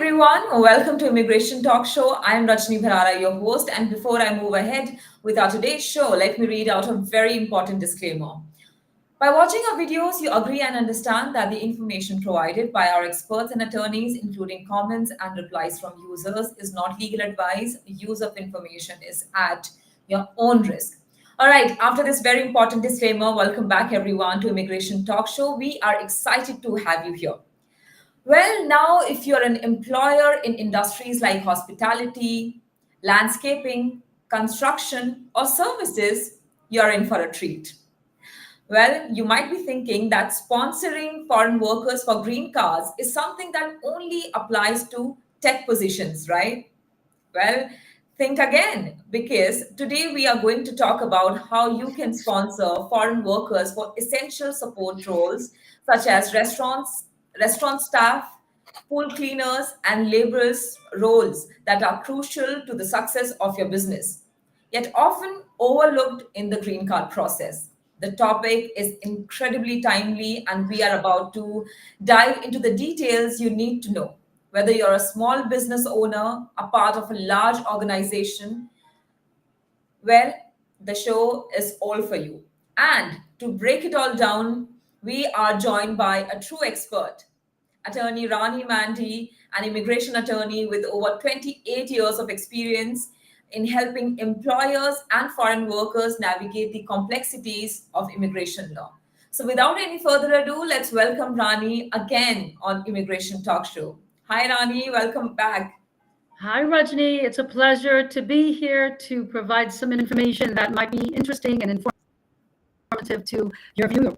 everyone. Welcome to Immigration Talk Show. I'm Rajni Bharara, your host. And before I move ahead with our today's show, let me read out a very important disclaimer. By watching our videos, you agree and understand that the information provided by our experts and attorneys, including comments and replies from users, is not legal advice. Use of information is at your own risk. All right, after this very important disclaimer, welcome back everyone to Immigration Talk Show. We are excited to have you here. Well, now, if you're an employer in industries like hospitality, landscaping, construction, or services, you're in for a treat. Well, you might be thinking that sponsoring foreign workers for green cards is something that only applies to tech positions, right? Well, think again, because today we are going to talk about how you can sponsor foreign workers for essential support roles such as restaurant staff, pool cleaners, and laborers roles that are crucial to the success of your business, yet often overlooked in the green card process. The topic is incredibly timely, and we are about to dive into the details you need to know. Whether you're a small business owner, a part of a large organization, well, the show is all for you. And to break it all down, we are joined by a true expert, attorney Rani Mandi, an immigration attorney with over 28 years of experience in helping employers and foreign workers navigate the complexities of immigration law. So, without any further ado, let's welcome Rani again on Immigration Talk Show. Hi, Rani, welcome back. Hi, Rajni. It's a pleasure to be here to provide some information that might be interesting and informative to your viewers.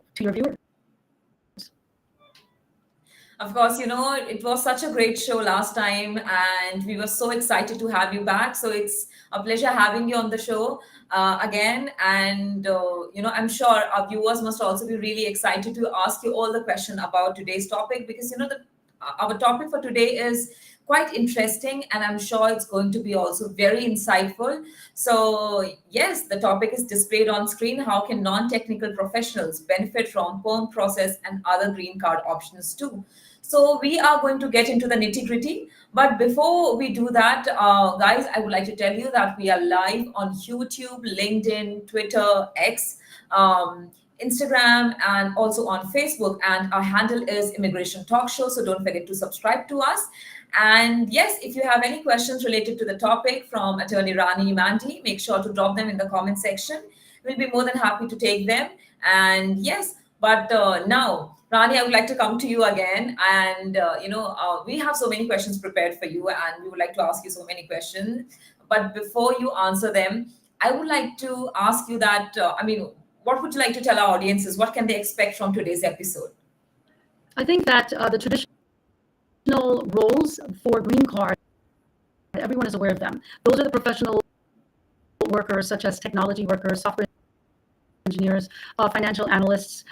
Of course, it was such a great show last time, and we were so excited to have you back. So it's a pleasure having you on the show again. And, I'm sure our viewers must also be really excited to ask you all the question about today's topic because, our topic for today is quite interesting, and I'm sure it's going to be also very insightful. So, yes, the topic is displayed on screen. How can non technical professionals benefit from perm process and other green card options too? So we are going to get into the nitty gritty. But before we do that, guys, I would like to tell you that we are live on YouTube, LinkedIn, Twitter, X, Instagram, and also on Facebook. And our handle is Immigration Talk Show. So don't forget to subscribe to us. And yes, if you have any questions related to the topic from Attorney Rani Mandi, make sure to drop them in the comment section. We'll be more than happy to take them. And yes, but now, Rani, I would like to come to you again. And, we have so many questions prepared for you, and we would like to ask you so many questions. But before you answer them, I would like to ask you that, what would you like to tell our audiences? What can they expect from today's episode? I think that the traditional roles for green card, everyone is aware of them. Those are the professional workers, such as technology workers, software engineers, financial analysts,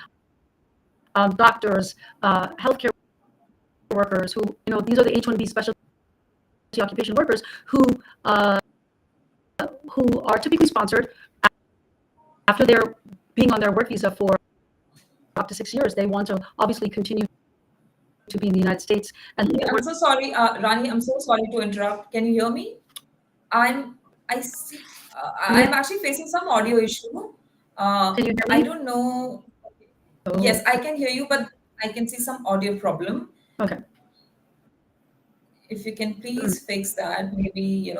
doctors, healthcare workers who, these are the H-1B specialty occupation workers who are typically sponsored after they're being on their work visa for up to 6 years. They want to obviously continue to be in the United States. And I'm so sorry, Rani. I'm so sorry to interrupt. Can you hear me? I see. I'm actually facing some audio issue. Can you hear me? I don't know. Oh, Yes, I can hear you, but I can see some audio problem. okay. If you can please fix that, maybe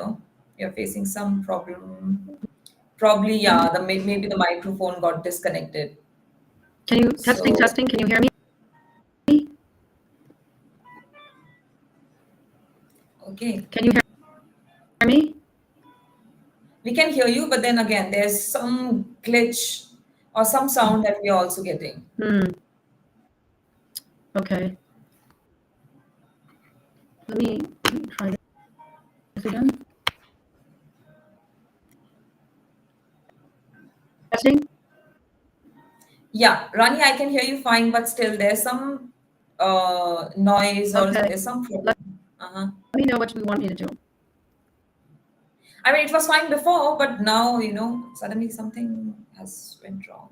you're facing some problem. Probably, yeah. Maybe the microphone got disconnected. Can you testing? So Can you hear me? okay, Can you hear me? we can hear you, but then again, there's some glitch or some sound that we are also getting. Okay. Let me try this again. Testing. Yeah, Rani, I can hear you fine, but still there's some noise or Okay. there's some problem. Let me know what you want me to do. I mean, it was fine before, but now, suddenly something has went wrong.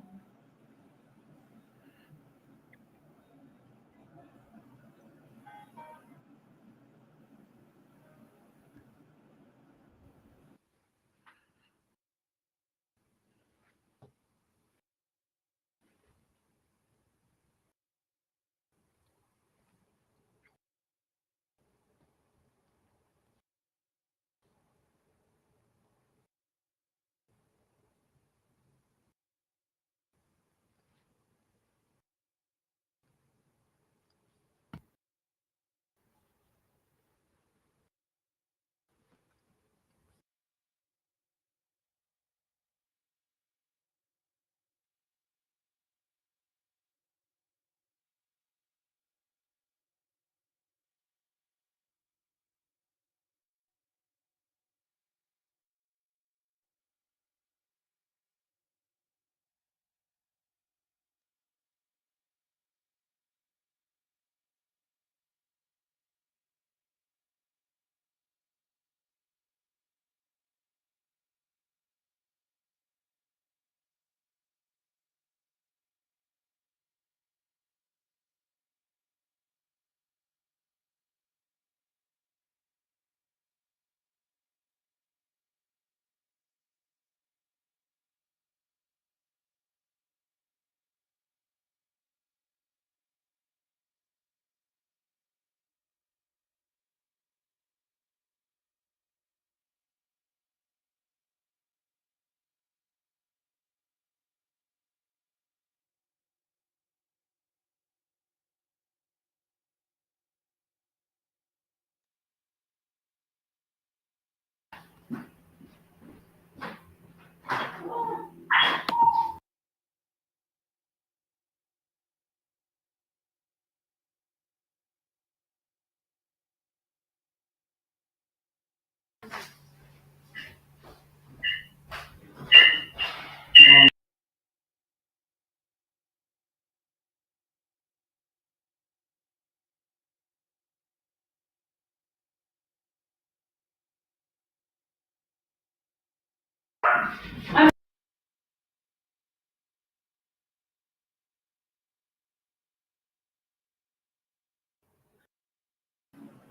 Hi,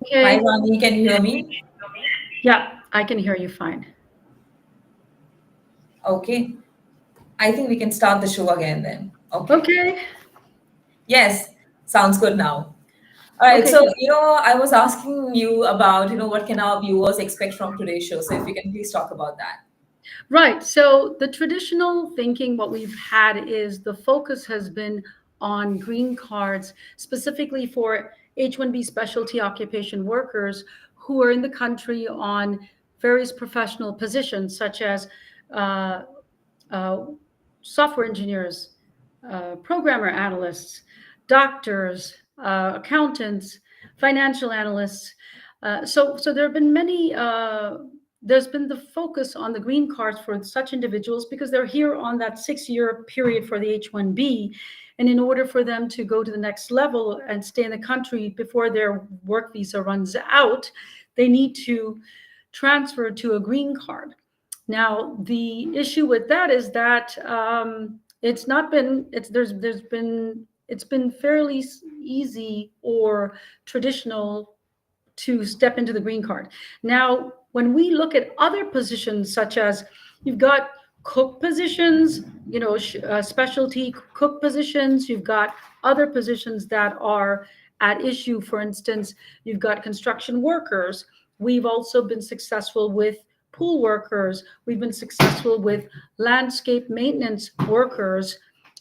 Okay. Rani, can you hear me? Yeah, I can hear you fine. Okay. I think we can start the show again then. Okay. Okay. Yes, sounds good now. All right. Okay, So, good. I was asking you about, what can our viewers expect from today's show? So, if you can please talk about that. Right. So the traditional thinking, what we've had is the focus has been on green cards, specifically for H-1B specialty occupation workers who are in the country on various professional positions, such as uh, uh, software engineers, programmer analysts, doctors, accountants, financial analysts. So there have been many. There's been the focus on the green cards for such individuals because they're here on that 6 year period for the H-1B. And in order for them to go to the next level and stay in the country before their work visa runs out, they need to transfer to a green card. Now, the issue with that is that it's not been it's been fairly easy or traditional to step into the green card. Now, when we look at other positions, such as you've got cook positions, specialty cook positions, you've got other positions that are at issue. For instance, you've got construction workers. We've also been successful with pool workers. We've been successful with landscape maintenance workers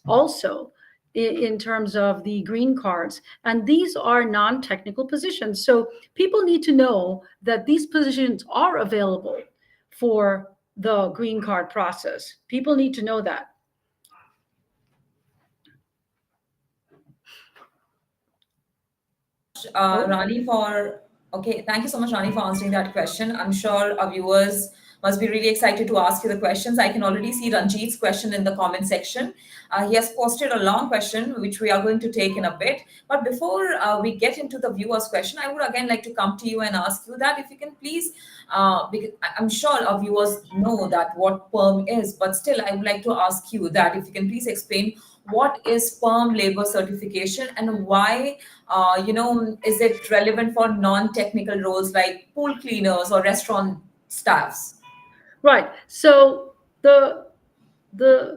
also in terms of the green cards. And these are non-technical positions. So people need to know that these positions are available for the green card process. People need to know that. Oh, Rani, for okay, thank you so much, Rani, for answering that question. I'm sure our viewers must be really excited to ask you the questions. I can already see Ranjit's question in the comment section. He has posted a long question, which we are going to take in a bit. But before we get into the viewer's question, I would again like to come to you and ask you that if you can please, because I'm sure our viewers know that what perm is, but still, I would like to ask you that if you can please explain what is perm labor certification and why is it relevant for non-technical roles like pool cleaners or restaurant staffs? right. So the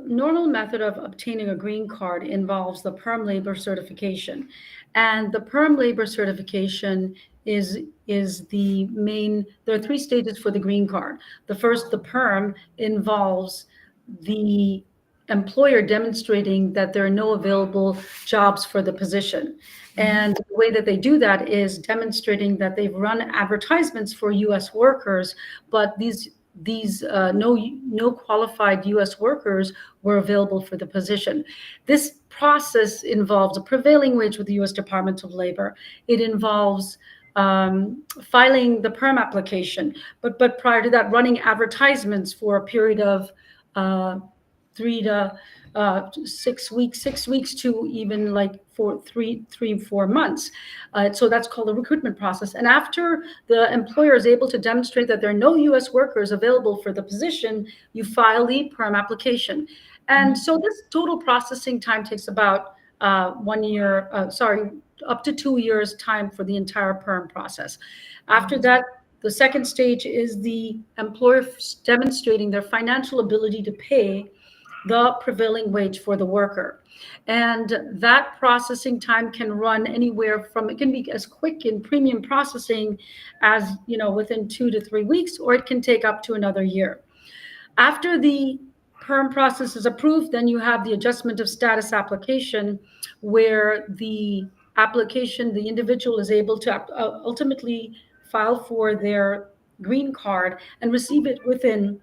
normal method of obtaining a green card involves the perm labor certification. And the perm labor certification is is the main. There are three stages for the green card. The first, the perm, involves the employer demonstrating that there are no available jobs for the position. Mhm. And the way that they do that is demonstrating that they've run advertisements for US workers, but these no qualified U.S. workers were available for the position. This process involves a prevailing wage with the U.S. Department of Labor. It involves filing the perm application, but prior to that, running advertisements for a period of uh, 3 to 6 weeks, 6 weeks to even like for 3, 4 months. So that's called the recruitment process. And after the employer is able to demonstrate that there are no U.S. workers available for the position, you file the perm application. And so this total processing time takes about 1 year, up to 2 years time for the entire perm process. After that, the second stage is the employer demonstrating their financial ability to pay the prevailing wage for the worker. And that processing time can run anywhere from, it can be as quick in premium processing as, within 2 to 3 weeks, or it can take up to another year. After the perm process is approved, then you have the adjustment of status application, where the individual is able to ultimately file for their green card and receive it within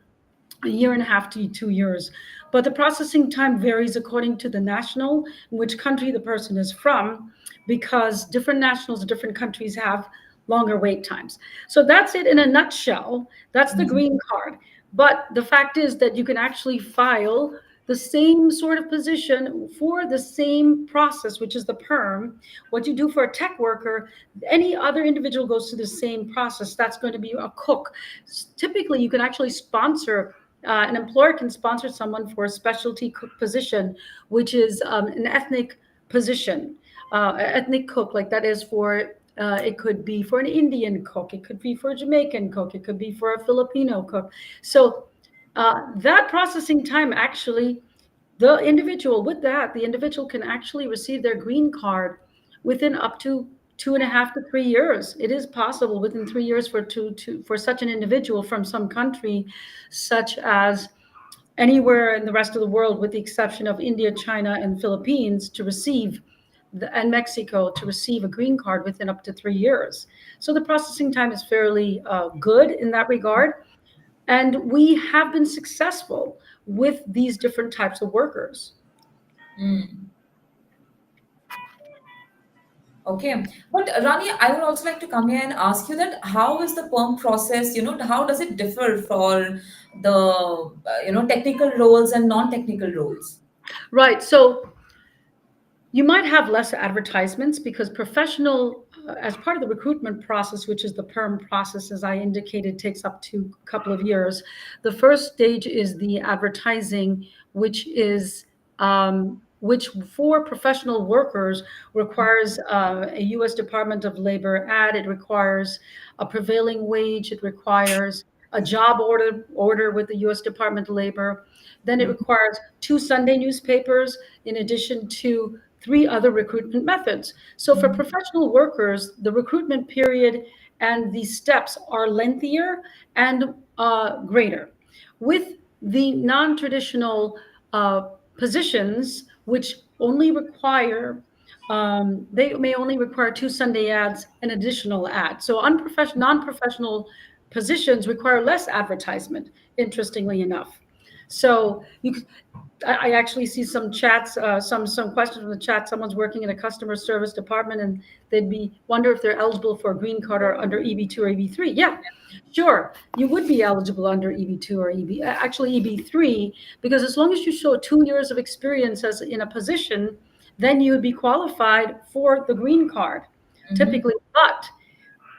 a year and a half to 2 years. But the processing time varies according to the national, in which country the person is from, because different nationals in different countries have longer wait times. So that's it in a nutshell. That's the green card. But the fact is that you can actually file the same sort of position for the same process, which is the perm. What you do for a tech worker, any other individual goes through the same process. That's going to be a cook. Typically, you can actually sponsor an employer can sponsor someone for a specialty cook position, which is an ethnic position, ethnic cook, like that is for, it could be for an Indian cook, it could be for a Jamaican cook, it could be for a Filipino cook. So that processing time actually, the individual with that, the individual can actually receive their green card within up to 2.5 to 3 years. It is possible within 3 years for such an individual from some country, such as anywhere in the rest of the world, with the exception of India, China, and Philippines, to receive and Mexico, to receive a green card within up to 3 years. So the processing time is fairly good in that regard. And we have been successful with these different types of workers. Okay, but Rani, I would also like to come here and ask you that how is the perm process? How does it differ for the technical roles and non-technical roles? Right. So you might have less advertisements because professional, as part of the recruitment process, which is the perm process, as I indicated, takes up to a couple of years. The first stage is the advertising, which is which for professional workers requires a U.S. Department of Labor ad. It requires a prevailing wage. It requires a job order with the U.S. Department of Labor. Then it requires 2 Sunday newspapers in addition to 3 other recruitment methods. So for professional workers, the recruitment period and the steps are lengthier and greater. With the non-traditional positions, which only require they may only require 2 Sunday ads and additional ads. So non-professional positions require less advertisement, interestingly enough. So I actually see some chats, some questions in the chat. Someone's working in a customer service department, and they'd be wonder if they're eligible for a green card or under EB2 or EB3. Yeah, sure, you would be eligible under EB2 or actually EB3, because as long as you show 2 years of experience as in a position, then you would be qualified for the green card, typically. But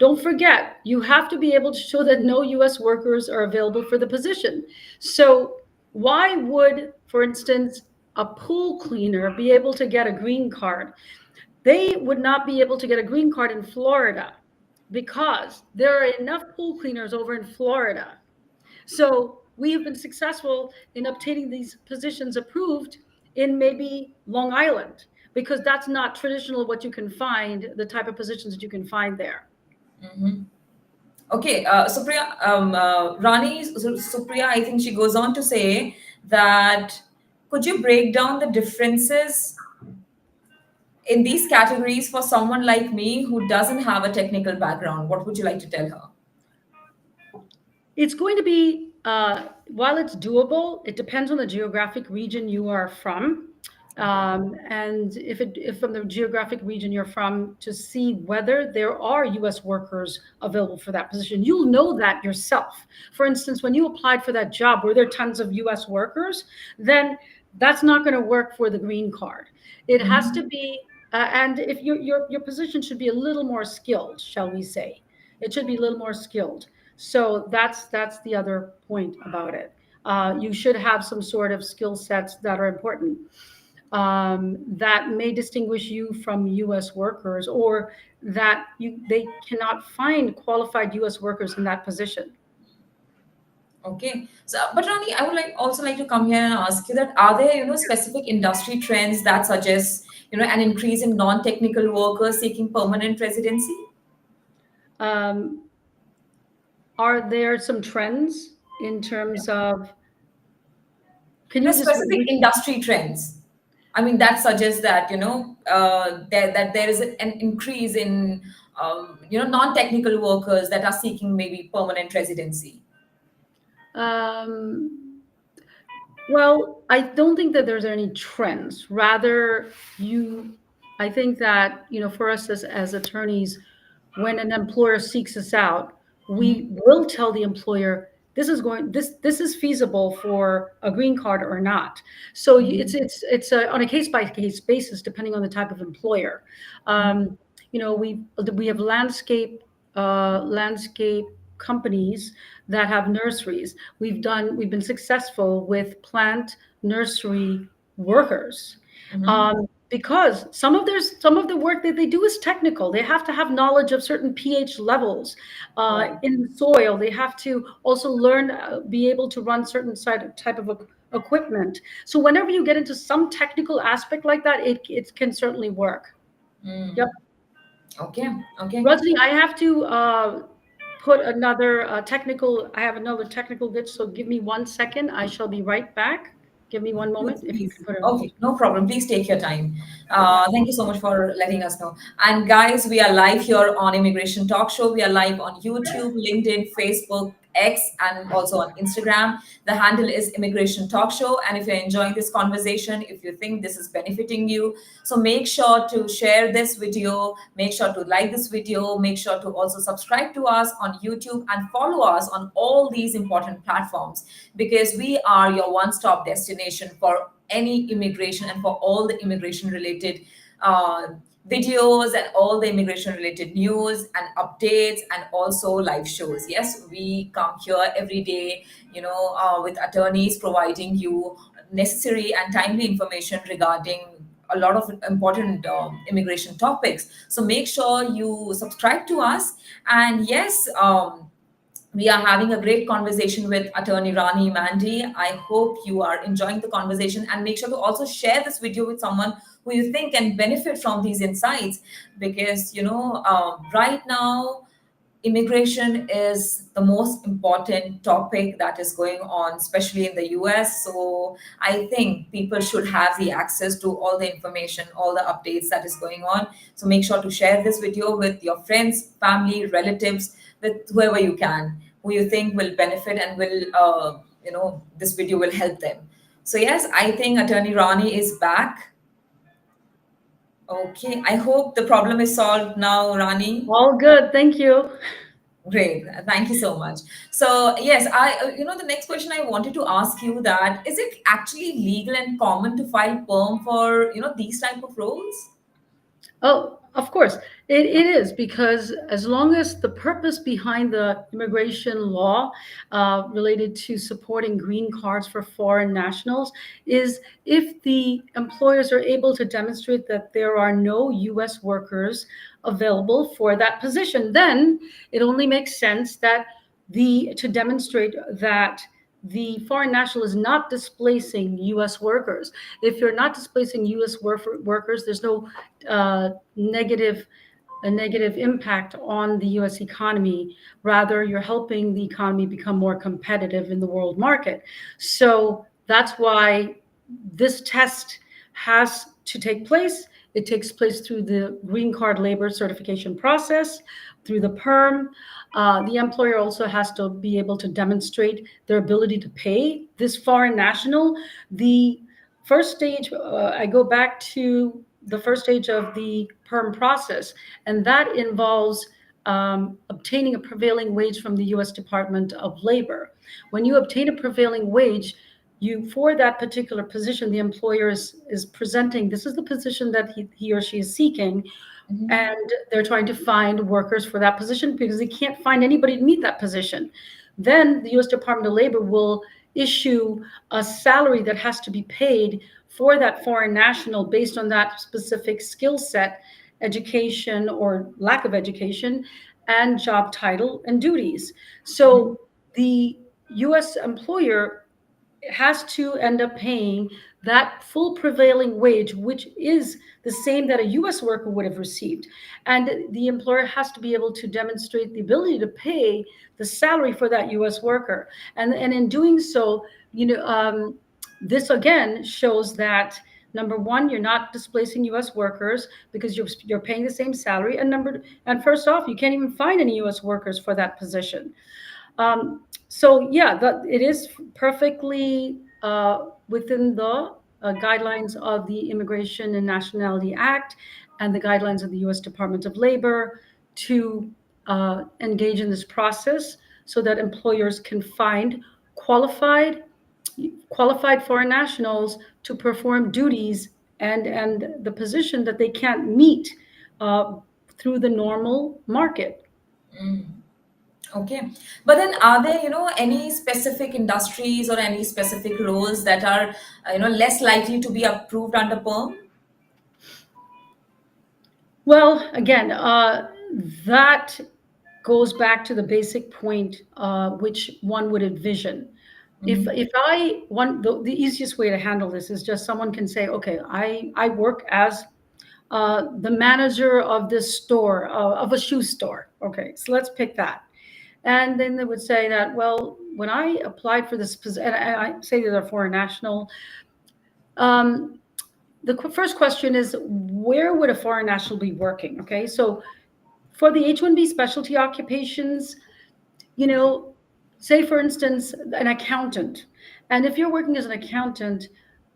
don't forget, you have to be able to show that no U.S. workers are available for the position. So why would, for instance, a pool cleaner be able to get a green card? They would not be able to get a green card in Florida because there are enough pool cleaners over in Florida. So we have been successful in obtaining these positions approved in maybe Long Island, because that's not traditional what you can find, the type of positions that you can find there. Okay, Supriya, Supriya, I think she goes on to say that could you break down the differences in these categories for someone like me who doesn't have a technical background? What would you like to tell her? It's going to be, while it's doable, it depends on the geographic region you are from. And if from the geographic region you're from, to see whether there are U.S. workers available for that position. You'll know that yourself. For instance, when you applied for that job, were there tons of U.S. workers? Then that's not going to work for the green card. It has to be, and if your position should be a little more skilled, shall we say. It should be a little more skilled. So that's the other point about it. You should have some sort of skill sets that are important, that may distinguish you from U.S. workers, or that they cannot find qualified U.S. workers in that position. Okay. So, but Rani, I would also like to come here and ask you that are there, specific industry trends that suggest, an increase in non-technical workers seeking permanent residency? Are there some trends in terms of, can you just Specific industry trends. I mean, that suggests that, that there is an increase in, non-technical workers that are seeking maybe permanent residency. Well, I don't think that there's any trends. Rather, I think that, for us as attorneys, when an employer seeks us out, we will tell the employer this is feasible for a green card or not. So it's on a case by case basis, depending on the type of employer. We have landscape companies that have nurseries. We've been successful with plant nursery workers, Mm-hmm. because some of the work that they do is technical. They have to have knowledge of certain pH levels Right. in the soil. They have to also learn, be able to run certain type of equipment. So whenever you get into some technical aspect like that, it can certainly work. Yep. Mm. Okay. Okay. Rajni, I have to put another I have another technical glitch, so give me 1 second. I shall be right back. Give me one Please, moment. If you please. could put a Okay, no problem. Please take your time. yeah. Thank you so much for letting us know. And guys, we are live here on Immigration Talk Show. We are live on YouTube, LinkedIn, Facebook, X, and also on Instagram. The handle is Immigration Talk Show. And if you're enjoying this conversation, if you think this is benefiting you, so make sure to share this video, make sure to like this video, make sure to also subscribe to us on YouTube and follow us on all these important platforms, because we are your one stop destination for any immigration and for all the immigration related uh, videos and all the immigration related news and updates and also live shows. Yes, we come here every day, with attorneys providing you necessary and timely information regarding a lot of important immigration topics. So make sure you subscribe to us. And yes, we are having a great conversation with attorney Rani Mandy. I hope you are enjoying the conversation, and make sure to also share this video with someone who you think can benefit from these insights, because right now immigration is the most important topic that is going on, especially in the US. So I think people should have the access to all the information, all the updates that is going on. So make sure to share this video with your friends, family, relatives, with whoever you can, who you think will benefit and will, this video will help them. So yes, I think Attorney Rani is back. Okay, I hope the problem is solved now, Rani. All good. Thank you. Great. Thank you so much. So, yes, the next question I wanted to ask you, that is it actually legal and common to file perm for, these type of roles? Oh, of course. It is, because as long as the purpose behind the immigration law related to supporting green cards for foreign nationals is if the employers are able to demonstrate that there are no US workers available for that position, then it only makes sense that to demonstrate that the foreign national is not displacing US workers. If you're not displacing US workers, there's no negative a negative impact on the US economy. Rather, you're helping the economy become more competitive in the world market. So that's why this test has to take place. It takes place through the green card labor certification process, through the perm. The employer also has to be able to demonstrate their ability to pay this foreign national. The first stage, I go back to the first stage of the perm process, and that involves obtaining a prevailing wage from the US Department of Labor. When you obtain a prevailing wage, for that particular position, the employer is presenting this is the position that he or she is seeking, Mhm. and they're trying to find workers for that position because they can't find anybody to meet that position. Then the US Department of Labor will issue a salary that has to be paid for that foreign national based on that specific skill set, education or lack of education, and job title and duties. Mhm. So the US employer has to end up paying that full prevailing wage, which is the same that a US worker would have received. And the employer has to be able to demonstrate the ability to pay the salary for that US worker. And in doing so, this again shows that number one, you're not displacing US workers because you're paying the same salary. And first off, you can't even find any US workers for that position. So yeah, it is perfectly within the guidelines of the Immigration and Nationality Act and the guidelines of the U.S. Department of Labor to engage in this process so that employers can find qualified qualified foreign nationals to perform duties and the position that they can't meet uh, through the normal market. Mm. Okay. But then are there, any specific industries or any specific roles that are, less likely to be approved under perm? Well, again, that goes back to the basic point, which one would envision. If I one the easiest way to handle this is just someone can say, okay, I work as the manager of this store, of a shoe store. Okay, so let's pick that. And then they would say that, well, when I applied for this position, and I say they're a foreign national, um, the first question is, where would a foreign national be working? Okay, so for the H-1B specialty occupations, you know, say for instance, an accountant. And if you're working as an accountant,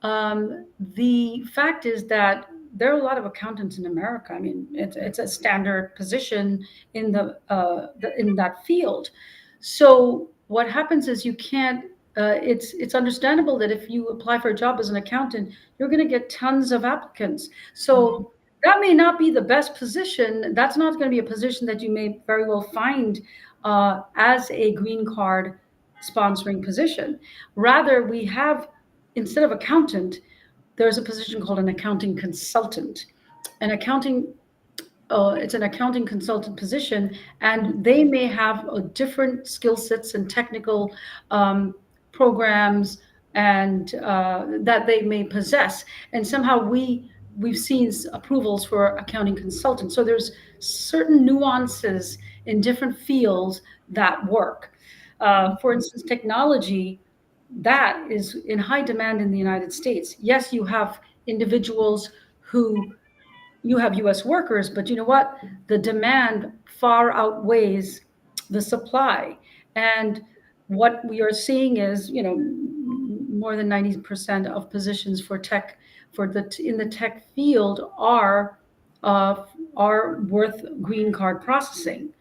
the fact is that there are a lot of accountants in America. I mean, it's a standard position in in that field. So what happens is you can't. It's understandable that if you apply for a job as an accountant, you're going to get tons of applicants. So that may not be the best position. That's not going to be a position that you may very well find as a green card sponsoring position. Rather, we have, instead of accountant, there's a position called an accounting consultant. An accounting it's an accounting consultant position, and they may have different skill sets and technical programs and that they may possess. And somehow we've seen approvals for accounting consultants. So there's certain nuances in different fields that work. For instance, technology that is in high demand in the United States. Yes, you have individuals who you have US workers, but you know what? The demand far outweighs the supply. And what we are seeing is, more than 90% of positions for tech in the tech field uh, are worth green card processing.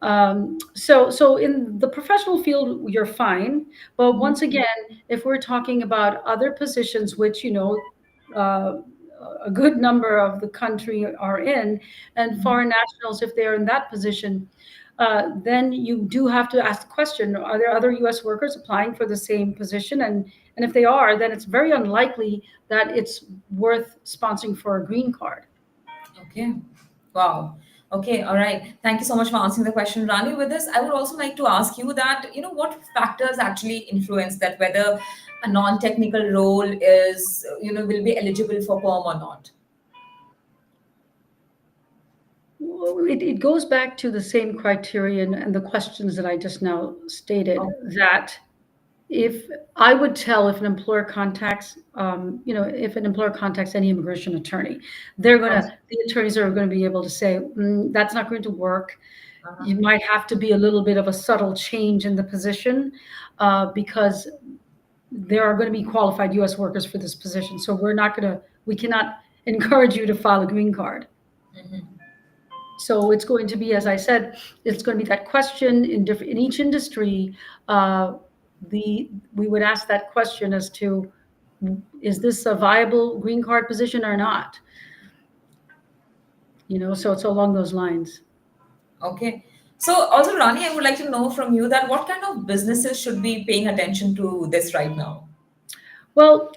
So in the professional field, you're fine. But once again, if we're talking about other positions, which, uh, a good number of the country are in, and foreign nationals, if they're in that position, then you do have to ask the question, are there other US workers applying for the same position? And if they are, then it's very unlikely that it's worth sponsoring for a green card. Okay. Wow. Okay. All right. Thank you so much for answering the question, Rani. With this, I would also like to ask you that, what factors actually influence that whether a non-technical role is, will be eligible for perm or not? It goes back to the same criterion and the questions that I just now stated, Oh, that if I would tell if an employer contacts, if an employer contacts any immigration attorney, oh, the attorneys are going to be able to say, that's not going to work. uh-huh. You might have to be a little bit of a subtle change in the position because there are going to be qualified US workers for this position. So we cannot encourage you to file a green card. So it's going to be, as I said, it's going to be that question in each industry. Uh, we would ask that question as to, is this a viable green card position or not? So it's along those lines. Okay. So also, Rani, I would like to know from you that what kind of businesses should be paying attention to this right now? Well,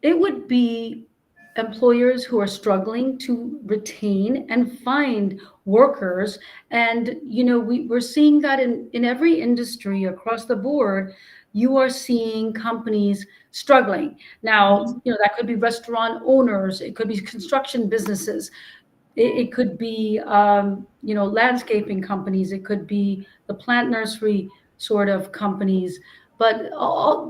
it would be employers who are struggling to retain and find workers. And we're seeing that in every industry across the board. You are seeing companies struggling now. That could be restaurant owners, it could be construction businesses, it could be landscaping companies, it could be the plant nursery sort of companies. But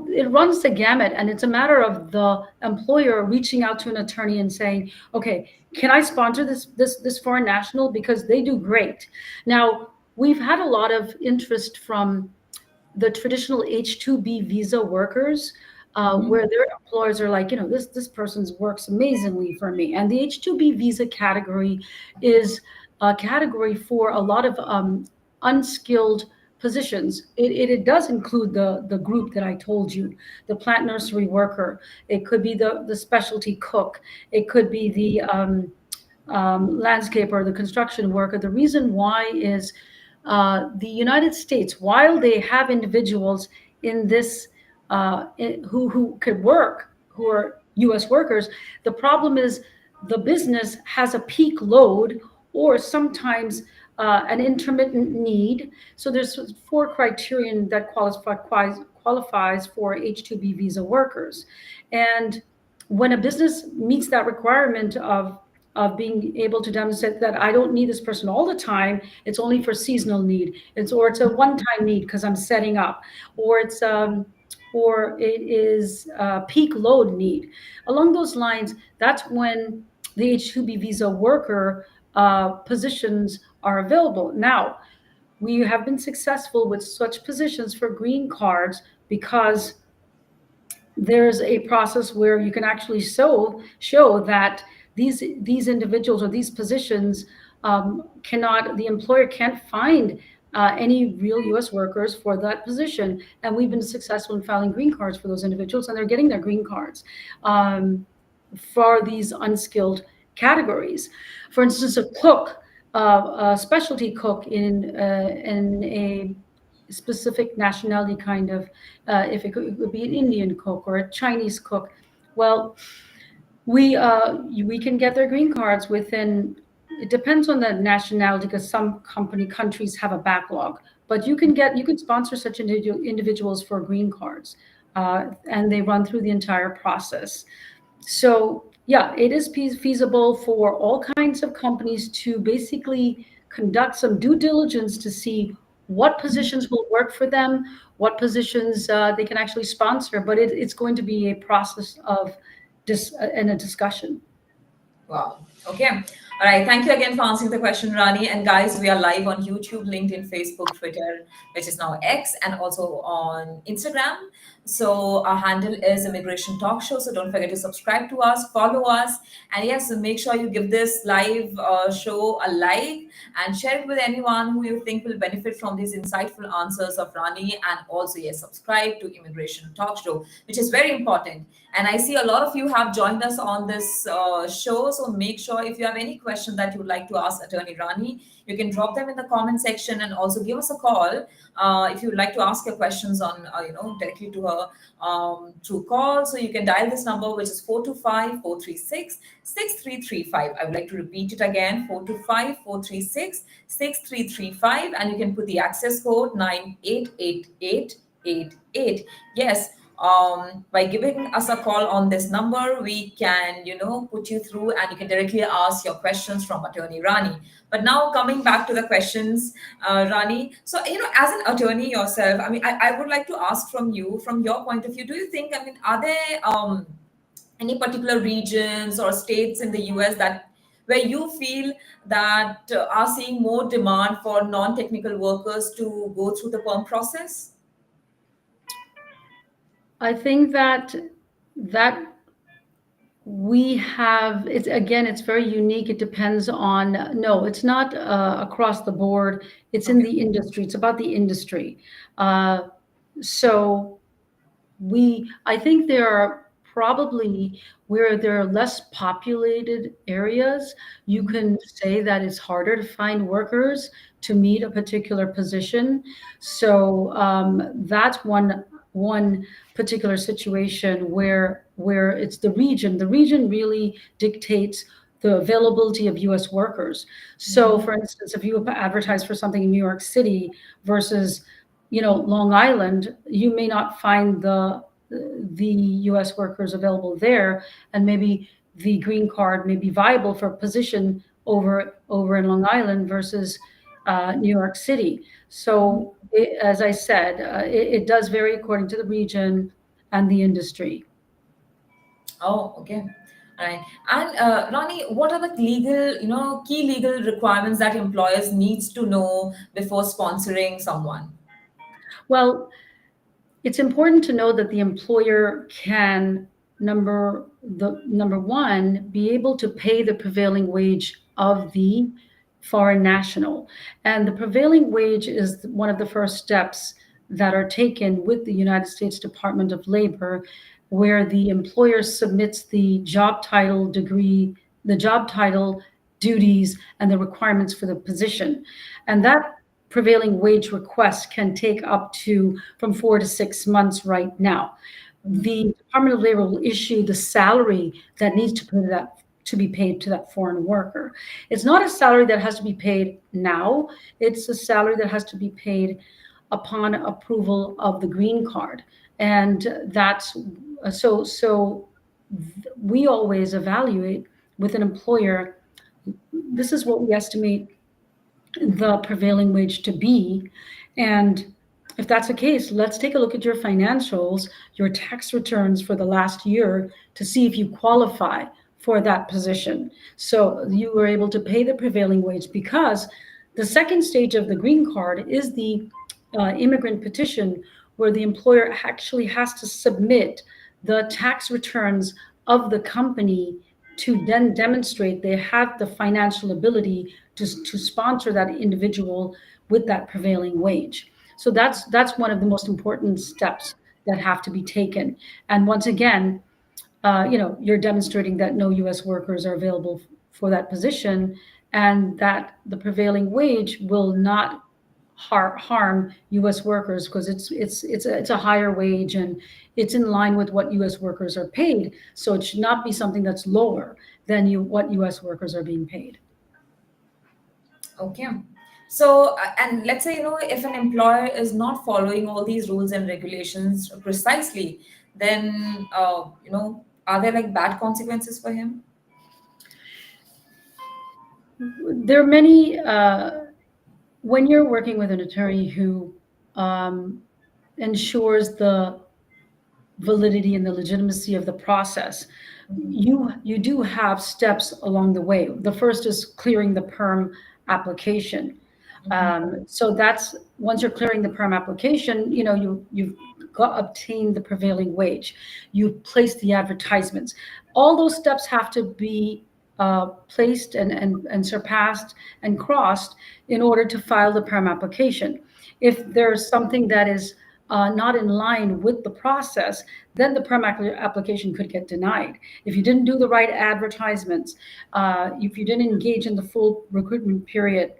it runs the gamut, and it's a matter of the employer reaching out to an attorney and saying, okay, can I sponsor this foreign national because they do great. Now, we've had a lot of interest from the traditional H-2B visa workers, where their employers are like, this person's works amazingly for me. And the H-2B visa category is a category for a lot of unskilled positions. It does include the group that I told you, the plant nursery worker. It could be the specialty cook. It could be the landscaper, the construction worker. The reason why is the United States, while they have individuals in this who could work, who are U.S. workers, the problem is the business has a peak load or sometimes an intermittent need. So there's four criterion that qualifies for H-2B visa workers, and when a business meets that requirement of being able to demonstrate that I don't need this person all the time, it's only for seasonal need, it's a one-time need because I'm setting up, or it is a peak load need. Along those lines, that's when the H-2B visa worker positions are available. Now, we have been successful with such positions for green cards because there's a process where you can actually show that these individuals or these positions cannot the employer can't find any real U.S. workers for that position, and we've been successful in filing green cards for those individuals, and they're getting their green cards for these unskilled categories. For instance, a cook, a specialty cook in a specific nationality, kind of, if it could be an Indian cook or a Chinese cook. Well, we can get their green cards within. It depends on the nationality because some countries have a backlog, but you can sponsor such individuals for green cards, and they run through the entire process. So yeah, it is feasible for all kinds of companies to basically conduct some due diligence to see what positions will work for them, what positions they can actually sponsor. But it's going to be a process of and a discussion. Wow. Okay. All right. Thank you again for answering the question, Rani. And guys, we are live on YouTube, LinkedIn, Facebook, Twitter, which is now X, and also on Instagram. So our handle is Immigration Talk Show. So don't forget to subscribe to us, follow us, and yes, make sure you give this live show a like and share it with anyone who you think will benefit from these insightful answers of Rani. And also, yes, subscribe to Immigration Talk Show, which is very important. And I see a lot of you have joined us on this show. So make sure if you have any question that you would like to ask Attorney Rani, you can drop them in the comment section and also give us a call if you would like to ask your questions on, directly to her through call. So you can dial this number, which is 425-436-6335. I would like to repeat it again, 425-436-6335. And you can put the access code 988888. Yes. By giving us a call on this number, we can, put you through and you can directly ask your questions from Attorney Rani. But now coming back to the questions, Rani. So, as an attorney yourself, I mean, I would like to ask from you, from your point of view, do you think, I mean, are there any particular regions or states in the US that where you feel that are seeing more demand for non-technical workers to go through the perm process? I think that we have, it's again, it's very unique. It depends on, no, it's not across the board. It's in the industry. It's about the industry. So I think there are probably, where there are less populated areas, you can say that it's harder to find workers to meet a particular position. So that's one particular situation where it's the region. The region really dictates the availability of U.S. workers. So, for instance, if you advertise for something in New York City versus, Long Island, you may not find the U.S. workers available there, and maybe the green card may be viable for a position over in Long Island versus New York City. So, as I said, it does vary according to the region and the industry. Oh, okay. All right. And Ronnie, what are the key legal requirements that employers needs to know before sponsoring someone? Well, it's important to know that the employer can number one be able to pay the prevailing wage of the foreign national, and the prevailing wage is one of the first steps that are taken with the United States Department of Labor, where the employer submits the job title, degree, the job title, duties, and the requirements for the position, and that prevailing wage request can take up to from 4 to 6 months right now. Mhm. The Department of Labor will issue the salary that needs to be paid to that foreign worker. It's not a salary that has to be paid now. It's a salary that has to be paid upon approval of the green card. And that's so we always evaluate with an employer, this is what we estimate the prevailing wage to be. And if that's the case, let's take a look at your financials, your tax returns for the last year to see if you qualify for that position. So you were able to pay the prevailing wage, because the second stage of the green card is the immigrant petition, where the employer actually has to submit the tax returns of the company to then demonstrate they have the financial ability to sponsor that individual with that prevailing wage. So that's one of the most important steps that have to be taken. And once again, you're demonstrating that no U.S. workers are available for that position, and that the prevailing wage will not harm U.S. workers, because it's a higher wage, and it's in line with what U.S. workers are paid. So it should not be something that's lower than what U.S. workers are being paid. Okay. So, and let's say, if an employer is not following all these rules and regulations precisely, then, are there like bad consequences for him? There are many. When you're working with an attorney who ensures the validity and the legitimacy of the process, Mhm. you do have steps along the way. The first is clearing the perm application. Mhm. So that's, once you're clearing the perm application, you've got obtained the prevailing wage. You place the advertisements. All those steps have to be placed and surpassed and crossed in order to file the perm application. If there's something that is not in line with the process, then the perm application could get denied. If you didn't do the right advertisements, if you didn't engage in the full recruitment period,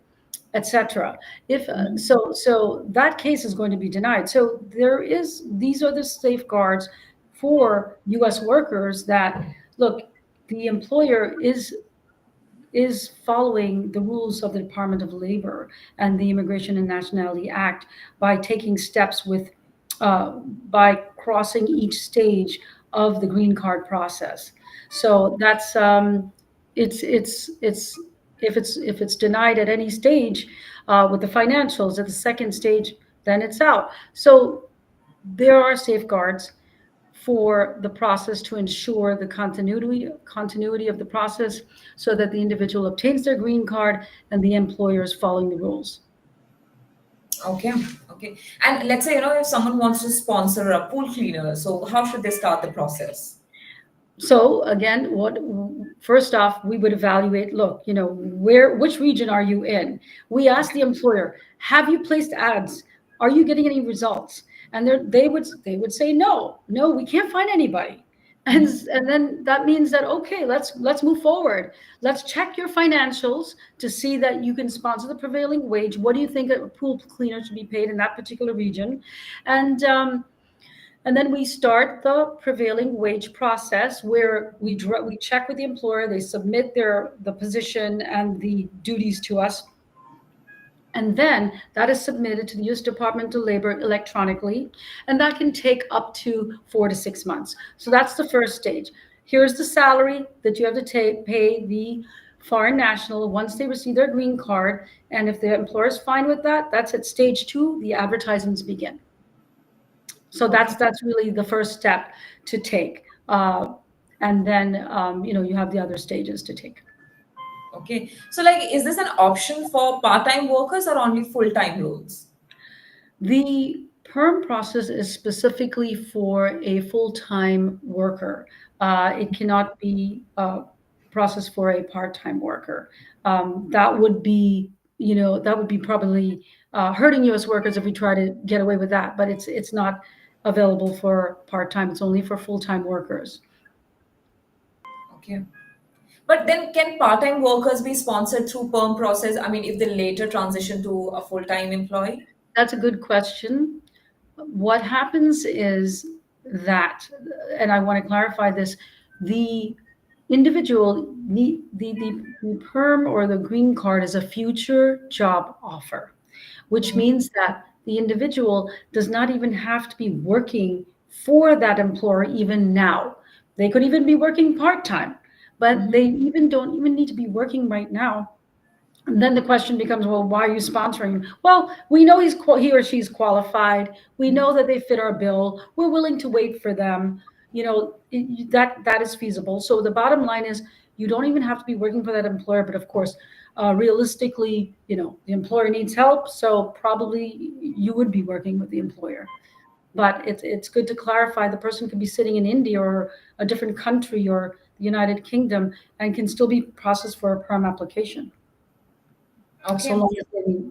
etc. If Mhm. so that case is going to be denied. So these are the safeguards for U.S. workers, that look, the employer is following the rules of the Department of Labor and the Immigration and Nationality Act by taking steps by crossing each stage of the green card process. So that's it's if it's denied at any stage with the financials at the second stage, then it's out. So there are safeguards for the process to ensure the continuity of the process, so that the individual obtains their green card and the employer is following the rules. Okay. Okay. And let's say, if someone wants to sponsor a pool cleaner, so how should they start the process? So again, what first off, we would evaluate, look, which region are you in? We ask Okay. the employer, have you placed ads? Are you getting any results? And they would say no, no, we can't find anybody. Mhm. And then that means that, okay, let's move forward. Let's check your financials to see that you can sponsor the prevailing wage. What do you think a pool cleaner should be paid in that particular region? And and then we start the prevailing wage process, where we check with the employer, they submit the position and the duties to us. And then that is submitted to the U.S. Department of Labor electronically, and that can take up to 4 to 6 months. So that's the first stage. Here's the salary that you have to pay the foreign national once they receive their green card. And if the employer is fine with that, that's at stage two, the advertisements begin. So Okay. that's really the first step to take. And then you have the other stages to take. Okay. So, like, is this an option for part-time workers or only full-time roles? The perm process is specifically for a full-time worker. It cannot be processed for a part-time worker. That would be probably hurting U.S. workers if we try to get away with that. But it's not available for part-time. It's only for full-time workers. Okay. But then, can part-time workers be sponsored through perm process? I mean, if they later transition to a full-time employee? That's a good question. What happens is that, and I want to clarify this, the individual need the perm or the green card is a future job offer, which Mhm. means that the individual does not even have to be working for that employer even now. They could even be working part-time, but they Mhm. even don't even need to be working right now. And then the question becomes, well, why are you sponsoring him? Well, we know he or she's qualified. We know that they fit our bill. We're willing to wait for them. That is feasible. So the bottom line is, you don't even have to be working for that employer. But of course, realistically, the employer needs help, so probably you would be working with the employer. But it's good to clarify, the person could be sitting in India or a different country or the United Kingdom and can still be processed for a perm application. So Okay. long as they,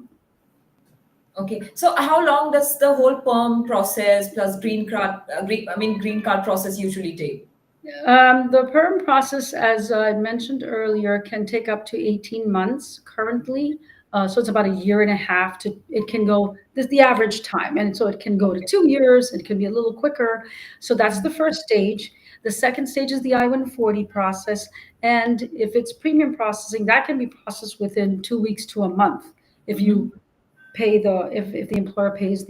Okay. So how long does the whole perm process plus green card process usually take? the perm process, as I mentioned earlier, can take up to 18 months currently. So it's about a year and a half to, it can go, this is the average time. And so it can go to Okay. 2 years, it can be a little quicker. So that's the first stage. The second stage is the I-140 process. And if it's premium processing, that can be processed within 2 weeks to a month if Mhm. you pay if the employer pays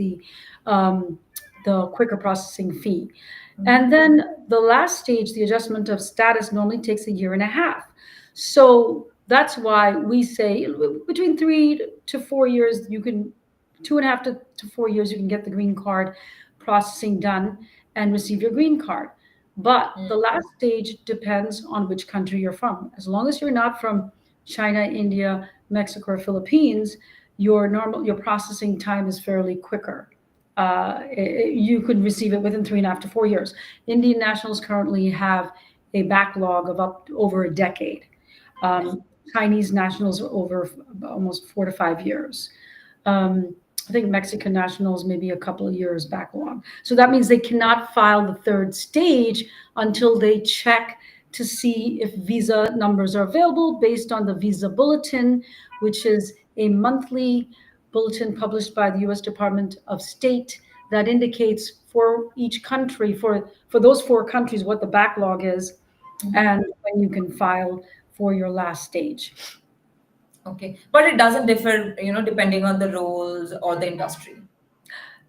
um, the quicker processing fee. Mhm. And then the last stage, the adjustment of status, normally takes a year and a half. So that's why we say between 3 to 4 years, you can, 2.5 to 4 years, you can get the green card processing done and receive your green card. But the last stage depends on which country you're from. As long as you're not from China, India, Mexico, or Philippines, your processing time is fairly quicker. You could receive it within 3.5 to 4 years. Indian nationals currently have a backlog of over a decade. Um, Chinese nationals over almost 4 to 5 years. I think Mexican nationals maybe a couple of years backlog. So that means they cannot file the third stage until they check to see if visa numbers are available based on the visa bulletin, which is a monthly bulletin published by the US Department of State that indicates for each country, for those four countries, what the backlog is Mhm. and when you can file for your last stage. Okay. But it doesn't differ, depending on the roles or the industry.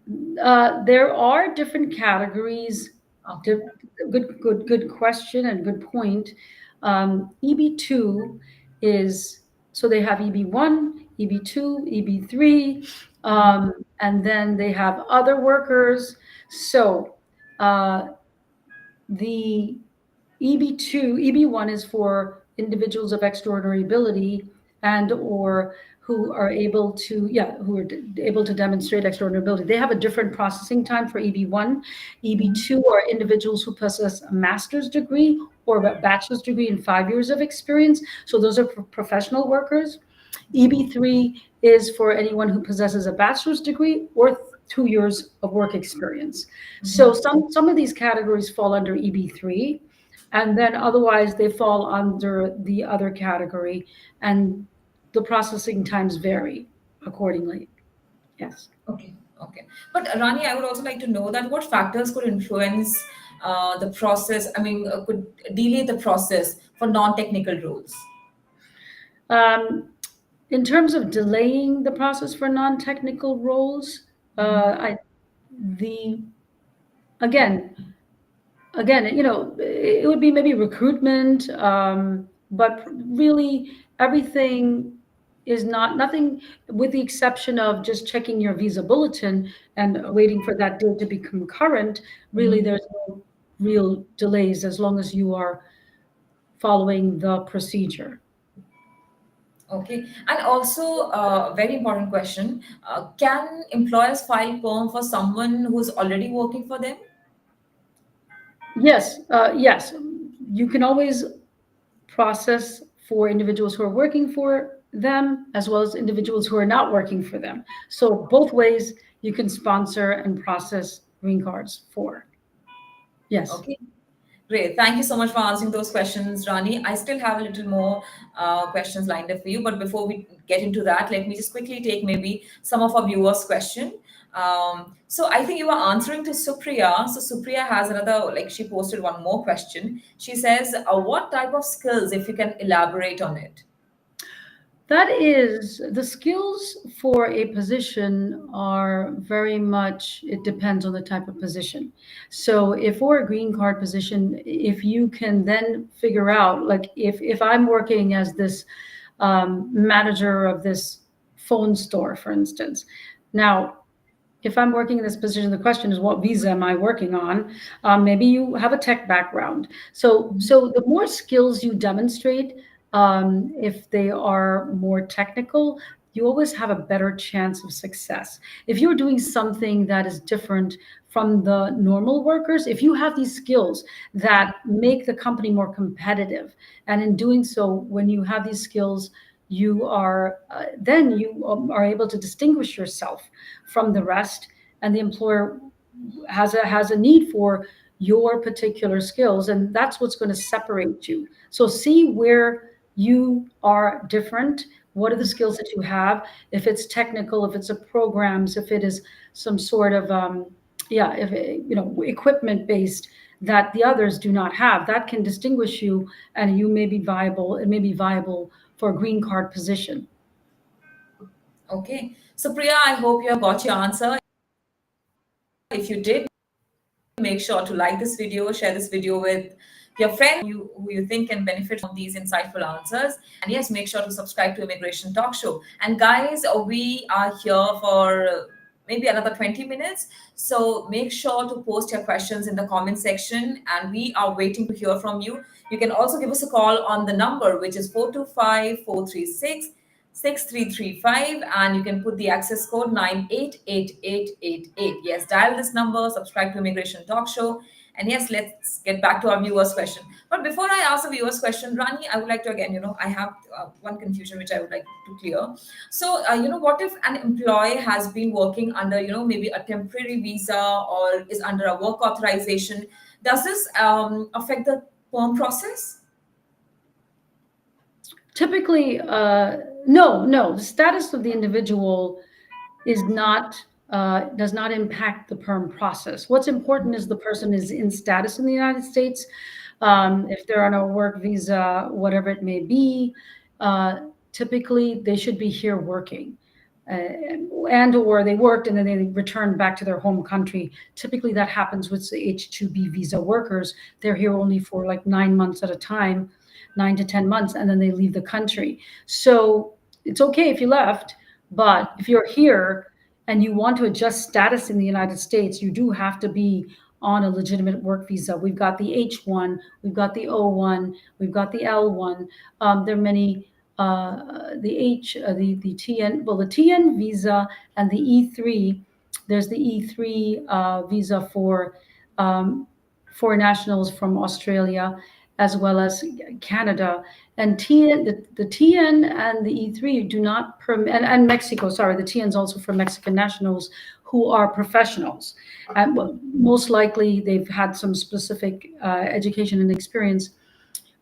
There are different categories. Okay. Di- good question and good point. EB2 is, so they have EB1, EB2, EB3, and then they have other workers. So uh, the EB2, EB1 is for individuals of extraordinary ability and or who are able to, yeah, who are able to demonstrate extraordinary ability. They have a different processing time for EB1. Mhm. EB2 are individuals who possess a master's degree or a bachelor's degree and 5 years of experience. So those are professional workers. EB3 is for anyone who possesses a bachelor's degree or 2 years of work experience. So Mhm. some of these categories fall under EB3, and then otherwise they fall under the other category, and the processing times vary accordingly. Yes. Okay. Okay. But Rani, I would also like to know that what factors could influence the process, could delay the process for non-technical roles? Um, in terms of delaying the process for non-technical roles, I the again again, it would be maybe recruitment, but really everything is nothing, with the exception of just checking your visa bulletin and waiting for that date to become current. Really, Mhm. there's no real delays as long as you are following the procedure. Okay. And also, very important question, can employers file perm for someone who's already working for them? Yes, you can always process for individuals who are working for them as well as individuals who are not working for them. So both ways you can sponsor and process green cards for. Yes. Okay. Great. Thank you so much for answering those questions, Rani. I still have a little more questions lined up for you, but before we get into that, let me just quickly take maybe some of our viewers' question. So I think you were answering to Supriya. So Supriya has another, like she posted one more question. She says, "What type of skills, if you can elaborate on it?" That is, the skills for a position are very much, it depends on the type of position. So if for a green card position, if you can then figure out, like if I'm working as this manager of this phone store, for instance, now if I'm working in this position, the question is, what visa am I working on? Maybe you have a tech background. So the more skills you demonstrate, if they are more technical, you always have a better chance of success. If you're doing something that is different from the normal workers, if you have these skills that make the company more competitive, and in doing so, when you have these skills, you are then you are able to distinguish yourself from the rest, and the employer has a need for your particular skills, and that's what's going to separate you. So see where you are different. What are the skills that you have? If it's technical, if it's a programs, if it is some sort of yeah, if equipment based that the others do not have, that can distinguish you, and you may be viable. It may be viable for a green card position. Okay. So Priya, I hope you have got your answer. If you did, make sure to like this video, share this video with your friend who you think can benefit from these insightful answers. And yes, make sure to subscribe to Immigration Talk Show. And guys, we are here for maybe another 20 minutes. So make sure to post your questions in the comment section, and we are waiting to hear from you. You can also give us a call on the number, which is 425-436-6335, and you can put the access code 988888. Yes, dial this number, subscribe to Immigration Talk Show, and yes, let's get back to our viewers' question. But before I ask the viewers' question, Rani, I would like to again, I have one confusion which I would like to clear. So, what if an employee has been working under, maybe a temporary visa or is under a work authorization? Does this affect the perm process? Typically, no. The status of the individual is not does not impact the perm process. What's important is the person is in status in the United States. If they're on a work visa, whatever it may be, typically they should be here working. And or they worked and then they returned back to their home country. Typically that happens with the H-2B visa workers. They're here only for like 9 months at a time, 9 to 10 months, and then they leave the country. So it's okay if you left, but if you're here and you want to adjust status in the United States, you do have to be on a legitimate work visa. We've got the H1, we've got the O1, we've got the L1. There are many, the TN, well, the TN visa and the E3. There's the E3 visa for foreign nationals from Australia as well as Canada. And the TN and the E3 do not permit, and Mexico, sorry, the TN is also for Mexican nationals who are professionals. And well, most likely they've had some specific education and experience.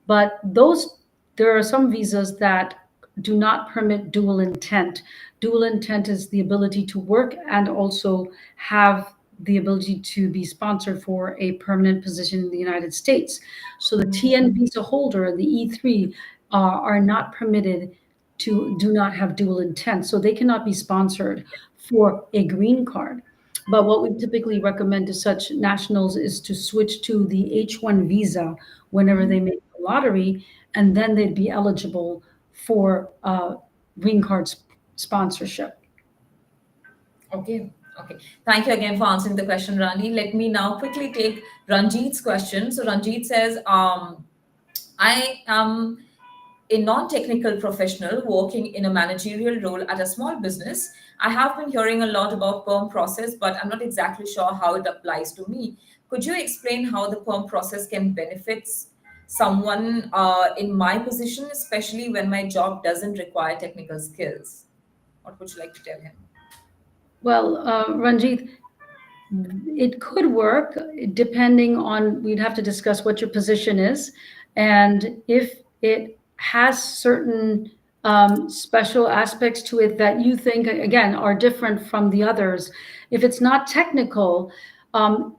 But there are some visas that do not permit dual intent. Dual intent is the ability to work and also have the ability to be sponsored for a permanent position in the United States. So the TN visa holder and the E3 are not permitted to do not have dual intent. So they cannot be sponsored for a green card. But what we typically recommend to such nationals is to switch to the H1 visa whenever they make the lottery, and then they'd be eligible for green card sponsorship. Okay. Okay. Thank you again for answering the question, Rani. Let me now quickly take Ranjit's question. So Ranjit says, I am a non-technical professional working in a managerial role at a small business. I have been hearing a lot about perm process, but I'm not exactly sure how it applies to me. Could you explain how the perm process can benefit someone in my position, especially when my job doesn't require technical skills? What would you like to tell him? Well, Ranjit, It could work depending on, we'd have to discuss what your position is. And if it has certain special aspects to it that you think, again, are different from the others, if it's not technical, um,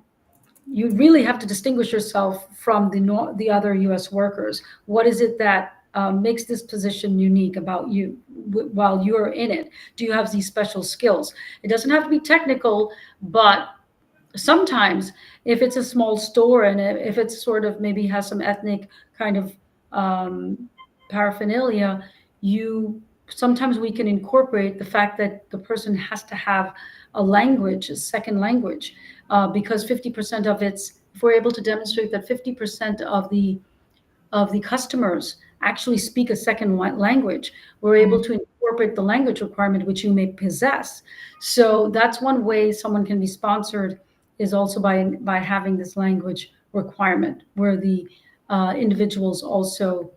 you really have to distinguish yourself from the other U.S. workers. What is it that makes this position unique about you while you're in it? Do you have these special skills? It doesn't have to be technical, but sometimes if it's a small store and if it's sort of maybe has some ethnic kind of paraphernalia, you sometimes we can incorporate the fact that the person has to have a language, a second language, because 50% of it's, if we're able to demonstrate that 50% of the customers actually speak a second language, we're able to incorporate the language requirement which you may possess. So that's one way someone can be sponsored, is also by having this language requirement where the individuals also,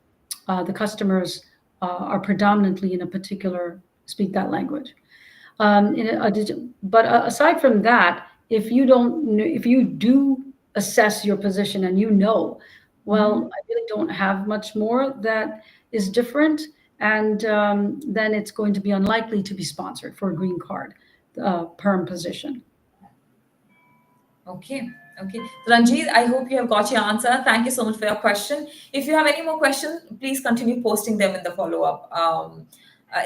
the customers are predominantly in a particular, speak that language. But aside from that, if you don't, if you do assess your position and you know, well, I really don't have much more that is different, and then it's going to be unlikely to be sponsored for a green card perm position. Okay. Okay. Ranjit, I hope you have got your answer. Thank you so much for your question. If you have any more questions, please continue posting them in the follow up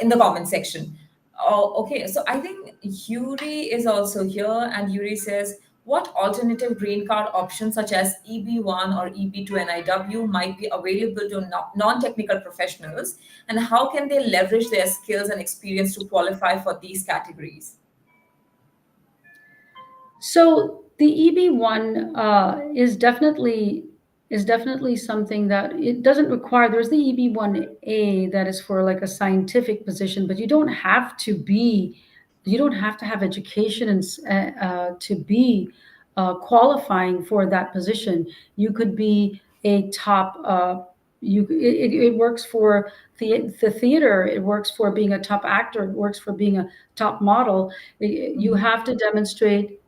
in the comment section. Oh, okay. So I think Yuri is also here, and Yuri says, what alternative green card options such as EB1 or EB2 NIW might be available to non technical professionals, and how can they leverage their skills and experience to qualify for these categories? So the EB1 is definitely something that it doesn't require. There's the EB1A that is for like a scientific position, but you don't have to have education and to be qualifying for that position. You could be a top. It works for the theater. It works for being a top actor. It works for being a top model. You have to demonstrate,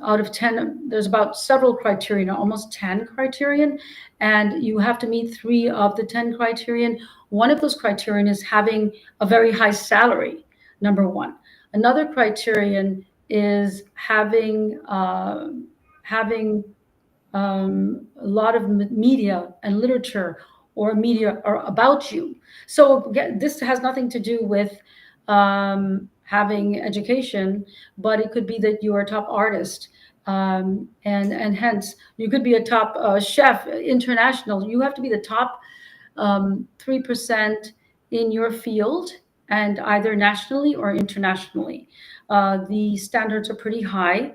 out of 10, there's about several criterion, almost 10 criterion, and you have to meet 3 of the 10 criterion. One of those criterion is having a very high salary, number one. Another criterion is having a lot of media and literature or media or about you. So again, this has nothing to do with having education, but it could be that you are a top artist, and hence you could be a top chef international. You have to be the top 3% in your field, and either nationally or internationally. The standards are pretty high.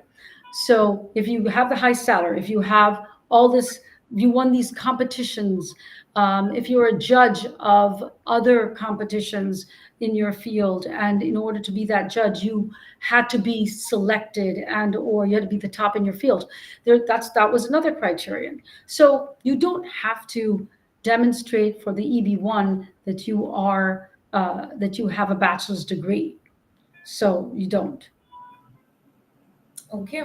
So if you have the high salary, if you have all this, you won these competitions, if you're a judge of other competitions in your field, and in order to be that judge, you had to be selected, and or you had to be the top in your field. That was another criterion. So you don't have to demonstrate for the EB1 that you have a bachelor's degree. So you don't. Okay.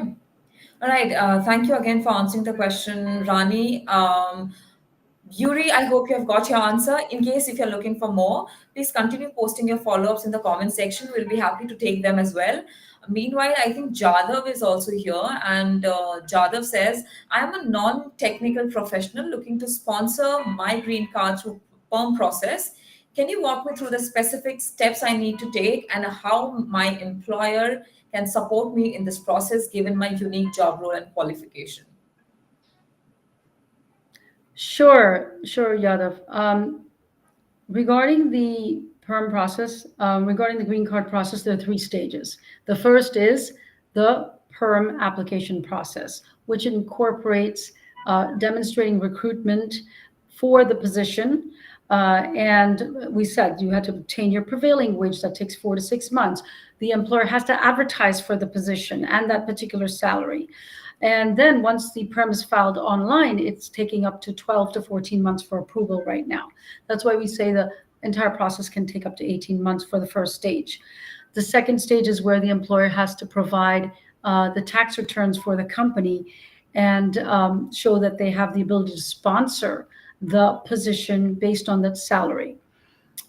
All right. Thank you again for answering the question, Rani. Yuri, I hope you have got your answer. In case if you're looking for more, please continue posting your follow-ups in the comment section. We'll be happy to take them as well. Meanwhile, I think Jadhav is also here, and Jadhav says, I am a non-technical professional looking to sponsor my green card through perm process. Can you walk me through the specific steps I need to take and how my employer can support me in this process given my unique job role and qualification? Sure, Yadav. Regarding the perm process, regarding the green card process, there are 3 stages. The first is the perm application process, which incorporates demonstrating recruitment for the position. And we said you had to obtain your prevailing wage. That takes 4 to 6 months. The employer has to advertise for the position and that particular salary. And then once the perm is filed online, it's taking up to 12 to 14 months for approval right now. That's why we say the entire process can take up to 18 months for the first stage. The second stage is where the employer has to provide the tax returns for the company and show that they have the ability to sponsor the position based on that salary.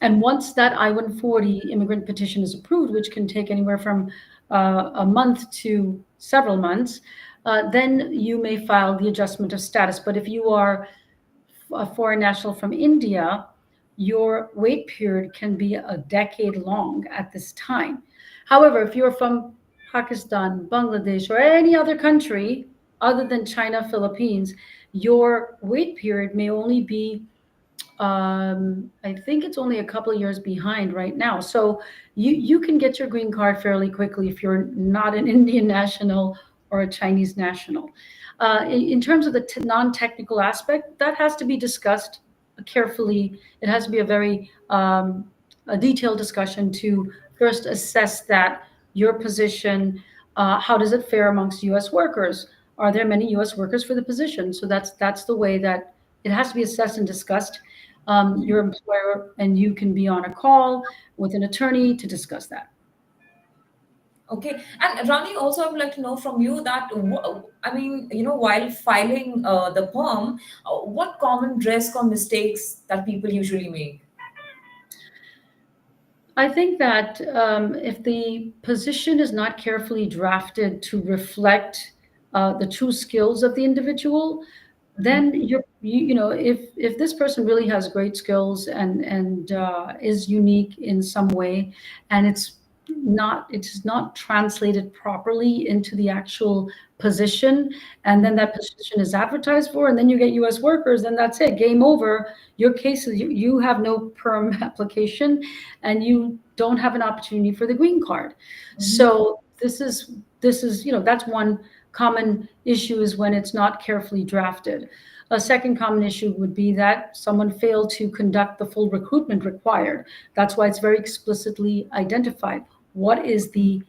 And once that I-140 immigrant petition is approved, which can take anywhere from a month to several months, then you may file the adjustment of status. But if you are a foreign national from India, your wait period can be a decade long at this time. However, if you're from Pakistan, Bangladesh, or any other country other than China, Philippines, your wait period may only be I think it's only a couple of years behind right now. So you can get your green card fairly quickly if you're not an Indian national or a Chinese national. In terms of the non-technical aspect, that has to be discussed carefully. It has to be a very a detailed discussion to first assess that your position. How does it fare amongst U.S. workers? Are there many U.S. workers for the position? So that's the way that it has to be assessed and discussed. Your employer and you can be on a call with an attorney to discuss that. Okay. And Rani, also I would like to know from you that, I mean, while filing the perm, what common dress code mistakes that people usually make? I think that if the position is not carefully drafted to reflect the true skills of the individual, then if this person really has great skills and is unique in some way, and it is not translated properly into the actual position, and then that position is advertised for, and then you get U.S. workers, then that's it, game over. Your case is you have no perm application, and you don't have an opportunity for the green card. Mhm. So this is that's one common issue, is when it's not carefully drafted. A second common issue would be that someone failed to conduct the full recruitment required. That's why it's very explicitly identified. What is the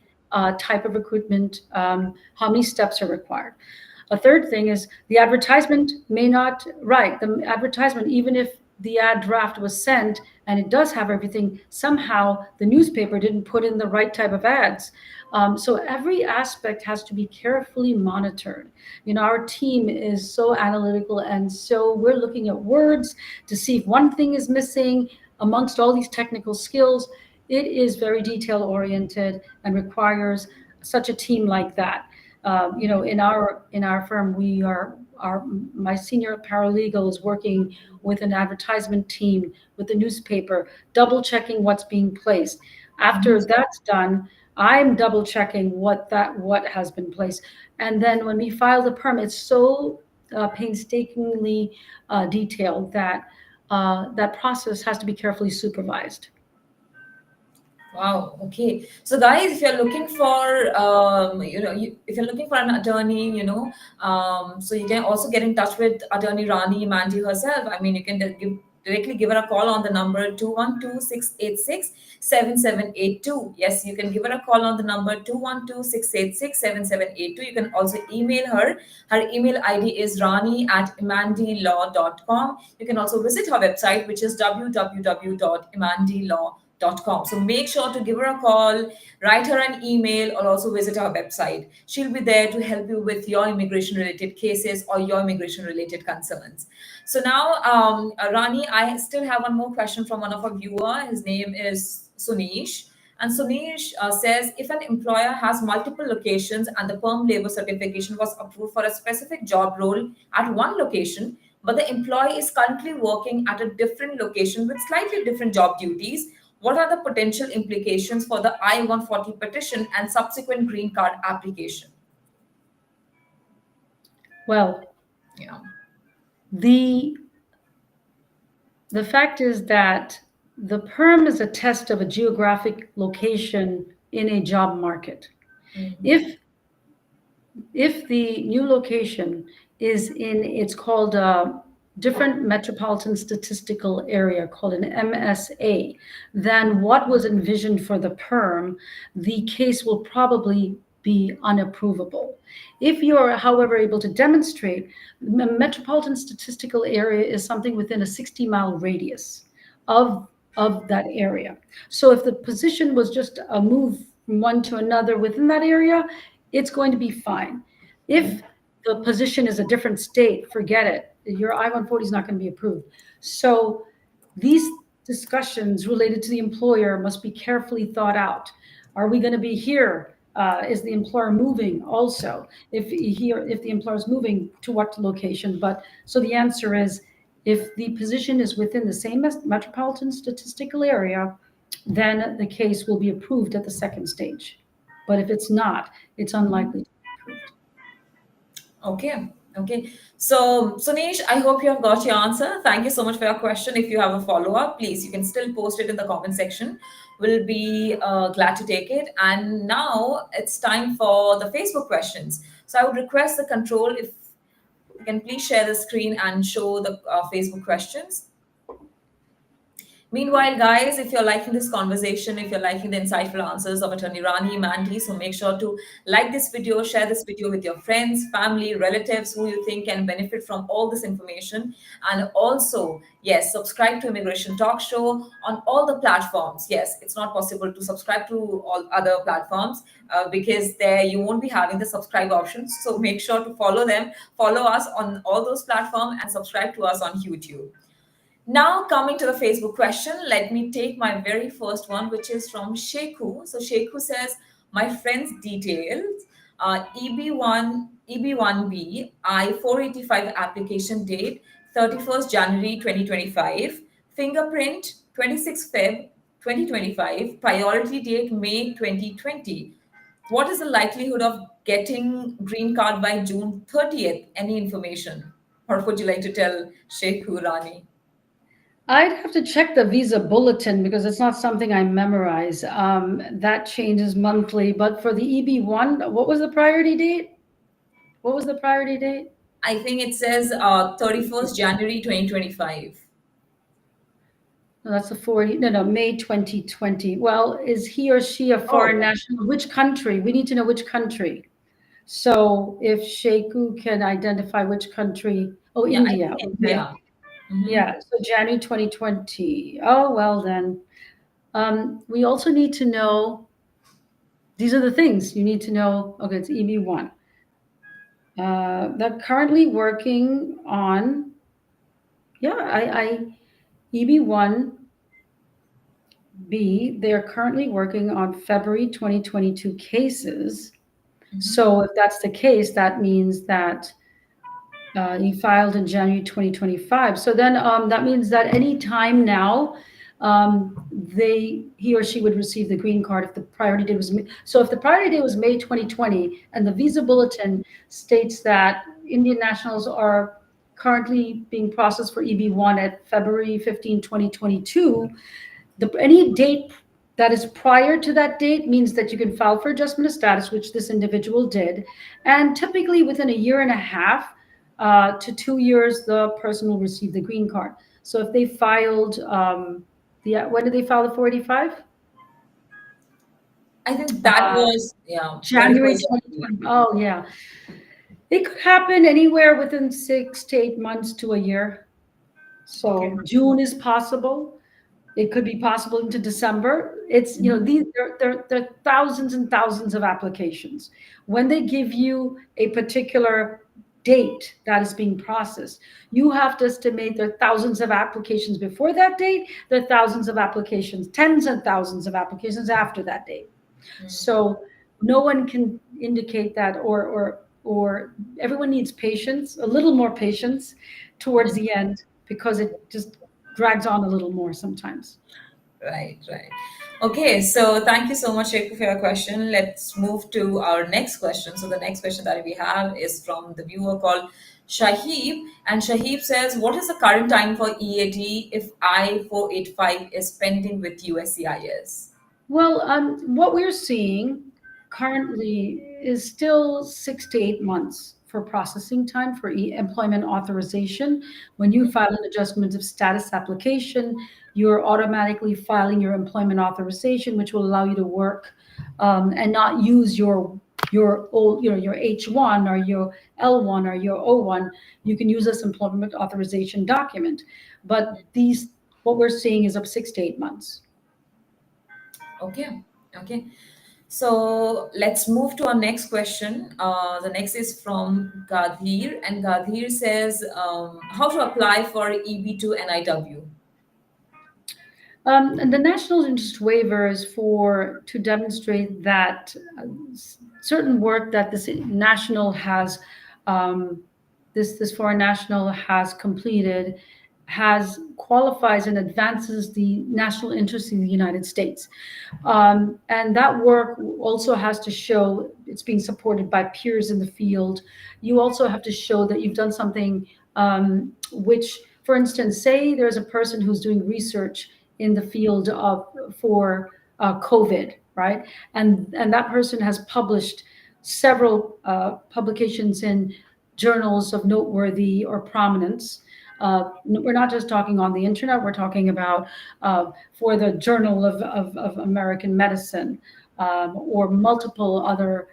type of recruitment? How many steps are required? A third thing is the advertisement may not, right, the advertisement, even if the ad draft was sent and it does have everything, somehow the newspaper didn't put in the right type of ads. So every aspect has to be carefully monitored. Our team is so analytical, and so we're looking at words to see if one thing is missing amongst all these technical skills. It is very detail oriented and requires such a team like that. In our firm, we are our my senior paralegal is working with an advertisement team with the newspaper, double checking what's being placed. Mhm. After that's done, I'm double checking what has been placed, and then when we file the permit, it's so painstakingly detailed that that process has to be carefully supervised. Wow. Okay. So, guys, if you're looking for, if you're looking for an attorney, so you can also get in touch with Attorney Rani Mandy herself. I mean, you can directly give her a call on the number 212-686-7782. Yes, you can give her a call on the number 212-686-7782. You can also email her. Her email ID is rani@imandilaw.com. You can also visit her website, which is www.imandilaw.com. So make sure to give her a call, write her an email, or also visit our website. She'll be there to help you with your immigration related cases or your immigration related concerns. So now, Rani, I still have one more question from one of our viewer. His name is Sunish. And Sunish says, if an employer has multiple locations and the perm labor certification was approved for a specific job role at one location, but the employee is currently working at a different location with slightly different job duties, what are the potential implications for the I-140 petition and subsequent green card application? Well, Yeah. the the fact is that the perm is a test of a geographic location in a job market. Mhm. If the new location is in, it's called a different metropolitan statistical area, called an MSA, than what was envisioned for the perm, the case will probably be unapprovable. If you're, however, able to demonstrate the metropolitan statistical area is something within a 60-mile radius of that area. So if the position was just a move from one to another within that area, it's going to be fine. If the position is a different state, forget it. Your I-140 is not going to be approved. So these discussions related to the employer must be carefully thought out. Are we going to be here? Is the employer moving also? If the employer is moving, to what location? But so the answer is, if the position is within the same metropolitan statistical area, then the case will be approved at the second stage. But if it's not, it's unlikely to be approved. Okay. Okay. So, Sunish, I hope you have got your answer. Thank you so much for your question. If you have a follow up, please, you can still post it in the comment section. We'll be glad to take it. And now it's time for the Facebook questions. So, I would request the control if you can please share the screen and show the Facebook questions. Meanwhile, guys, if you're liking this conversation, if you're liking the insightful answers of Attorney Rani, Mandy, so make sure to like this video, share this video with your friends, family, relatives who you think can benefit from all this information. And also, yes, subscribe to Immigration Talk Show on all the platforms. Yes, it's not possible to subscribe to all other platforms because there you won't be having the subscribe options. So make sure to follow them, follow us on all those platforms, and subscribe to us on YouTube. Now, coming to the Facebook question, let me take my very first one, which is from Sheku. So, Sheku says, my friend's details EB1, EB1B, I-485 application date 31st January 2025, fingerprint 26 Feb 2025, priority date May 2020. What is the likelihood of getting green card by June 30th? Any information? Or would you like to tell Sheku Rani? I'd have to check the visa bulletin because it's not something I memorize. That changes monthly. But for the EB1, what was the priority date? What was the priority date? I think it says 31st January 2025. No, that's the 40. No, no, May 2020. Well, is he or she a Oh, foreign national? Which country? We need to know which country. So if Sheku can identify which country, oh, yeah, I India. think Okay. India. Hmm. Yeah. So January 2020. Oh, well then. We also need to know, these are the things you need to know. Okay, it's EB1. They're currently working on, yeah, EB1B, they're currently working on February 2022 cases. Hmm. So if that's the case, that means that he filed in January 2025. So then that means that any time now, he or she would receive the green card if the priority date was so if the priority date was May 2020 and the visa bulletin states that Indian nationals are currently being processed for EB1 at February 15, 2022, any date that is prior to that date means that you can file for adjustment of status, which this individual did. And typically within a year and a half to 2 years, the person will receive the green card. So if they filed, when did they file the 485? I think that Uh, was, yeah, January 31st January. 2020. Oh, yeah. It could happen anywhere within 6 to 8 months to a year. Okay. So June is possible. It could be possible into December. It's, Mhm. there are thousands and thousands of applications. When they give you a particular date that is being processed, you have to estimate there are thousands of applications before that date. There are thousands of applications, tens and thousands of applications after that date. So no one can indicate that, or everyone needs patience, a little more patience towards the end because it just drags on a little more sometimes. Right, right. Okay, so thank you so much, Reku, for your question. Let's move to our next question. So the next question that we have is from the viewer called Shahib, and Shahib says, "What is the current time for EAD if I-485 is pending with USCIS?" Well, what we're seeing currently is still 6 to 8 months for processing time for employment authorization. When you file an adjustment of status application, you're automatically filing your employment authorization, which will allow you to work and not use your old, your H1 or your L1 or your O1. You can use this employment authorization document. But what we're seeing is of 6 to 8 months. Okay, okay. So let's move to our next question. The next is from Gadhir, and Gadhir says, how to apply for EB2 NIW. And the national interest waiver is for to demonstrate that certain work that this national has, um, this foreign national has completed, has qualifies and advances the national interest in the United States. And that work also has to show it's being supported by peers in the field. You also have to show that you've done something, which, for instance, say there's a person who's doing research in the field of for COVID, right? And that person has published several publications in journals of noteworthy or prominence. We're not just talking on the internet, we're talking about for the Journal of American Medicine, or multiple other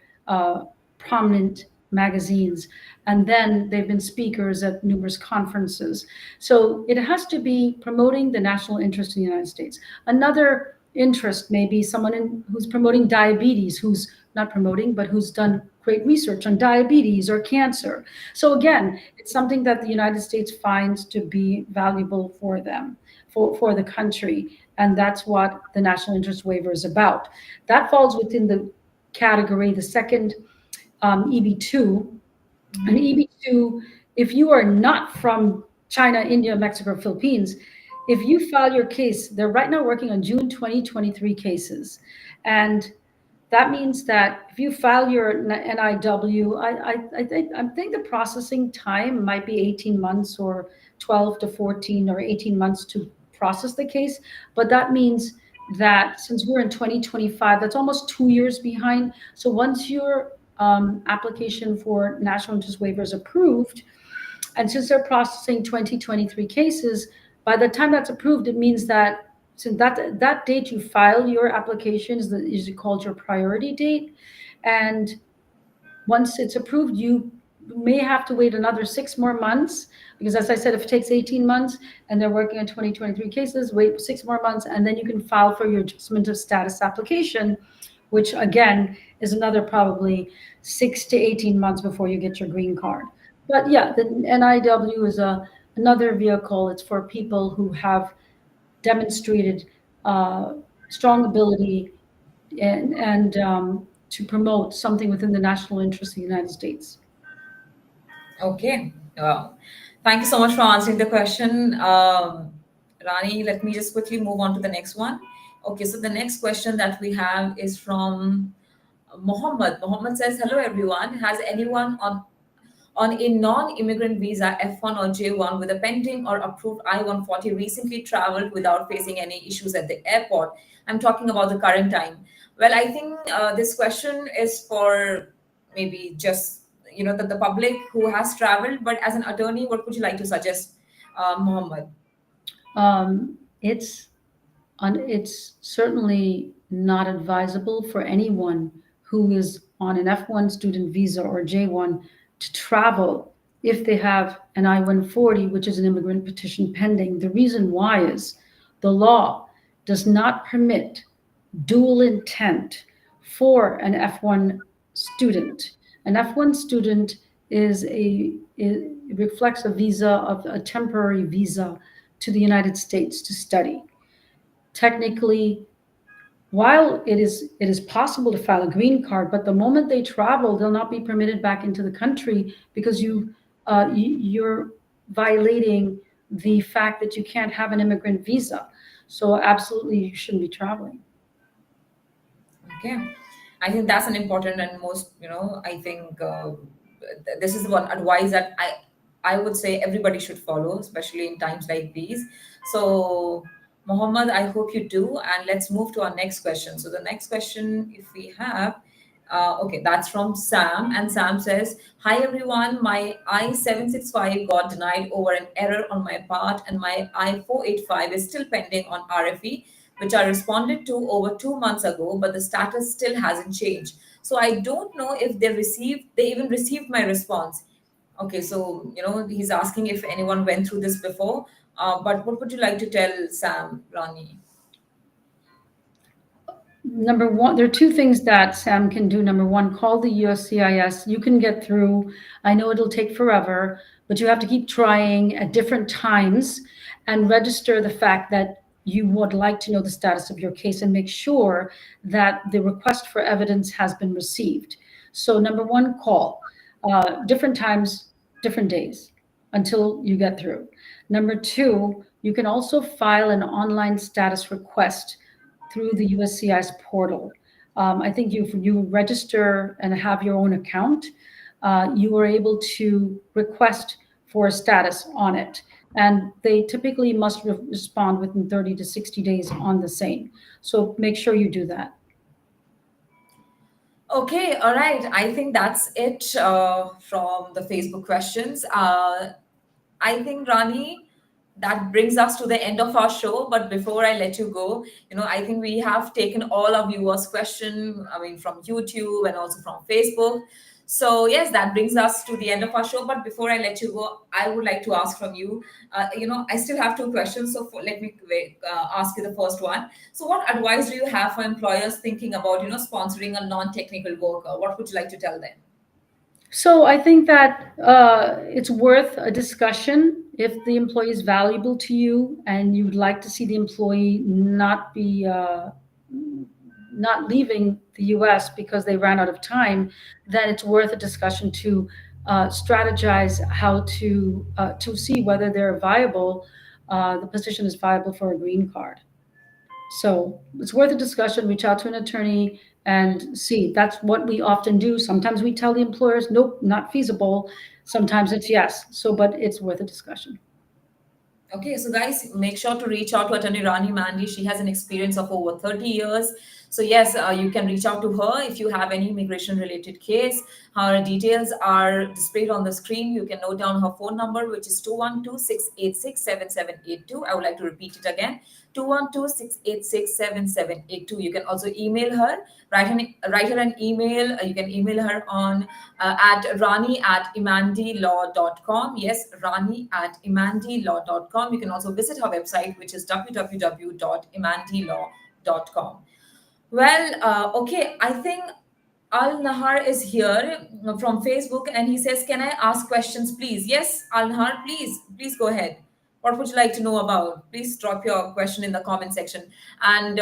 prominent magazines. And then they've been speakers at numerous conferences. So it has to be promoting the national interest in the United States. Another interest may be someone who's promoting diabetes, who's not promoting, but who's done great research on diabetes or cancer. So again, it's something that the United States finds to be valuable for them, for the country. And that's what the national interest waiver is about. That falls within the category, the second EB2. And EB2, if you are not from China, India, Mexico, Philippines, if you file your case, they're right now working on June 2023 cases. And that means that if you file your NIW, I think the processing time might be 18 months or 12 to 14 or 18 months to process the case. But that means that since we're in 2025, that's almost 2 years behind. So once your application for national interest waiver is approved, and since they're processing 2023 cases, by the time that's approved, it means that since that date you file your application is usually called your priority date. And once it's approved, you may have to wait another 6 more months, because as I said, if it takes 18 months and they're working on 2023 cases, wait 6 more months, and then you can file for your adjustment of status application, which again is another probably 6 to 18 months before you get your green card. But yeah, the NIW is another vehicle. It's for people who have demonstrated uh, strong ability and to promote something within the national interest of the United States. Okay. Wow. Thank you so much for answering the question. Rani, let me just quickly move on to the next one. Okay, so the next question that we have is from Mohammed. Mohammed says, hello everyone. Has anyone on a non-immigrant visa F1 or J1 with a pending or approved I-140 recently traveled without facing any issues at the airport? I'm talking about the current time. Well, I think this question is for maybe just the public who has traveled. But as an attorney, what would you like to suggest, Mohammed? It's it's certainly not advisable for anyone who is on an F1 student visa or J1 to travel if they have an I-140, which is an immigrant petition pending. The reason why is the law does not permit dual intent for an F1 student. An F1 student is it reflects a visa of a temporary visa to the United States to study. Technically, while it is possible to file a green card, but the moment they travel, they'll not be permitted back into the country because you're violating the fact that you can't have an immigrant visa. So absolutely, you shouldn't be traveling. Okay. I think that's an important and most, I think this is one advice that I would say everybody should follow, especially in times like these. So, Mohammed, I hope you do. And let's move to our next question. So, the next question, if we have, okay, that's from Sam. And Sam says, hi, everyone. My I-765 got denied over an error on my part, and my I-485 is still pending on RFE, which I responded to over 2 months ago, but the status still hasn't changed. So I don't know if they even received my response. Okay, so he's asking if anyone went through this before. But what would you like to tell Sam, Ronnie? Number one, there are two things that Sam can do. Number one, call the USCIS. You can get through. I know it'll take forever, but you have to keep trying at different times and register the fact that you would like to know the status of your case and make sure that the request for evidence has been received. So, number one, call different times, different days until you get through. Number two, you can also file an online status request through the USCIS portal. I think if you register and have your own account, you are able to request for a status on it. And they typically must respond within 30 to 60 days on the same. So make sure you do that. Okay, all right. I think that's it from the Facebook questions. I think, Rani, that brings us to the end of our show. But before I let you go, I think we have taken all our viewers' question, I mean, from YouTube and also from Facebook. So yes, that brings us to the end of our show. But before I let you go, I would like to ask from you. I still have two questions. So let me ask you the first one. So, what advice do you have for employers thinking about, sponsoring a non-technical worker? What would you like to tell them? So I think that it's worth a discussion if the employee is valuable to you and you'd like to see the employee not leaving the U.S. because they ran out of time. Then it's worth a discussion to strategize how to see whether they're viable. The position is viable for a green card. So it's worth a discussion. Reach out to an attorney and see. That's what we often do. Sometimes we tell the employers, nope, not feasible. Sometimes it's yes. So, but it's worth a discussion. Okay, so guys, make sure to reach out to Attorney Rani Mandy. She has an experience of over 30 years. So, yes, you can reach out to her if you have any immigration related case. Her details are displayed on the screen. You can note down her phone number, which is 212-686-7782. I would like to repeat it again, 212-686-7782. You can also email her, write her an email. You can email her on at rani@imandilaw.com. Yes, rani@imandilaw.com. You can also visit her website, which is www.imandilaw.com. Well, okay, I think Al Nahar is here from Facebook and he says, can I ask questions, please? Yes, Al Nahar, please go ahead. What would you like to know about? Please drop your question in the comment section. And,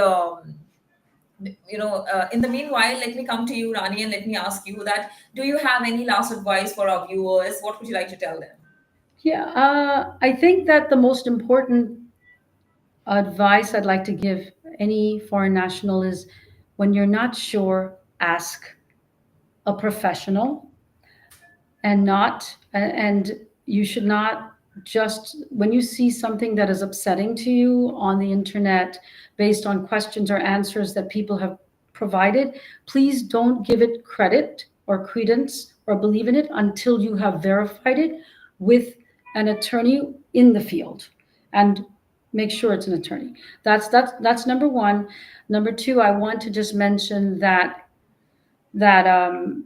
in the meanwhile, let me come to you, Rani, and let me ask you that do you have any last advice for our viewers? What would you like to tell them? Yeah, I think that the most important advice I'd like to give any foreign national is when you're not sure, ask a professional and you should not just when you see something that is upsetting to you on the internet based on questions or answers that people have provided, please don't give it credit or credence or believe in it until you have verified it with an attorney in the field and make sure it's an attorney. That's number one. Number two, I want to just mention that the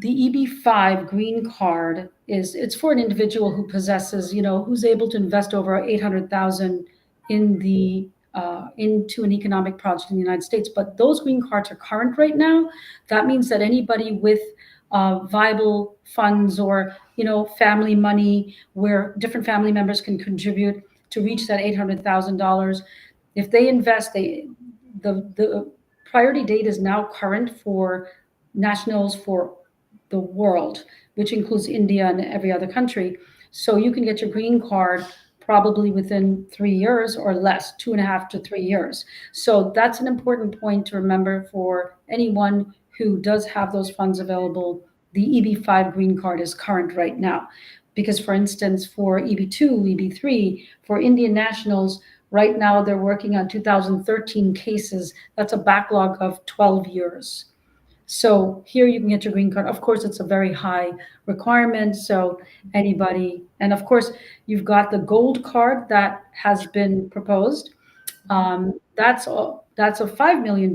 EB-5 green card is it's for an individual who possesses, who's able to invest over 800,000 in the into an economic project in the United States. But those green cards are current right now. That means that anybody with viable funds or family money where different family members can contribute to reach that $800,000, if they invest, the priority date is now current for nationals for the world, which includes India and every other country. So you can get your green card probably within 3 years or less, 2.5 to 3 years. So that's an important point to remember for anyone who does have those funds available. The EB-5 green card is current right now. Because, for instance, for EB-2, EB-3, for Indian nationals, right now they're working on 2013 cases. That's a backlog of 12 years. So here you can get your green card. Of course, it's a very high requirement. So anybody, and of course, you've got the gold card that has been proposed. That's a $5 million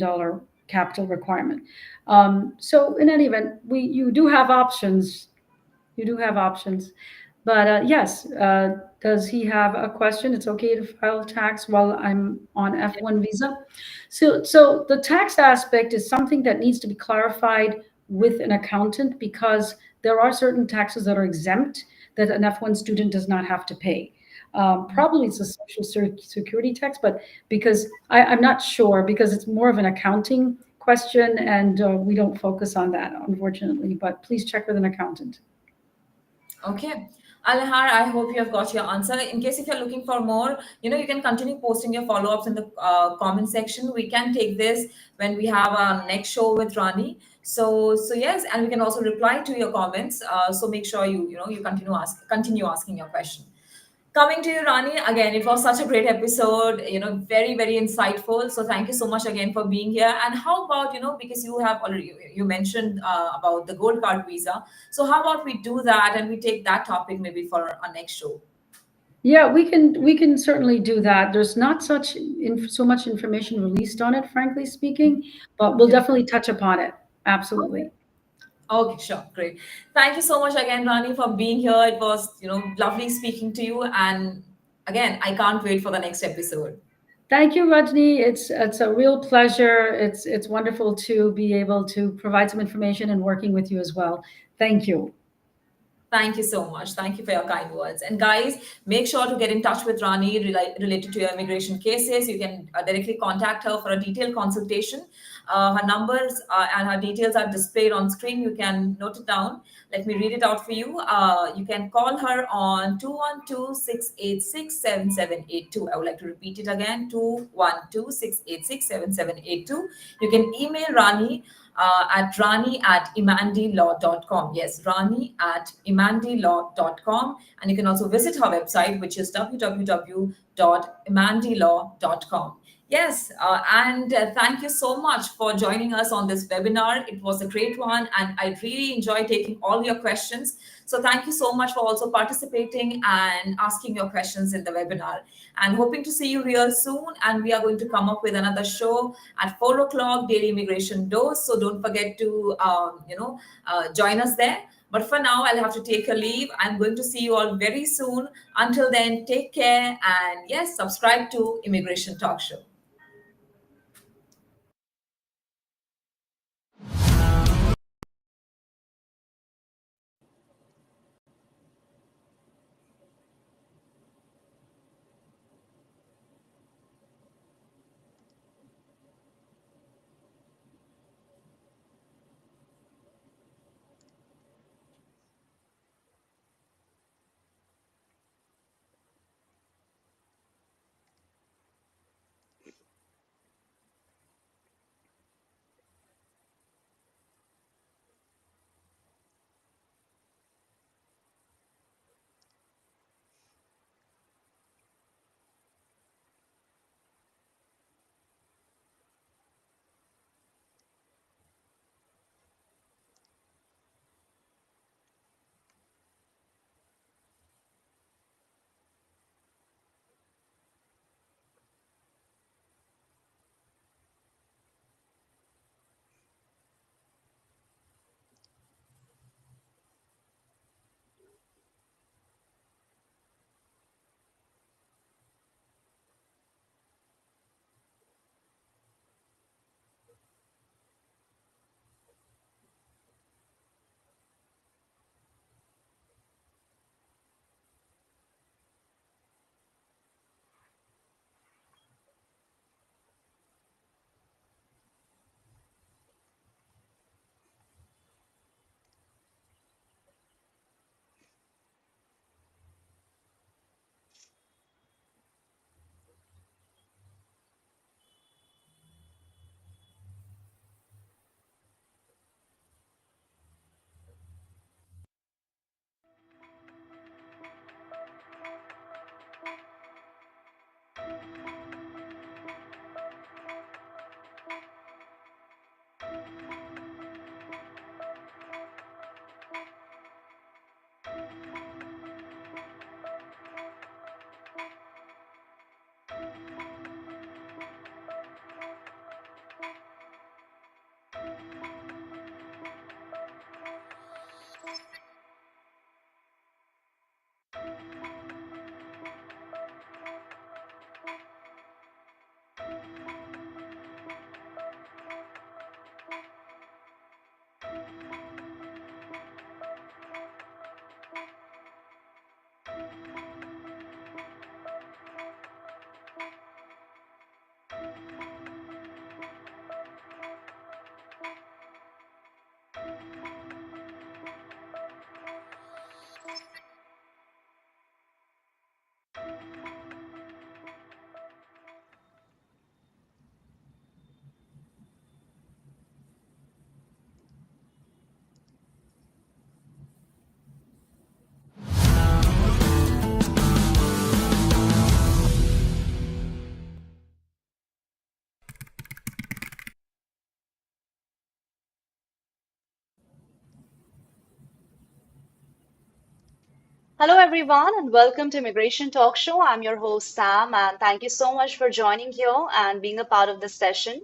capital requirement. So in any event, you do have options. You do have options. But yes, does he have a question? It's okay to file tax while I'm on F1 visa. So the tax aspect is something that needs to be clarified with an accountant because there are certain taxes that are exempt that an F1 student does not have to pay. Probably it's a social security tax, but because I'm not sure because it's more of an accounting question and we don't focus on that, unfortunately. But please check with an accountant. Okay. Alhar, I hope you have got your answer. In case if you're looking for more, you can continue posting your follow-ups in the comment section. We can take this when we have our next show with Rani. So yes, and we can also reply to your comments. So make sure you continue asking your question. Coming to you, Rani, again, it was such a great episode, very, very insightful. So thank you so much again for being here. And how about, because you have already, you mentioned about the gold card visa. So how about we do that and we take that topic maybe for our next show? Yeah, we can certainly do that. There's not so much information released on it, frankly speaking, but we'll Okay. definitely touch upon it. Okay. Absolutely. Okay, sure. Great. Thank you so much again, Rani, for being here. It was, lovely speaking to you. And again, I can't wait for the next episode. Thank you, Rajni. It's a real pleasure. It's wonderful to be able to provide some information and working with you as well. Thank you. Thank you so much. Thank you for your kind words. And guys, make sure to get in touch with Rani related to your immigration cases. You can directly contact her for a detailed consultation. Her numbers and her details are displayed on screen. You can note it down. Let me read it out for you. You can call her on 212-686-7782. I would like to repeat it again, 212-686-7782. You can email Rani at rani@imandilaw.com. Yes, rani@imandilaw.com. And you can also visit her website, which is www.imandilaw.com. Yes, and thank you so much for joining us on this webinar. It was a great one, and I really enjoyed taking all your questions. So thank you so much for also participating and asking your questions in the webinar. And hoping to see you real soon. And we are going to come up with another show at 4 o'clock, Daily Immigration Dose. So don't forget to join us there. But for now, I'll have to take a leave. I'm going to see you all very soon. Until then, take care and yes, subscribe to Immigration Talk Show. Hello, everyone, and welcome to Immigration Talk Show. I'm your host, Sam, and thank you so much for joining here and being a part of this session.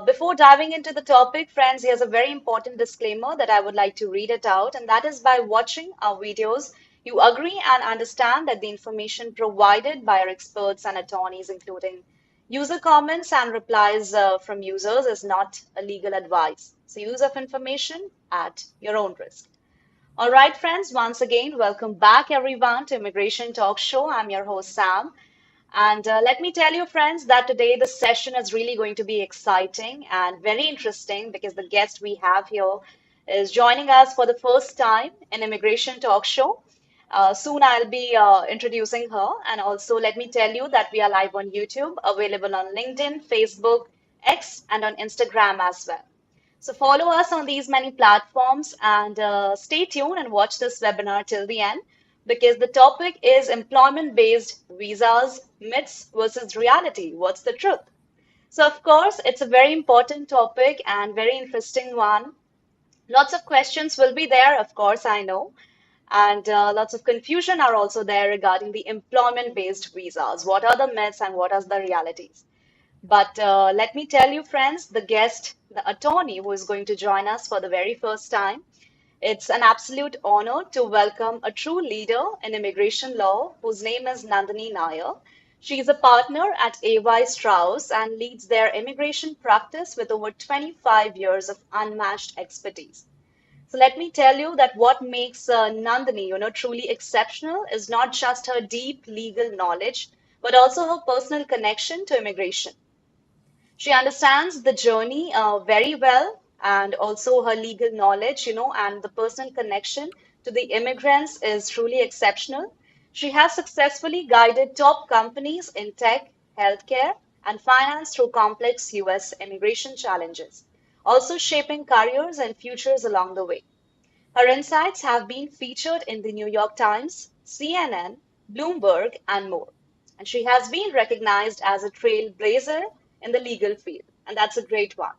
Before diving into the topic, friends, here's a very important disclaimer that I would like to read it out, and that is by watching our videos, you agree and understand that the information provided by our experts and attorneys, including user comments and replies from users, is not a legal advice. So, use of information at your own risk. All right, friends, once again, welcome back everyone to Immigration Talk Show. I'm your host, Sam. And let me tell you, friends, that today the session is really going to be exciting and very interesting because the guest we have here is joining us for the first time in Immigration Talk Show. Soon I'll be introducing her. And also, let me tell you that we are live on YouTube, available on LinkedIn, Facebook, X, and on Instagram as well. So follow us on these many platforms and stay tuned and watch this webinar till the end because the topic is employment-based visas, myths versus reality. What's the truth? So of course, it's a very important topic and very interesting one. Lots of questions will be there, of course, I know. And lots of confusion are also there regarding the employment-based visas. What are the myths and what are the realities? But let me tell you, friends, the guest, the attorney who is going to join us for the very first time, it's an absolute honor to welcome a true leader in immigration law whose name is Nandini Nair. She is a partner at AY Strauss and leads their immigration practice with over 25 years of unmatched expertise. So let me tell you that what makes Nandini, truly exceptional is not just her deep legal knowledge, but also her personal connection to immigration. She understands the journey very well and also her legal knowledge, and the personal connection to the immigrants is truly exceptional. She has successfully guided top companies in tech, healthcare, and finance through complex US immigration challenges, also shaping careers and futures along the way. Her insights have been featured in the New York Times, CNN, Bloomberg, and more. And she has been recognized as a trailblazer in the legal field, and that's a great one.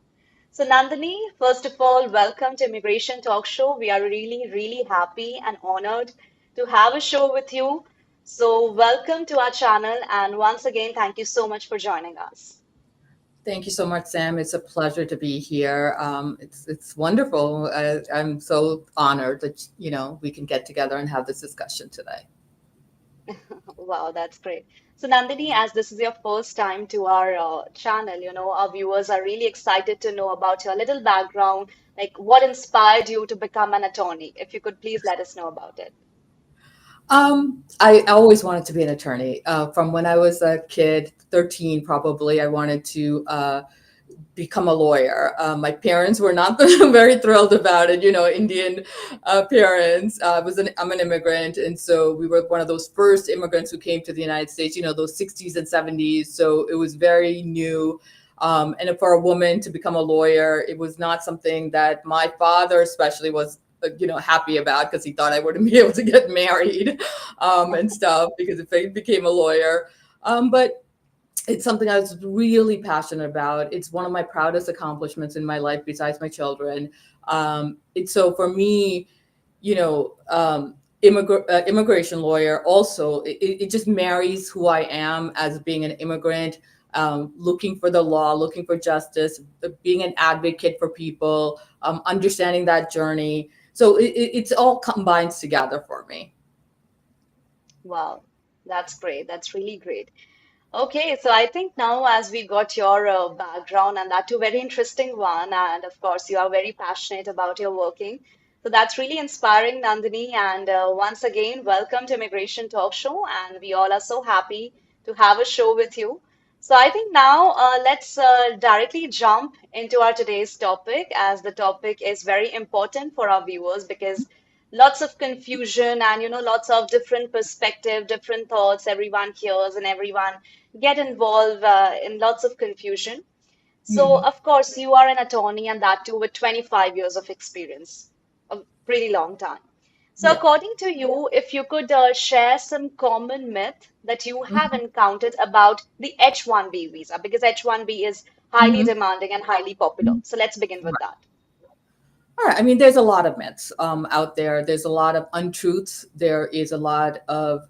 So, Nandini, first of all, welcome to Immigration Talk Show. We are really, really happy and honored to have a show with you. So, welcome to our channel, and once again, thank you so much for joining us. Thank you so much, Sam. It's a pleasure to be here. It's wonderful. I'm so honored that we can get together and have this discussion today. Wow, that's great. So, Nandini, as this is your first time to our channel, our viewers are really excited to know about your little background, like what inspired you to become an attorney. If you could please let us know about it. I always wanted to be an attorney. From when I was a kid, 13 probably, I wanted to become a lawyer. My parents were not very thrilled about it. Indian parents. I'm an immigrant, and so we were one of those first immigrants who came to the United States. Those 60s and 70s. So it was very new. And for a woman to become a lawyer, it was not something that my father, especially, was happy about because he thought I wouldn't be able to get married and stuff because if I became a lawyer. But it's something I was really passionate about. It's one of my proudest accomplishments in my life, besides my children. It's so for me, immigration lawyer. Also, it just marries who I am as being an immigrant, looking for the law, looking for justice, being an advocate for people, understanding that journey. So it's all combines together for me. Wow, that's great. That's really great. Okay, so I think now as we got your background and that too very interesting one, and of course you are very passionate about your working. So that's really inspiring, Nandini. And once again, welcome to Immigration Talk Show. And we all are so happy to have a show with you. So I think now let's directly jump into our today's topic, as the topic is very important for our viewers because lots of confusion and lots of different perspective, different thoughts everyone hears and everyone get involved in lots of confusion. So, Mhm. of course, you are an attorney and that too with 25 years of experience, a pretty long time. So, Yeah. according to you, if you could share some common myth that you have Mhm. encountered about the H-1B visa, because H-1B is highly Mhm. demanding and highly popular. So, let's begin with that. All right. I mean, there's a lot of myths out there. There's a lot of untruths. There is a lot of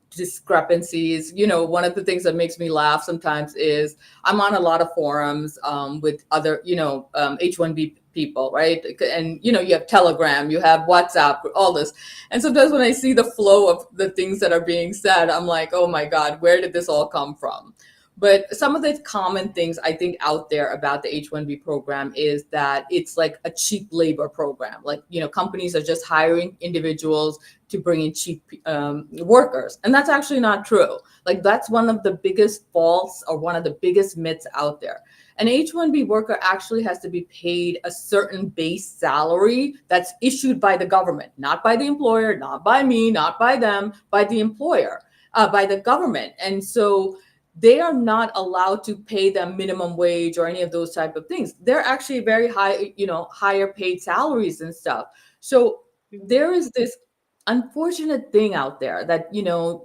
discrepancies. One of the things that makes me laugh sometimes is I'm on a lot of forums with other, H-1B people, right? And, you have Telegram, you have WhatsApp, all this. And sometimes when I see the flow of the things that are being said, I'm like, oh my God, where did this all come from? But some of the common things I think out there about the H-1B program is that it's like a cheap labor program. Like, companies are just hiring individuals to bring in cheap workers. And that's actually not true. Like, that's one of the biggest faults or one of the biggest myths out there. An H-1B worker actually has to be paid a certain base salary that's issued by the government, not by the employer, not by me, not by them, by the employer, by the government. And so they are not allowed to pay them minimum wage or any of those type of things. They're actually very high, higher paid salaries and stuff. So Mhm. there is this unfortunate thing out there that,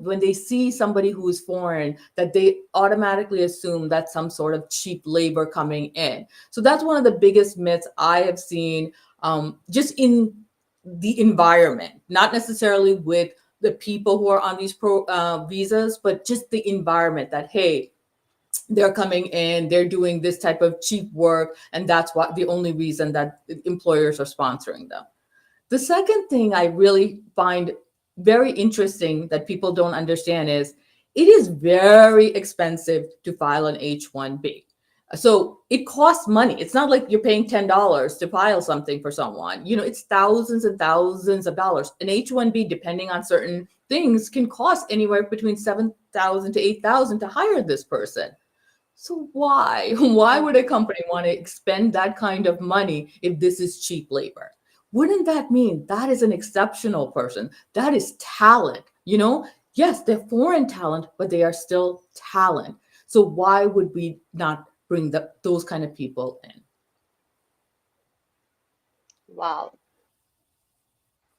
when they see somebody who is foreign, that they automatically assume that's some sort of cheap labor coming in. So that's one of the biggest myths I have seen, just in the environment, not necessarily with the people who are on these visas, but just the environment that, hey, they're coming in, they're doing this type of cheap work, and that's what the only reason that employers are sponsoring them. The second thing I really find very interesting that people don't understand is it is very expensive to file an H-1B. So it costs money. It's not like you're paying $10 to file something for someone. It's thousands and thousands of dollars. An H-1B, depending on certain things, can cost anywhere between 7,000 to 8,000 to hire this person. So why? Why would a Mhm. company want to expend that kind of money if this is cheap labor? Wouldn't that mean that is an exceptional person? That is talent, Yes, they're foreign talent, but they are still talent. So why would we not bring those kind of people in? Wow.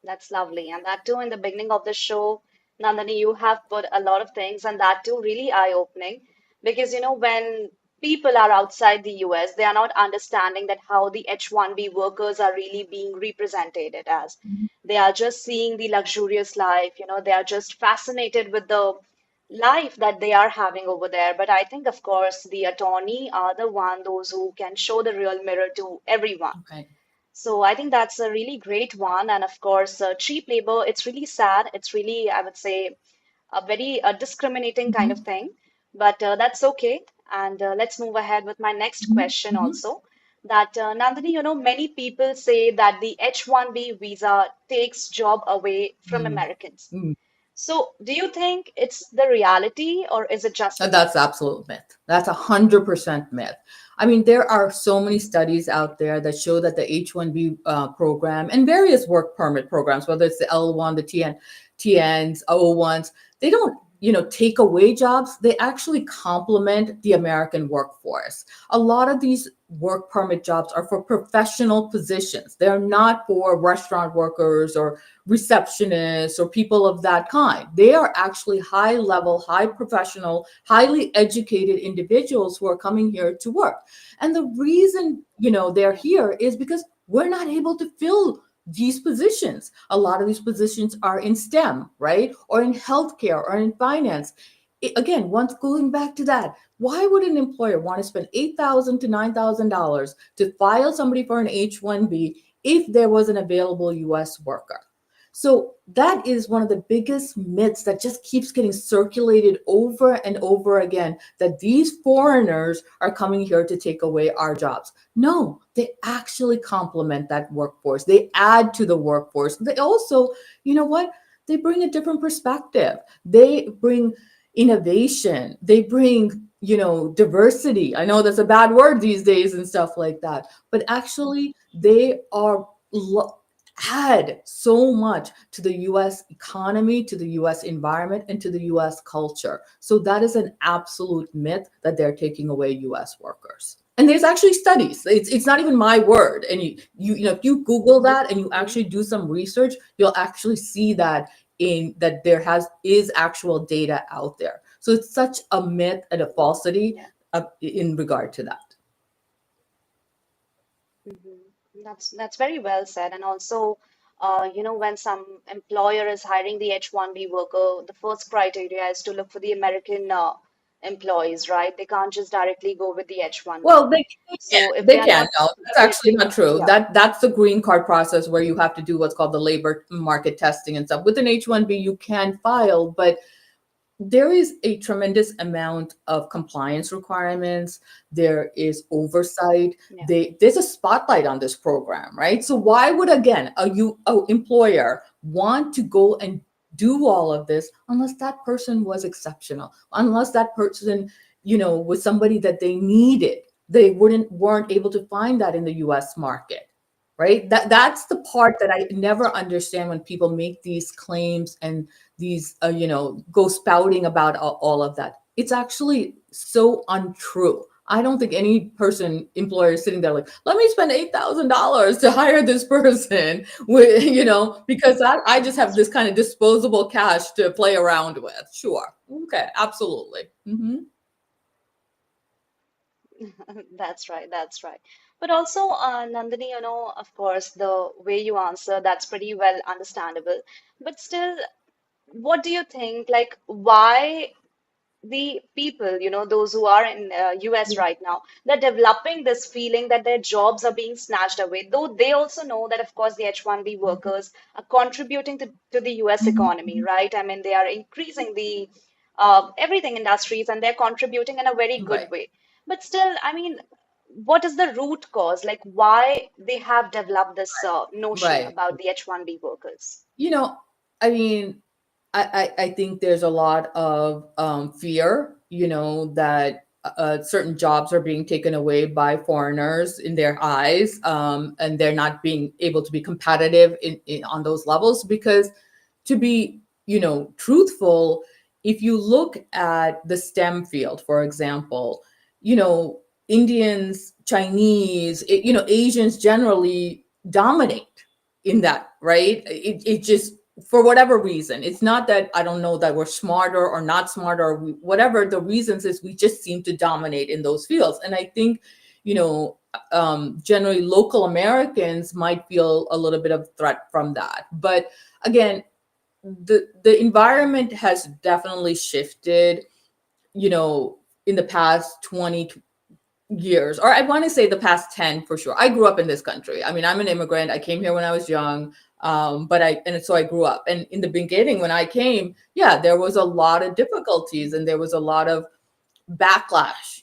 That's lovely. And that too, in the beginning of the show, Nandini, you have put a lot of things, and that too really eye-opening. Because, when people are outside the US, they are not understanding that how the H-1B workers are really being represented as. They are just seeing the luxurious life, they are just fascinated with the life that they are having over there. But I think, of course, the attorney are the one, those who can show the real mirror to everyone. Okay. So I think that's a really great one. And of course, cheap labor, it's really sad. It's really, I would say, a very discriminating kind of Hmm. thing. But that's okay. And let's move ahead with my next question Hmm. also. That Nandini, many people say that the H-1B visa takes job away from Americans. Hmm. So do you think it's the reality or is it just a That's myth? absolute myth. That's 100% myth. I mean, there are so many studies out there that show that the H-1B program and various work permit programs, whether it's the L1, the TNs, O1s, they don't, take away jobs. They actually complement the American workforce. A lot of these work permit jobs are for professional positions. They're not for restaurant workers or receptionists or people of that kind. They are actually high level, high professional, highly educated individuals who are coming here to work. And the reason, they're Yeah. here is because we're not able to fill these positions. A lot of these positions are in STEM, right? Or in healthcare or in finance. Again, once going back to that, why would an employer want to spend $8,000 to $9,000 to file somebody for an H-1B if there was an available US worker? So that is one of the biggest myths that just keeps getting circulated over and over again, that these foreigners are coming here to take away our jobs. No, they actually complement that workforce. They add to the workforce. They also, you know what? They bring a different perspective. They bring innovation. They bring, diversity. I know that's a bad word these days and stuff like that, but actually they are add so much to the US economy, to the US environment, and to the US culture. So that is an absolute myth that they're taking away US workers. And there's actually studies. It's not even my word. And if you Google that and you Mhm. actually do some research, you'll actually see that in that there has is actual data out there. So it's such a myth and a falsity Yeah. in regard to that. Mhm. That's very well said. And also, when some employer is hiring the H-1B worker, the first criteria is to look for the American employees, right? They can't just directly go with the Well, H-1B. they can. So if they They are can. not No, that's actually fitting, not true. yeah. That's the green card process where you have to do what's called the labor market testing and stuff. With an H-1B, you can file, but there is a tremendous amount of compliance requirements. There is oversight. Yeah. There's a spotlight on this program, right? So why would, again, a employer want to go and do all of this unless that person was exceptional, unless that person, was somebody that they needed? They weren't able to find that in the US market, right? That's the part that I never understand when people make these claims and these go spouting about all of that. It's actually so untrue. I don't think any employer is sitting there like, let me spend $8,000 to hire this person with, because I just have this kind of disposable cash to play around with. Sure. Okay. Absolutely. That's right, that's right. But also, Nandini, of course, the way you answer, that's pretty well understandable. But still, what do you think? Like, why the people, those who are in US right now, they're developing this feeling that their jobs are being snatched away, though they also know that, of course, the H-1B workers are contributing to the US economy, Hmm. right? I mean, they are increasing the everything industries and they're contributing in a very good Right. way. But still, I mean, what is the root cause? Like, why they have developed this notion Right. about the H-1B workers? You know, I mean, I think there's a lot of fear, that certain jobs are being taken away by foreigners in their eyes, and they're not being able to be competitive on those levels. Because to be, truthful, if you look at the STEM field, for example, you know, Indians, Chinese, Asians generally dominate in that, right? It just, for whatever reason, it's not that I don't know that we're smarter or not smarter, or whatever the reasons is, we just seem to dominate in those fields. And I think, generally local Americans might feel a little bit of threat from that. But again, the environment has definitely shifted, in the past 20 years, or I want to say the past 10 for sure. I grew up in this country. I mean, I'm an immigrant. I came here when I was young. And so I grew up. And in the beginning, when I came, yeah, there was a lot of difficulties and there was a lot of backlash,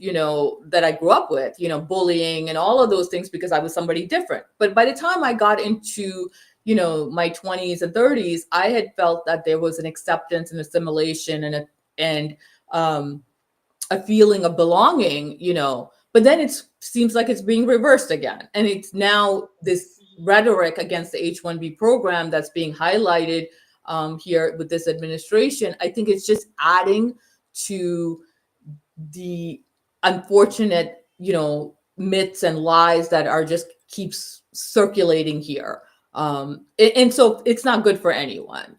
that I grew up with, bullying and all of those things because I was somebody different. But by the time I got into, my 20s and 30s, I had felt that there was an acceptance and assimilation and um, a feeling of belonging, but then it seems like it's being reversed again. And it's now this rhetoric against the H-1B program that's being highlighted here with this administration. I think it's just adding to the unfortunate, myths and lies that are just keeps circulating here. And so it's not good for anyone,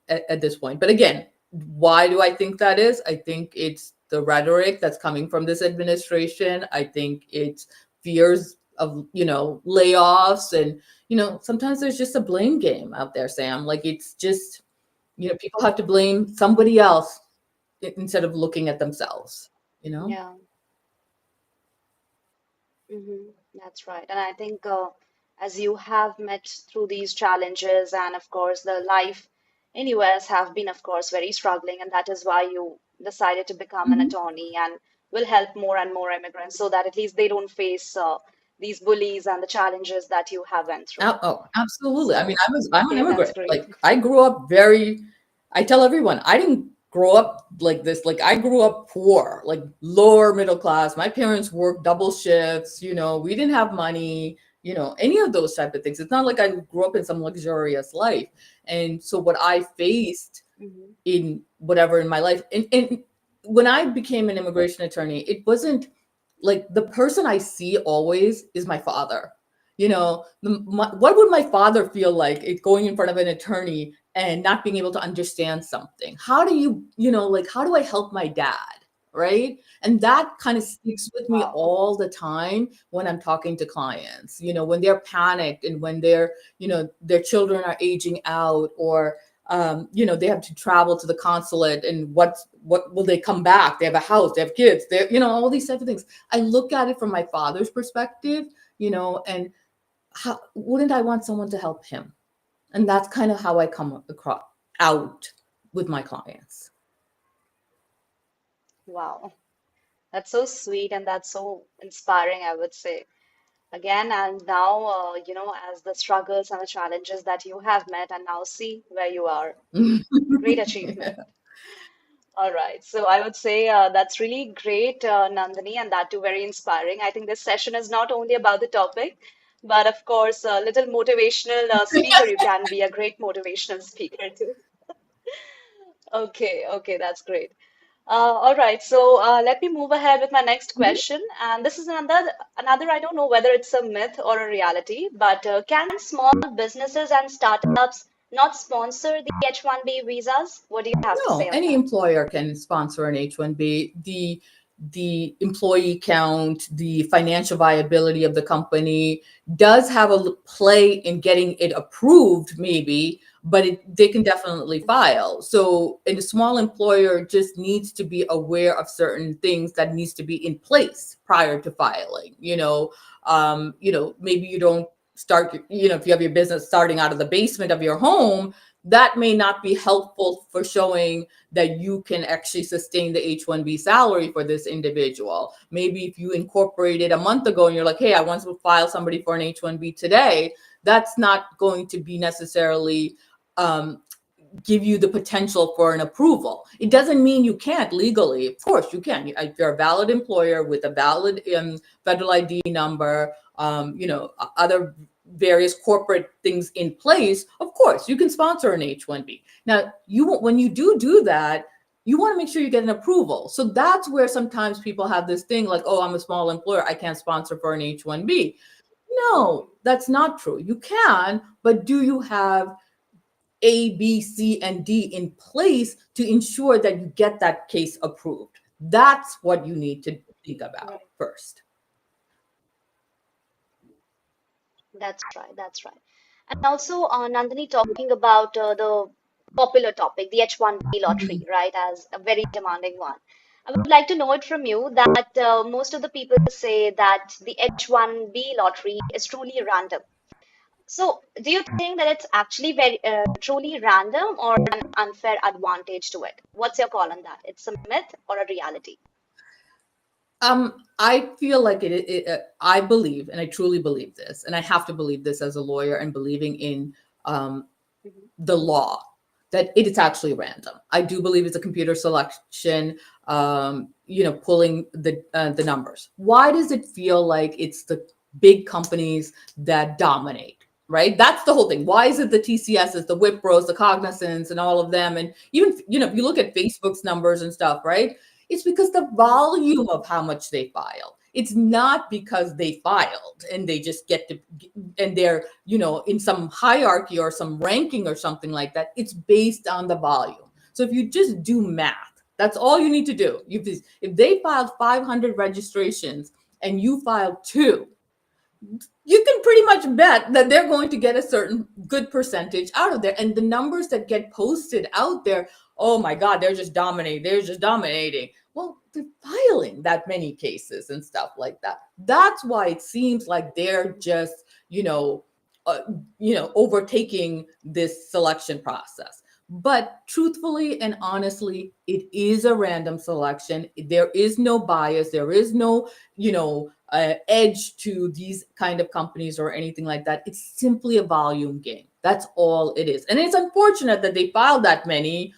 at this point. But again, why do I think that is? I think it's the rhetoric that's coming from this administration. I think it's fears of, layoffs. And, sometimes there's just a blame game out there, Sam. Like, it's just, people have to blame somebody else instead of looking at themselves, you know? Yeah. That's right. And I think as you have met through these challenges, and of course, the life in US have been, of course, very struggling, and that is why you decided to become an Mhm. attorney and will help more and more immigrants so that at least they don't face these bullies and the challenges that you have went through. Oh, absolutely. I mean, So, I'm an okay, that's immigrant. great. Like, I grew up I tell everyone, I didn't grow up like this. Like, I grew up poor, like lower middle class. My parents worked double shifts, we didn't have money, any of those type of things. It's not like I grew up in some luxurious life. And so what I faced Hmm. in whatever in my life, and when I became an immigration attorney, it wasn't like the person I see always is my father. What would my father feel like going in front of an attorney and not being able to understand something? How do you, like, how do I help my dad? right? And that kind of sticks with me Wow. all the time when I'm talking to clients, when they're panicked and when their children are aging out, or they have to travel to the consulate, and what will they come back? They have a house, they have kids, all these type of things. I look at it from my father's perspective, and how wouldn't I want someone to help him? And that's kind of how I come across out with my clients. Wow. That's so sweet and that's so inspiring, I would say. Again, and now, as the struggles and the challenges that you have met, and now see where you are. Great achievement. All right. So I would say that's really great, Nandini, and that too very inspiring. I think this session is not only about the topic, but of course, a little motivational speaker. You can be a great motivational speaker too. Okay, okay, that's great. All right, so let me move ahead with my next question. And this is another, I don't know whether it's a myth or a reality, but can small businesses and startups not sponsor the H-1B visas? What do you have to No, say on any that? employer can sponsor an H-1B. The employee count, the financial viability of the company does have a play in getting it approved, maybe, but they can definitely file. So, and a small employer just needs to be aware of certain things that needs to be in place prior to filing. Maybe you don't start, if you have your business starting out of the basement of your home, that may not be helpful for showing that you can actually sustain the H-1B salary for this individual. Maybe if you incorporated a month ago and you're like, hey, I want to file somebody for an H-1B today, that's not going to be necessarily um, give you the potential for an approval. It doesn't mean you can't legally. Of course, you can. If you're a valid employer with a valid federal ID number, other various corporate things in place, of course, you can sponsor an H-1B. Now, when you do that, you want to make sure you get an approval. So that's where sometimes people have this thing like, oh, I'm a small employer, I can't sponsor for an H-1B. No, that's not true. You can, but do you have A, B, C, and D in place to ensure that you get that case approved? That's what you need to think about Right. first. That's right, that's right. And also, Nandini, talking about the popular topic, the H-1B lottery, right, as a very demanding one. I would like to know it from you that most of the people say that the H-1B lottery is truly random. So, do you think that it's actually very truly random or an unfair advantage to it? What's your call on that? It's a myth or a reality? I feel like I believe, and I truly believe this, and I have to believe this as a lawyer and believing in um, Mhm. the law, that it is actually random. I do believe it's a computer selection, pulling the numbers. Why does it feel like it's the big companies that dominate? Right, that's the whole thing. Why is it the TCSs, the Wipros, the Cognizants, and all of them? And even if you look at Facebook's numbers and stuff, right? It's because the volume of how much they file. It's not because they filed and they just get to, and they're in some hierarchy or some ranking or something like that. It's based on the volume. So if you just do math, that's all you need to do. If they filed 500 registrations and you filed two, you can pretty much bet that they're going to get a certain good percentage out of there. And the numbers that get posted out there, oh my God, they're just dominating. They're just dominating. Well, they're filing that many cases and stuff like that. That's why it seems like they're just, uh, overtaking this selection process. But truthfully and honestly, it is a random selection. There is no bias. There is no, edge to these kind of companies or anything like that. It's simply a volume game. That's all it is. And it's unfortunate that they filed that many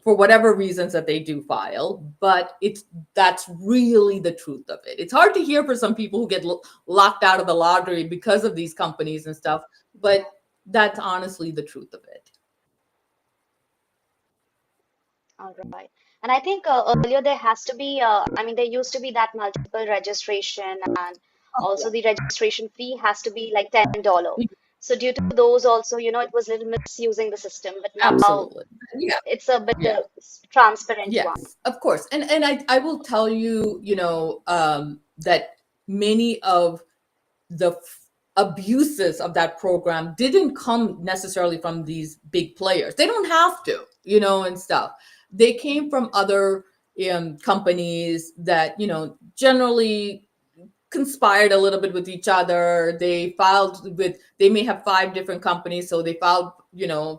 for whatever reasons that they do file, but that's really the truth of it. It's hard to hear for some people who get locked out of the lottery because of these companies and stuff, but that's honestly the truth of it. All right. And I think earlier there has to be, I mean, there used to be that multiple registration and also the registration fee has to be like $10. So due to those also, it was a little misusing the system, but now Absolutely. Yeah. it's a bit Yeah. transparent one. Yes, of course. And I will tell you, that many of the abuses of that program didn't come necessarily from these big players. They don't have to, and stuff. They came from other companies that, generally conspired a little bit with each other. They may have five different companies, so they filed,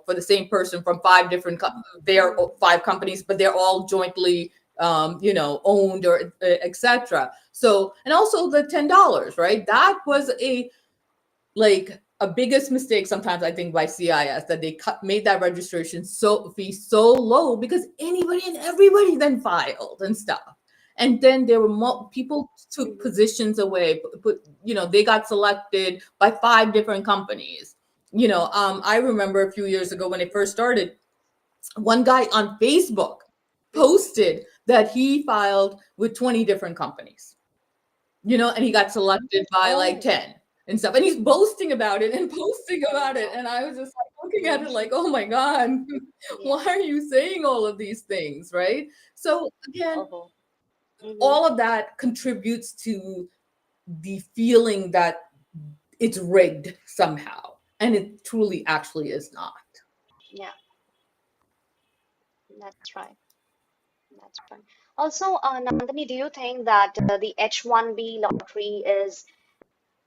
for the same person from five different their five companies, but they're all jointly owned or etc. So, and also the $10, right? That was a biggest mistake sometimes, I think, by CIS, that they made that registration fee so low because anybody and everybody then filed and stuff. And then there were people took positions away, they got selected by five different companies. I remember a few years ago when it first started, one guy on Facebook posted that he filed with 20 different companies, and he got selected by like Oh, 10 and stuff. And he's boasting about it and posting about it. wow. And I was just like looking at it like, oh my God, Yeah. why are you saying all of these things? Right. So again, Oh. Mm-hmm. all of that contributes to the feeling that it's rigged somehow. And it truly actually is not. Yeah, that's right. That's right. Also, Nandini, do you think that the H-1B lottery is,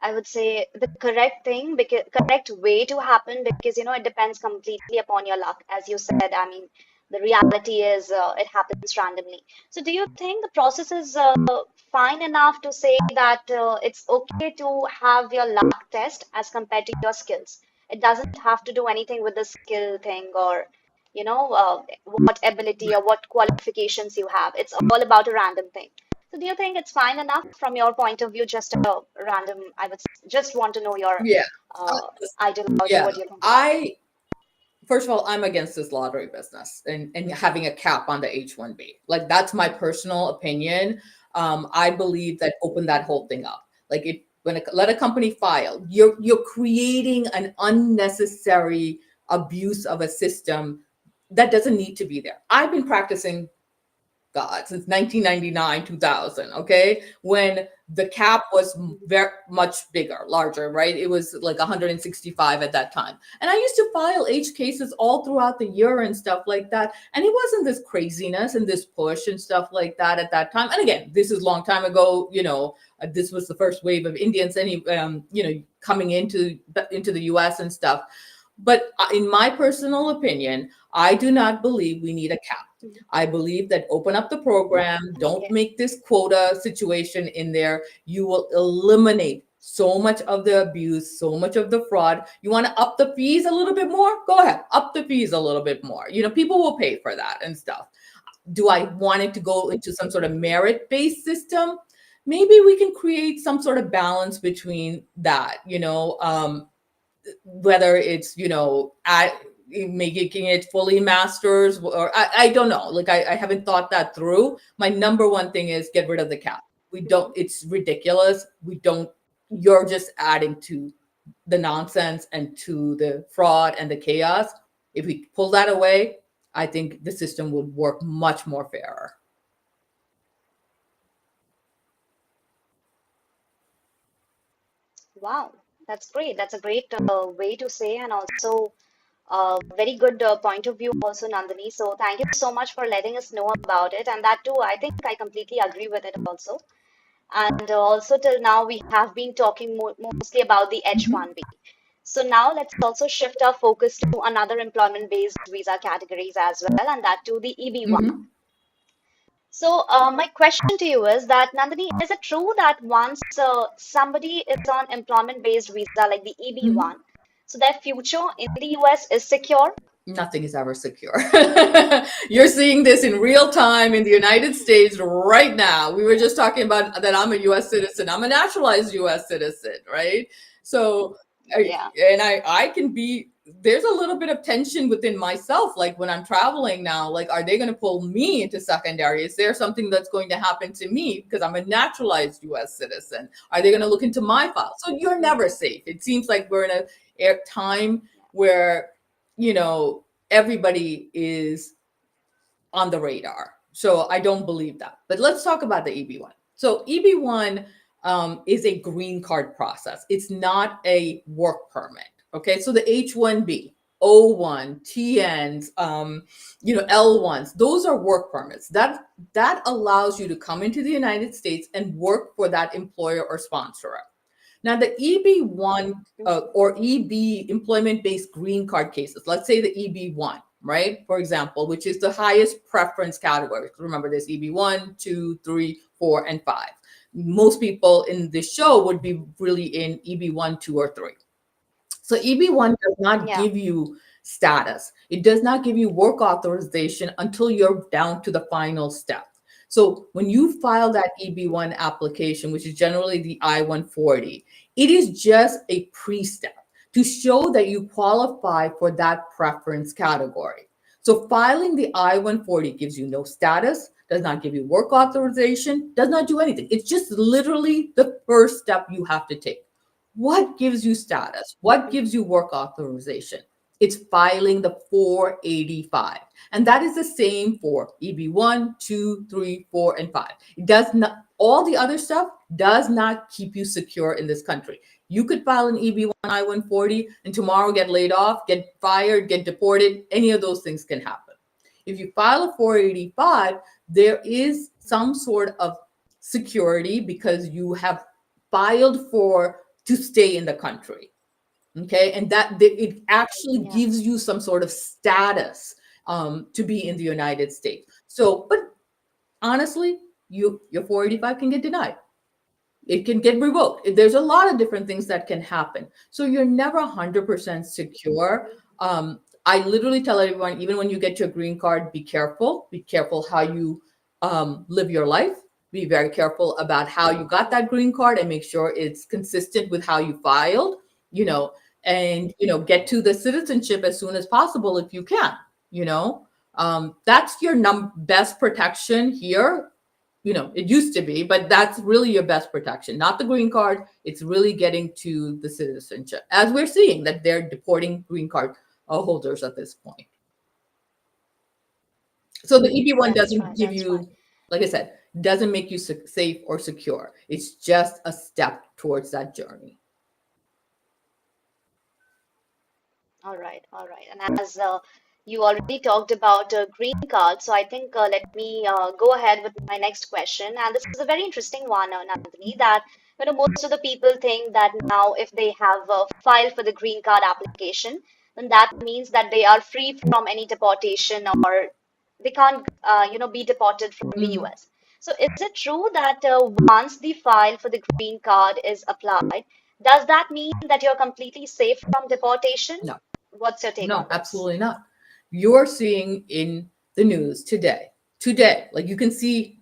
I would say, the correct thing, because correct way to happen, because it depends completely upon your luck. As you said, I mean, the reality is it happens randomly. So do you think the process is fine enough to say that it's okay to have your luck test as compared to your skills? It doesn't have to do anything with the skill thing, or what ability or what qualifications you have. It's all about a random thing. So do you think it's fine enough from your point of view, just a random, I would just want to know your Yeah. Uh, uh, ideology. yeah. What do you think about it? First of all, I'm against this lottery business and having a cap on the H-1B. Like, that's my personal opinion. I believe that open that whole thing up. Like, let a company file, you're creating an unnecessary abuse of a system that doesn't need to be there. I've been practicing God since 1999, 2000. Okay, when the cap was very much bigger, larger, right? It was like 165 at that time, and I used to file H cases all throughout the year and stuff like that. And it wasn't this craziness and this push and stuff like that at that time. And again, this is a long time ago. This was the first wave of Indians, coming into the U.S. and stuff. But in my personal opinion, I do not believe we need a cap. Mhm. I believe that open up the program, don't Okay. make this quota situation in there. You will eliminate so much of the abuse, so much of the fraud. You want to up the fees a little bit more? Go ahead, up the fees a little bit more. People will pay for that and stuff. Do I want it to go into some sort of merit-based system? Maybe we can create some sort of balance between that, whether it's at making it fully masters, or I don't know, like I haven't thought that through. My number one thing is get rid of the cap. We don't, it's ridiculous. We don't, you're just adding to the nonsense and to the fraud and the chaos. If we pull that away, I think the system would work much more fairer. Wow, that's great. That's a great way to say, and also a very good point of view also, Nandini. So thank you so much for letting us know about it. And that too, I think I completely agree with it also. And also till now, we have been talking mostly about the Mhm. H-1B. So now let's also shift our focus to another employment-based visa categories as well, and that too the EB-1. Mhm. So my question to you is that, Nandini, is it true that once somebody is on employment-based visa like the EB-1, Mhm. so their future in the US is secure? Nothing is ever secure. You're seeing this in real time in the United States right now. We were just talking about that I'm a US citizen. I'm a naturalized US citizen, right? So Yeah. And I can be, there's a little bit of tension within myself, like when I'm traveling now, like are they going to pull me into secondary? Is there something that's going to happen to me because I'm a naturalized US citizen? Are they going to look into my file? So you're never safe. It seems like we're in a time where, you know, everybody is on the radar. So I don't believe that. But let's talk about the EB1. So EB1 is a green card process. It's not a work permit. Okay, so the H1B, O1, TNs, L1s, those are work permits. That allows you to come into the United States and work for that employer or sponsor. Now, the EB1 or EB employment based green card cases, let's say the EB1, right? For example, which is the highest preference category. Remember, there's EB1, 2, 3, 4, and 5. Most people in this show would be really in EB1, 2, or 3. So EB1 does not Yeah. give you status. It does not give you work authorization until you're down to the final step. So when you file that EB1 application, which is generally the I-140, it is just a pre-step to show that you qualify for that preference category. So filing the I-140 gives you no status, does not give you work authorization, does not do anything. It's just literally the first step you have to take. What gives you status? What gives you work authorization? It's filing the 485. And that is the same for EB1, 2, 3, 4, and 5. It does not, all the other stuff does not keep you secure in this country. You could file an EB1 I-140 and tomorrow get laid off, get fired, get deported. Any of those things can happen. If you file a 485, there is some sort of security because you have filed for to stay in the country. Okay, and that it actually Yeah. gives you some sort of status to be in the United States. So, but honestly, your 485 can get denied. It can get revoked. There's a lot of different things that can happen. So you're never 100% secure. I literally tell everyone, even when you get your green card, be careful. Be careful how you live your life. Be very careful about how you got that green card and make sure it's consistent with how you filed, and, get to the citizenship as soon as possible if you can, you know. That's your best protection here. It used to be, but that's really your best protection, not the green card. It's really getting to the citizenship, as we're seeing that they're deporting green card holders at this point. So the EB1 That's doesn't right. give That's right. you, like I said, doesn't make you safe or secure. It's just a step towards that journey. All right. All right. And as you already talked about green card, so I think let me go ahead with my next question. And this is a very interesting one, Nandini, that most of the people think that now if they have filed for the green card application, then that means that they are free from any deportation or they can't, be deported from the Mhm. US. So is it true that once the file for the green card is applied, does that mean that you're completely safe from deportation? No. What's your take No, on this? absolutely not. You're seeing in the news today, like you can see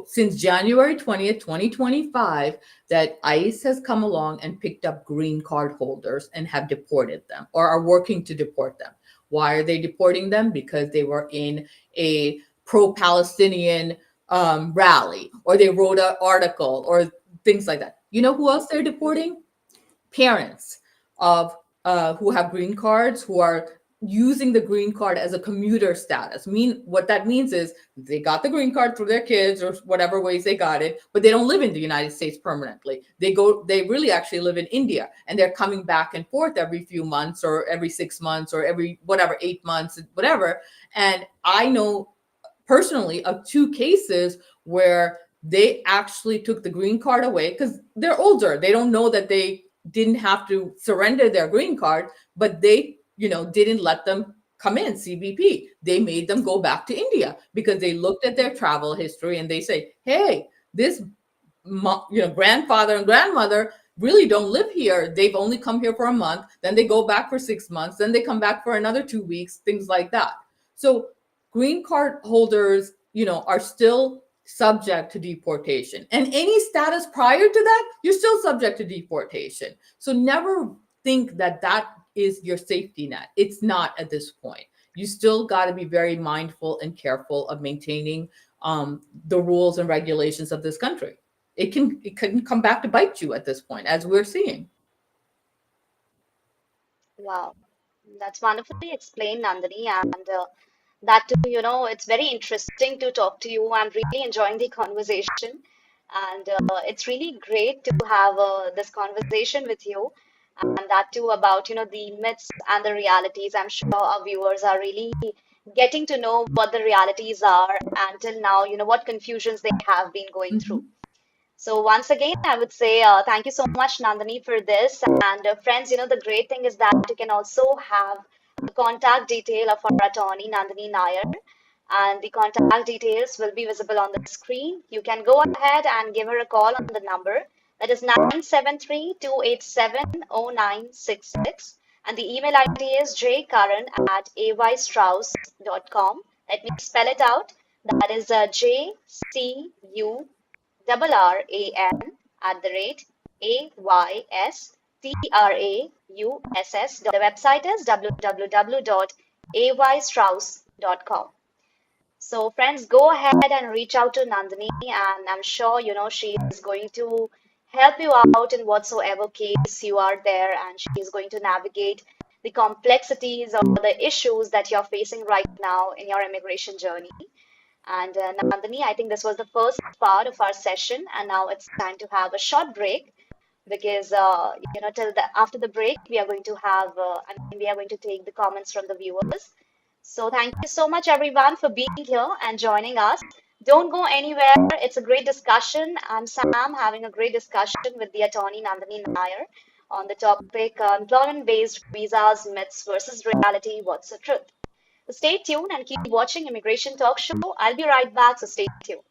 since January 20th, 2025, that ICE has come along and picked up green card holders and have deported them or are working to deport them. Why are they deporting them? Because they were in a pro-Palestinian rally, or they wrote an article or things like that. You know who else they're deporting? Parents of who have green cards, who are using the green card as a commuter status. What that means is they got the green card through their kids or whatever ways they got it, but they don't live in the United States permanently. They really actually live in India, and they're coming back and forth every few months or every 6 months or every whatever 8 months, whatever. And I know personally of two cases where they actually took the green card away because they're older. They don't know that they didn't have to surrender their green card, but they, didn't let them come in CBP. They made them go back to India because they looked at their travel history and they say, hey, this grandfather and grandmother really don't live here. They've only come here for a month, then they go back for 6 months, then they come back for another 2 weeks, things like that. So green card holders, are still subject to deportation. And any status prior to that, you're still subject to deportation. So never think that that is your safety net. It's not at this point. You still got to be very mindful and careful of maintaining the rules and regulations of this country. It can come back to bite you at this point, as we're seeing. Wow, that's wonderfully explained, Nandini. And that too, it's very interesting to talk to you. I'm really enjoying the conversation. And it's really great to have this conversation with you. And that too about, the myths and the realities. I'm sure our viewers are really getting to know what the realities are until now, what confusions they have been going through. Mhm. So once again, I would say thank you so much, Nandini, for this. And friends, the great thing is that you can also have the contact detail of our attorney, Nandini Nair, and the contact details will be visible on the screen. You can go ahead and give her a call on the number that is 973-287-0966. And the email ID is jkaran@aystrauss.com. Let me spell it out. That is JCU RRAN @AYSTRAUSS. The website is www.aystrauss.com. So friends, go ahead and reach out to Nandini, and I'm sure she is going to help you out in whatsoever case you are there, and she is going to navigate the complexities or the issues that you're facing right now in your immigration journey. And Nandini, I think this was the first part of our session, and now it's time to have a short break because till the after the break we are going to have we are going to take the comments from the viewers. So thank you so much everyone for being here and joining us. Don't go anywhere. It's a great discussion. I'm Sam having a great discussion with the attorney Nandini Nair on the topic employment-based visas, myths versus reality. What's the truth? So stay tuned and keep watching Immigration Talk Show. I'll be right back, so stay tuned.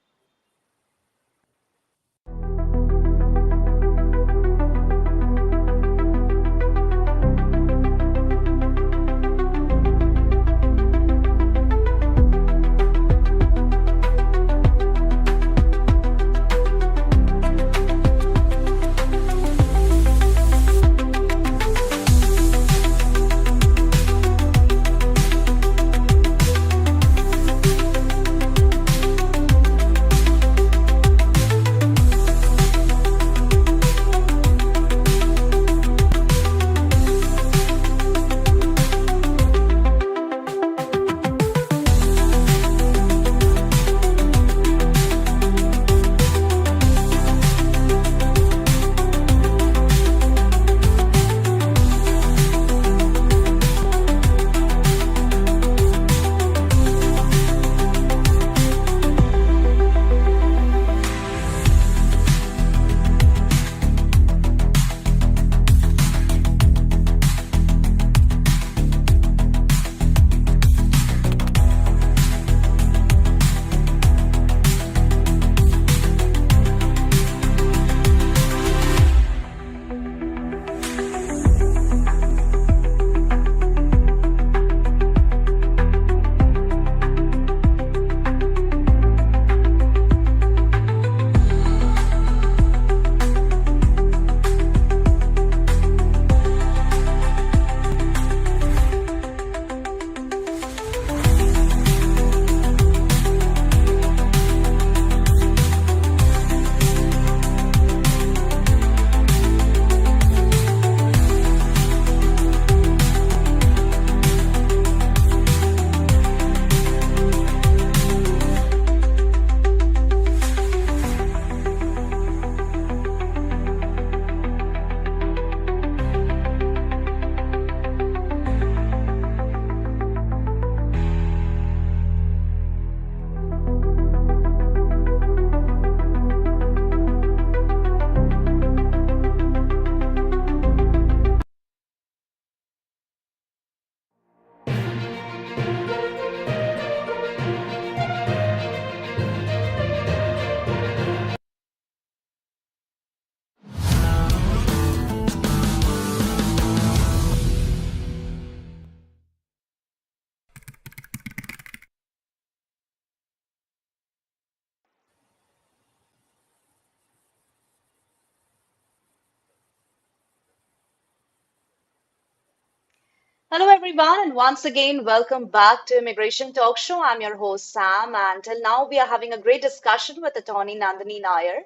Hello, everyone, and once again, welcome back to Immigration Talk Show. I'm your host, Sam, and till now, we are having a great discussion with attorney Nandini Nair.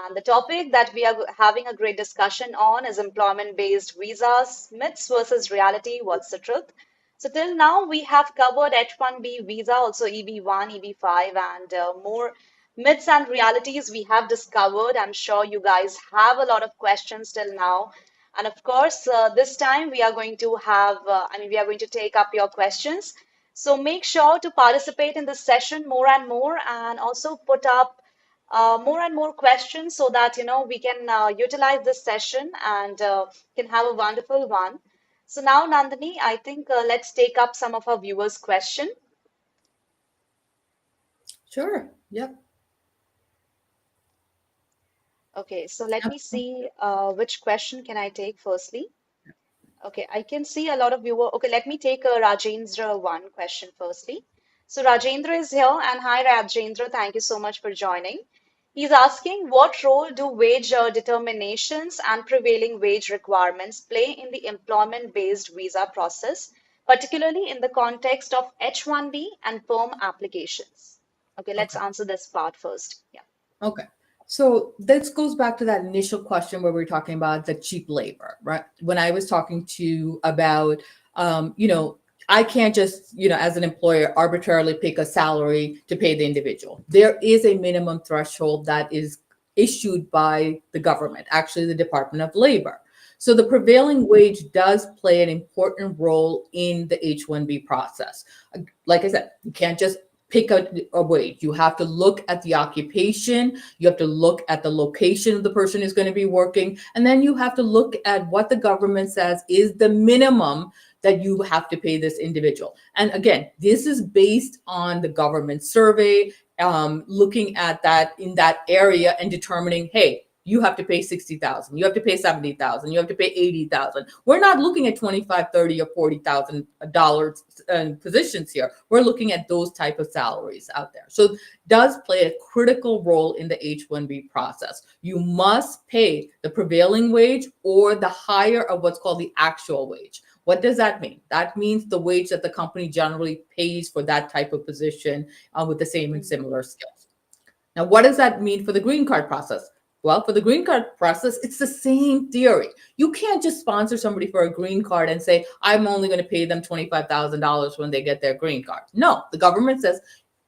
And the topic that we are having a great discussion on is employment-based visas, myths versus reality, what's the truth? So till now, we have covered H-1B visa, also EB-1, EB-5, and more myths and realities we have discovered. I'm sure you guys have a lot of questions till now. And of course, this time we are going to we are going to take up your questions. So make sure to participate in this session more and more, and also put up more and more questions so that we can utilize this session and can have a wonderful one. So now, Nandini, I think let's take up some of our viewers' question. Sure. Yep. Okay, so let me Absolutely. see which question can I take firstly. Okay, I can see a lot of viewer. Okay, let me take a Rajendra one question firstly. So Rajendra is here, and hi Rajendra, thank you so much for joining. He's asking what role do wage determinations and prevailing wage requirements play in the employment-based visa process, particularly in the context of H-1B and perm applications? Okay, let's Okay. answer this part first. Yeah. Okay. So this goes back to that initial question where we were talking about the cheap labor, right? When I was talking to you about, you know, I can't just, as an employer, arbitrarily pick a salary to pay the individual. There is a minimum threshold that is issued by the government, actually the Department of Labor. So the prevailing wage does play an important role in the H-1B process. Like I said, you can't just pick a wage. You have to look at the occupation, you have to look at the location of the person who's going to be working, and then you have to look at what the government says is the minimum that you have to pay this individual. And again, this is based on the government survey, looking at that in that area and determining, hey, you have to pay 60,000, you have to pay 70,000, you have to pay 80,000. We're not looking at 25, 30, or $40,000 positions here. We're looking at those type of salaries out there. So it does play a critical role in the H-1B process. You must pay the prevailing wage or the higher of what's called the actual wage. What does that mean? That means the wage that the company generally pays for that type of position with the same and Mhm. similar skills. Now, what does that mean for the green card process? Well, for the green card process, it's the same theory. You can't just sponsor somebody for a green card and say, I'm only going to pay them $25,000 when they get their green card. No, the government says,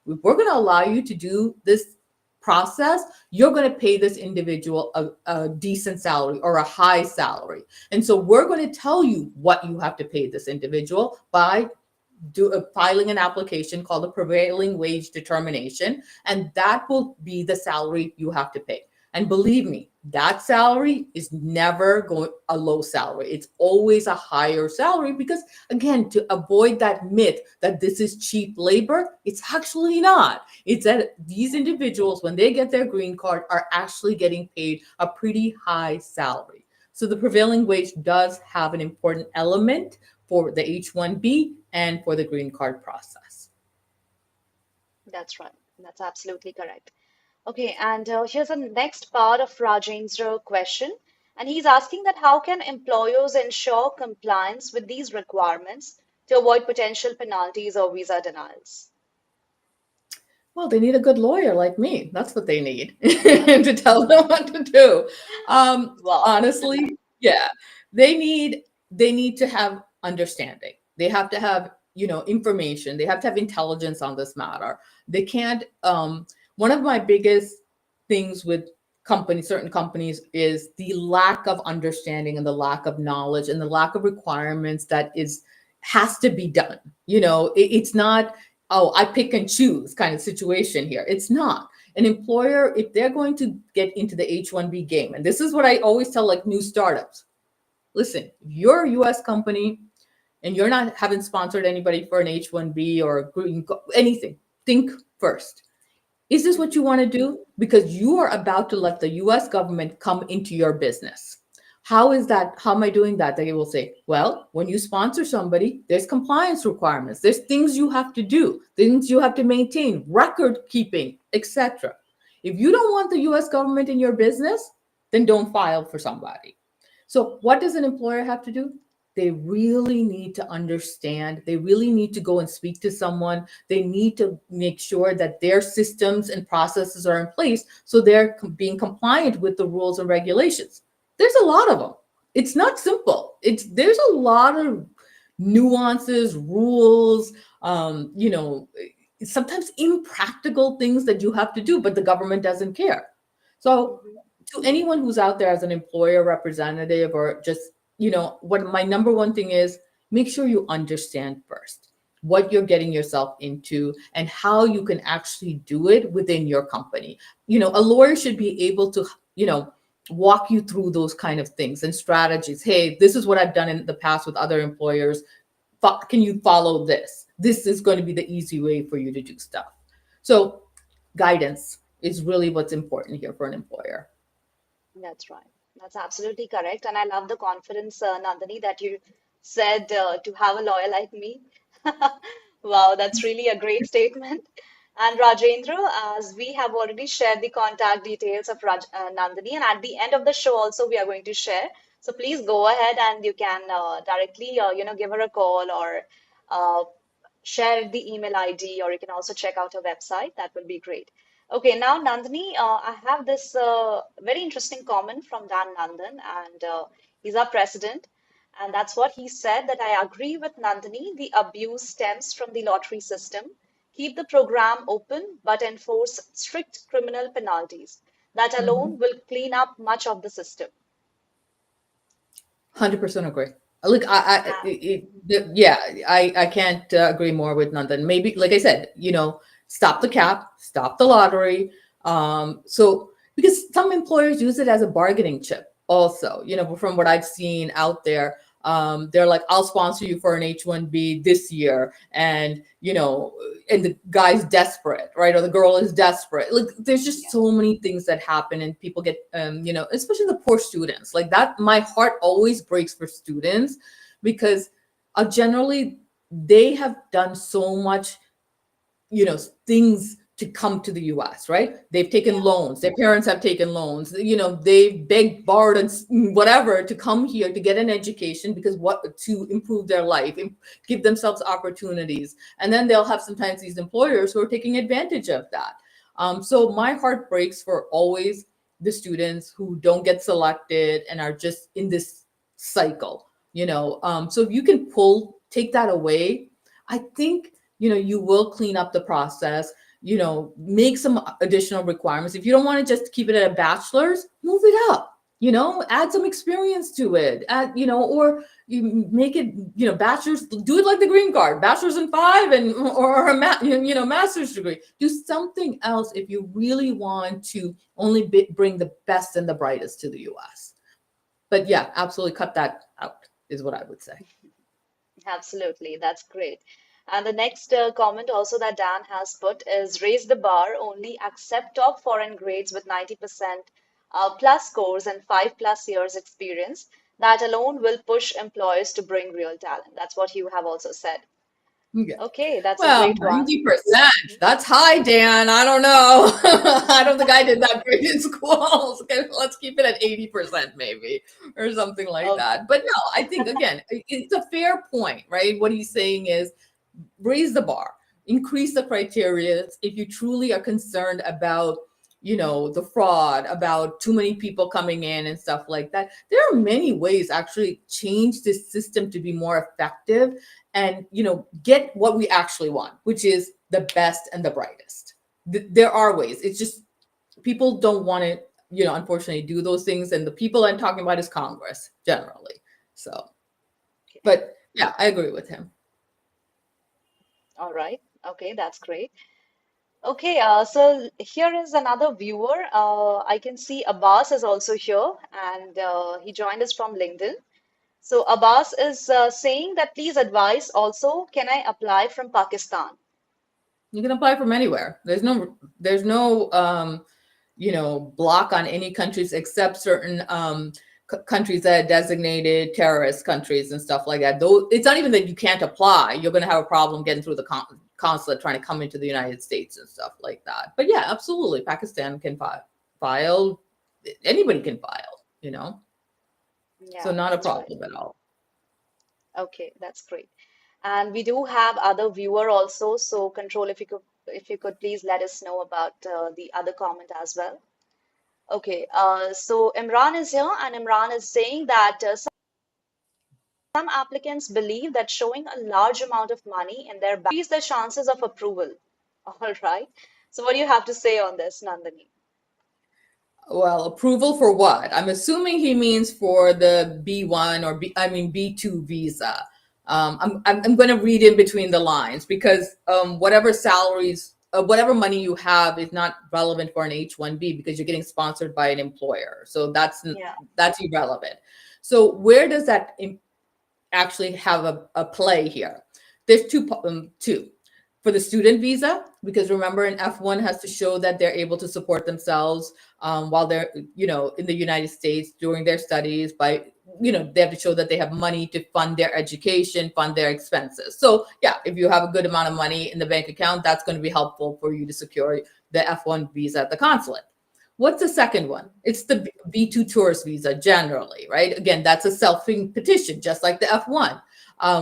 if we're going to allow you to do this process, you're going to pay this individual a decent salary or a high salary. And so we're going to tell you what you have to pay this individual by filing an application called a prevailing wage determination, and that will be the salary you have to pay. And believe me, that salary is never going a low salary. It's always a higher salary because, again, to avoid that myth that this is cheap labor, it's actually not. It's that these individuals, when they get their green card, are actually getting paid a pretty high salary. So the prevailing wage does have an important element for the H-1B and for the green card process. That's right. That's absolutely correct. Okay, and here's the next part of Rajendra question, and he's asking that how can employers ensure compliance with these requirements to avoid potential penalties or visa denials? Well, they need a good lawyer like me. That's what they need to tell them what to do. Wow. Honestly, yeah, they need to have understanding. They have to have information. They have to have intelligence on this matter. They can't. One of my biggest things with certain companies, is the lack of understanding and the lack of knowledge and the lack of requirements that is has to be done. It's not, oh, I pick and choose kind of situation here. It's not. An employer, if they're going to get into the H-1B game, and this is what I always tell like new startups, listen, if you're a US company and you're not haven't sponsored anybody for an H-1B or a anything, think first. Is this what you Mhm. want to do? Because you are about to let the US government come into your business. How is that? How am I doing that? They will say, well, when you sponsor somebody, there's compliance requirements. There's things you have to do, things you have to maintain, record keeping, etc. If you don't want the US government in your business, then don't file for somebody. So what does an employer have to do? they really need to understand, they really need to go and speak to someone, they need to make sure that their systems and processes are in place so they're being compliant with the rules and regulations. There's a lot of them. It's not simple. There's a lot of nuances, rules, sometimes impractical things that you have to do, but the government doesn't care. So Mhm. to anyone who's out there as an employer representative, or just, what my number one thing is, make sure you understand first what you're getting yourself into and how you can actually do it within your company. A lawyer should be able to, walk you through those kind of things and strategies. Hey, this is what I've done in the past with other employers. Can you follow this? This is going to be the easy way for you to do stuff. So guidance is really what's important here for an employer. That's right. That's absolutely correct. And I love the confidence, Nandini, that you said to have a lawyer like me. Wow, that's really a great statement. And Rajendra, as we have already shared the contact details of Nandini, and at the end of the show also we are going to share. So please go ahead and you can directly, give her a call or uh, share the email ID, or you can also check out her website. That will be great. Okay, now Nandini, I have this very interesting comment from Dan Nandan, and he's our president. And that's what he said, that I agree with Nandini. The abuse stems from the lottery system. Keep the program open, but enforce strict criminal penalties. That Mhm. alone will clean up much of the system. 100% agree. Look, Uh, yeah, I can't agree more with Nandan. Maybe, like I said, stop the cap, stop the lottery. So because some employers use it as a bargaining chip, also, from what I've seen out there, they're like, I'll sponsor you for an H-1B this year, and the guy's desperate, right? Or the girl is desperate. Like, there's just yeah, so many things that happen, and people get, especially the poor students. Like that, my heart always breaks for students because generally they have done so much, things to come to the US, right? They've taken yeah, loans, their parents have taken loans, they've begged, borrowed, and whatever to come here to get an education because what to improve their life, and give themselves opportunities. And then they'll have sometimes these employers who are taking advantage of that. So my heart breaks for always the students who don't get selected and are just in this cycle, So if you can take that away, I think you will clean up the process, make some additional requirements. If you don't want to just keep it at a bachelor's, move it up, add some experience to it, or you make it, bachelor's, do it like the green card, bachelor's in 5, and or a master's degree. Do something else if you really want to only bring the best and the brightest to the US. But yeah, absolutely cut that out is what I would say. absolutely. That's great. And the next comment also that Dan has put is raise the bar, only accept top foreign grades with 90% plus scores and 5+ years experience. That alone will push employers to bring real talent. That's what you have also said. Yeah. Okay, that's a Well, great one. 90%. Mhm. That's high, Dan. I don't know. I don't think I did that great in school. Okay, let's keep it at 80% maybe, or something like Okay. that. But no, I think again, it's a fair point, right? What he's saying is raise the bar, increase the criteria if you truly are concerned about, the fraud, about too many people coming in and stuff like that. There are many ways actually change this system to be more effective and, get what we actually want, which is the best and the brightest. There are ways. It's just people don't want to, unfortunately do those things, and the people I'm talking about is Congress generally. So, Okay. but yeah, I agree with him. All right. Okay, that's great. Okay, so here is another viewer. I can see Abbas is also here, and he joined us from LinkedIn. So Abbas is saying that please advise also, can I apply from Pakistan? You can apply from anywhere. There's no block on any countries except certain countries that are designated terrorist countries and stuff like that. Though it's not even that you can't apply. You're going to have a problem getting through the consulate trying to come into the United States and stuff like that. But yeah, absolutely, Pakistan can file. Anybody can file. So Yeah, not a that's right. problem at all. Okay, that's great. And we do have other viewer also, so Control, if you could please let us know about the other comment as well. Okay, so Imran is here, and Imran is saying that some applicants believe that showing a large amount of money in their bank increase the chances of approval. All right. So what do you have to say on this, Nandini? Well, approval for what? I'm assuming he means for the B1 or B2 visa. I'm going to read in between the lines because whatever salaries, whatever money you have is not relevant for an H1B because you're getting sponsored by an employer. So Yeah. that's irrelevant. So where does that actually have a play here? There's two for the student visa, because remember an F1 has to show that they're able to support themselves while they're, in the United States during their studies by, they have to show that they have money to fund their education, fund their expenses. So yeah, if you have a good amount of money in the bank account, that's going to be helpful for you to secure the F1 visa at the consulate. What's the second one? It's the B2 tourist visa generally, right? Again, that's a self petition, just like the F1,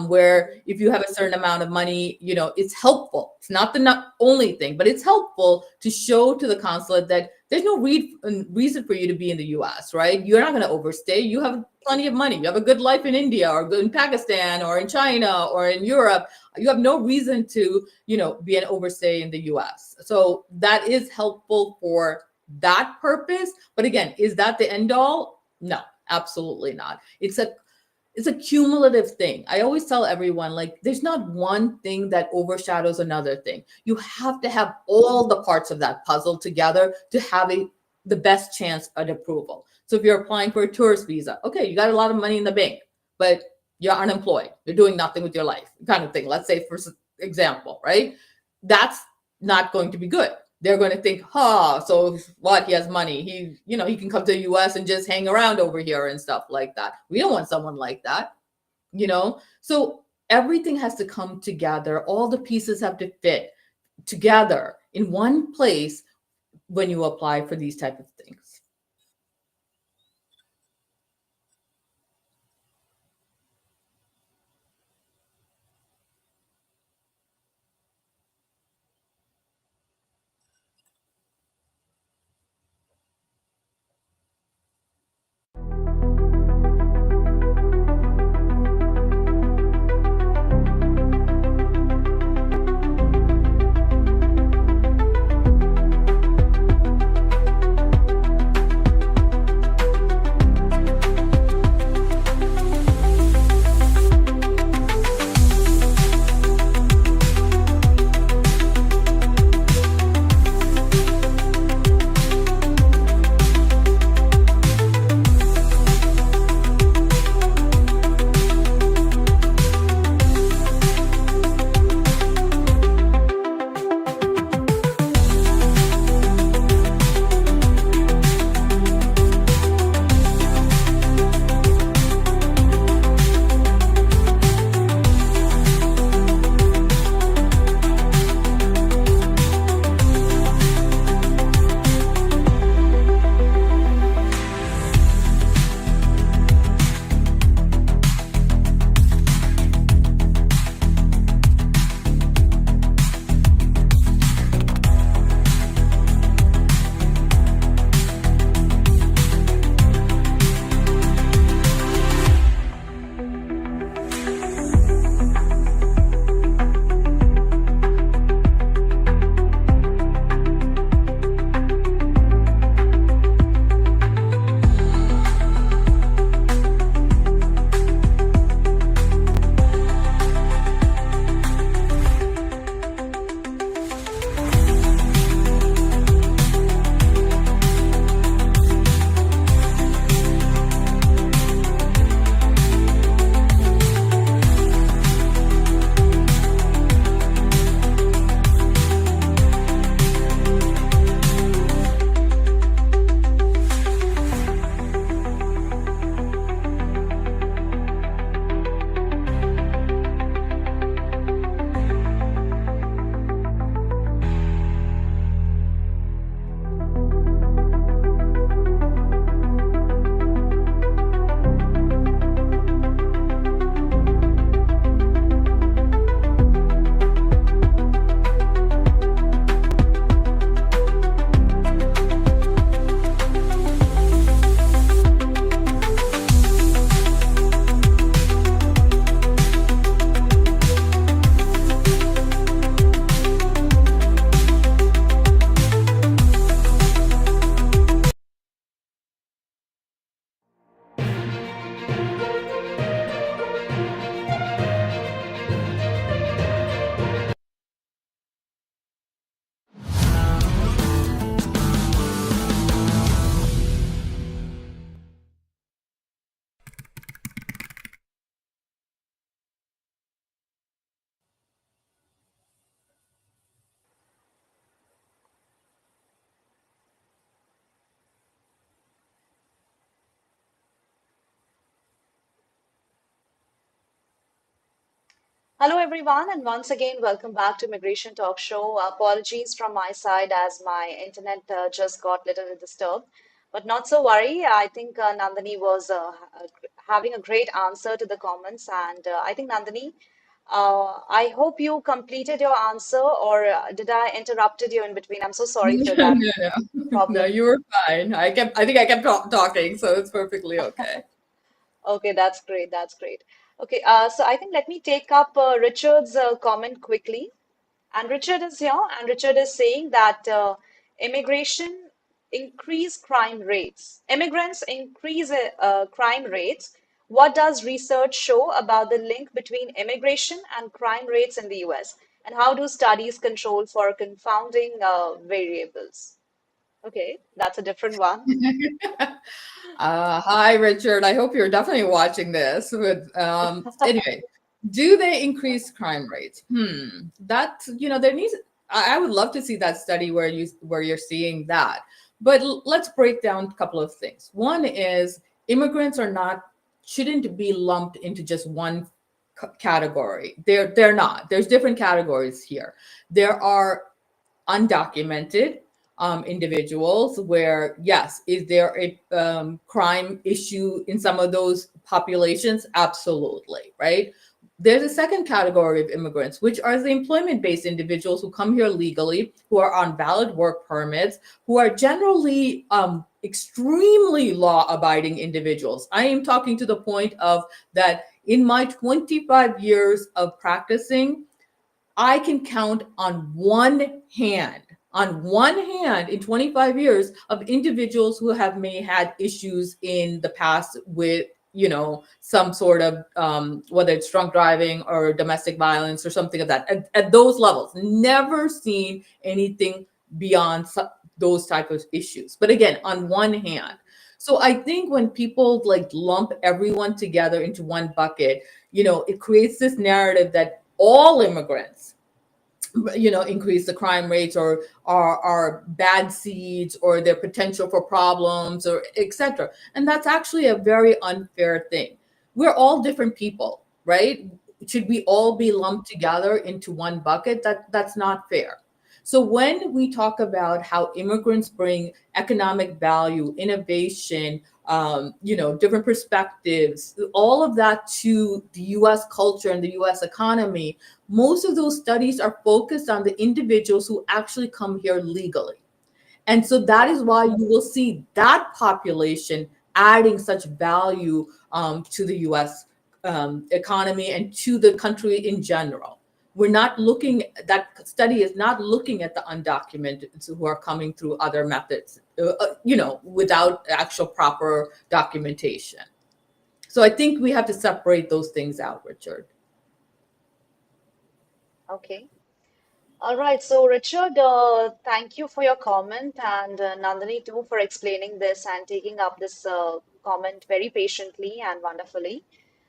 where if you have a certain amount of money, it's helpful. It's not the only thing, but it's helpful to show to the consulate that there's no reason for you to be in the US, right? You're not going to overstay. You have plenty of money. You have a good life in India or in Pakistan or in China or in Europe. You have no reason to, be an overstay in the US. So that is helpful for that purpose. But again, is that the end all? No, absolutely not. It's a cumulative thing. I always tell everyone, like, there's not one thing that overshadows another thing. You have to have all the parts of that puzzle together to have the best chance at approval. So if you're applying for a tourist visa, okay, you got a lot of money in the bank, but you're unemployed. You're doing nothing with your life, kind of thing. Let's say, for example, right? That's not going to be good. They're going to think, so what? He has money. He can come to the US and just hang around over here and stuff like that. We don't want someone like that, So everything has to come together. All the pieces have to fit together in one place when you apply for these type of things. Hello, everyone, and once again, welcome back to Immigration Talk Show. Apologies from my side as my internet just got little disturbed, but not so worry. I think Nandini was having a great answer to the comments, and I think Nandini, I hope you completed your answer, or did I interrupted you in between? I'm so sorry No, for that no, no. No, problem. you were fine. I think I kept talking, so it's perfectly okay. Okay, that's great. That's great. Okay, so I think let me take up Richard's comment quickly. And Richard is here, and Richard is saying that immigration increase crime rates. Immigrants increase crime rates. What does research show about the link between immigration and crime rates in the US? And how do studies control for confounding variables? Okay, that's a different one. Hi, Richard. I hope you're definitely watching this. With anyway, do they increase crime rates? That there needs. I would love to see that study where you're seeing that. But let's break down a couple of things. One is immigrants are not shouldn't be lumped into just one category. They're not. There's different categories here. There are undocumented individuals where, yes, is there a crime issue in some of those populations? Absolutely, right? There's a second category of immigrants, which are the employment based individuals who come here legally, who are on valid work permits, who are generally extremely law abiding individuals. I am talking to the point of that in my 25 years of practicing, I can count on one hand in 25 years of individuals who have may had issues in the past with, some sort of whether it's drunk driving or domestic violence or something of that at those levels. Never seen anything beyond those type of issues. But again, on one hand, so I think when people like lump everyone together into one bucket, it creates this narrative that all immigrants increase the crime rates or are bad seeds or their potential for problems or etc. And that's actually a very unfair thing. We're all different people, right? Should we all be lumped together into one bucket? That's not fair. So when we talk about how immigrants bring economic value, innovation, different perspectives, all of that to the US culture and the US economy, most of those studies are focused on the individuals who actually come here legally. And so that Yeah. is why you will see that population adding such value to the US economy and to the country in general. We're not looking, that study is not looking at the undocumented who are coming through other methods, without actual proper documentation. So I think we have to separate those things out, Richard. Okay. All right, so Richard, thank you for your comment, and Nandini too for explaining this and taking up this comment very patiently and wonderfully.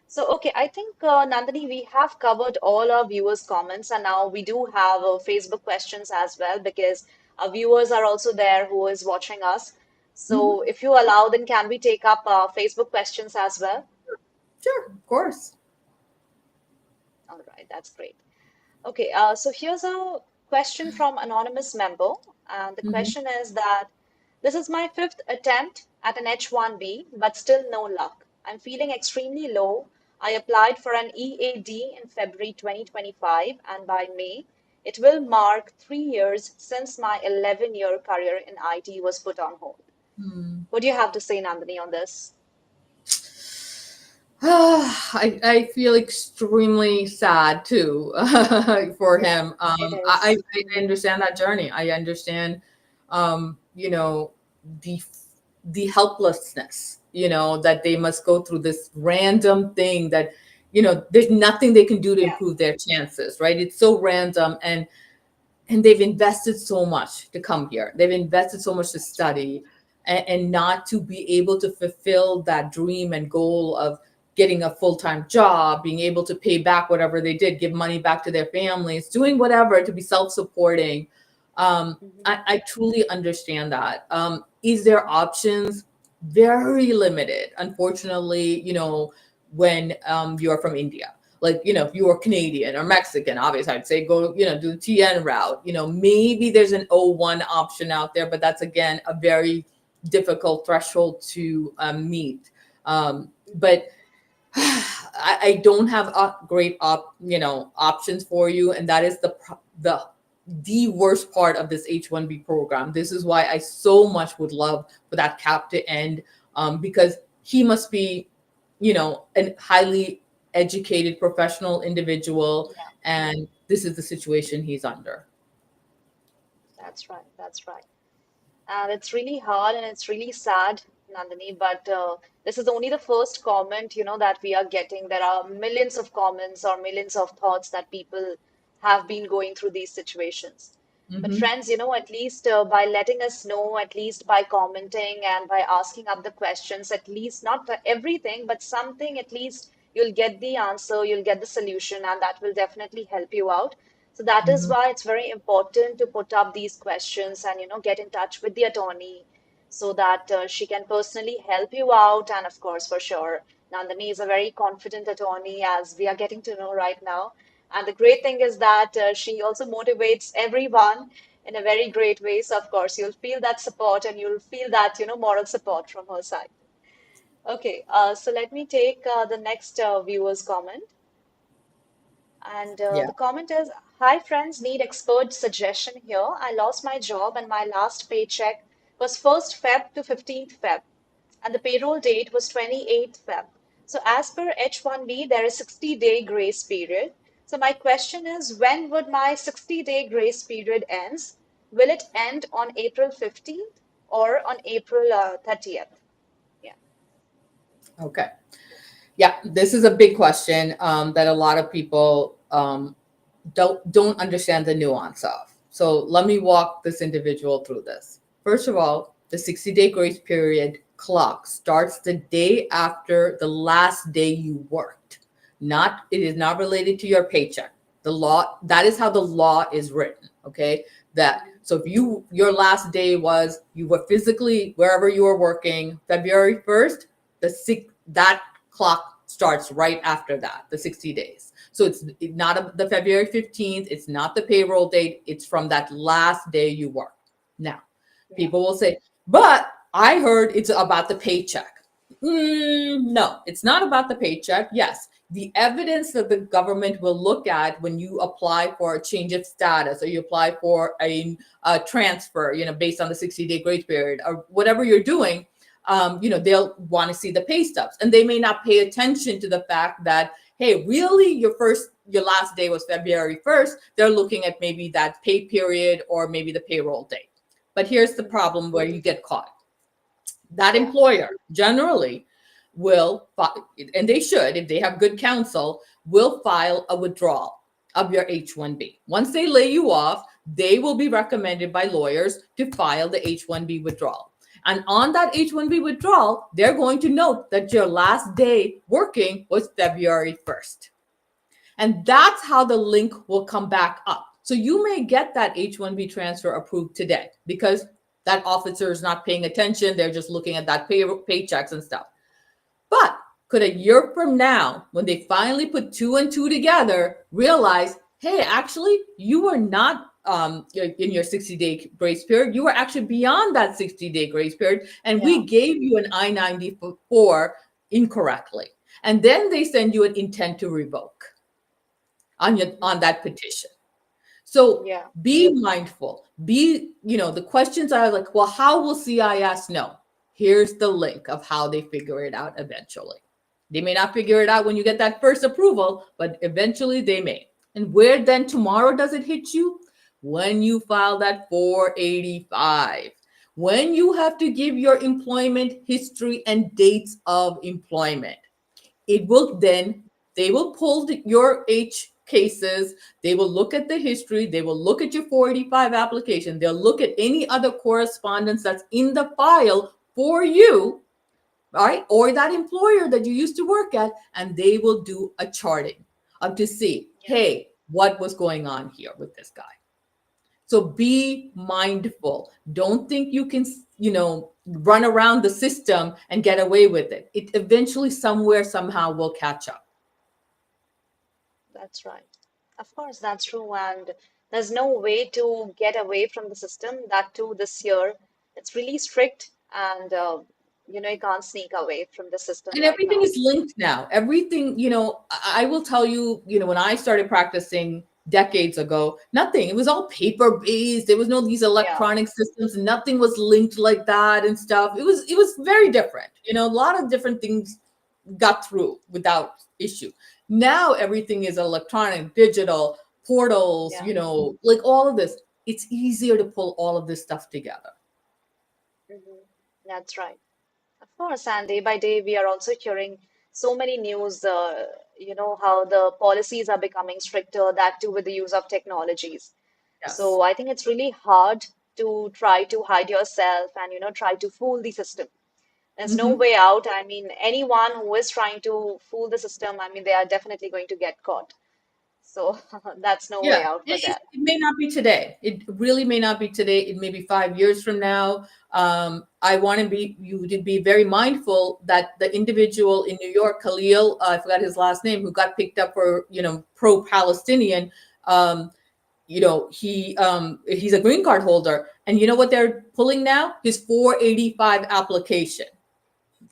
So, okay, I think Nandini, we have covered all our viewers' comments, and now we do have Facebook questions as well because our viewers are also there who is watching us. So, Mhm. if you allow, then can we take up Facebook questions as well? Sure, of course. All right, that's great. Okay, so here's a question from anonymous member, and the Mhm. question is that this is my fifth attempt at an H-1B, but still no luck. I'm feeling extremely low. I applied for an EAD in February 2025, and by May, it will mark 3 years since my 11-year career in IT was put on hold. Hmm. What do you have to say, Nandini, on this? I feel extremely sad too for Yeah, him. it I, is. I understand that journey. I understand, um, you know, the the helplessness, that they must go through this random thing that, there's nothing they can do to Yeah. improve their chances, right? It's so random, and they've invested so much to come here. They've invested so much to That's right. study, and not to be able to fulfill that dream and goal of getting a full-time job, being able to pay back whatever they did, give money back to their families, doing whatever to be self-supporting. Mhm. I truly understand that. Is there options? Very limited, unfortunately, when you're from India. Like, if you were Canadian or Mexican, obviously I'd say go, do the TN route. Maybe there's an O1 option out there, but that's again a very difficult threshold to meet. But I don't have a great options for you, and that is the worst part of this H-1B program. This is why I so much would love for that cap to end, because he must be, a highly educated professional individual, Yeah, and this is the situation he's under. that's right. That's right. And it's really hard and it's really sad, Nandini, but this is only the first comment, that we are getting. There are millions of comments or millions of thoughts that people have been going through these situations. But Hmm. friends, at least by letting us know, at least by commenting and by asking up the questions, at least not for everything, but something, at least you'll get the answer, you'll get the solution, and that will definitely help you out. So that is Hmm. why it's very important to put up these questions and get in touch with the attorney so that she can personally help you out. And of course, for sure, Nandini is a very confident attorney, as we are getting to know right now. And the great thing is that she also motivates everyone in a very great way. So of course, you'll feel that support and you'll feel that moral support from her side. Okay, so let me take the next viewer's comment. And Yeah. the comment is, hi friends, need expert suggestion here. I lost my job and my last paycheck was 1st Feb to 15th Feb, and the payroll date was 28th Feb. So as per H1B, there is 60-day grace period. So my question is, when would my 60-day grace period ends? Will it end on April 15th or on April 30th? Yeah. Okay. Yeah, this is a big question, that a lot of people don't understand the nuance of. So let me walk this individual through this. First of all, the 60-day grace period clock starts the day after the last day you worked. It is not related to your paycheck. The law, that is how the law is written. Okay. So if your last day was, you were physically wherever you were working, February 1st, that clock starts right after that, the 60 days. So it's not the February 15th. It's not the payroll date. It's from that last day you worked. Now, Yeah. people will say, but I heard it's about the paycheck. No, it's not about the paycheck. Yes, the evidence that the government will look at when you apply for a change of status or you apply for a transfer, based on the 60-day grace period or whatever you're doing, they'll want to see the pay stubs, and they may not pay attention to the fact that, hey, really, your last day was February 1st. They're looking at maybe that pay period or maybe the payroll date. But here's the problem where you get caught. That Yeah. employer generally will, and they should, if they have good counsel, will file a withdrawal of your H-1B. Once they lay you off, they will be recommended by lawyers to file the H-1B withdrawal. And on that H-1B withdrawal, they're going to note that your last day working was February 1st. And that's how the link will come back up. So you may get that H-1B transfer approved today because that officer is not paying attention. They're just looking at that paychecks and stuff. But could a year from now, when they finally put two and two together, realize, hey, actually, you were not in your 60-day grace period. You were actually beyond that 60-day grace period. And Yeah. we gave you an I-94 incorrectly. And then they send you an intent to revoke on that petition. So Yeah. be mindful. The questions are like, well, how will CIS know? Here's the link of how they figure it out eventually. They may not figure it out when you get that first approval, but eventually they may. And where then tomorrow does it hit you? When you file that 485. When you have to give your employment history and dates of employment. It will then, they will pull your H cases, they will look at the history, they will look at your 485 application, they'll look at any other correspondence that's in the file for you, right? Or that employer that you used to work at, and they will do a charting to see, Yeah. hey, what was going on here with this guy. So be mindful. Don't think you can, run around the system and get away with it. It eventually, somewhere, somehow will catch up. That's right. Of course, that's true. And there's no way to get away from the system. That too, this year, it's really strict, and you can't sneak away from the system And right everything now. is linked now. Everything, I will tell you, when I started practicing decades ago, nothing. It was all paper based. There was no these Yeah. electronic systems. Nothing was linked like that and stuff. It was very different. A lot of different things got through without issue. Now everything is electronic, digital, portals, Yeah. like all of this. It's easier to pull all of this stuff together. Hmm. That's right. Of course, and day by day, we are also hearing so many news, how the policies are becoming stricter, that too with the use of technologies. Yes. So I think it's really hard to try to hide yourself and, try to fool the system. There's no Mhm. way out. I mean, anyone who is trying to fool the system, I mean, they are definitely going to get caught. So that's no way Yeah, out for that. it may not be today. It really may not be today. It may be 5 years from now. I want you to be very mindful that the individual in New York, Khalil, I forgot his last name, who got picked up for, pro-Palestinian. Um, he's a green card holder, and you know what they're pulling now? His 485 application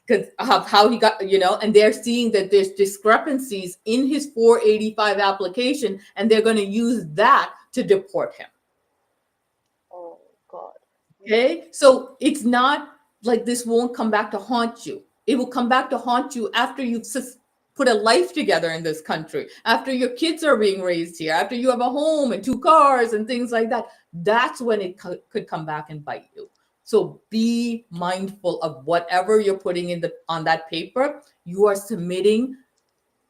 because of how he got, and they're seeing that there's discrepancies in his 485 application, and they're going to use that to deport him. Oh God. Hmm. Okay. So it's not like this won't come back to haunt you. It will come back to haunt you after you've put a life together in this country, after your kids are being raised here, after you have a home and two cars and things like that. That's when it could come back and bite you. So be mindful of whatever you're putting on that paper. You are submitting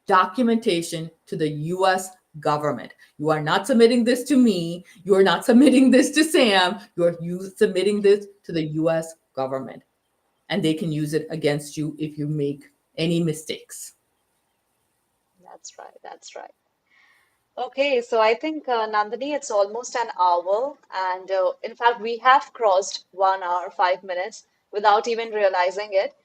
documentation to the US government. You are not submitting this to me. You are not submitting this to Sam. You submitting this to the US government. And they can use it against you if you make any mistakes. That's right. That's right. Okay, so I think Nandini, it's almost an hour, and in fact, we have crossed 1 hour, 5 minutes without even realizing it.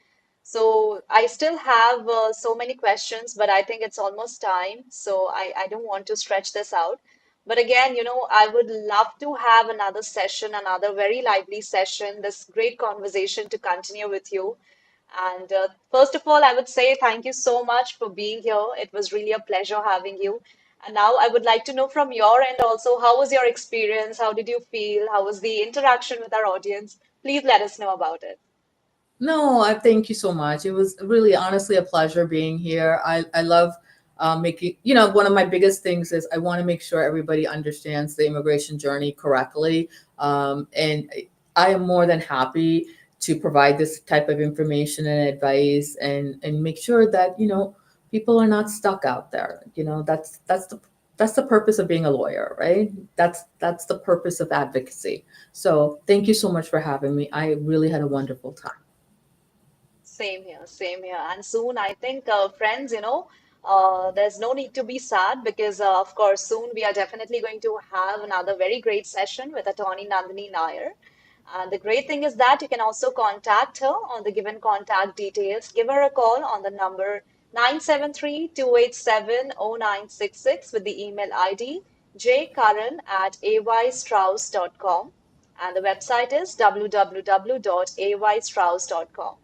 So I still have so many questions, but I think it's almost time. So I don't want to stretch this out. But again, I would love to have another session, another very lively session, this great conversation to continue with you. And first of all, I would say thank you so much for being here. It was really a pleasure having you. And now I would like to know from your end also, how was your experience? How did you feel? How was the interaction with our audience? Please let us know about it. No, I thank you so much. It was really, honestly, a pleasure being here. I love making, one of my biggest things is I want to make sure everybody understands the immigration journey correctly. And I am more than happy to provide this type of information and advice and make sure that, people are not stuck out there. That's the purpose of being a lawyer, right? That's the purpose of advocacy. So thank you so much for having me. I really had a wonderful time. Same here, same here. And soon, I think, friends, there's no need to be sad because, of course, soon we are definitely going to have another very great session with attorney Nandini Nair. And the great thing is that you can also contact her on the given contact details. Give her a call on the number 973-287-0966 with the email ID jkaran@aystrauss.com. And the website is www.aystrauss.com.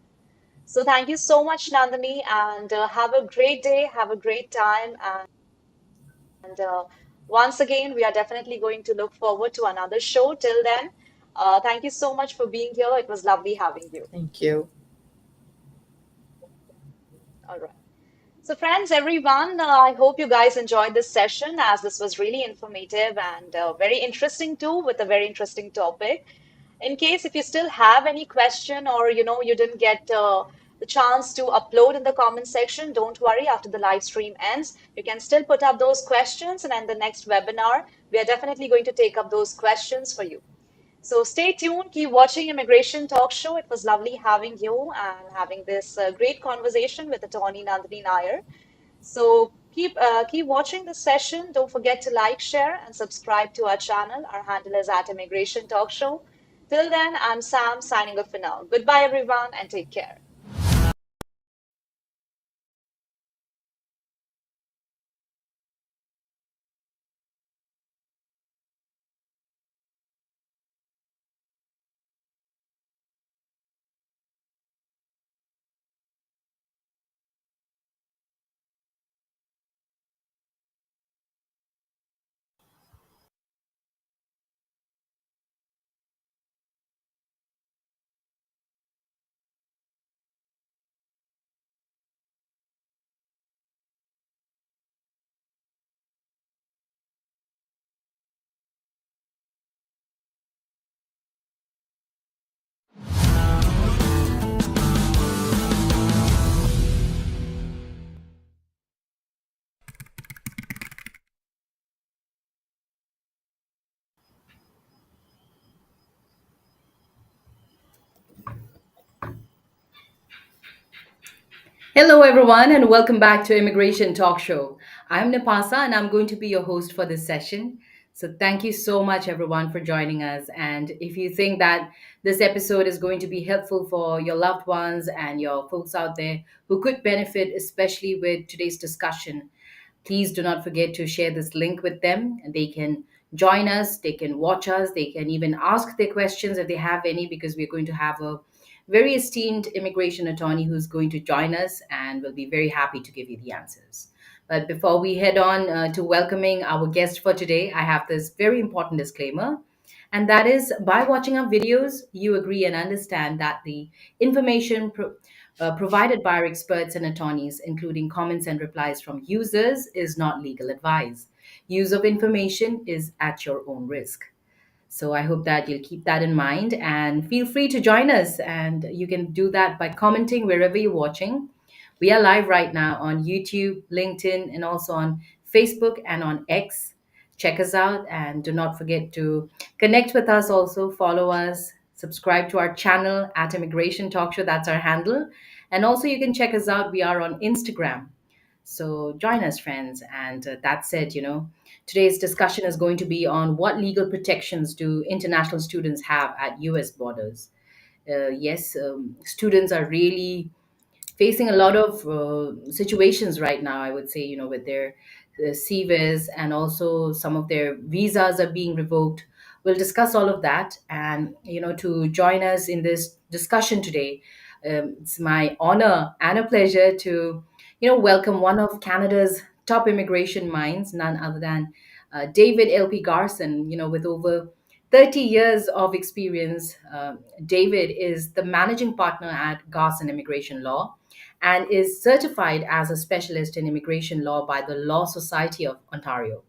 So thank you so much, Nandini, and have a great day, have a great time. And once again, we are definitely going to look forward to another show. Till then, thank you so much for being here. It was lovely having you. Thank you. All right. So, friends, everyone, I hope you guys enjoyed this session as this was really informative and very interesting too, with a very interesting topic. In case if you still have any question or you didn't get the chance to upload in the comment section, don't worry. After the live stream ends, you can still put up those questions, and in the next webinar, we are definitely going to take up those questions for you. So stay tuned, keep watching Immigration Talk Show. It was lovely having you and having this great conversation with attorney Nandini Nair. So keep watching this session. Don't forget to like, share, and subscribe to our channel. Our handle is at Immigration Talk Show. Till then, I'm Sam signing off for now. Goodbye, everyone, and take care. Hello, everyone, and welcome back to Immigration Talk Show. I'm Napasa, and I'm going to be your host for this session. So, thank you so much, everyone, for joining us. And if you think that this episode is going to be helpful for your loved ones and your folks out there who could benefit, especially with today's discussion, please do not forget to share this link with them. And they can join us, they can watch us, they can even ask their questions if they have any, because we're going to have a very esteemed immigration attorney who's going to join us and will be very happy to give you the answers. But before we head on to welcoming our guest for today, I have this very important disclaimer. And that is, by watching our videos, you agree and understand that the information provided by our experts and attorneys, including comments and replies from users, is not legal advice. Use of information is at your own risk. So I hope that you'll keep that in mind and feel free to join us. And you can do that by commenting wherever you're watching. We are live right now on YouTube, LinkedIn, and also on Facebook and on X. Check us out and do not forget to connect with us also, follow us, subscribe to our channel at Immigration Talk Show. That's our handle. And also, you can check us out. We are on Instagram. So join us, friends. And that said, today's discussion is going to be on what legal protections do international students have at US borders. Yes, students are really facing a lot of situations right now, I would say, with their CVIS, and also some of their visas are being revoked. We'll discuss all of that. And, to join us in this discussion today, it's my honor and a pleasure to, welcome one of Canada's top immigration minds, none other than David LP Garson, with over 30 years of experience. David is the managing partner at Garson Immigration Law and is certified as a specialist in immigration law by the Law Society of Ontario.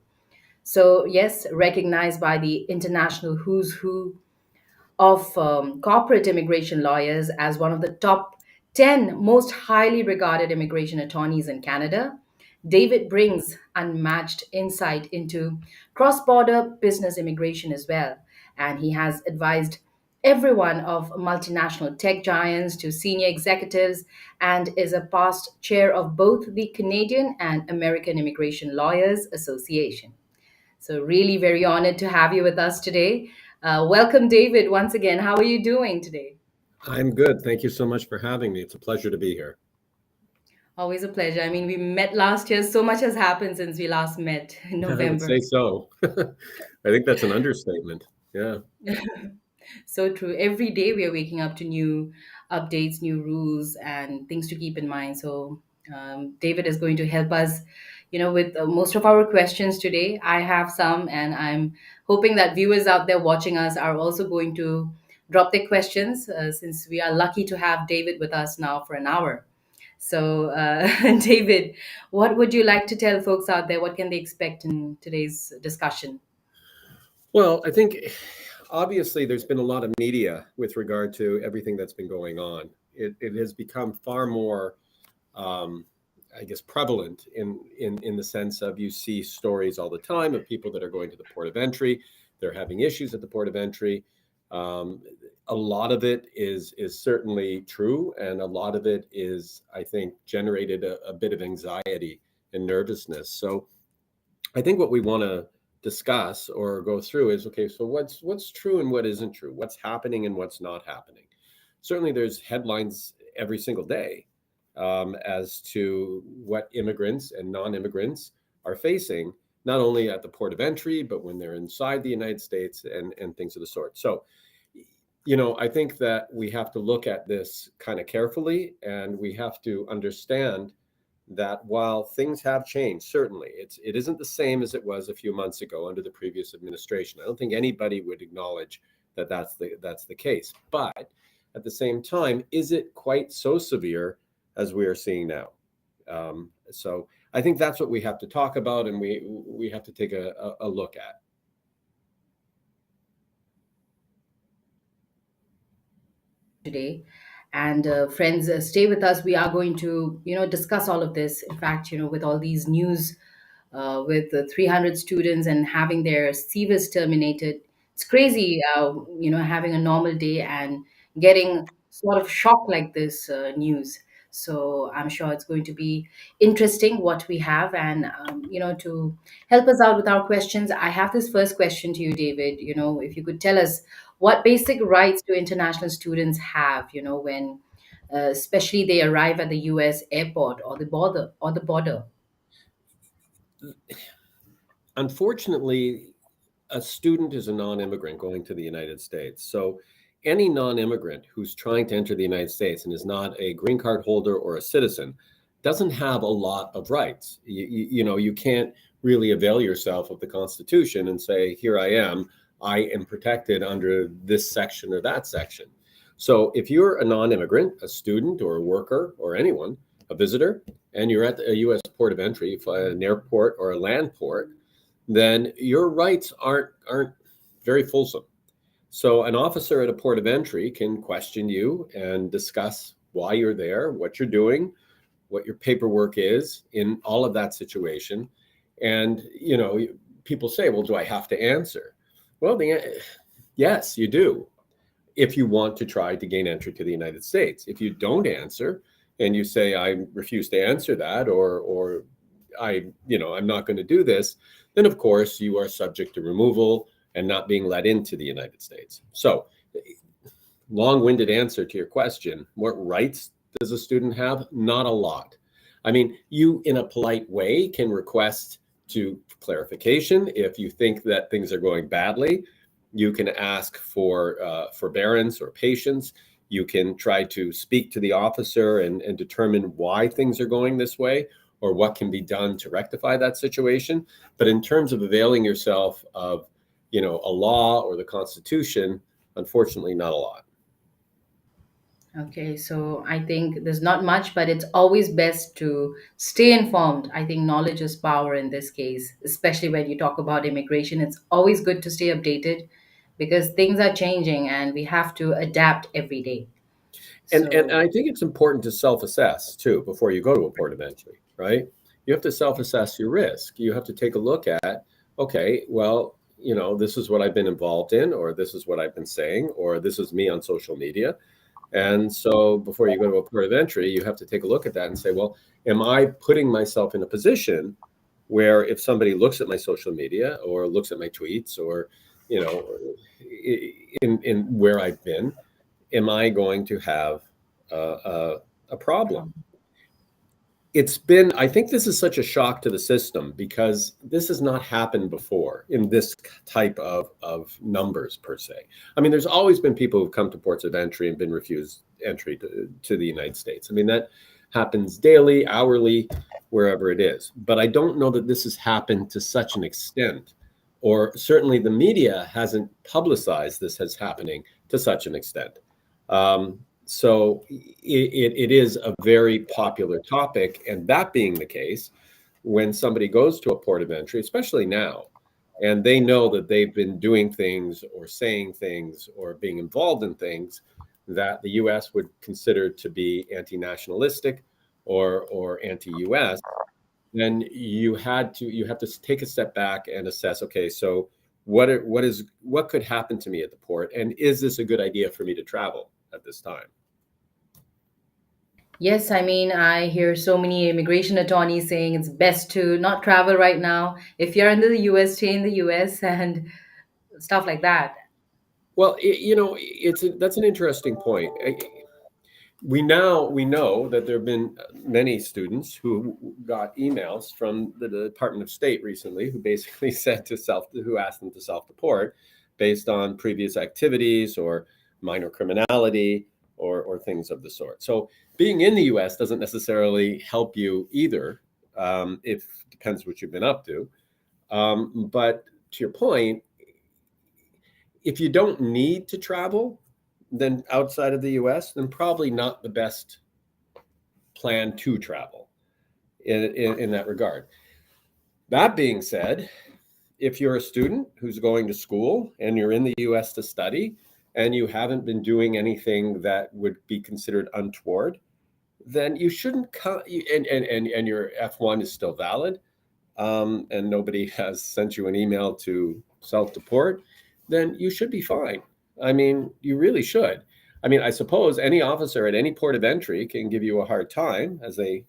So, yes, recognized by the international who's who of corporate immigration lawyers as one of the top 10 most highly regarded immigration attorneys in Canada. David brings unmatched insight into cross border business immigration as well. And he has advised everyone of multinational tech giants to senior executives and is a past chair of both the Canadian and American Immigration Lawyers Association. So, really very honored to have you with us today. Welcome, David, once again. How are you doing today? I'm good. Thank you so much for having me. It's a pleasure to be here. Always a pleasure. I mean, we met last year. So much has happened since we last met in I would say November. so. I think that's an understatement. Yeah. So true. Every day we are waking up to new updates, new rules, and things to keep in mind. So David is going to help us, with most of our questions today. I have some, and I'm hoping that viewers out there watching us are also going to drop their questions, since we are lucky to have David with us now for an hour. So, David, what would you like to tell folks out there? What can they expect in today's discussion? Well, I think obviously there's been a lot of media with regard to everything that's been going on. It has become far more, um, I guess, prevalent in the sense of you see stories all the time of people that are going to the port of entry. They're having issues at the port of entry. Um, a lot of it is certainly true, and a lot of it is, I think, generated a bit of anxiety and nervousness. So I think what we want to discuss or go through is, okay, so what's true and what isn't true, what's happening and what's not happening. Certainly there's headlines every single day as to what immigrants and non-immigrants are facing, not only at the port of entry but when they're inside the United States, and things of the sort. So I think that we have to look at this kind of carefully, and we have to understand that while things have changed, certainly it isn't the same as it was a few months ago under the previous administration. I don't think anybody would acknowledge that that's the case. But at the same time, is it quite so severe as we are seeing now? So I think that's what we have to talk about, and we have to take a look at. Today. And friends, stay with us. We are going to, discuss all of this. In fact, with all these news, with the 300 students and having their CVIS terminated, it's crazy. Having a normal day and getting sort of shock like this news. So I'm sure it's going to be interesting what we have. And, to help us out with our questions, I have this first question to you, David. If you could tell us what basic rights do international students have, when especially they arrive at the US airport or the border. Unfortunately, a student is a non-immigrant going to the United States. So any non-immigrant who's trying to enter the United States and is not a green card holder or a citizen doesn't have a lot of rights. You can't really avail yourself of the Constitution and say, here I am protected under this section or that section. So if you're a non-immigrant, a student or a worker or anyone, a visitor, and you're at a US port of entry, an airport or a land port, then your rights aren't very fulsome. So an officer at a port of entry can question you and discuss why you're there, what you're doing, what your paperwork is in all of that situation. And people say, well, do I have to answer? Well, yes, you do, if you want to try to gain entry to the United States. If you don't answer and you say, I refuse to answer that, or I'm not going to do this, then of course you are subject to removal and not being let into the United States. So, long-winded answer to your question, what rights does a student have? Not a lot. I mean, you in a polite way can request to clarification if you think that things are going badly. You can ask for forbearance or patience. You can try to speak to the officer and determine why things are going this way or what can be done to rectify that situation. But in terms of availing yourself of, a law or the Constitution, unfortunately, not a lot. Okay, so I think there's not much, but it's always best to stay informed. I think knowledge is power in this case, especially when you talk about immigration. It's always good to stay updated because things are changing and we have to adapt every day. And So, I think it's important to self-assess too before you go to a port of entry, right? You have to self-assess your risk. You have to take a look at, okay, well, this is what I've been involved in, or this is what I've been saying, or this is me on social media. And so before you go to a port of entry, you have to take a look at that and say, well, am I putting myself in a position where if somebody looks at my social media or looks at my tweets or, you know, in where I've been, am I going to have a problem? I think this is such a shock to the system because this has not happened before in this type of numbers per se. I mean, there's always been people who've come to ports of entry and been refused entry to the United States. I mean, that happens daily, hourly, wherever it is. But I don't know that this has happened to such an extent, or certainly the media hasn't publicized this as happening to such an extent. So it is a very popular topic. And that being the case, when somebody goes to a port of entry, especially now, and they know that they've been doing things or saying things or being involved in things that the US would consider to be anti-nationalistic or anti-US, then you have to take a step back and assess, okay, so what could happen to me at the port? And is this a good idea for me to travel at this time? yes, I mean, I hear so many immigration attorneys saying it's best to not travel right now. If you're in the US, stay in the US and stuff like that. Well, that's an interesting point. We know that there have been many students who got emails from the Department of State recently who basically who asked them to self-deport based on previous activities or minor criminality or things of the sort. So being in the US doesn't necessarily help you either. If depends what you've been up to. But to your point, if you don't need to travel, then outside of the US, then probably not the best plan to travel in that regard. That being said, if you're a student who's going to school and you're in the US to study and you haven't been doing anything that would be considered untoward, then you shouldn't come, and your F1 is still valid, and nobody has sent you an email to self-deport, then you should be fine. I mean, you really should. I mean, I suppose any officer at any port of entry can give you a hard time, as they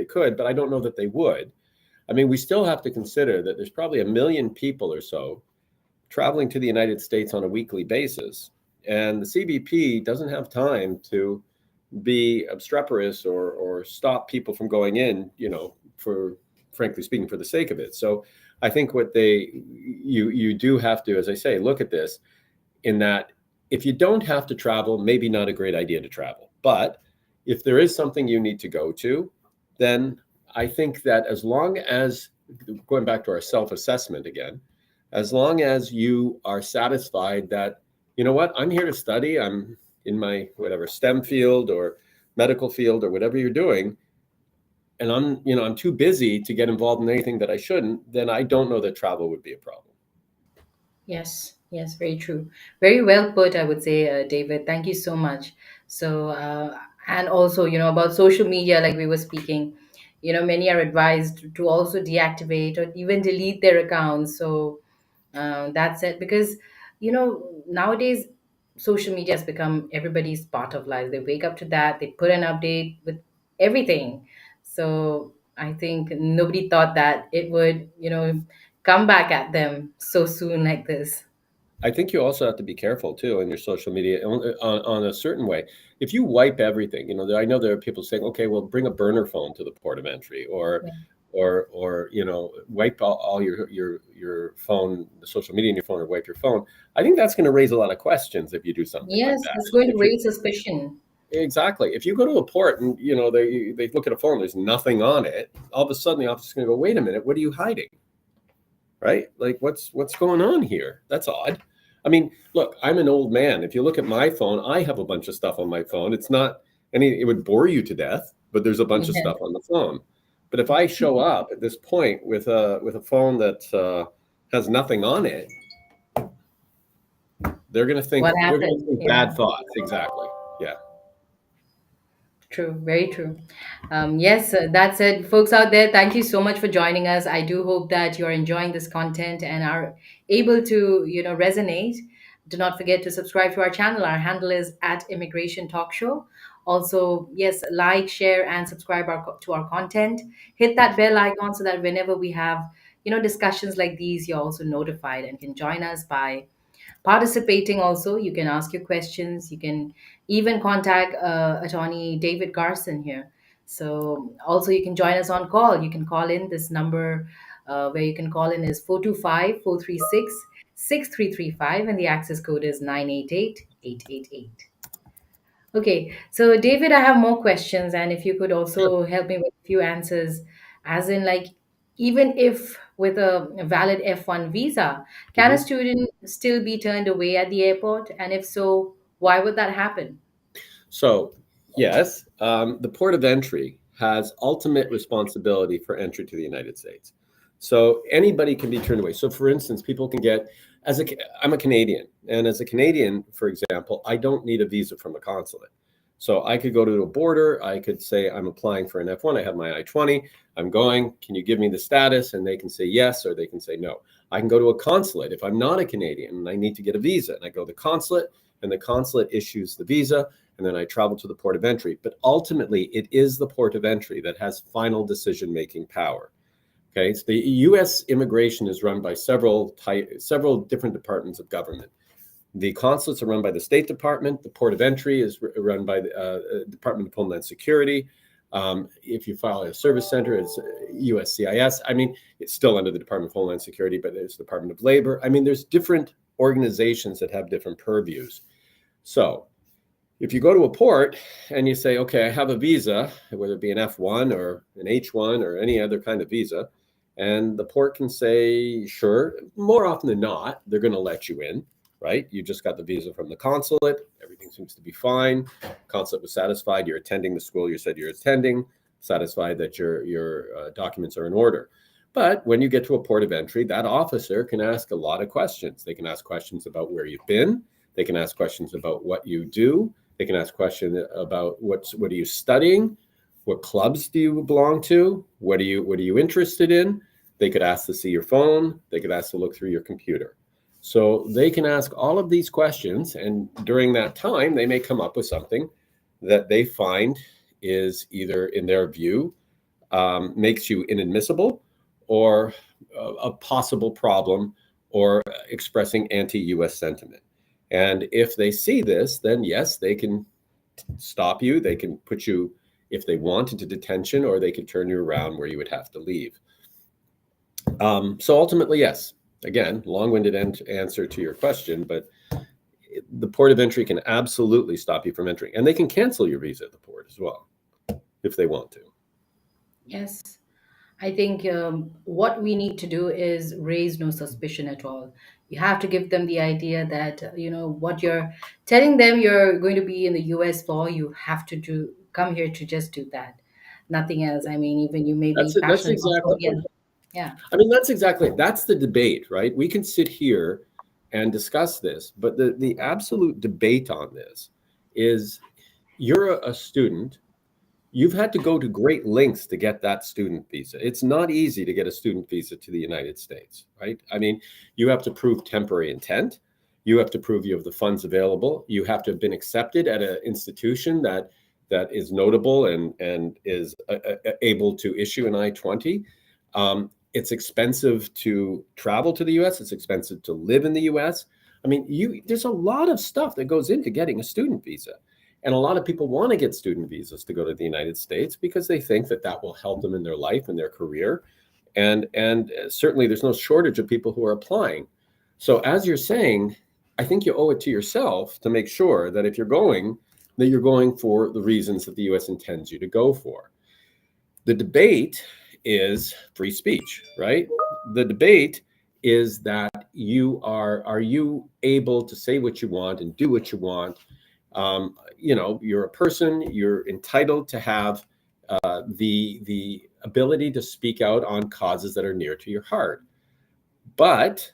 could, but I don't know that they would. I mean, we still have to consider that there's probably 1 million people or so traveling to the United States on a weekly basis, and the CBP doesn't have time to be obstreperous or stop people from going in, for frankly speaking, for the sake of it. So I think you do have to, as I say, look at this in that if you don't have to travel, maybe not a great idea to travel. But if there is something you need to go to, then I think that as long as, going back to our self-assessment again, as long as you are satisfied that, you know what, I'm here to study, I'm in my whatever STEM field or medical field or whatever you're doing, and I'm too busy to get involved in anything that I shouldn't, then I don't know that travel would be a problem. Yes, yes, very true. Very well put, I would say, David. Thank you so much. So, and also, about social media, like we were speaking, many are advised to also deactivate or even delete their accounts. So, that's it. Because, nowadays, social media has become everybody's part of life. They wake up to that, they put an update with everything. So, I think nobody thought that it would, come back at them so soon like this. I think you also have to be careful too in your social media on a certain way. If you wipe everything, I know there are people saying, okay, well, bring a burner phone to the port of entry, or Yeah. wipe all your phone, the social media in your phone, or wipe your phone. I think that's going to raise a lot of questions if you do something like Yes, that. it's going to If you raise suspicion. Exactly, if you go to a port and they look at a phone, there's nothing on it. All of a sudden, the officer's going to go, wait a minute, what are you hiding? Right? Like what's going on here? That's odd. I mean, look, I'm an old man. If you look at my phone, I have a bunch of stuff on my phone. It's not it would bore you to death, but there's a bunch of Yeah. stuff on the phone. But if I show up at this point with a phone that has nothing on it, What they're going to happened? think Yeah. bad thoughts. Exactly. Yeah. True, very true. Yes, that's it. Folks out there, thank you so much for joining us. I do hope that you're enjoying this content and are able to, resonate. Do not forget to subscribe to our channel. Our handle is at Immigration Talk Show. Also, yes, like, share, and subscribe to our content. Hit that bell icon so that whenever we have, discussions like these, you're also notified and can join us by participating. Also, you can ask your questions, you can even contact attorney David Garson here. So also you can join us on call. You can call in this number, where you can call in is 425-436-6335, and the access code is 988-888. Okay, so David, I have more questions, and if you could Sure. also help me with a few answers, as in, like, even if with a valid F1 visa, can a Mhm. student still be turned away at the airport? And if so, why would that happen? So, yes, the port of entry has ultimate responsibility for entry to the United States. So anybody can be turned away. So, for instance, people can get I'm a Canadian, and as a Canadian, for example, I don't need a visa from the consulate. So I could go to a border. I could say I'm applying for an F1. I have my I-20. I'm going. Can you give me the status? And they can say yes, or they can say no. I can go to a consulate if I'm not a Canadian and I need to get a visa, and I go to the consulate, and the consulate issues the visa, and then I travel to the port of entry. But ultimately, it is the port of entry that has final decision-making power. Okay, so the U.S. immigration is run by several different departments of government. The consulates are run by the State Department. The port of entry is run by the Department of Homeland Security. If you file at a service center, it's USCIS. I mean, it's still under the Department of Homeland Security, but there's the Department of Labor. I mean, there's different organizations that have different purviews. So if you go to a port and you say, okay, I have a visa, whether it be an F1 or an H1 or any other kind of visa, and the port can say, sure, more often than not, they're going to let you in, right? You just got the visa from the consulate. Everything seems to be fine. Consulate was satisfied. You're attending the school you said you're attending, satisfied that your documents are in order. But when you get to a port of entry, that officer can ask a lot of questions. They can ask questions about where you've been. They can ask questions about what you do. They can ask questions about what are you studying? What clubs do you belong to? What are you interested in? They could ask to see your phone. They could ask to look through your computer. So they can ask all of these questions, and during that time, they may come up with something that they find is either, in their view, makes you inadmissible, or a possible problem, or expressing anti-US sentiment. And if they see this, then yes, they can stop you. They can put you, if they want, into detention, or they can turn you around where you would have to leave. So ultimately, yes. Again, long-winded answer to your question, but the port of entry can absolutely stop you from entering, and they can cancel your visa at the port as well if they want to. Yes. I think what we need to do is raise no suspicion at all. You have to give them the idea that, what you're telling them you're going to be in the US for, you have to come here to just do that. Nothing else. I mean, even you may be That's it. That's passionate about exactly. Korean. Yeah. I mean, that's the debate, right? We can sit here and discuss this, but the absolute debate on this is, you're a student. You've had to go to great lengths to get that student visa. It's not easy to get a student visa to the United States, right? I mean, you have to prove temporary intent. You have to prove you have the funds available. You have to have been accepted at an institution that is notable and is able to issue an I-20. It's expensive to travel to the US. It's expensive to live in the US. I mean, there's a lot of stuff that goes into getting a student visa. And a lot of people want to get student visas to go to the United States because they think that will help them in their life and their career. And certainly there's no shortage of people who are applying. So as you're saying, I think you owe it to yourself to make sure that if you're going, that you're going for the reasons that the US intends you to go for. The debate is free speech, right? The debate is that are you able to say what you want and do what you want? You're a person, you're entitled to have the ability to speak out on causes that are near to your heart. But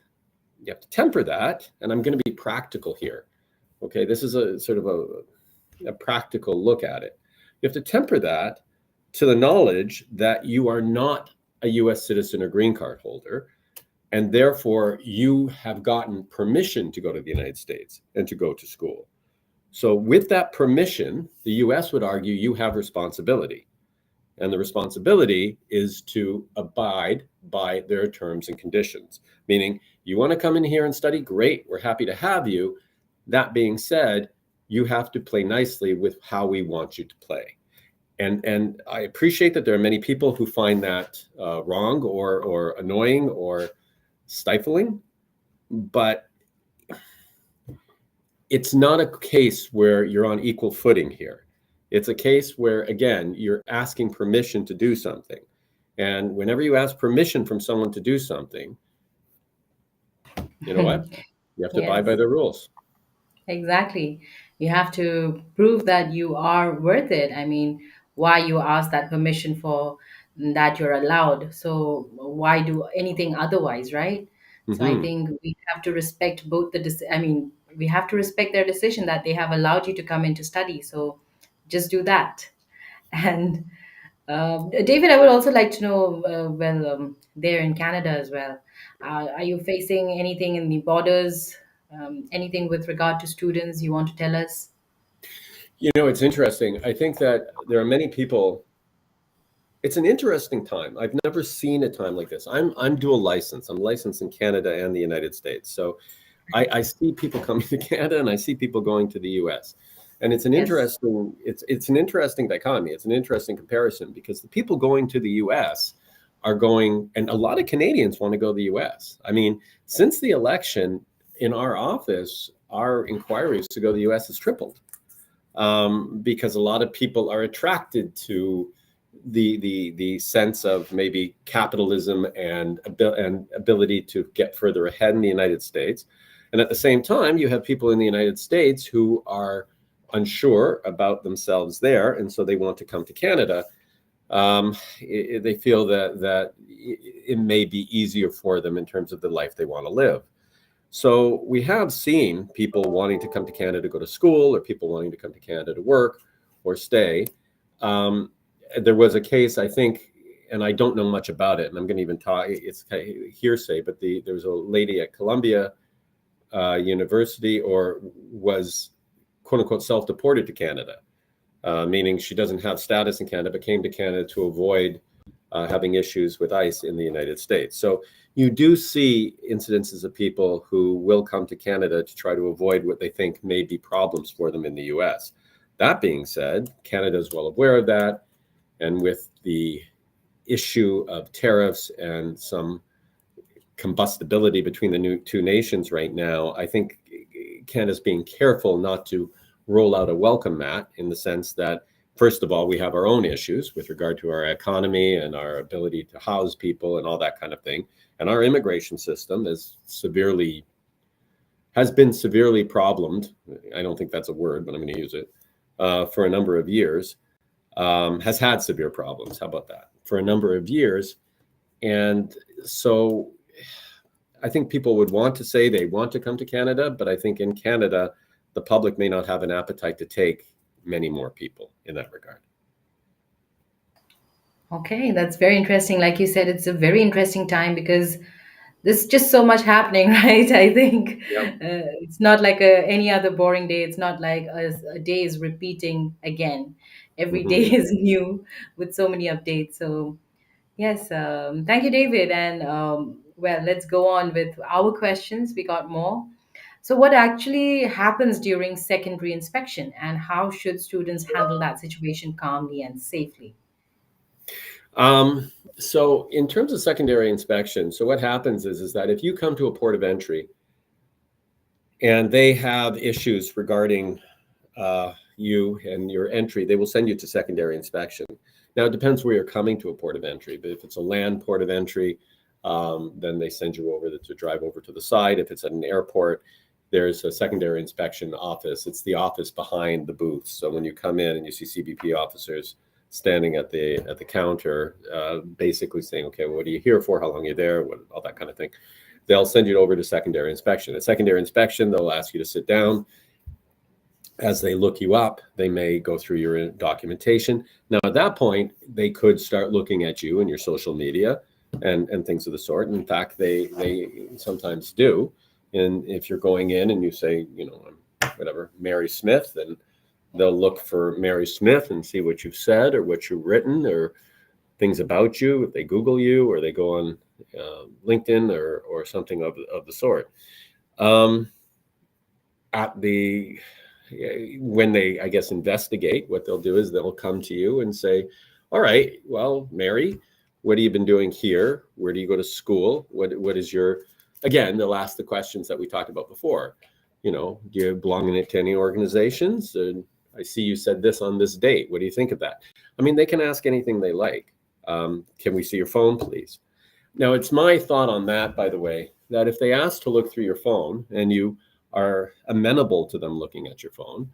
you have to temper that, and I'm going to be practical here. Okay, this is a sort of a practical look at it. You have to temper that to the knowledge that you are not a US citizen or green card holder, and therefore you have gotten permission to go to the United States and to go to school. So with that permission, the US would argue you have responsibility. And the responsibility is to abide by their terms and conditions. Meaning, you want to come in here and study? Great, we're happy to have you. That being said, you have to play nicely with how we want you to play. And I appreciate that there are many people who find that wrong or annoying or stifling, but it's not a case where you're on equal footing here. It's a case where, again, you're asking permission to do something. And whenever you ask permission from someone to do something, you know what? You have to abide by Yes. the rules. Exactly. You have to prove that you are worth it. I mean, why you ask that permission for, that you're allowed. So why do anything otherwise, right? So I Hmm. think we have to respect both I mean, we have to respect their decision that they have allowed you to come in to study. So just do that. And David, I would also like to know, there in Canada as well, are you facing anything in the borders, anything with regard to students you want to tell us? It's interesting. I think that there are many people. It's an interesting time. I've never seen a time like this. I'm dual license. I'm licensed in Canada and the United States. So I see people coming to Canada and I see people going to the US. And it's an Yes. interesting, it's an interesting dichotomy. It's an interesting comparison because the people going to the US are going, and a lot of Canadians want to go to the US. I mean, since the election in our office, our inquiries to go to the US has tripled, because a lot of people are attracted to the sense of maybe capitalism and ability to get further ahead in the United States. And at the same time, you have people in the United States who are unsure about themselves there, and so they want to come to Canada. They feel that it may be easier for them in terms of the life they want to live. So we have seen people wanting to come to Canada to go to school, or people wanting to come to Canada to work or stay. There was a case, I think, and I don't know much about it, and I'm going to even talk, it's kind of hearsay, but there was a lady at Columbia university or was quote unquote self-deported to Canada, meaning she doesn't have status in Canada, but came to Canada to avoid having issues with ICE in the United States. So you do see incidences of people who will come to Canada to try to avoid what they think may be problems for them in the US. That being said, Canada is well aware of that. And with the issue of tariffs and some combustibility between the two nations right now, I think Canada's being careful not to roll out a welcome mat, in the sense that, first of all, we have our own issues with regard to our economy and our ability to house people and all that kind of thing. And our immigration system has been severely problemed. I don't think that's a word, but I'm going to use it, for a number of years. Has had severe problems. How about that? For a number of years. And so I think people would want to say they want to come to Canada, but I think in Canada, the public may not have an appetite to take many more people in that regard. Okay, that's very interesting. Like you said, it's a very interesting time because there's just so much happening, right? I think Yep. it's not like any other boring day. It's not like a day is repeating again. Every day Mhm. is new with so many updates. So, yes, thank you, David. And well, let's go on with our questions. We got more. So, what actually happens during secondary inspection, and how should students handle that situation calmly and safely? So in terms of secondary inspection, so what happens is that if you come to a port of entry and they have issues regarding you and your entry, they will send you to secondary inspection. Now, it depends where you're coming to a port of entry, but if it's a land port of entry, then they send you over to drive over to the side. If it's at an airport, there's a secondary inspection office. It's the office behind the booth. So when you come in and you see CBP officers standing at the counter, basically saying, okay, well, what are you here for? How long are you there? All that kind of thing. They'll send you over to secondary inspection. At secondary inspection, they'll ask you to sit down. As they look you up, they may go through your documentation. Now, at that point, they could start looking at you and your social media and things of the sort. In fact, they sometimes do. And if you're going in and you say, whatever, Mary Smith, then they'll look for Mary Smith and see what you've said or what you've written or things about you. If they Google you or they go on LinkedIn or something of the sort. When they, I guess, investigate, what they'll do is they'll come to you and say, all right, well, Mary, what have you been doing here? Where do you go to school? What is your, again, they'll ask the questions that we talked about before. Do you belong to any organizations? I see you said this on this date. What do you think of that? I mean, they can ask anything they like. Can we see your phone, please? Now, it's my thought on that, by the way, that if they ask to look through your phone and you are amenable to them looking at your phone,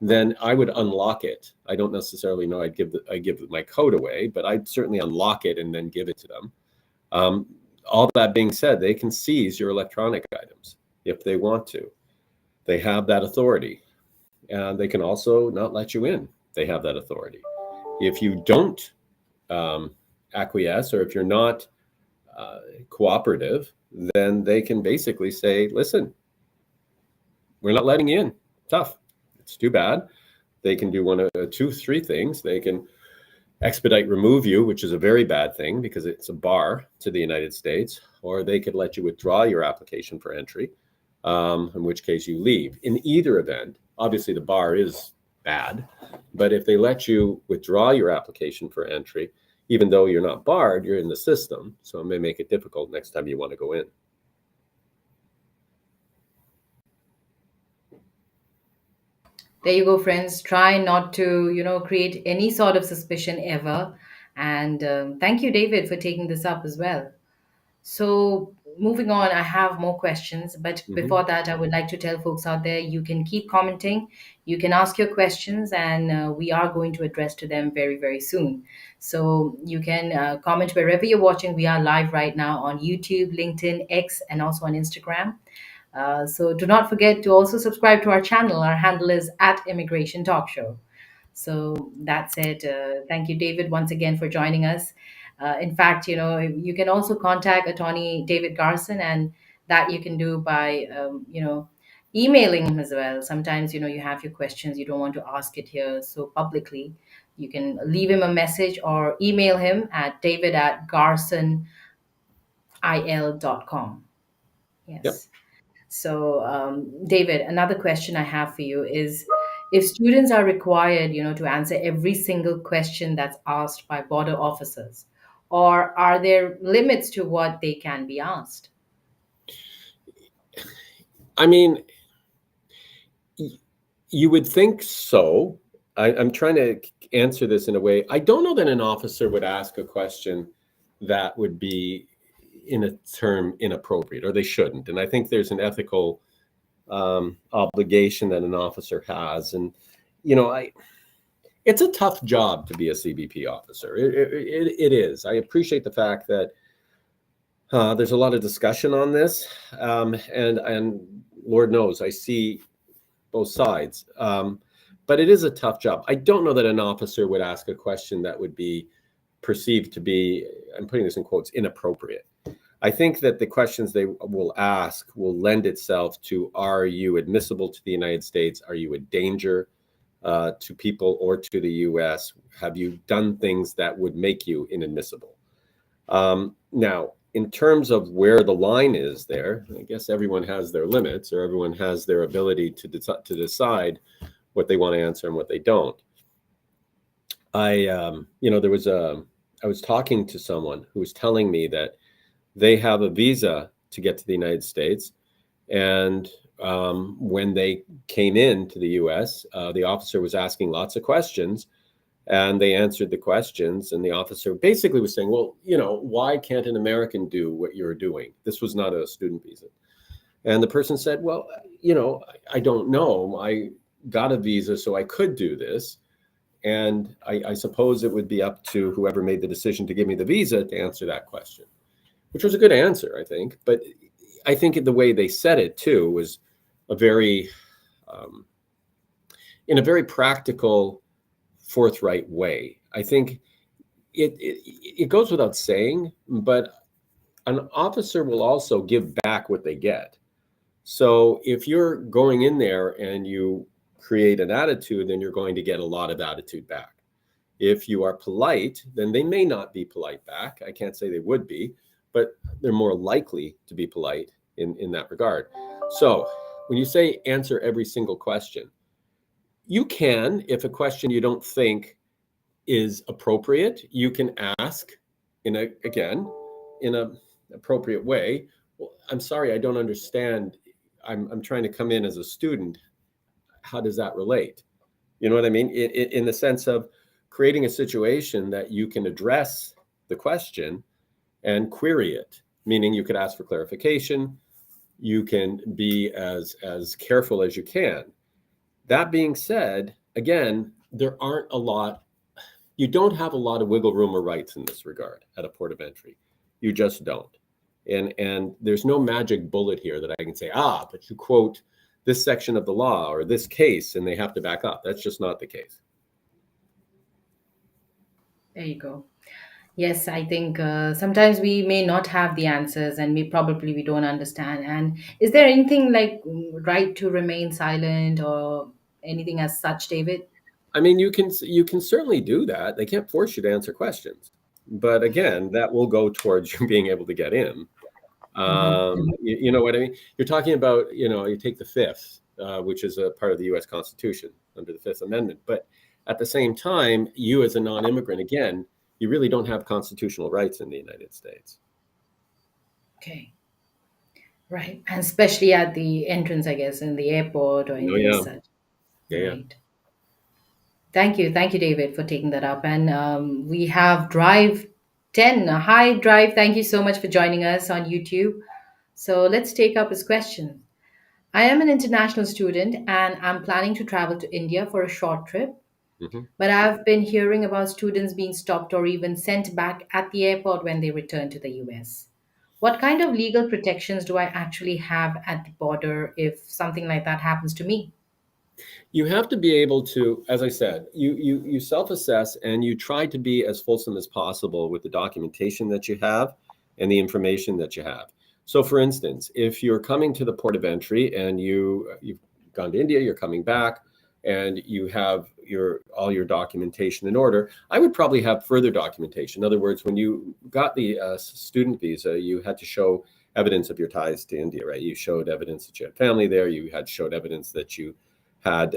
then I would unlock it. I don't necessarily know I give my code away, but I'd certainly unlock it and then give it to them. All that being said, they can seize your electronic items if they want to. They have that authority. And they can also not let you in. They have that authority. If you don't acquiesce, or if you're not cooperative, then they can basically say, listen, we're not letting you in. Tough. It's too bad. They can do one of two, three things. They can expedite remove you, which is a very bad thing because it's a bar to the United States, or they could let you withdraw your application for entry, in which case you leave. In either event, obviously the bar is bad, but if they let you withdraw your application for entry, even though you're not barred, you're in the system, so it may make it difficult next time you want to go in. There you go, friends. Try not to, create any sort of suspicion ever. And thank you, David, for taking this up as well. So, moving on, I have more questions. But Mhm. before that, I would like to tell folks out there you can keep commenting, you can ask your questions, and we are going to address to them very, very soon. So, you can comment wherever you're watching. We are live right now on YouTube, LinkedIn, X, and also on Instagram. So do not forget to also subscribe to our channel. Our handle is at Immigration Talk Show. So that's it. Thank you, David, once again for joining us. In fact, you can also contact attorney David Garson, and that you can do by, emailing him as well. Sometimes, you have your questions, you don't want to ask it here so publicly. You can leave him a message or email him at david@garsonil.com. Yep. Yes. So, David, another question I have for you is, if students are required, to answer every single question that's asked by border officers, or are there limits to what they can be asked? I mean, you would think so. I'm trying to answer this in a way. I don't know that an officer would ask a question that would be, in a term, inappropriate, or they shouldn't. And I think there's an ethical obligation that an officer has. And, it's a tough job to be a CBP officer. It is. I appreciate the fact that there's a lot of discussion on this. And Lord knows, I see both sides. But it is a tough job. I don't know that an officer would ask a question that would be perceived to be, I'm putting this in quotes, inappropriate. I think that the questions they will ask will lend itself to, are you admissible to the United States? Are you a danger to people or to the US? Have you done things that would make you inadmissible? Now, in terms of where the line is there, I guess everyone has their limits, or everyone has their ability to decide what they want to answer and what they don't. I was talking to someone who was telling me that they have a visa to get to the United States, and when they came into the US, the officer was asking lots of questions, and they answered the questions, and the officer basically was saying, well, why can't an American do what you're doing? This was not a student visa. And the person said, well, I don't know. I got a visa so I could do this. And I suppose it would be up to whoever made the decision to give me the visa to answer that question, which was a good answer, I think. But I think the way they said it, too, was in a very practical, forthright way. I think it goes without saying, but an officer will also give back what they get. So if you're going in there and you create an attitude, then you're going to get a lot of attitude back. If you are polite, then they may not be polite back. I can't say they would be, but they're more likely to be polite in that regard. So when you say answer every single question, you can, if a question you don't think is appropriate, you can ask in a appropriate way. Well, I'm sorry, I don't understand. I'm trying to come in as a student. How does that relate? You know what I mean? In the sense of creating a situation that you can address the question and query it, meaning you could ask for clarification. You can be as careful as you can. That being said, again, you don't have a lot of wiggle room or rights in this regard at a port of entry. You just don't. And there's no magic bullet here that I can say, but you quote this section of the law or this case and they have to back up. That's just not the case. There you go. Yes, I think sometimes we may not have the answers, and we don't understand. And is there anything like right to remain silent or anything as such, David? I mean, you can certainly do that. They can't force you to answer questions, but again, that will go towards you being able to get in. You know what I mean? You're talking about, you take the Fifth, which is a part of the U.S. Constitution under the Fifth Amendment, but at the same time, you as a non-immigrant, again, you really don't have constitutional rights in the United States. Okay. Right. And especially at the entrance, I guess, in the airport or anything as such. Yeah. Right. Thank you. Thank you, David, for taking that up. And we have Drive 10. Hi, Drive. Thank you so much for joining us on YouTube. So let's take up his question. I am an international student and I'm planning to travel to India for a short trip. Mm-hmm. But I've been hearing about students being stopped or even sent back at the airport when they return to the US. What kind of legal protections do I actually have at the border if something like that happens to me? You have to be able to, as I said, you self-assess and you try to be as fulsome as possible with the documentation that you have and the information that you have. So, for instance, if you're coming to the port of entry and you've gone to India, you're coming back, and you have all your documentation in order, I would probably have further documentation. In other words, when you got the student visa, you had to show evidence of your ties to India, right? You showed evidence that you had family there. You had showed evidence that you had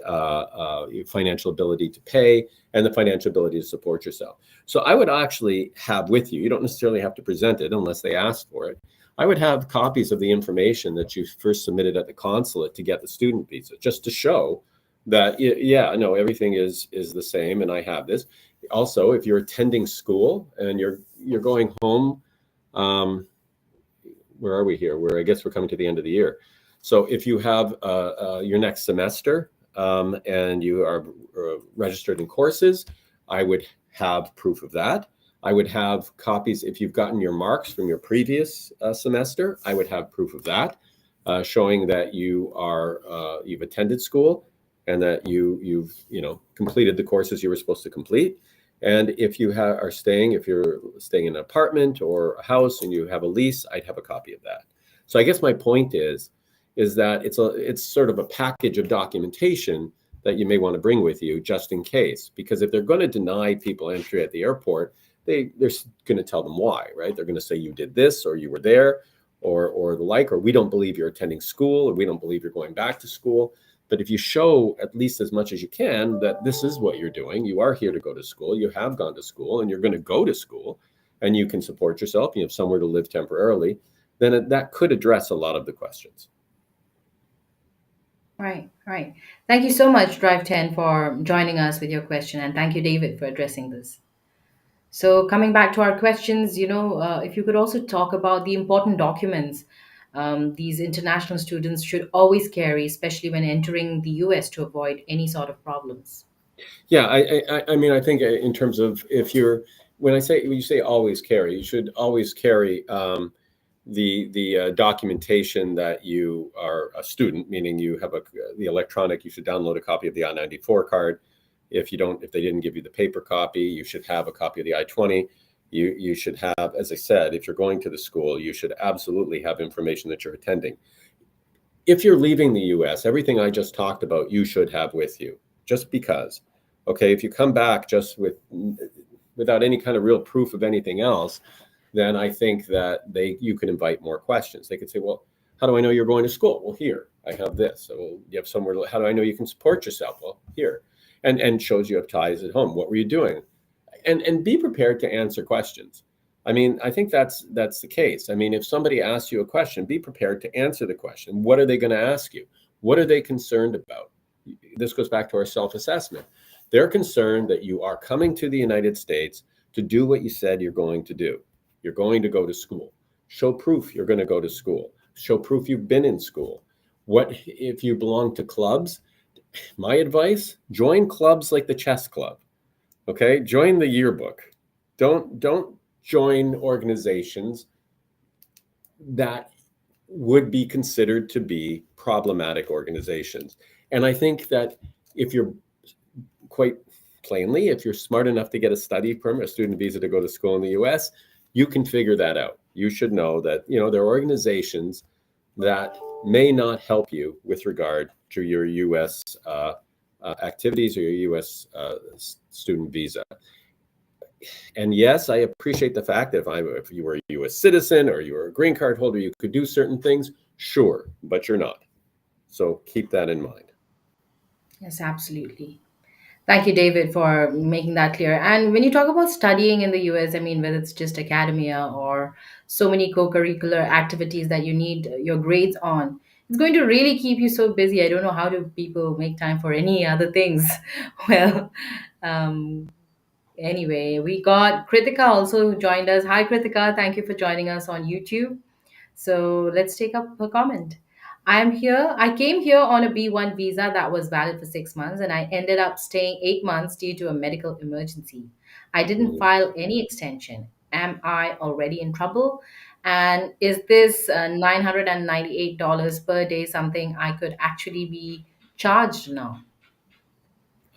financial ability to pay and the financial ability to support yourself. So I would actually have with you, you don't necessarily have to present it unless they ask for it. I would have copies of the information that you first submitted at the consulate to get the student visa, just to show that, yeah, no, everything is the same, and I have this. Also, if you're attending school and you're going home, where are we here? Where I guess we're coming to the end of the year. So if you have your next semester and you are registered in courses, I would have proof of that. I would have copies if you've gotten your marks from your previous semester. I would have proof of that, showing that you've attended school and that you've completed the courses you were supposed to complete. And if you if you're staying in an apartment or a house and you have a lease, I'd have a copy of that. So I guess my point is that it's sort of a package of documentation that you may want to bring with you just in case, because if they're going to deny people entry at the airport, they're going to tell them why, right? They're going to say you did this, or you were there, or the like, or we don't believe you're attending school, or we don't believe you're going back to school. But if you show at least as much as you can that this is what you're doing, you are here to go to school, you have gone to school, and you're going to go to school, and you can support yourself, you have somewhere to live temporarily, then that could address a lot of the questions. Right, right. Thank you so much, Drive 10, for joining us with your question. And thank you, David, for addressing this. So, coming back to our questions, if you could also talk about the important documents these international students should always carry, especially when entering the US to avoid any sort of problems. Yeah, I mean, I think in terms of when you say always carry, you should always carry the documentation that you are a student, meaning you have the electronic. You should download a copy of the I-94 card. If they didn't give you the paper copy, you should have a copy of the I-20. You should have, as I said, if you're going to the school, you should absolutely have information that you're attending. If you're leaving the US, everything I just talked about, you should have with you, just because. Okay, if you come back just without any kind of real proof of anything else, then I think that you can invite more questions. They could say, well, how do I know you're going to school? Well, here, I have this. So you have somewhere how do I know you can support yourself? Well, here. And shows you have ties at home. What were you doing? And be prepared to answer questions. I mean, I think that's the case. I mean, if somebody asks you a question, be prepared to answer the question. What are they going to ask you? What are they concerned about? This goes back to our self-assessment. They're concerned that you are coming to the United States to do what you said you're going to do. You're going to go to school. Show proof you're going to go to school. Show proof you've been in school. What if you belong to clubs? My advice, join clubs like the chess club. Okay? Join the yearbook. Don't join organizations that would be considered to be problematic organizations. And I think that if you're quite plainly, if you're smart enough to get a study permit, a student visa to go to school in the US, you can figure that out. You should know that, there are organizations that may not help you with regard to your US activities or your US student visa. And yes, I appreciate the fact that if you were a US citizen or you were a green card holder, you could do certain things. Sure, but you're not. So keep that in mind. Yes, absolutely. Thank you, David, for making that clear. And when you talk about studying in the US, I mean, whether it's just academia or so many co curricular activities that you need your grades on, it's going to really keep you so busy. I don't know how do people make time for any other things. Well, um, anyway, we got Kritika also who joined us. Hi, Kritika. Thank you for joining us on YouTube. So let's take up her comment. I came here on a B1 visa that was valid for 6 months, and I ended up staying 8 months due to a medical emergency. I didn't Mhm. file any extension. Am I already in trouble? And is this $998 per day something I could actually be charged now?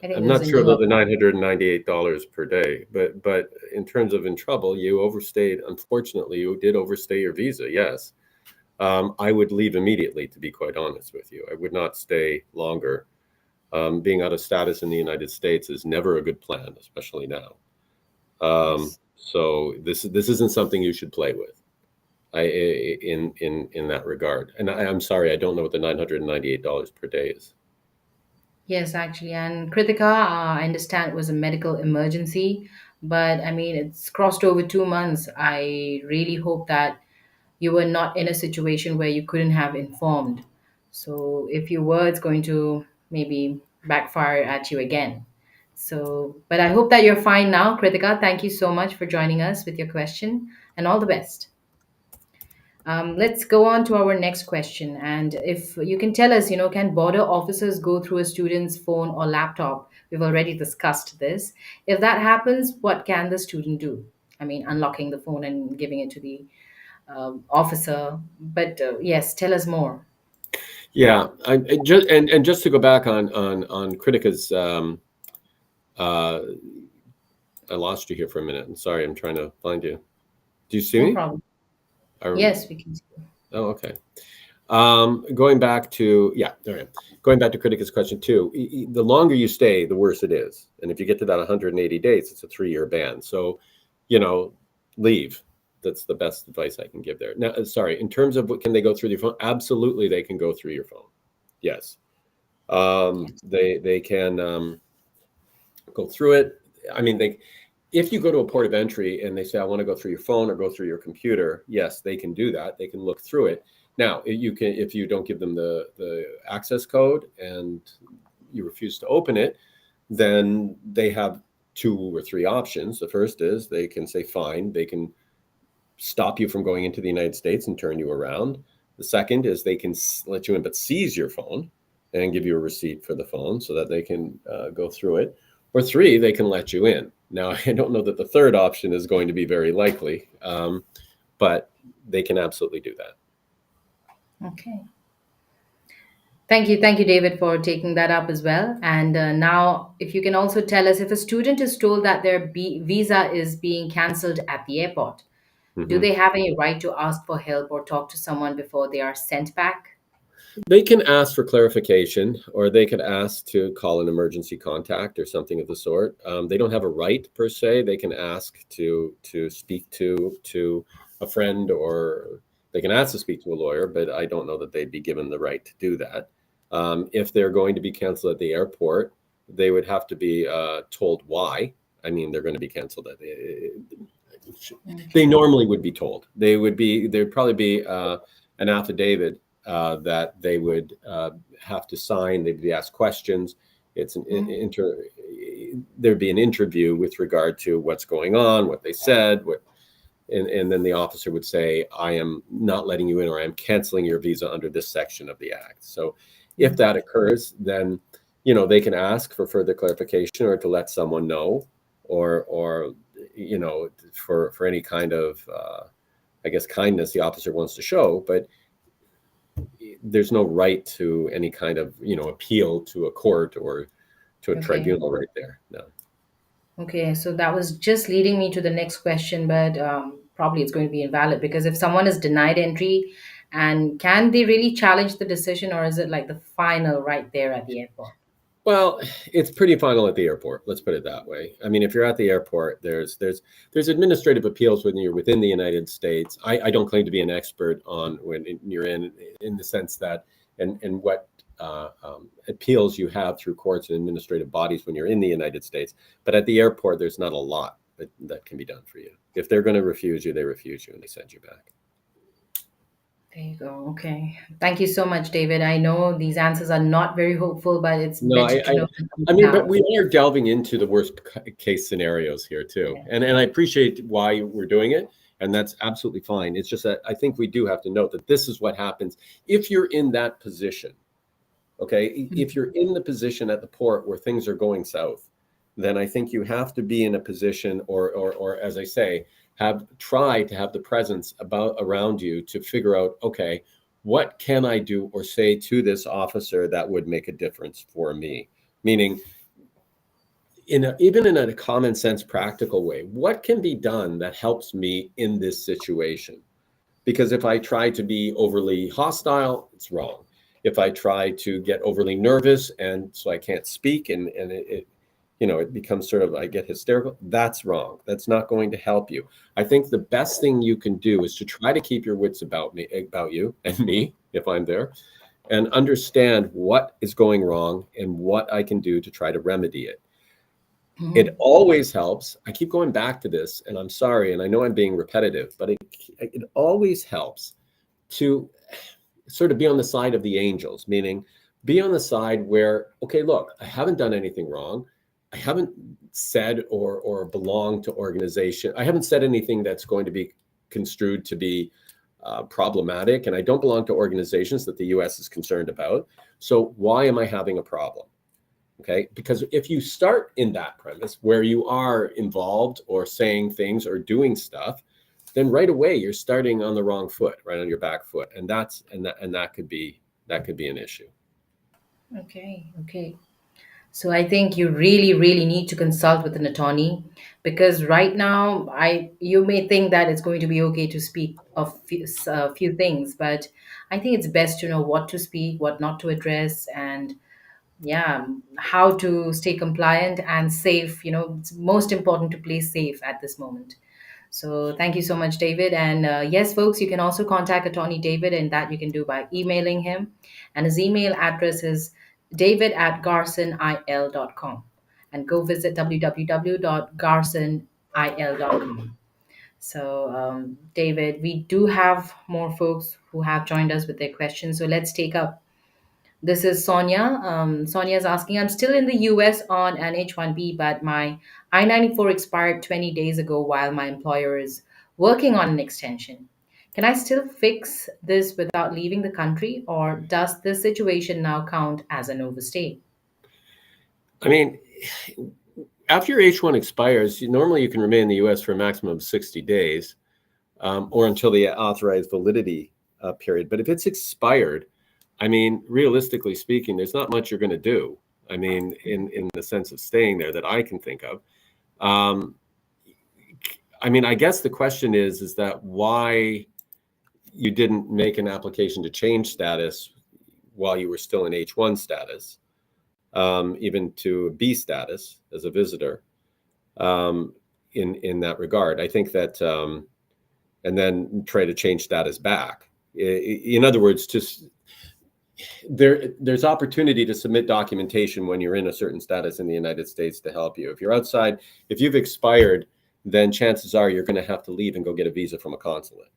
I think I'm this is not a sure newer about the $998 per day, but in terms of in trouble, you overstayed. Unfortunately, you did overstay your visa. Yes. I would leave immediately, to be quite honest with you. I would not stay longer. Being out of status in the United States is never a good plan, especially now. Yes. So this isn't something you should play with. In that regard. And I'm sorry, I don't know what the $998 per day is. Yes, actually. And Kritika, I understand it was a medical emergency, but I mean, it's crossed over 2 months. I really hope that you were not in a situation where you couldn't have informed. So if you were, it's going to maybe backfire at you again. So, but I hope that you're fine now, Kritika. Thank you so much for joining us with your question and all the best. Let's go on to our next question. And if you can tell us, can border officers go through a student's phone or laptop? We've already discussed this. If that happens, what can the student do? I mean, unlocking the phone and giving it to the officer. But yes, tell us more. Yeah, I just and just to go back on Kritika's, uh, I lost you here for a minute. I'm sorry, I'm trying to find you. Do you see No me? problem. Or, Yes, we can. oh, okay. Going back to, yeah, there I am. Going back to Kritika's question too, the longer you stay, the worse it is. And if you get to that 180 days, it's a 3-year ban. So, you know, leave. That's the best advice I can give there. Now, sorry, in terms of can they go through your phone? Absolutely, they can go through your phone. Yes. They can go through it. I mean, if you go to a port of entry and they say, I want to go through your phone or go through your computer, yes, they can do that. They can look through it. Now, you can, if you don't give them the access code and you refuse to open it, then they have 2 or 3 options. The first is they can say, fine, they can stop you from going into the United States and turn you around. The second is they can let you in, but seize your phone and give you a receipt for the phone so that they can go through it. Or 3, they can let you in. Now, I don't know that the third option is going to be very likely, but they can absolutely do that. Okay. Thank you, David, for taking that up as well. And now, if you can also tell us if a student is told that their visa is being cancelled at the airport, do Mhm. they have any right to ask for help or talk to someone before they are sent back? They can ask for clarification, or they could ask to call an emergency contact or something of the sort. They don't have a right per se. They can ask to speak to a friend, or they can ask to speak to a lawyer. But I don't know that they'd be given the right to do that. If they're going to be canceled at the airport, they would have to be told why. I mean, they're going to be canceled at they Okay. normally would be told. There'd probably be an affidavit that they would have to sign. They'd be asked questions. It's an Mm, there'd be an interview with regard to what's going on, what they said, and then the officer would say, I am not letting you in, or I am canceling your visa under this section of the act. So if mm. that occurs, then they can ask for further clarification or to let someone know, or for any kind of I guess kindness the officer wants to show. But there's no right to any kind of appeal to a court or to a Okay. tribunal right there. No. Okay. So that was just leading me to the next question, but probably it's going to be invalid because if someone is denied entry, and can they really challenge the decision, or is it like the final right there at the airport? Well, it's pretty final at the airport. Let's put it that way. I mean, if you're at the airport, there's administrative appeals when you're within the United States. I don't claim to be an expert on when you're in the sense that and what appeals you have through courts and administrative bodies when you're in the United States. But at the airport, there's not a lot that can be done for you. If they're going to refuse you, they refuse you and they send you back. There you go. Okay. Thank you so much, David. I know these answers are not very hopeful, but it's No, better to know than I to mean, but now. we are delving into the worst case scenarios here too, Yeah. and I appreciate why we're doing it, and that's absolutely fine. It's just that I think we do have to note that this is what happens if you're in that position. Okay, if you're in the position at the port where things are going south, then I think you have to be in a position, or as I say, try to have the presence around you to figure out, okay, what can I do or say to this officer that would make a difference for me? Meaning, even in a common sense, practical way, what can be done that helps me in this situation? Because if I try to be overly hostile, it's wrong. If I try to get overly nervous and so I can't speak and it becomes sort of, I get hysterical, that's wrong. That's not going to help you. I think the best thing you can do is to try to keep your wits about you and me, if I'm there, and understand what is going wrong and what I can do to try to remedy it. It always helps. I keep going back to this, and I'm sorry, and I know I'm being repetitive, but it always helps to sort of be on the side of the angels, meaning be on the side where, okay, look, I haven't done anything wrong. I haven't said or belonged to organization. I haven't said anything that's going to be construed to be problematic, and I don't belong to organizations that the US is concerned about. So why am I having a problem? Okay, because if you start in that premise where you are involved or saying things or doing stuff, then right away you're starting on the wrong foot, right on your back foot, and that could be an issue. Okay. So I think you really, really need to consult with an attorney, because right now, you may think that it's going to be okay to speak of few things, but I think it's best to know what to speak, what not to address, and yeah, how to stay compliant and safe. It's most important to play safe at this moment. So thank you so much, David. And yes, folks, you can also contact attorney David, and that you can do by emailing him. And his email address is david@garsonil.com. And go visit www.garsonil.com. So, David, we do have more folks who have joined us with their questions. So let's take up. This is Sonia. Sonia is asking, I'm still in the US on an H-1B, but my I-94 expired 20 days ago while my employer is working on an extension. Can I still fix this without leaving the country, or does this situation now count as an overstay? I mean, after your H-1 expires, normally you can remain in the US for a maximum of 60 days or until the authorized validity period. But if it's expired, I mean, realistically speaking, there's not much you're going to do. I mean, in the sense of staying there that I can think of. I mean, I guess the question is that why you didn't make an application to change status while you were still in H-1 status, even to B status as a visitor, in that regard. I think that, and then try to change status back. In other words, just there's opportunity to submit documentation when you're in a certain status in the United States to help you. If you're outside, if you've expired, then chances are you're going to have to leave and go get a visa from a consulate.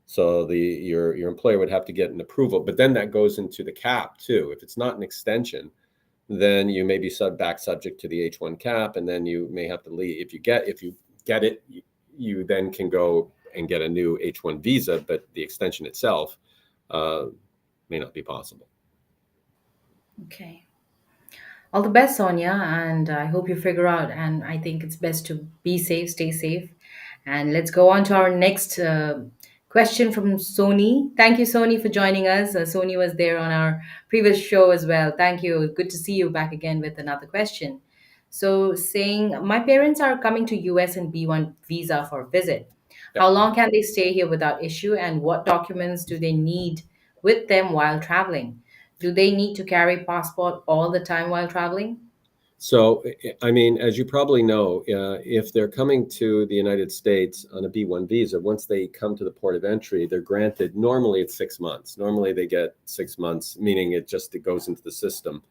So your employer would have to get an approval, but then that goes into the cap too. If it's not an extension, then you may be subject to the H-1 cap, and then you may have to leave. If you get it, you then can go and get a new H-1 visa, but the extension itself may not be possible. Okay. All the best, Sonia, and I hope you figure out. And I think it's best to be safe, stay safe. And let's go on to our next question from Sony. Thank you, Sony, for joining us. Sony was there on our previous show as well. Thank you. Good to see you back again with another question. So, saying, my parents are coming to US and B1 visa for a visit. How long can they stay here without issue, and what documents do they need with them while traveling? Do they need to carry passport all the time while traveling? So, I mean, as you probably know, if they're coming to the United States on a B1 visa, once they come to the port of entry, they're granted, normally it's 6 months. Normally they get 6 months, meaning it goes into the system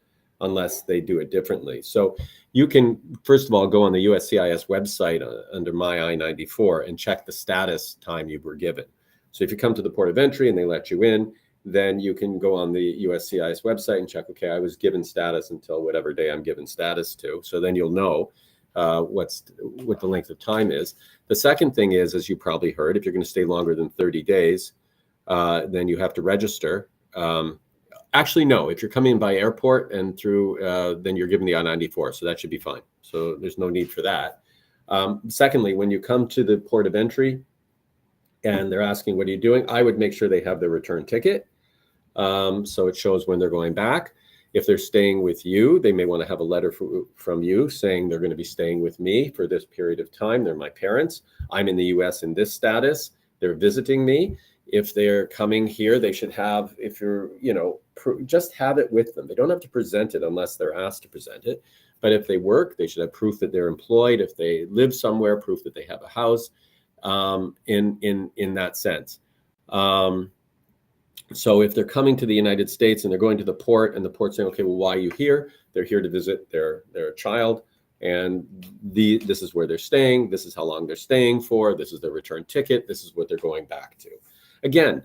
unless they do it differently. So you can, first of all, go on the USCIS website under My I-94 and check the status time you were given. So if you come to the port of entry and they let you in, then you can go on the USCIS website and check, okay, I was given status until whatever day I'm given status to. So then you'll know what the length of time is. The second thing is, as you probably heard, if you're going to stay longer than 30 days, then you have to register. Actually, no, if you're coming by airport and through, then you're given the I-94, so that should be fine. So there's no need for that. Secondly, when you come to the port of entry and they're asking, what are you doing? I would make sure they have their return ticket. So it shows when they're going back. If they're staying with you, they may want to have a letter from you saying they're going to be staying with me for this period of time. They're my parents. I'm in the US in this status. They're visiting me. If they're coming here, they should have, if you're, just have it with them. They don't have to present it unless they're asked to present it. But if they work, they should have proof that they're employed. If they live somewhere, proof that they have a house, in that sense. So if they're coming to the United States and they're going to the port, and the port's saying, okay, well, why are you here? They're here to visit their child, and this is where they're staying. This is how long they're staying for. This is their return ticket. This is what they're going back to. Again,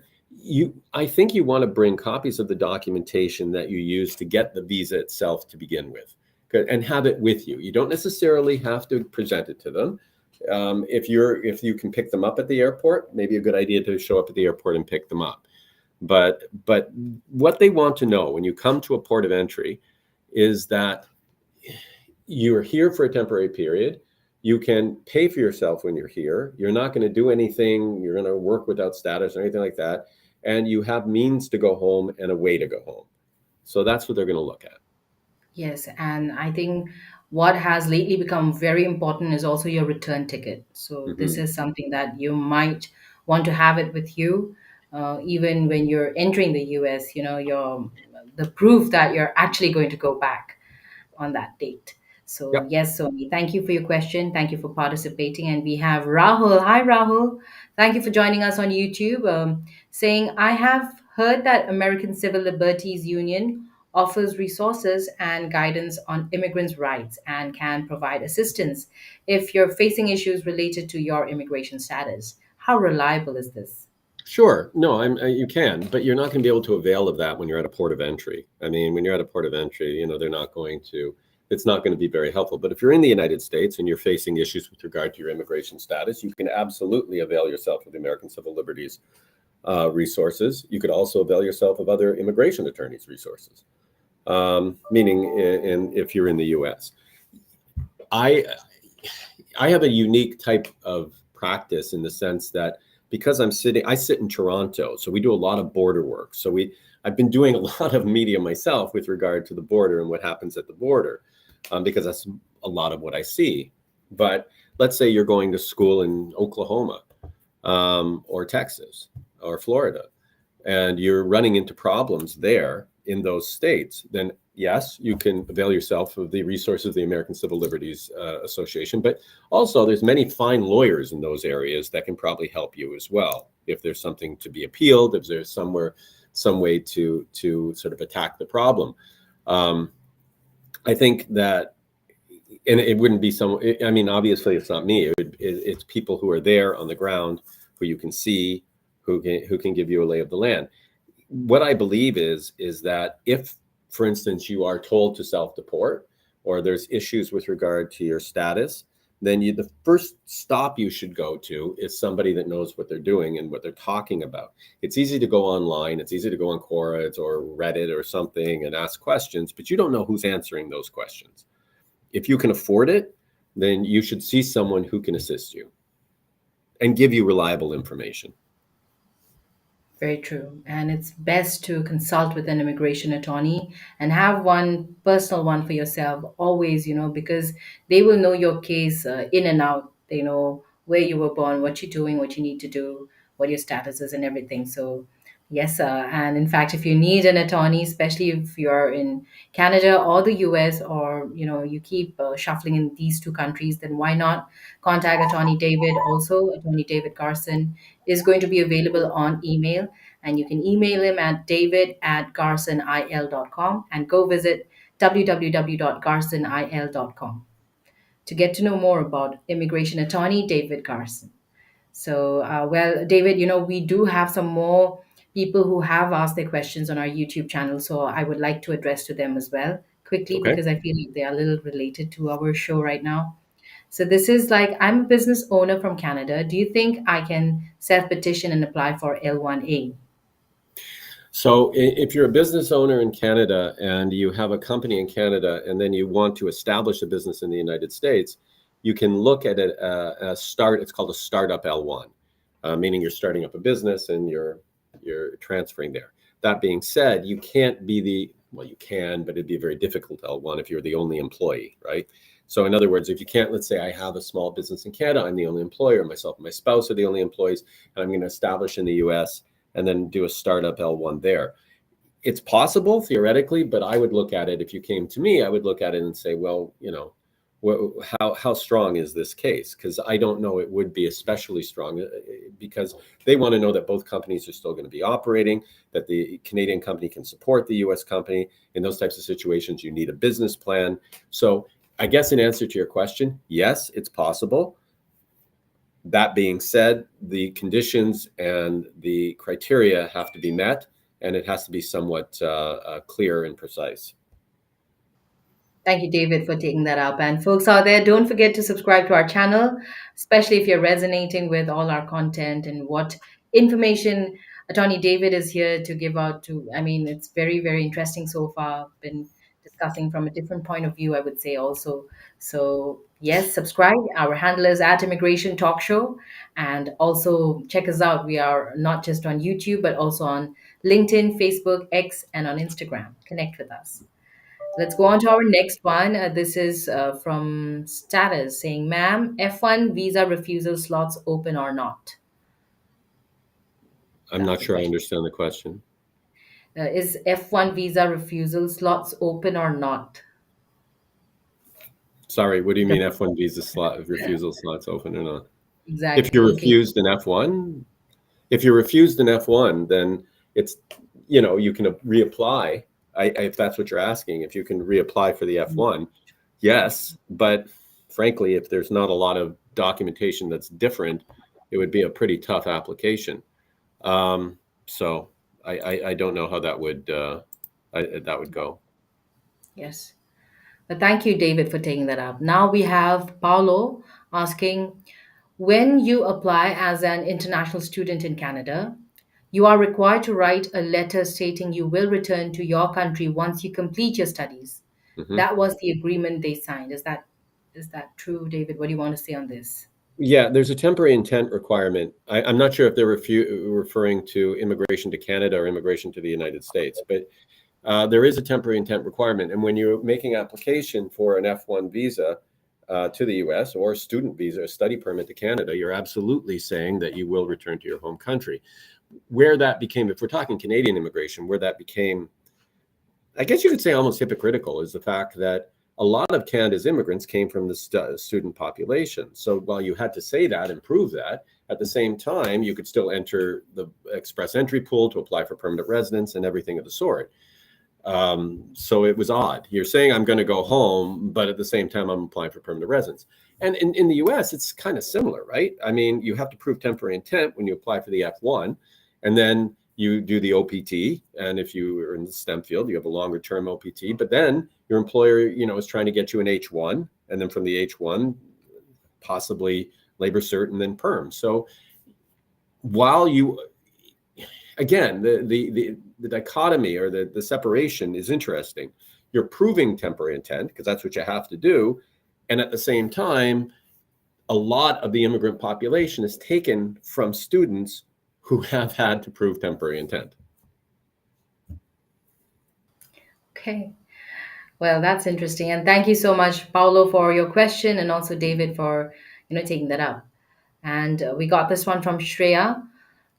I think you want to bring copies of the documentation that you use to get the visa itself to begin with, and have it with you. You don't necessarily have to present it to them. If you can pick them up at the airport, maybe a good idea to show up at the airport and pick them up. But what they want to know when you come to a port of entry is that you're here for a temporary period. You can pay for yourself when you're here. You're not going to do anything. You're going to work without status or anything like that. And you have means to go home and a way to go home. So that's what they're going to look at. Yes, and I think what has lately become very important is also your return ticket. So this Mm-hmm. is something that you might want to have it with you, even when you're entering the US. The proof that you're actually going to go back on that date. So Yep. yes, Somi, thank you for your question. Thank you for participating. And we have Rahul. Hi, Rahul. Thank you for joining us on YouTube. Saying, I have heard that American Civil Liberties Union offers resources and guidance on immigrants' rights and can provide assistance if you're facing issues related to your immigration status. How reliable is this? Sure. No, you can, but you're not going to be able to avail of that when you're at a port of entry. I mean, when you're at a port of entry, it's not going to be very helpful. But if you're in the United States and you're facing issues with regard to your immigration status, you can absolutely avail yourself of the American Civil Liberties resources. You could also avail yourself of other immigration attorneys' resources, meaning if you're in the U.S. I have a unique type of practice in the sense that because I sit in Toronto, so we do a lot of border work. So I've been doing a lot of media myself with regard to the border and what happens at the border, because that's a lot of what I see. But let's say you're going to school in Oklahoma, or Texas or Florida, and you're running into problems there in those states, then yes, you can avail yourself of the resources of the American Civil Liberties Association. But also, there's many fine lawyers in those areas that can probably help you as well. If there's something to be appealed, if there's some way to sort of attack the problem. I think that, and it wouldn't be I mean, obviously, it's not me. It's people who are there on the ground, who you can see, who can give you a lay of the land. What I believe is that if, for instance, you are told to self-deport, or there's issues with regard to your status, then the first stop you should go to is somebody that knows what they're doing and what they're talking about. It's easy to go online. It's easy to go on Quora or Reddit or something and ask questions, but you don't know who's answering those questions. If you can afford it, then you should see someone who can assist you and give you reliable information. Very true. And it's best to consult with an immigration attorney and have one personal one for yourself always, because they will know your case in and out. They know where you were born, what you're doing, what you need to do, what your status is, and everything. So, yes. And in fact, if you need an attorney, especially if you're in Canada or the US, or, you keep shuffling in these two countries, then why not contact Attorney David? Also, Attorney David Garson is going to be available on email, and you can email him at david@garsonil.com and go visit www.garsonil.com to get to know more about immigration attorney David Garson. So, well, David, we do have some more people who have asked their questions on our YouTube channel, so I would like to address to them as well quickly, Okay. because I feel like they are a little related to our show right now. So this is like, I'm a business owner from Canada. Do you think I can self-petition and apply for L1A? So if you're a business owner in Canada and you have a company in Canada and then you want to establish a business in the United States, you can look at it's called a startup L1, meaning you're starting up a business and you're transferring there. That being said, you can't be you can, but it'd be a very difficult L1 if you're the only employee, right? So in other words, if you can't, let's say I have a small business in Canada, I'm the only employer, myself and my spouse are the only employees, and I'm going to establish in the US, and then do a startup L1 there. It's possible theoretically, but I would look at it, if you came to me, I would look at it and say, well, how strong is this case? Because I don't know it would be especially strong, because they want to know that both companies are still going to be operating, that the Canadian company can support the US company. In those types of situations, you need a business plan. So I guess in answer to your question, yes, it's possible. That being said, the conditions and the criteria have to be met, and it has to be somewhat clear and precise. Thank you, David, for taking that up. And folks out there, don't forget to subscribe to our channel, especially if you're resonating with all our content and what information Attorney David is here to give out to. I mean, it's very, very interesting so far. Been discussing from a different point of view, I would say also. So yes, subscribe. Our handle is at Immigration Talk Show. And also check us out. We are not just on YouTube, but also on LinkedIn, Facebook, X, and on Instagram. Connect with us. Let's go on to our next one. This is from Status saying, ma'am, F1 visa refusal slots open or not? I'm That's not the sure I question. understand the question. Is F1 visa refusal slots open or not? Sorry, what do you The- mean F1 visa refusal slots open or not? If exactly. you're Okay. refused an F1, if you're refused an F1, then it's, you can reapply. If that's what you're asking, if you can reapply for the F1, yes. But frankly, if there's not a lot of documentation that's different, it would be a pretty tough application. So I don't know how that would go. Yes. But thank you, David, for taking that up. Now we have Paulo asking, when you apply as an international student in Canada, you are required to write a letter stating you will return to your country once you complete your studies. Mhm. That was the agreement they signed. Is that true, David? What do you want to say on this? Yeah, there's a temporary intent requirement. I'm not sure if they're referring to immigration to Canada or immigration to the United States, but there is a temporary intent requirement. And when you're making application for an F1 visa to the US, or a student visa, a study permit to Canada, you're absolutely saying that you will return to your home country. Where that became, if we're talking Canadian immigration, where that became, I guess you could say, almost hypocritical, is the fact that a lot of Canada's immigrants came from the student population. So while you had to say that and prove that, at the same time, you could still enter the express entry pool to apply for permanent residence and everything of the sort. So it was odd. You're saying I'm going to go home, but at the same time, I'm applying for permanent residence. And in the US, it's kind of similar, right? I mean, you have to prove temporary intent when you apply for the F1, and then you do the OPT. And if you are in the STEM field, you have a longer term OPT, but then your employer, is trying to get you an H1, and then from the H1, possibly labor cert and then perm. So while again, the dichotomy, or the separation, is interesting. You're proving temporary intent because that's what you have to do. And at the same time, a lot of the immigrant population is taken from students who have had to prove temporary intent. Okay. Well, that's interesting. And thank you so much, Paulo, for your question, and also David for taking that up. And we got this one from Shreya.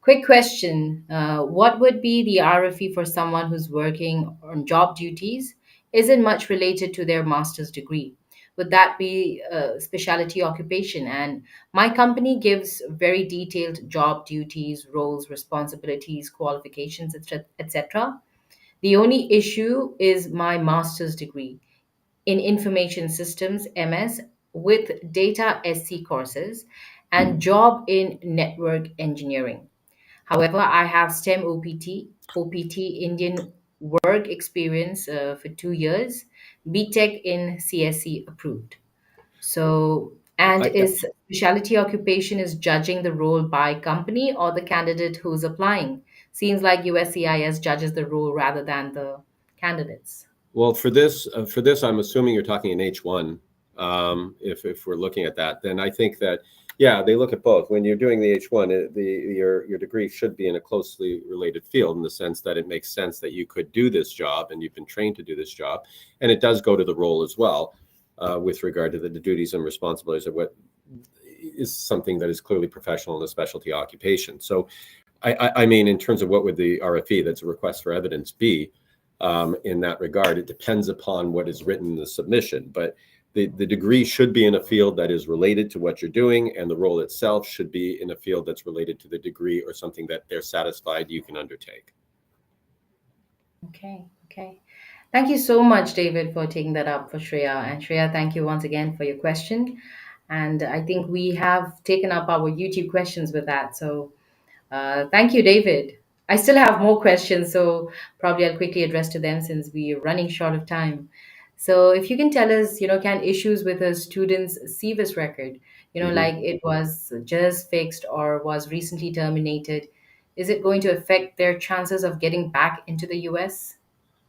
Quick question. What would be the RFE for someone who's working on job duties? Isn't much related to their master's degree. Would that be a specialty occupation? And my company gives very detailed job duties, roles, responsibilities, qualifications, etc. The only issue is my master's degree in information systems, MS, with data SC courses, and job in network engineering. However, I have STEM OPT Indian work experience for 2 years, BTech in CSC approved. So, and I, is specialty occupation is judging the role by company or the candidate who's applying? Seems like USCIS judges the role rather than the candidates. well, for this, I'm assuming you're talking an H1. If we're looking at that, then I think that, yeah, they look at both. When you're doing the H1, your degree should be in a closely related field, in the sense that it makes sense that you could do this job and you've been trained to do this job, and it does go to the role as well, with regard to the duties and responsibilities of what is something that is clearly professional in a specialty occupation. So I mean, in terms of what would the RFE, that's a request for evidence, be in that regard? It depends upon what is written in the submission, but the degree should be in a field that is related to what you're doing, and the role itself should be in a field that's related to the degree or something that they're satisfied you can undertake. Okay, okay. Thank you so much, David, for taking that up for Shreya. And Shreya, thank you once again for your question. And I think we have taken up our YouTube questions with that. So thank you, David. I still have more questions, so probably I'll quickly address to them since we are running short of time. So if you can tell us, can issues with a student's CVIS record, Mhm. like it was just fixed or was recently terminated, is it going to affect their chances of getting back into the US?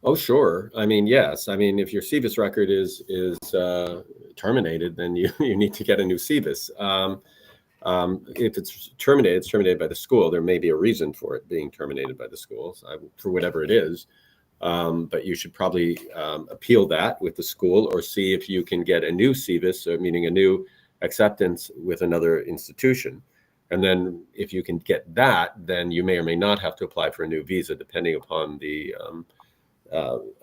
Oh, sure. I mean, yes. I mean, if your CVIS record is terminated, then you you need to get a new CVIS. If it's terminated by the school. There may be a reason for it being terminated by the schools, for whatever it is. But you should probably appeal that with the school, or see if you can get a new CVIS, meaning a new acceptance with another institution. And then if you can get that, then you may or may not have to apply for a new visa, depending upon the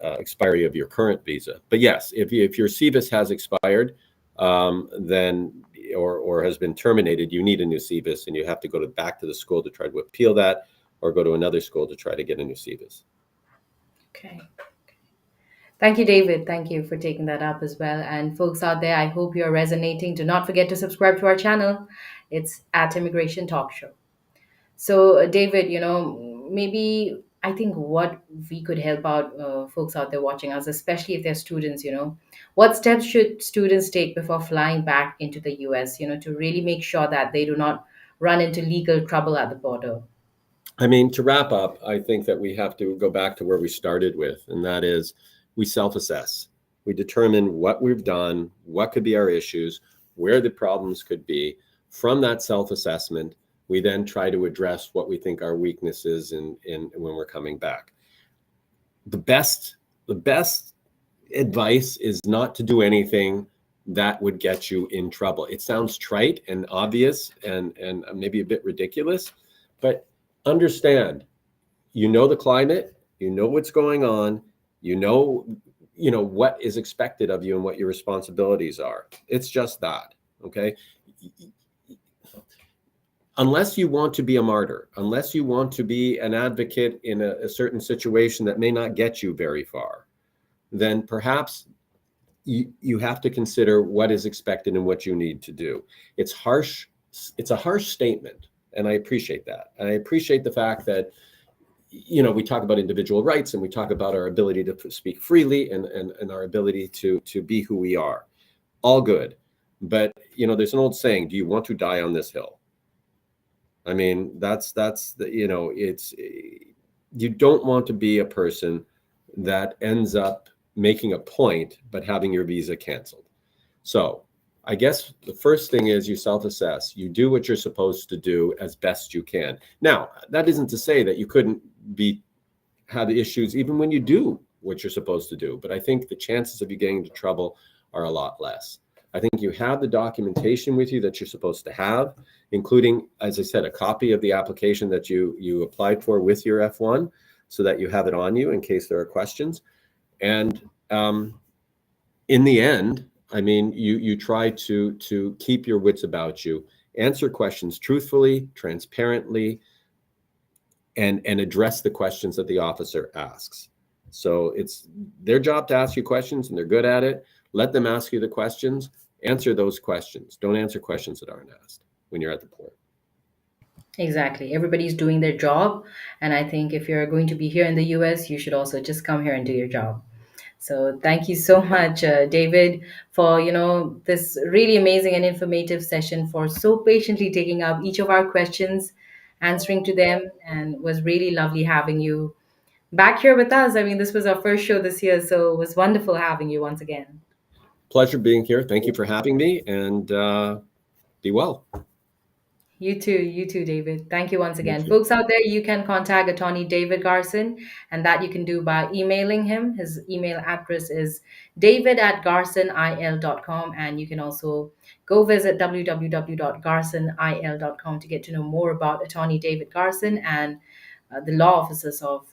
expiry of your current visa. But yes, if your CVIS has expired, then or has been terminated, you need a new CVIS, and you have to go back to the school to try to appeal that, or go to another school to try to get a new CVIS. Okay. Thank you, David. Thank you for taking that up as well. And folks out there, I hope you're resonating. Do not forget to subscribe to our channel. It's at Immigration Talk Show. So, David, maybe I think what we could help out folks out there watching us, especially if they're students, what steps should students take before flying back into the US, to really make sure that they do not run into legal trouble at the border? I mean, to wrap up, I think that we have to go back to where we started with, and that is we self-assess. We determine what we've done, what could be our issues, where the problems could be. From that self-assessment, we then try to address what we think our weaknesses in when we're coming back. The best advice is not to do anything that would get you in trouble. It sounds trite and obvious and maybe a bit ridiculous, but understand, the climate, what's going on, what is expected of you and what your responsibilities are. It's just that, okay? Unless you want to be a martyr, unless you want to be an advocate in a certain situation that may not get you very far, then perhaps you have to consider what is expected and what you need to do. It's harsh. It's a harsh statement, and I appreciate that. And I appreciate the fact that, we talk about individual rights, and we talk about our ability to speak freely, and our ability to be who we are. All good. But, there's an old saying, do you want to die on this hill? I mean, that's it's, you don't want to be a person that ends up making a point but having your visa canceled. So I guess the first thing is you self-assess. You do what you're supposed to do as best you can. Now, that isn't to say that you couldn't have issues even when you do what you're supposed to do, but I think the chances of you getting into trouble are a lot less. I think you have the documentation with you that you're supposed to have, including, as I said, a copy of the application that you applied for with your F1, so that you have it on you in case there are questions. And in the end, I mean, you try to keep your wits about you, answer questions truthfully, transparently, and address the questions that the officer asks. So it's their job to ask you questions, and they're good at it. Let them ask you the questions. Answer those questions. Don't answer questions that aren't asked when you're at the port. Exactly. Everybody's doing their job. And I think if you're going to be here in the US, you should also just come here and do your job. So thank you so much, David, for this really amazing and informative session, for so patiently taking up each of our questions, answering to them, and it was really lovely having you back here with us. I mean, this was our first show this year, so it was wonderful having you once again. Pleasure being here. Thank you for having me, and be well. You too, David. Thank you once You again. too. Folks out there, you can contact attorney David Garson, and that you can do by emailing him. His email address is david@garsonil.com, and you can also go visit www.garsonil.com to get to know more about attorney David Garson and the law offices of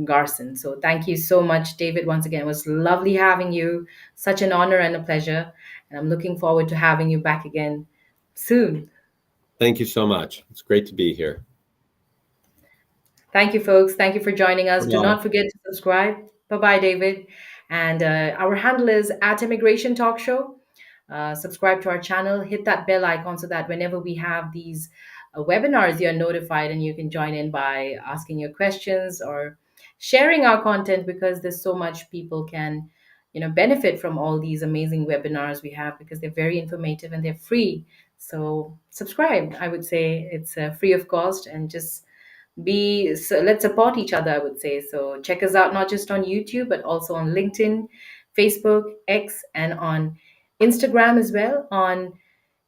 Garson. So thank you so much, David, once again. It was lovely having you. Such an honor and a pleasure. And I'm looking forward to having you back again soon. Thank you so much. It's great to be here. Thank you, folks. Thank you for joining us. Do Bye-bye. not forget to subscribe. Bye bye, David. And our handle is at Immigration Talk Show. Subscribe to our channel, hit that bell icon so that whenever we have these webinars, you're notified and you can join in by asking your questions or sharing our content because there's so much people can benefit from all these amazing webinars we have because they're very informative and they're free. So subscribe. I would say it's free of cost and just be so let's support each other, I would say. So check us out not just on YouTube but also on LinkedIn, Facebook, X, and on Instagram as well. On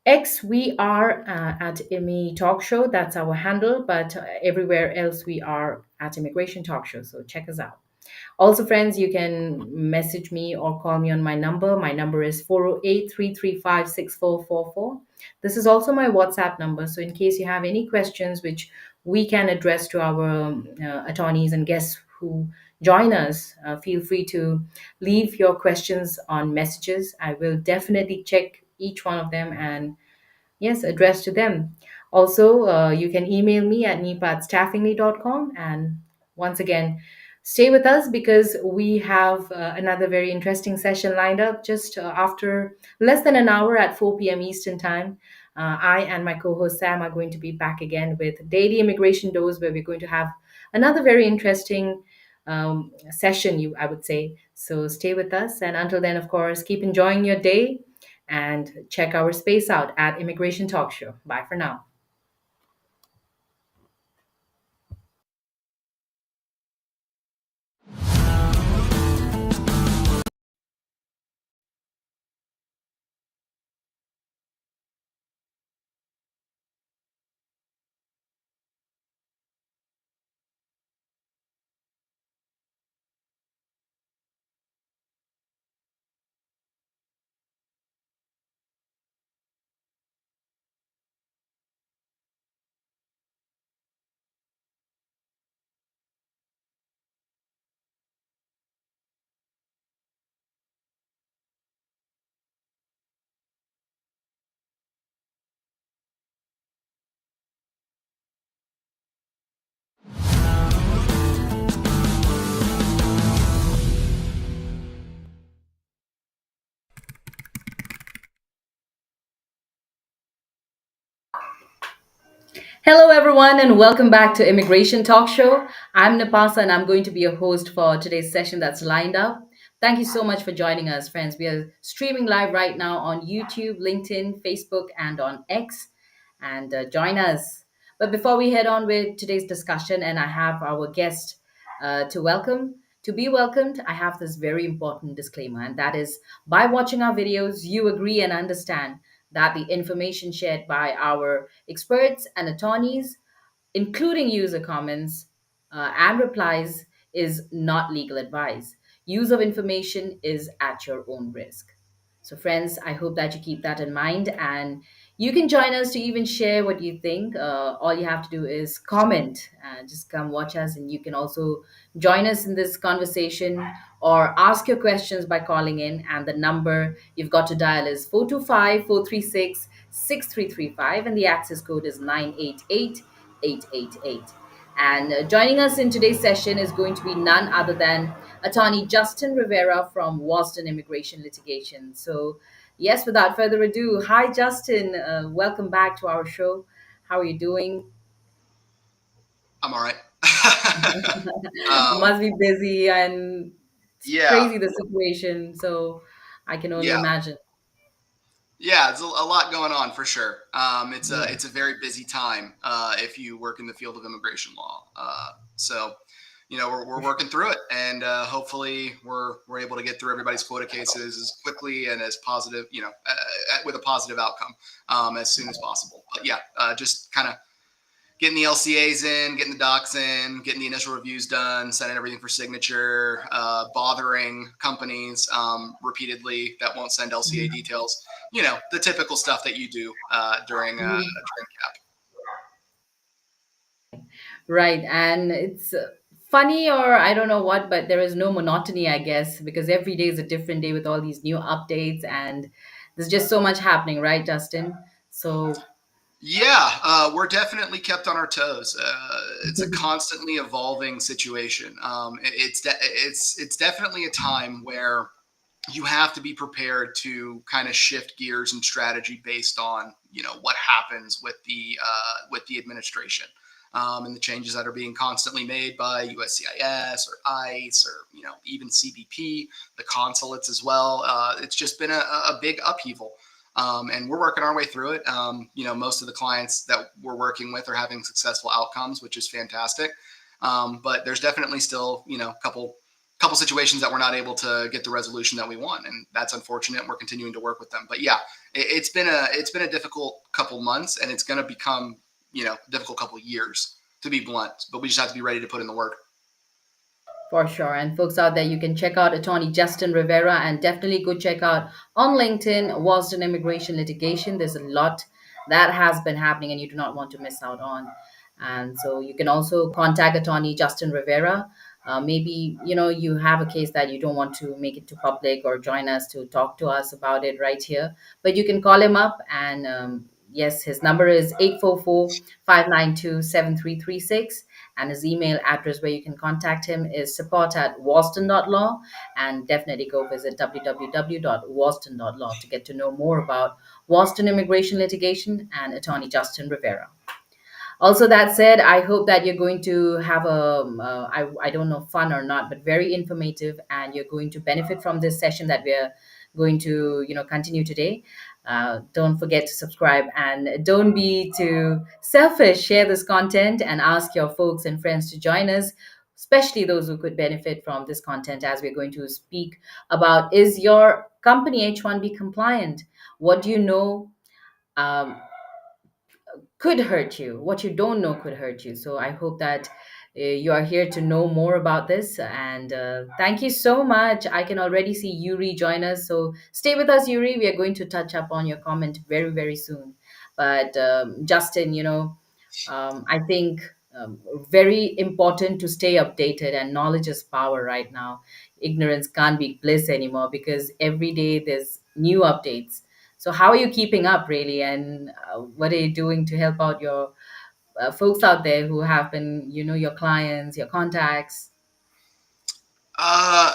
X we are at Immi Talk Show, that's our handle, but everywhere else we are at Immigration Talk Show, so check us out. Also, friends, you can message me or call me on my number. My number is 408-335-6444. This is also my WhatsApp number. So, in case you have any questions which we can address to our attorneys and guests who join us, feel free to leave your questions on messages. I will definitely check each one of them and yes, addressed to them. Also, you can email me at nipa@staffingme.com. And once again, stay with us because we have another very interesting session lined up just after less than an hour at 4 p.m. Eastern Time. I and my co host Sam are going to be back again with Daily Immigration Dose, where we're going to have another very interesting session, I would say. So stay with us. And until then, of course, keep enjoying your day and check our space out at Immigration Talk Show. Bye for now. Hello, everyone, and welcome back to Immigration Talk Show. I'm Napasa, and I'm going to be your host for today's session that's lined up. Thank you so much for joining us, friends. We are streaming live right now on YouTube, LinkedIn, Facebook, and on X. And join us. But before we head on with today's discussion, and I have our guest to be welcomed, I have this very important disclaimer, and that is by watching our videos, you agree and understand that the information shared by our experts and attorneys, including user comments and replies, is not legal advice. Use of information is at your own risk. So, friends, I hope that you keep that in mind and you can join us to even share what you think. All you have to do is comment. Just come watch us, and you can also join us in this conversation or ask your questions by calling in. And the number you've got to dial is 425-436-6335, and the access code is 988-888. And joining us in today's session is going to be none other than attorney Justin Rivera from Wasden Immigration Litigation. So, yes, without further ado, hi, Justin. Welcome back to our show. How are you doing? I'm all right. Must be busy and it's Yeah, crazy the situation. So, I can only yeah, imagine. yeah. It's a lot going on for sure. Yeah. It's a very busy time if you work in the field of immigration law. So, we're working through it, and hopefully we're able to get through everybody's quota cases as quickly and as positive, with a positive outcome as soon as possible. But yeah, just kind of getting the LCAs in, getting the docs in, getting the initial reviews done, sending everything for signature, bothering companies repeatedly that won't send LCA details. The typical stuff that you do during CAP. Right. And it's funny, or I don't know what, but there is no monotony, I guess, because every day is a different day with all these new updates, and there's just so much happening, right, Justin? So, Yeah, we're definitely kept on our toes. It's a constantly evolving situation. It's definitely a time where you have to be prepared to kind of shift gears and strategy based on what happens with the administration, and the changes that are being constantly made by USCIS or ICE, or even CBP, the consulates as well. It's just been a big upheaval. And we're working our way through it. Most of the clients that we're working with are having successful outcomes, which is fantastic. But there's definitely still, couple situations that we're not able to get the resolution that we want, and that's unfortunate. We're continuing to work with them, but yeah, it's been a difficult couple months, and it's going to become difficult couple years, to be blunt. But we just have to be ready to put in the work. for sure. And folks out there, you can check out Attorney Justin Rivera, and definitely go check out on LinkedIn Walston Immigration Litigation. There's a lot that has been happening and you do not want to miss out on. And so you can also contact Attorney Justin Rivera. Maybe you have a case that you don't want to make it to public or join us to talk to us about it right here, but you can call him up, and yes, his number is 844-592-7336, and his email address where you can contact him is support@walston.law. And definitely go visit www.walston.law to get to know more about Walston immigration litigation and Attorney Justin Rivera. Also, that said, I hope that you're going to have I don't know, fun or not, but very informative, and you're going to benefit from this session that we're going to continue today. Don't forget to subscribe, and don't be too selfish. Share this content and ask your folks and friends to join us, especially those who could benefit from this content, as we're going to speak about: is your company H-1B compliant? What do you know could hurt you? What you don't know could hurt you. So I hope that you are here to know more about this. And thank you so much. I can already see Yuri join us. So stay with us, Yuri. We are going to touch up on your comment very, very soon. But Justin, I think very important to stay updated, and knowledge is power right now. Ignorance can't be bliss anymore, because every day there's new updates. So how are you keeping up, really, and what are you doing to help out your folks out there who have been, your clients, your contacts? Uh,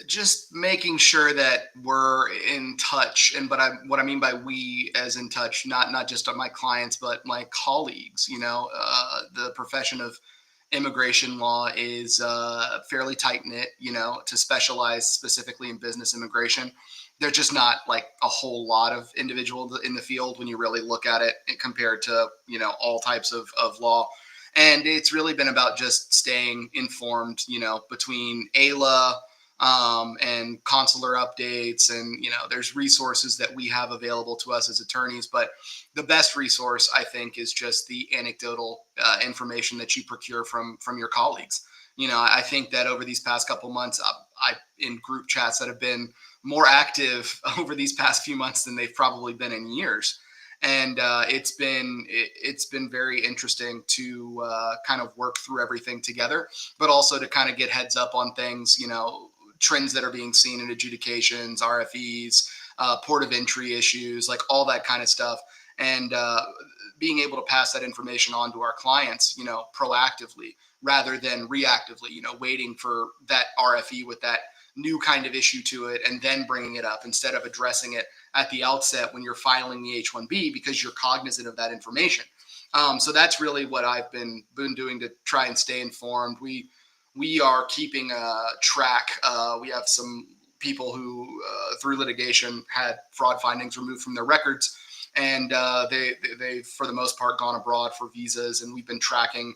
just making sure that we're in touch, and what I mean by we, as in touch, not just on my clients, but my colleagues. The profession of immigration law is fairly tight knit. To specialize specifically in business immigration, there's just not like a whole lot of individuals in the field when you really look at it compared to all types of law. And it's really been about just staying informed, between ALA and consular updates. And, there's resources that we have available to us as attorneys. But the best resource, I think, is just the anecdotal information that you procure from your colleagues. I think that over these past couple months, I in group chats that have been more active over these past few months than they've probably been in years. And it's been very interesting to kind of work through everything together, but also to kind of get heads up on things, trends that are being seen in adjudications, RFEs, port of entry issues, like all that kind of stuff, and being able to pass that information on to our clients, proactively rather than reactively, waiting for that RFE with that new kind of issue to it and then bringing it up, instead of addressing it at the outset when you're filing the H-1B, because you're cognizant of that information. So that's really what I've been doing to try and stay informed. We are keeping track. We have some people who, through litigation, had fraud findings removed from their records. and they've for the most part gone abroad for visas, and we've been tracking,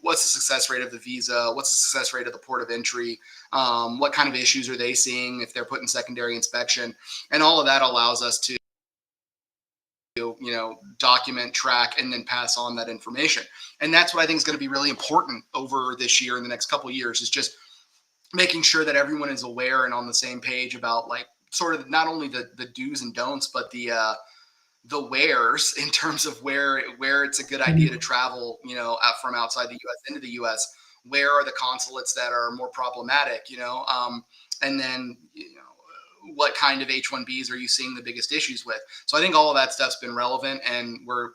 what's the success rate of the visa, what's the success rate of the port of entry, what kind of issues are they seeing if they're put in secondary inspection, and all of that allows us to document, track, and then pass on that information. And that's what I think is going to be really important over this year and the next couple of years, is just making sure that everyone is aware and on the same page about, like, sort of not only the do's and don'ts, but the wheres, in terms of where it's a good idea to travel, from outside the U.S. into the U.S. Where are the consulates that are more problematic, and then, what kind of H-1Bs are you seeing the biggest issues with? So I think all of that stuff's been relevant, and we're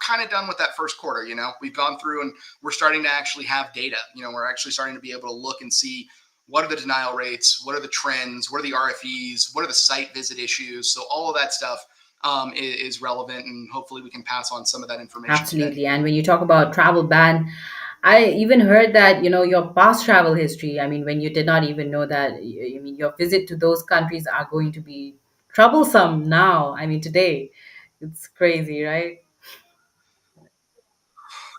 kind of done with that first quarter. We've gone through and we're starting to actually have data. We're actually starting to be able to look and see what are the denial rates, what are the trends, what are the RFEs, what are the site visit issues. So all of that stuff is relevant, and hopefully we can pass on some of that information today. Absolutely. And when you talk about travel ban, I even heard that, your past travel history, I mean, when you did not even know that, I mean, your visit to those countries are going to be troublesome now. I mean, today, it's crazy, right?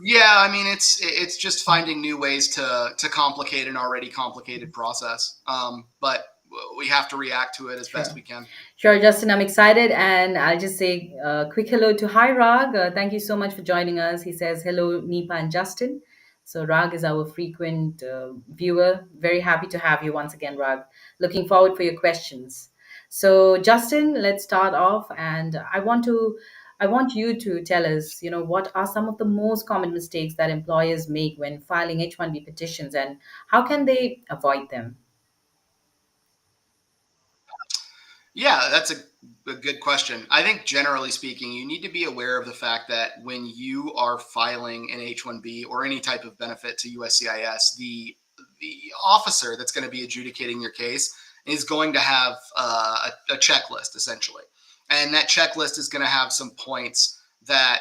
Yeah, I mean, it's just finding new ways to complicate an already complicated process. But we have to react to it as best Sure. we can. Sure, Justin, I'm excited. And I'll just say a quick hello to Hi Rag. Thank you so much for joining us. He says, hello, Nipa and Justin. So, Rag is our frequent viewer. Very happy to have you once again, Rag. Looking forward for your questions. So, Justin, let's start off. And I want you to tell us, what are some of the most common mistakes that employers make when filing H-1B petitions, and how can they avoid them? Yeah, that's a good question. I think generally speaking, you need to be aware of the fact that when you are filing an H-1B or any type of benefit to USCIS, the officer that's going to be adjudicating your case is going to have a checklist, essentially. And that checklist is going to have some points that,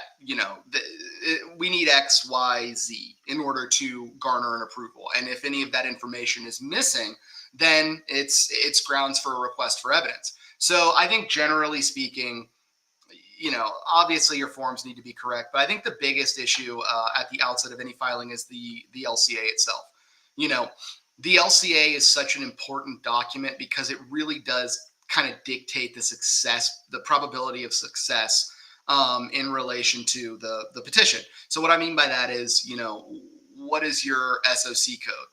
we need X, Y, Z in order to garner an approval. And if any of that information is missing, then it's grounds for a request for evidence. So I think generally speaking, obviously your forms need to be correct, but I think the biggest issue at the outset of any filing is the LCA itself. The LCA is such an important document because it really does kind of dictate the probability of success in relation to the petition. So what I mean by that is, what is your SOC code?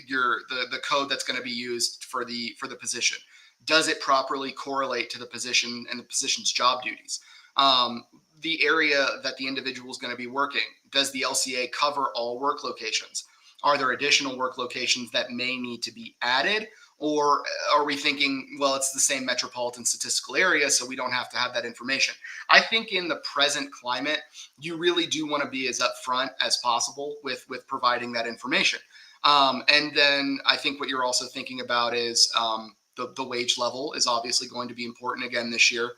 The code that's going to be used for the position. Does it properly correlate to the position and the position's job duties? The area that the individual is going to be working, does the LCA cover all work locations? Are there additional work locations that may need to be added? Or are we thinking, well, it's the same metropolitan statistical area, so we don't have to have that information? I think in the present climate, you really do want to be as upfront as possible with providing that information. And then I think what you're also thinking about is the wage level is obviously going to be important again this year.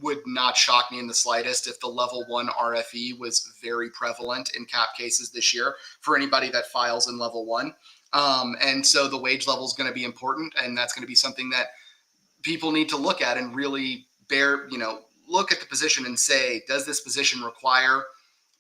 Would not shock me in the slightest if the level 1 RFE was very prevalent in CAP cases this year for anybody that files in level 1. And so the wage level is going to be important, and that's going to be something that people need to look at and really look at the position and say, does this position require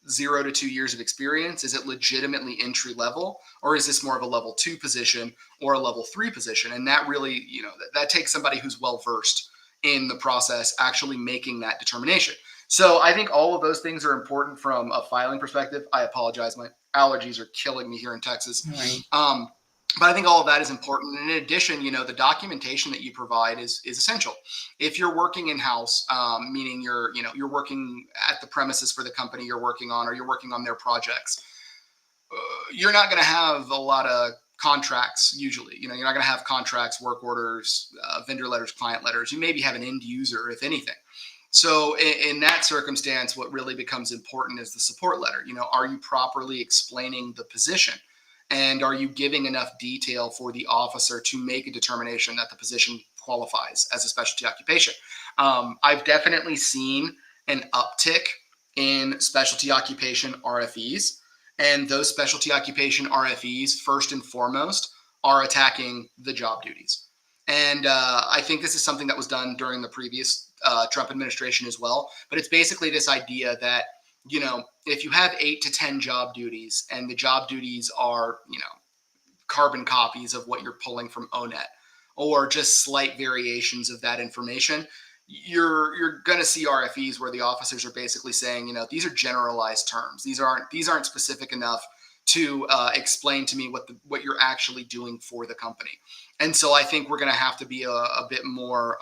0 to 2 years of experience? Is it legitimately entry level, or is this more of a level 2 position or a level 3 position? And that really, that takes somebody who's well versed in the process actually making that determination. So I think all of those things are important from a filing perspective. I apologize, my allergies are killing me here in Texas. Right. But I think all of that is important. And in addition, the documentation that you provide is essential. If you're working in-house, meaning you're working at the premises for the company you're working on, or you're working on their projects, you're not going to have a lot of contracts usually. You're not going to have contracts, work orders, vendor letters, client letters. You maybe have an end user, if anything. So in that circumstance, what really becomes important is the support letter. Are you properly explaining the position? And are you giving enough detail for the officer to make a determination that the position qualifies as a specialty occupation? I've definitely seen an uptick in specialty occupation RFEs. And those specialty occupation RFEs, first and foremost, are attacking the job duties. And I think this is something that was done during the previous Trump administration as well. But it's basically this idea that, if you have 8 to 10 job duties and the job duties are, carbon copies of what you're pulling from ONET or just slight variations of that information, you're going to see RFEs where the officers are basically saying, these are generalized terms. These aren't specific enough to explain to me what you're actually doing for the company. And so I think we're going to have to be a bit more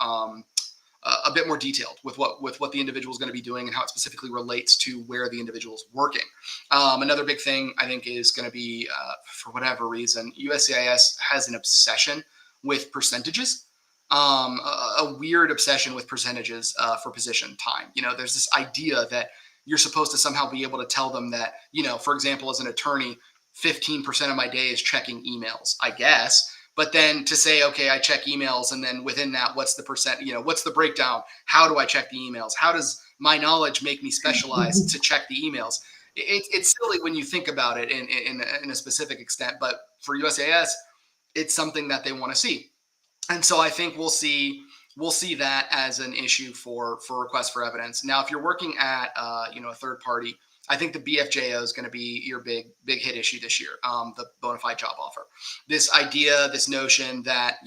detailed with what the individual is going to be doing and how it specifically relates to where the individual is working. Another big thing I think is going to be, for whatever reason, USCIS has an obsession with percentages, a weird obsession with percentages for position time. There's this idea that you're supposed to somehow be able to tell them that, for example, as an attorney, 15% of my day is checking emails, I guess. But then to say, okay, I check emails, and then within that, what's the percent, what's the breakdown? How do I check the emails? How does my knowledge make me specialized to check the emails? It's silly when you think about it in a specific extent, but for USAS, it's something that they want to see. And so I think we'll see that as an issue for requests for evidence. Now, if you're working at a third party, I think the BFJO is going to be your big hit issue this year, the bona fide job offer. This idea, this notion that,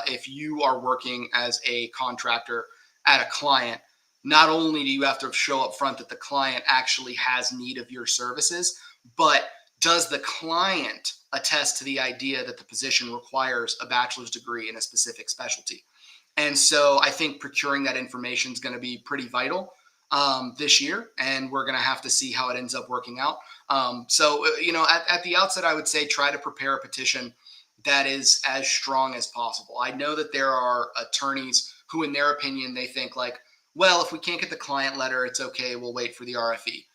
if you are working as a contractor at a client, not only do you have to show up front that the client actually has need of your services, but does the client attest to the idea that the position requires a bachelor's degree in a specific specialty? And so I think procuring that information is going to be pretty vital this year, and we're going to have to see how it ends up working out. So at the outset, I would say try to prepare a petition that is as strong as possible. I know that there are attorneys who, in their opinion, they think like, well, if we can't get the client letter, it's okay, we'll wait for the RFE.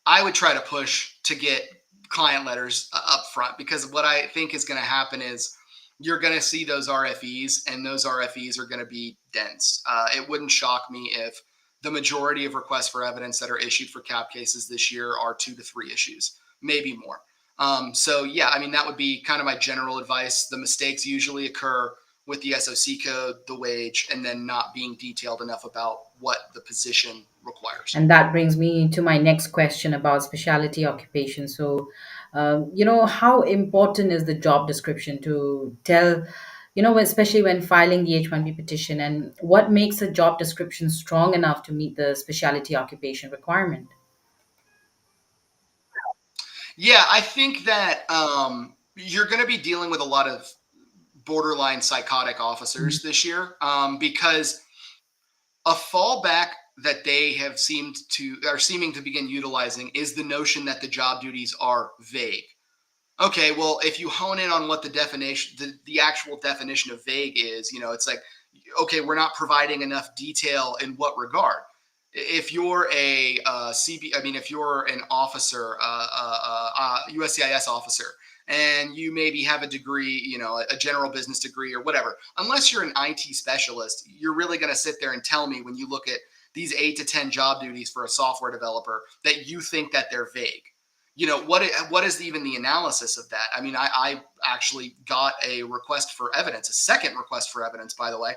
I would try to push to get client letters up front, because what I think is going to happen is you're going to see those RFEs, and those RFEs are going to be dense. It wouldn't shock me if the majority of requests for evidence that are issued for CAP cases this year are 2 to 3 issues, maybe more. So yeah, I mean, that would be kind of my general advice. The mistakes usually occur with the SOC code, the wage, and then not being detailed enough about what the position requires. And that brings me to my next question about specialty occupation. So, how important is the job description to tell, especially when filing the H-1B petition, and what makes a job description strong enough to meet the specialty occupation requirement? Yeah, I think that you're going to be dealing with a lot of borderline psychotic officers this year, because a fallback that they are seeming to begin utilizing is the notion that the job duties are vague. Okay, well, if you hone in on what the definition, the actual definition of vague is, it's like, okay, we're not providing enough detail in what regard. If you're a if you're an officer, USCIS officer, and you maybe have a degree, a general business degree or whatever, unless you're an IT specialist, you're really going to sit there and tell me when you look at these 8 to 10 job duties for a software developer that you think that they're vague. What is even the analysis of that? I mean, I actually got a request for evidence, a second request for evidence, by the way,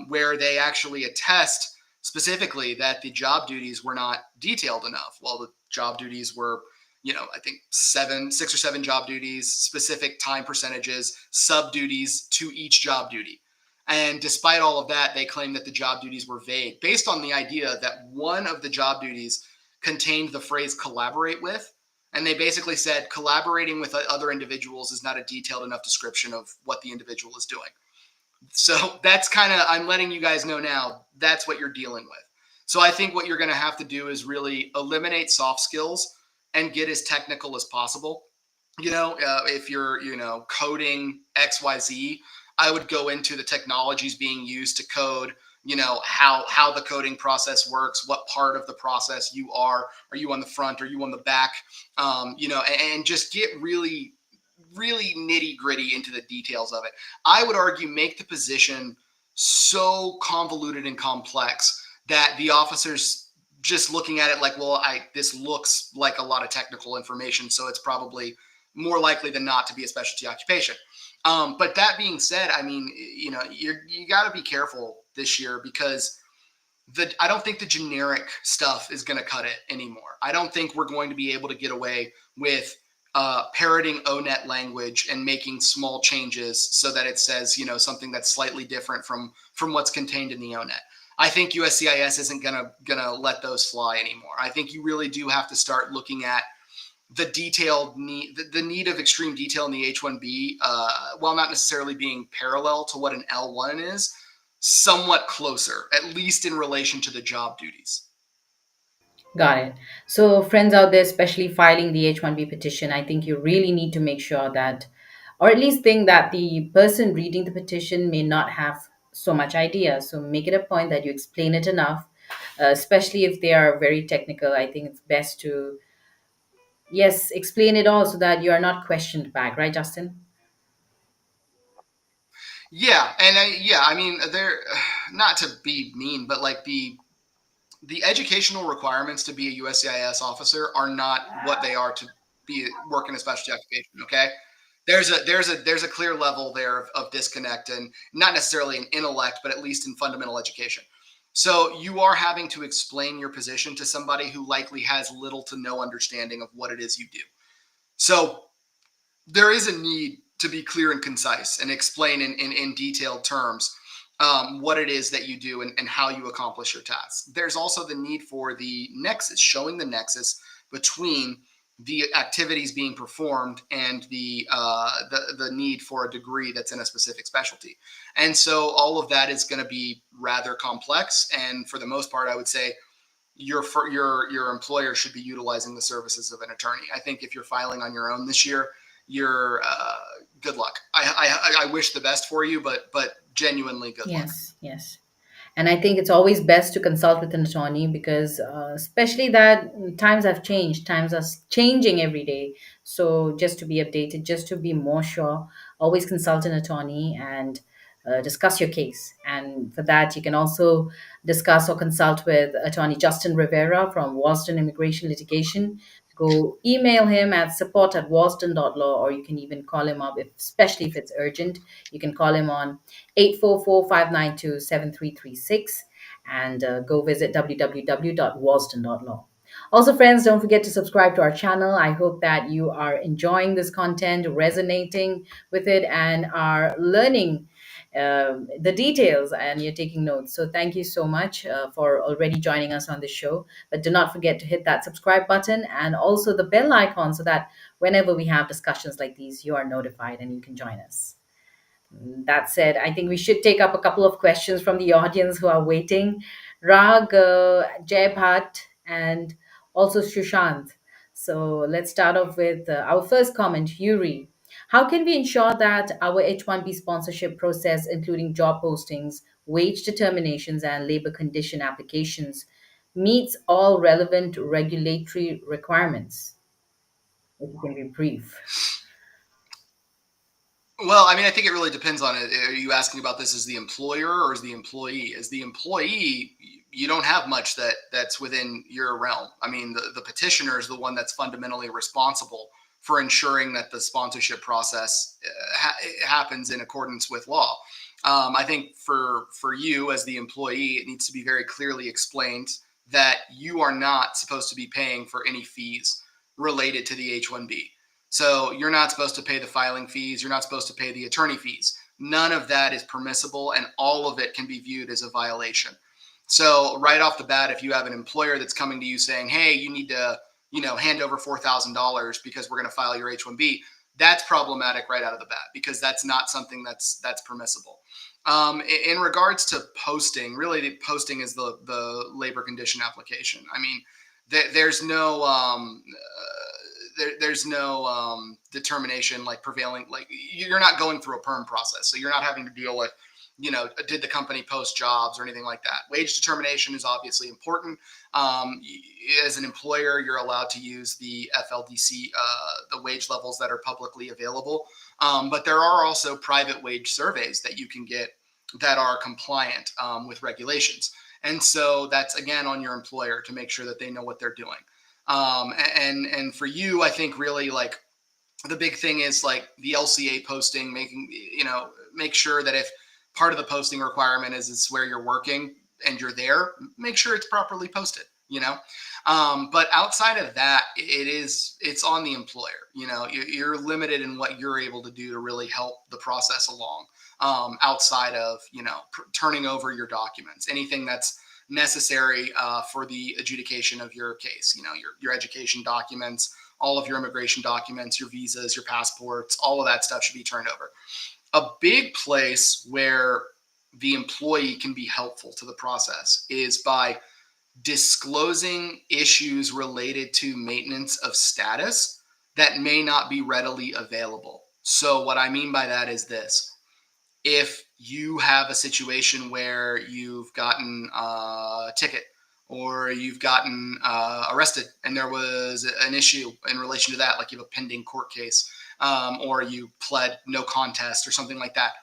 where they actually attest specifically that the job duties were not detailed enough. Well, the job duties were, I think 6 or 7 job duties, specific time percentages, sub duties to each job duty. And despite all of that, they claim that the job duties were vague based on the idea that one of the job duties contained the phrase collaborate with. And they basically said collaborating with other individuals is not a detailed enough description of what the individual is doing. So that's I'm letting you guys know now, that's what you're dealing with. So I think what you're going to have to do is really eliminate soft skills and get as technical as possible. If you're, coding XYZ, I would go into the technologies being used to code, how the coding process works, what part of the process you are you on the front, are you on the back, and just get really, really nitty gritty into the details of it. I would argue make the position so convoluted and complex that the officers just looking at it like, well, this looks like a lot of technical information, so it's probably more likely than not to be a specialty occupation. But that being said, I mean, you got to be careful this year, because I don't think the generic stuff is going to cut it anymore. I don't think we're going to be able to get away with parroting ONET language and making small changes so that it says, something that's slightly different from what's contained in the ONET. I think USCIS isn't gonna let those fly anymore. I think you really do have to start looking at the detailed need, the need of extreme detail in the H-1B, while not necessarily being parallel to what an L-1 is, somewhat closer, at least in relation to the job duties. Got it. So, friends out there, especially filing the H-1B petition, I think you really need to make sure that, or at least think that the person reading the petition may not have so much idea. So, make it a point that you explain it enough, especially if they are very technical. I think it's best to, yes, explain it all so that you are not questioned back, right, Justin? Yeah, and I mean, they're not to be mean, but like the educational requirements to be a USCIS officer are not what they are to be work in a specialty occupation. Okay, there's a clear level there of disconnect, and not necessarily in intellect, but at least in fundamental education. So you are having to explain your position to somebody who likely has little to no understanding of what it is you do. So there is a need to be clear and concise and explain in detailed terms what it is that you do and how you accomplish your tasks. There's also the need for the nexus, showing the nexus between the activities being performed and the need for a degree that's in a specific specialty. And so all of that is going to be rather complex. And for the most part, I would say your employer should be utilizing the services of an attorney. I think if you're filing on your own this year, you're good luck. I wish the best for you, but genuinely good luck. Yes, yes. And I think it's always best to consult with an attorney because, especially that times have changed, times are changing every day. So, just to be updated, just to be more sure, always consult an attorney and discuss your case. And for that, you can also discuss or consult with attorney Justin Rivera from Walston Immigration Litigation. Go email him at support@walston.law, or you can even call him up, especially if it's urgent. You can call him on 844-592-7336 and go visit www.walston.law. Also, friends, don't forget to subscribe to our channel. I hope that you are enjoying this content, resonating with it, and are learning the details and you're taking notes. So, thank you so much for already joining us on the show. But do not forget to hit that subscribe button and also the bell icon so that whenever we have discussions like these, you are notified and you can join us. That said, I think we should take up a couple of questions from the audience who are waiting. Rag, Jay Bhatt, and also Shushant. So let's start off with our first comment, Yuri. How can we ensure that our H-1B sponsorship process, including job postings, wage determinations, and labor condition applications, meets all relevant regulatory requirements? If you can be brief. Well, I mean, I think it really depends on it. Are you asking about this as the employer or as the employee? As the employee, you don't have much that's within your realm. I mean, the petitioner is the one that's fundamentally responsible for ensuring that the sponsorship process happens in accordance with law. I think for you as the employee, it needs to be very clearly explained that you are not supposed to be paying for any fees related to the H-1B. So you're not supposed to pay the filing fees. You're not supposed to pay the attorney fees. None of that is permissible, and all of it can be viewed as a violation. So right off the bat, if you have an employer that's coming to you saying, "Hey, you need to, hand over $4,000 because we're going to file your H-1B," that's problematic right out of the bat because that's not something that's permissible. In regards to posting, really, the posting is the labor condition application. I mean, there's no there's no determination like prevailing, like you're not going through a perm process, so you're not having to deal with did the company post jobs or anything like that. Wage determination is obviously important. As an employer, you're allowed to use the FLDC, the wage levels that are publicly available, but there are also private wage surveys that you can get that are compliant with regulations, and so that's again on your employer to make sure that they know what they're doing. And for you, I think really like the big thing is like the LCA posting, make sure that if part of the posting requirement is where you're working, and you're there, make sure it's properly posted, but outside of that, it's on the employer. You're limited in what you're able to do to really help the process along, outside of turning over your documents, anything that's necessary for the adjudication of your case. Your education documents, all of your immigration documents, your visas, your passports, all of that stuff should be turned over. A big place where the employee can be helpful to the process is by disclosing issues related to maintenance of status that may not be readily available. So what I mean by that is this: if you have a situation where you've gotten a ticket or you've gotten arrested and there was an issue in relation to that, like you have a pending court case, or you pled no contest or something like that,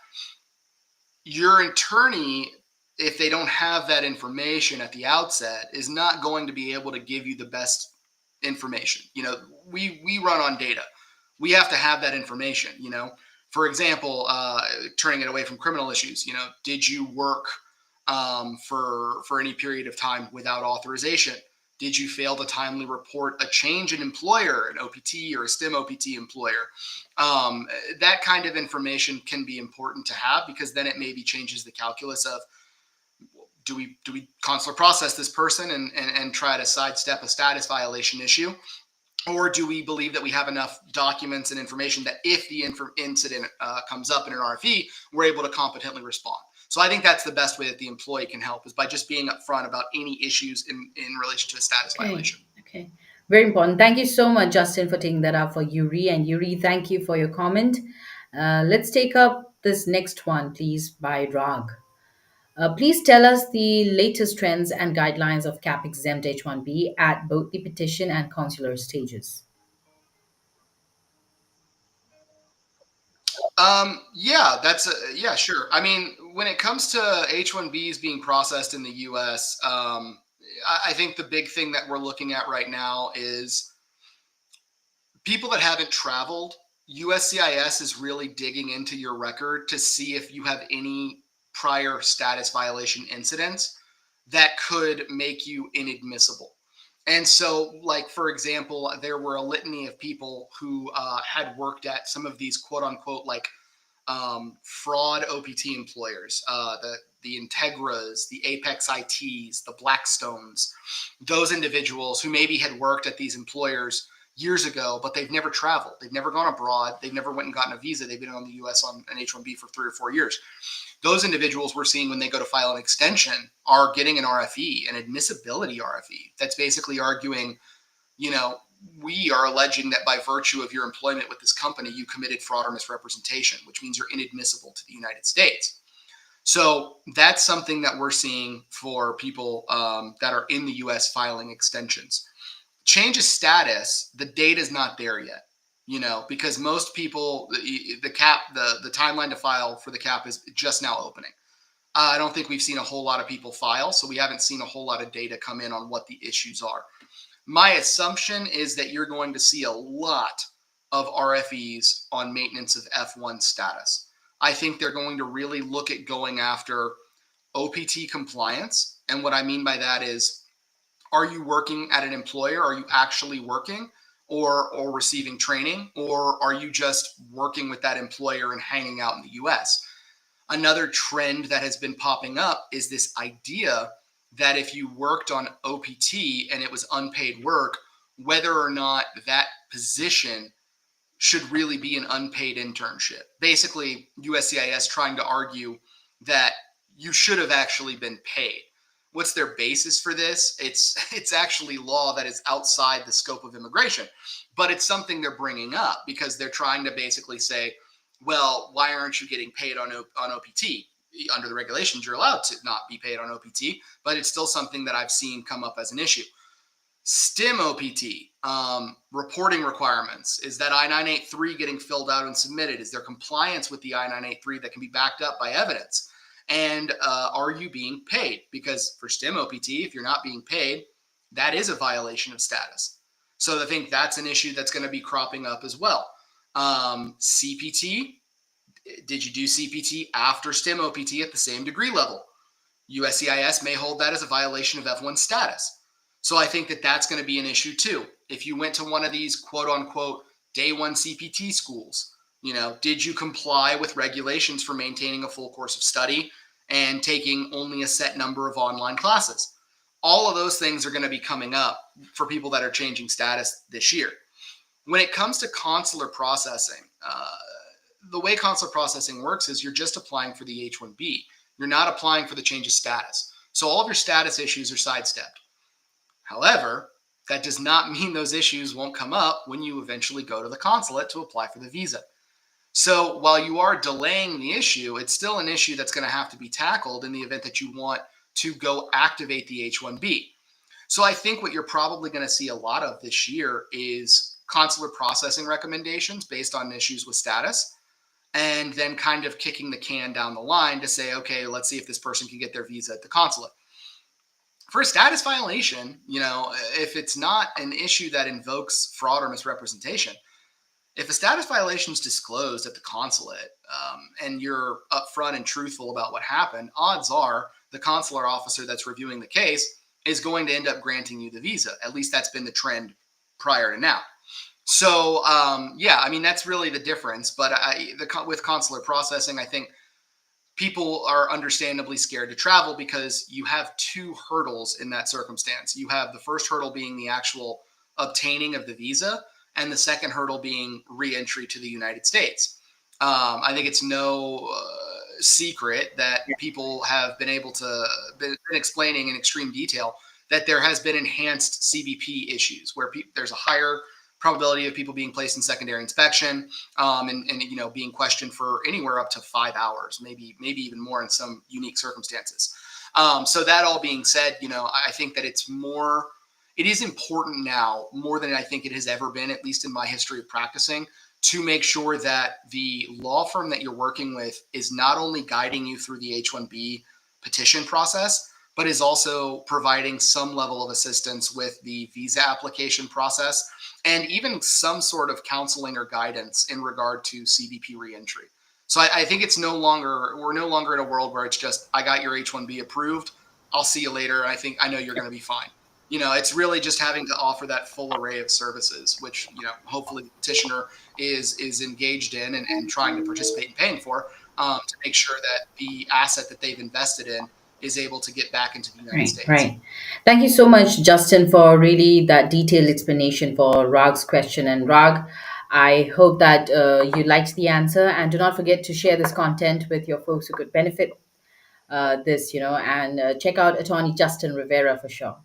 your attorney, if they don't have that information at the outset, is not going to be able to give you the best information. We run on data. We have to have that information. For example, turning it away from criminal issues. Did you work for any period of time without authorization? Did you fail to timely report a change in employer, an OPT or a STEM OPT employer? That kind of information can be important to have, because then it maybe changes the calculus of, do we consular process this person and try to sidestep a status violation issue? Or do we believe that we have enough documents and information that if the incident comes up in an RFE, we're able to competently respond? So I think that's the best way that the employee can help, is by just being upfront about any issues in relation to a status violation. Okay. Very important. Thank you so much, Justin, for taking that up for Yuri. And Yuri, thank you for your comment. Let's take up this next one, please, by Rag. Please tell us the latest trends and guidelines of CAP exempt H-1B at both the petition and consular stages. Yeah, sure. I mean, when it comes to H-1Bs being processed in the U.S., I think the big thing that we're looking at right now is people that haven't traveled. USCIS is really digging into your record to see if you have any prior status violation incidents that could make you inadmissible. And so, like, for example, there were a litany of people who had worked at some of these quote unquote, like, fraud OPT employers, the Integras, the Apex ITs, the Blackstones, those individuals who maybe had worked at these employers years ago, but they've never traveled. They've never gone abroad. They've never went and gotten a visa. They've been on the U.S. on an H-1B for 3 or 4 years. Those individuals we're seeing, when they go to file an extension, are getting an RFE, an admissibility RFE. That's basically arguing, we are alleging that by virtue of your employment with this company, you committed fraud or misrepresentation, which means you're inadmissible to the United States. So that's something that we're seeing for people that are in the U.S. filing extensions. Change of status, the date is not there yet, because most people, the CAP, the timeline to file for the CAP is just now opening. I don't think we've seen a whole lot of people file, so we haven't seen a whole lot of data come in on what the issues are. My assumption is that you're going to see a lot of RFEs on maintenance of F1 status. I think they're going to really look at going after OPT compliance. And what I mean by that is, are you working at an employer? Are you actually working or receiving training? Or are you just working with that employer and hanging out in the US? Another trend that has been popping up is this idea that if you worked on OPT and it was unpaid work, whether or not that position should really be an unpaid internship. Basically, USCIS trying to argue that you should have actually been paid. What's their basis for this? It's actually law that is outside the scope of immigration, but it's something they're bringing up because they're trying to basically say, well, why aren't you getting paid on OPT? Under the regulations, you're allowed to not be paid on OPT, but it's still something that I've seen come up as an issue. STEM OPT, reporting requirements. Is that I-983 getting filled out and submitted? Is there compliance with the I-983 that can be backed up by evidence? And are you being paid? Because for STEM OPT, if you're not being paid, that is a violation of status. So I think that's an issue that's going to be cropping up as well. CPT, did you do CPT after STEM OPT at the same degree level? USCIS may hold that as a violation of F1 status. So I think that that's going to be an issue too. If you went to one of these quote unquote day one CPT schools, did you comply with regulations for maintaining a full course of study and taking only a set number of online classes? All of those things are going to be coming up for people that are changing status this year. When it comes to consular processing, the way consular processing works is you're just applying for the H-1B. You're not applying for the change of status. So all of your status issues are sidestepped. However, that does not mean those issues won't come up when you eventually go to the consulate to apply for the visa. So while you are delaying the issue, it's still an issue that's going to have to be tackled in the event that you want to go activate the H-1B. So I think what you're probably going to see a lot of this year is consular processing recommendations based on issues with status, and then kind of kicking the can down the line to say, okay, let's see if this person can get their visa at the consulate. For a status violation, if it's not an issue that invokes fraud or misrepresentation, if a status violation is disclosed at the consulate and you're upfront and truthful about what happened, odds are the consular officer that's reviewing the case is going to end up granting you the visa. At least that's been the trend prior to now. So, that's really the difference. But with consular processing, I think people are understandably scared to travel because you have two hurdles in that circumstance. You have the first hurdle being the actual obtaining of the visa, and the second hurdle being re-entry to the United States. I think it's no secret that people have been able to been explaining in extreme detail that there has been enhanced CBP issues where there's a higher probability of people being placed in secondary inspection and being questioned for anywhere up to 5 hours, maybe even more in some unique circumstances. So that all being said, I think that it is important now more than I think it has ever been, at least in my history of practicing, to make sure that the law firm that you're working with is not only guiding you through the H-1B petition process, but is also providing some level of assistance with the visa application process and even some sort of counseling or guidance in regard to CBP reentry. So I think we're no longer in a world where it's just, I got your H-1B approved, I'll see you later, and I know you're going to be fine. It's really just having to offer that full array of services, which, hopefully the petitioner is engaged in and trying to participate in paying for, to make sure that the asset that they've invested in is able to get back into the United Right, States. right. Thank you so much, Justin, for really that detailed explanation for Rag's question. And Rag, I hope that you liked the answer. And do not forget to share this content with your folks who could benefit and check out Attorney Justin Rivera for sure.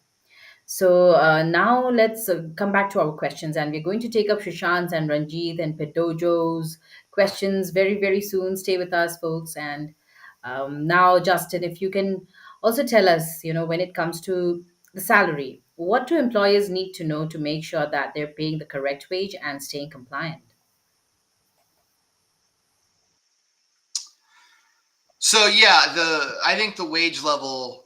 So now let's come back to our questions, and we're going to take up Shishant's and Ranjit and Pedojo's questions very, very soon. Stay with us, folks. And now, Justin, if you can also tell us, when it comes to the salary, what do employers need to know to make sure that they're paying the correct wage and staying compliant? So yeah, I think the wage level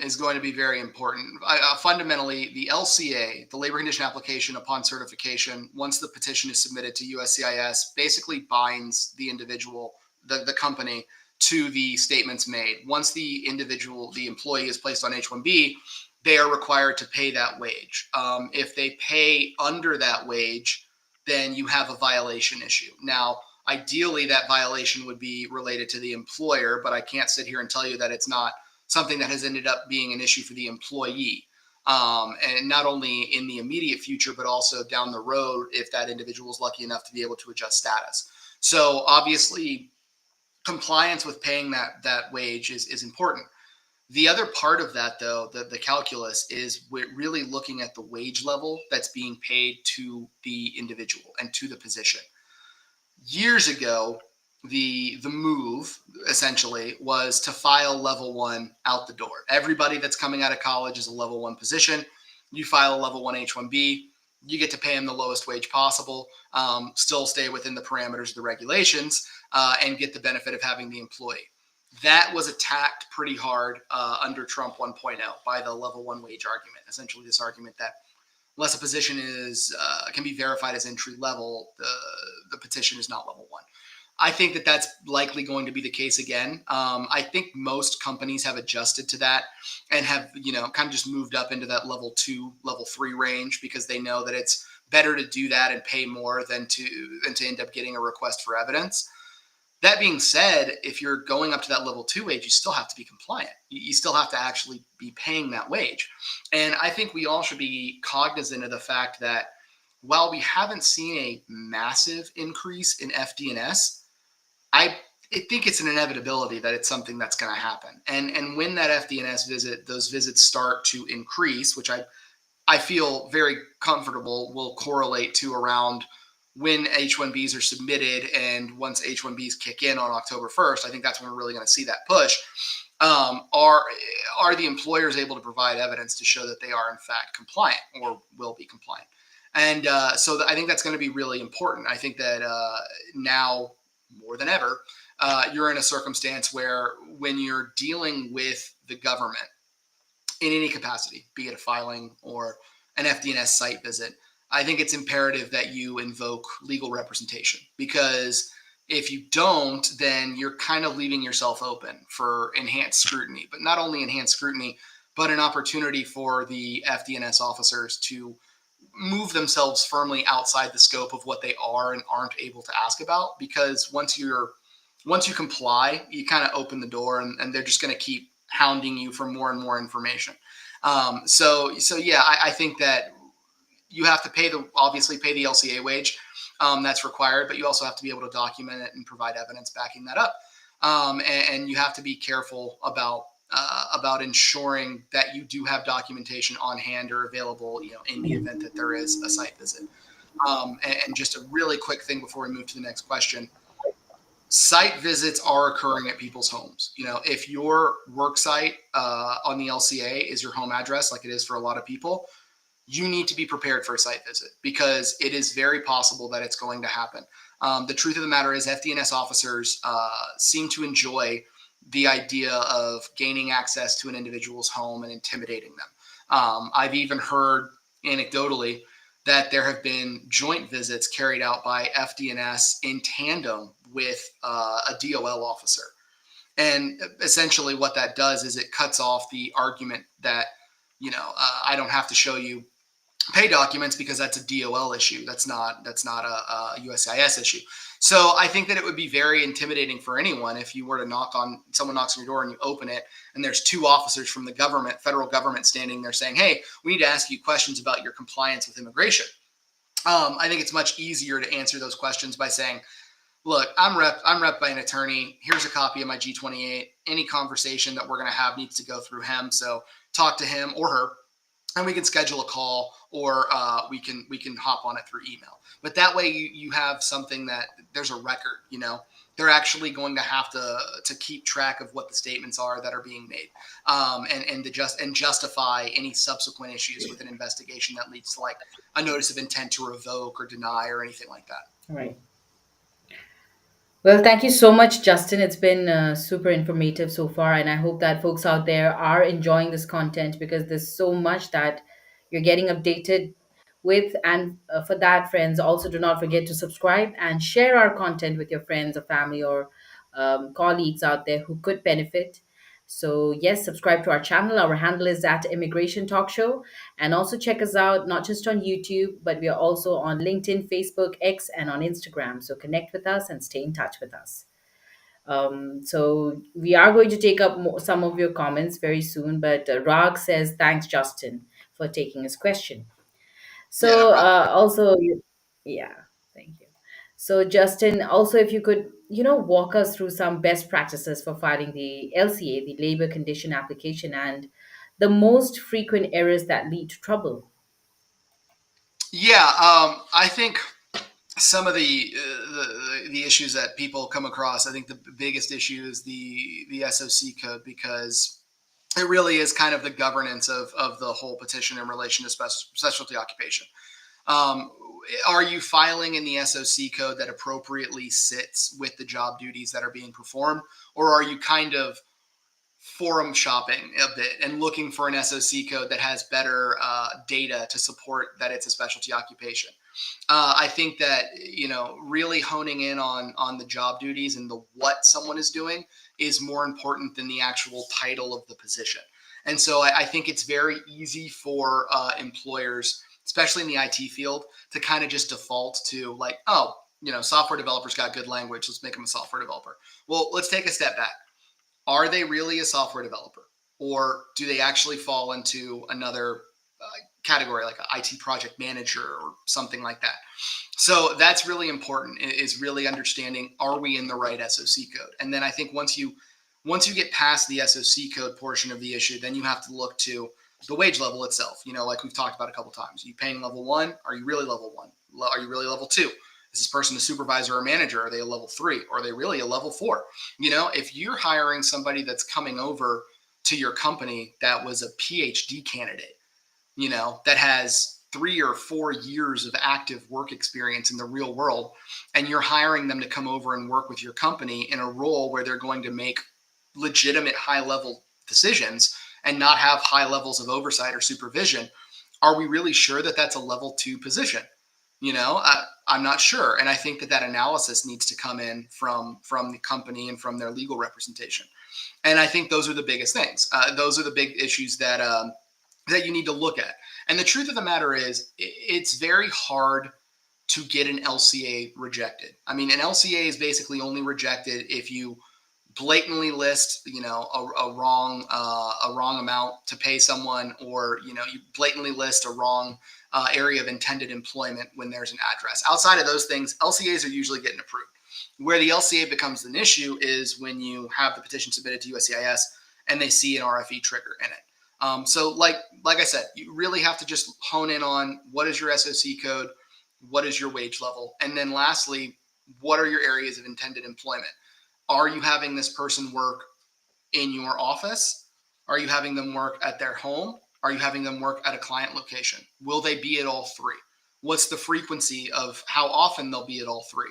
is going to be very important. Fundamentally, the LCA, the labor condition application upon certification, once the petition is submitted to USCIS, basically binds the individual, the company, to the statements made. Once the employee is placed on H-1B, they are required to pay that wage. If they pay under that wage, then you have a violation issue. Now, ideally, that violation would be related to the employer, but I can't sit here and tell you that it's not something that has ended up being an issue for the employee. And not only in the immediate future, but also down the road if that individual is lucky enough to be able to adjust status. So obviously, compliance with paying that wage is important. The other part of that, though, the calculus is we're really looking at the wage level that's being paid to the individual and to the position. Years ago, the move essentially was to file level 1 out the door. Everybody that's coming out of college is a level 1 position. You file a level 1 H-1B, you get to pay them the lowest wage possible, still stay within the parameters of the regulations, and get the benefit of having the employee. That was attacked pretty hard under Trump 1.0 by the level 1 wage argument. Essentially, this argument that unless a position can be verified as entry level, the petition is not level 1. I think that that's likely going to be the case again. I think most companies have adjusted to that and have, kind of just moved up into that level 2, level 3 range because they know that it's better to do that and pay more than to end up getting a request for evidence. That being said, if you're going up to that level 2 wage, you still have to be compliant. You still have to actually be paying that wage. And I think we all should be cognizant of the fact that while we haven't seen a massive increase in FD&S, I think it's an inevitability that it's something that's going to happen. And when that FD&S those visits start to increase, which I feel very comfortable will correlate to around when H-1Bs are submitted, and once H-1Bs kick in on October 1st, I think that's when we're really going to see that push. Are the employers able to provide evidence to show that they are in fact compliant or will be compliant? And I think that's going to be really important. I think that now more than ever, you're in a circumstance where when you're dealing with the government in any capacity, be it a filing or an FD&S site visit, I think it's imperative that you invoke legal representation, because if you don't, then you're kind of leaving yourself open for enhanced scrutiny, but not only enhanced scrutiny, but an opportunity for the FD&S officers to move themselves firmly outside the scope of what they are and aren't able to ask about. Because once you comply, you kind of open the door, and they're just going to keep hounding you for more and more information. So yeah, I think that you have to obviously pay the LCA wage. That's required, but you also have to be able to document it and provide evidence backing that up. And you have to be careful about ensuring that you do have documentation on hand or available, in the event that there is a site visit. And just a really quick thing before we move to the next question. Site visits are occurring at people's homes. If your work site on the LCA is your home address, like it is for a lot of people, you need to be prepared for a site visit, because it is very possible that it's going to happen. The truth of the matter is FD&S officers seem to enjoy the idea of gaining access to an individual's home and intimidating them. I've even heard anecdotally that there have been joint visits carried out by FD&S in tandem with a DOL officer. And essentially what that does is it cuts off the argument that, I don't have to show you pay documents because that's a DOL issue. That's not a USCIS issue. So I think that it would be very intimidating for anyone if you were to someone knocks on your door and you open it, and there's 2 officers from the government, federal government, standing there saying, "Hey, we need to ask you questions about your compliance with immigration." I think it's much easier to answer those questions by saying, "Look, I'm rep by an attorney. Here's a copy of my G28. Any conversation that we're going to have needs to go through him. So talk to him or her, and we can schedule a call, or we can hop on it through email." But that way you have something that there's a record. They're actually going to have to keep track of what the statements are that are being made, and justify any subsequent issues with an investigation that leads to like a notice of intent to revoke or deny or anything like that. Right. Well, thank you so much, Justin. It's been super informative so far, and I hope that folks out there are enjoying this content, because there's so much that you're getting updated with. And for that, friends, also do not forget to subscribe and share our content with your friends or family or colleagues out there who could benefit. So, yes, subscribe to our channel. Our handle is at Immigration Talk Show. And also check us out, not just on YouTube, but we are also on LinkedIn, Facebook, X, and on Instagram. So, connect with us and stay in touch with us. So, we are going to take up some of your comments very soon. But Rag says, thanks, Justin, for taking his question. Yeah, no So, problem. yeah, thank you. So, Justin, also, if you could, walk us through some best practices for filing the LCA, the labor condition application, and the most frequent errors that lead to trouble. Yeah, I think some of the issues that people come across, I think the biggest issue is the SOC code, because it really is kind of the governance of the whole petition in relation to specialty occupation. Are you filing in the SOC code that appropriately sits with the job duties that are being performed, or are you kind of forum shopping a bit and looking for an SOC code that has better data to support that it's a specialty occupation? I think that, really honing in on the job duties and the what someone is doing is more important than the actual title of the position. And so I think it's very easy for employers, especially in the IT field, to kind of just default to like, oh, software developers got good language. Let's make them a software developer. Well, let's take a step back. Are they really a software developer? Or do they actually fall into another category like an IT project manager or something like that? So that's really important, is really understanding, are we in the right SOC code? And then I think once you get past the SOC code portion of the issue, then you have to look to the wage level itself. Like we've talked about a couple of times. Are you paying level 1? Are you really level 1? Are you really level 2? Is this person a supervisor or manager? Are they a level 3? Or are they really a level 4? If you're hiring somebody that's coming over to your company that was a PhD candidate, that has 3 or 4 years of active work experience in the real world, and you're hiring them to come over and work with your company in a role where they're going to make legitimate high-level decisions and not have high levels of oversight or supervision, are we really sure that that's a level 2 position? I'm not sure. And I think that analysis needs to come in from the company and from their legal representation. And I think those are the biggest things. Those are the big issues that you need to look at. And the truth of the matter is, it's very hard to get an LCA rejected. I mean, an LCA is basically only rejected if you blatantly list, a wrong amount to pay someone, or you blatantly list a wrong area of intended employment when there's an address. Outside of those things, LCAs are usually getting approved. Where the LCA becomes an issue is when you have the petition submitted to USCIS and they see an RFE trigger in it. So like I said, you really have to just hone in on what is your SOC code, what is your wage level, and then lastly, what are your areas of intended employment? Are you having this person work in your office? Are you having them work at their home? Are you having them work at a client location? Will they be at all three? What's the frequency of how often they'll be at all three?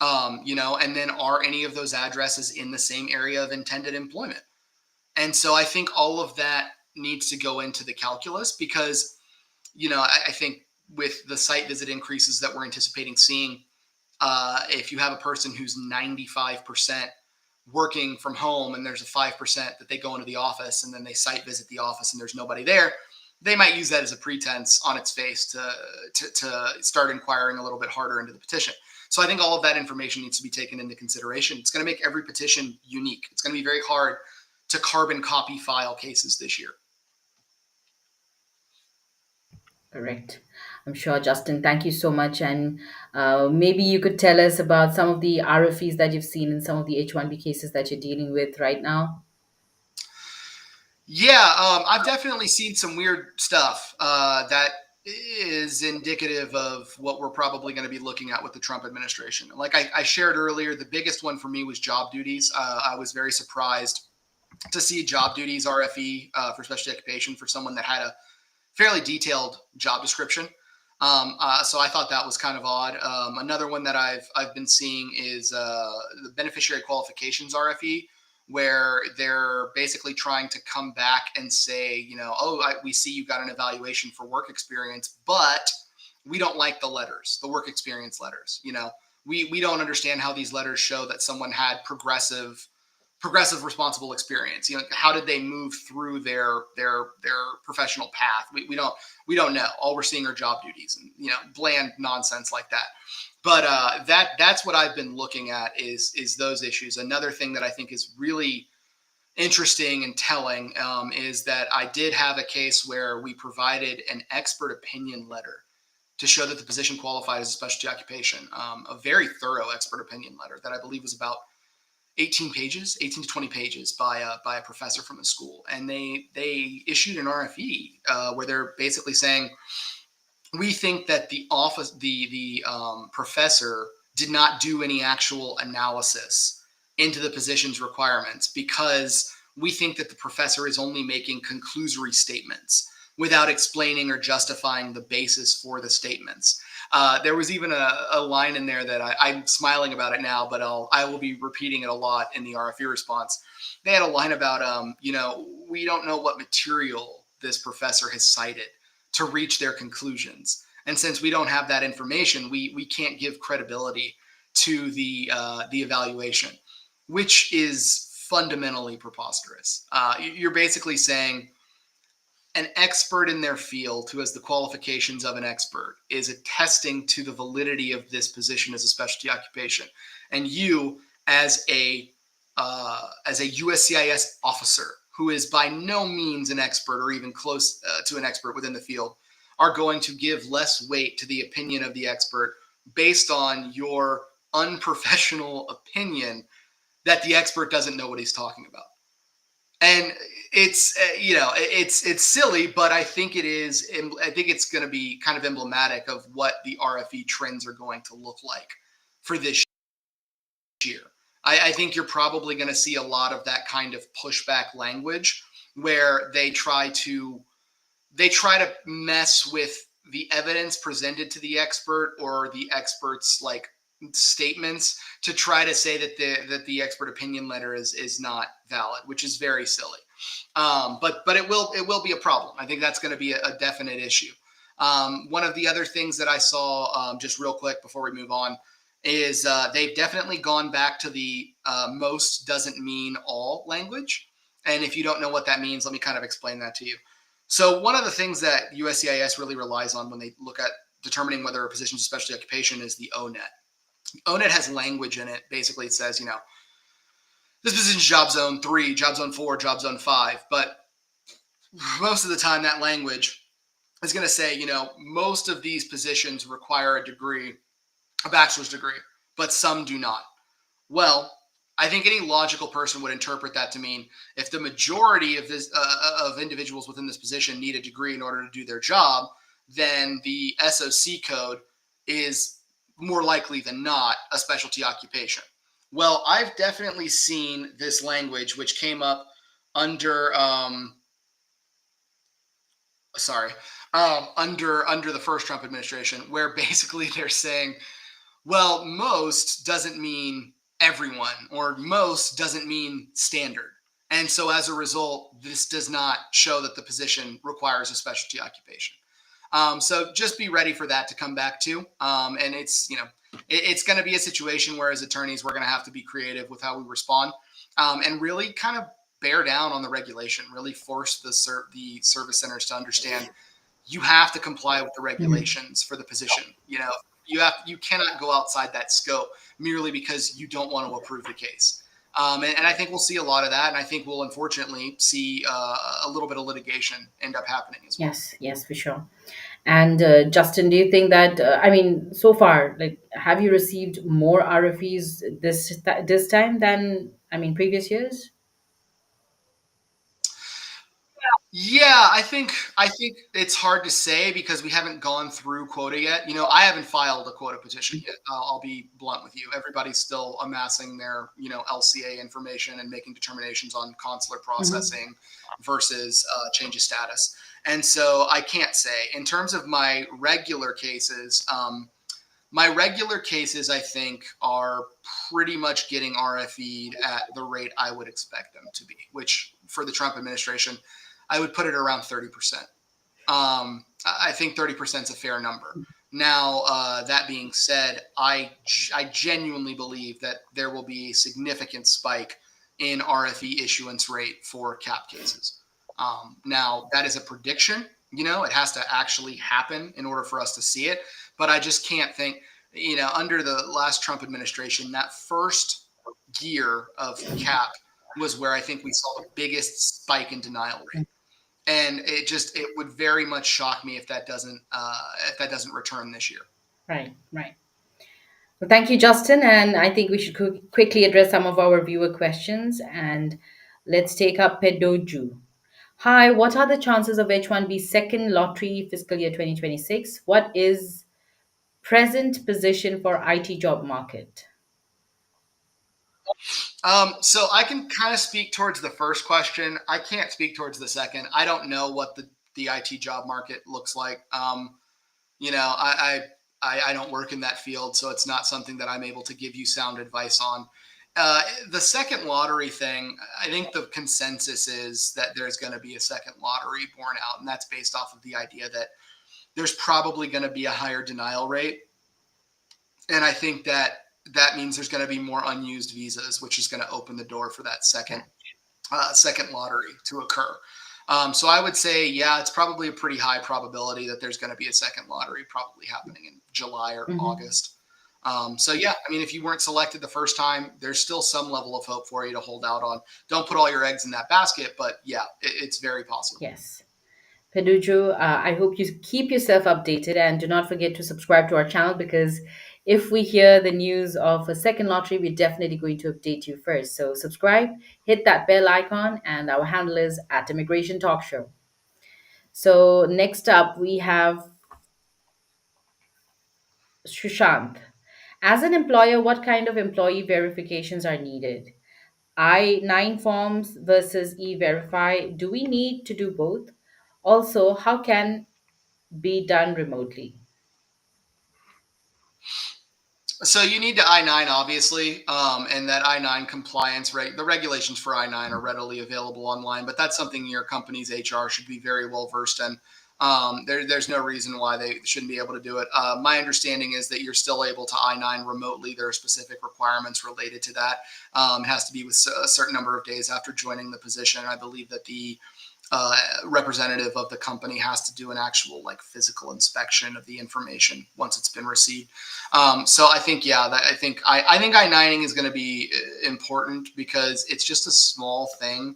And then are any of those addresses in the same area of intended employment? And so I think all of that needs to go into the calculus, because, I think with the site visit increases that we're anticipating seeing, if you have a person who's 95% working from home and there's a 5% that they go into the office and then they site visit the office and there's nobody there, they might use that as a pretense on its face to start inquiring a little bit harder into the petition. So I think all of that information needs to be taken into consideration. It's going to make every petition unique. It's going to be very hard to carbon copy file cases this year. Correct. I'm sure, Justin. Thank you so much. And maybe you could tell us about some of the RFEs that you've seen in some of the H-1B cases that you're dealing with right now. Yeah, I've definitely seen some weird stuff that is indicative of what we're probably going to be looking at with the Trump administration. Like I shared earlier, the biggest one for me was job duties. I was very surprised to see job duties RFE for special occupation for someone that had a fairly detailed job description. So I thought that was kind of odd. Another one that I've been seeing is the beneficiary qualifications RFE, where they're basically trying to come back and say, we see you got an evaluation for work experience, but we don't like the letters, the work experience letters. We don't understand how these letters show that someone had progressive responsible experience. How did they move through their professional path? We don't know. All we're seeing are job duties and bland nonsense like that. But that's what I've been looking at is those issues. Another thing that I think is really interesting and telling is that I did have a case where we provided an expert opinion letter to show that the position qualified as a specialty occupation. A very thorough expert opinion letter that I believe was about 18 to 20 pages by a professor from the school. And they issued an RFE where they're basically saying, we think that the professor did not do any actual analysis into the position's requirements, because we think that the professor is only making conclusory statements without explaining or justifying the basis for the statements. There was even a line in there that I'm smiling about it now, but I will be repeating it a lot in the RFE response. They had a line about, we don't know what material this professor has cited to reach their conclusions. And since we don't have that information, we can't give credibility to the evaluation, which is fundamentally preposterous. You're basically saying an expert in their field who has the qualifications of an expert is attesting to the validity of this position as a specialty occupation, and you as a USCIS officer who is by no means an expert or even close to an expert within the field are going to give less weight to the opinion of the expert based on your unprofessional opinion that the expert doesn't know what he's talking about. And it's it's silly, but I think it's going to be kind of emblematic of what the RFE trends are going to look like for this year. I think you're probably going to see a lot of that kind of pushback language where they try to mess with the evidence presented to the expert or the expert's like statements to try to say that the expert opinion letter is not valid, which is very silly. But it will be a problem. I think that's going to be a definite issue. One of the other things that I saw, just real quick before we move on, is they've definitely gone back to the most doesn't mean all language. And if you don't know what that means, let me kind of explain that to you. So one of the things that USCIS really relies on when they look at determining whether a position is a specialty occupation is the ONET. ONET has language in it. Basically, it says, this position is job zone 3, job zone 4, job zone 5. But most of the time, that language is going to say, most of these positions require a degree, a bachelor's degree, but some do not. Well, I think any logical person would interpret that to mean if the majority of of individuals within this position need a degree in order to do their job, then the SOC code is more likely than not a specialty occupation. Well, I've definitely seen this language, which came up under under the first Trump administration, where basically they're saying, well, most doesn't mean everyone, or most doesn't mean standard. And so as a result, this does not show that the position requires a specialty occupation. So just be ready for that to come back to. And it's going to be a situation where as attorneys, we're going to have to be creative with how we respond, and really kind of bear down on the regulation, really force the service centers to understand you have to comply with the regulations for the position. You cannot go outside that scope merely because you don't want to approve the case. And I think we'll see a lot of that. And I think we'll unfortunately see a little bit of litigation end up happening as well. Yes, for sure. And Justin, do you think that so far, like, have you received more RFEs this time than previous years? Yeah, I think it's hard to say because we haven't gone through quota yet. I haven't filed a quota petition yet. I'll be blunt with you. Everybody's still amassing their LCA information and making determinations on consular processing versus change of status. And so I can't say. In terms of my regular cases, I think are pretty much getting RFE'd at the rate I would expect them to be, which for the Trump administration, I would put it around 30%. I think 30% is a fair number. Now, that being said, I genuinely believe that there will be a significant spike in RFE issuance rate for cap cases. Now, that is a prediction. It has to actually happen in order for us to see it. But I just can't think, under the last Trump administration, that first year of cap was where I think we saw the biggest spike in denial rate. And it would very much shock me if that doesn't return this year. Right. Well, thank you, Justin. And I think we should quickly address some of our viewer questions. And let's take up Pedoju. Hi, what are the chances of H1B second lottery fiscal year 2026? What is present position for IT job market? So I can kind of speak towards the first question. I can't speak towards the second. I don't know what the IT job market looks like. I don't work in that field, so it's not something that I'm able to give you sound advice on. The second lottery thing, I think the consensus is that there's going to be a second lottery borne out, and that's based off of the idea that there's probably going to be a higher denial rate. And I think that that means there's going to be more unused visas, which is going to open the door for that second lottery to occur. So I would say, yeah, it's probably a pretty high probability that there's going to be a second lottery probably happening in July or Hmm. August. So yeah, I mean, if you weren't selected the first time, there's still some level of hope for you to hold out on. Don't put all your eggs in that basket, but yeah, it's very possible. Yes. Pedujo, I hope you keep yourself updated and do not forget to subscribe to our channel because if we hear the news of a second lottery, we're definitely going to update you first. So subscribe, hit that bell icon, and our handle is at Immigration Talk Show. So next up, we have Shushant. As an employer, what kind of employee verifications are needed? I-9 forms versus E-Verify. Do we need to do both? Also, how can be done remotely? So you need to I-9, obviously, and that I-9 compliance rate. The regulations for I-9 are readily available online, but that's something your company's HR should be very well versed in. There's no reason why they shouldn't be able to do it. My understanding is that you're still able to I-9 remotely. There are specific requirements related to that. It has to be with a certain number of days after joining the position. I believe that the representative of the company has to do an actual like physical inspection of the information once it's been received. So I think yeah, I think I-9ing is going to be important because it's just a small thing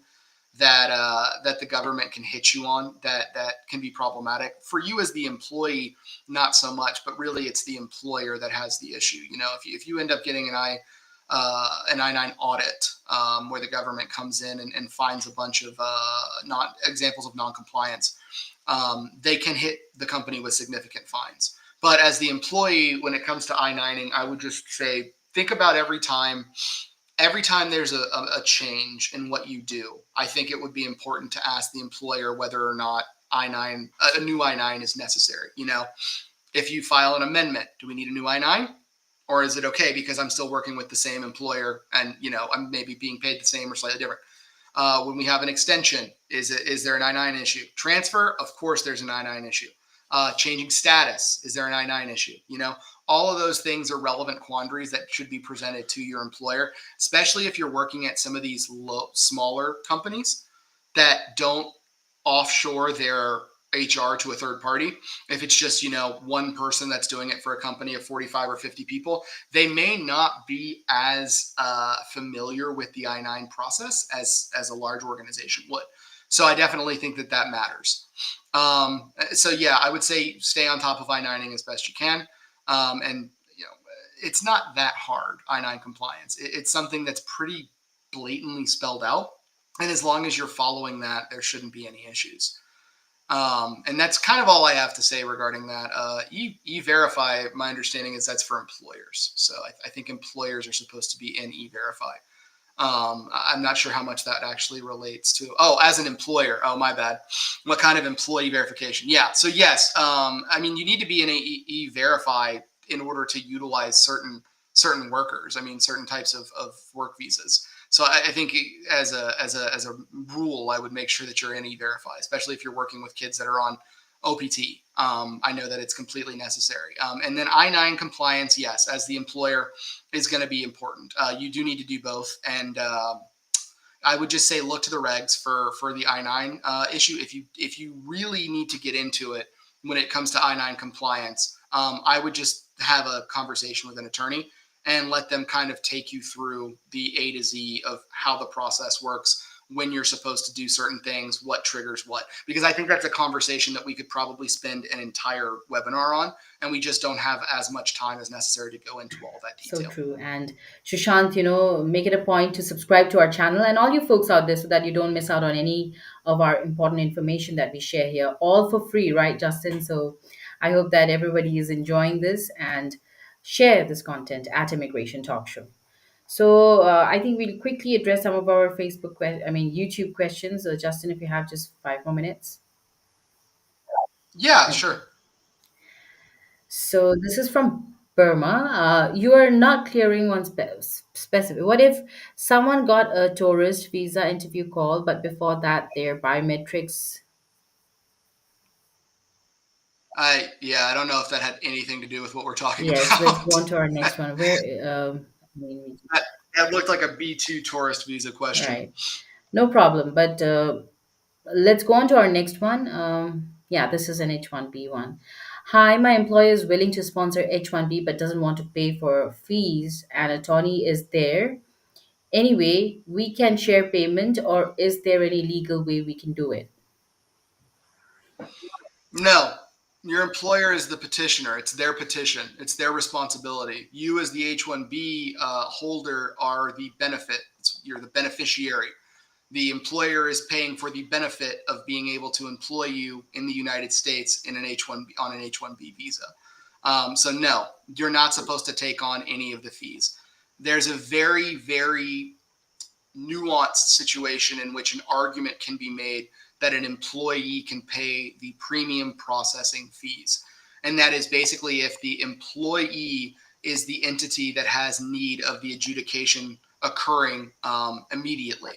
that the government can hit you on that can be problematic for you as the employee, not so much, but really it's the employer that has the issue. You know, if you end up getting an I-9 audit where the government comes in and finds a bunch of not examples of non-compliance, they can hit the company with significant fines. But as the employee, when it comes to I-9ing, I would just say think about every time there's a change in what you do. I think it would be important to ask the employer whether or not I-9 a new I-9 is necessary. You know, if you file an amendment, do we need a new I-9? Or is it okay because I'm still working with the same employer and I'm maybe being paid the same or slightly different? When we have an extension, is there an I-9 issue? Transfer, of course, there's an I-9 issue. Changing status, is there an I-9 issue? All of those things are relevant quandaries that should be presented to your employer, especially if you're working at some of these smaller companies that don't offshore their HR to a third party. If it's just, one person that's doing it for a company of 45 or 50 people, they may not be as familiar with the I-9 process as a large organization would. So I definitely think that matters. So yeah, I would say stay on top of I-9ing as best you can. And it's not that hard, I-9 compliance. It's something that's pretty blatantly spelled out. And as long as you're following that, there shouldn't be any issues. And that's kind of all I have to say regarding that. E-Verify, my understanding is that's for employers. So I think employers are supposed to be in E-Verify. I'm not sure how much that actually relates to. Oh, as an employer. Oh, my bad. What kind of employee verification? Yeah. So yes, I mean, you need to be in a E-Verify in order to utilize certain workers. I mean, certain types of work visas. So I think as a rule, I would make sure that you're in E-Verify, especially if you're working with kids that are on OPT. I know that it's completely necessary. And then I-9 compliance, yes, as the employer is going to be important. You do need to do both. And I would just say look to the regs for the I-9 issue. If you really need to get into it when it comes to I-9 compliance, I would just have a conversation with an attorney and let them kind of take you through the A to Z of how the process works, when you're supposed to do certain things, what triggers what. Because I think that's a conversation that we could probably spend an entire webinar on, and we just don't have as much time as necessary to go into all that So detail. true. And Shushant, make it a point to subscribe to our channel and all you folks out there so that you don't miss out on any of our important information that we share here, all for free, right, Justin? So I hope that everybody is enjoying this and share this content at Immigration Talk Show. So I think we'll quickly address some of our YouTube questions. Justin, if you have just 5 more minutes. Yeah, Okay. sure. So this is from Burma. You are not clearing one specific. What if someone got a tourist visa interview call, but before that their biometrics? I don't know if that had anything to do with what we're talking Yes, let's go about. on to our next one. Where, I mean, That looked like a B2 tourist visa question. right, no problem. But let's go on to our next one. Yeah, this is an H1B one. Hi, my employer is willing to sponsor H1B but doesn't want to pay for fees. An attorney is there. Anyway, we can share payment, or is there any legal way we can do it? No, your employer is the petitioner. It's their petition. It's their responsibility. You, as the H-1B holder, are the benefit. You're the beneficiary. The employer is paying for the benefit of being able to employ you in the United States in an H-1B on an H-1B visa. So no, you're not supposed to take on any of the fees. There's a very, very nuanced situation in which an argument can be made that an employee can pay the premium processing fees. And that is basically if the employee is the entity that has need of the adjudication occurring immediately.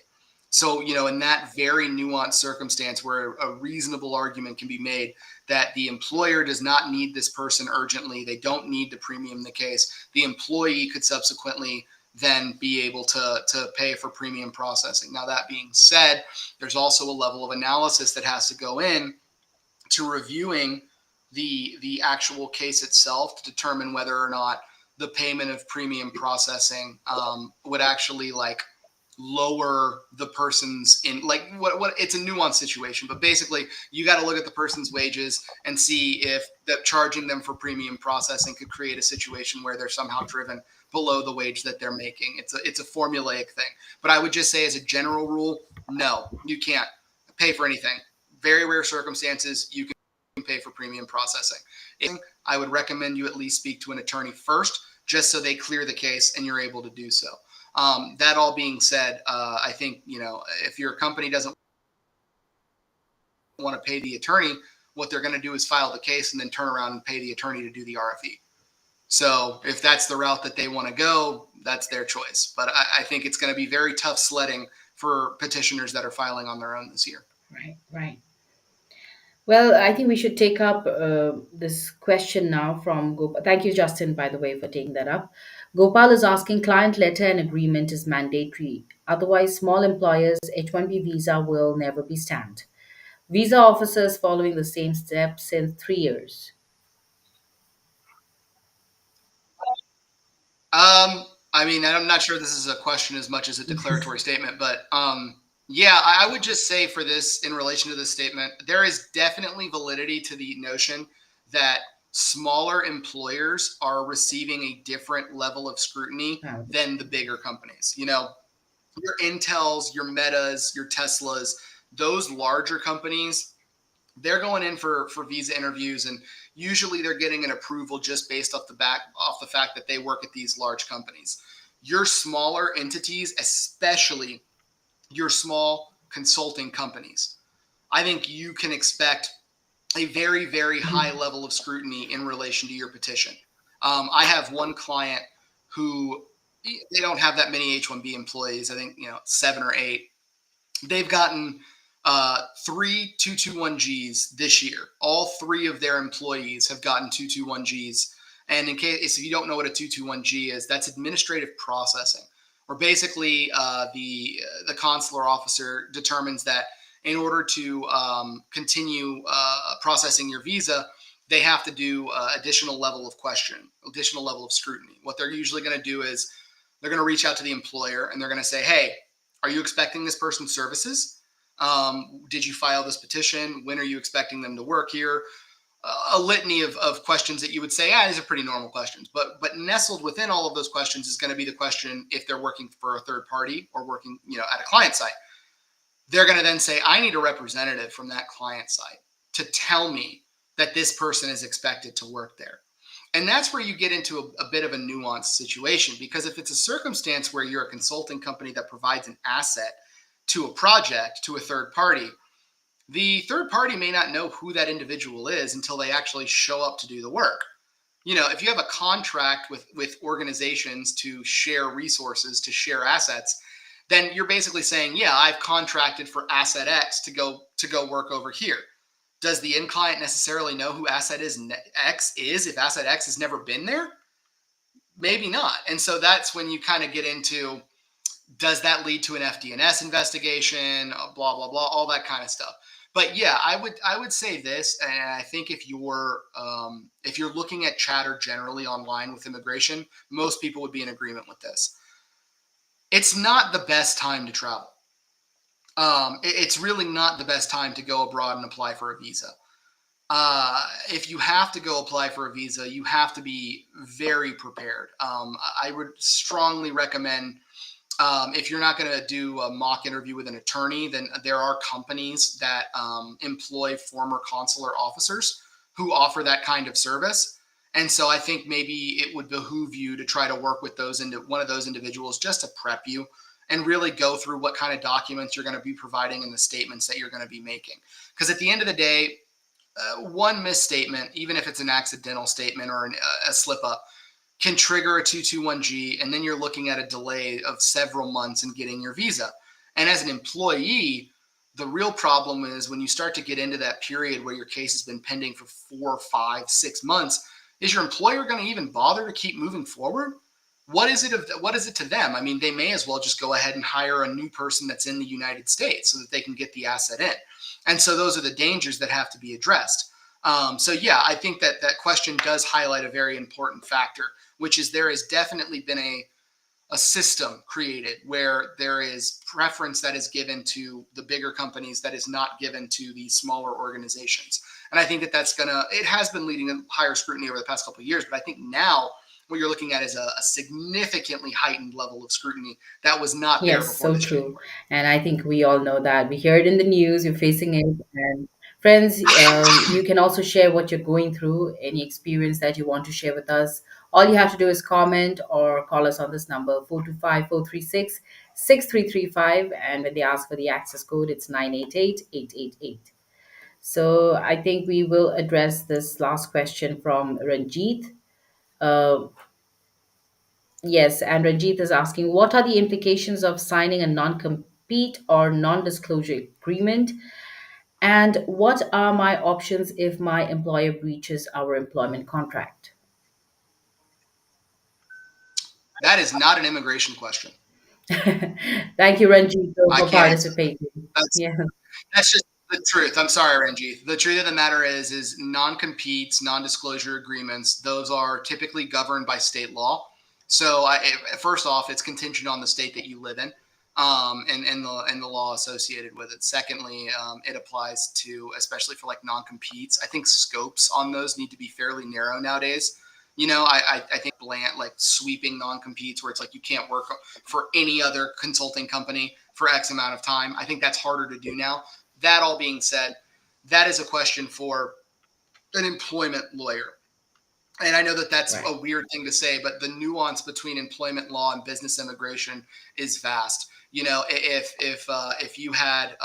So, in that very nuanced circumstance where a reasonable argument can be made that the employer does not need this person urgently, they don't need to premium the case, the employee could subsequently then be able to pay for premium processing. Now, that being said, there's also a level of analysis that has to go in to reviewing the actual case itself to determine whether or not the payment of premium processing would actually lower the person's in what it's a nuanced situation, but basically you got to look at the person's wages and see if that charging them for premium processing could create a situation where they're somehow driven below the wage that they're making. It's a formulaic thing, but I would just say as a general rule, no, you can't pay for anything. Very rare circumstances you can pay for premium processing. I would recommend you at least speak to an attorney first, just so they clear the case and you're able to do so. That all being said, I think, if your company doesn't want to pay the attorney, what they're going to do is file the case and then turn around and pay the attorney to do the RFE. So if that's the route that they want to go, that's their choice. But I think it's going to be very tough sledding for petitioners that are filing on their own this year. Right, right. Well, I think we should take up this question now from Gopal. Thank you, Justin, by the way, for taking that up. Gopal is asking client letter and agreement is mandatory. Otherwise, small employers' H1B visa will never be stamped. Visa officers following the same steps since 3 years. I mean, I'm not sure this is a question as much as a declaratory statement, but yeah, I would just say for this, in relation to this statement, there is definitely validity to the notion that smaller employers are receiving a different level of scrutiny Right. than the bigger companies. Your Intels, your Metas, your Teslas, those larger companies, they're going in for visa interviews, and usually they're getting an approval just based off the fact that they work at these large companies. Your smaller entities, especially your small consulting companies, I think you can expect a very, very high level of scrutiny in relation to your petition. I have one client who they don't have that many H-1B employees. I think 7 or 8. They've gotten 3 221Gs this year. All 3 of their employees have gotten 221Gs. And in case if you don't know what a 221G is, that's administrative processing, where basically the consular officer determines that in order to continue processing your visa, they have to do additional level of additional level of scrutiny. What they're usually going to do is they're going to reach out to the employer and they're going to say, hey, are you expecting this person's services? Did you file this petition? When are you expecting them to work here? A litany of questions that you would say, these are pretty normal questions. But nestled within all of those questions is going to be the question if they're working for a third party or working at a client site. They're going to then say, I need a representative from that client site to tell me that this person is expected to work there. And that's where you get into a bit of a nuanced situation, because if it's a circumstance where you're a consulting company that provides an asset to a project, to a third party, the third party may not know who that individual is until they actually show up to do the work. If you have a contract with organizations to share resources, to share assets, then you're basically saying, yeah, I've contracted for asset X to go work over here. Does the end client necessarily know who asset is X is if asset X has never been there? Maybe not. And so that's when you kind of get into, does that lead to an FDNS investigation? Blah blah blah, all that kind of stuff. But yeah, I would say this, and I think if you're looking at chatter generally online with immigration, most people would be in agreement with this. It's not the best time to travel. It's really not the best time to go abroad and apply for a visa. If you have to go apply for a visa, you have to be very prepared. I would strongly recommend, if you're not going to do a mock interview with an attorney, then there are companies that employ former consular officers who offer that kind of service. And so I think maybe it would behoove you to try to work with one of those individuals just to prep you and really go through what kind of documents you're going to be providing and the statements that you're going to be making. Because at the end of the day, one misstatement, even if it's an accidental statement or a slip up, can trigger a 221G, and then you're looking at a delay of several months in getting your visa. And as an employee, the real problem is when you start to get into that period where your case has been pending for 4, 5, 6 months, is your employer going to even bother to keep moving forward? What is it to them? I mean, they may as well just go ahead and hire a new person that's in the United States so that they can get the asset in. And so those are the dangers that have to be addressed. So yeah, I think that question does highlight a very important factor, which is there has definitely been a system created where there is preference that is given to the bigger companies that is not given to the smaller organizations. And I think it has been leading to higher scrutiny over the past couple of years, but I think now what you're looking at is a significantly heightened level of scrutiny that was not there Yes, before so this true. January. And I think we all know that. We hear it in the news, you're facing it. And friends, you can also share what you're going through, any experience that you want to share with us. All you have to do is comment or call us on this number, 425-436-6335. And when they ask for the access code, it's 988-888. So I think we will address this last question from Ranjit. Uh, Yes, and Ranjit is asking, what are the implications of signing a non-compete or non-disclosure agreement? And what are my options if my employer breaches our employment contract? That is not an immigration question. Thank you, Ranjit, I for can't answer. participating. That's Yeah, That's just the truth. I'm sorry, Renji. The truth of the matter is non-competes, non-disclosure agreements. Those are typically governed by state law. So, first off, it's contingent on the state that you live in, and the law associated with it. Secondly, it applies to, especially for like non-competes. I think scopes on those need to be fairly narrow nowadays. I think bland, like sweeping non-competes where it's like you can't work for any other consulting company for X amount of time. I think that's harder to do now. That all being said, that is a question for an employment lawyer. And I know that that's right. a weird thing to say, but the nuance between employment law and business immigration is vast. If you had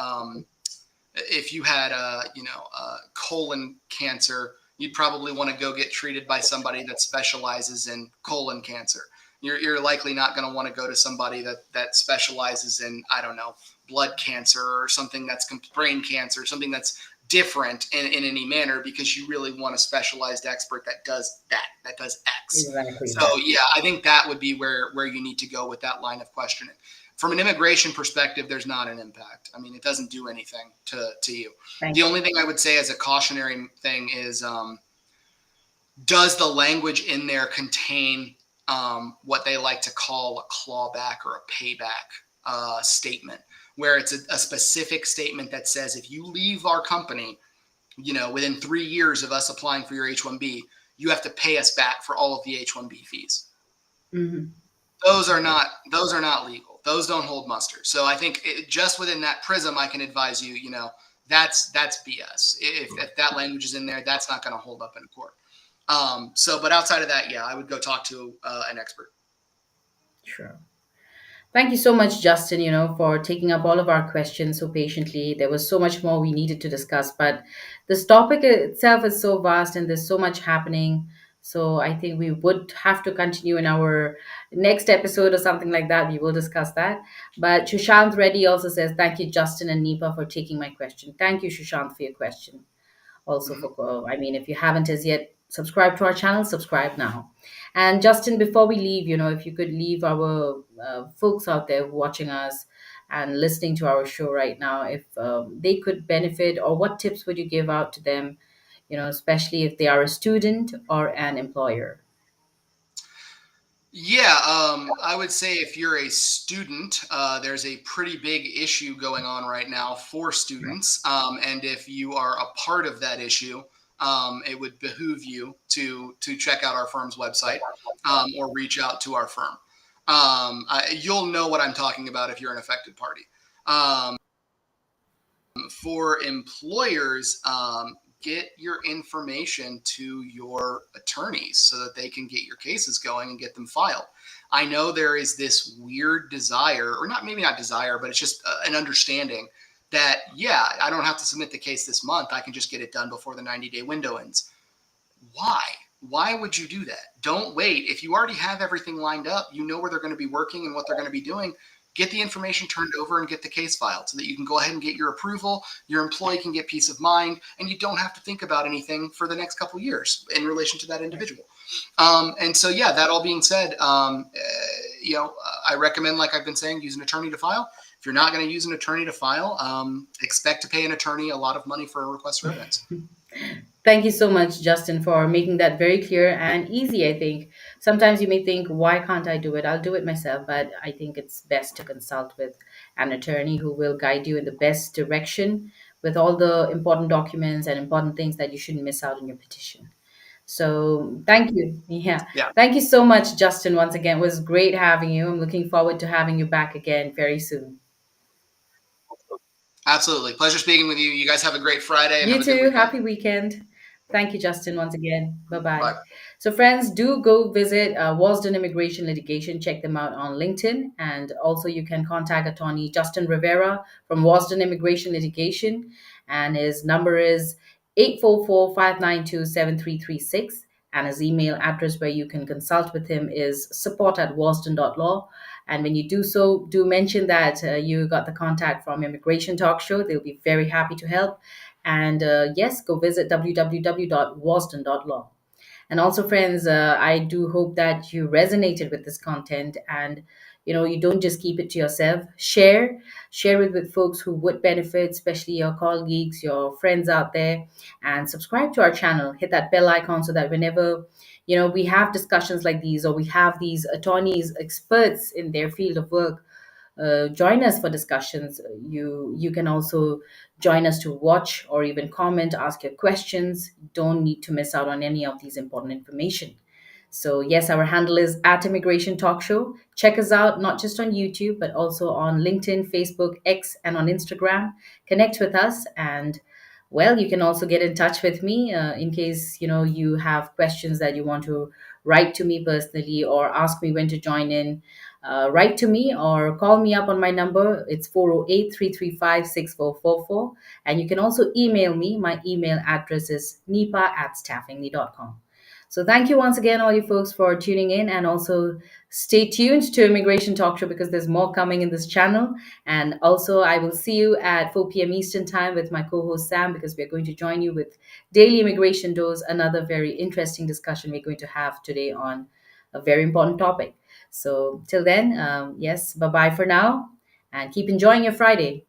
colon cancer, you'd probably want to go get treated by somebody that specializes in colon cancer. You're likely not going to want to go to somebody that specializes in, I don't know, blood cancer or something that's brain cancer, something that's different in any manner, because you really want a specialized expert that does X. Exactly. So yeah, I think that would be where you need to go with that line of questioning. From an immigration perspective, there's not an impact. I mean, it doesn't do anything to you. Thank The only thing I would say as a cautionary thing is, does the language in there contain what they like to call a clawback or a payback statement, where it's a specific statement that says if you leave our company, within 3 years of us applying for your H-1B, you have to pay us back for all of the H-1B fees. you. Hmm. Those are not legal. Those don't hold muster. So I think just within that prism, I can advise you, that's BS. If that language is in there, that's not going to hold up in court. But outside of that, yeah, I would go talk to an expert. Sure. Thank you so much, Justin, for taking up all of our questions so patiently. There was so much more we needed to discuss, but this topic itself is so vast and there's so much happening. So I think we would have to continue in our next episode or something like that. We will discuss that. But Shushant Reddy also says, thank you, Justin and Nipa, for taking my question. Thank you, Shushant, for your question. Also, Mhm. I mean, if you haven't as yet subscribed to our channel, subscribe now. And Justin, before we leave, if you could leave our folks out there watching us and listening to our show right now, if they could benefit, or what tips would you give out to them, especially if they are a student or an employer? Yeah, I would say if you're a student, there's a pretty big issue going on right now for students. And if you are a part of that issue, it would behoove you to check out our firm's website or reach out to our firm. You'll know what I'm talking about if you're an affected party. Um, for employers, get your information to your attorneys so that they can get your cases going and get them filed. I know there is this weird desire, or not, maybe not desire, but it's just an understanding that, yeah, I don't have to submit the case this month. I can just get it done before the 90-day window ends. Why? Why would you do that? Don't wait. If you already have everything lined up, you know where they're going to be working and what they're going to be doing. Get the information turned over and get the case filed so that you can go ahead and get your approval. Your employee can get peace of mind, and you don't have to think about anything for the next couple of years in relation to that individual. And so, yeah, that all being said, I recommend, like I've been saying, use an attorney to file. If you're not going to use an attorney to file, expect to pay an attorney a lot of money for a request for evidence. Thank you so much, Justin, for making that very clear and easy. I think sometimes you may think, why can't I do it? I'll do it myself. But I think it's best to consult with an attorney who will guide you in the best direction with all the important documents and important things that you shouldn't miss out on your petition. So thank you. Yeah. Yeah. Thank you so much, Justin, once again. It was great having you. I'm looking forward to having you back again very soon. Absolutely. Pleasure speaking with you. You guys have a great Friday and have You a good too. weekend. Happy weekend. Thank you, Justin, once again. Bye Bye. bye. So, friends, do go visit Wasden Immigration Litigation. Check them out on LinkedIn. And also, you can contact attorney Justin Rivera from Wasden Immigration Litigation. And his number is 844-592-7336. And his email address where you can consult with him is support@wasden.law. And when you do so, do mention that you got the contact from Immigration Talk Show. They'll be very happy to help. And yes, go visit www.wasden.law. And also, friends, I do hope that you resonated with this content, and you don't just keep it to yourself. Share it with folks who would benefit, especially your colleagues, your friends out there. And subscribe to our channel. Hit that bell icon so that whenever we have discussions like these, or we have these attorneys, experts in their field of work, join us for discussions. You can also join us to watch or even comment, ask your questions. Don't need to miss out on any of these important information. So yes, our handle is at Immigration Talk Show. Check us out not just on YouTube but also on LinkedIn, Facebook, X, and on Instagram. Connect with us, and well, you can also get in touch with me in case you have questions that you want to write to me personally or ask me when to join in. Write to me or call me up on my number. It's 408-335-6444. And you can also email me. My email address is nipa@staffingly.com. So thank you once again, all you folks, for tuning in, and also stay tuned to Immigration Talk Show because there's more coming in this channel. And also, I will see you at 4 p.m. Eastern Time with my co-host Sam, because we're going to join you with Daily Immigration Dose, another very interesting discussion we're going to have today on a very important topic. So till then, yes, bye bye for now, and keep enjoying your Friday.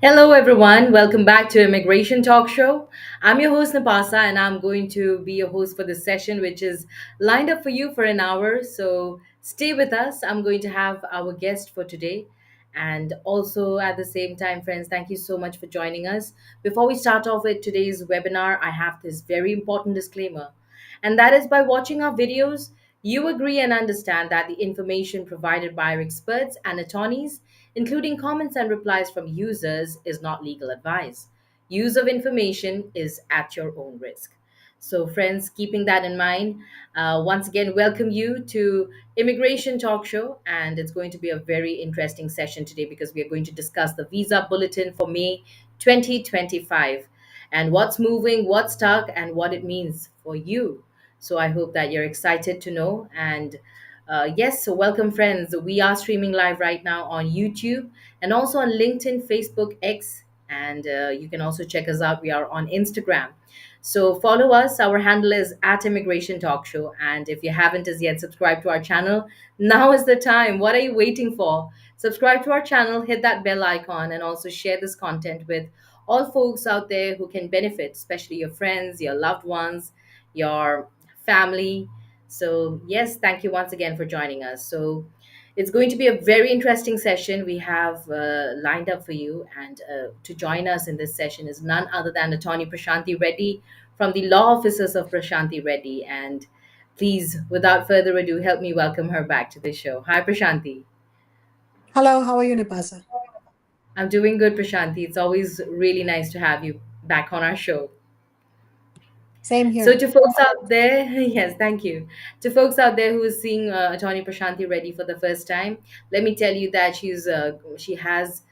Hello, everyone. Welcome back to Immigration Talk Show. I'm your host, Napasa, and I'm going to be your host for this session, which is lined up for you for an hour. So stay with us. I'm going to have our guest for today. And also, at the same time, friends, thank you so much for joining us. Before we start off with today's webinar, I have this very important disclaimer. And that is by watching our videos, you agree and understand that the information provided by our experts and attorneys, including comments and replies from users, is not legal advice. Use of information is at your own risk. So, friends, keeping that in mind, once again, welcome you to Immigration Talk Show. And it's going to be a very interesting session today because we are going to discuss the visa bulletin for May 2025 and what's moving, what's stuck, and what it means for you. So I hope that you're excited to know. And yes, so welcome, friends. We are streaming live right now on YouTube and also on LinkedIn, Facebook, X, and you can also check us out. We are on Instagram. So follow us. Our handle is at Immigration Talk Show. And if you haven't as yet subscribed to our channel, now is the time. What are you waiting for? Subscribe to our channel, hit that bell icon, and also share this content with all folks out there who can benefit, especially your friends, your loved ones, your family. So, yes, thank you once again for joining us. So, it's going to be a very interesting session we have lined up for you. And to join us in this session is none other than Attorney Prashanthi Reddy from the Law Offices of Prashanthi Reddy. And please, without further ado, help me welcome her back to the show. Hi, Prashanthi. Hello, how are you, Nipasa? I'm doing good, Prashanthi. It's always really nice to have you back on our show. Same So here. to folks out there, yes, thank you. To folks out there who is seeing Attorney Prashanthi Reddy for the first time, let me tell you that she has,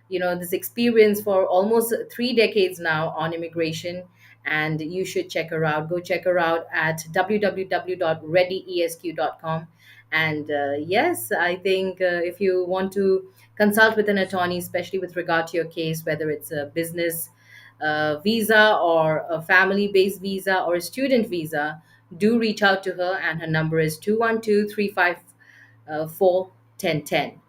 this experience for almost 3 decades now on immigration, and you should check her out. Go check her out at www.readyesq.com. And yes, I think if you want to consult with an attorney, especially with regard to your case, whether it's a business visa or a family based visa or a student visa, do reach out to her. And her number is 212 354 1010.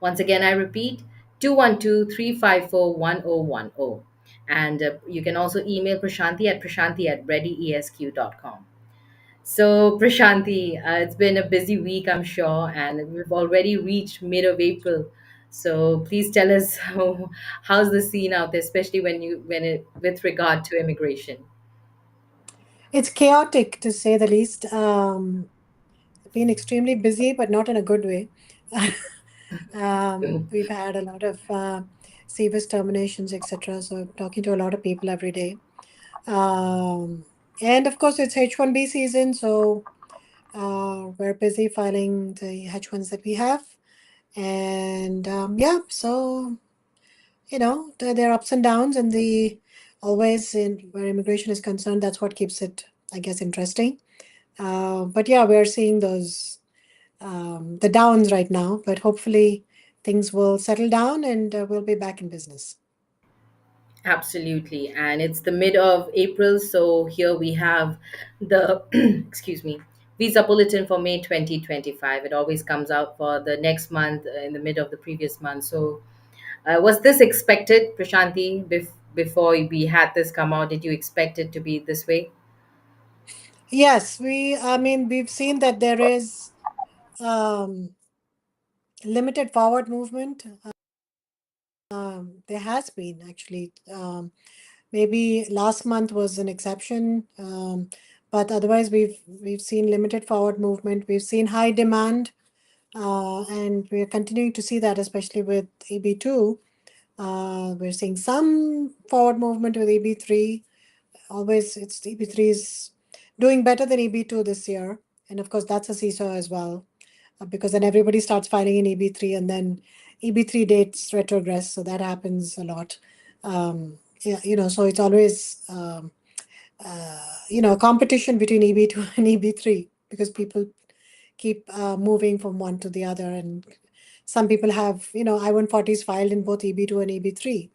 Once again, I repeat 212 354 1010. And you can also email Prashanthi at readyesq.com. So, Prashanthi, it's been a busy week, I'm sure, and we've already reached mid of April. So, please tell us how's the scene out there, especially with regard to immigration. It's chaotic to say the least. Been extremely busy, but not in a good way. We've had a lot of CVS terminations, etc. So I'm talking to a lot of people every day. And of course, it's H1B season, so we're busy filing the H1s that we have. And yeah, so there are ups and downs, and the always in where immigration is concerned, that's what keeps it, I guess, interesting. But yeah, we're seeing those the downs right now, but hopefully things will settle down and we'll be back in business. Absolutely. And it's the mid of April. So here we have the, excuse me, visa bulletin for May 2025. It always comes out for the next month in the mid of the previous month. So was this expected, Prashanthi, before we had this come out? Did you expect it to be this way? Yes, I mean, we've seen that there is um, limited forward movement. There has been actually. Maybe last month was an exception, but otherwise we've seen limited forward movement. We've seen high demand, and we're continuing to see that, especially with EB2. We're seeing some forward movement with EB3. Always, it's EB3 is doing better than EB2 this year, and of course that's a seesaw as well, because then everybody starts filing in EB3, and then EB3 dates retrogress, so that happens a lot. Yeah, so it's always competition between EB2 and EB3 because people keep moving from one to the other, and some people have I-140s filed in both EB2 and EB3.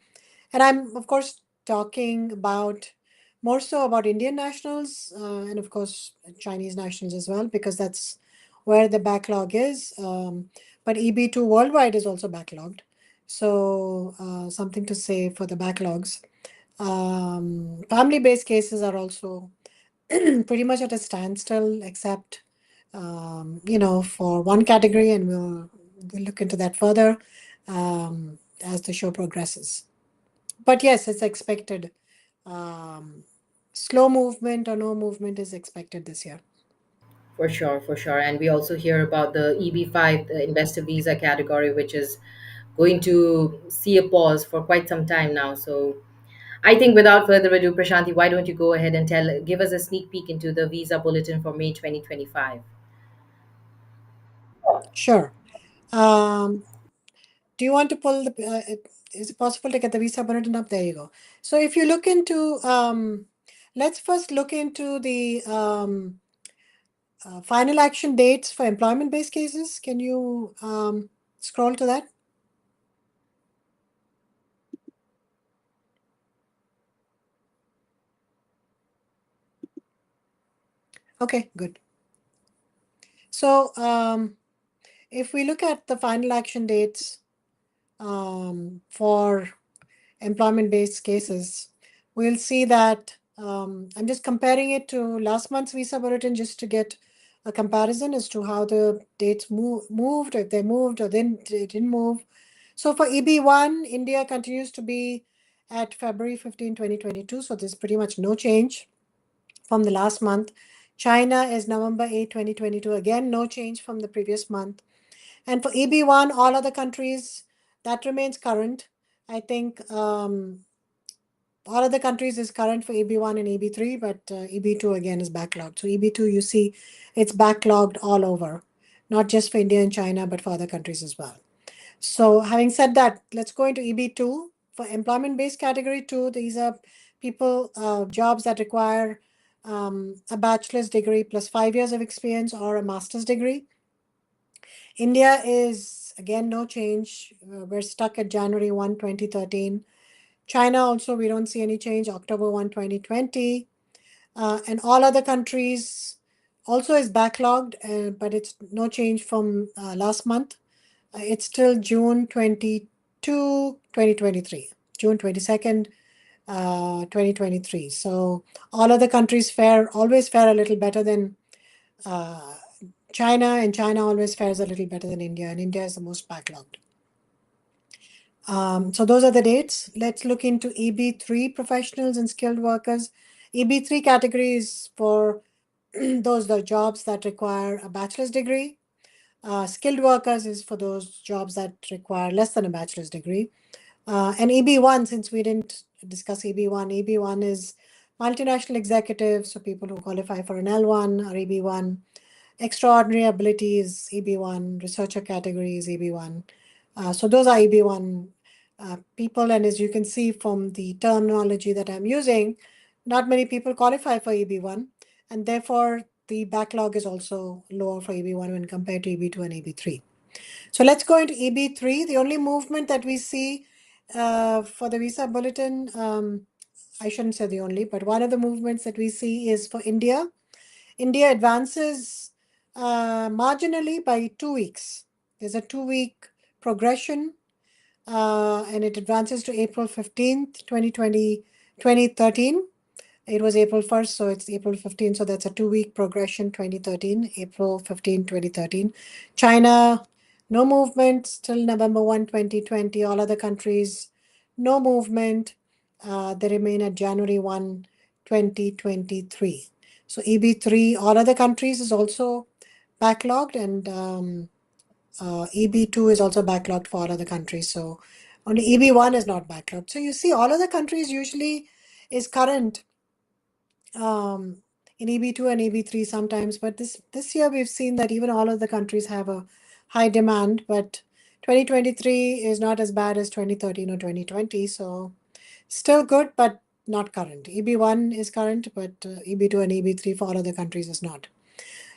And I'm of course talking about more so about Indian nationals, and of course Chinese nationals as well, because that's where the backlog is. But EB2 worldwide is also backlogged. So something to say for the backlogs. Family-based cases are also pretty much at a standstill, except for one category, and we'll look into that further as the show progresses. But yes, it's expected. Slow movement or no movement is expected this year. For sure, for sure. And we also hear about the EB5, the investor visa category, which is going to see a pause for quite some time now. So I think without further ado, Prashanti, why don't you go ahead and give us a sneak peek into the visa bulletin for May 2025? Sure. Do you want to pull the? Is it possible to get the visa bulletin up? There you go. So if you look into, let's first look into the final action dates for employment-based cases. Can you scroll to that? Okay, good. So if we look at the final action dates for employment-based cases, we'll see that I'm just comparing it to last month's visa bulletin just to get a comparison as to how the dates moved, if they moved or they didn't move. So for EB1, India continues to be at February 15, 2022. So there's pretty much no change from the last month. China is November 8, 2022. Again, no change from the previous month. And for EB1, all other countries, that remains current. I think all other countries is current for EB1 and EB3, but EB2 again is backlogged. So EB2, you see, it's backlogged all over, not just for India and China, but for other countries as well. So having said that, let's go into EB2. For employment-based category 2, these are people, jobs that require a bachelor's degree plus 5 years of experience or a master's degree. India is, again, no change. We're stuck at January 1, 2013. China also, we don't see any change, October 1, 2020. And all other countries also is backlogged, but it's no change from last month. It's still June 22, 2023, June 22nd, 2023. So all other countries always fare a little better than China, and China always fares a little better than India, and India is the most backlogged. So those are the dates. Let's look into EB3 professionals and skilled workers. EB3 category is for those the jobs that require a bachelor's degree. Skilled workers is for those jobs that require less than a bachelor's degree. And EB1, since we didn't discuss EB1, EB1 is multinational executives, so people who qualify for an L1 or EB1. Extraordinary abilities, EB1. Researcher categories, EB1. So those are EB1 people, and as you can see from the terminology that I'm using, not many people qualify for EB1, and therefore the backlog is also lower for EB1 when compared to EB2 and EB3. So let's go into EB3. The only movement that we see for the visa bulletin, I shouldn't say the only, but one of the movements that we see is for India. India advances marginally by 2 weeks. There's a 2-week progression, and it advances to April 15th, 2013. It was April 1st, so it's April 15th. So that's a 2-week progression, 2013, April 15, 2013. China, no movement till November 1, 2020. All other countries, no movement. They remain at January 1, 2023. So EB3, all other countries is also backlogged, and EB2 is also backlogged for all other countries. So only EB1 is not backlogged. So you see, all other countries usually is current in EB2 and EB3 sometimes, but this year we've seen that even all of the countries have a high demand, but 2023 is not as bad as 2013 or 2020, so still good, but not current. EB1 is current, but EB2 and EB3 for all other countries is not.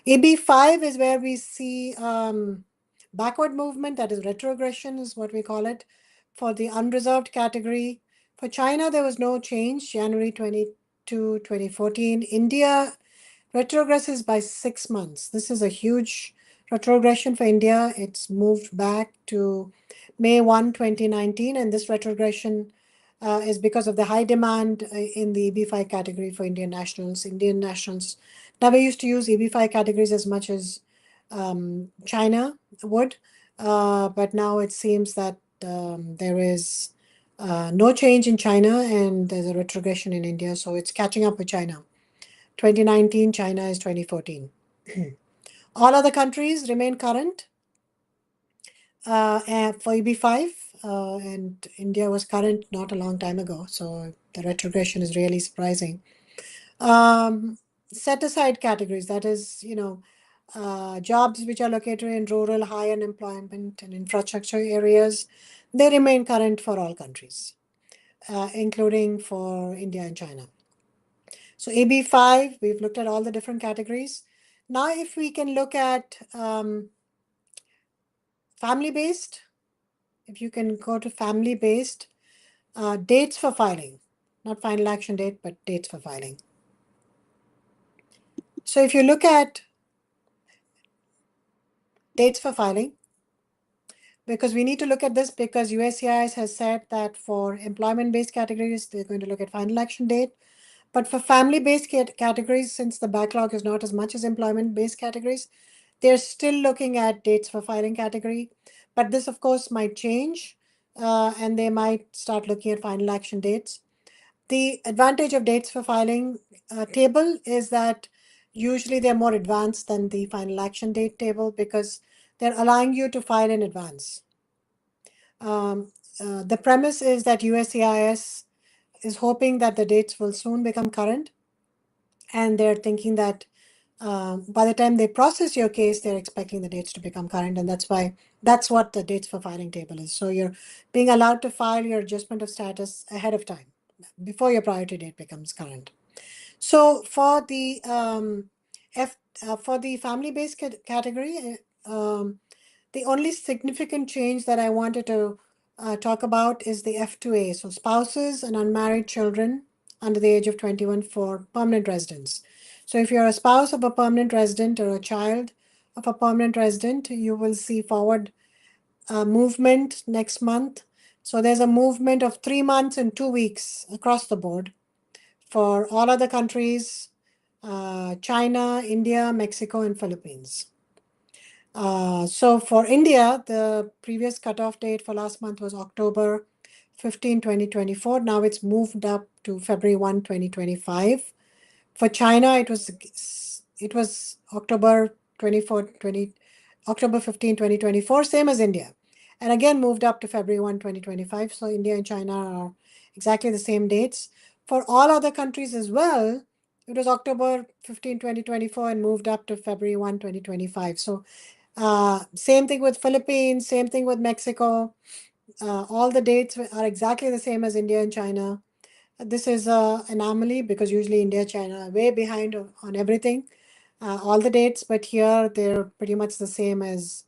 EB5 is where we see backward movement, that is retrogression is what we call it, for the unreserved category. For China, there was no change, January 22, 2014. India retrogresses by 6 months. This is a huge retrogression for India. It's moved back to May 1, 2019, and this retrogression is because of the high demand in the EB5 category for Indian nationals. Indian nationals never used to use EB5 categories as much as China would, but now it seems that there is no change in China and there's a retrogression in India, so it's catching up with China. 2019, China is 2014. All other countries remain current and for EB5, and India was current not a long time ago, so the retrogression is really surprising. Set aside categories, that is, jobs which are located in rural, high unemployment, and infrastructure areas, they remain current for all countries, including for India and China. So AB5, we've looked at all the different categories. Now, if we can look at family-based, if you can go to family-based, dates for filing, not final action date, but dates for filing. So if you look at dates for filing, because we need to look at this because USCIS has said that for employment-based categories, they're going to look at final action date. But for family-based categories, since the backlog is not as much as employment-based categories, they're still looking at dates for filing category. But this, of course, might change, and they might start looking at final action dates. The advantage of dates for filing table is that usually they're more advanced than the final action date table because they're allowing you to file in advance. The premise is that USCIS is hoping that the dates will soon become current, and they're thinking that by the time they process your case, they're expecting the dates to become current, and that's what the dates for filing table is. So you're being allowed to file your adjustment of status ahead of time, before your priority date becomes current. So for the for the family-based category, the only significant change that I wanted to talk about is the F2A, so spouses and unmarried children under the age of 21 for permanent residents. So if you're a spouse of a permanent resident or a child of a permanent resident, you will see forward movement next month. So there's a movement of 3 months and 2 weeks across the board for all other countries, China, India, Mexico, and Philippines. So for India, the previous cutoff date for last month was October 15, 2024. Now it's moved up to February 1, 2025. For China, it was October 15, 2024, same as India. And again moved up to February 1, 2025. So India and China are exactly the same dates. For all other countries as well, it was October 15, 2024 and moved up to February 1, 2025. So same thing with Philippines, same thing with Mexico. All the dates are exactly the same as India and China. This is an anomaly because usually India, China are way behind on everything, all the dates, but here they're pretty much the same as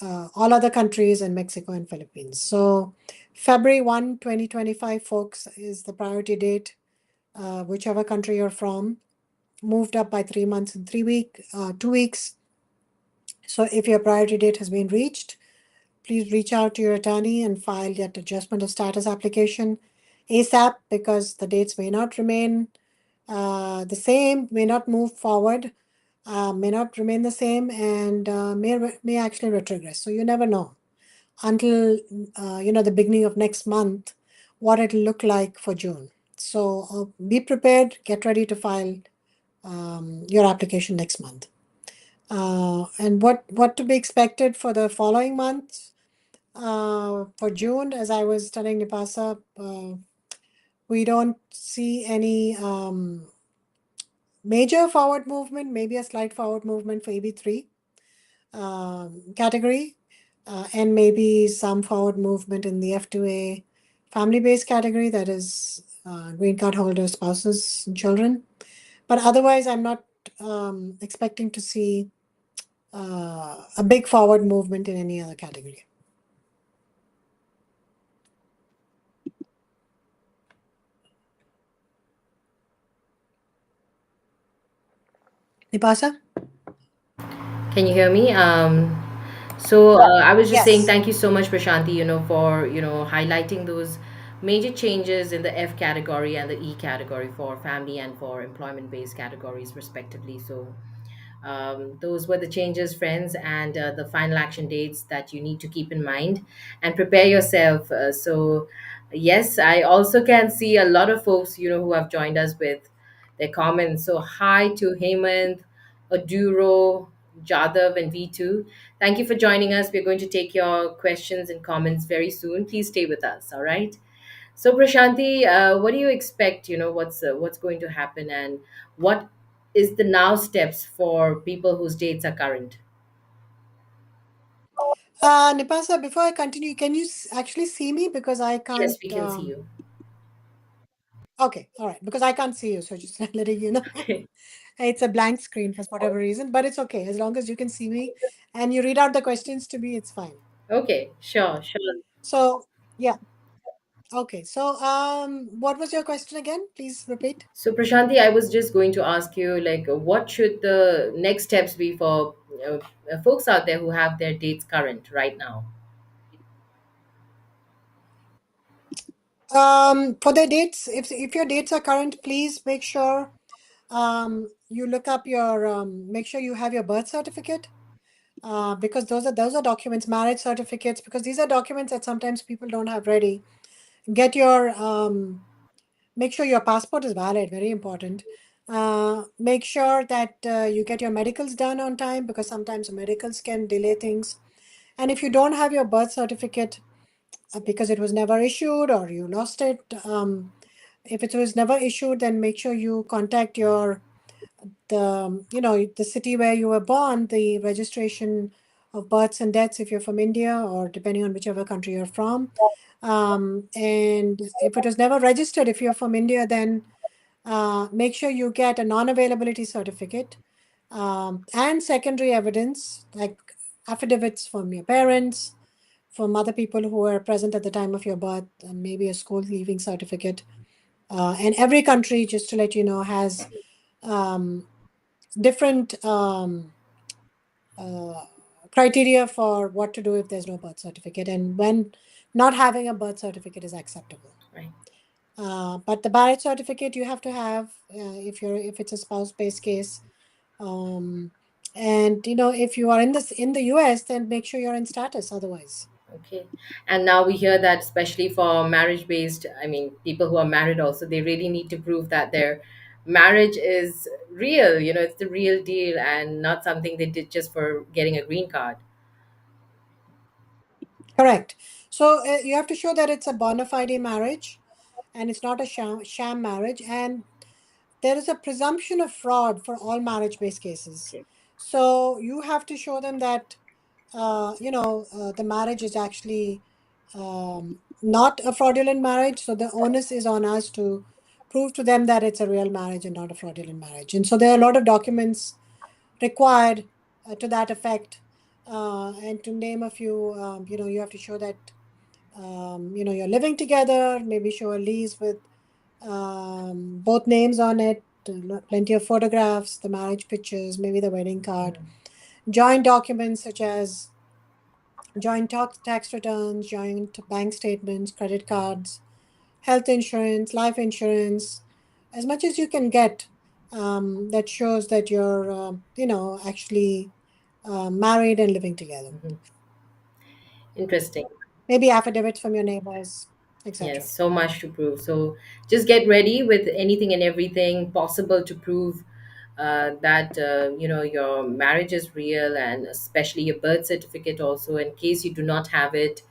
all other countries and Mexico and Philippines. So February 1, 2025, folks, is the priority date, whichever country you're from, moved up by 3 months and 2 weeks. So if your priority date has been reached, please reach out to your attorney and file that adjustment of status application ASAP because the dates may not remain the same, may not move forward, may not remain the same, and may actually retrogress. So you never know until the beginning of next month what it'll look like for June. So be prepared, get ready to file your application next month. And what to be expected for the following month? For June, as I was telling Nipasa, we don't see any major forward movement, maybe a slight forward movement for EB3 category, and maybe some forward movement in the F2A family-based category, that is green card holders, spouses, and children. But otherwise, I'm not expecting to see a big forward movement in any other category. Nipasa? Can you hear me? So I was just saying Yes. thank you so much, Prashanti, for highlighting those major changes in the F category and the E category for family and for employment-based categories, respectively. So those were the changes, friends, and the final action dates that you need to keep in mind and prepare yourself. So, yes, I also can see a lot of folks, who have joined us with their comments. So, hi to Hemant, Aduro, Jadav, and V2. Thank you for joining us. We're going to take your questions and comments very soon. Please stay with us. All right. So Prashanti, what do you expect? What's going to happen, and what is the now steps for people whose dates are current? Nipasa, before I continue, can you actually see me? Because I Yes, can't. we can see you. Okay, all right. Because I can't see you, so just letting you know. It's a blank screen for whatever reason, but it's okay. As long as you can see me and you read out the questions to me, it's fine. Okay, sure, sure. So, yeah. Okay. So, what was your question again? Please repeat. So Prashanti, I was just going to ask you, like, what should the next steps be for folks out there who have their dates current right now? For the dates, if your dates are current, please make sure you look up your make sure you have your birth certificate, because those are documents, marriage certificates, because these are documents that sometimes people don't have ready. Get your make sure your passport is valid, very important. Make sure that you get your medicals done on time, because sometimes medicals can delay things. And if you don't have your birth certificate because it was never issued or you lost it, if it was never issued, then make sure you contact your the city where you were born, the registration of births and deaths if you're from India, or depending on whichever country you're from. And if it was never registered, if you're from India, then make sure you get a non-availability certificate, and secondary evidence like affidavits from your parents, from other people who were present at the time of your birth, and maybe a school leaving certificate. And every country, just to let you know, has um, different uh, criteria for what to do if there's no birth certificate, and when not having a birth certificate is acceptable. Right. But the marriage certificate you have to have if it's a spouse-based case. Um, and if you are in the US, then make sure you're in status otherwise. Okay. And now we hear that, especially for marriage based, I mean, people who are married also, they really need to prove that their marriage is real, it's the real deal and not something they did just for getting a green card. Correct. So you have to show that it's a bona fide marriage and it's not a sham marriage. And there is a presumption of fraud for all marriage-based cases. So you have to show them that the marriage is actually not a fraudulent marriage. So the onus is on us to prove to them that it's a real marriage and not a fraudulent marriage. And so there are a lot of documents required to that effect. And to name a few, you have to show that you're living together. Maybe show a lease with both names on it, plenty of photographs, the marriage pictures, maybe the wedding card, joint documents such as joint tax returns, joint bank statements, credit cards, health insurance, life insurance, as much as you can get that shows that you're, actually married and living together. Mhm. Interesting. Maybe affidavits from your neighbors, etc. Yes, so much to prove. So just get ready with anything and everything possible to prove that your marriage is real, and especially your birth certificate. Also, in case you do not have it,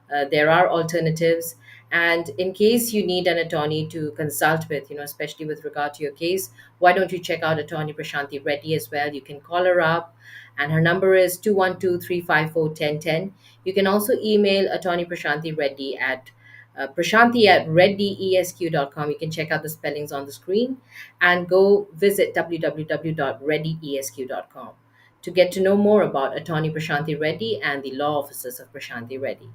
there are alternatives. And in case you need an attorney to consult with, especially with regard to your case, why don't you check out Attorney Prashanti Reddy as well? You can call her up, and her number is 212-354-1010. You can also email Attorney Prashanti Reddy at Prashanti at reddyesq.com. You can check out the spellings on the screen and go visit www.reddyesq.com to get to know more about Attorney Prashanti Reddy and the law offices of Prashanti Reddy.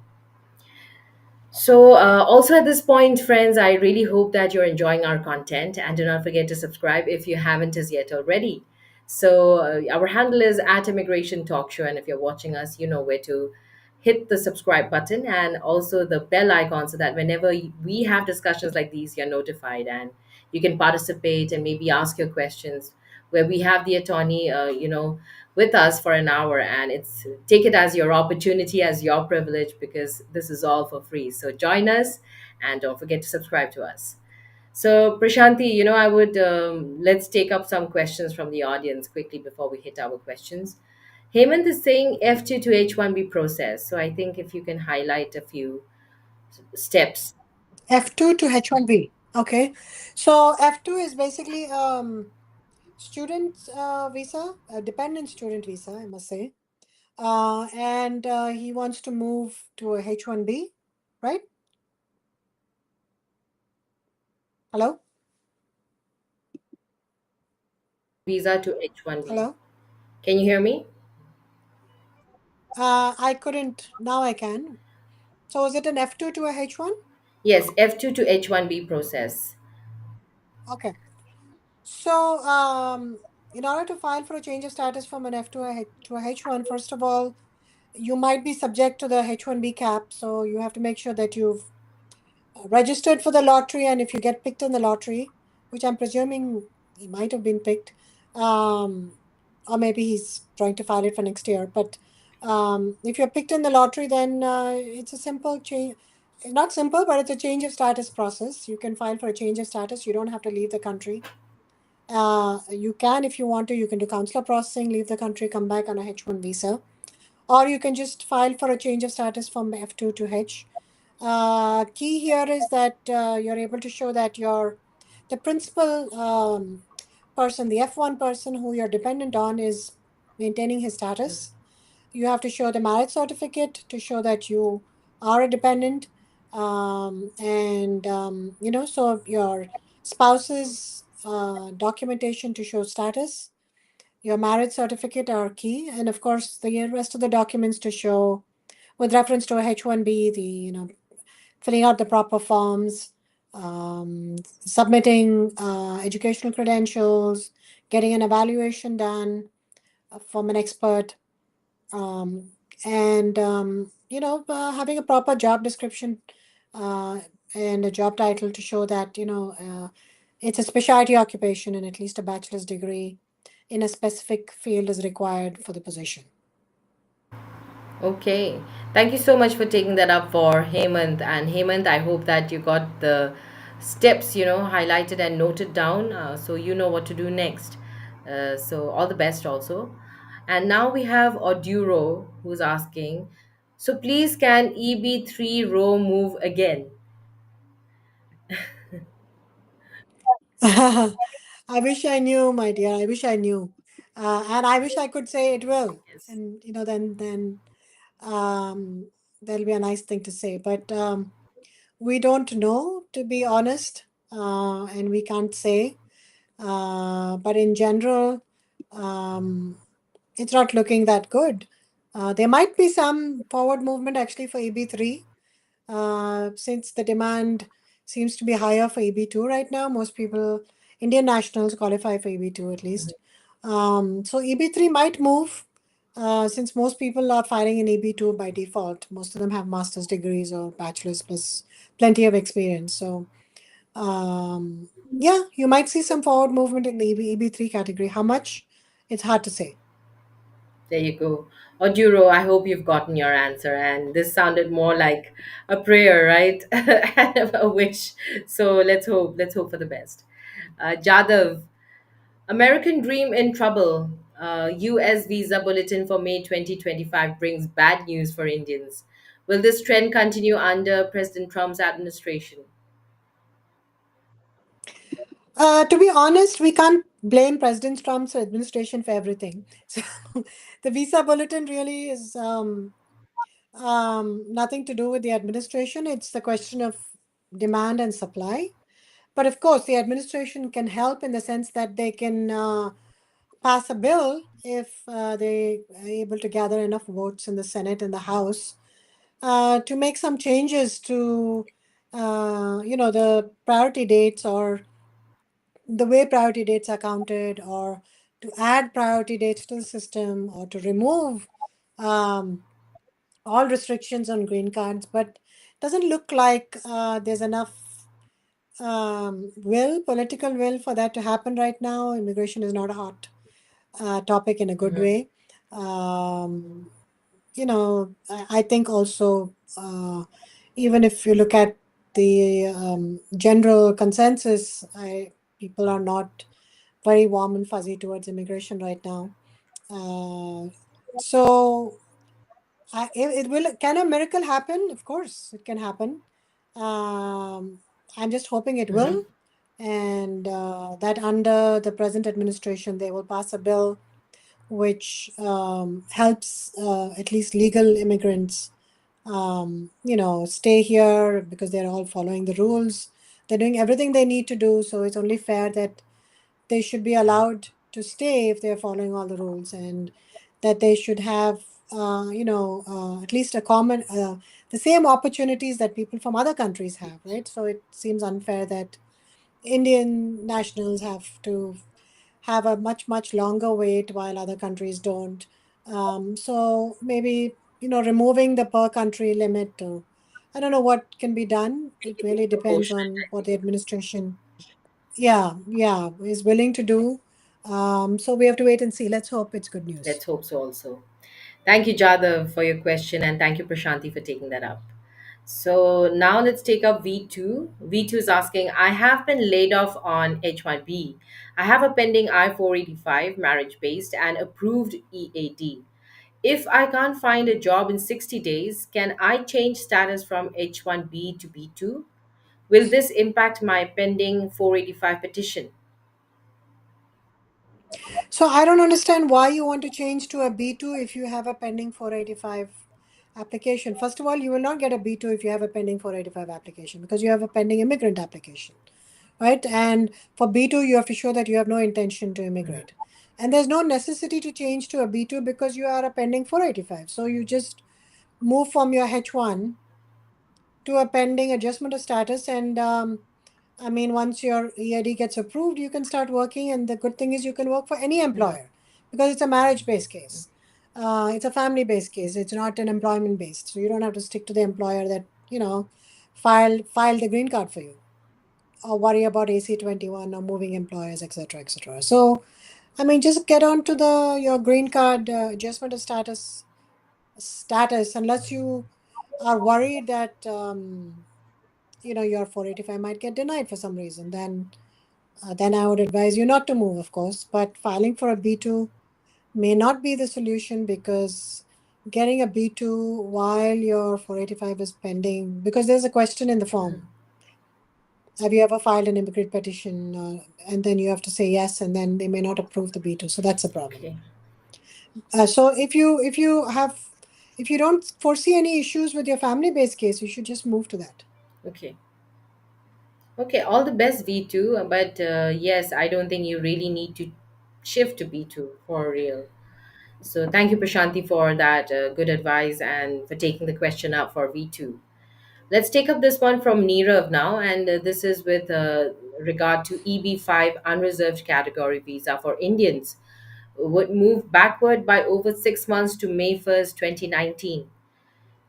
So, also at this point, friends, I really hope that you're enjoying our content, and do not forget to subscribe if you haven't as yet already. So our handle is at Immigration Talk Show, and if you're watching us, you know where to hit the subscribe button and also the bell icon, so that whenever we have discussions like these, you're notified and you can participate and maybe ask your questions. Where we have the attorney, with us for an hour, and it's take it as your opportunity, as your privilege, because this is all for free. So join us, and don't forget to subscribe to us. So, Prashanti, I would let's take up some questions from the audience quickly before we hit our questions. Hemant is saying F2 to H1B process. So, I think if you can highlight a few steps. F2 to H1B. Okay. So F2 is basically student visa, a dependent student visa, I must say. And he wants to move to a H1B, right? Hello? Visa to H1B. Hello? Can you hear me? I couldn't. Now I can. So is it an F2 to a H1? Yes, F2 to H1B process. Okay. So in order to file for a change of status from an F to to a H1, first of all, you might be subject to the H1B cap. So you have to make sure that you've registered for the lottery, and if you get picked in the lottery, which I'm presuming he might have been picked, or maybe he's trying to file it for next year. But if you're picked in the lottery, then it's a simple change. Not simple, but it's a change of status process. You can file for a change of status. You don't have to leave the country. You can, if you want to, you can do consular processing, leave the country, come back on a H1 visa, or you can just file for a change of status from F2 to H. Key here is that you're able to show that you're the principal person, the F1 person who you're dependent on is maintaining his status. You have to show the marriage certificate to show that you are a dependent. So your spouse's documentation to show status, your marriage certificate are key. And of course, the rest of the documents to show with reference to a H1B, filling out the proper forms, submitting educational credentials, getting an evaluation done from an expert, um, and having a proper job description uh, and a job title to show that it's a specialty occupation and at least a bachelor's degree in a specific field is required for the position. Okay. Thank you so much for taking that up for Hemant. And Hemant, I hope that you got the steps, highlighted and noted down, so you know what to do next. So all the best also. And now we have Oduro who's asking, so please can EB3 row move again? I wish I knew, my dear. I wish I knew, and I wish I could say it will. Yes. And then um, there'll be a nice thing to say. But we don't know, to be honest, and we can't say. But in general, um, it's not looking that good. There might be some forward movement actually for EB3, since the demand seems to be higher for EB2 right now. Most people, Indian nationals, qualify for EB2 at least. So EB3 might move, since most people are filing in EB2 by default. Most of them have master's degrees or bachelor's plus plenty of experience. So yeah, you might see some forward movement in the EB3 category. How much? It's hard to say. There you go. Oduro, I hope you've gotten your answer. And this sounded more like a prayer, right? And a wish. So let's hope for the best. Jadav, American Dream in trouble. US visa bulletin for May 2025 brings bad news for Indians. Will this trend continue under President Trump's administration? To be honest, we can't blame President Trump's administration for everything. So the visa bulletin really is nothing to do with the administration. It's the question of demand and supply. But of course, the administration can help in the sense that they can pass a bill if they are able to gather enough votes in the Senate and the House to make some changes to, the priority dates or the way priority dates are counted, or to add priority dates to the system or to remove um, all restrictions on green cards, but doesn't look like there's enough political will for that to happen right now. Immigration is not a hot topic in a good Mhm. way. Um, I think also, even if you look at the general consensus, people are not very warm and fuzzy towards immigration right now. Uh, so it will. Can a miracle happen? Of course, it can happen. Um, I'm just hoping it Mhm. will, and that under the present administration, they will pass a bill which helps at least legal immigrants, stay here because they're all following the rules. They're doing everything they need to do, so it's only fair that they should be allowed to stay if they're following all the rules, and that they should have, at least the same opportunities that people from other countries have, right? So it seems unfair that Indian nationals have to have a much, much longer wait while other countries don't. So maybe, removing the per country limit, I don't know what can be done. It really depends Proportionate, on I what the think. administration, yeah, is willing to do. So we have to wait and see. Let's hope it's good news. Let's hope so also. Thank you, Jadav, for your question, and thank you, Prashanti, for taking that up. So now let's take up V2. V2 is asking, I have been laid off on H1B. I have a pending I-485 marriage based and approved EAD. If I can't find a job in 60 days, can I change status from H1B to B2? Will this impact my pending 485 petition? So I don't understand why you want to change to a B2 if you have a pending 485 application. First of all, you will not get a B2 if you have a pending 485 application because you have a pending immigrant application, right? And for B2, you have to show that you have no intention to immigrate. And there's no necessity to change to a B2 because you are a pending 485. So you just move from your H1 to a pending adjustment of status. And I mean, once your EID gets approved, you can start working. And the good thing is you can work for any Mhm. employer because it's a marriage based case. It's a family based case. It's not an employment based. So you don't have to stick to the employer that, filed the green card for you or worry about AC-21 or moving employers, etc., etc. So, I mean, just get on to the your green card adjustment of status unless you are worried that your 485 might get denied for some reason. Then I would advise you not to move, of course. But filing for a B2 may not be the solution because getting a B2 while your 485 is pending, because there's a question in the form. Have you ever filed an immigrant petition? And then you have to say yes, and then they may not approve the B2. So that's a problem. Okay. So if you don't foresee any issues with your family-based case, you should just move to that. Okay. Okay, all the best, V2. But yes, I don't think you really need to shift to B2 for real. So thank you, Prashanti, for that good advice and for taking the question up for V2. Let's take up this one from Nirav now, and this is with regard to EB5 unreserved category visa for Indians would move backward by over 6 months to May 1st, 2019.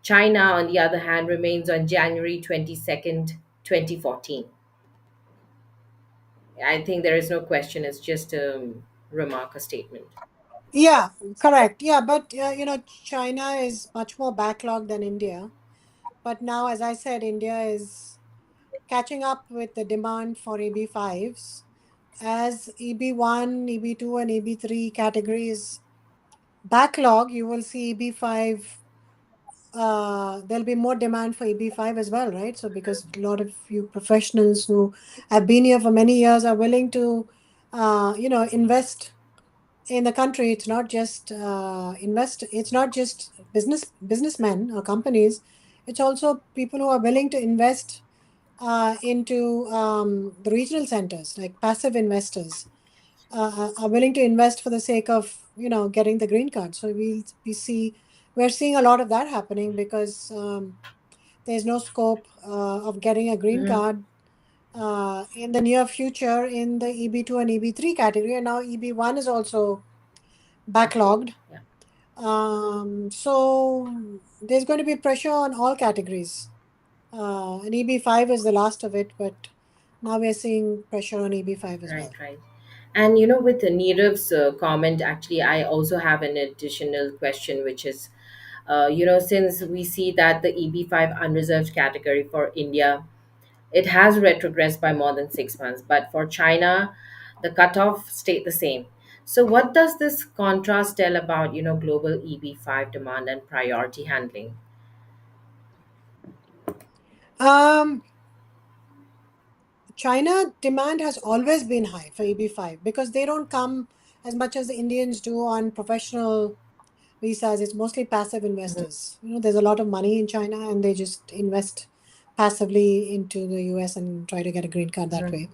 China, on the other hand, remains on January 22nd, 2014. I think there is no question, it's just a remark, a statement. Yeah, correct. Yeah, but China is much more backlogged than India. But now, as I said, India is catching up with the demand for EB5s. As EB1, EB2, and EB3 categories backlog, you will see EB5. There'll be more demand for EB5 as well, right? So, because a lot of you professionals who have been here for many years are willing to, invest in the country. It's not just it's not just businessmen or companies. It's also people who are willing to invest into the regional centers, like passive investors are willing to invest for the sake of getting the green card. So we're seeing a lot of that happening because there's no scope of getting a green Mhm. card in the near future in the EB2 and EB3 category, and now EB1 is also backlogged. Yeah. So there's going to be pressure on all categories. And EB5 is the last of it, but now we're seeing pressure on EB5 as Right, well. right. And with Neerav's comment, actually, I also have an additional question, which is, since we see that the EB5 unreserved category for India, it has retrogressed by more than 6 months, but for China, the cutoff stayed the same. So, what does this contrast tell about, global EB5 demand and priority handling? Um, China demand has always been high for EB5 because they don't come as much as the Indians do on professional visas. It's mostly passive investors. There's a lot of money in China and they just invest passively into the US and try to get a green card that way.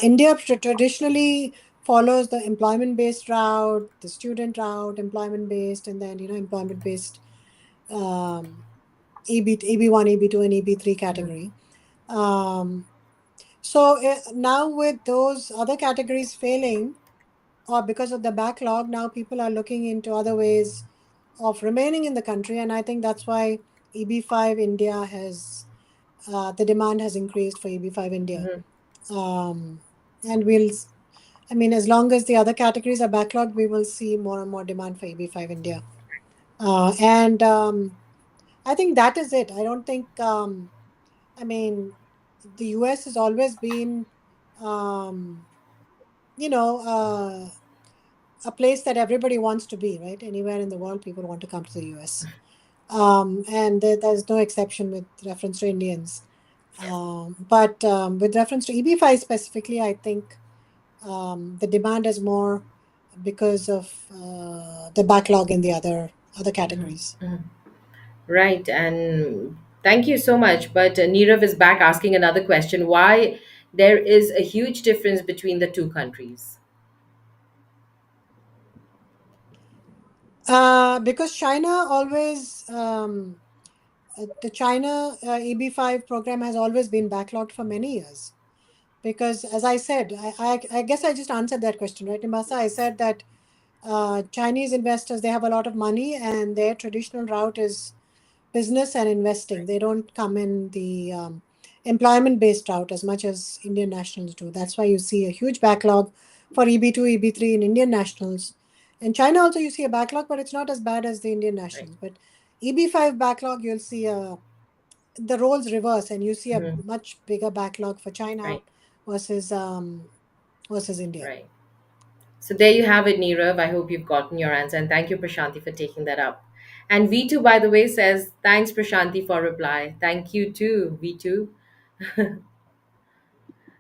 India traditionally follows the employment-based route, the student route, employment-based, and then employment-based um, EB1, EB2, and EB3 category. Um, so now with those other categories failing, or because of the backlog, now people are looking into other ways of remaining in the country, and I think that's why EB5 India has the demand has increased for EB5 India. And I mean, as long as the other categories are backlogged, we will see more and more demand for EB5 India. And I think that is it. I don't think, I mean, the US has always been, um, you know, a place that everybody wants to be, right? Anywhere in the world, people want to come to the US. And there's no exception with reference to Indians. But with reference to EB5 specifically, I think the demand is more because of the backlog in the other categories. Right, and thank you so much. But Nirav is back asking another question: why there is a huge difference between the two countries? Because China always, the China EB5 program has always been backlogged for many years. Because as I said, I guess I just answered that question, right, Nimasa? I said that Chinese investors, they have a lot of money and their traditional route is business and investing. They don't come in the employment-based route as much as Indian nationals do. That's why you see a huge backlog for EB2, EB3 in Indian nationals. In China also you see a backlog, but it's not as bad as the Indian Right, nationals. But EB5 backlog, you'll see the roles reverse and you see a much bigger backlog for China right, versus India. right. So there you have it, Nirav. I hope you've gotten your answer, and thank you, Prashanti, for taking that up. And V2, by the way, says thanks, Prashanti, for reply. Thank you too, V2.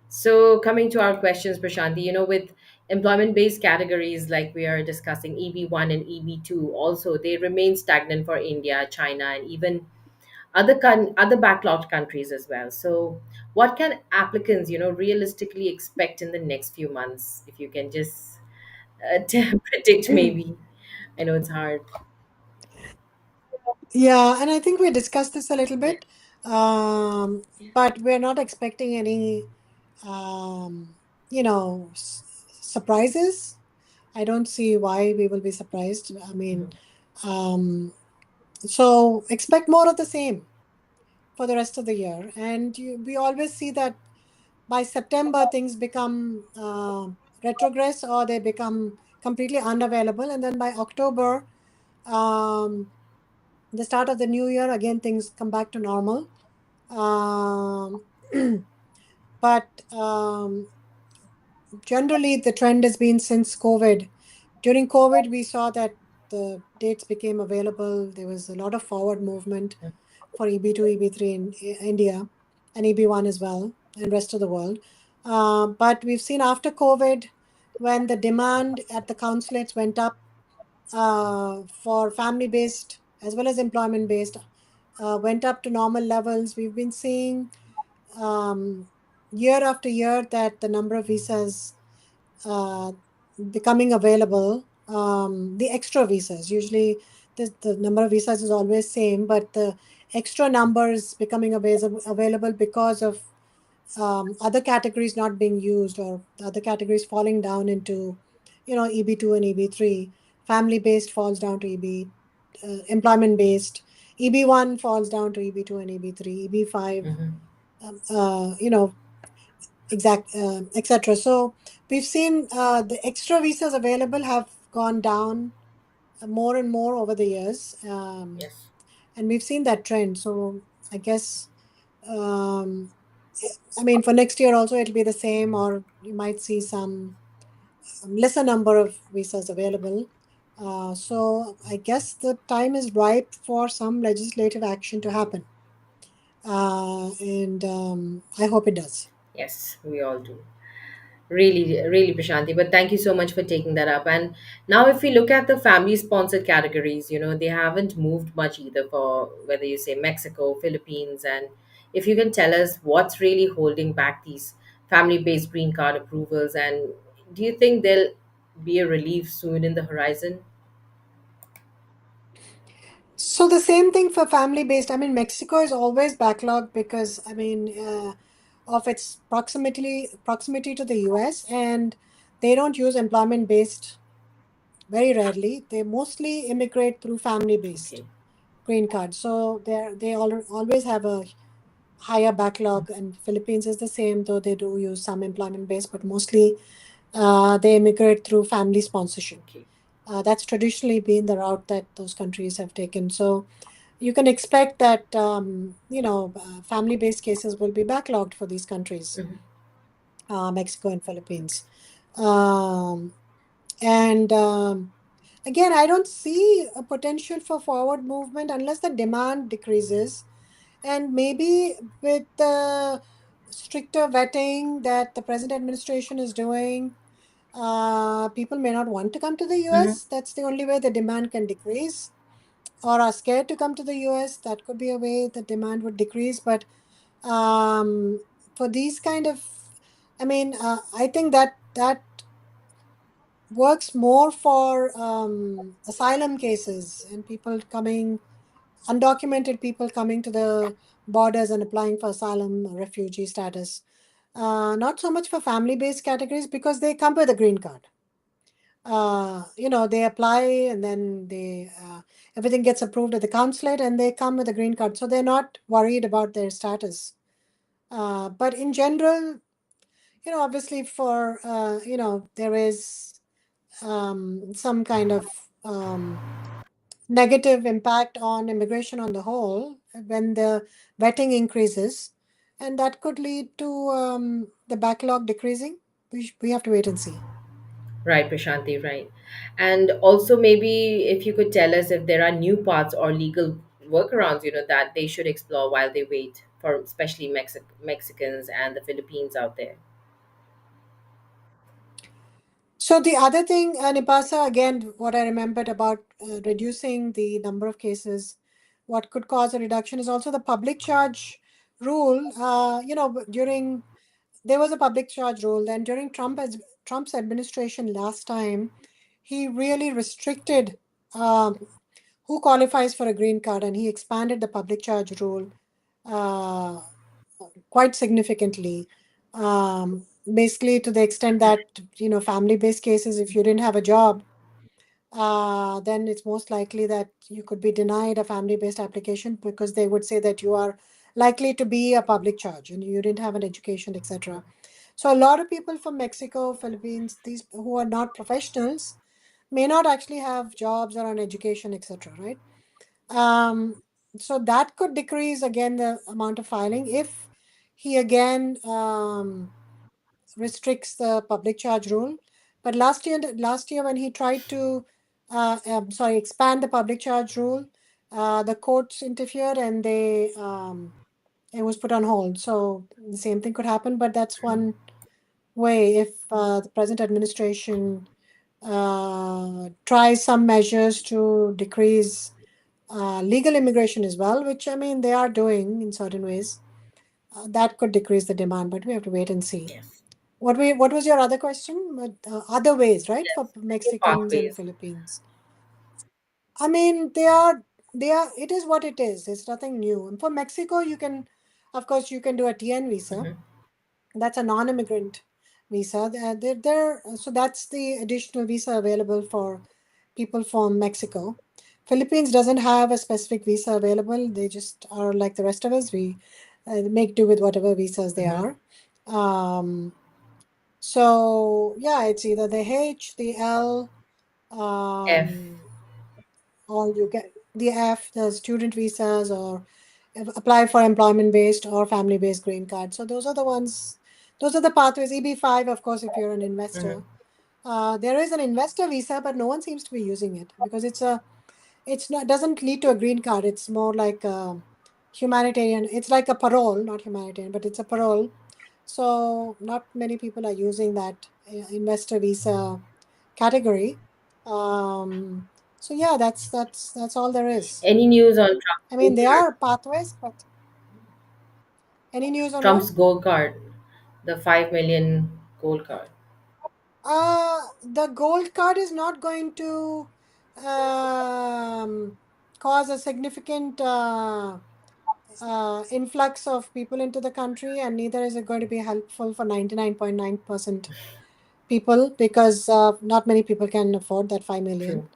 So, coming to our questions, Prashanti, with employment based categories like we are discussing, EB1 and EB2, also they remain stagnant for India, China, and even other backlogged countries as well. So, what can applicants, realistically expect in the next few months? If you can just predict, maybe. I know it's hard. Yeah, and I think we discussed this a little bit, but we're not expecting any, um, surprises. I don't see why we will be surprised. I mean, um, so expect more of the same for the rest of the year. And we always see that by September, things become retrogress or they become completely unavailable. And then by October, um, the start of the new year, again, things come back to normal. Um, but generally, the trend has been since COVID. During COVID, we saw that the dates became available. There was a lot of forward movement for EB2, EB3 in India, and EB1 as well, and rest of the world. But we've seen after COVID, when the demand at the consulates went up for family-based as well as employment-based, went up to normal levels. We've been seeing um, year after year that the number of visas uh, becoming available, the extra visas, usually the number of visas is always same, but the extra numbers becoming available because of other categories not being used, or the other categories falling down into, EB2 and EB3. Family based falls down to employment based. EB1 falls down to EB2 and EB3. EB5, Hmm. um, uh, you know, etc. So we've seen the extra visas available have gone down more and more over the years, Yes. and we've seen that trend. So I guess, um, I mean, for next year also it'll be the same, or you might see some lesser number of visas available. So I guess the time is ripe for some legislative action to happen, and I hope it does. Yes, we all do. Really, really, Prashanti. But thank you so much for taking that up. And now, if we look at the family sponsored categories, they haven't moved much either for whether you say Mexico, Philippines. And if you can tell us what's really holding back these family based green card approvals, and do you think there'll be a relief soon in the horizon? So the same thing for family based. I mean, Mexico is always backlogged because, I mean, of its proximity to the US, and they don't use employment based very rarely. They mostly immigrate through family based Okay. green card. So always have a higher backlog, and Philippines is the same, though they do use some employment based, but mostly they immigrate through family sponsorship. Okay. That's traditionally been the route that those countries have taken. So you can expect that family-based cases will be backlogged for these countries, Mhm. Mexico and Philippines. Um, and Again, I don't see a potential for forward movement unless the demand decreases, and maybe with the stricter vetting that the present administration is doing, people may not want to come to the Mhm. US. That's the only way the demand can decrease, or are scared to come to the US. That could be a way the demand would decrease. But for these kind of, I mean, I think that works more for asylum cases and people coming, undocumented people coming to the borders and applying for asylum or refugee status. Not so much for family based categories because they come with a green card. They apply, and then everything gets approved at the consulate, and they come with a green card, so they're not worried about their status. But in general, obviously there is some kind of negative impact on immigration on the whole when the vetting increases, and that could lead to the backlog decreasing. We have to wait and see. Right, Prashanti, right. And also, maybe if you could tell us if there are new paths or legal workarounds, that they should explore while they wait for especially Mexicans and the Philippines out there. So the other thing, Nipasa, again, what I remembered about reducing the number of cases, what could cause a reduction is also the public charge rule. During there was a public charge rule, then during Trump's administration last time, he really restricted who qualifies for a green card, and he expanded the public charge rule uh, quite significantly. Basically, to the extent that family-based cases, if you didn't have a job, then it's most likely that you could be denied a family-based application because they would say that you are likely to be a public charge and you didn't have an education, etc. So a lot of people from Mexico, Philippines, these who are not professionals, may not actually have jobs or an education, etc. Right? Um, so that could decrease again the amount of filing if he again restricts the public charge rule. But last year when he tried to, expand the public charge rule, the courts interfered, and it was put on hold. So the same thing could happen, but that's one way if the present administration tries some measures to decrease legal immigration as well, which I mean they are doing in certain ways. That could decrease the demand, but we have to wait and see. Yes. What was your other question? Other ways, right, for Yes. New Mexicans and pathways. Philippines? I mean, they are. It is what it is. It's nothing new. And for Mexico, of course, you can do a TN visa, Mhm. That's a non-immigrant visa. So that's the additional visa available for people from Mexico. Philippines doesn't have a specific visa available. They just are like the rest of us. We make do with whatever visas they Mm-hmm. are. Um, so yeah, it's either the H, the L, F. um, or you get the F, the student visas, or apply for employment-based or family-based green card. So those are the ones, those are the pathways. EB-5, of course, if you're an Mm-hmm. investor. There is an investor visa, but no one seems to be using it because it's not, doesn't lead to a green card. It's more like a humanitarian. It's like a parole, not humanitarian, but it's a parole. So not many people are using that investor visa category. Um, so yeah, that's all there is. Any news on I mean, Trump's there gold card? are pathways, but any news on what? Trump's gold card, the 5 million gold card. The gold card is not going to cause a significant influx of people into the country, and neither is it going to be helpful for 99.9% people because not many people can afford that 5 million. True.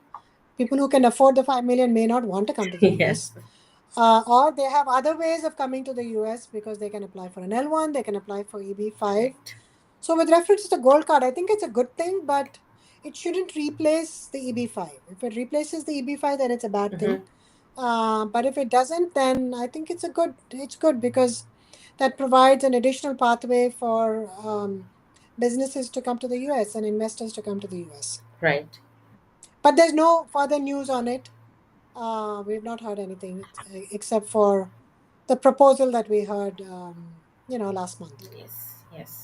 People who can afford the 5 million may not want to come to the Yes. US. Or they have other ways of coming to the US because they can apply for an L1, they can apply for EB-5. Correct. So with reference to the gold card, I think it's a good thing, but it shouldn't replace the EB-5. If it replaces the EB-5, then it's a bad Mm-hmm. thing. But if it doesn't, then I think it's good because that provides an additional pathway for businesses to come to the US and investors to come to the US. Right. But there's no further news on it. We've not heard anything except for the proposal that we heard, last month. Yes. Yes.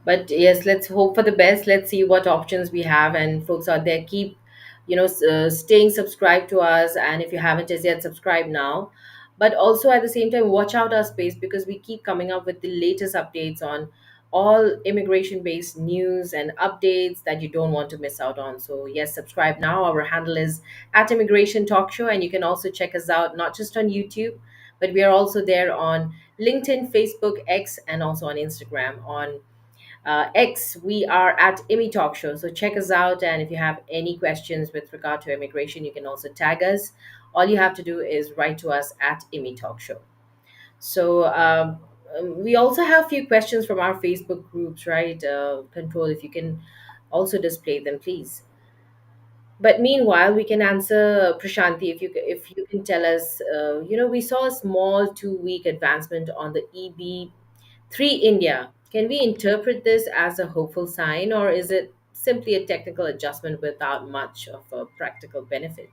But yes, let's hope for the best. Let's see what options we have, and folks out there, keep staying subscribed to us, and if you haven't as yet, subscribe now. But also at the same time, watch out our space, because we keep coming up with the latest updates on all immigration based news and updates that you don't want to miss out on. So yes, subscribe now. Our handle is at Immigration Talk Show, and you can also check us out not just on YouTube, but we are also there on LinkedIn, Facebook, X, and also on Instagram. On X, we are at Immy Talk Show. So check us out. And if you have any questions with regard to immigration, you can also tag us. All you have to do is write to us at Immy Talk Show. So we also have a few questions from our Facebook groups, right? Control, if you can also display them, please. But meanwhile, we can answer Prashanti, if you can tell us. We saw a small 2 week advancement on the EB3 India. Can we interpret this as a hopeful sign, or is it simply a technical adjustment without much of a practical benefit?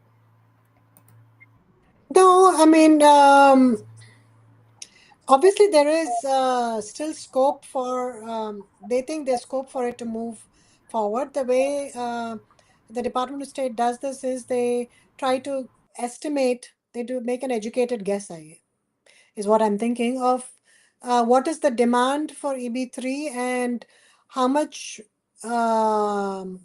No, I mean, obviously there is still scope for, they think there's scope for it to move forward. The way the Department of State does this is they try to estimate, they do make an educated guess, is what I'm thinking of. What is the demand for EB3 and how much, um,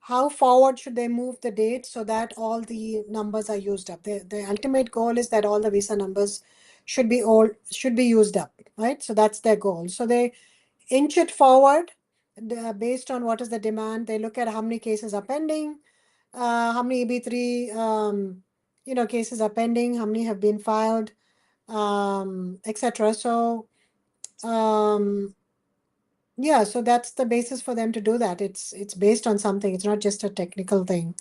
how forward should they move the date so that all the numbers are used up? The ultimate goal is that all the visa numbers should be used up, right? So that's their goal. So they inch it forward based on what is the demand. They look at how many cases are pending, how many EB3 cases are pending, how many have been filed, etc. So um, yeah, so that's the basis for them to do that. It's based on something. It's not just a technical thing.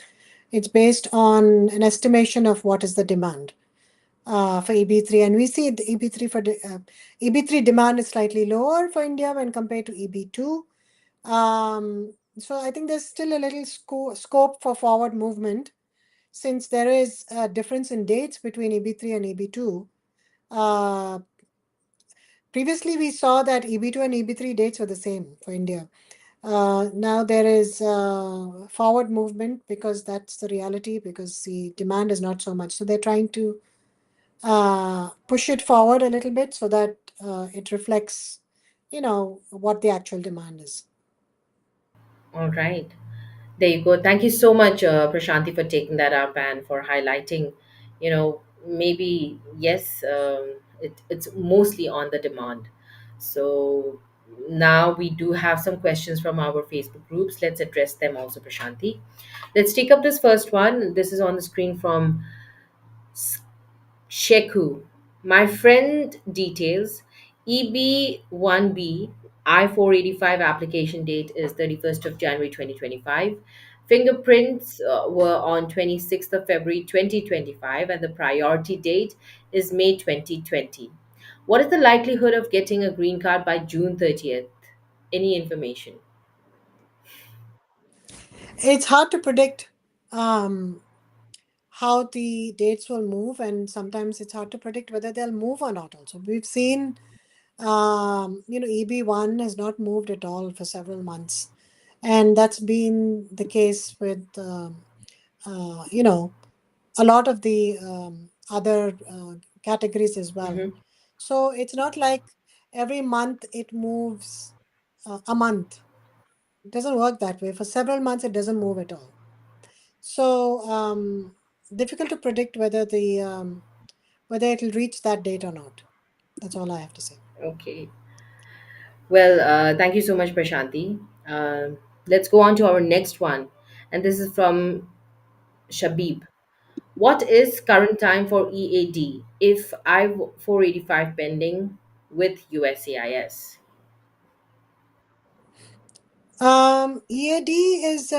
It's based on an estimation of what is the demand for EB3, and we see the EB3 EB3 demand is slightly lower for India when compared to EB2. So I think there's still a little scope for forward movement since there is a difference in dates between EB3 and EB2. Uh, Previously, we saw that EB2 and EB3 dates were the same for India. Now there is forward movement because that's the reality, because the demand is not so much. So they're trying to push it forward a little bit so that it reflects, what the actual demand is. All right. There you go. Thank you so much, Prashanti, for taking that up and for highlighting. Maybe yes, it's mostly on the demand. So now we do have some questions from our Facebook groups. Let's address them also, Prashanti. Let's take up this first one. This is on the screen from Sheku. My friend details EB1B I-485 application date is 31st of January 2025. Fingerprints were on 26th of February 2025 and the priority date is May 2020. What is the likelihood of getting a green card by June 30th? Any information? It's hard to predict um, how the dates will move, and sometimes it's hard to predict whether they'll move or not. Also, we've seen, EB1 has not moved at all for several months, and that's been the case with, a lot of the other categories as well. Mm-hmm. So it's not like every month it moves a month. It doesn't work that way. For several months, it doesn't move at all. So difficult to predict whether it'll reach that date or not. That's all I have to say. Okay. Well, thank you so much, Prashanti. Let's go on to our next one. And this is from Shabib. What is current time for EAD if I-485 pending with USCIS? EAD is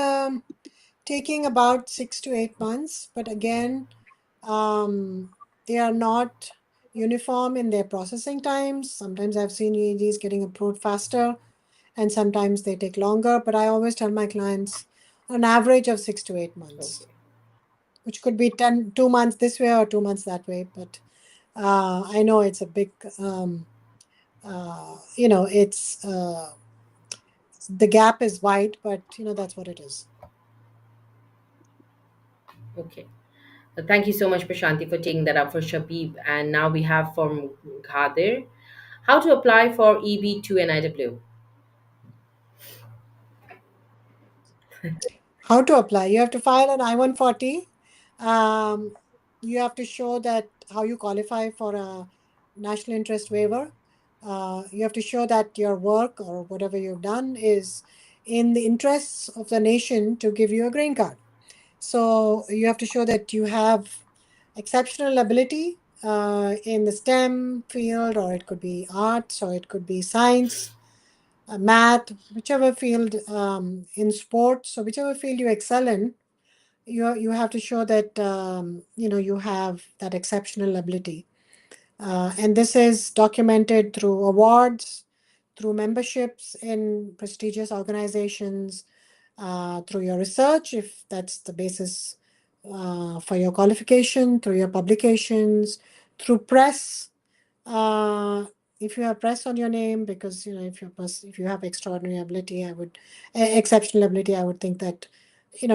taking about 6 to 8 months, but again, they are not uniform in their processing times. Sometimes I've seen EADs getting approved faster, and sometimes they take longer. But I always tell my clients an average of 6 to 8 months, Okay. which could be 2 months this way or 2 months that way. But I know it's a big, it's the gap is wide, but that's what it is. Okay. Thank you so much, Prashanti, for taking that up for Shabib. And now we have from Ghadir. How to apply for EB2 NIW? How to apply? You have to file an I-140. Um, you have to show that how you qualify for a national interest waiver. You have to show that your work or whatever you've done is in the interests of the nation to give you a green card. So you have to show that you have exceptional ability in the STEM field, or it could be arts, or it could be science, math, whichever field, in sports. So whichever field you excel in, you have to show that you have that exceptional ability, and this is documented through awards, through memberships in prestigious organizations, through your research, if that's the basis for your qualification, through your publications, through press. Uh, if you have press on your name, because if you have extraordinary ability, exceptional ability, I would think that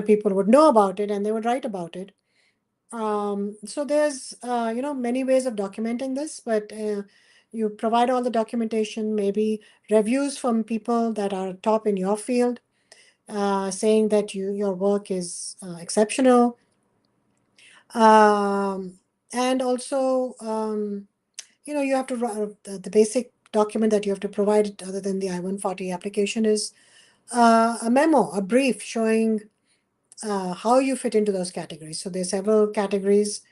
people would know about it and they would write about it. So there's many ways of documenting this, but you provide all the documentation, maybe reviews from people that are top in your field, saying that your work is exceptional, um, and also you have to the basic document that you have to provide other than the I-140 application is a memo, a brief showing how you fit into those categories. So there's several categories,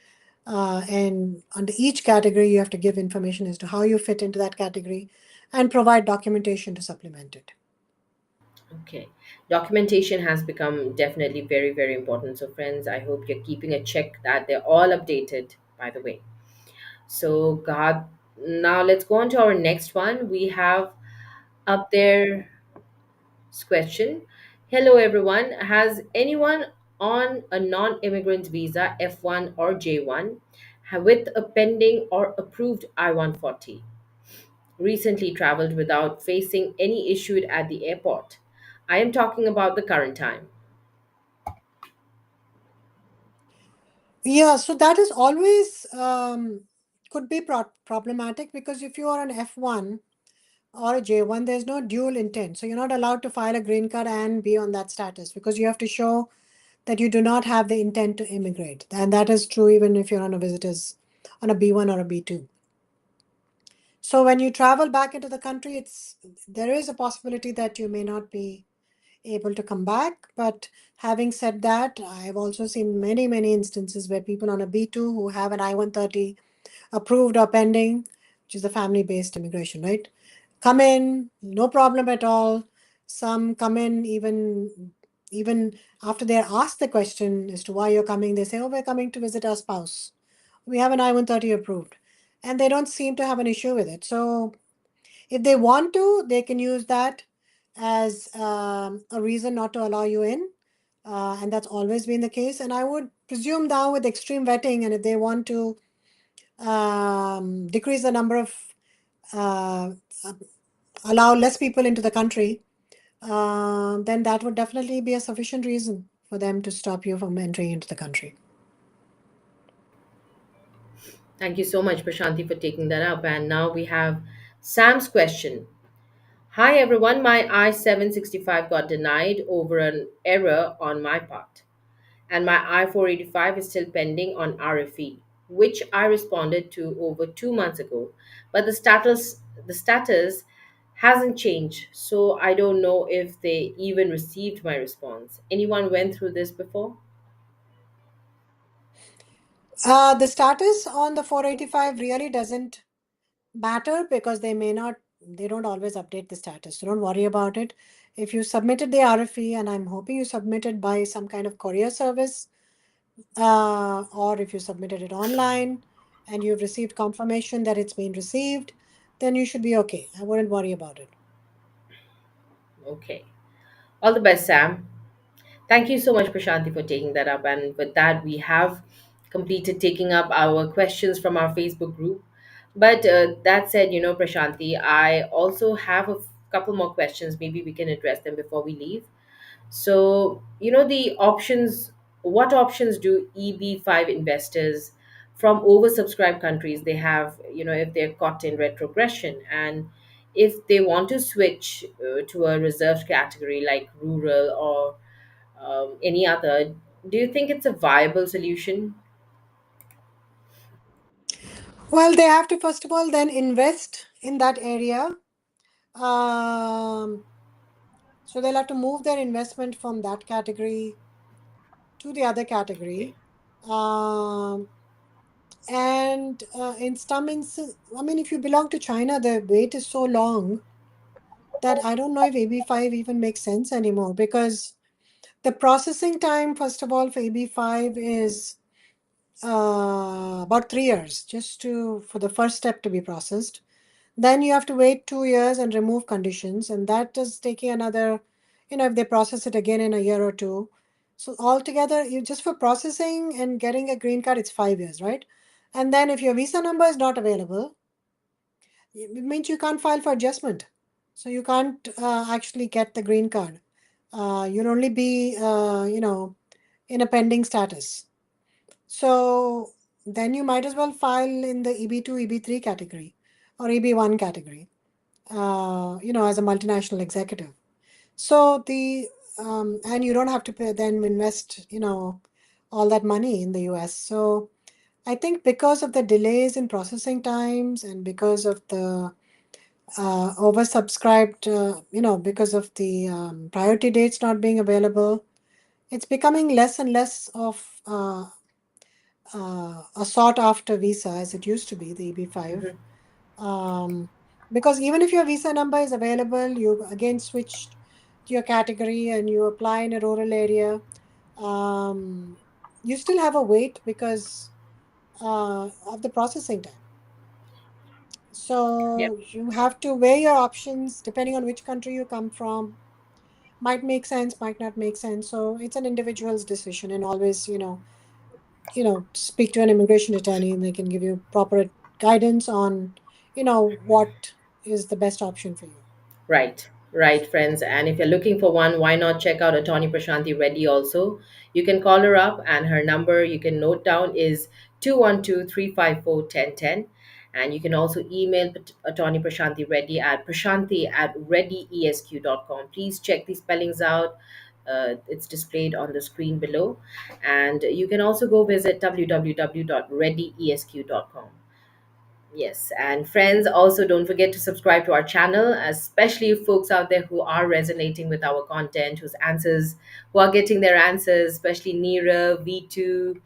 and under each category you have to give information as to how you fit into that category and provide documentation to supplement it. Okay. Documentation has become definitely very, very important. So, friends, I hope you're keeping a check that they're all updated, by the way. So, God, now let's go on to our next one. We have up there question. Hello, everyone. Has anyone on a non immigrant visa, F1 or J1, with a pending or approved I-140, recently traveled without facing any issue at the airport? I am talking about the current time. Yeah, so that is always could be problematic, because if you are an F1 or a J1, there's no dual intent. So you're not allowed to file a green card and be on that status, because you have to show that you do not have the intent to immigrate. And that is true even if you're on a B1 or a B2. So when you travel back into the country, there is a possibility that you may not be able to come back. But having said that, I've also seen many, many instances where people on a B2 who have an I-130 approved or pending, which is the family-based immigration, right? Come in, no problem at all. Some come in even after they're asked the question as to why you're coming, they say, "Oh, we're coming to visit our spouse. We have an I-130 approved," and they don't seem to have an issue with it. So if they want to, they can use that as a reason not to allow you in. And that's always been the case. And I would presume now with extreme vetting, and if they want to decrease the number of, uh, allow less people into the country, then that would definitely be a sufficient reason for them to stop you from entering into the country. Thank you so much, Prashanti, for taking that up. And now we have Sam's question. Hi everyone, my I-765 got denied over an error on my part, and my I-485 is still pending on RFE, which I responded to over 2 months ago. But the status hasn't changed, so I don't know if they even received my response. Anyone went through this before? The status on the 485 really doesn't matter because they don't always update the status. So don't worry about it. If you submitted the RFE, and I'm hoping you submitted by some kind of courier service, or if you submitted it online and you've received confirmation that it's been received, then you should be okay. I wouldn't worry about it. Okay. All the best, Sam. Thank you so much, Prashanti, for taking that up. And with that, we have completed taking up our questions from our Facebook group. But that said, Prashanti, I also have a couple more questions. Maybe we can address them before we leave. So, the options, what options do EB5 investors from oversubscribed countries they have, if they're caught in retrogression, and if they want to switch to a reserved category like rural or any other, do you think it's a viable solution? Well, they have to first of all then invest in that area. Um, so they'll have to move their investment from that category to the other category. Um, and in some instances, I mean, if you belong to China, the wait is so long that I don't know if AB5 even makes sense anymore because the processing time, first of all, for AB5 is about 3 years just for the first step to be processed. Then you have to wait 2 years and remove conditions, and that is taking another, if they process it again in a year or two. So altogether, you just for processing and getting a green card, it's 5 years, right? And then if your visa number is not available, it means you can't file for adjustment. So you can't actually get the green card. You'll only be, in a pending status. So then you might as well file in the EB2, EB3 category or EB1 category, as a multinational executive. So and you don't have to then invest, all that money in the US. So I think because of the delays in processing times and because of the oversubscribed, because of the priority dates not being available, it's becoming less and less of a sought after visa as it used to be, the EB5. Mhm. Because even if your visa number is available, you again switch to your category and you apply in a rural area, um, you still have a wait because of the processing time. Yeah. So you have to weigh your options depending on which country you come from. Might make sense, might not make sense. So it's an individual's decision, and always, speak to an immigration attorney, and they can give you proper guidance on, what is the best option for you. Right, right, friends. And if you're looking for one, why not check out Attorney Prashanti Reddy also? You can call her up, and her number you can note down is 212-354-1010. And you can also email Attorney Prashanti Reddy at prashanti@reddyesq.com. Please check these spellings out. It's displayed on the screen below. And you can also go visit www.reddyesq.com. Yes, and friends, also don't forget to subscribe to our channel, especially folks out there who are resonating with our content, who are getting their answers, especially Neera, V2,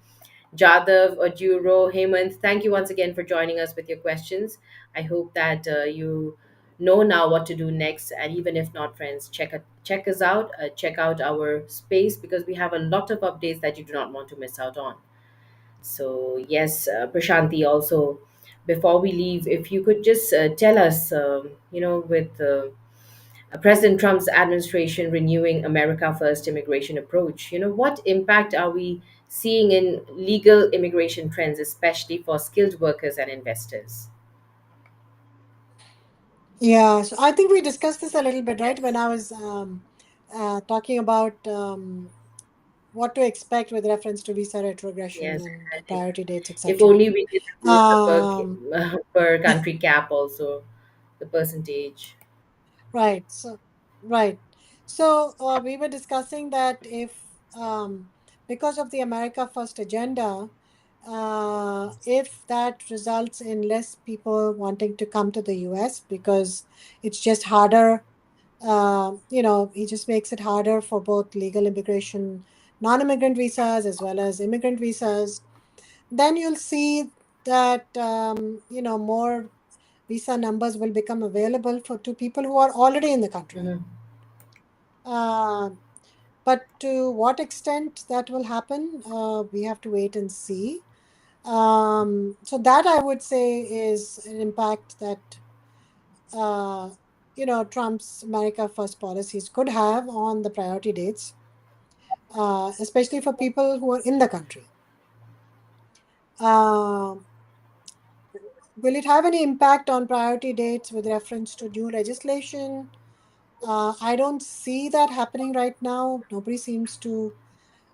Jadav, Ajuro, Hemant. Thank you once again for joining us with your questions. I hope that you know now what to do next, and even if not, friends, check us out, check out our space because we have a lot of updates that you do not want to miss out on. So, yes, Prashanti, also, before we leave, if you could just tell us, with President Trump's administration renewing America First immigration approach, what impact are we seeing in legal immigration trends, especially for skilled workers and investors? Yeah, so I think we discussed this a little bit, right? When Yes, I was talking about what to expect with reference to visa retrogression yes. and And priority dates, if etc. only we did remove the Um, per country cap, also the percentage. right. Right. So we were discussing that if because of the America First agenda, if that results in less people wanting to come to the US because it's just harder, it just makes it harder for both legal immigration, non-immigrant visas as well as immigrant visas, then you'll see that more visa numbers will become available for to people who are already in the country. Mhm. Uh, but to what extent that will happen, we have to wait and see. So that I would say is an impact that Trump's America First policies could have on the priority dates, especially for people who are in the country. Um will it have any impact on priority dates with reference to new legislation? I don't see that happening right now. Nobody seems to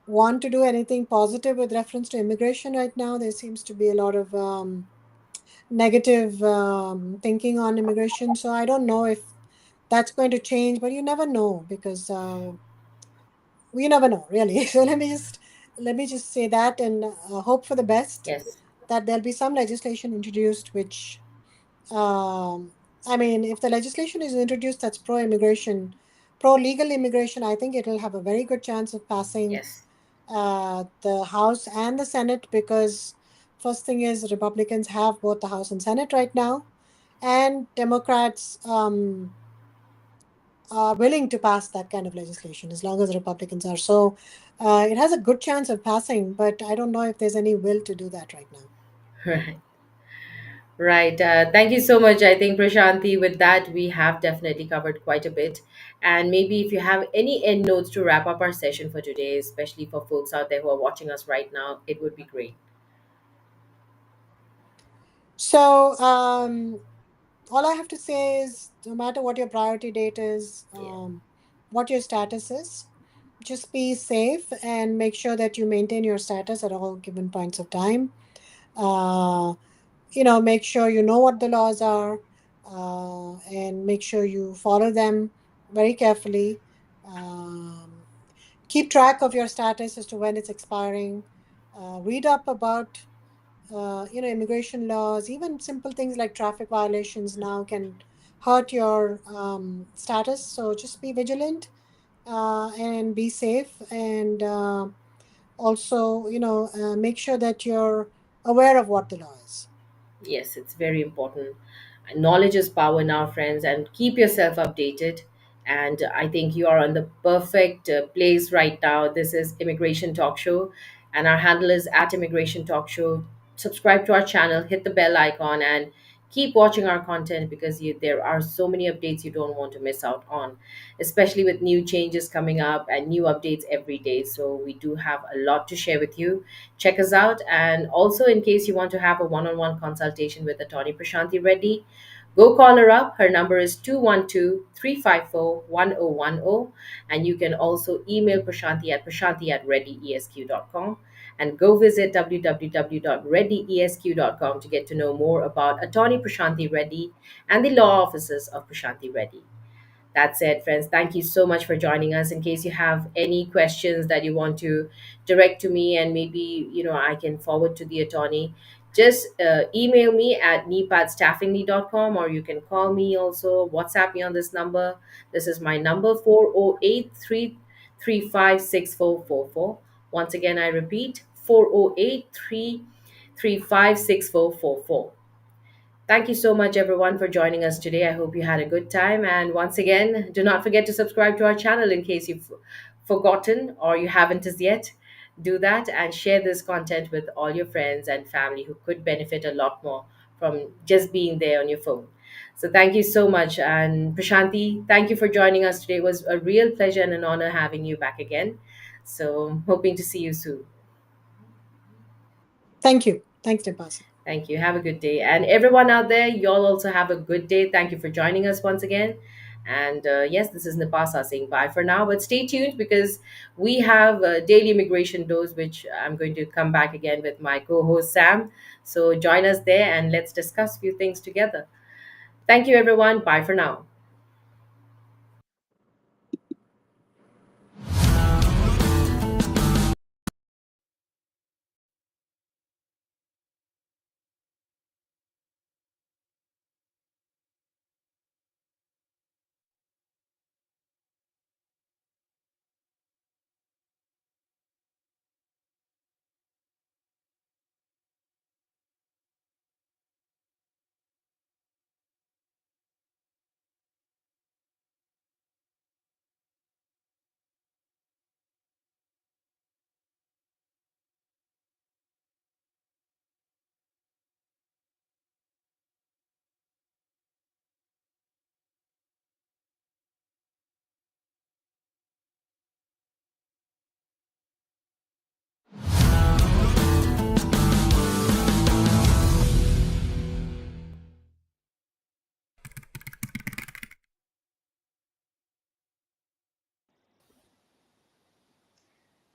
want to do anything positive with reference to immigration right now. There seems to be a lot of negative thinking on immigration. So I don't know if that's going to change, but you never know because we never know really. So let me just say that and hope for the best Yes, that there'll be some legislation introduced which I mean, if the legislation is introduced that's pro-immigration, pro-legal immigration, I think it'll have a very good chance of passing yes, the House and the Senate because first thing is Republicans have both the House and Senate right now, and Democrats are willing to pass that kind of legislation as long as Republicans are. So it has a good chance of passing, but I don't know if there's any will to do that right now. right. Right. Thank you so much. I think, Prashanti, with that, we have definitely covered quite a bit. And maybe if you have any end notes to wrap up our session for today, especially for folks out there who are watching us right now, it would be great. So all I have to say is no matter what your priority date is, Yeah. what your status is, just be safe and make sure that you maintain your status at all given points of time. Uh, make sure you know what the laws are and make sure you follow them very carefully. Um, keep track of your status as to when it's expiring. Read up about immigration laws, even simple things like traffic violations now can hurt your status. So just be vigilant and be safe, and also, make sure that you're aware of what the law is. Yes, it's very important. Knowledge is power now, friends, and keep yourself updated. And I think you are on the perfect place right now. This is Immigration Talk Show, and our handle is at Immigration Talk Show. Subscribe to our channel, hit the bell icon, and keep watching our content because there are so many updates you don't want to miss out on, especially with new changes coming up and new updates every day. So, we do have a lot to share with you. Check us out. And also, in case you want to have a one on one consultation with attorney Prashanti Reddy, go call her up. Her number is 212-354-1010. And you can also email Prashanti at reddyesq.com. And go visit www.reddyesq.com to get to know more about attorney Prashanti Reddy and the law offices of Prashanti Reddy. That's it, friends. Thank you so much for joining us. In case you have any questions that you want to direct to me, and maybe I can forward to the attorney, just email me at neep@staffingme.com, or you can call me also, WhatsApp me on this number. This is my number, 408-335-6444. Once again, I repeat, 408-335-6444. Thank you so much, everyone, for joining us today. I hope you had a good time. And once again, do not forget to subscribe to our channel in case you've forgotten or you haven't as yet. Do that and share this content with all your friends and family who could benefit a lot more from just being there on your phone. So, thank you so much. And Prashanti, thank you for joining us today. It was a real pleasure and an honor having you back again. So, hoping to see you soon. Thank you. Thanks, Dipasa. Thank you. Have a good day. And everyone out there, y'all also have a good day. Thank you for joining us once again. And yes, this is Nipasa saying bye for now. But stay tuned because we have daily immigration dose, which I'm going to come back again with my co host Sam. So join us there and let's discuss a few things together. Thank you, everyone. Bye for now.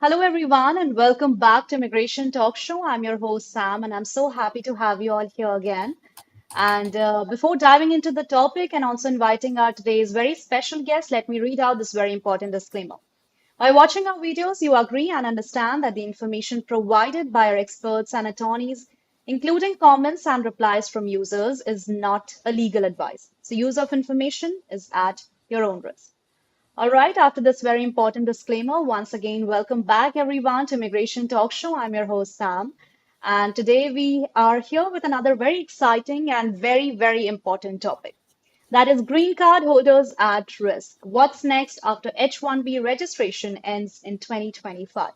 Hello, everyone, and welcome back to Immigration Talk Show. I'm your host, Sam, and I'm so happy to have you all here again. And before diving into the topic and also inviting our today's very special guest, let me read out this very important disclaimer. By watching our videos, you agree and understand that the information provided by our experts and attorneys, including comments and replies from users, is not a legal advice. So, use of information is at your own risk. All right, after this very important disclaimer, once again, welcome back everyone to Immigration Talk Show. I'm your host, Sam. And today we are here with another very exciting and very, very important topic. That is green card holders at risk. What's next after H-1B registration ends in 2025?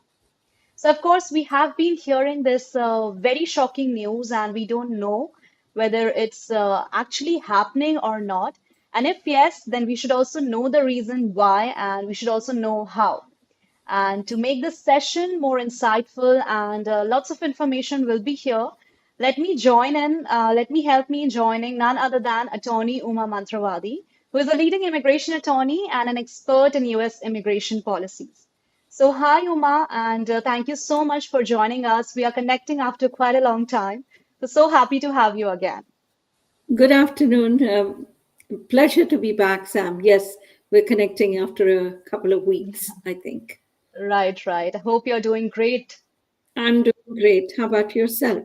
So, of course, we have been hearing this very shocking news, and we don't know whether it's actually happening or not. And if yes, then we should also know the reason why, and we should also know how. And to make this session more insightful and lots of information will be here, let me help me in joining none other than attorney Uma Mantravadi, who is a leading immigration attorney and an expert in US immigration policies. So, hi, Uma, and thank you so much for joining us. We are connecting after quite a long time. So happy to have you again. Good afternoon. Pleasure to be back, Sam. Yes, we're connecting after a couple of weeks, I think. Right, right. I hope you're doing great. I'm doing great. How about yourself?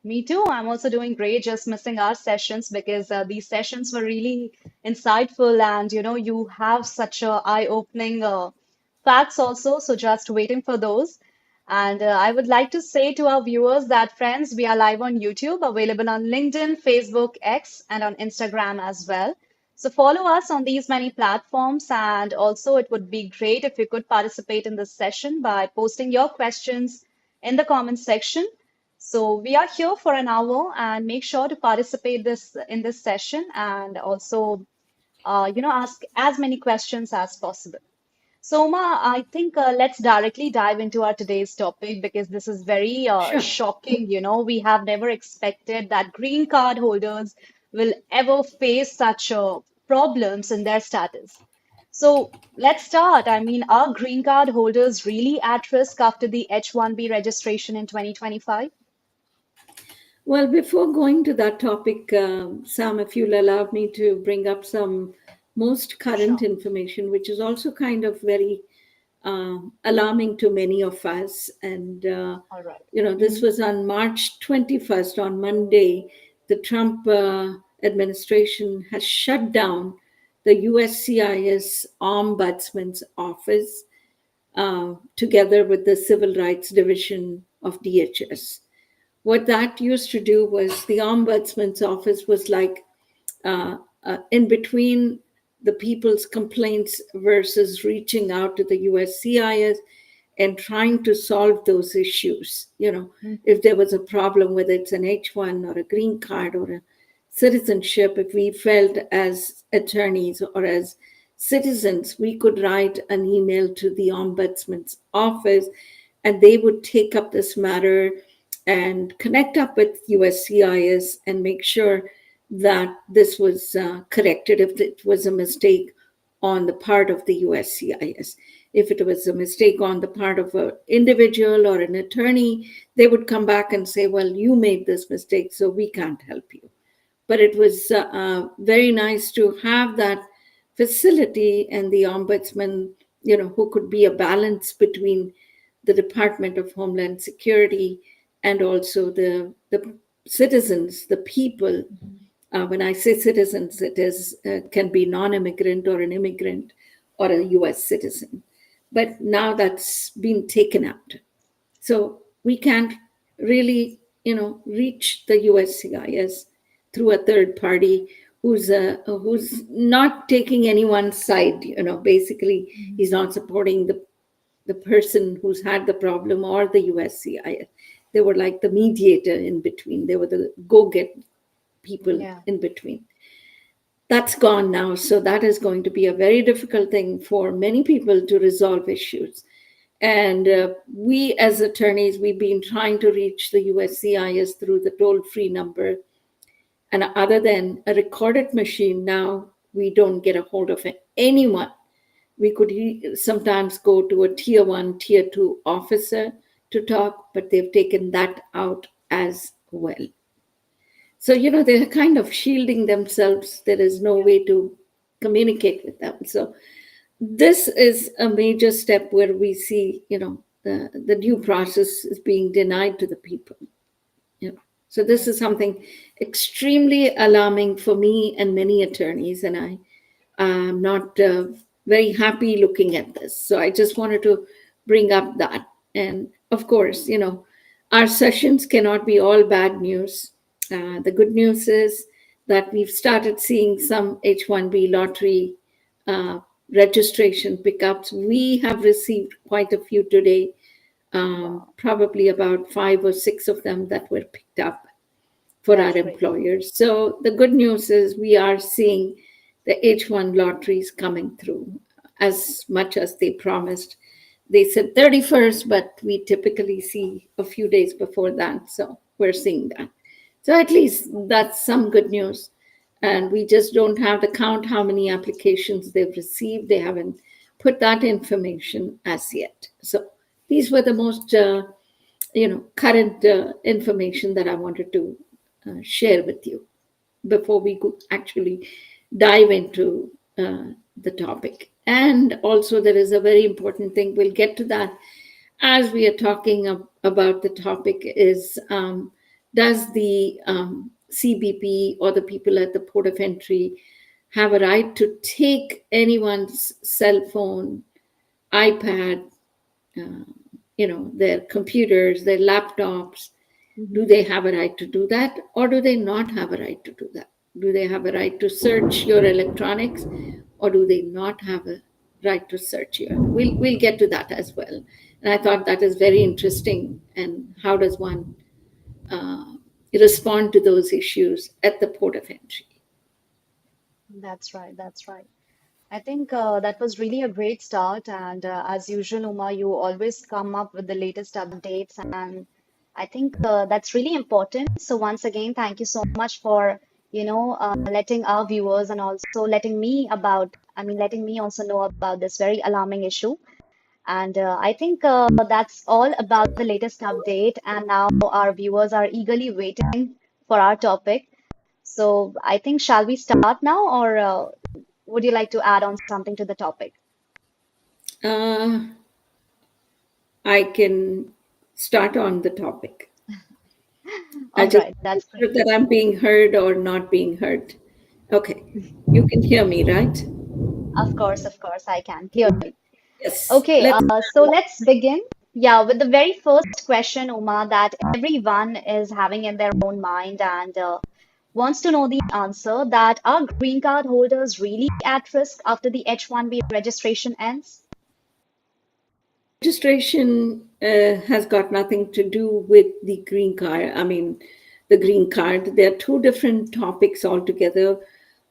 Me too. I'm also doing great, just missing our sessions because these sessions were really insightful and you have such a eye-opening facts also. So just waiting for those. And I would like to say to our viewers that friends, we are live on YouTube, available on LinkedIn, Facebook, X, and on Instagram as well. So follow us on these many platforms, and also it would be great if you could participate in this session by posting your questions in the comment section. So we are here for an hour and make sure to participate this in this session and also ask as many questions as possible. So Ma, I think let's directly dive into our today's topic because this is very Sure. shocking. We have never expected that green card holders will ever face such problems in their status. So let's start. I mean, are green card holders really at risk after the H-1B registration in 2025? Well, before going to that topic, Sam, if you'll allow me to bring up some most current Sure. information, which is also kind of very alarming to many of us. And, All right. this was on March 21st, on Monday. The Trump administration has shut down the USCIS Ombudsman's office together with the Civil Rights Division of DHS. What that used to do was the Ombudsman's office was like in between the people's complaints versus reaching out to the USCIS and trying to solve those issues. If there was a problem, whether it's an H1 or a green card or a citizenship, if we felt as attorneys or as citizens, we could write an email to the ombudsman's office and they would take up this matter and connect up with USCIS and make sure that this was corrected if it was a mistake on the part of the USCIS. If it was a mistake on the part of an individual or an attorney, they would come back and say, well, you made this mistake, so we can't help you. But it was very nice to have that facility and the ombudsman, who could be a balance between the Department of Homeland Security and also the citizens, the people. When I say citizens, it is can be non-immigrant or an immigrant or a U.S. citizen. But now that's been taken out. So we can't really, reach the USCIS through a third party who's not taking anyone's side. Basically, he's not supporting the person who's had the problem or the USCIS. They were like the mediator in between. They were the go-get people Yeah. in between. That's gone now. So that is going to be a very difficult thing for many people to resolve issues. And we as attorneys, we've been trying to reach the USCIS through the toll-free number. And other than a recorded machine, now we don't get a hold of anyone. We could sometimes go to a tier 1, tier 2 officer to talk, but they've taken that out as well. So, they're kind of shielding themselves. There is no way to communicate with them. So this is a major step where we see, the due process is being denied to the people. So this is something extremely alarming for me and many attorneys, and I am not very happy looking at this. So I just wanted to bring up that. And of course, our sessions cannot be all bad news. The good news is that we've started seeing some H-1B lottery registration pickups. We have received quite a few today, probably about 5 or 6 of them that were picked up for That's our great. employers. So the good news is we are seeing the H1 lotteries coming through as much as they promised. They said 31st, but we typically see a few days before that. So we're seeing that. So at least that's some good news. And we just don't have to count how many applications they've received. They haven't put that information as yet. So these were the most, current information that I wanted to share with you before we could actually dive into the topic. And also, there is a very important thing. We'll get to that as we are talking about the topic is does the CBP or the people at the port of entry have a right to take anyone's cell phone, iPad, their computers, their laptops? Do they have a right to do that, or do they not have a right to do that? Do they have a right to search your electronics, or do they not have a right to search you? We'll get to that as well. And I thought that is very interesting. And how does one respond to those issues at the port of entry? That's right. That's right. I think that was really a great start. And as usual, Uma, you always come up with the latest updates. And I think that's really important. So once again, thank you so much for, letting our viewers and also letting me also know about this very alarming issue. And I think that's all about the latest update. And now our viewers are eagerly waiting for our topic. So I think, shall we start now, or would you like to add on something to the topic? I can start on the topic. I All just right, make that's sure great. that I'm being heard or not being heard. Okay, you can hear me, right? Of course, I can clearly. Yes. Okay, Let's so let's begin. Yeah, with the very first question, Uma, that everyone is having in their own mind and wants to know the answer that are green card holders really at risk after the H-1B registration ends? registration has got nothing to do with the green card. I mean, the green card. They're two different topics altogether.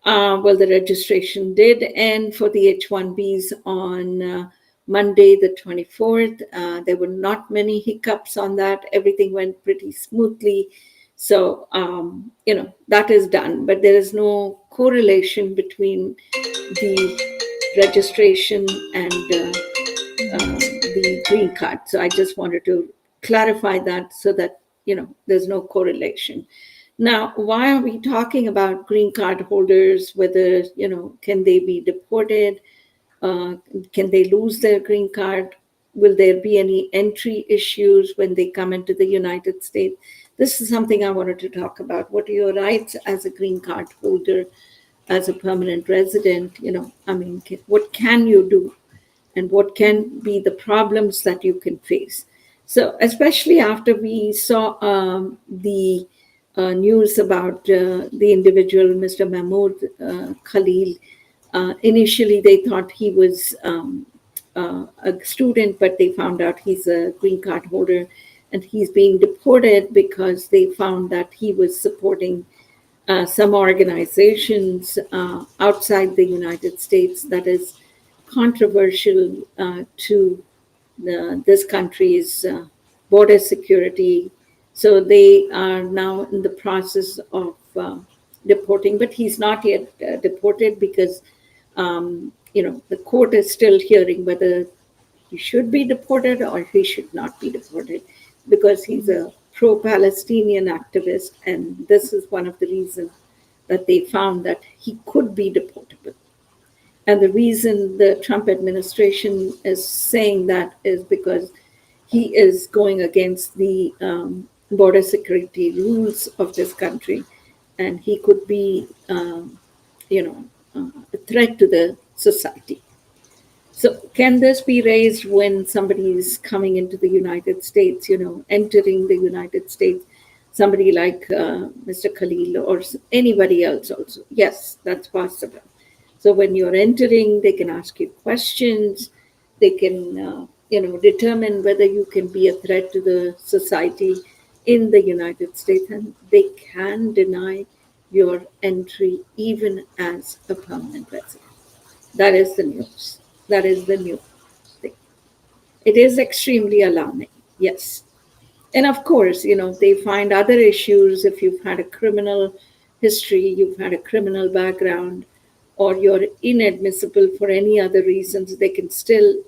Well, the registration did end for the H-1Bs on Monday, the 24th. There were not many hiccups on that. Everything went pretty smoothly. So, that is done. But there is no correlation between the registration and the green card. So I just wanted to clarify that so that, there's no correlation. Now, why are we talking about green card holders? Whether, can they be deported? Uh, can they lose their green card? Will there be any entry issues when they come into the United States? This is something I wanted to talk about. What are your rights as a green card holder, as a permanent resident? I mean, what can you do? And what can be the problems that you can face. So, especially after we saw the news about the individual, Mr. Mahmoud Khalil, initially they thought he was a student, but they found out he's a green card holder and he's being deported because they found that he was supporting some organizations outside the United States that is controversial to this country's border security. So they are now in the process of deporting, but he's not yet deported because, the court is still hearing whether he should be deported or he should not be deported because he's a pro Palestinian activist. And this is one of the reasons that they found that he could be deportable. And the reason the Trump administration is saying that is because he is going against the border security rules of this country, and he could be, a threat to the society. So, can this be raised when somebody is coming into the United States, entering the United States? Somebody like Mr. Khalil or anybody else also? Yes, that's possible. So, when you're entering, they can ask you questions. They can, determine whether you can be a threat to the society in the United States, and they can deny your entry even as a permanent resident. That is the news. That is the new thing. It is extremely alarming, yes. And of course, they find other issues if you've had a criminal history, you've had a criminal background, or you're inadmissible for any other reasons, they can still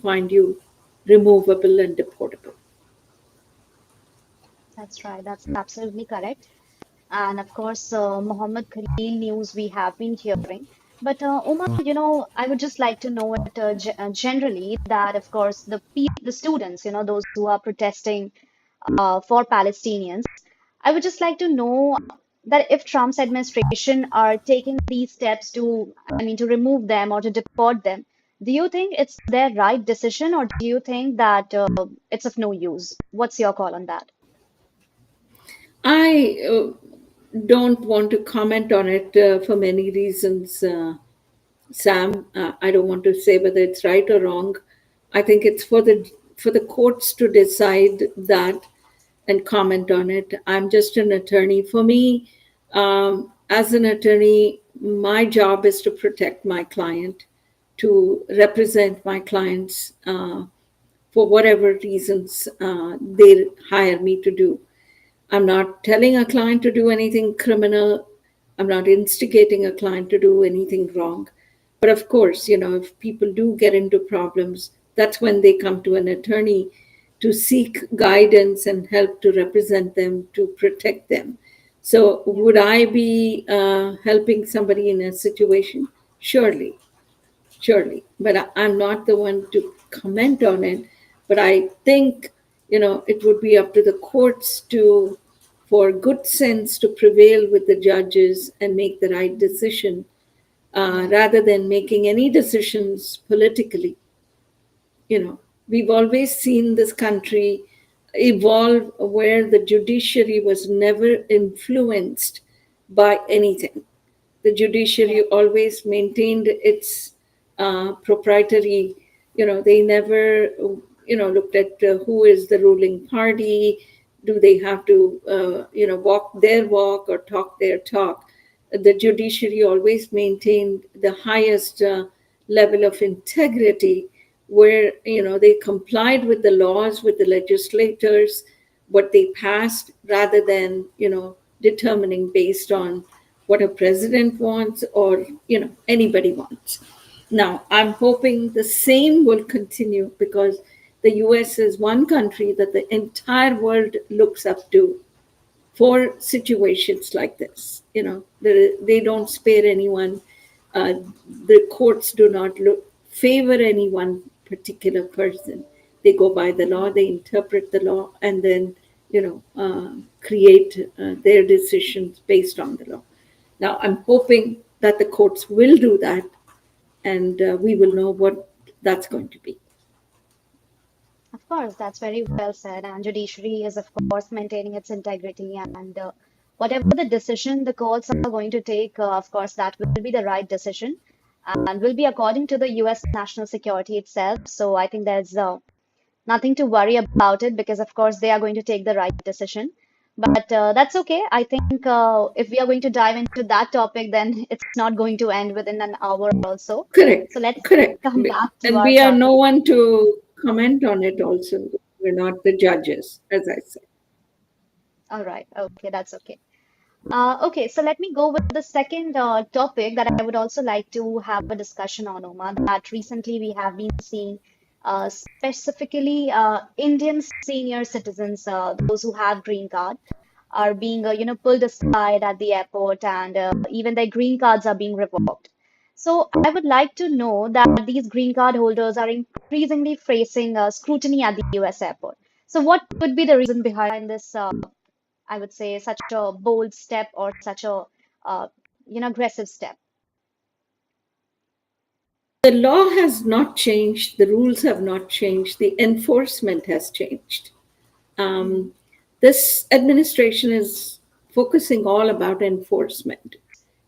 find you removable and deportable. That's right, that's absolutely correct. And of course, Mohammed Khalil news we have been hearing. But Umar, I would just like to know it generally that, of course, the students, those who are protesting for Palestinians, I would just like to know that if Trump's administration are taking these steps to, I mean, to remove them or to deport them, do you think it's their right decision, or do you think that it's of no use? What's your call on that? I don't want to comment on it for many reasons. Sam, I don't want to say whether it's right or wrong. I think it's for the courts to decide that and comment on it. I'm just an attorney. For me, as an attorney, my job is to protect my client, to represent my clients for whatever reasons they hire me to do. I'm not telling a client to do anything criminal. I'm not instigating a client to do anything wrong. But of course, if people do get into problems, that's when they come to an attorney to seek guidance and help to represent them, to protect them. So, Yeah. would I be helping somebody in a situation? Surely, surely. But I'm not the one to comment on it. But I think, it would be up to the courts to, for good sense to prevail with the judges and make the right decision, Yeah. rather than making any decisions politically. We've always seen this country evolve where the judiciary was never influenced by anything. The judiciary Yeah. always maintained its proprietary, they never, looked at who is the ruling party, do they have to, walk their walk or talk their talk. The judiciary always maintained the highest level of integrity, where, they complied with the laws, with the legislators, what they passed, rather than, determining based on what a president wants, or anybody wants. Now I'm hoping the same will continue, because the US is one country that the entire world looks up to for situations like this. They don't spare anyone. uh, the courts do not favor any one particular person. They go by the law, they interpret the law, and then create their decisions based on the law. Now, I'm hoping that the courts will do that, and we will know what that's going to be. Of course, that's very well said. And judiciary is, of course, maintaining its integrity. And whatever the decision the courts are going to take, of course, that will be the right decision and will be according to the US national security itself. So I think there's nothing to worry about it because, of course, they are going to take the right decision. But that's okay. I think if we are going to dive into that topic, then it's not going to end within an hour also. Correct, So let's correct. come back to And our we are no topic. one to comment on it also. We're not the judges, as I said. All right. Okay, that's okay. Okay, so let me go with the second topic that I would also like to have a discussion on, Oma, that recently we have been seeing specifically Indian senior citizens, those who have green card, are being, pulled aside at the airport and even their green cards are being revoked. So I would like to know that these green card holders are increasingly facing scrutiny at the US airport. So what could be the reason behind this I would say, such a bold step or such a aggressive step. The law has not changed, the rules have not changed, the enforcement has changed. Hmm. Um, this administration is focusing all about enforcement.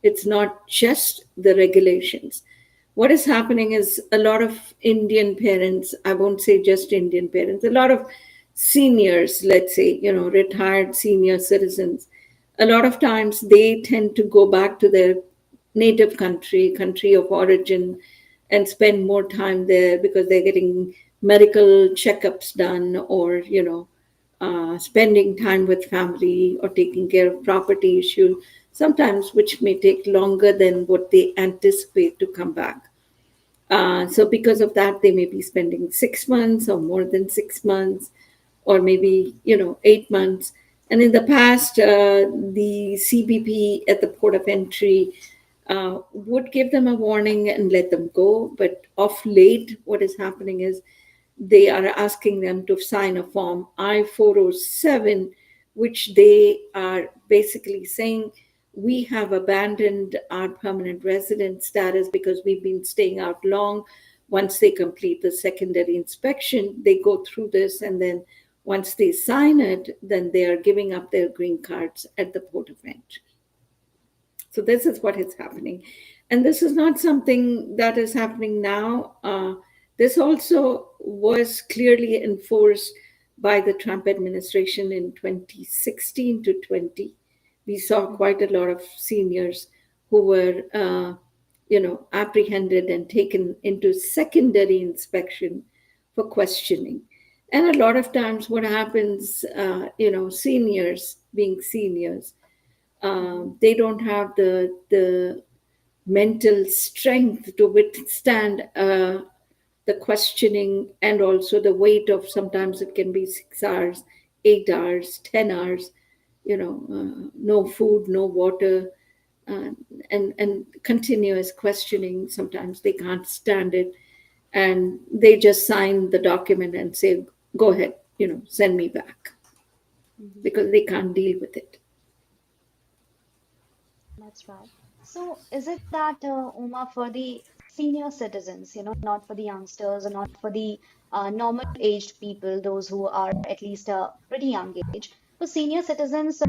It's not just the regulations. What is happening is a lot of Indian parents, I won't say just Indian parents, a lot of seniors, let's say, retired senior citizens, a lot of times they tend to go back to their native country of origin, and spend more time there because they're getting medical checkups done, or spending time with family, or taking care of property issues, sometimes which may take longer than what they anticipate to come back. So because of that, they may be spending 6 months or more than 6 months, or maybe 8 months. And in the past, the CBP at the port of entry would give them a warning and let them go. But of late, what is happening is they are asking them to sign a form I-407, which they are basically saying, we have abandoned our permanent resident status because we've been staying out long. Once they complete the secondary inspection, they go through this, and then once they sign it, then they are giving up their green cards at the port of entry. So this is what is happening. And this is not something that is happening now. This also was clearly enforced by the Trump administration in 2016 to 20. We saw quite a lot of seniors who were, apprehended and taken into secondary inspection for questioning. And a lot of times, what happens, seniors being seniors, they don't have the mental strength to withstand the questioning, and also the weight of, sometimes it can be 6 hours, 8 hours, 10 hours, no food, no water, uh, and continuous questioning. Sometimes they can't stand it. and they just sign the document and say, go ahead, send me back, Mhm. because they can't deal with it. That's right. So, is it that, Uma, for the senior citizens, not for the youngsters or not for the normal aged people, those who are at least pretty young age, for senior citizens,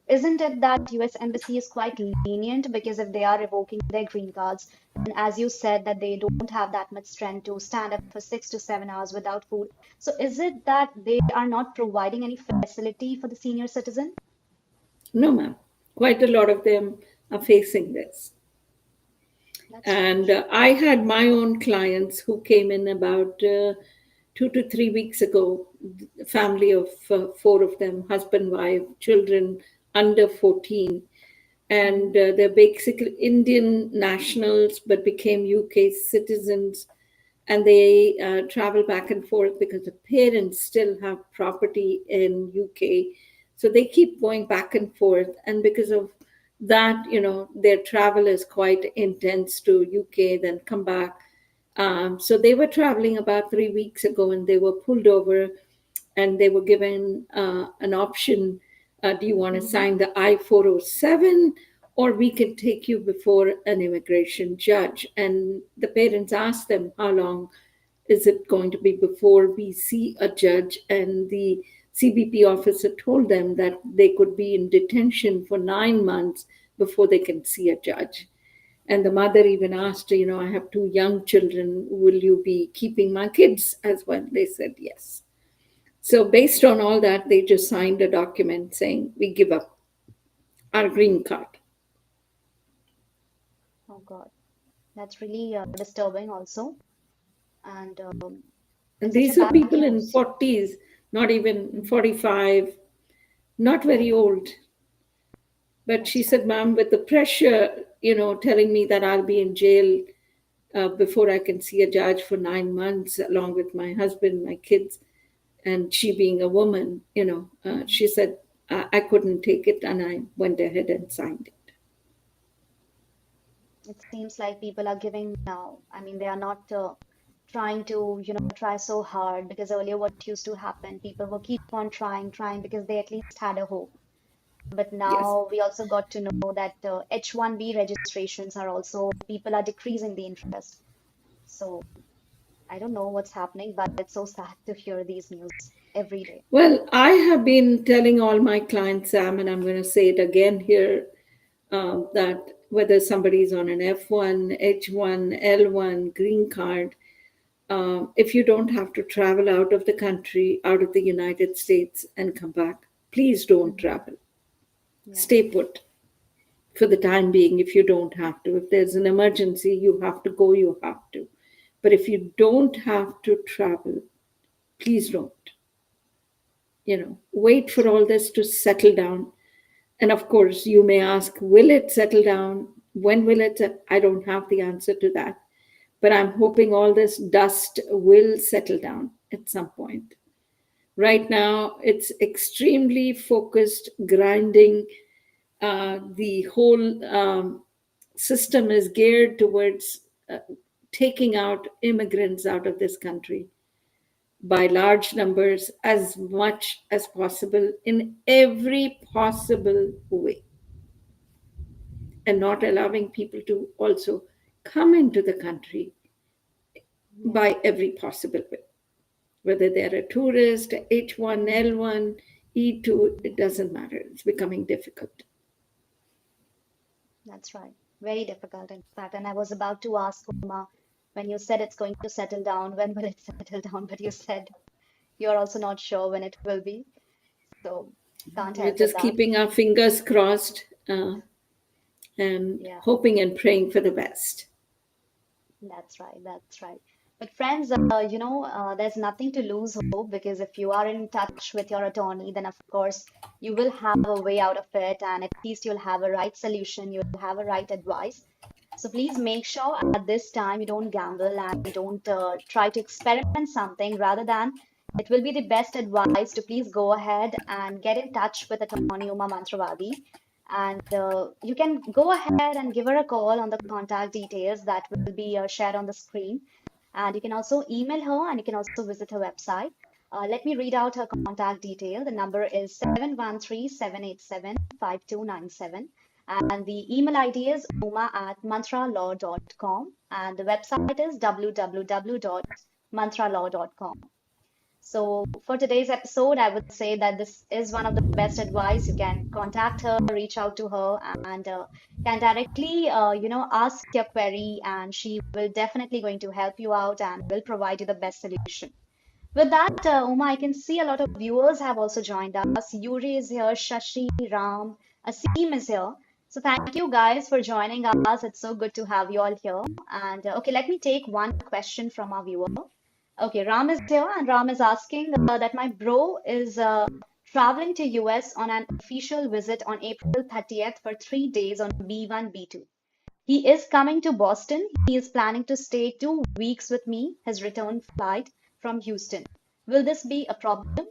isn't it that US Embassy is quite lenient because if they are revoking their green cards, and as you said, that they don't have that much strength to stand up for 6 to 7 hours without food. So, is it that they are not providing any facility for the senior citizen? No, ma'am. Quite a lot of them are facing this. That's And strange. I had my own clients who came in about 2 to 3 weeks ago, a family of four of them, husband, wife, children under 14. And Mm-hmm. they're basically Indian nationals but became UK citizens. And they travel back and forth because the parents still have property in UK. So they keep going back and forth. And because of that, their travel is quite intense to UK, then come back. So they were traveling about 3 weeks ago and they were pulled over and they were given an option. Do you want to Mm-hmm. sign the I-407, or we can take you before an immigration judge? And the parents asked them, how long is it going to be before we see a judge? And the CBP officer told them that they could be in detention for 9 months before they can see a judge. And the mother even asked, I have two young children, will you be keeping my kids as well? They said yes. So, based on all that, they just signed a document saying, we give up our green card. Oh God, that's really disturbing also, and And it's such a these are bad people in news. 40s, not even Mhm. 45, not very old. But she That's said, right. ma'am, with the pressure, telling me that I'll be in jail before I can see a judge for 9 months, along with my husband, my kids, and she being a woman, Mhm. she said, I couldn't take it, and I went ahead and signed it. It seems like people are giving now. I mean, they are not trying to, try so hard because earlier what used to happen, people will keep on trying, trying because they at least had a hope. But Yes. now we also got to know that H-1B registrations are also, people are decreasing the interest. So I don't know what's happening, but it's so sad to hear these news every day. Well, I have been telling all my clients, Sam, and I'm going to say it again here, that whether somebody's on an F1, H1, L1, green card, if you don't have to travel out of the country, out of the United States, and come back, please don't Mhm. travel. Yeah, Stay put for the time being if you don't have to. If there's an emergency, you have to go, you have to. But if you don't have to travel, please don't. Wait that's for right. all this to settle down. And of course, you may ask, will it settle down? When will it? I don't have the answer to that. But I'm hoping all this dust will settle down at some point. Right now, it's extremely focused, grinding. The whole system is geared towards taking out immigrants out of this country by large numbers as much as possible in every possible way, and not allowing people to also come into the country Yeah, by every possible way. Whether they're a tourist, H1, L1, E2, it doesn't matter. It's becoming difficult. that's right. Very difficult, in fact. And I was about to ask Uma, when you said it's going to settle down, when will it settle down? But you said you're also not sure when it will be. So can't We're help with just that. keeping our fingers crossed, and Yeah. hoping and praying for the best. That's right. That's right. But friends, there's nothing to lose hope because if you are in touch with your attorney, then of course you will have a way out of it, and at least you'll have a right solution, you'll have a right advice. So please make sure at this time you don't gamble and don't try to experiment something. Rather than, it will be the best advice to please go ahead and get in touch with attorney Uma Mantravadi, and you can go ahead and give her a call on the contact details that will be shared on the screen. And you can also email her and you can also visit her website. Let me read out her contact detail. The number is 713-787-5297. And the email ID is uma@mantralaw.com. And the website is www.mantralaw.com. So for today's episode, I would say that this is one of the best advice. You can contact her, reach out to her, and can directly, ask your query, and she will definitely going to help you out and will provide you the best solution. With that, Uma, I can see a lot of viewers have also joined us. Yuri is here, Shashi, Ram, Asim is here. So thank you guys for joining us. It's so good to have you all here. And okay, let me take one question from our viewer. Okay, Ram is here, and Ram is asking that my bro is traveling to US on an official visit on April 30th for 3 days on B1, B2. He is coming to Boston. He is planning to stay 2 weeks with me, his return flight from Houston. Will this be a problem?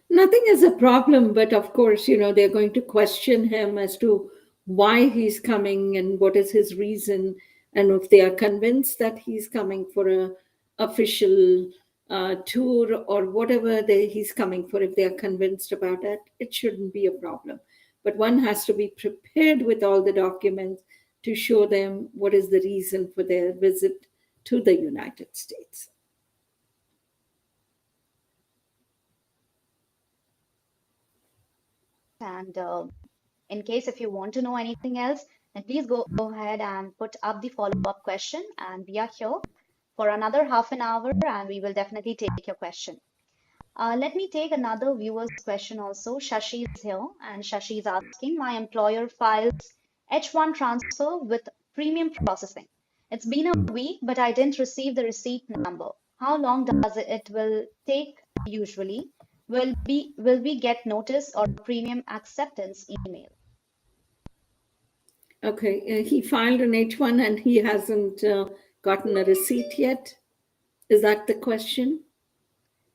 Nothing is a problem, but of course, they're going to question him as to why he's coming and what is his reason. And if they are convinced that he's coming for a official tour or whatever he's coming for, if they are convinced about it, it shouldn't be a problem. But one has to be prepared with all the documents to show them what is the reason for their visit to the United States. And in case if you want to know anything else, then please go ahead and put up the follow-up question. And we are here for another half an hour and we will definitely take your question. Let me take another viewer's question also. Shashi is here and Shashi is asking, my employer files H1 transfer with premium processing. It's been a week, but I didn't receive the receipt number. How long does it will take usually? Will we get notice or premium acceptance email? Okay, he filed an H1 and he hasn't gotten a receipt yet. Is that the question?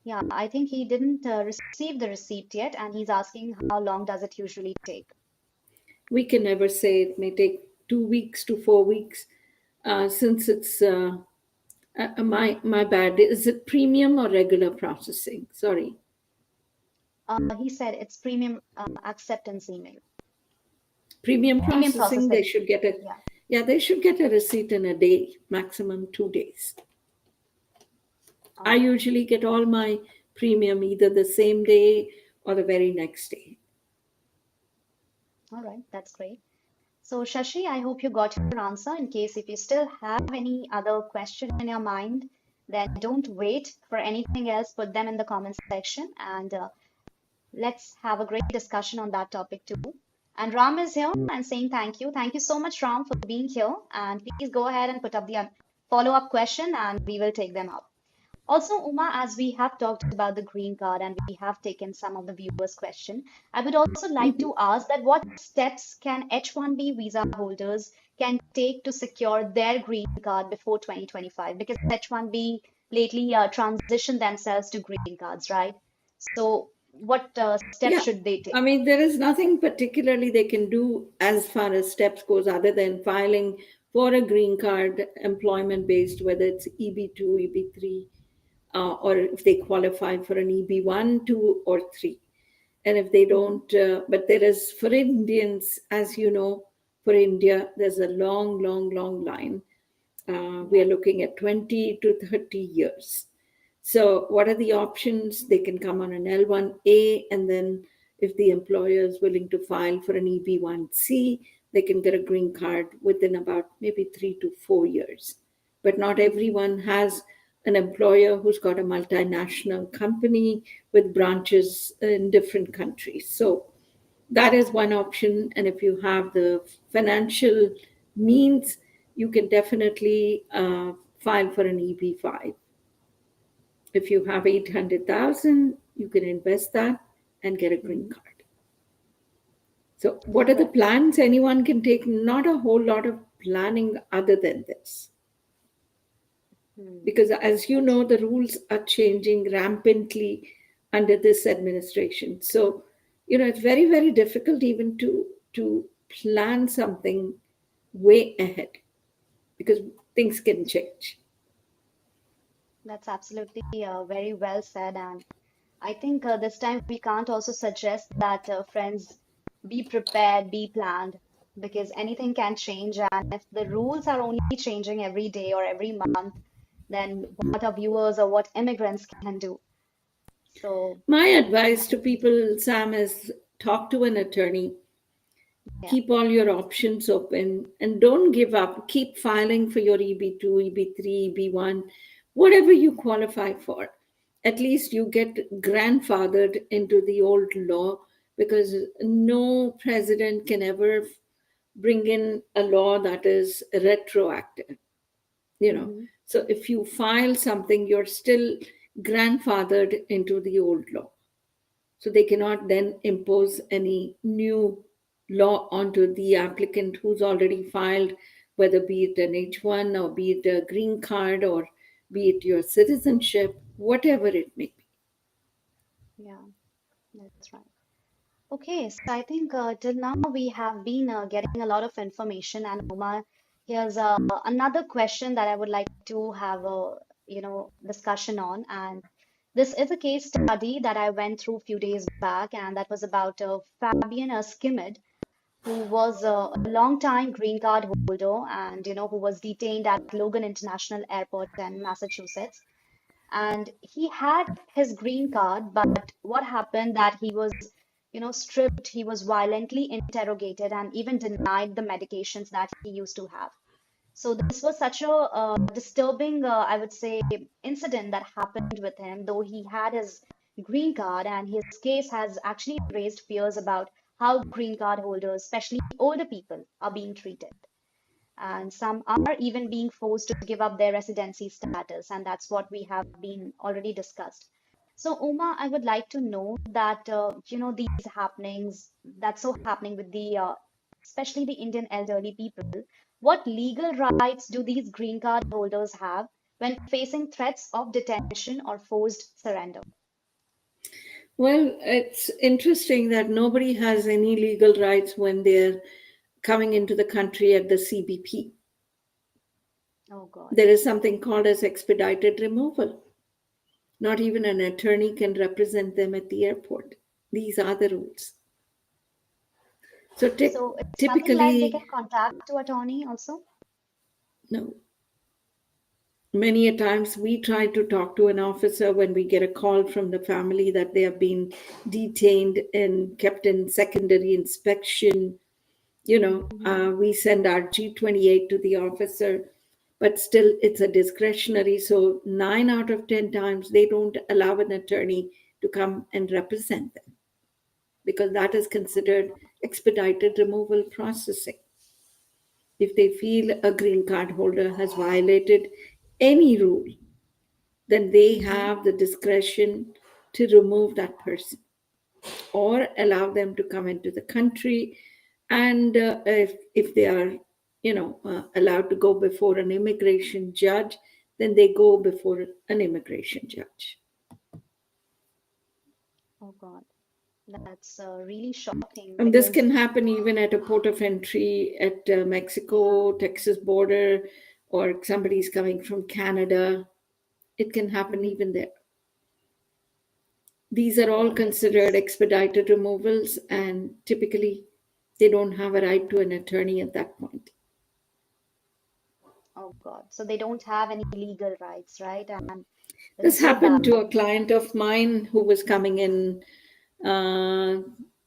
Yeah, I think he didn't receive the receipt yet, and he's asking how long does it usually take? We can never say. It may take 2 weeks to 4 weeks. Since it's my bad. Is it premium or regular processing? Sorry. He said it's premium acceptance email. Premium Premium processing, they processing. should get a Yeah. yeah, they should get a receipt in a day, maximum 2 days. I Okay. usually get all my premium either the same day or the very next day. All right. That's great. So, Shashi, I hope you got your answer. In case if you still have any other question in your mind, then don't wait for anything else. Put them in the comment section and let's have a great discussion on that topic too. And Ram is here and saying thank you. Thank you so much, Ram, for being here. And please go ahead and put up the follow-up question and we will take them up. Also, Uma, as we have talked about the green card and we have taken some of the viewers' question, I would also like to ask that what steps can H-1B visa holders can take to secure their green card before 2025? Because H-1B lately transitioned themselves to green cards, right? So what steps Yeah, should they take? I mean, there is nothing particularly they can do as far as steps goes other than filing for a green card, employment based, whether it's EB2, EB3, or if they qualify for an EB1, 2, or 3. And if they Mm-hmm. don't, but there is, for Indians, as you know, for India, there's a long, long, long line. We Yeah. are looking at 20 to 30 years. So, what are the options? They can come on an L1A, and then if the employer is willing to file for an EB1C, they can get a green card within about maybe 3 to 4 years. But not Mm-hmm. everyone has an employer who's got a multinational company with branches in different countries. So, that is one option. And if you have the financial means, you can definitely file for an EB5. If you have 800,000, you can invest that and get a green Mm-hmm. card. So, what All are the right. plans anyone can take? Not a whole lot of planning other than this. Hmm. Because, as you That's know, the rules are changing rampantly under this administration. So, it's very, very difficult even to plan something way ahead, because things can change. That's absolutely very well said. And I think this time we can't also suggest that friends be prepared, be planned, because anything can change. And if the rules are only changing every day or every month, then what our viewers or what immigrants can do. So, My advice I to think, people, Sam, is talk to an attorney, yeah. keep all your options open, and don't give up. Keep filing for your EB2, EB3, EB1, whatever you qualify for. At least you get grandfathered into the old law, because no president can ever bring in a law that is retroactive, you know. Hmm. So if you file something, you're still grandfathered into the old law. So they cannot then impose any new law onto the applicant who's already filed, whether be it an H1 or be it a green card or be it your citizenship, whatever it may be. Yeah, that's right. Okay, so I think till now we have been getting a lot of information, and Uma, here's another question that I would like to have a discussion on, and this is a case study that I went through a few days back, and that was about Fabian Skimmed, who was a long time green card holder, and who was detained at Logan International Airport in Massachusetts, and he had his green card, but what happened that he was stripped, he was violently interrogated and even denied the medications that he used to have. So this was such a disturbing, I would say, incident that happened with him, though he had his green card, and his case has actually raised fears about how green card holders, especially older people, are being treated, and some are even being forced to give up their residency status, and that's what we have been already discussed. So, Uma, I would like to know that these happenings that's so happening with the especially the Indian elderly people. What legal rights do these green card holders have when facing threats of detention or forced surrender? Well, it's interesting that nobody has any legal rights when they're coming into the country at the CBP. Oh God. There is something called as expedited removal. Not even an attorney can represent them at the airport. These are the rules. So So it's nothing like they can typically, contact to attorney also? no. Many a times we try to talk to an officer when we get a call from the family that they have been detained and kept in secondary inspection. Hmm. We send our G28 to the officer, but still it's a discretionary. So 9 out of 10 times they don't allow an attorney to come and represent them, because that is considered expedited removal processing. If they feel a green card holder has violated any rule, then they Hmm. have the discretion to remove that person or allow them to come into the country. And if they are, allowed to go before an immigration judge, then they go before an immigration judge. Oh God. That's really shocking And this because, can happen even at a port of entry at yeah. Mexico, Texas border, or somebody's coming from Canada. It can happen Hmm. even there. These Oh are all God, considered expedited removals, and typically they don't have a right to an attorney at that point. oh God. So they don't have any legal rights, right? And this This is so bad. happened to a client of mine who was coming in uh,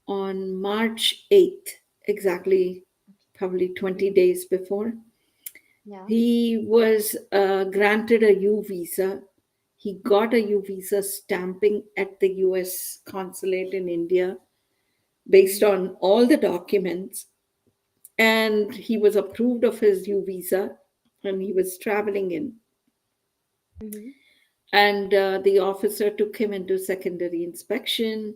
on March 8th, exactly, probably 20 Hmm. days before. Yeah. He was granted a U visa. He got a U visa stamping at the US consulate in India based Hmm. on all the documents. And he was approved of his U visa and he was traveling in. Hmm. And the officer took him into secondary inspection,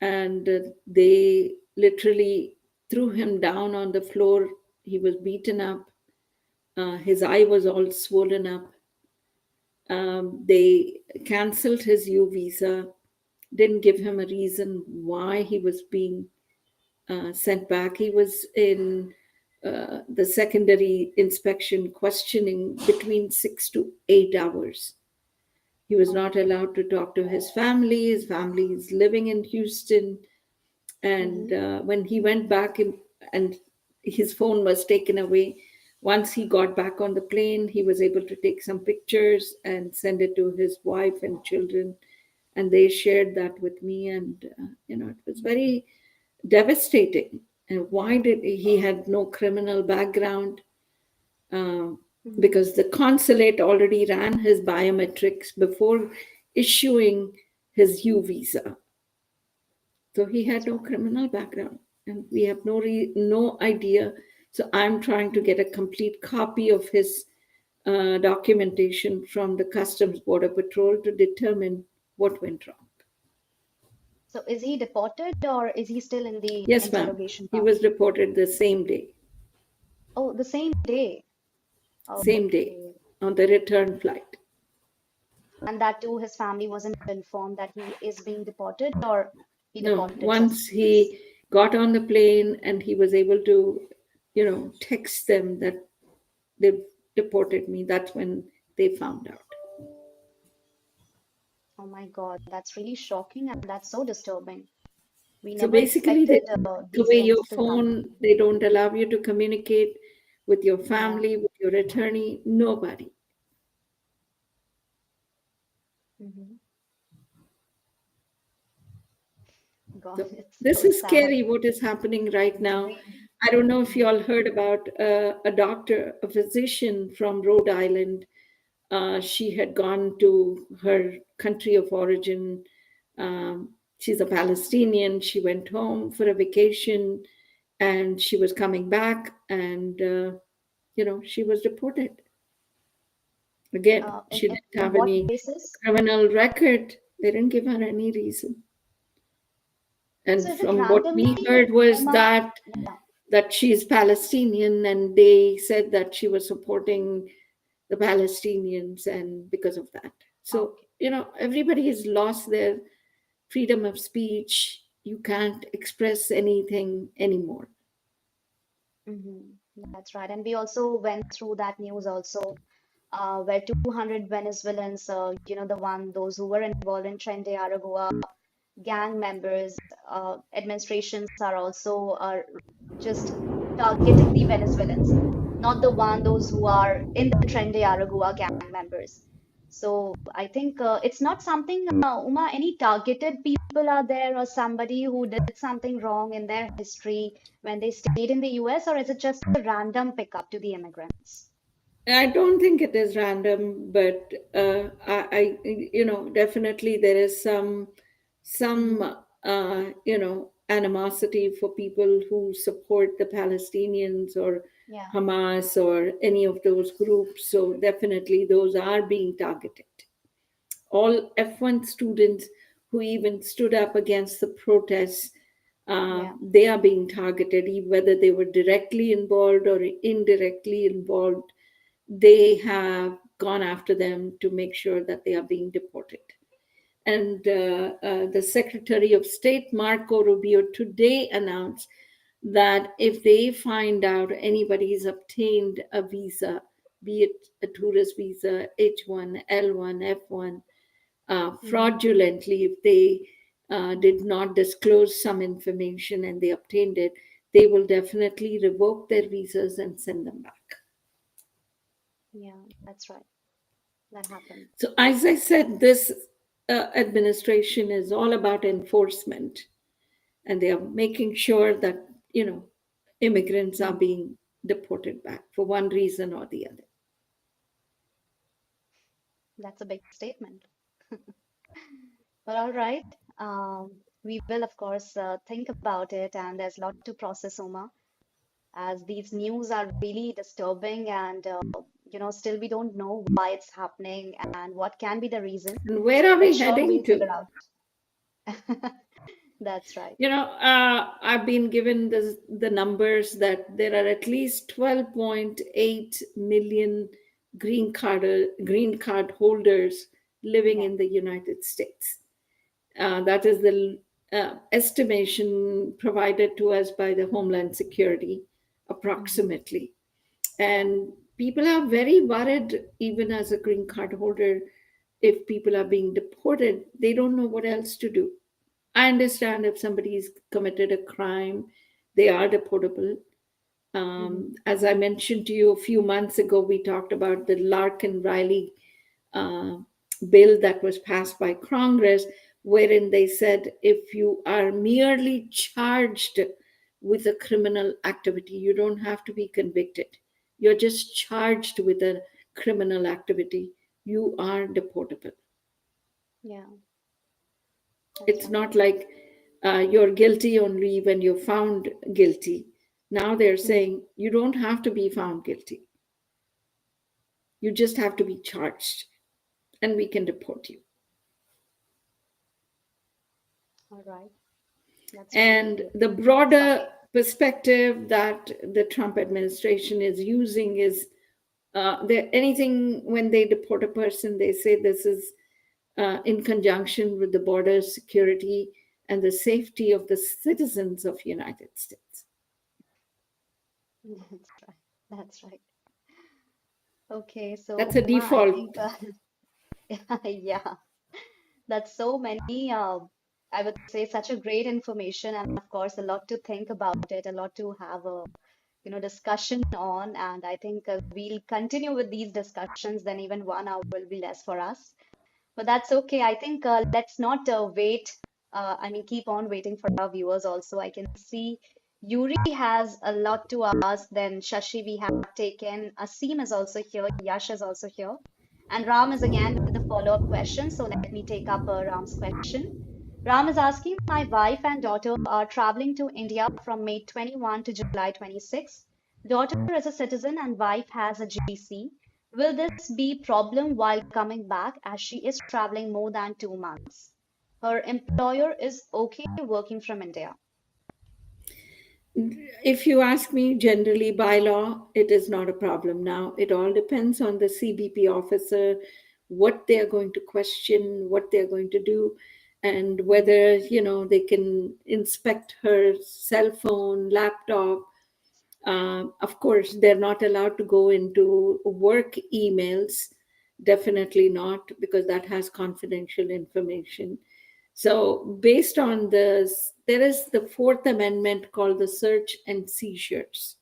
and they literally threw him down on the floor. He was beaten up. His eye was all swollen up. They canceled his U visa, didn't give him a reason why he was being sent back. He was in the secondary inspection questioning between 6 to 8 hours. He was Oh not my. allowed to talk to his family. His family is living in Houston. And Mm-hmm. when he went back and his phone was taken away, once he got back on the plane, he was able to take some pictures and send it to his wife and children. And they shared that with me. And, it was very devastating. And why did he had no criminal background? Uh, Mm-hmm. because the consulate already ran his biometrics before issuing his U visa. So he had That's no right. criminal background, and we have no idea. So I'm trying to get a complete copy of his documentation from the Customs Border Patrol to determine what went wrong. So is he deported or is he still in the Yes, ma'am. interrogation He part? was reported the same day, Oh, the same day. same day Okay. on the return flight. And that too, his family wasn't informed that he is being deported, or he No, deported just once in case. he got on the plane and he was able to, text them that they deported me, that's when they found out. Oh my God, that's really shocking and that's so disturbing. We So never basically, they expected take these away your things to happen. phone. They don't allow you to communicate with your Yeah. family, with your attorney, nobody. Hmm. God, So it's this so is sad. scary what is happening right now. Very. I don't know if you Hmm. all heard about a doctor, a physician from Rhode Island. She had gone to her country of origin. She's a Palestinian. She went home for a vacation and she was coming back and, she was deported. Again, In, she in, didn't in have what any basis? criminal record. They didn't give her any reason. So And is it from what we randomly, heard was Uma? Yeah. that she's Palestinian, and they said that she was supporting the Palestinians, and because of that. So, Okay. everybody has lost their freedom of speech. You can't express anything anymore. Hmm. That's right. And we also went through that news also, where 200 Venezuelans, those who were involved in Tren de Aragua gang members, administrations are also just targeting the Venezuelans, not those who are in the Tren de Aragua gang members. So I think it's not something, Uma, any targeted people are there or somebody who did something wrong in their history when they stayed in the US, or is it just a random pickup to the immigrants? I don't think it is random, but definitely there is some, Mm-hmm. animosity for people who support the Palestinians or Yeah, Hamas or any of those groups. So definitely those are being targeted. All F1 students who even stood up against the protests, yeah. they are being targeted, whether they were directly involved or indirectly involved. They have gone after them to make sure that they are being deported. And the Secretary of State, Marco Rubio, today announced that if they find out anybody's obtained a visa, be it a tourist visa, H1, L1, F1, Mm-hmm. fraudulently, if they did not disclose some information and they obtained it, they will definitely revoke their visas and send them back. Yeah, that's right. That happened. So, as I said, this administration is all about enforcement, and they are making sure that, immigrants are Mm. being deported back for one reason or the other. That's a big statement. But all right. We will, of course, think about it, and there's a lot to process, Uma, as these news are really disturbing, and still we don't know why it's happening and what can be the reason. And where are But we sure, heading we'll figure to? out. That's right. I've been given the numbers that there are at least 12.8 million green card holders living Yeah. in the United States. That is the estimation provided to us by the Homeland Security. approximately. Yeah. And people are very worried, even as a green card holder, if people are being deported, they don't know what else to do. I understand if somebody's committed a crime, they are deportable. As I mentioned to you a few months ago, we talked about the Larkin Riley uh, bill that was passed by Congress, wherein they said if you are merely charged with a criminal activity, you don't have to be convicted. You're just charged with a criminal activity. You are deportable. Yeah. That's It's right. not like you're guilty only when you're found guilty. Now they're saying you don't have to be found guilty. You just have to be charged, and we can deport you. All right. That's And really the broader shocking. perspective that the Trump administration is using is anything when they deport a person, they say this is in conjunction with the border security and the safety of the citizens of United States. That's right. That's right. Okay, so That's a Uma, I think, default. yeah, that's so many, I would say, such a great information, and of course, a lot to think about it, a lot to have a, discussion on. And I think we'll continue with these discussions, then even 1 hour will be less for us. But that's okay. I think let's not wait. I mean, keep on waiting for our viewers also. I can see Yuri has a lot to ask. Then Shashi, we have taken. Asim is also here. Yash is also here. And Ram is again with the follow-up question. So let me take up Ram's question. Ram is asking, my wife and daughter are traveling to India from May 21 to July 26. Daughter is a citizen and wife has a GC. Will this be problem while coming back as she is traveling more than 2 months? Her employer is okay working from India. If you ask me, generally by law, it is not a problem. Now, it all depends on the CBP officer, what they are going to question, what they're going to do, and whether, they can inspect her cell phone, laptop. Of course, they're not allowed to go into work emails. Definitely not, because that has confidential information. So, based on this, there is the Fourth Amendment called the search and seizures.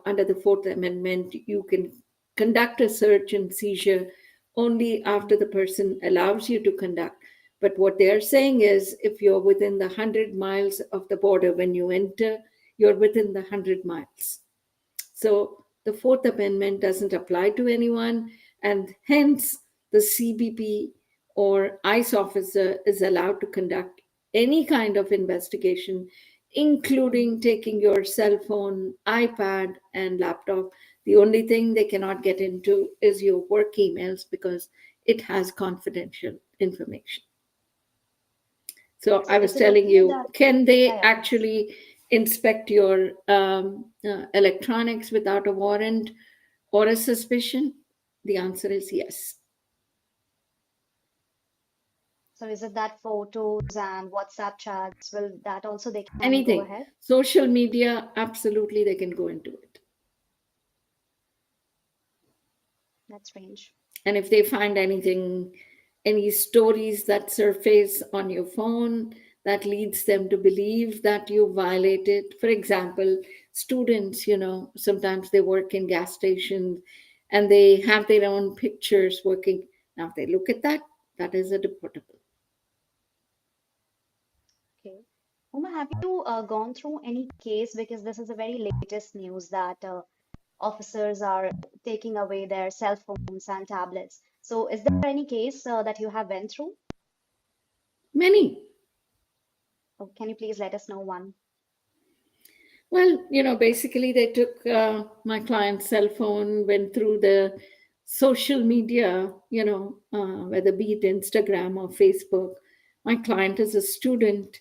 Under the Fourth Amendment, you can conduct a search and seizure only after the person allows you to conduct. But what they are saying is if you're within the 100 miles of the border when you enter, you're within the 100 miles. So the Fourth Amendment doesn't apply to anyone, and hence the CBP or ICE officer is allowed to conduct any kind of investigation, including taking your cell phone, iPad, and laptop. The only thing they cannot get into is your work emails because it has confidential information. So I So was is it telling okay you, that, can yeah, they yeah, please. actually inspect your electronics without a warrant or a suspicion? The answer is yes. So is it that photos and WhatsApp chats, will that also they can go Anything. ahead? Social media, absolutely, they can go into it. That's strange. And if they find anything, any stories that surface on your phone that leads them to believe that you violated, for example, students, sometimes they work in gas stations and they have their own pictures working. Now, if they look at that, that is a deportable. Okay. Uma, have you gone through any case, because this is the very latest news that officers are taking away their cell phones and tablets. So is there any case that you have went through? Many. Or can you please let us know one? Well, basically they took my client's cell phone, went through the social media, whether be it Instagram or Facebook. My client is a student,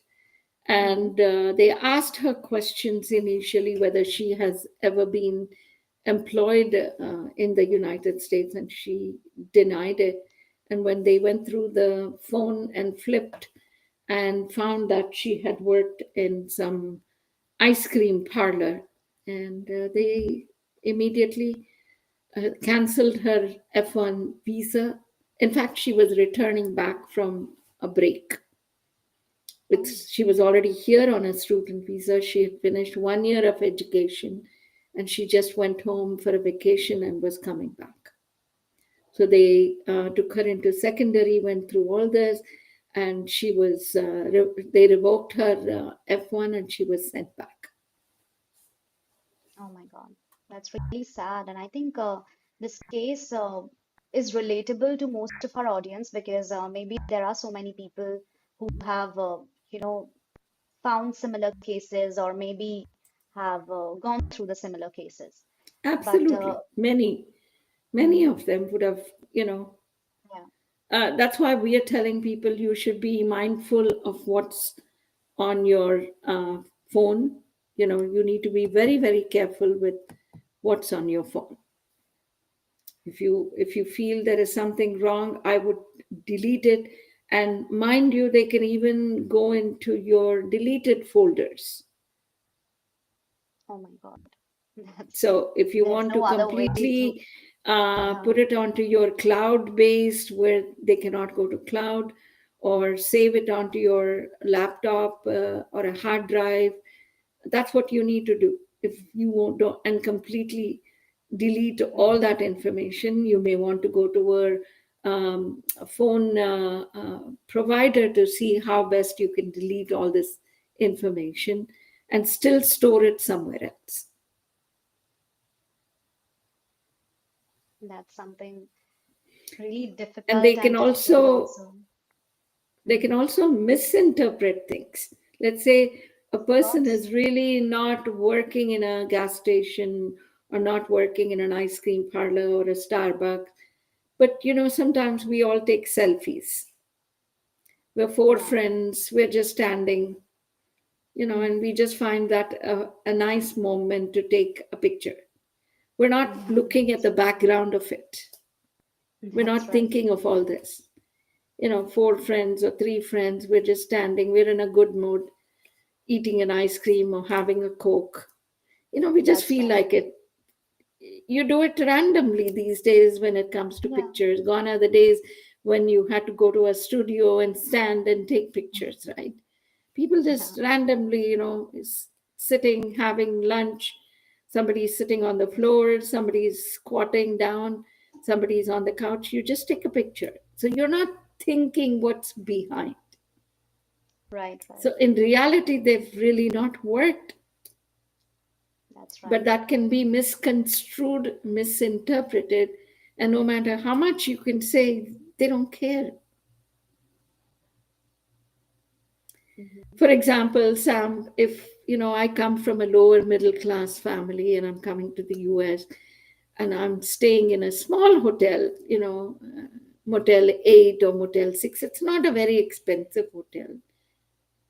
Mm-hmm. and they asked her questions initially whether she has ever been employed in the United States, and she denied it. And when they went through the phone and flipped and found that she had worked in some ice cream parlor and they immediately canceled her F1 visa. In fact, she was returning back from a break. Oh, She was already here on a student visa. She had finished 1 year of education, and she just went home for a vacation and was coming back. So they took her into secondary, went through all this, and they revoked her F1 and she was sent back. oh my God. That's really sad. And I think this case is relatable to most of our audience because maybe there are so many people who have, you know, found similar cases or maybe have gone through the similar cases. But Absolutely. Many mhm, of them would have, yeah, that's why we are telling people you should be mindful of what's on your phone. You need to be very, very careful with what's on your phone. If you feel there is something wrong, I would delete it. And mind you, they can even go into your deleted folders. oh my God. That's So if you there's want to no other way to, completely yeah, put it onto your cloud based where they cannot go to cloud, or save it onto your laptop or a hard drive, that's what you need to do. If you want to and completely delete all mhm, that information, you may want to go to a phone provider to see how best you can delete all this information and still store it somewhere else. that's something really And difficult and difficult also. they can Mhm. also misinterpret things. Let's say a Of person course. is really not working in a gas station or not working in an ice cream parlor or a Starbucks. But sometimes we all take selfies. We're four Yeah. friends, we're just standing, and Mhm. we just find that a nice moment to take a picture. We're not Yeah, looking at the background of it. We're that's not right. thinking of all this. Four friends or three friends, we're just standing, we're in a good mood, eating an ice cream or having a Coke. We just That's feel right. like it. You do it randomly these days when it comes to Yeah. pictures. Gone are the days when you had to go to a studio and stand and take pictures, right? People Yeah. just randomly, is sitting, having lunch. Somebody's sitting on the floor, somebody's squatting down, somebody's on the couch. You just take a picture. So you're not thinking what's behind. Right, right. So in reality, they've really not worked, That's but right. that can be misconstrued, misinterpreted, and no matter how much you can say, they don't care. Mhm. For example, Sam, if I come from a lower middle class family and I'm coming to the US and I'm staying in a small hotel, Motel 8 or Motel 6, it's not a very expensive hotel.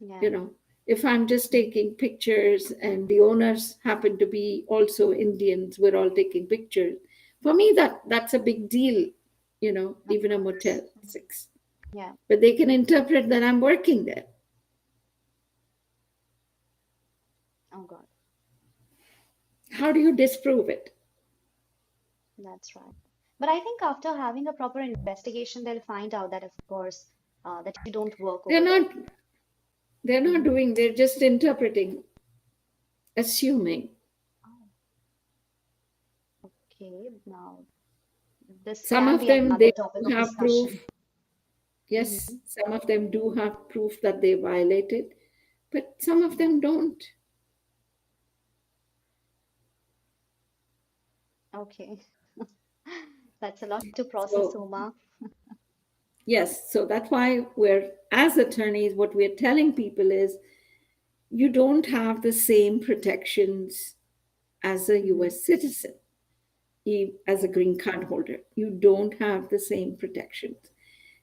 Yeah. you know if I'm just taking pictures and the owners happen to be also Indians, we're all taking pictures. For me, that's a big deal, Of even a Motel course. Mhm. 6. Yeah. But they can interpret that I'm working there. Oh God. How do you disprove it? That's right. But I think after having a proper investigation, they'll find out that, of course, that you don't work they're over there. not they're not Hmm. doing, they're just interpreting, assuming. Oh, okay. Now, this Some can of be them, another they topic do of have discussion. proof. Yes, Hmm. some of them do have proof that they violated, but some of Yeah. them don't. Okay. That's a lot to process, So Uma. yes, so that's why we're, as attorneys, what we're telling people is you don't have the same protections as a Hmm. US citizen, as a Right. green card holder. You don't have the same protections.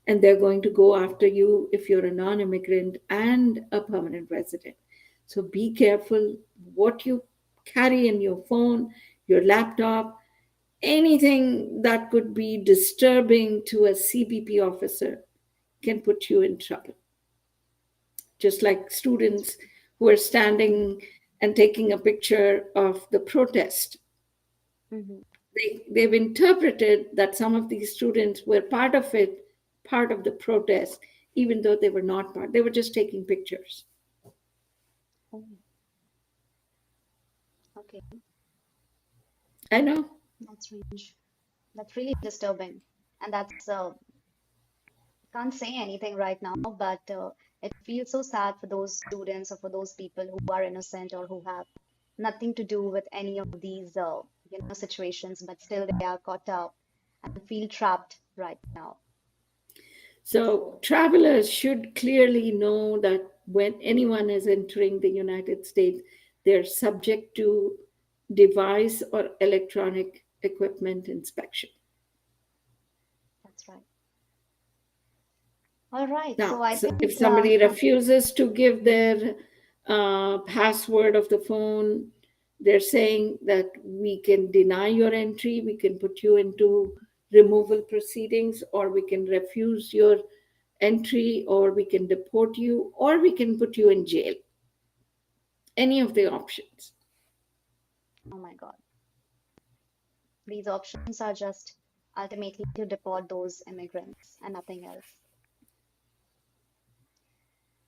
And they're going to go after you if you're a non immigrant and a permanent resident. So be careful what you carry in your phone, your laptop, anything that could be disturbing to a CBP officer can put you in trouble. Just like That's students right. who are Hmm. standing and taking a picture of the protest. Hmm. They've interpreted that some of these students were part of it, part of the protest, even though they were not part. They were just taking pictures. Oh, okay. I know. That's strange. That's really disturbing. And that's can't say anything right now, but it feels so sad for those students or for those people who are innocent or who have nothing to do with any of these situations, but still they are caught up and feel trapped right now. So travelers should clearly know that when anyone is entering the United States, they're subject to device or electronic equipment inspection. That's right. All right. So Now, I so if think, somebody refuses to give their password of the phone, they're saying that we can deny your entry, we can put you into removal proceedings, or we can refuse your entry, or we can deport you, or we can put you in jail. Any of the options. oh my God, these options are just ultimately to deport those immigrants and nothing else.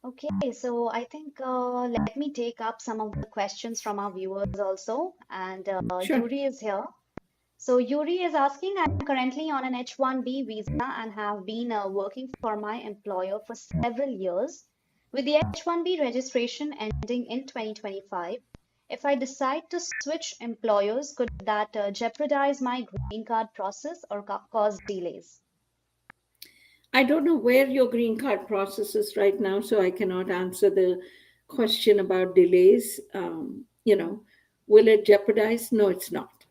Okay, so I think let me take up some of the questions from our viewers also. And Sure. Yuri is here. So Yuri is asking, I'm currently on an H-1B visa and have been working for my employer for several years. With the H-1B registration ending in 2025, if I decide to switch employers, could that jeopardize my green card process or cause delays? I don't know where your green card process is right now, so I cannot answer the question about delays. Will it jeopardize? No, it's not.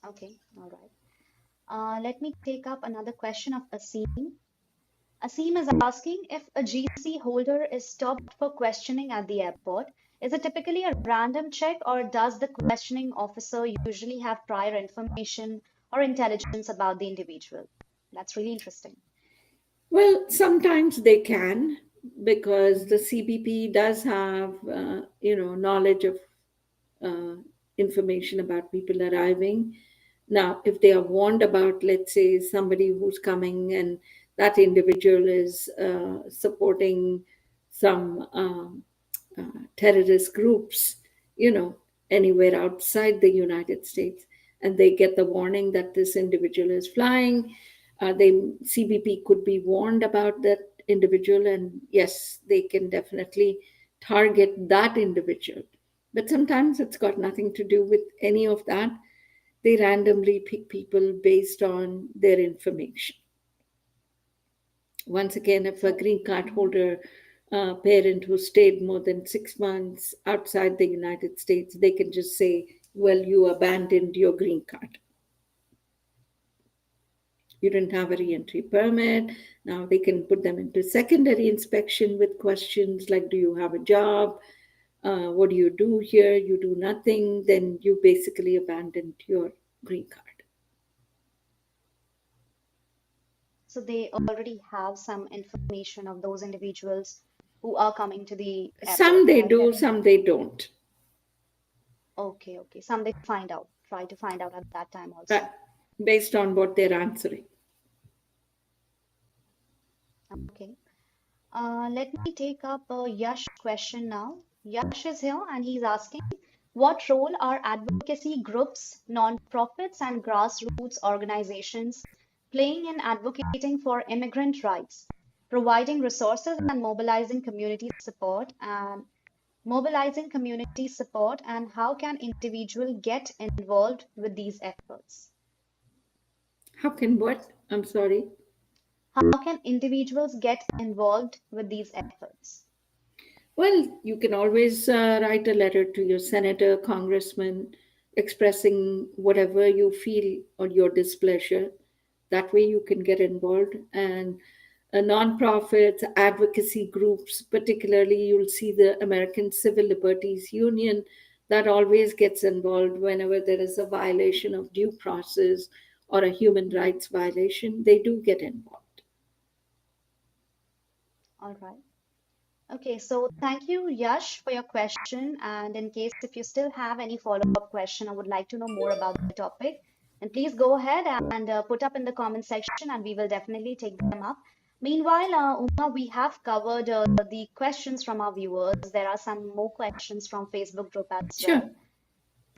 Okay, all right. Let me take up another question of Asim. Asim is asking if a GC holder is stopped for questioning at the airport, is it typically a random check or does the questioning officer usually have prior information or intelligence about the individual? That's really interesting. Well, sometimes they can because the CBP does have, knowledge of uh, information about people arriving. Now, if they are warned about, let's say, somebody who's coming and that individual is supporting some terrorist groups, you know, anywhere outside the United States, and they get the warning that this individual is flying, they CBP could be warned about that individual, and yes, they can definitely target that individual. But sometimes it's got nothing to do with any of that. They randomly pick people based on their information. Once again, if a So, green card mhm. holder parent who stayed more than 6 months outside the United States, they can just say, well, you abandoned your green card. You didn't have a re-entry permit. Now they can put them into secondary inspection with questions like, do you have a job? What do you do here? You do nothing. Then you basically abandoned your green card. So they already have some information of those individuals who are coming to the Some airport. Am they I do, getting it? some they don't. Okay, okay. Some they find out, try to find out at that time uh, also. Based on what they're answering. Okay. Let me take up Yash's question now. Yash is here and he's asking, what role are advocacy groups, non-profits, and grassroots organizations playing in advocating for immigrant rights, providing resources and mobilizing community support, and how can individuals get involved with these efforts? How can what? I'm sorry. How can individuals get involved with these efforts? Well, you can always write a letter to your senator, congressman, expressing whatever you feel or your displeasure. That way, you can get involved. And nonprofits, advocacy groups, particularly, you'll see the American Civil Liberties Union that always gets involved whenever there is a violation of due process or a human rights violation. They do get involved. All right. Okay, so thank you, Yash, for your question. And in case if you still have any follow-up question or would like to know more about the topic, then please go ahead and put up in the comment section and we will definitely take them up. Meanwhile, Uma, we have covered the questions from our viewers. There are some more questions from Facebook group as Sure, well.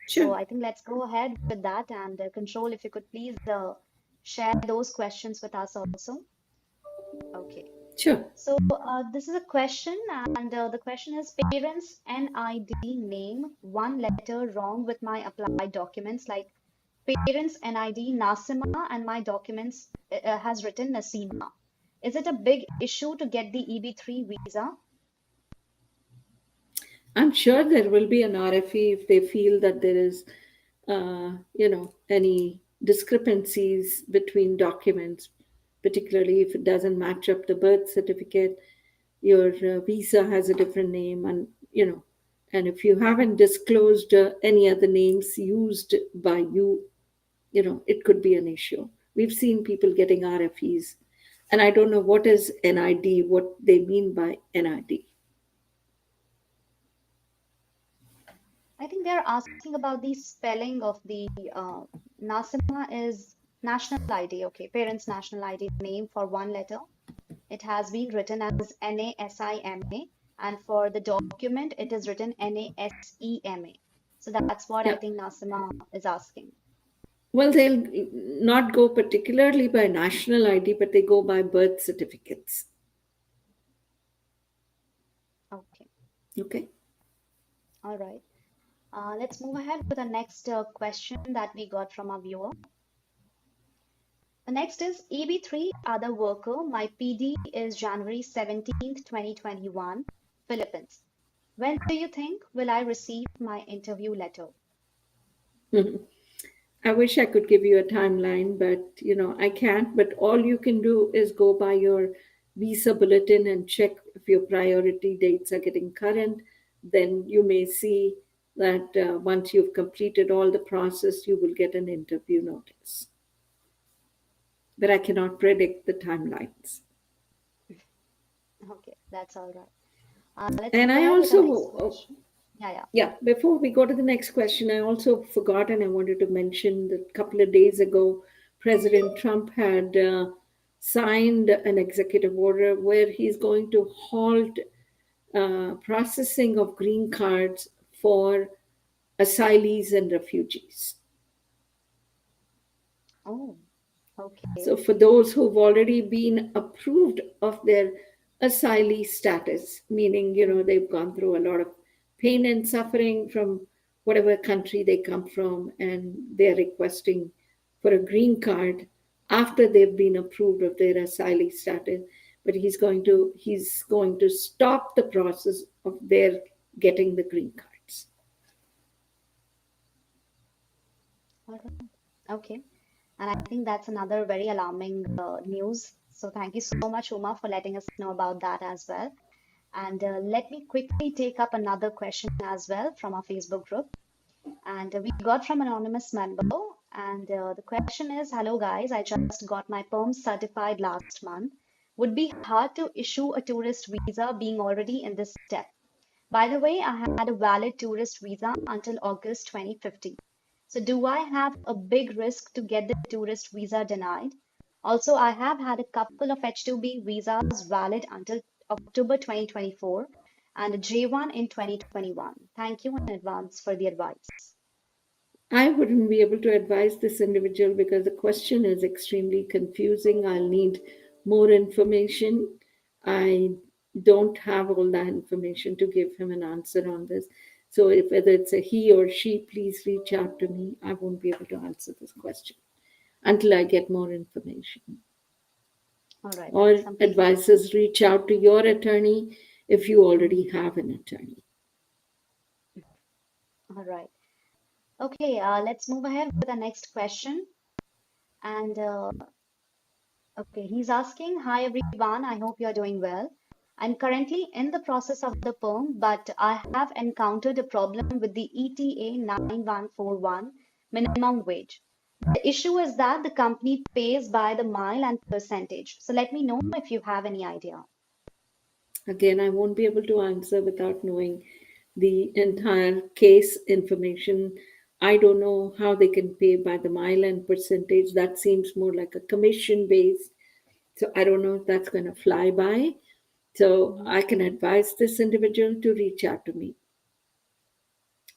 So sure, I think let's go ahead with that and Control, if you could please share those questions with us also. Okay. sure. So this is a question, and the question is parents' NID name one letter wrong with my applied documents, like parents' NID Nasima and my documents has written Nasima. Is it a big issue to get the EB3 visa? I'm sure there will be an RFE if they feel that there is, any discrepancies between documents, particularly if it doesn't match up the birth certificate, your visa has a different name, and if you haven't disclosed any other names used by you, it could be an issue. We've seen people getting RFEs, and I don't know what is NID, what they mean by NID. I think they're asking about the spelling of the Nasima is national ID, okay, parents' national ID name for one letter. It has been written as NASIMA, and for the document, it is written NASEMA. So that's what I Yeah. think Nasima is asking. Well, they'll not go particularly by national ID, but they go by birth certificates. Okay, Okay. all right. Let's move ahead with the next question that we got from our viewer. The next is EB3 other worker. My PD is January 17th, 2021, Philippines. When do you think will I receive my interview letter? Mhm. I wish I could give you a timeline, but I can't. But all you can do is go by your visa bulletin and check if your priority dates are getting current. Then you may see that once you've completed all the process, you will get an interview notice. But I cannot predict the timelines. Okay, that's all right. Let's And move I ahead with the also, next question. Yeah, yeah. yeah, before we go to the next question, I also forgot and I wanted to mention that a couple of days ago, President Trump had signed an executive order where he's going to halt processing of green cards for asylees and refugees. Oh, So, okay. for those who've already been approved of their asylee status, meaning, Mm, they've gone through a lot of pain and suffering from whatever country they come from, and they're requesting for a green card after they've been approved of their asylee status. But he's going to stop the process of their getting the green cards. all right. Okay. And I think that's another very alarming news. So thank you so much, Uma, for letting us know about that as well. And let me quickly take up another question as well from our Facebook group. And we got from an anonymous member. And the question is, hello guys, I just got my perm certified last month. Would be hard to issue a tourist visa being already in this step. By the way, I had a valid tourist visa until August 2050. So do I have a big risk to get the tourist visa denied? Also, I have had a couple of H-2B visas valid until October 2024 and a J-1 in 2021. Thank you in advance for the advice. I wouldn't be able to advise this individual because the question is extremely confusing. I'll need more information. I don't have all that information to give him an answer on this. So, if whether it's a he or she, please reach out to me. I won't be able to answer this question until I get more information. All right, that's Or completely fine. advisors, reach out to your attorney if you already have an attorney. All right. Okay, let's move ahead with the next question. And okay, he's asking, hi everyone, I hope you're doing well. I'm currently in the process of the perm, but I have encountered a problem with the ETA 9141 minimum wage. The issue is that the company pays by the mile and percentage. So let me know if you have any idea. Again, I won't be able to answer without knowing the entire case information. I don't know how they can pay by the mile and percentage. That seems more like a commission based. So I don't know if that's going to fly by. So Mhm. I can advise this individual to reach out to me.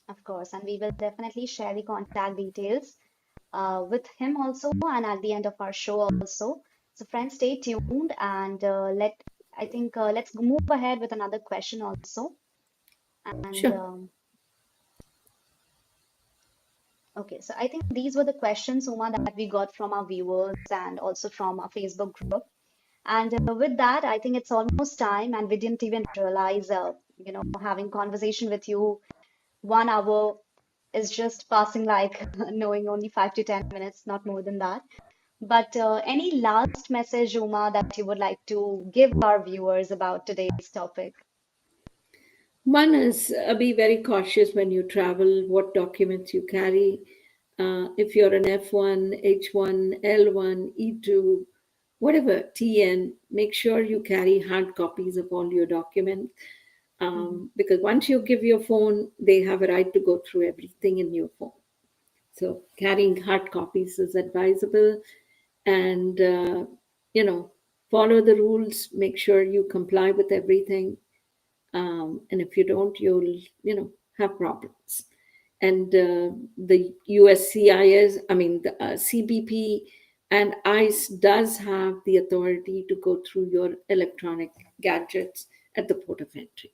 Of course, and we will definitely share the contact details with him also, and at the end of our show also. So, friends, stay tuned and let's move ahead with another question also. And Sure. okay, so I think these were the questions, Uma, that we got from our viewers and also from our Facebook group. And with that, I think it's almost time, and we didn't even realize, having conversation with you 1 hour is just passing like knowing only 5 to 10 minutes, not more than that. But any last message, Uma, that you would like to give our viewers about today's topic? One is be very cautious when you travel, what documents you carry. If you're an F1, H1, L1, E2, whatever, TN, make sure you carry hard copies of all your documents. Mhm. Because once you give your phone, they have a right to go through everything in your phone. So carrying hard copies is advisable, and follow the rules. Make sure you comply with everything, and if you don't, you'll have problems. And the USCIS, I mean the CBP and ICE does have the authority to go through your electronic gadgets at the port of entry.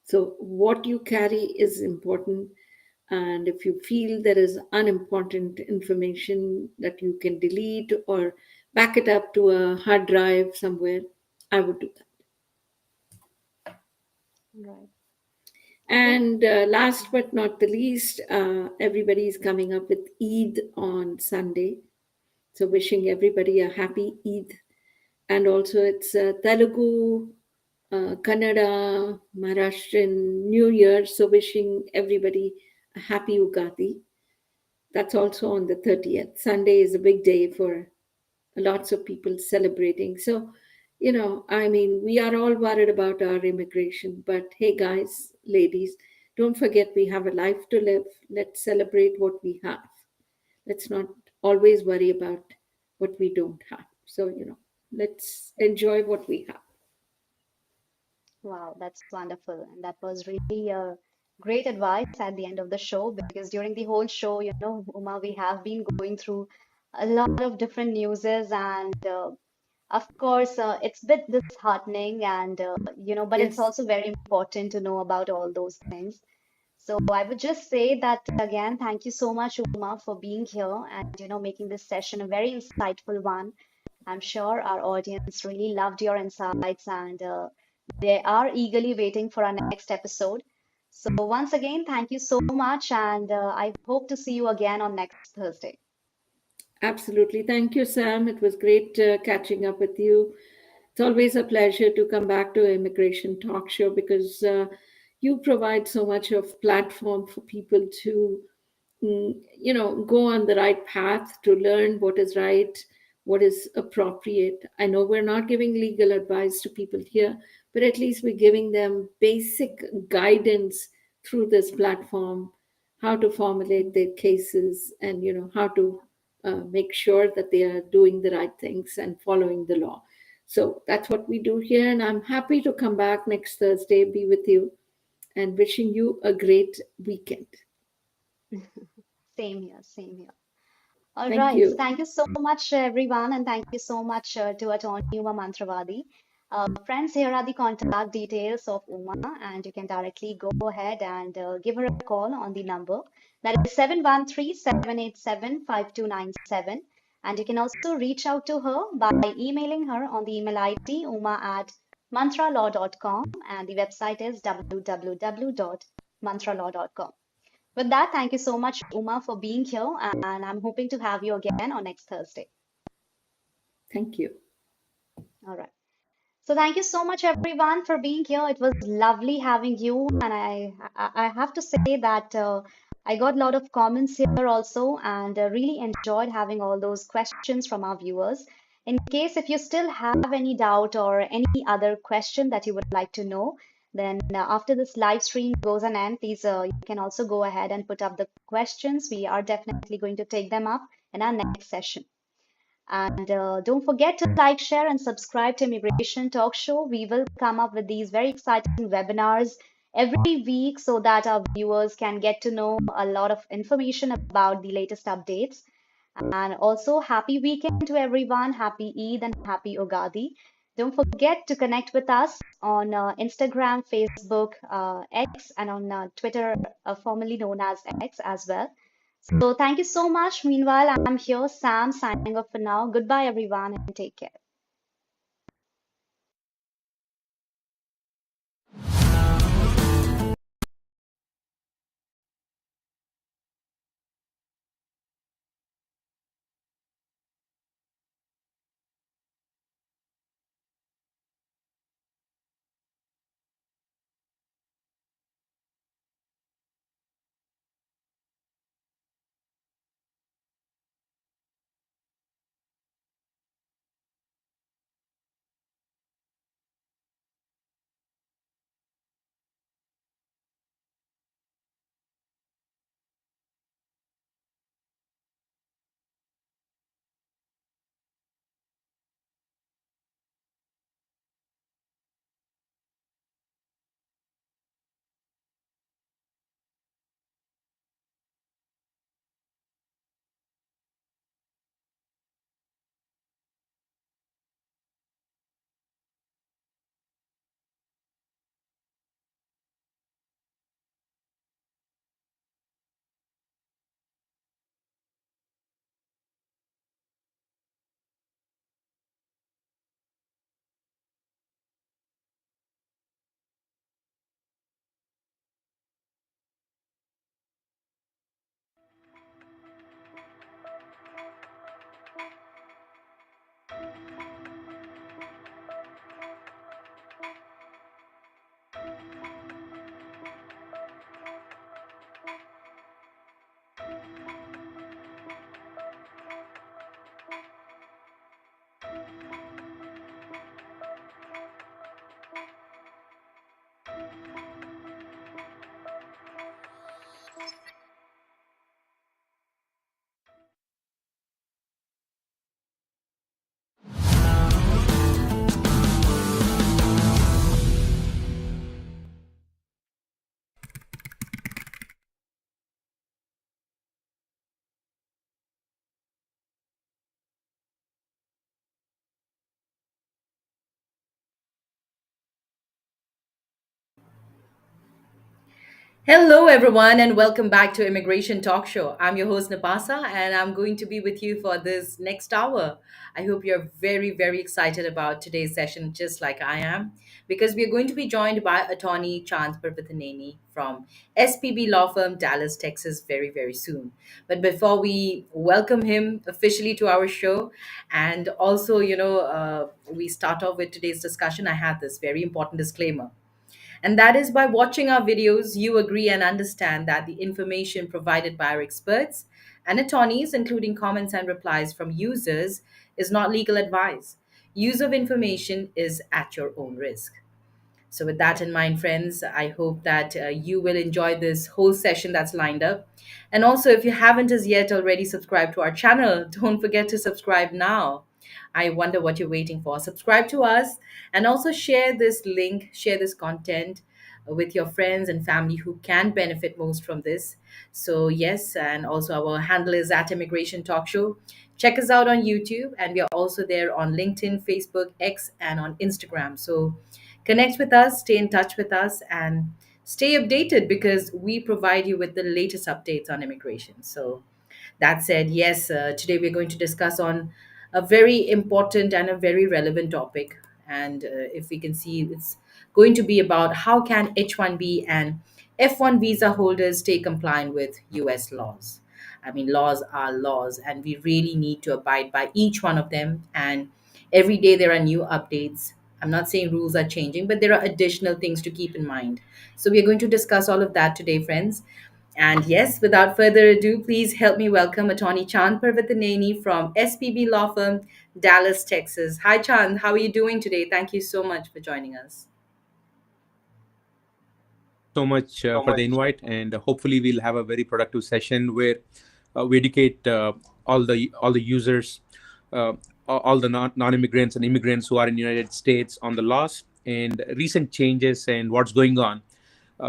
So what you carry is important. And if you feel there is unimportant information that you can delete or back it up to a hard drive somewhere, I would do that. Right. Okay. And last but not the least, everybody is coming up with Eid on Sunday. So wishing everybody a happy Eid. And also it's Telugu, Kannada, Maharashtrian New Year. So wishing everybody a happy Ugadi. That's also on the 30th. Sunday is a big day for lots of people celebrating. So, I mean, we are all worried about our immigration, but hey, guys, ladies, don't forget we have a life to live. Let's celebrate what we have. Let's not always worry about what we don't have. So, let's enjoy what we have. Wow, that's wonderful. And that was really great advice at the end of the show because during the whole show, Uma, we have been going through a lot of different newses and of course, it's a bit disheartening and but it's Yes, also very important to know about all those things. So I would just say that again, thank you so much, Uma, for being here and making this session a very insightful one. I'm sure our audience really loved your insights and they are eagerly waiting for our next episode. So once again, thank you so much, and I hope to see you again on next Thursday. absolutely. Thank you, Sam. It was great catching up with you. It's always a pleasure to come back to Immigration Talk Show because you provide so much of platform for people to go on the right path, to learn what is right, what is appropriate. I know we're not giving legal advice to people here, but at least we're giving them basic guidance through this platform, how to formulate their cases, and how to make sure that they are doing the right things and following the law. So that's what we do here, and I'm happy to come back next Thursday, be with you, and wishing you a great weekend. Same here, same here. All Thank right. So you. thank you so much, everyone, and thank you so much to Attorney Uma Mantravadi. Friends, here are the contact details of Uma, and you can directly go ahead and give her a call on the number that is 713-787-5297. And you can also reach out to her by emailing her on the email ID uma@mantralaw.com, and the website is www.mantralaw.com. With that, thank you so much, Uma, for being here, and I'm hoping to have you again on next Thursday. Thank you. All right. So thank you so much, everyone, for being here. It was lovely having you, and I have to say that I got a lot of comments here also, and really enjoyed having all those questions from our viewers. In case if you still have any doubt or any other question that you would like to know, then after this live stream goes on end, please you can also go ahead and put up the questions. We are definitely going to take them up in our next session. And don't forget to like, share, and subscribe to Immigration Talk Show. We will come up with these very exciting webinars every week so that our viewers can get to know a lot of information about the latest updates. And also, happy weekend to everyone. Happy Eid and happy Ugadi. Don't forget to connect with us on Instagram, Facebook, X, and on Twitter, formerly known as X as well. So thank you so much. Meanwhile, I'm here, Sam, signing off for now. Goodbye, everyone, and take care. Hello, everyone, and welcome back to Immigration Talk Show. I'm your host, Napasa, and I'm going to be with you for this next hour. I hope you're very, very excited about today's session, just like I am, because we are going to be joined by attorney Chand Parvathaneni from SPB Law Firm, Dallas, Texas, very, very soon. But before we welcome him officially to our show, and also, we start off with today's discussion, I have this very important disclaimer. And that is by watching our videos, you agree and understand that the information provided by our experts and attorneys, including comments and replies from users, is not legal advice. Use of information is at your own risk. So, with that in mind, friends, I hope that you will enjoy this whole session that's lined up. And also, if you haven't as yet already subscribed to our channel, don't forget to subscribe now. I wonder what you're waiting for. Subscribe to us and also share this link, share this content with your friends and family who can benefit most from this. So, yes, and also our handle is at Immigration Talk Show. Check us out on YouTube, and we are also there on LinkedIn, Facebook, X, and on Instagram. So, connect with us, stay in touch with us, and stay updated because we provide you with the latest updates on immigration. So, that said, yes, today we're going to discuss on a very important and a very relevant topic. And if we can see, it's going to be about how can H-1B and F-1 visa holders stay compliant with US laws. I mean, laws are laws, and we really need to abide by each one of them. And every day there are new updates. I'm not saying rules are changing, but there are additional things to keep in mind. So we are going to discuss all of that today, friends. And yes, without further ado, please help me welcome Attorney Chand Parvathaneni from SPB Law Firm, Dallas, Texas. Hi, Chand. How are you doing today? Thank you so much for joining us. Thank you so much for the invite, and hopefully we'll have a very productive session where we educate all the users, uh, all the non-immigrants and immigrants who are in the United States on the laws and recent changes and what's going on.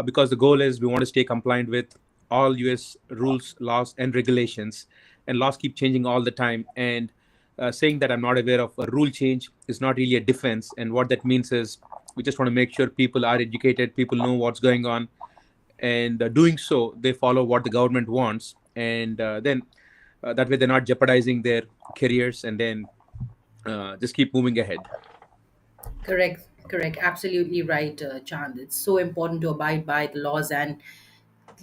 Because the goal is we want to stay compliant with all U.S. rules, laws, and regulations, and laws keep changing all the time. And saying that I'm not aware of a rule change is not really a defense. And what that means is we just want to make sure people are educated, people know what's going on, and doing so, they follow what the government wants, and then that way they're not jeopardizing their careers, and then just keep moving ahead. Correct, correct. Absolutely right, Chand. It's so important to abide by the laws, and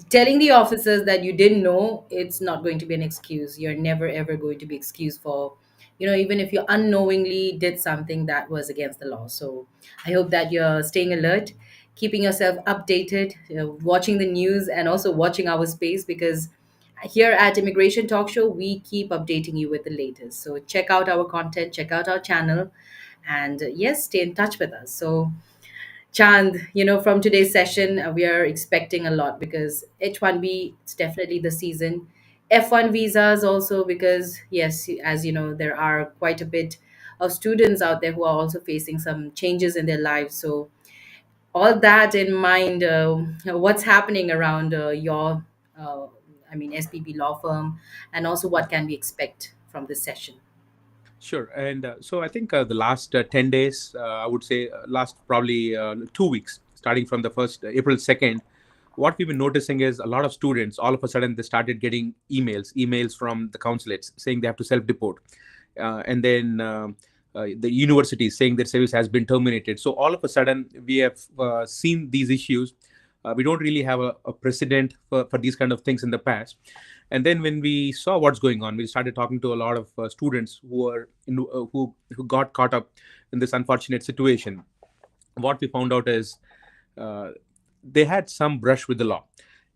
telling the officers that you didn't know, it's not going to be an excuse. You're never ever going to be excused for, even if you unknowingly did something that was against the law. So I hope that you're staying alert, keeping yourself updated, watching the news, and also watching our space, because here at Immigration Talk Show we keep updating you with the latest. So check out our content, check out our channel, and yes, stay in touch with us. So Chand, from today's session, we are expecting a lot because H1B, it's definitely the season. F1 visas also, because, yes, as you know, there are quite a bit of students out there who are also facing some changes in their lives. So, all that in mind, what's happening around uh, SPB law firm, and also what can we expect from this session? Sure. And so I think the last 10 days, I would say last probably 2 weeks, starting from the first April 2nd, what we've been noticing is a lot of students, all of a sudden, they started getting emails from the consulates saying they have to self-deport. And then the universities saying their service has been terminated. So all of a sudden, we have seen these issues. We don't really have a precedent for these kind of things in the past. And then when we saw what's going on, we started talking to a lot of students who got caught up in this unfortunate situation. What we found out is uh, they had some brush with the law,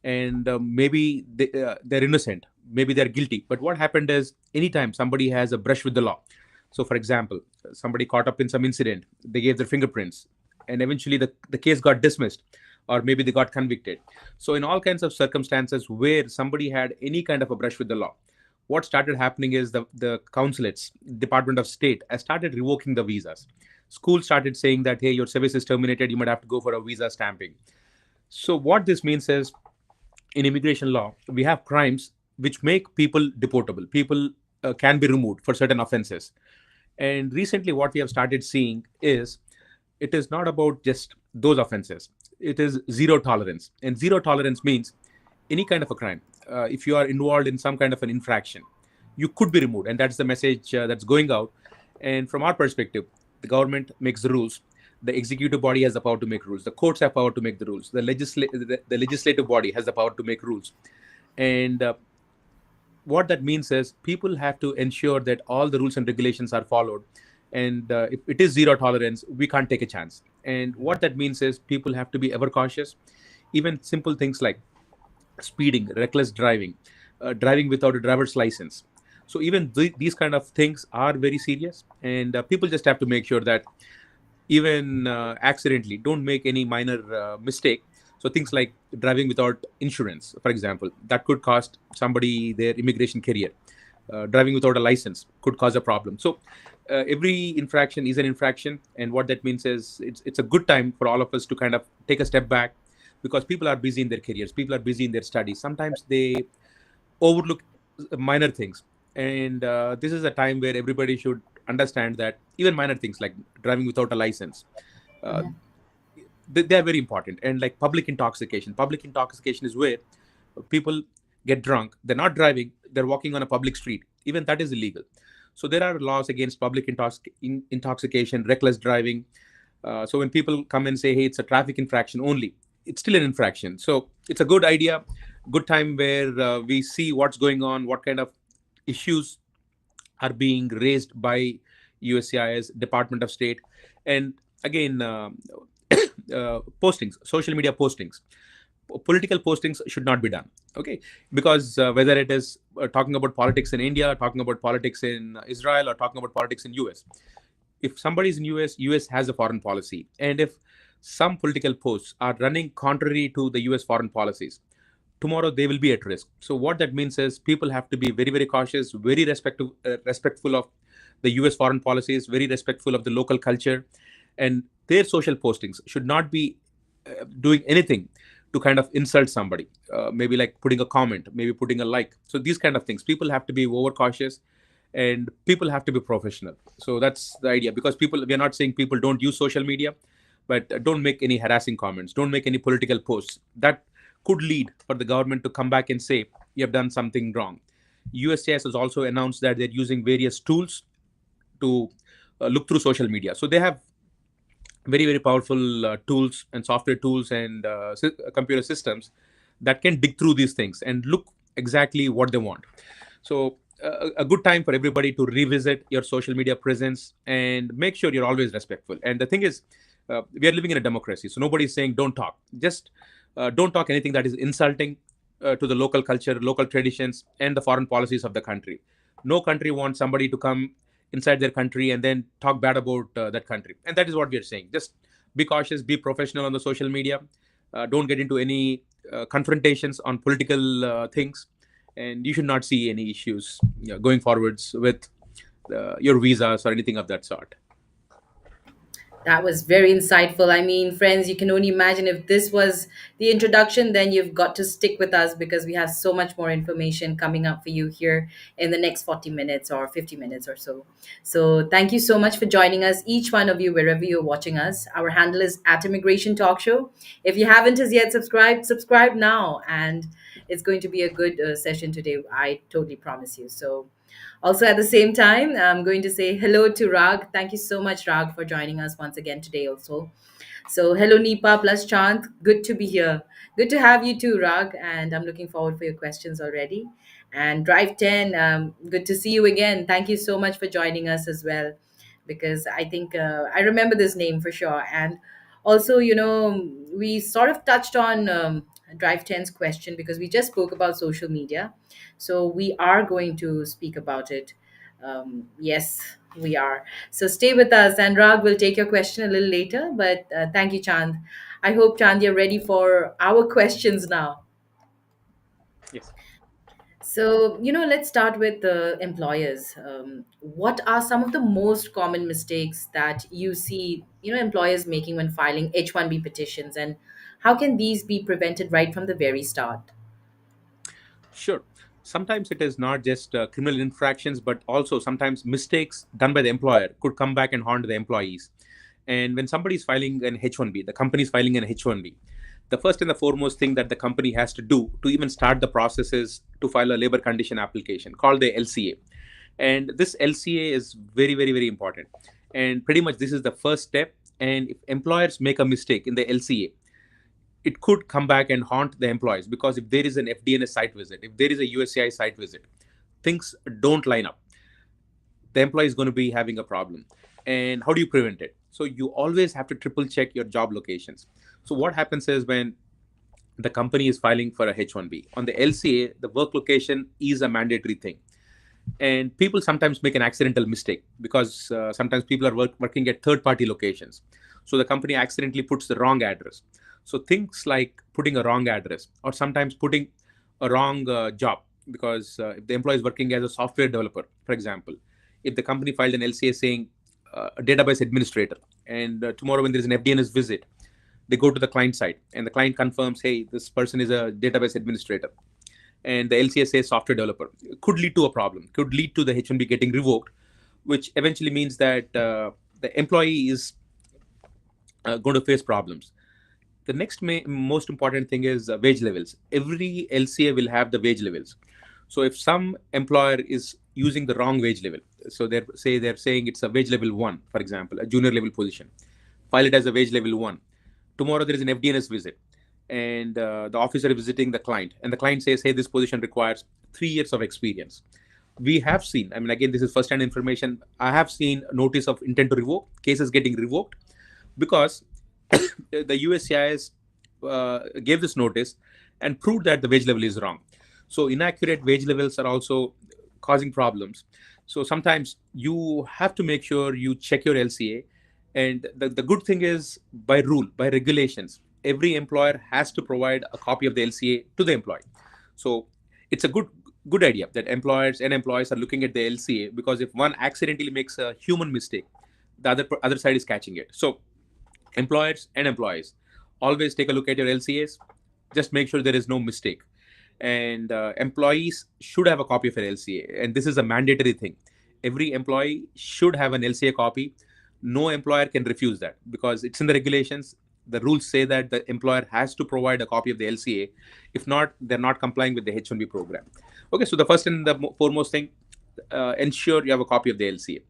and maybe they're innocent, maybe they're guilty. But what happened is, anytime somebody has a brush with the law, so for example, somebody caught up in some incident, they gave their fingerprints, and eventually the case got dismissed, or maybe they got convicted. So in all kinds of circumstances where somebody had any kind of a brush with the law, what started happening is the consulates, Department of State, has started revoking the visas. Schools started saying that, hey, your service is terminated, you might have to go for a visa stamping. So what this means is, in immigration law, we have crimes which make people deportable. People can be removed for certain offenses. And recently, what we have started seeing is, it is not about just those offenses. It is zero tolerance. And zero tolerance means any kind of a crime. If you are involved in some kind of an infraction, you could be removed. And that's the message that's going out. And from our perspective, the government makes the rules. The executive body has the power to make rules. The courts have power to make the rules. The legislative body has the power to make rules. And what that means is, people have to ensure that all the rules and regulations are followed. And if it is zero tolerance, we can't take a chance. And what that means is, people have to be ever cautious. Even simple things like speeding, reckless driving, driving without a driver's license. So even these kind of things are very serious, and people just have to make sure that even accidentally don't make any minor mistake. So things like driving without insurance, for example, that could cost somebody their immigration career. Driving without a license could cause a problem. So every infraction is an infraction, and what that means is, it's a good time for all of us to kind of take a step back, because people are busy in their careers, people are busy in their studies. Sometimes they overlook minor things, and this is a time where everybody should understand that even minor things like driving without a license, uh, they are very important. And like public intoxication is where people get drunk, they're not driving, they're walking on a public street, even that is illegal. So there are laws against intoxication, reckless driving. So when people come and say, hey, it's a traffic infraction only, it's still an infraction. So it's a good idea, good time where we see what's going on, what kind of issues are being raised by USCIS, Department of State. And again, postings, social media postings. political postings should not be done. Okay, because whether it is talking about politics in India, talking about politics in Israel, or talking about politics in US, if somebody is in US has a foreign policy, and if some political posts are running contrary to the US foreign policies, tomorrow they will be at risk. So what that means is people have to be very, very cautious, very respectful of the US foreign policies, very respectful of the local culture, and their social postings should not be doing anything to kind of insult somebody, maybe like putting a comment, maybe putting a like. So these kind of things, people have to be overcautious, and people have to be professional. So that's the idea, because people, we are not saying people don't use social media, but don't make any harassing comments, don't make any political posts that could lead for the government to come back and say you have done something wrong. USCIS has also announced that they're using various tools to look through social media. So they have very, very powerful tools and software tools and computer systems that can dig through these things and look exactly what they want. So a good time for everybody to revisit your social media presence and make sure you're always respectful. And the thing is, we are living in a democracy, so nobody's saying don't talk. Just don't talk anything that is insulting to the local culture, local traditions, and the foreign policies of the country. No country wants somebody to come inside their country and then talk bad about that country. And that is what we are saying. Just be cautious, be professional on the social media. Don't get into any confrontations on political things. And you should not see any issues going forwards with your visas or anything of that sort. That was very insightful. I mean, friends, you can only imagine if this was the introduction, then you've got to stick with us because we have so much more information coming up for you here in the next 40 minutes or 50 minutes or so. So, thank you so much for joining us, each one of you, wherever you're watching us. Our handle is at Immigration Talk Show. If you haven't as yet subscribed, subscribe now. And it's going to be a good session today. I totally promise you. So, also, at the same time, I'm going to say hello to Rag. Thank you so much, Rag, for joining us once again today, also. So, hello, Nipa plus Chant. Good to be here. Good to have you too, Rag. And I'm looking forward for your questions already. And Drive 10, good to see you again. Thank you so much for joining us as well, because I think I remember this name for sure. And also, we sort of touched on Drive 10's question because we just spoke about social media. So we are going to speak about it. Yes, we are. So stay with us, and Rag will take your question a little later. But thank you, Chand. I hope, Chand, you're ready for our questions now. Yes. So, let's start with the employers. What are some of the most common mistakes that you see, employers making when filing H-1B petitions, and how can these be prevented right from the very start? Sure. Sometimes it is not just criminal infractions, but also sometimes mistakes done by the employer could come back and haunt the employees. And when somebody is filing an H1B, the company is filing an H1B, the first and the foremost thing that the company has to do to even start the process is to file a labor condition application called the LCA. And this LCA is very, very, very important. And pretty much this is the first step. And if employers make a mistake in the LCA, it could come back and haunt the employees, because if there is an FDNS site visit, if there is a USCI site visit, things don't line up. The employee is going to be having a problem. And how do you prevent it? So you always have to triple check your job locations. So what happens is when the company is filing for a H1B, on the LCA, the work location is a mandatory thing. And people sometimes make an accidental mistake because sometimes people are working at third party locations. So the company accidentally puts the wrong address. So things like putting a wrong address or sometimes putting a wrong job, because if the employee is working as a software developer, for example, if the company filed an LCA saying a database administrator, and tomorrow when there is an FDNS visit, they go to the client side and the client confirms, hey, this person is a database administrator, and the LCA says software developer, it could lead to a problem, could lead to the H1B getting revoked, which eventually means that the employee is going to face problems. The next most important thing is wage levels. Every LCA will have the wage levels. So if some employer is using the wrong wage level, so they're saying it's a wage level 1, for example, a junior level position, file it as a wage level 1. Tomorrow there is an FDNS visit, and the officer is visiting the client, and the client says, hey, this position requires 3 years of experience. We have seen, I mean, again, this is first-hand information, I have seen notice of intent to revoke, cases getting revoked, because the USCIS gave this notice and proved that the wage level is wrong. So inaccurate wage levels are also causing problems. So sometimes you have to make sure you check your LCA. And the good thing is, by rule, by regulations, every employer has to provide a copy of the LCA to the employee. So it's a good idea that employers and employees are looking at the LCA, because if one accidentally makes a human mistake, the other side is catching it. So employers and employees, always take a look at your LCAs. Just make sure there is no mistake. And employees should have a copy of an LCA, and this is a mandatory thing. Every employee should have an LCA copy. No employer can refuse that, because it's in the regulations. The rules say that the employer has to provide a copy of the LCA. If not, they're not complying with the H-1B program. Okay, so the first and the foremost thing, ensure you have a copy of the LCA.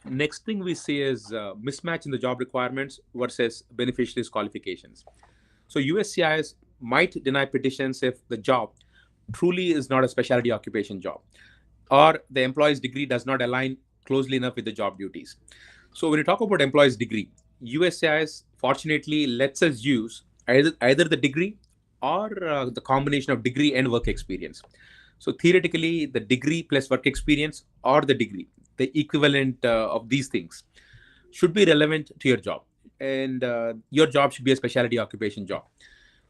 Next thing we see is mismatch in the job requirements versus beneficiaries' qualifications. So USCIS might deny petitions if the job truly is not a specialty occupation job, or the employee's degree does not align closely enough with the job duties. So when you talk about employee's degree, USCIS fortunately lets us use either the degree or the combination of degree and work experience. So theoretically, the degree plus work experience, or the degree, the equivalent of these things, should be relevant to your job. And your job should be a specialty occupation job.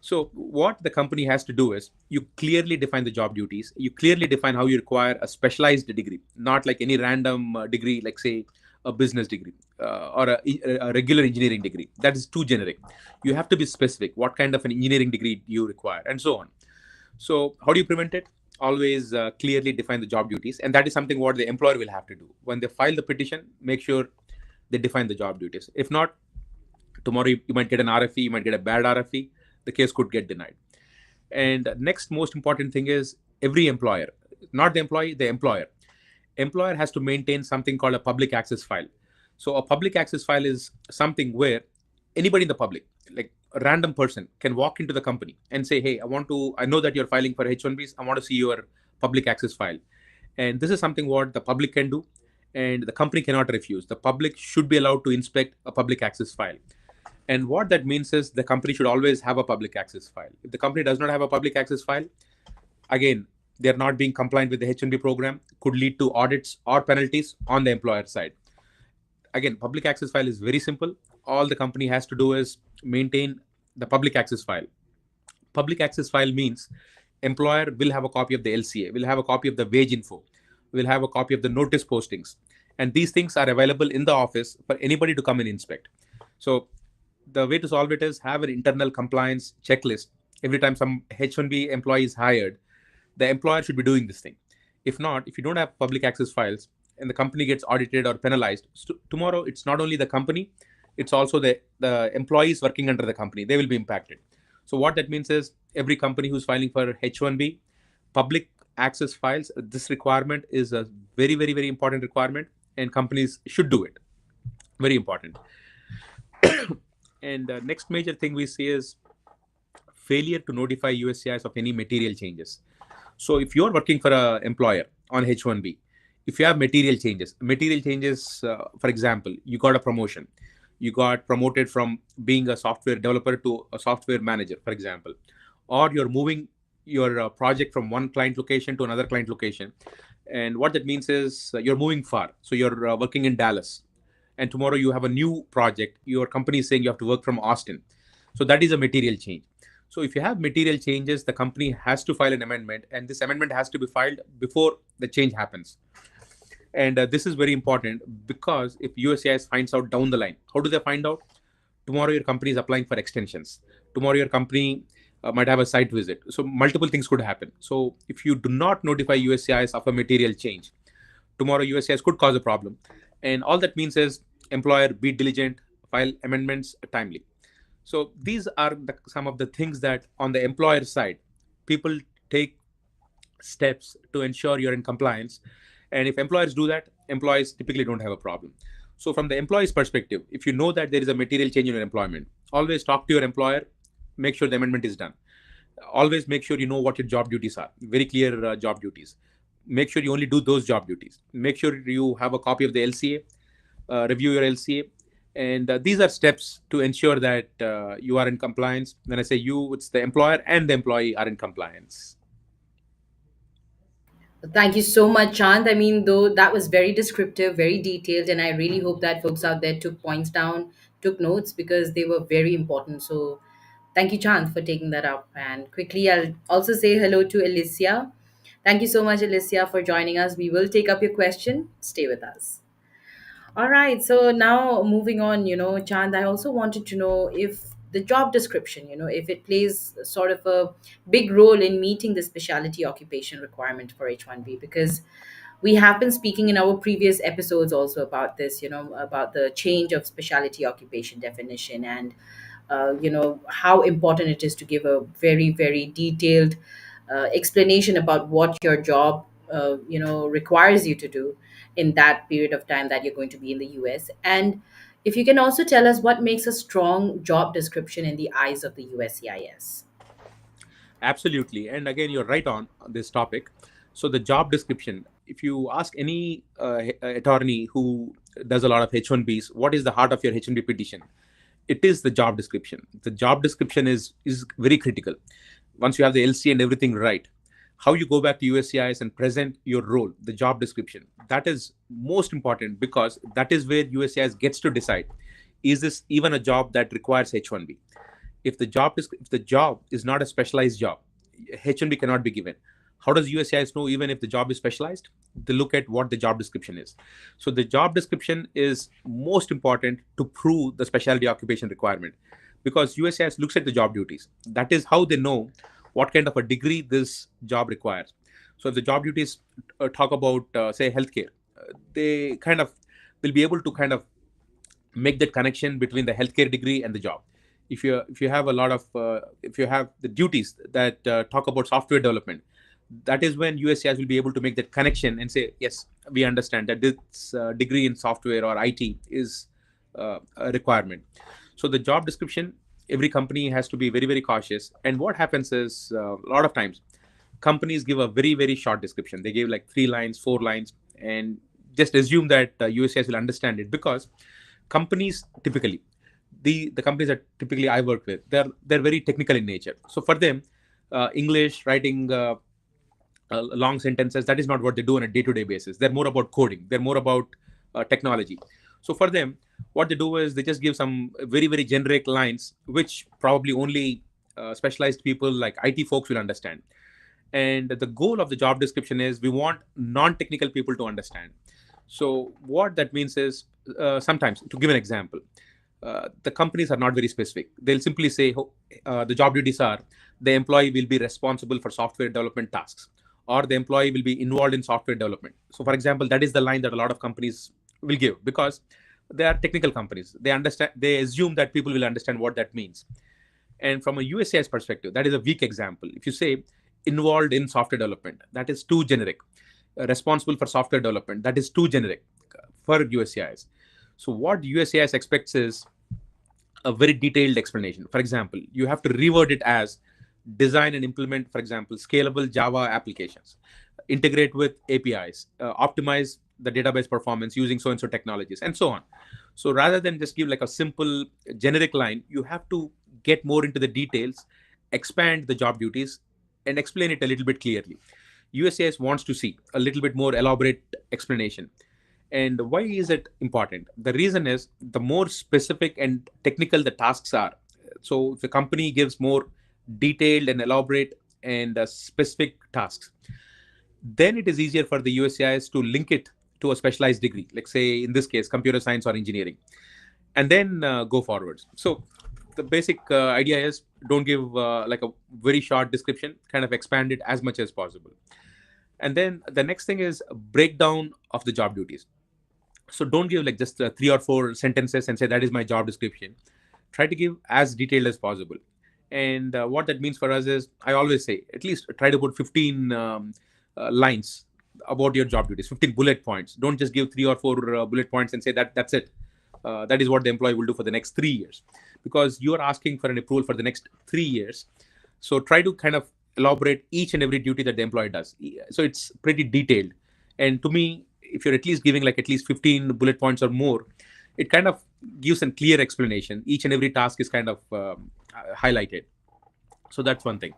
So what the company has to do is, you clearly define the job duties. You clearly define how you require a specialized degree, not like any random degree, like say a business degree or a regular engineering degree. That is too generic. You have to be specific. What kind of an engineering degree do you require, and so on. So how do you prevent it? Always clearly define the job duties, and that is something what the employer will have to do when they file the petition. Make sure they define the job duties. If not, tomorrow you might get an RFE, you might get a bad RFE, the case could get denied. And next most important thing is, every employer, not the employee, the employer has to maintain something called a public access file. So a public access file is something where anybody in the public, like a random person, can walk into the company and say, hey, I know that you're filing for H-1Bs, I want to see your public access file. And this is something what the public can do, and the company cannot refuse. The public should be allowed to inspect a public access file. And what that means is, the company should always have a public access file. If the company does not have a public access file, again, they're not being compliant with the H-1B program, could lead to audits or penalties on the employer side. Again, public access file is very simple. All the company has to do is maintain the public access file. Public access file means employer will have a copy of the LCA, will have a copy of the wage info, will have a copy of the notice postings. And these things are available in the office for anybody to come and inspect. So the way to solve it is, have an internal compliance checklist. Every time some H-1B employee is hired, the employer should be doing this thing. If not, if you don't have public access files and the company gets audited or penalized, tomorrow it's not only the company, it's also the employees working under the company. They will be impacted. So what that means is, every company who's filing for H-1B, public access files, this requirement is a very, very, very important requirement, and companies should do it. Very important. And next major thing we see is failure to notify USCIS of any material changes. So if you're working for an employer on H-1B, if you have material changes, for example, you got a promotion, you got promoted from being a software developer to a software manager, for example, or you're moving your project from one client location to another client location. And what that means is, you're moving far. So you're working in Dallas, and tomorrow you have a new project. Your company is saying you have to work from Austin. So that is a material change. So if you have material changes, the company has to file an amendment, and this amendment has to be filed before the change happens. And this is very important, because if USCIS finds out down the line, how do they find out? Tomorrow your company is applying for extensions. Tomorrow your company might have a site visit. So multiple things could happen. So if you do not notify USCIS of a material change, tomorrow USCIS could cause a problem. And all that means is, employer, be diligent, file amendments timely. So these are some of the things that on the employer side, people take steps to ensure you're in compliance. And if employers do that, employees typically don't have a problem. So from the employee's perspective, if you know that there is a material change in your employment, always talk to your employer, make sure the amendment is done. Always make sure you know what your job duties are, very clear job duties. Make sure you only do those job duties. Make sure you have a copy of the LCA, review your LCA, And these are steps to ensure that you are in compliance. When I say you, it's the employer and the employee are in compliance. Thank you so much, Chand. I mean, though that was very descriptive, very detailed, and I really hope that folks out there took points down, took notes because they were very important. So, thank you, Chand, for taking that up. And quickly, I'll also say hello to Alicia. Thank you so much, Alicia, for joining us. We will take up your question. Stay with us. All right. So now moving on, Chand, I also wanted to know if the job description, if it plays sort of a big role in meeting the specialty occupation requirement for H1B, because we have been speaking in our previous episodes also about this, about the change of specialty occupation definition and, how important it is to give a very, very detailed explanation about what your job, requires you to do in that period of time that you're going to be in the US. And if you can also tell us what makes a strong job description in the eyes of the USCIS. Absolutely. And again, you're right on this topic. So, the job description, if you ask any attorney who does a lot of H1Bs, what is the heart of your H1B petition? It is the job description. The job description is very critical. Once you have the LC and everything right, how you go back to USCIS and present your role, the job description, that is most important because that is where USCIS gets to decide, is this even a job that requires H1B? If the job is not a specialized job, H1B cannot be given. How does USCIS know even if the job is specialized? They look at what the job description is. So the job description is most important to prove the specialty occupation requirement because USCIS looks at the job duties. That is how they know what kind of a degree this job requires. So if the job duties talk about, say, healthcare, they kind of will be able to kind of make that connection between the healthcare degree and the job. If you have a lot of if you have the duties that talk about software development, that is when USCIS will be able to make that connection and say, yes, we understand that this degree in software or IT is a requirement. So the job description, every company has to be very, very cautious. And what happens is a lot of times companies give a very, very short description. They give like 3 lines, 4 lines, and just assume that USCIS will understand it because companies typically, the companies that typically I work with, they're very technical in nature. So for them, English writing long sentences, that is not what they do on a day-to-day basis. They're more about coding. They're more about technology. So for them, what they do is they just give some very, very generic lines, which probably only specialized people like IT folks will understand. And the goal of the job description is we want non-technical people to understand. So what that means is sometimes, to give an example, the companies are not very specific. They'll simply say the job duties are the employee will be responsible for software development tasks, or the employee will be involved in software development. So, for example, that is the line that a lot of companies will give because they are technical companies. They understand. They assume that people will understand what that means. And from a USCIS perspective, that is a weak example. If you say involved in software development, that is too generic. Responsible for software development, that is too generic for USCIS. So what USCIS expects is a very detailed explanation. For example, you have to reword it as design and implement, for example, scalable Java applications, integrate with APIs, optimize the database performance using so and so technologies, and so on. So rather than just give like a simple generic line, you have to get more into the details, expand the job duties, and explain it a little bit clearly. USCIS wants to see a little bit more elaborate explanation. And why is it important? The reason is the more specific and technical the tasks are. So if the company gives more detailed and elaborate and specific tasks, then it is easier for the USCIS to link it to a specialized degree, like say in this case, computer science or engineering, and then go forwards. So the basic idea is don't give like a very short description, kind of expand it as much as possible. And then the next thing is a breakdown of the job duties. So don't give like just 3 or 4 sentences and say that is my job description. Try to give as detailed as possible. And what that means for us is, I always say, at least try to put 15 lines about your job duties, 15 bullet points. Don't just give 3 or 4 bullet points and say that's it. That is what the employee will do for the next 3 years, because you are asking for an approval for the next 3 years. So try to kind of elaborate each and every duty that the employee does. So it's pretty detailed. And to me, if you're at least giving like at least 15 bullet points or more, it kind of gives a clear explanation. Each and every task is kind of highlighted. So that's one thing.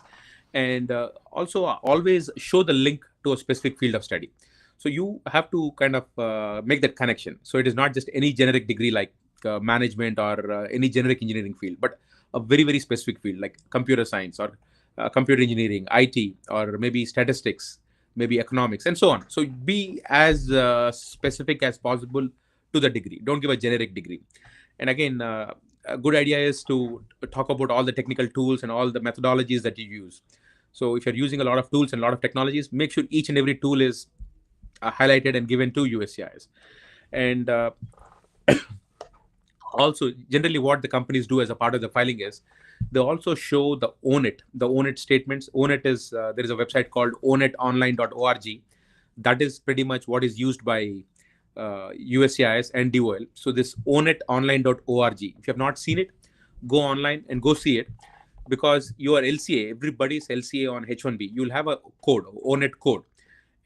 And also always show the link to a specific field of study. So you have to kind of make that connection. So it is not just any generic degree like management or any generic engineering field, but a very very specific field like computer science or computer engineering, IT, or maybe statistics, maybe economics, and so on. So be as specific as possible to the degree. Don't give a generic degree. And again, a good idea is to talk about all the technical tools and all the methodologies that you use. So if you're using a lot of tools and a lot of technologies, make sure each and every tool is highlighted and given to USCIS. And also, generally, what the companies do as a part of the filing is they also show the own it statements. Own it is there is a website called ownitonline.org. That is pretty much what is used by USCIS and DOL. So this ownitonline.org. If you have not seen it, go online and go see it, because your LCA, everybody's LCA on H1B, you'll have a code, own it code.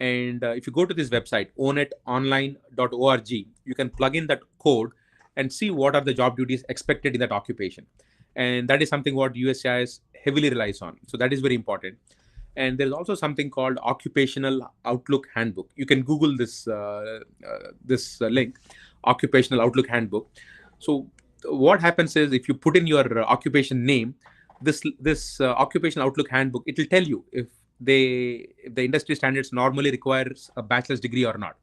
And if you go to this website, ownitonline.org, you can plug in that code and see what are the job duties expected in that occupation. And that is something what USCIS heavily relies on. So that is very important. And there's also something called Occupational Outlook Handbook. You can Google this link, Occupational Outlook Handbook. So what happens is if you put in your occupation name, this Occupational Outlook Handbook, it will tell you if the industry standards normally requires a bachelor's degree or not.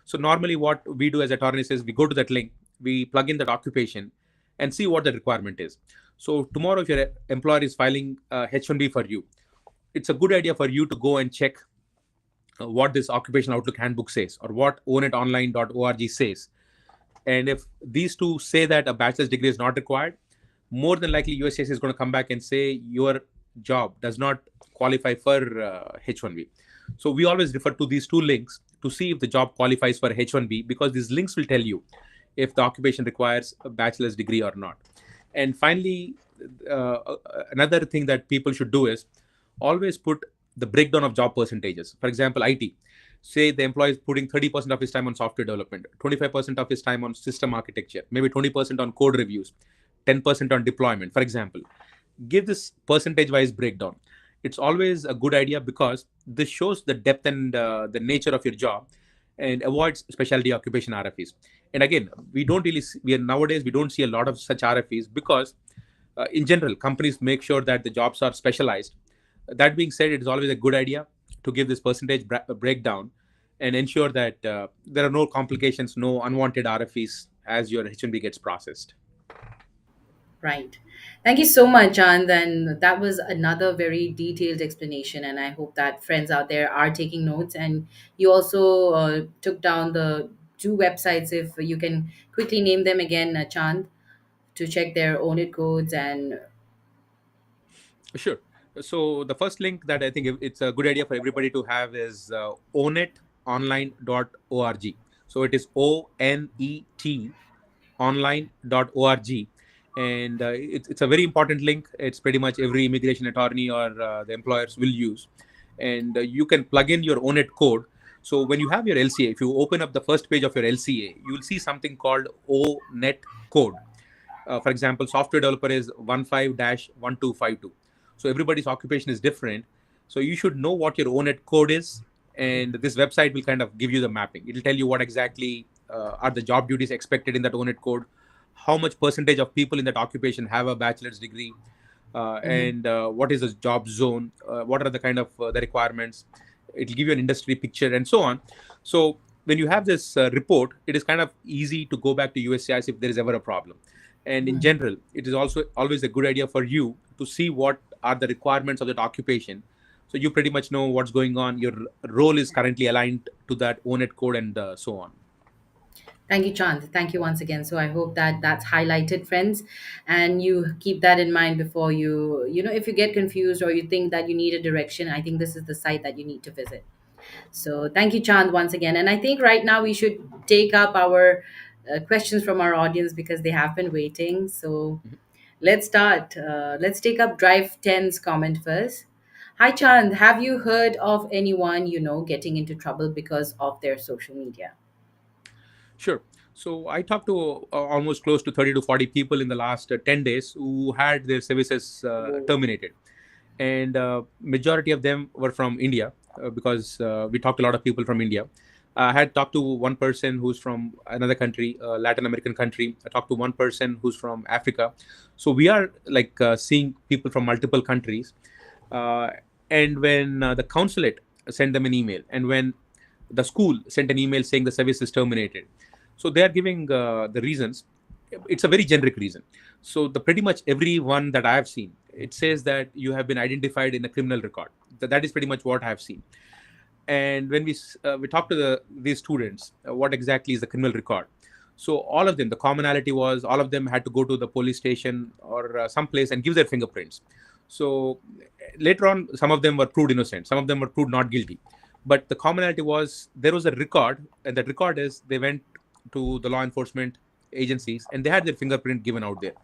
So normally what we do as attorneys is we go to that link, we plug in that occupation and see what the requirement is. So tomorrow if your employer is filing H1B for you, it's a good idea for you to go and check what this Occupational Outlook Handbook says or what ownitonline.org says. And if these two say that a bachelor's degree is not required, more than likely USCIS is going to come back and say your job does not qualify for H1B. So we always refer to these two links to see if the job qualifies for H1B, because these links will tell you if the occupation requires a bachelor's degree or not. And finally, another thing that people should do is always put the breakdown of job percentages. For example, IT. Say the employee is putting 30% of his time on software development, 25% of his time on system architecture, maybe 20% on code reviews, 10% on deployment, for example. Give this percentage wise breakdown. It's always a good idea because this shows the depth and the nature of your job and avoids specialty occupation RFEs. And again, we don't really we are nowadays we don't see a lot of such RFEs because in general companies make sure that the jobs are specialized. That being said, it is always a good idea to give this percentage breakdown and ensure that there are no complications, no unwanted RFEs as your H1B gets processed. Right. Thank you so much, Chand. And that was another very detailed explanation. And I hope that friends out there are taking notes. And you also took down the two websites, if you can quickly name them again, Chand, to check their own it codes. And Sure. So the first link that I think it's a good idea for everybody to have is onetonline.org. So it is ONET online.org. And it's a very important link. It's pretty much every immigration attorney or the employers will use. And you can plug in your own it code. So when you have your LCA, if you open up the first page of your LCA, you will see something called ONET code. For example, software developer is 15-1252. So everybody's occupation is different. So you should know what your own net code is, and this website will kind of give you the mapping. It'll tell you what exactly are the job duties expected in that own net code, how much percentage of people in that occupation have a bachelor's degree, and what is the job zone, what are the kind of the requirements. It'll give you an industry picture and so on. So when you have this report, it is kind of easy to go back to USCIS if there is ever a problem. And in general, it is also always a good idea for you to see what are the requirements of that occupation. So you pretty much know what's going on. Your role is currently aligned to that ONET code and so on. thank you, Chand. Thank you once again. So I hope that that's highlighted, friends, and you keep that in mind before if you get confused or you think that you need a direction, I think this is the site that you need to visit. So thank you, Chand, once again. And I think right now we should take up our questions from our audience because they have been waiting. So let's start. Let's take up Drive 10's comment first. Hi, Chand. Have you heard of anyone getting into trouble because of their social media? Sure. So I talked to almost close to 30 to 40 people in the last 10 days who had their services terminated. And majority of them were from India, because we talked to a lot of people from India. I had talked to one person who's from another country, Latin American country. I talked to one person who's from Africa. So we are like seeing people from multiple countries. Uh, and when the consulate sent them an email, and when the school sent an email saying the service is terminated, so they are giving the reasons. It's a very generic reason. So the pretty much every one that I have seen, it says that you have been identified in a criminal record. That is pretty much what I have seen. And when we talk to these students, what exactly is the criminal record? So all of them, the commonality was all of them had to go to the police station or some place and give their fingerprints. So later on, some of them were proved innocent, some of them were proved not guilty. But the commonality was there was a record, and that record is they went to the law enforcement agencies and they had their fingerprint given out there.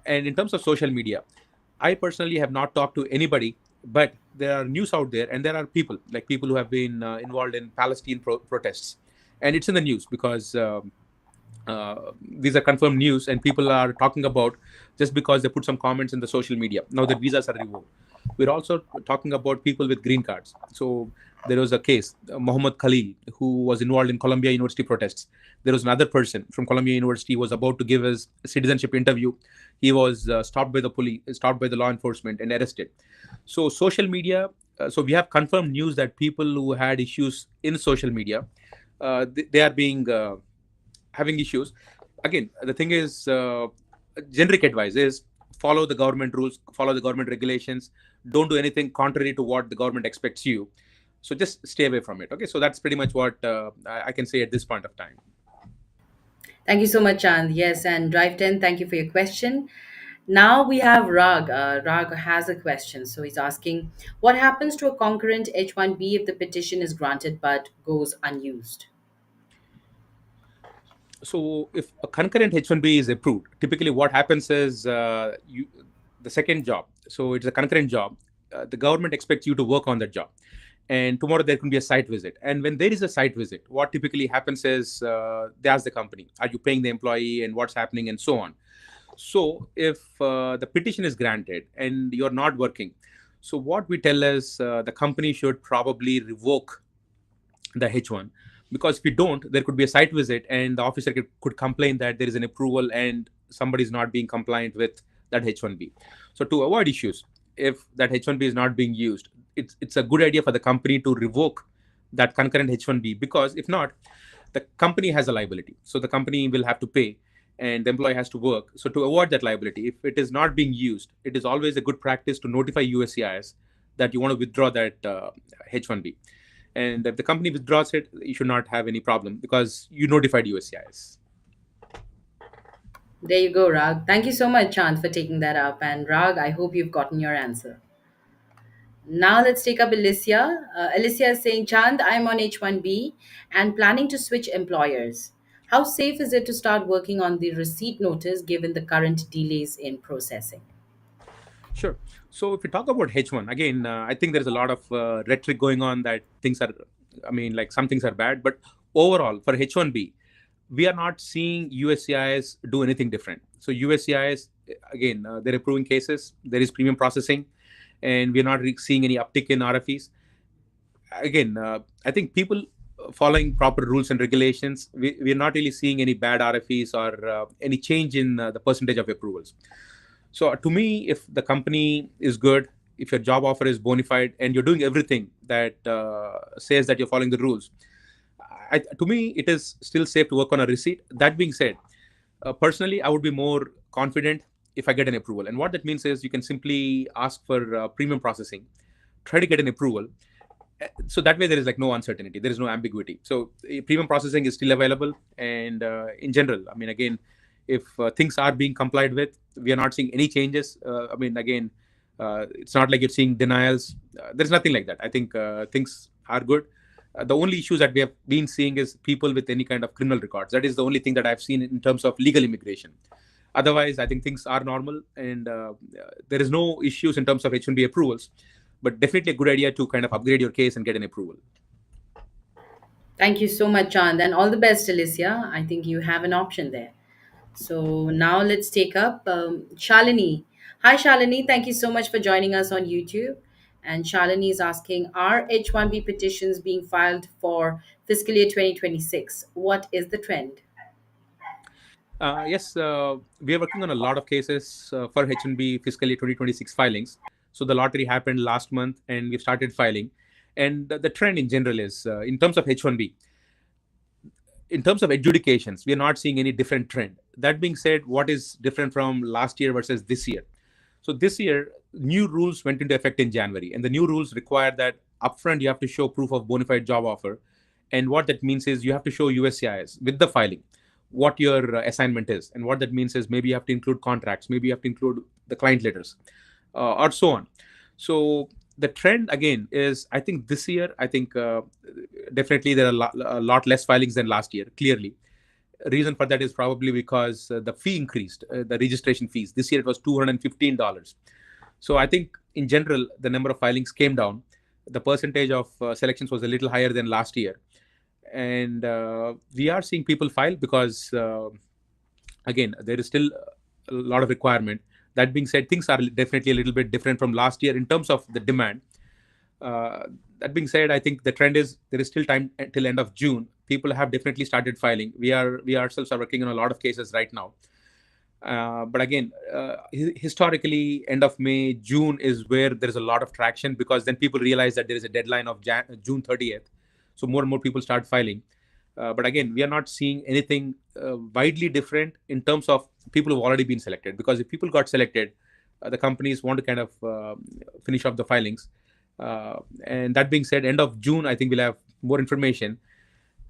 And in terms of social media, I personally have not talked to anybody, but there are news out there, and there are people like people who have been involved in Palestine protests, and it's in the news because these are confirmed news, and people are talking about just because they put some comments in the social media. Now the visas are revoked. We're also talking about people with green cards. So there was a case, Mohammed Khalil, who was involved in Columbia University protests. There was another person from Columbia University who was about to give his citizenship interview. He was stopped by the police, stopped by the law enforcement, and arrested. So social media. So we have confirmed news that people who had issues in social media, they are being having issues. Again, the thing is, generic advice is follow the government rules, follow the government regulations. Don't do anything contrary to what the government expects you. So just stay away from it. Okay, so that's pretty much what I can say at this point of time. Thank you so much, Chand. Yes, and Drive 10, thank you for your question. Now we have Rag. Rag has a question. So he's asking, what happens to a concurrent H1B if the petition is granted but goes unused? So if a concurrent H1B is approved, typically what happens is the second job. So it's a concurrent job. The government expects you to work on that job, and tomorrow there can be a site visit. And when there is a site visit, what typically happens is they ask the company, "Are you paying the employee, and what's happening, and so on." So if the petition is granted and you're not working, so what we tell is the company should probably revoke the H1, because if you don't, there could be a site visit and the officer could complain that there is an approval and somebody is not being compliant with that H1B. So to avoid issues, if that H1B is not being used, it's a good idea for the company to revoke that concurrent H1B, because if not, the company has a liability. So the company will have to pay and the employee has to work. So to avoid that liability, if it is not being used, it is always a good practice to notify USCIS that you want to withdraw that H1B. And if the company withdraws it, you should not have any problem because you notified USCIS. There you go, Rag. Thank you so much, Chand, for taking that up. And Rag, I hope you've gotten your answer. Now let's take up Alicia. Alicia is saying, Chand, I'm on H1B and planning to switch employers. How safe is it to start working on the receipt notice given the current delays in processing? Sure. So if we talk about H1, again, I think there's a lot of rhetoric going on that things are, I mean, like some things are bad, but overall for H1B, we are not seeing USCIS do anything different. So USCIS, again, they're approving cases, there is premium processing, and we're not seeing any uptick in RFEs. Again, I think people following proper rules and regulations, we're not really seeing any bad RFEs or any change in the percentage of approvals. So to me, if the company is good, if your job offer is bona fide, and you're doing everything that says that you're following the rules, to me, it is still safe to work on a receipt. That being said, personally, I would be more confident if I get an approval. And what that means is you can simply ask for premium processing, try to get an approval. So that way there is like no uncertainty, there is no ambiguity. So premium processing is still available. And in general, I mean, again, if things are being complied with, we are not seeing any changes. I mean, again, it's not like you're seeing denials. There's nothing like that. I think things are good. The only issues that we have been seeing is people with any kind of criminal records. That is the only thing that I've seen in terms of legal immigration. Otherwise, I think things are normal, and there is no issues in terms of H1B approvals. But definitely a good idea to kind of upgrade your case and get an approval. Thank you so much, Chand, and all the best, Alicia. I think you have an option there. So now let's take up Shalini. Hi, Shalini. Thank you so much for joining us on YouTube. And Shalini is asking, are H1B petitions being filed for fiscal year 2026? What is the trend? Yes, we are working on a lot of cases for H1B fiscal year 2026 filings. So the lottery happened last month and we've started filing. And the trend in general is in terms of H1B, in terms of adjudications, we are not seeing any different trend. That being said, what is different from last year versus this year? So this year, new rules went into effect in January, and the new rules require that upfront you have to show proof of bona fide job offer, and what that means is you have to show USCIS with the filing what your assignment is, and what that means is maybe you have to include contracts, maybe you have to include the client letters, or so on. So the trend again is, I think this year, I think definitely there are a lot less filings than last year. Clearly, reason for that is probably because the fee increased, the registration fees. This year it was $215. So I think in general the number of filings came down. The percentage of selections was a little higher than last year, and we are seeing people file because again there is still a lot of requirement. That being said, things are definitely a little bit different from last year in terms of the demand. uh, that being said, I think the trend is there is still time till end of June. People have definitely started filing. We ourselves are working on a lot of cases right now. But again, historically, end of May, June is where there is a lot of traction because then people realize that there is a deadline of June 30th. So more and more people start filing. But again, we are not seeing anything widely different in terms of people who've already been selected. Because if people got selected, the companies want to kind of finish off the filings. And that being said, end of June, I think we'll have more information.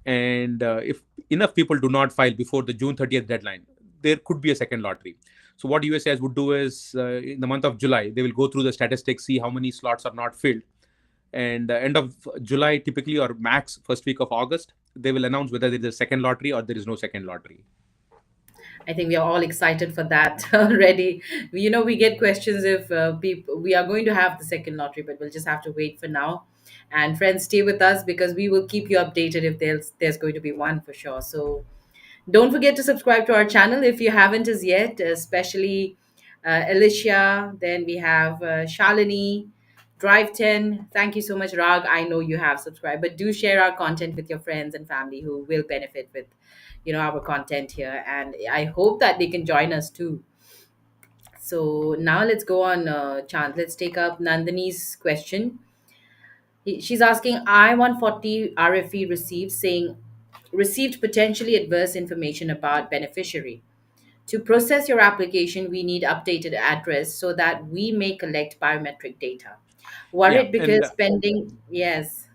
And if enough people do not file before the June 30th deadline, there could be a second lottery. So what USAIS would do is in the month of July, they will go through the statistics, see how many slots are not filled. And end of July, typically, or max first week of August, they will announce whether there is a second lottery or there is no second lottery. I think we are all excited for that already. We get questions if people we are going to have the second lottery, but we'll just have to wait for now. And friends, stay with us because we will keep you updated if there's going to be one for sure. So don't forget to subscribe to our channel if you haven't as yet, especially Alicia. Then we have Shalini, Drive 10. Thank you so much, Rag. I know you have subscribed, but do share our content with your friends and family who will benefit with our content here. And I hope that they can join us too. So now let's go on, Chant. Let's take up Nandini's question. She's asking I-140 RFE received, saying received potentially adverse information about beneficiary. To process your application, we need updated address so that we may collect biometric data. Yeah, Worried and because pending, yes.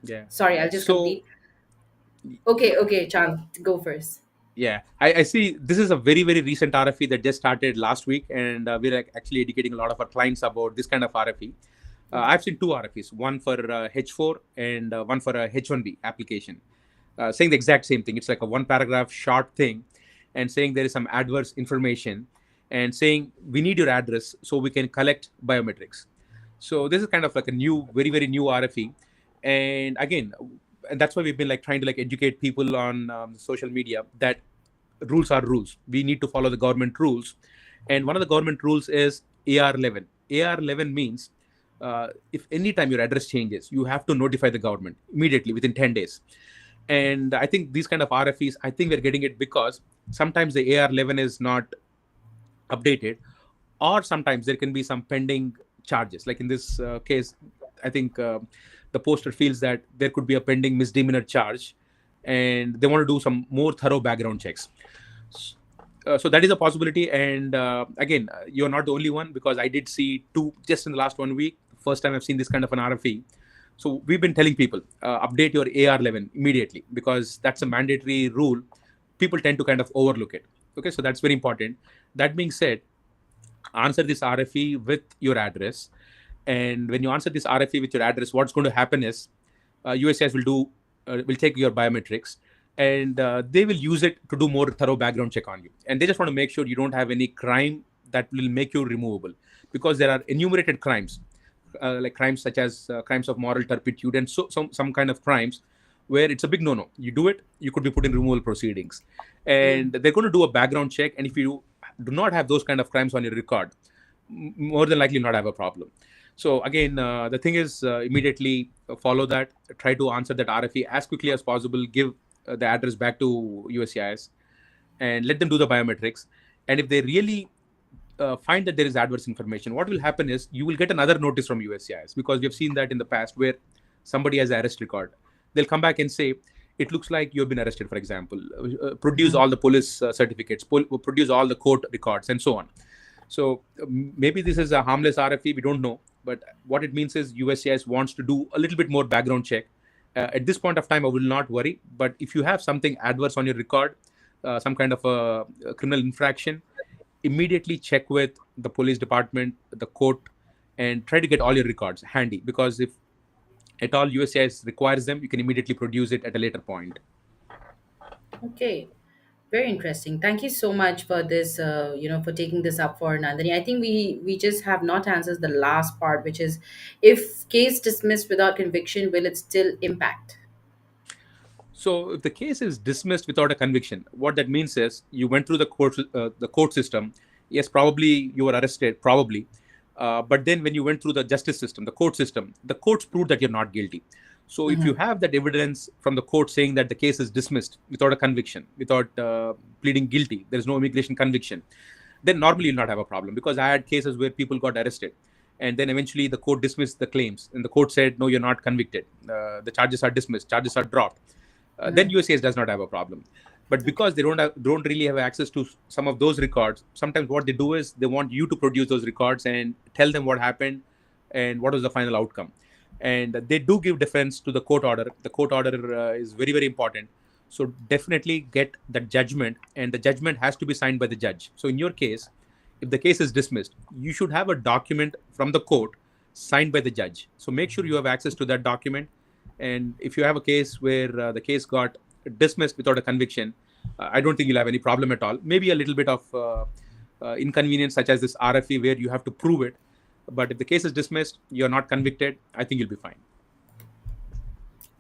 yeah. Sorry, I'll just So complete. Okay, Chant, go first. yeah, I see this is a very, very recent RFE that just started last week, and we're actually educating a lot of our clients about this kind of RFE. I've seen two RFEs, one for H4 and one for a H1B application, saying the exact same thing. It's like a one paragraph short thing, and saying there is some adverse information, and saying we need your address so we can collect biometrics. So this is kind of like a new, very, very new RFE, and again, and that's why we've been like trying to like educate people on social media that rules are rules. We need to follow the government rules, and one of the government rules is AR11. AR11 means if any time your address changes, you have to notify the government immediately within 10 days. And I think these kind of RFEs, I think we're getting it because sometimes the AR11 is not updated, or sometimes there can be some pending charges. Like in this case, I think the poster feels that there could be a pending misdemeanor charge, and they want to do some more thorough background checks. So that is a possibility. And again, you're not the only one, because I did see two just in the last 1 week. First time I've seen this kind of an RFE. So we've been telling people update your AR11 immediately, because that's a mandatory rule. People tend to kind of overlook it. Okay, so that's very important. That being said, answer this RFE with your address. And when you answer this RFE with your address, what's going to happen is USCIS will take your biometrics, and they will use it to do more thorough background check on you. And they just want to make sure you don't have any crime that will make you removable, because there are enumerated crimes, like crimes such as crimes of moral turpitude and some kind of crimes where it's a big no-no. You do it, you could be put in removal proceedings, and they're going to do a background check. And if you do not have those kind of crimes on your record, more than likely not have a problem. So again, the thing is, immediately follow that. Try to answer that RFE as quickly as possible. Give the address back to USCIS and let them do the biometrics. And if they really find that there is adverse information, what will happen is you will get another notice from USCIS, because we have seen that in the past where somebody has an arrest record. They'll come back and say, it looks like you've been arrested, for example. Produce all the police certificates, produce all the court records, and so on. So maybe this is a harmless RFE, we don't know. But what it means is USCIS wants to do a little bit more background check. At this point of time, I will not worry. But if you have something adverse on your record, some kind of a criminal infraction, immediately check with the police department, the court, and try to get all your records handy. Because if at all USCIS requires them, you can immediately produce it at a later point. Okay. Very interesting. Thank you so much for this, for taking this up for Nandini. I think we just have not answered the last part, which is, if case dismissed without conviction, will it still impact? So if the case is dismissed without a conviction, what that means is you went through the court system. Yes, probably you were arrested, probably. But then when you went through the justice system, the court system, the courts proved that you're not guilty. So if you have that evidence from the court saying that the case is dismissed without a conviction, without pleading guilty, there is no immigration conviction, then normally you'll not have a problem. Because I had cases where people got arrested, and then eventually the court dismissed the claims, and the court said, no, you're not convicted. The charges are dismissed, charges are dropped. Then USCIS does not have a problem. But because they don't really have access to some of those records, sometimes what they do is they want you to produce those records and tell them what happened and what was the final outcome. And they do give defense to the court order. The court order is very, very important. So definitely get that judgment, and the judgment has to be signed by the judge. So in your case, if the case is dismissed, you should have a document from the court signed by the judge. So make sure you have access to that document. And if you have a case where the case got dismissed without a conviction, I don't think you'll have any problem at all. Maybe a little bit of inconvenience, such as this RFE, where you have to prove it. But if the case is dismissed, you're not convicted, I think you'll be fine.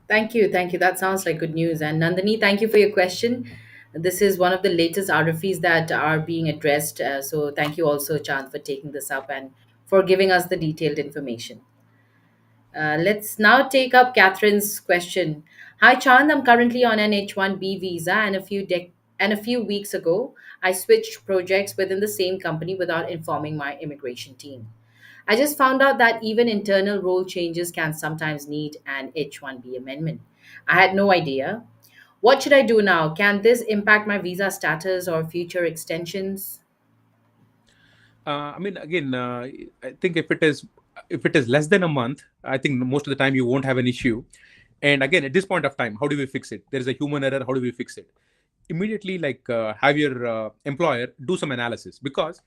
Thank you. Thank you. That sounds like good news. And Nandini, thank you for your question. This is one of the latest RFEs that are being addressed. So thank you also, Chand, for taking this up and for giving us the detailed information. Let's now take up Catherine's question. Hi, Chand. I'm currently on an H-1B visa, and a few weeks ago, I switched projects within the same company without informing my immigration team. I just found out that even internal role changes can sometimes need an H-1B amendment. I had no idea. What should I do now? Can this impact my visa status or future extensions? I mean, again, I think if it is less than a month, I think most of the time you won't have an issue. And again, at this point of time, how do we fix it? There is a human error. How do we fix it? Immediately, like, have your employer do some analysis, because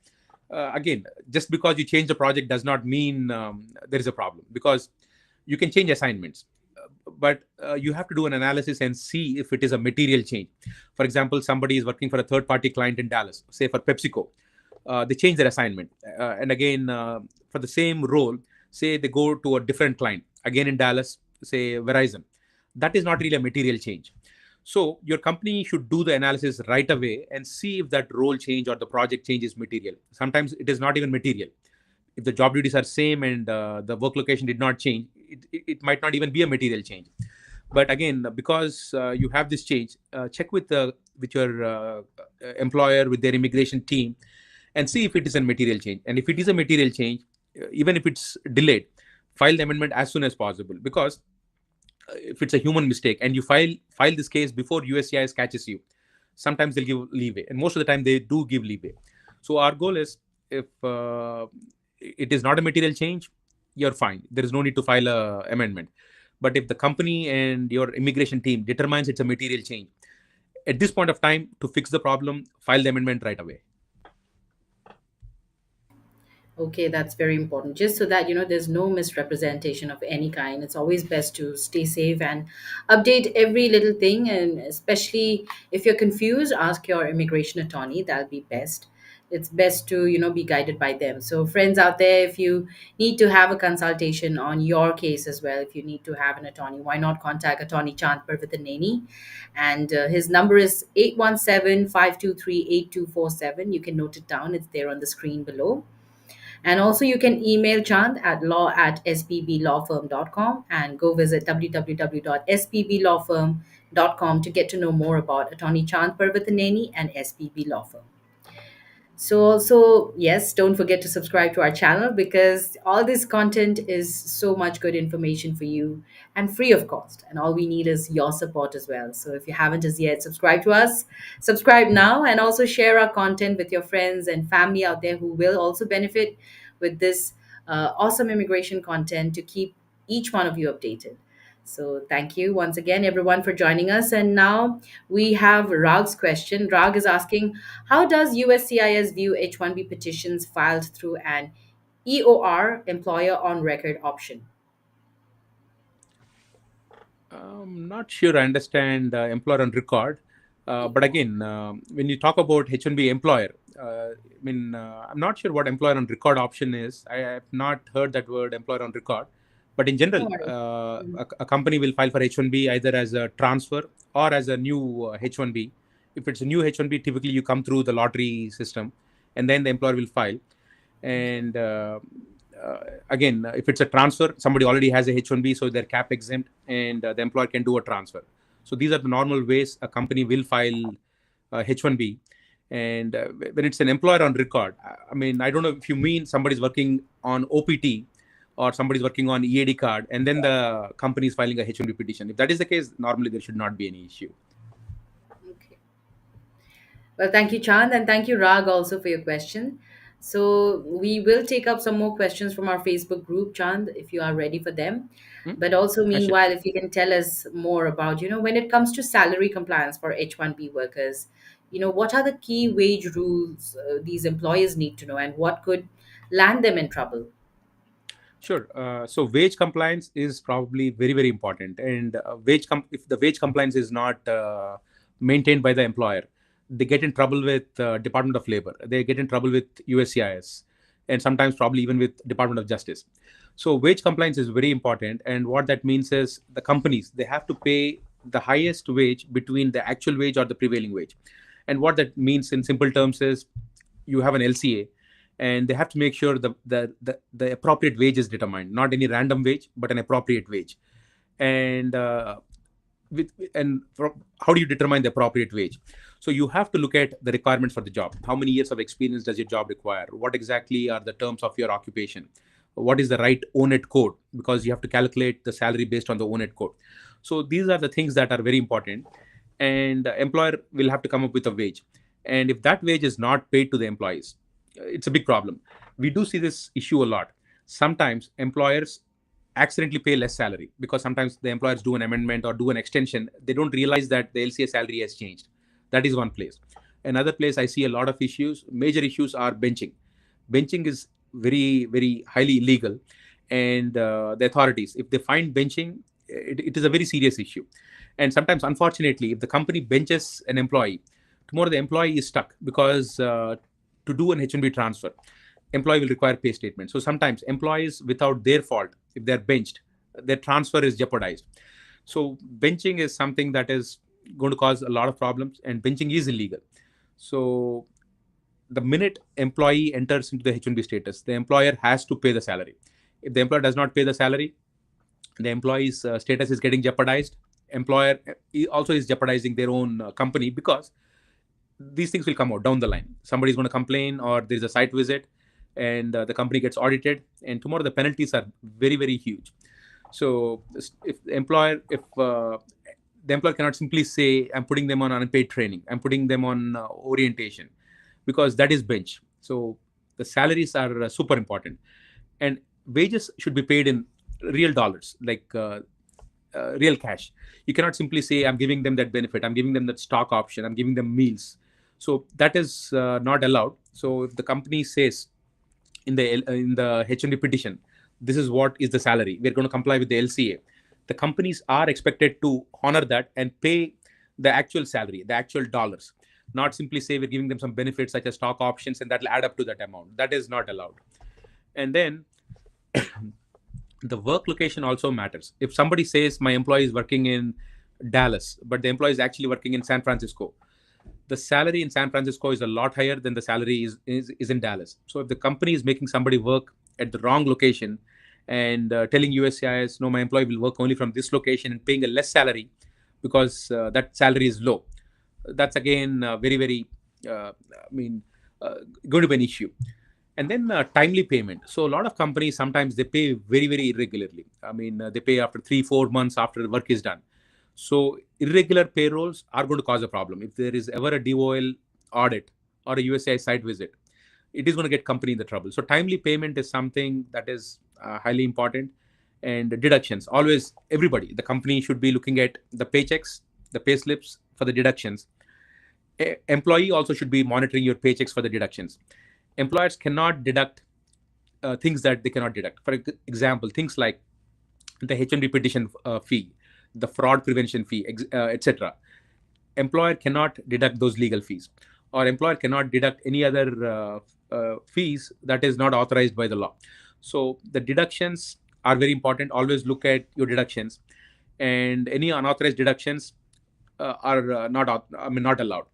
again, just because you change the project does not mean there is a problem, because you can change assignments. But you have to do an analysis and see if it is a material change. For example, somebody is working for a third party client in Dallas, say for PepsiCo. They change their assignment. And again, for the same role, say they go to a different client, again in Dallas, say Verizon. That is not really a material change. So your company should do the analysis right away and see if that role change or the project change is material. Sometimes it is not even material. If the job duties are same and the work location did not change, it might not even be a material change. But again, because you have this change, check with your employer, with their immigration team, and see if it is a material change. And if it is a material change, even if it's delayed, file the amendment as soon as possible. Because if it's a human mistake and you file this case before USCIS catches you, sometimes they'll give leeway, and most of the time they do give leeway. So our goal is, if it is not a material change, you're fine. There is no need to file a amendment. But if the company and your immigration team determines it's a material change, at this point of time, to fix the problem, file the amendment right away. Okay, that's very important. Just so that, there's no misrepresentation of any kind. It's always best to stay safe and update every little thing. And especially if you're confused, ask your immigration attorney. That'll be best. It's best to, be guided by them. So, friends out there, if you need to have a consultation on your case as well, if you need to have an attorney, why not contact Attorney Chant Parvataneni? And his number is 817-523-8247. You can note it down, it's there on the screen below. And also, you can email Chand at law@spblawfirm.com and go visit www.spblawfirm.com to get to know more about Attorney Chand Parvataneni and SPB Law Firm. So, also, yes, don't forget to subscribe to our channel because all this content is so much good information for you and free of cost. And all we need is your support as well. So, if you haven't as yet subscribed to us, subscribe now and also share our content with your friends and family out there who will also benefit with this awesome immigration content to keep each one of you updated. So, thank you once again, everyone, for joining us. And now we have Rag's question. Rag is asking, how does USCIS view H-1B petitions filed through an EOR, employer on record option? Not sure I understand employer on record. But again, when you talk about H1B employer, I'm not sure what employer on record option is. I have not heard that word employer on record. But in No general, worries. a company will file for H1B either as a transfer or as a new H1B. If it's a new H1B, typically you come through the lottery system and then the employer will file. And again, if it's a transfer, somebody already has a H1B, so they're cap exempt, and the employer can do a transfer. So these are the normal ways a company will file H1B. And when it's an employer on record, I don't know if you mean somebody's working on OPT or somebody's working on EAD card, and then the company is filing a H1B petition. If that is the case, normally there should not be any issue. Okay. Well, thank you, Chand, and thank you, Rag, also for your question. So we will take up some more questions from our Facebook group, Chand, if you are ready for them. Hmm? But also, Sure. meanwhile, if you can tell us more about, when it comes to salary compliance for H-1B workers, what are the key wage rules these employers need to know and what could land them in trouble? Sure. So wage compliance is probably very, very important, and if the wage compliance is not maintained by the employer, they get in trouble with Department of Labor. They get in trouble with USCIS, and sometimes probably even with Department of Justice. So wage compliance is very important, and what that means is the companies, they have to pay the highest wage between the actual wage or the prevailing wage. And what that means in simple terms is you have an LCA, and they have to make sure the appropriate wage is determined, not any random wage, but an appropriate wage. And how do you determine the appropriate wage? So you have to look at the requirements for the job. How many years of experience does your job require? What exactly are the terms of your occupation? What is the right ONET code? Because you have to calculate the salary based on the ONET code. So these are the things that are very important, and the employer will have to come up with a wage. And if that wage is not paid to the employees, it's a big problem. We do see this issue a lot. Sometimes employers accidentally pay less salary because sometimes the employers do an amendment or do an extension. They don't realize that the LCA salary has changed. That is one place. Another place I see a lot of issues, major issues, are benching. Benching is very, very highly illegal. And the authorities, if they find benching, it is a very serious issue. And sometimes, unfortunately, if the company benches an employee, tomorrow the employee is stuck because to do an H1B transfer, employee will require pay statement. So sometimes employees, without their fault, if they're benched, their transfer is jeopardized. So benching is something that is going to cause a lot of problems, and benching is illegal. So the minute employee enters into the H1B status, the employer has to pay the salary. If the employer does not pay the salary, the employee's status is getting jeopardized. Employer also is jeopardizing their own company, because these things will come out down the line. Somebody's going to complain, or there's a site visit, and the company gets audited, and tomorrow the penalties are very, very huge. So if the employer cannot simply say, I'm putting them on unpaid training, I'm putting them on orientation, because that is bench. So the salaries are super important, and wages should be paid in real dollars, like real cash. You cannot simply say, I'm giving them that benefit, I'm giving them that stock option, I'm giving them meals. So that is not allowed. So if the company says, in the H&B petition, this is what is the salary. We're going to comply with the LCA. The companies are expected to honor that and pay the actual salary, the actual dollars, not simply say we're giving them some benefits such as stock options and that'll add up to that amount. That is not allowed. And then the work location also matters. If somebody says my employee is working in Dallas, but the employee is actually working in San Francisco, the salary in San Francisco is a lot higher than the salary is in Dallas. So if the company is making somebody work at the wrong location and telling USCIS, no, my employee will work only from this location and paying a less salary because that salary is low, that's again very, very, I mean, going to be an issue. And then timely payment. So a lot of companies sometimes they pay very, very irregularly. I mean, they pay after 3 4 months after the work is done. So irregular payrolls are going to cause a problem. If there is ever a DOL audit or a USI site visit, it is going to get company in the trouble. So timely payment is something that is highly important. And deductions, always everybody, the company should be looking at the paychecks, the pay slips for the deductions. Employee also should be monitoring your paychecks for the deductions. Employers cannot deduct things that they cannot deduct. For example, things like the H&B petition fee, the fraud prevention fee, etc. Employer cannot deduct those legal fees, or employer cannot deduct any other fees that is not authorized by the law. So the deductions are very important. Always look at your deductions, and any unauthorized deductions are not allowed.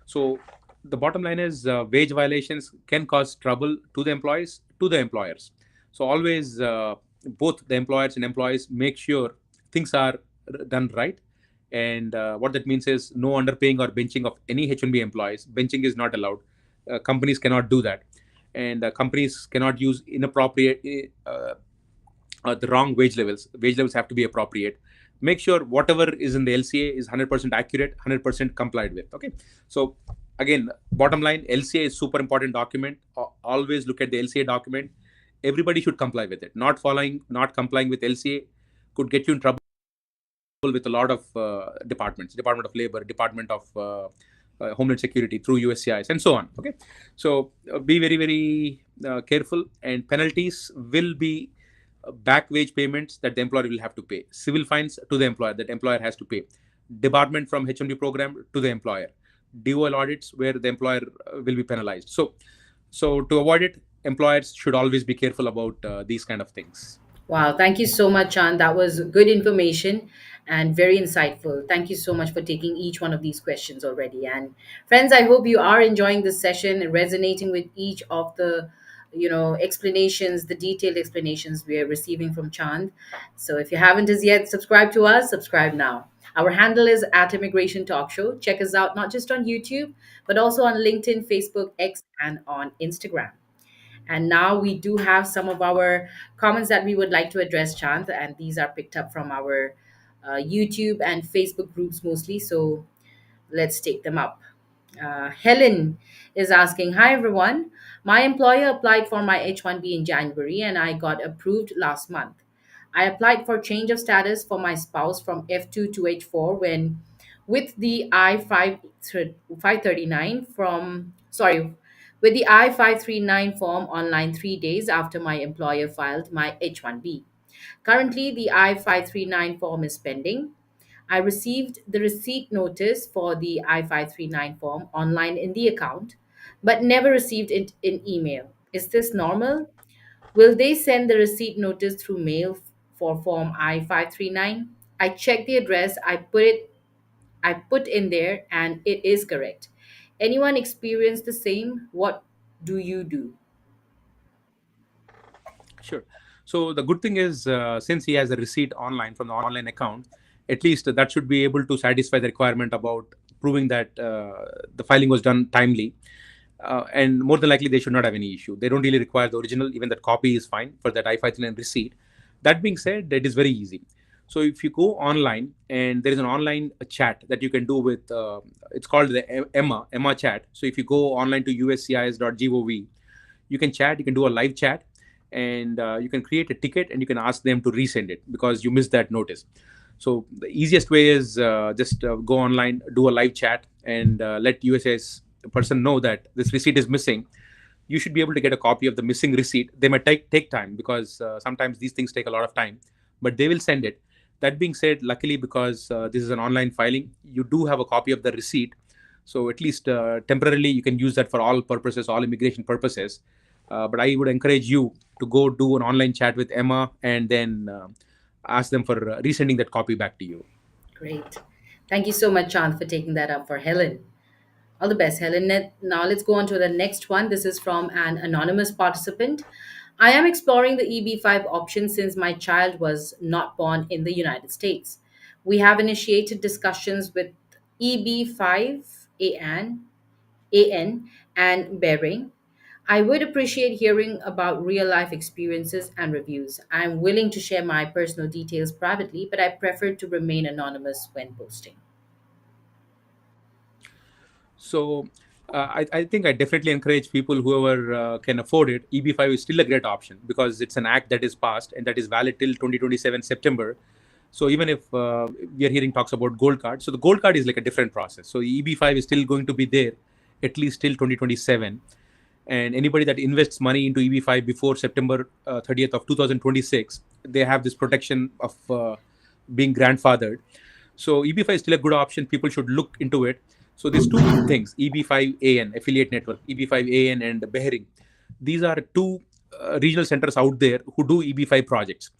So the bottom line is wage violations can cause trouble to the employees, to the employers. So always both the employers and employees make sure things are done right. And what that means is no underpaying or benching of any H1B employees. Benching is not allowed. Companies cannot do that, and companies cannot use inappropriate the wrong wage levels. Wage levels have to be appropriate. Make sure whatever is in the LCA is 100% accurate, 100% complied with. Okay. So again, bottom line, LCA is super important document. Always look at the LCA document. Everybody should comply with it. Not complying with LCA could get you in trouble with a lot of departments, Department of Labor, Department of Homeland Security, through USCIS, and so on. Okay. So be very, very careful, and penalties will be back wage payments that the employer will have to pay, civil fines to the employer that employer has to pay, debarment from H1B program to the employer, DOL audits where the employer will be penalized. So to avoid it, employers should always be careful about these kind of things. Wow, thank you so much, Chan. That was good information and very insightful. Thank you so much for taking each one of these questions already. And friends, I hope you are enjoying this session and resonating with each of the explanations, the detailed explanations we are receiving from Chand. So if you haven't as yet subscribed to us, subscribe now. Our handle is at Immigration Talk Show. Check us out not just on YouTube, but also on LinkedIn, Facebook, X, and on Instagram. And now we do have some of our comments that we would like to address, Chant, and these are picked up from our YouTube and Facebook groups mostly. So let's take them up. Helen is asking, hi everyone. My employer applied for my H1B in January and I got approved last month. I applied for change of status for my spouse from F2 to H4 when with the I-539 from, sorry, with the I-539 form online 3 days after my employer filed my H1B. Currently, the I-539 form is pending. I received the receipt notice for the I-539 form online in the account, but never received it in email. Is this normal? Will they send the receipt notice through mail for form I-539? I checked the address I put in there and it is correct. Anyone experience the same? What do you do? Sure. So the good thing is, since he has a receipt online from the online account, at least that should be able to satisfy the requirement about proving that the filing was done timely. And more than likely, they should not have any issue. They don't really require the original. Even that copy is fine for that I-539 receipt. That being said, it is very easy. So if you go online, and there is an online chat that you can do with, it's called the Emma chat. So if you go online to uscis.gov, you can chat, you can do a live chat, and you can create a ticket and you can ask them to resend it because you missed that notice. So the easiest way is just go online, do a live chat, and let USS person know that this receipt is missing. you should be able to get a copy of the missing receipt. They might take time, because sometimes these things take a lot of time, but they will send it. That being said, luckily, because this is an online filing, you do have a copy of the receipt. So at least temporarily, you can use that for all purposes, all immigration purposes. But I would encourage you to go do an online chat with Emma, and then ask them for resending that copy back to you. Great. Thank you so much, Chand, for taking that up for Helen. All the best, Helen. Now let's go on to the next one. This is from an anonymous participant. I am exploring the EB5 option since my child was not born in the United States. We have initiated discussions with EB5AN and Bearing. I would appreciate hearing about real life experiences and reviews. I'm willing to share my personal details privately, but I prefer to remain anonymous when posting. So I think I definitely encourage people, whoever can afford it. EB5 is still a great option because it's an act that is passed and that is valid till 2027 September. So even if we are hearing talks about gold card, so the gold card is like a different process. So EB5 is still going to be there at least till 2027. And anybody that invests money into EB5 before September 30th of 2026, they have this protection of being grandfathered. So EB5 is still a good option. People should look into it. So these two things, EB5AN, affiliate network, EB5AN and Behring, these are two regional centers out there who do EB5 projects.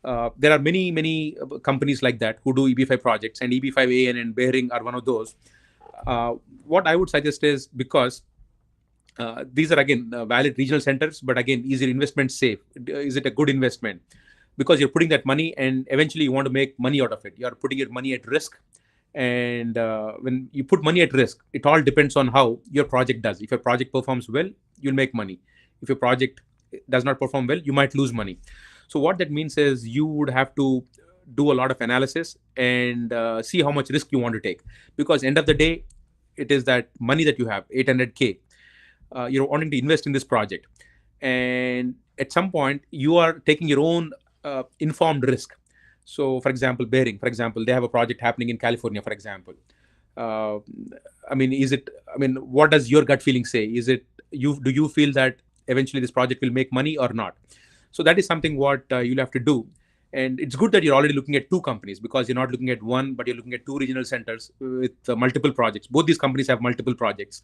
There are many companies like that who do EB5 projects, and EB5AN and Behring are one of those. What I would suggest is, because these are again valid regional centers, but again, is your investment safe? Is it a good investment? Because you're putting that money and eventually you want to make money out of it. You're putting your money at risk. And when you put money at risk, it all depends on how your project does. If your project performs well, you'll make money. If your project does not perform well, you might lose money. So what that means is you would have to do a lot of analysis and see how much risk you want to take. Because end of the day, it is that money that you have, 800K, you're wanting to invest in this project. And at some point, you are taking your own informed risk. So, for example, Bearing, for example, they have a project happening in California, for example. Uh, what does your gut feeling say? Is it do you feel that eventually this project will make money or not? So that is something what you'll have to do. And it's good that you're already looking at two companies, because you're not looking at one, but you're looking at two regional centers with multiple projects. Both these companies have multiple projects.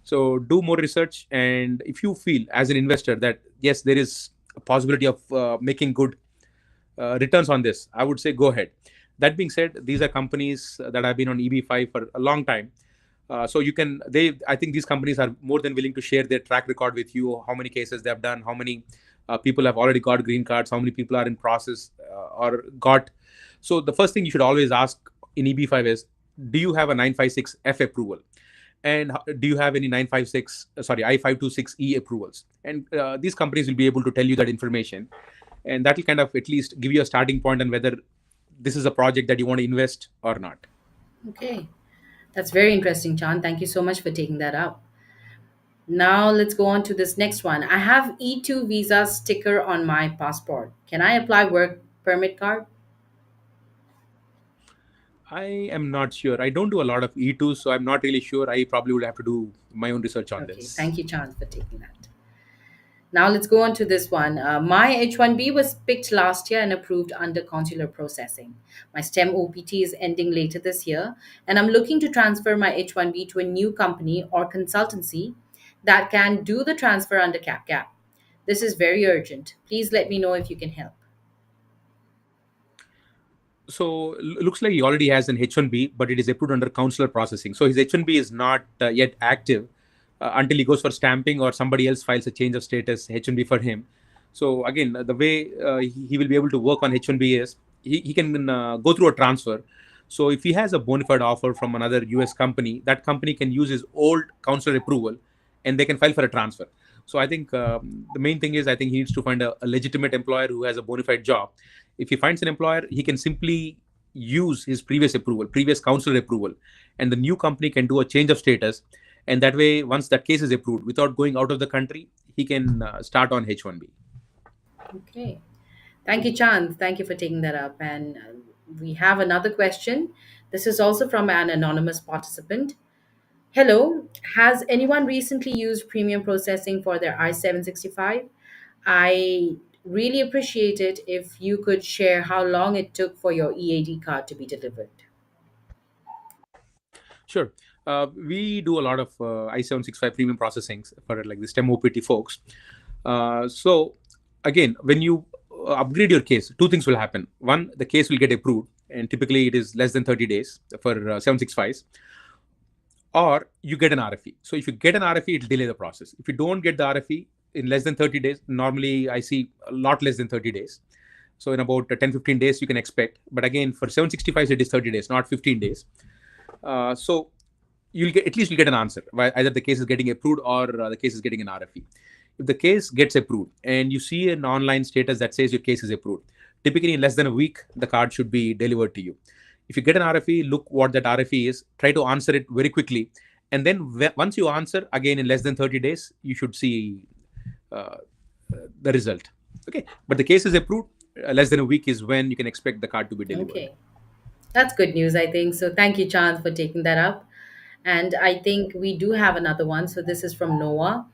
So do more research. And if you feel as an investor that, yes, there is a possibility of making good returns on this, I would say go ahead. That being said, these are companies that have been on EB5 for a long time. So I think these companies are more than willing to share their track record with you, how many cases they have done, how many people have already got green cards, how many people are in process or got. So the first thing you should always ask in EB5 is, do you have a 956F approval? And do you have any I-526E approvals? And these companies will be able to tell you that information. And that will kind of at least give you a starting point on whether this is a project that you want to invest or not. Okay. That's very interesting, Chan. Thank you so much for taking that up. Now let's go on to this next one. I have E2 visa sticker on my passport. Can I apply work permit card? I am not sure. I don't do a lot of E2, so I'm not really sure. I probably would have to do my own research on Okay, this. thank you, Chan, for taking that. Now let's go on to this one. My H1B was picked last year and approved under consular processing. My STEM OPT is ending later this year, and I'm looking to transfer my H1B to a new company or consultancy that can do the transfer under CapGap. This is very urgent. Please let me know if you can help. So looks like he already has an H1B, but it is approved under consular processing. So his H1B is not yet active until he goes for stamping or somebody else files a change of status H1B for him. So again, the way he will be able to work on H1B is he can go through a transfer. So if he has a bona fide offer from another US company, that company can use his old consular approval and they can file for a transfer. So I think the main thing is, I think he needs to find a legitimate employer who has a bona fide job. If he finds an employer, he can simply use his previous approval, previous consular approval, and the new company can do a change of status. And that way, once that case is approved, without going out of the country, he can start on H1B. Okay. Thank you, Chand. Thank you for taking that up. And we have another question. This is also from an anonymous participant. Hello, has anyone recently used premium processing for their I-765? I really appreciate it if you could share how long it took for your EAD card to be delivered. Sure. We do a lot of I-765 premium processing for like the STEM OPT folks. So again, when you upgrade your case, two things will happen. One, the case will get approved, and typically it is less than 30 days for 765s, or you get an RFE. So if you get an RFE, it'll delay the process. If you don't get the RFE in less than 30 days, normally I see a lot less than 30 days. So in about 10-15 days, you can expect. But again, for 765s, it is 30 days, not 15 days. So you'll get, at least you'll get an answer. Either the case is getting approved or the case is getting an RFE. If the case gets approved and you see an online status that says your case is approved, typically in less than a week, the card should be delivered to you. If you get an RFE, look what that RFE is, try to answer it very quickly. And then once you answer, again, in less than 30 days, you should see uh, the result. Okay. But the case is approved, less than a week is when you can expect the card to be delivered. Okay. That's good news, I think. So thank you, Chand, for taking that up. And I think we do have another one. So this is from Noah.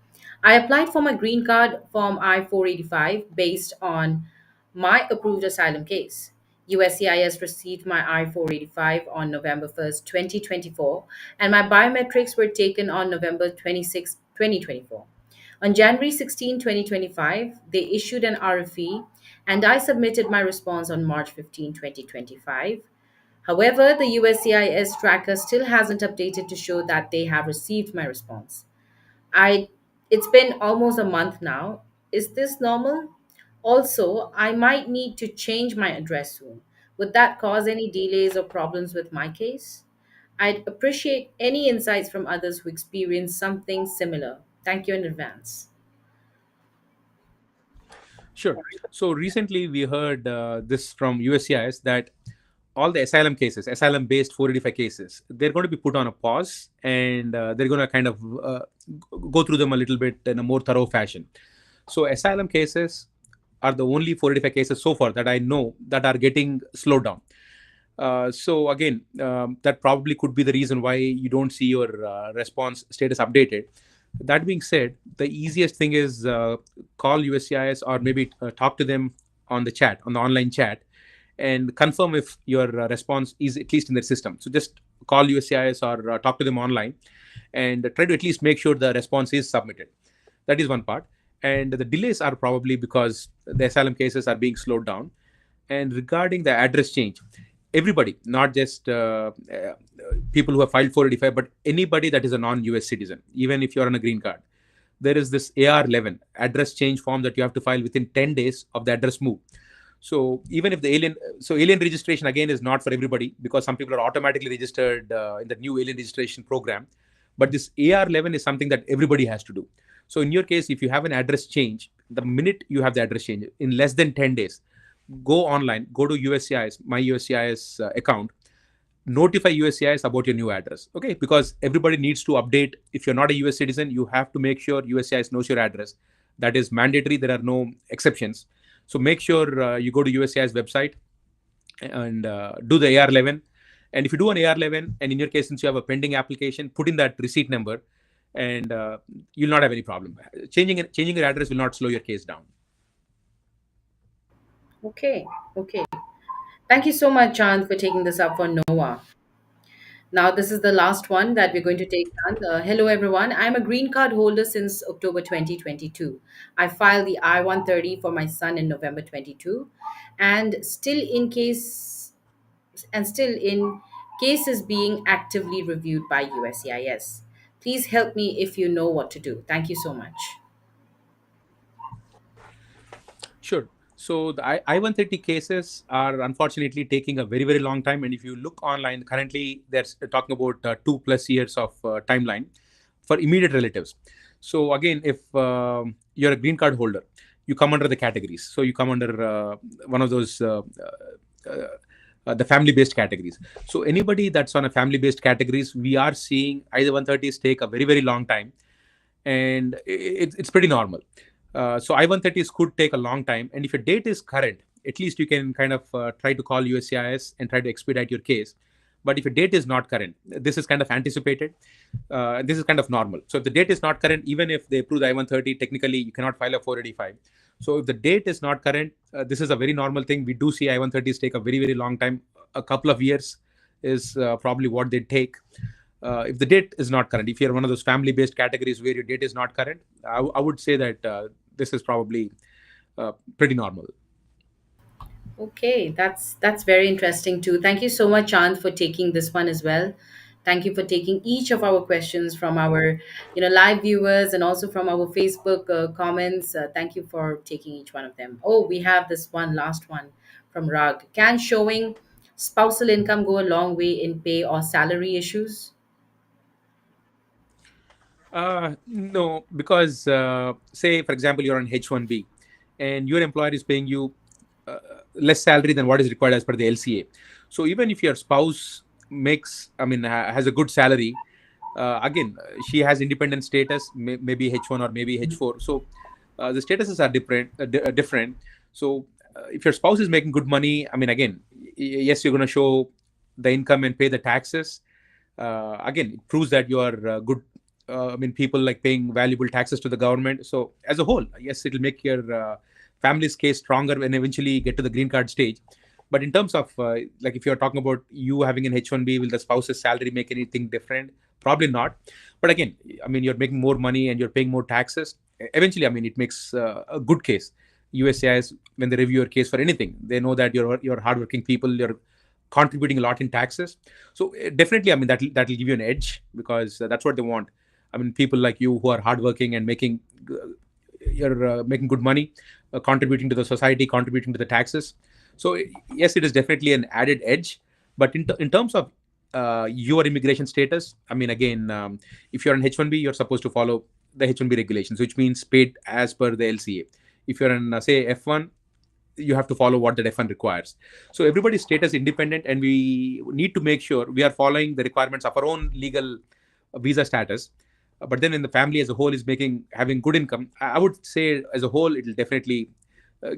I applied for my green card form I 485 based on my approved asylum case. USCIS received my I 485 on November 1st, 2024, and my biometrics were taken on November 26, 2024. On January 16, 2025, they issued an RFE, and I submitted my response on March 15, 2025. However, the USCIS tracker still hasn't updated to show that they have received my response. I It's been almost a month now. Is this normal? Also, I might need to change my address soon. Would that cause any delays or problems with my case? I'd appreciate any insights from others who experience something similar. Thank you in advance. Sure. So recently we heard this from USCIS that all the asylum cases, asylum based 485 cases, they're going to be put on a pause, and they're going to kind of go through them a little bit in a more thorough fashion. So asylum cases are the only 485 cases so far that I know that are getting slowed down. So again, that probably could be the reason why you don't see your response status updated. That being said, the easiest thing is call USCIS, or maybe talk to them on the chat, on the online chat, and confirm if your response is at least in their system. So just call USCIS or talk to them online, and try to at least make sure the response is submitted. That is one part. And the delays are probably because the asylum cases are being slowed down. And regarding the address change, everybody, not just people who have filed 485, but anybody that is a non-US citizen, even if you're on a green card, there is this AR11 address change form that you have to file within 10 days of the address move. So even if the alien registration again is not for everybody, because some people are automatically registered in the new alien registration program, but this AR11 is something that everybody has to do. So in your case, if you have an address change, the minute you have the address change in less than 10 days, go online, go to USCIS, my USCIS account, notify USCIS about your new address. Okay, because everybody needs to update. If you're not a US citizen, you have to make sure USCIS knows your address. That is mandatory. There are no exceptions. So make sure you go to USCIS website and do the AR11. And if you do an AR11, and in your case, since you have a pending application, put in that receipt number, and you'll not have any problem. Changing your address will not slow your case down. Okay, okay. Thank you so much, Chand, for taking this up for Noah. Now, this is the last one that we're going to take on. Hello, everyone. I'm a green card holder since October 2022. I filed the I 130 for my son in November 22, and still in cases being actively reviewed by USCIS. Please help me if you know what to do. Thank you so much. Sure. So the I-130 cases are unfortunately taking a very, very long time. And if you look online, currently they're talking about 2+ years of timeline for immediate relatives. So again, if you're a green card holder, you come under the categories. So you come under one of those the family-based categories. So anybody that's on a family-based categories, we are seeing I-130s take a very, very long time, and it's pretty normal. So I-130s could take a long time, and if your date is current, at least you can kind of try to call USCIS and try to expedite your case. But if a date is not current, this is kind of anticipated. This is kind of normal. So if the date is not current, even if they approve the I-130, technically you cannot file a 485. So if the date is not current, this is a very normal thing. We do see I-130s take a very, very long time. A couple of years is probably what they take. If the date is not current, if you're one of those family-based categories where your date is not current, I would say that this is probably pretty normal. Okay, that's very interesting too. Thank you so much, Chand, for taking this one as well. Thank you for taking each of our questions from our, live viewers and also from our Facebook comments. Thank you for taking each one of them. Oh, we have this one last one from Rag. Can showing spousal income go a long way in pay or salary issues? No, because say, for example, you're on H1B and your employer is paying you uh, less salary than what is required as per the LCA. So even if your spouse has a good salary, again, she has independent status, maybe H1 or maybe H4. So the statuses are different. So if your spouse is making good money, again, yes, you're going to show the income and pay the taxes. Again, it proves that you are good. People like paying valuable taxes to the government. So as a whole, yes, it'll make your family's case stronger when eventually get to the green card stage. But in terms of like if you're talking about you having an H1B, will the spouse's salary make anything different? Probably not. But again, you're making more money and you're paying more taxes. Eventually, it makes a good case. USCIS, when they review your case for anything, they know that you're hardworking people. You're contributing a lot in taxes. So definitely, that'll give you an edge because that's what they want. People like you who are hardworking and you're making good money, contributing to the society, contributing to the taxes. So yes, it is definitely an added edge. But in terms of your immigration status, again, if you're on H1B, you're supposed to follow the H1B regulations, which means paid as per the LCA. If you're on say F1, you have to follow what the F1 requires. So everybody's status independent, and we need to make sure we are following the requirements of our own legal visa status. But then in the family as a whole is having good income, I would say as a whole it'll definitely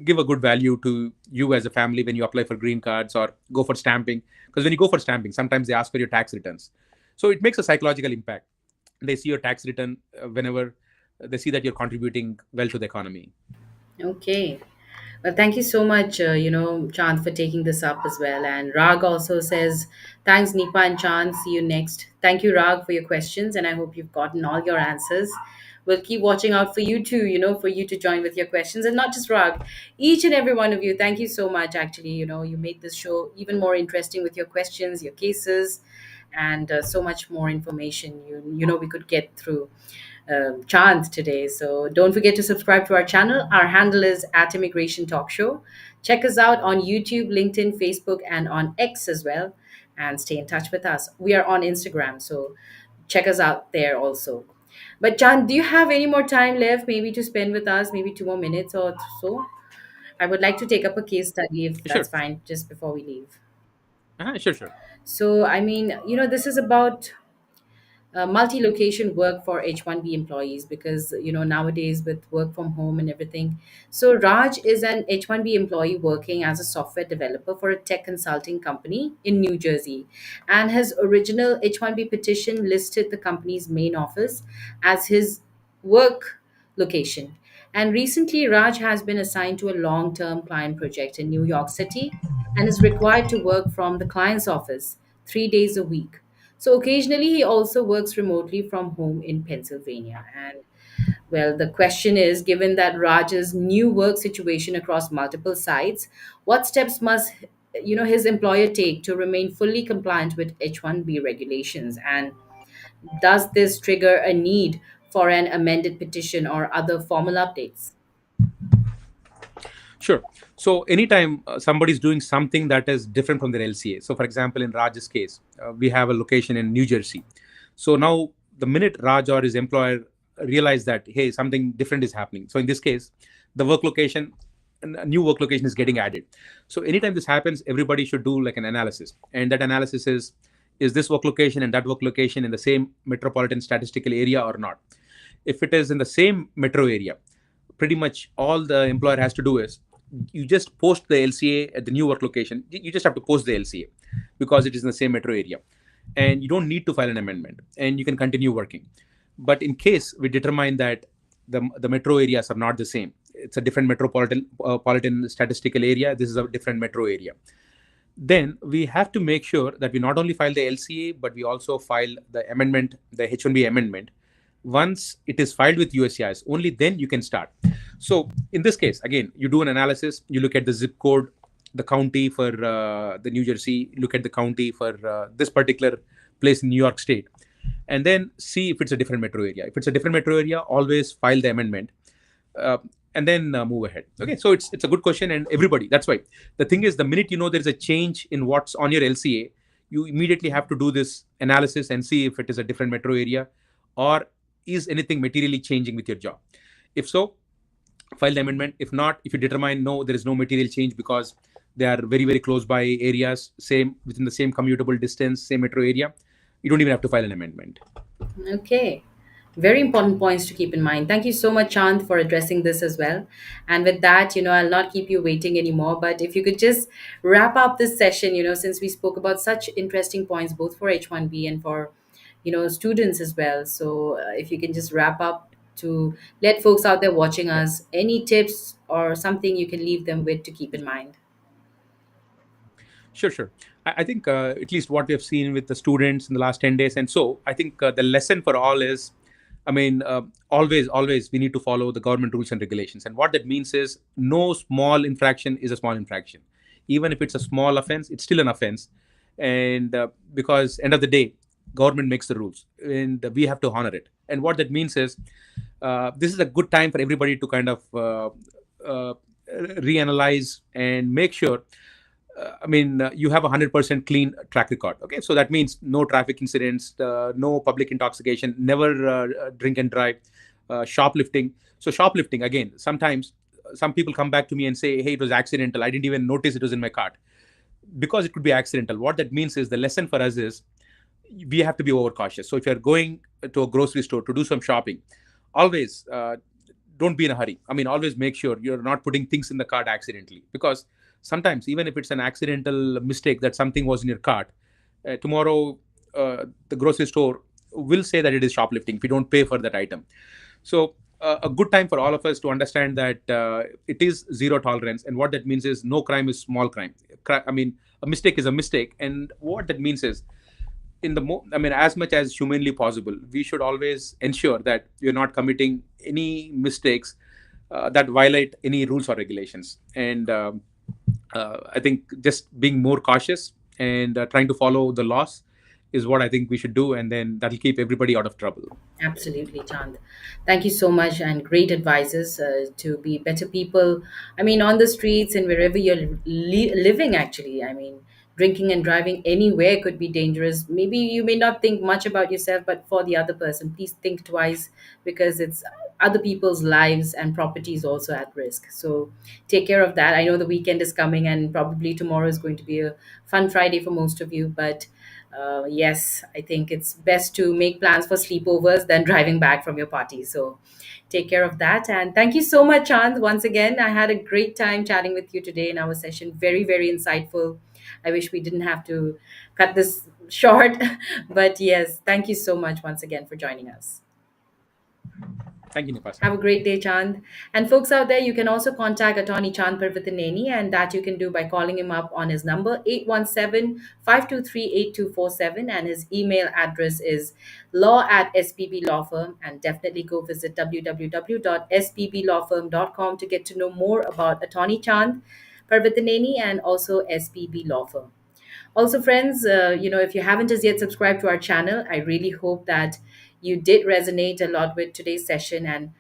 give a good value to you as a family when you apply for green cards or go for stamping. Because when you go for stamping, sometimes they ask for your tax returns. So it makes a psychological impact. They see your tax return whenever they see that you're contributing well to the economy. Okay. Well, thank you so much, Chand, for taking this up as well. And Rag also says, thanks, Nipa and Chand. See you next. Thank you, Rag, for your questions. And I hope you've gotten all your answers. We'll keep watching out for you too, for you to join with your questions. And not just Rag, each and every one of you. Thank you so much, actually. You made this show even more interesting with your questions, your cases, and so much more information we could get through chance today. So don't forget to subscribe to our channel. Our handle is at Immigration Talk Show. Check us out on YouTube, LinkedIn, Facebook, and on X as well. And stay in touch with us. We are on Instagram, so check us out there also. But Chan, do you have any more time left, maybe to spend with us, maybe 2 more minutes or so? I would like to take up a case study if Sure. that's fine, just before we leave. Sure. So, this is about multi-location work for H1B employees because nowadays with work from home and everything. So Raj is an H1B employee working as a software developer for a tech consulting company in New Jersey, and his original H1B petition listed the company's main office as his work location. And recently, Raj has been assigned to a long-term client project in New York City and is required to work from the client's office 3 days a week. So occasionally, he also works remotely from home in Pennsylvania. And well, the question is, given that Raj's new work situation across multiple sites, what steps must his employer take to remain fully compliant with H1B regulations? And does this trigger a need for an amended petition or other formal updates? Sure. So anytime somebody's doing something that is different from their LCA. So for example, in Raj's case, we have a location in New Jersey. So now the minute Raj or his employer realize that, hey, something different is happening. So in this case, the work location, a new work location is getting added. So anytime this happens, everybody should do like an analysis. And that analysis is this work location and that work location in the same metropolitan statistical area or not? If it is in the same metro area, pretty much all the employer has to do is you just post the LCA at the new work location. You just have to post the LCA because it is in the same metro area, and you don't need to file an amendment, and you can continue working. But in case we determine that the metro areas are not the same, it's a different metropolitan statistical area. This is a different metro area. Then we have to make sure that we not only file the LCA, but we also file the amendment, the H1B amendment. Once it is filed with USCIS, only then you can start. So in this case, again, you do an analysis, you look at the zip code, the county for the New Jersey, look at the county for this particular place in New York State, and then see if it's a different metro area. If it's a different metro area, always file the amendment, uh, and then move ahead. Okay, so it's a good question, and everybody. That's why the thing is, the minute you know there's a change in what's on your LCA, you immediately have to do this analysis and see if it is a different metro area, or is anything materially changing with your job. If so, file the amendment. If not, if you determine no, there is no material change because they are very close by areas, same within the same commutable distance, same metro area, you don't even have to file an amendment. Okay. Very important points to keep in mind. Thank you so much, Chand, for addressing this as well. And with that, I'll not keep you waiting anymore. But if you could just wrap up this session, since we spoke about such interesting points, both for H1B and for, students as well. So if you can just wrap up to let folks out there watching us, any tips or something you can leave them with to keep in mind. Sure. I think at least what we have seen with the students in the last 10 days, and so I think the lesson for all is, I mean, always we need to follow the government rules and regulations. And what that means is no small infraction is a small infraction. Even if it's a small offense, it's still an offense. And because end of the day, government makes the rules and we have to honor it. And what that means is this is a good time for everybody to kind of uh, reanalyze and make sure you have a 100% clean track record. Okay, so that means no traffic incidents, no public intoxication, never drink and drive, shoplifting. So shoplifting, again, sometimes some people come back to me and say, "Hey, it was accidental. I didn't even notice it was in my cart," because it could be accidental. What that means is the lesson for us is we have to be overcautious. So if you're going to a grocery store to do some shopping, always don't be in a hurry. I mean, always make sure you're not putting things in the cart accidentally, because sometimes even if it's an accidental mistake that something was in your cart, tomorrow the grocery store will say that it is shoplifting if you don't pay for that item. So a good time for all of us to understand that it is zero tolerance, and what that means is no crime is small crime. A mistake is a mistake, and what that means is as much as humanly possible, we should always ensure that we're not committing any mistakes that violate any rules or regulations. And I think just being more cautious and trying to follow the laws is what I think we should do, and then that'll keep everybody out of trouble. Absolutely, Chand. Thank you so much, and great advices to be better people. I mean, on the streets and wherever you're living, actually. I mean, drinking and driving anywhere could be dangerous. Maybe you may not think much about yourself, but for the other person, please think twice, because it's other people's lives and property is also at risk. So take care of that. I know the weekend is coming, and probably tomorrow is going to be a fun Friday for most of you, but yes, I think it's best to make plans for sleepovers than driving back from your party. So take care of that. And thank you so much, Chand. Once again, I had a great time chatting with you today in our session. Very insightful. I wish we didn't have to cut this short. But yes, thank you so much once again for joining us. Thank you, Nipasa. Have a great day, Chand. And folks out there, you can also contact Attorney Chand Parvatineni, and that you can do by calling him up on his number 817-523-8247, and his email address is law@spblawfirm. And definitely go visit www.spblawfirm.com to get to know more about Attorney Chand Parvatineni and also SPB Law Firm. Also, friends, if you haven't as yet subscribed to our channel, I really hope that you did resonate a lot with today's session, and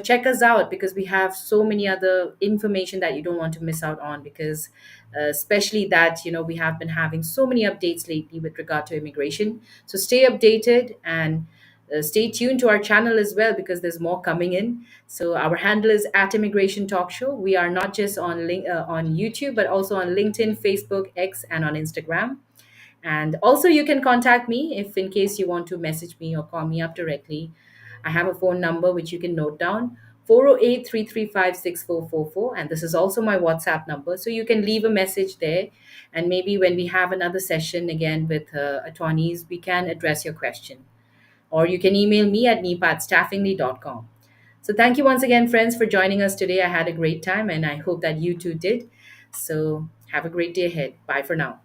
check us out, because we have so many other information that you don't want to miss out on, because especially that we have been having so many updates lately with regard to immigration. So stay updated, and stay tuned to our channel as well, because there's more coming in. So our handle is at Immigration Talk Show. We are not just on YouTube, but also on LinkedIn, Facebook, X, and on Instagram. And also, you can contact me if, in case you want to message me or call me up directly. I have a phone number which you can note down: 408 335 6444. And this is also my WhatsApp number. So you can leave a message there. And maybe when we have another session again with attorneys, we can address your question. Or you can email me at nipa@staffingly.com. So thank you once again, friends, for joining us today. I had a great time and I hope that you too did. So have a great day ahead. Bye for now.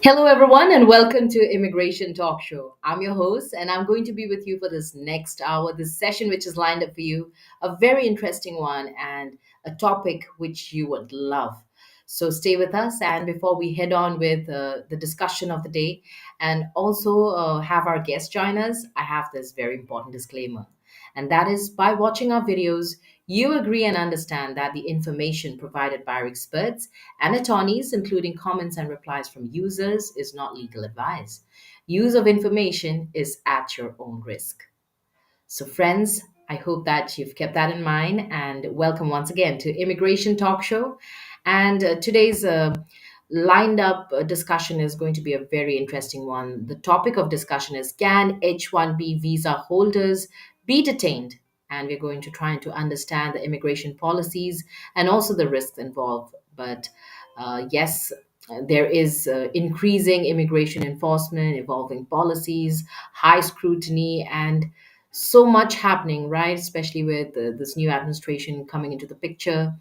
Hello, everyone, and welcome to Immigration Talk Show. I'm your host, and I'm going to be with you for this next hour, this session, which is lined up for you, a very interesting one and a topic which you would love. So stay with us. And before we head on with the discussion of the day and also have our guest join us, I have this very important disclaimer. And that is by watching our videos, you agree and understand that the information provided by our experts and attorneys, including comments and replies from users, is not legal advice. Use of information is at your own risk. So, friends, I hope that you've kept that in mind and welcome once again to Immigration Talk Show. And today's lined up discussion is going to be a very interesting one. The topic of discussion is, can H-1B visa holders be detained? And we're going to try to understand the immigration policies and also the risks involved. But yes, there is increasing immigration enforcement, evolving policies, high scrutiny, and so much happening, right? Especially with this new administration coming into the picture.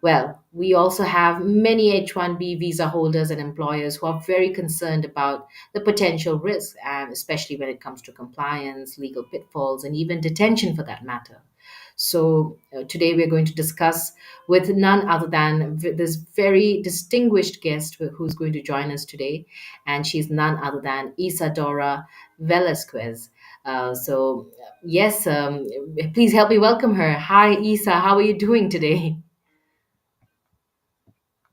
Well, we also have many H-1B visa holders and employers who are very concerned about the potential risks, and especially when it comes to compliance, legal pitfalls, and even detention for that matter. So, today we're going to discuss with none other than this very distinguished guest who's going to join us today. And she's none other than Isadora Velasquez. Yes, please help me welcome her. Hi, Isa. How are you doing today?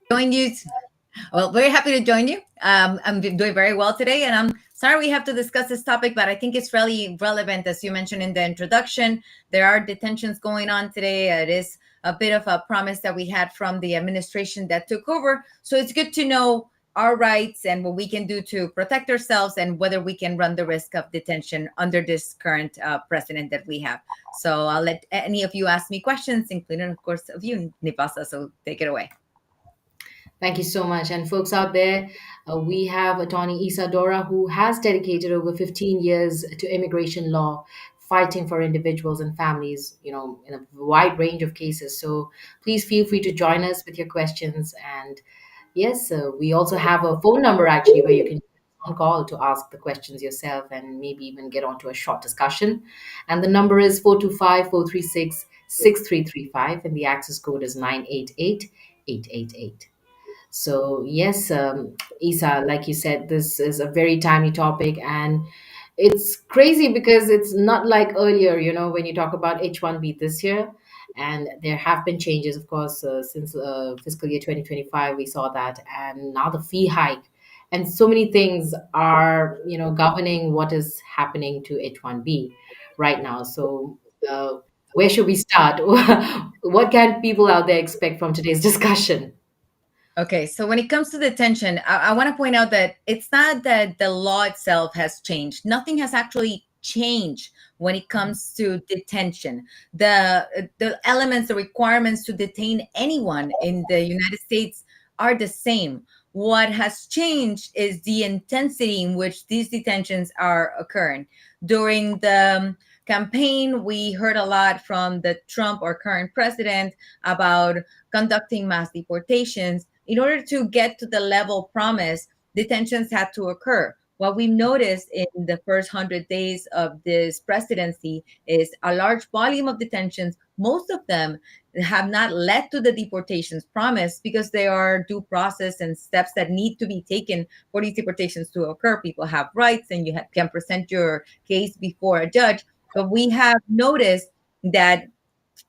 Join you. Well, very happy to join you. I'm doing very well today, and I'm sorry we have to discuss this topic, but I think it's really relevant, as you mentioned in the introduction. There are detentions going on today. It is a bit of a promise that we had from the administration that took over. So it's good to know our rights and what we can do to protect ourselves and whether we can run the risk of detention under this current precedent that we have. So I'll let any of you ask me questions, including, of course, of you, Nipasa. So take it away. Thank you so much. And folks out there, we have attorney Isadora, who has dedicated over 15 years to immigration law, fighting for individuals and families, in a wide range of cases. So please feel free to join us with your questions. And yes, we also have a phone number actually where you can call to ask the questions yourself and maybe even get onto a short discussion. And the number is 425-436-6335, and the access code is 988-888. So, yes, Isa, like you said, this is a very timely topic, and it's crazy because it's not like earlier, when you talk about H-1B this year. And there have been changes, of course, since fiscal year 2025, we saw that. And now the fee hike. And so many things are, governing what is happening to H1B right now. So, where should we start? What can people out there expect from today's discussion? Okay, so when it comes to detention, I want to point out that it's not that the law itself has changed. Nothing has actually changed when it comes to detention. The elements, the requirements to detain anyone in the United States are the same. What has changed is the intensity in which these detentions are occurring. During the campaign, we heard a lot from the Trump or current president about conducting mass deportations. In order to get to the level promised, detentions had to occur. What we've noticed in the first 100 days of this presidency is a large volume of detentions. Most of them have not led to the deportations promised because there are due process and steps that need to be taken for these deportations to occur. People have rights and can present your case before a judge. But we have noticed that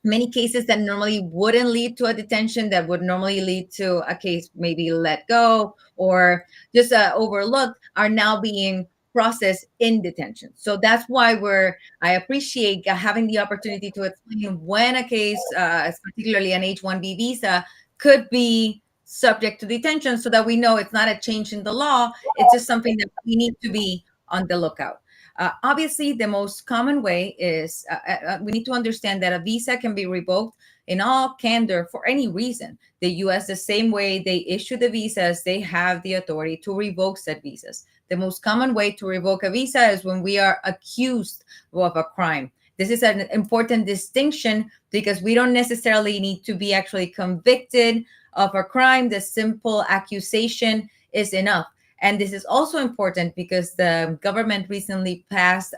many cases that normally wouldn't lead to a detention, that would normally lead to a case maybe let go or just overlooked, are now being processed in detention. So that's why I appreciate having the opportunity to explain when a case, particularly an H-1B visa, could be subject to detention, so that we know it's not a change in the law. It's just something that we need to be on the lookout. Obviously, the most common way is we need to understand that a visa can be revoked in all candor for any reason. The US, the same way they issue the visas, they have the authority to revoke said visas. The most common way to revoke a visa is when we are accused of a crime. This is an important distinction because we don't necessarily need to be actually convicted of a crime. The simple accusation is enough. And this is also important because the government recently passed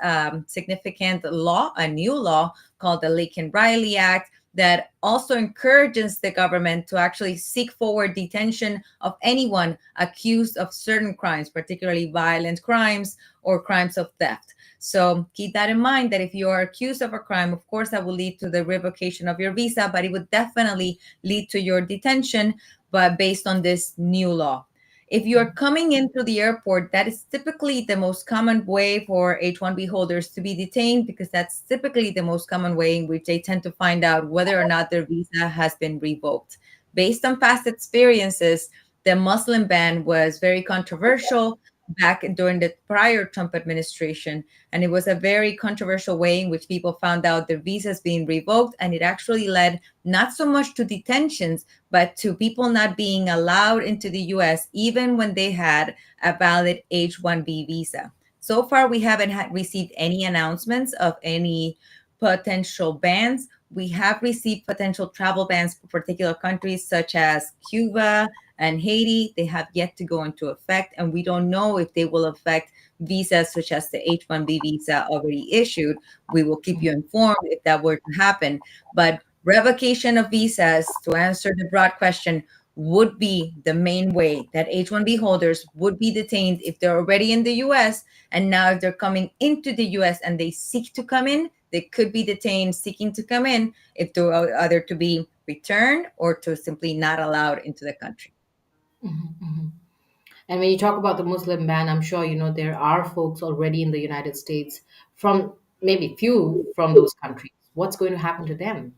significant law, a new law called the Laken-Riley Act, that also encourages the government to actually seek forward detention of anyone accused of certain crimes, particularly violent crimes or crimes of theft. So keep that in mind, that if you are accused of a crime, of course, that will lead to the revocation of your visa, but it would definitely lead to your detention, but based on this new law. If you're coming into the airport, that is typically the most common way for H-1B holders to be detained, because that's typically the most common way in which they tend to find out whether or not their visa has been revoked. Based on past experiences, the Muslim ban was very controversial back during the prior Trump administration. And it was a very controversial way in which people found out their visas being revoked. And it actually led not so much to detentions, but to people not being allowed into the US, even when they had a valid H-1B visa. So far, we haven't received any announcements of any potential bans. We have received potential travel bans for particular countries such as Cuba and Haiti. They have yet to go into effect, and we don't know if they will affect visas such as the H-1B visa already issued. We will keep you informed if that were to happen. But revocation of visas, to answer the broad question, would be the main way that H-1B holders would be detained if they're already in the US. And now if they're coming into the US and they seek to come in, they could be detained seeking to come in, if they're either to be returned or to simply not allowed into the country. Mhm, mhm. And when you talk about the Muslim ban, I'm sure you know there are folks already in the United States from maybe few from those countries. What's going to happen to them?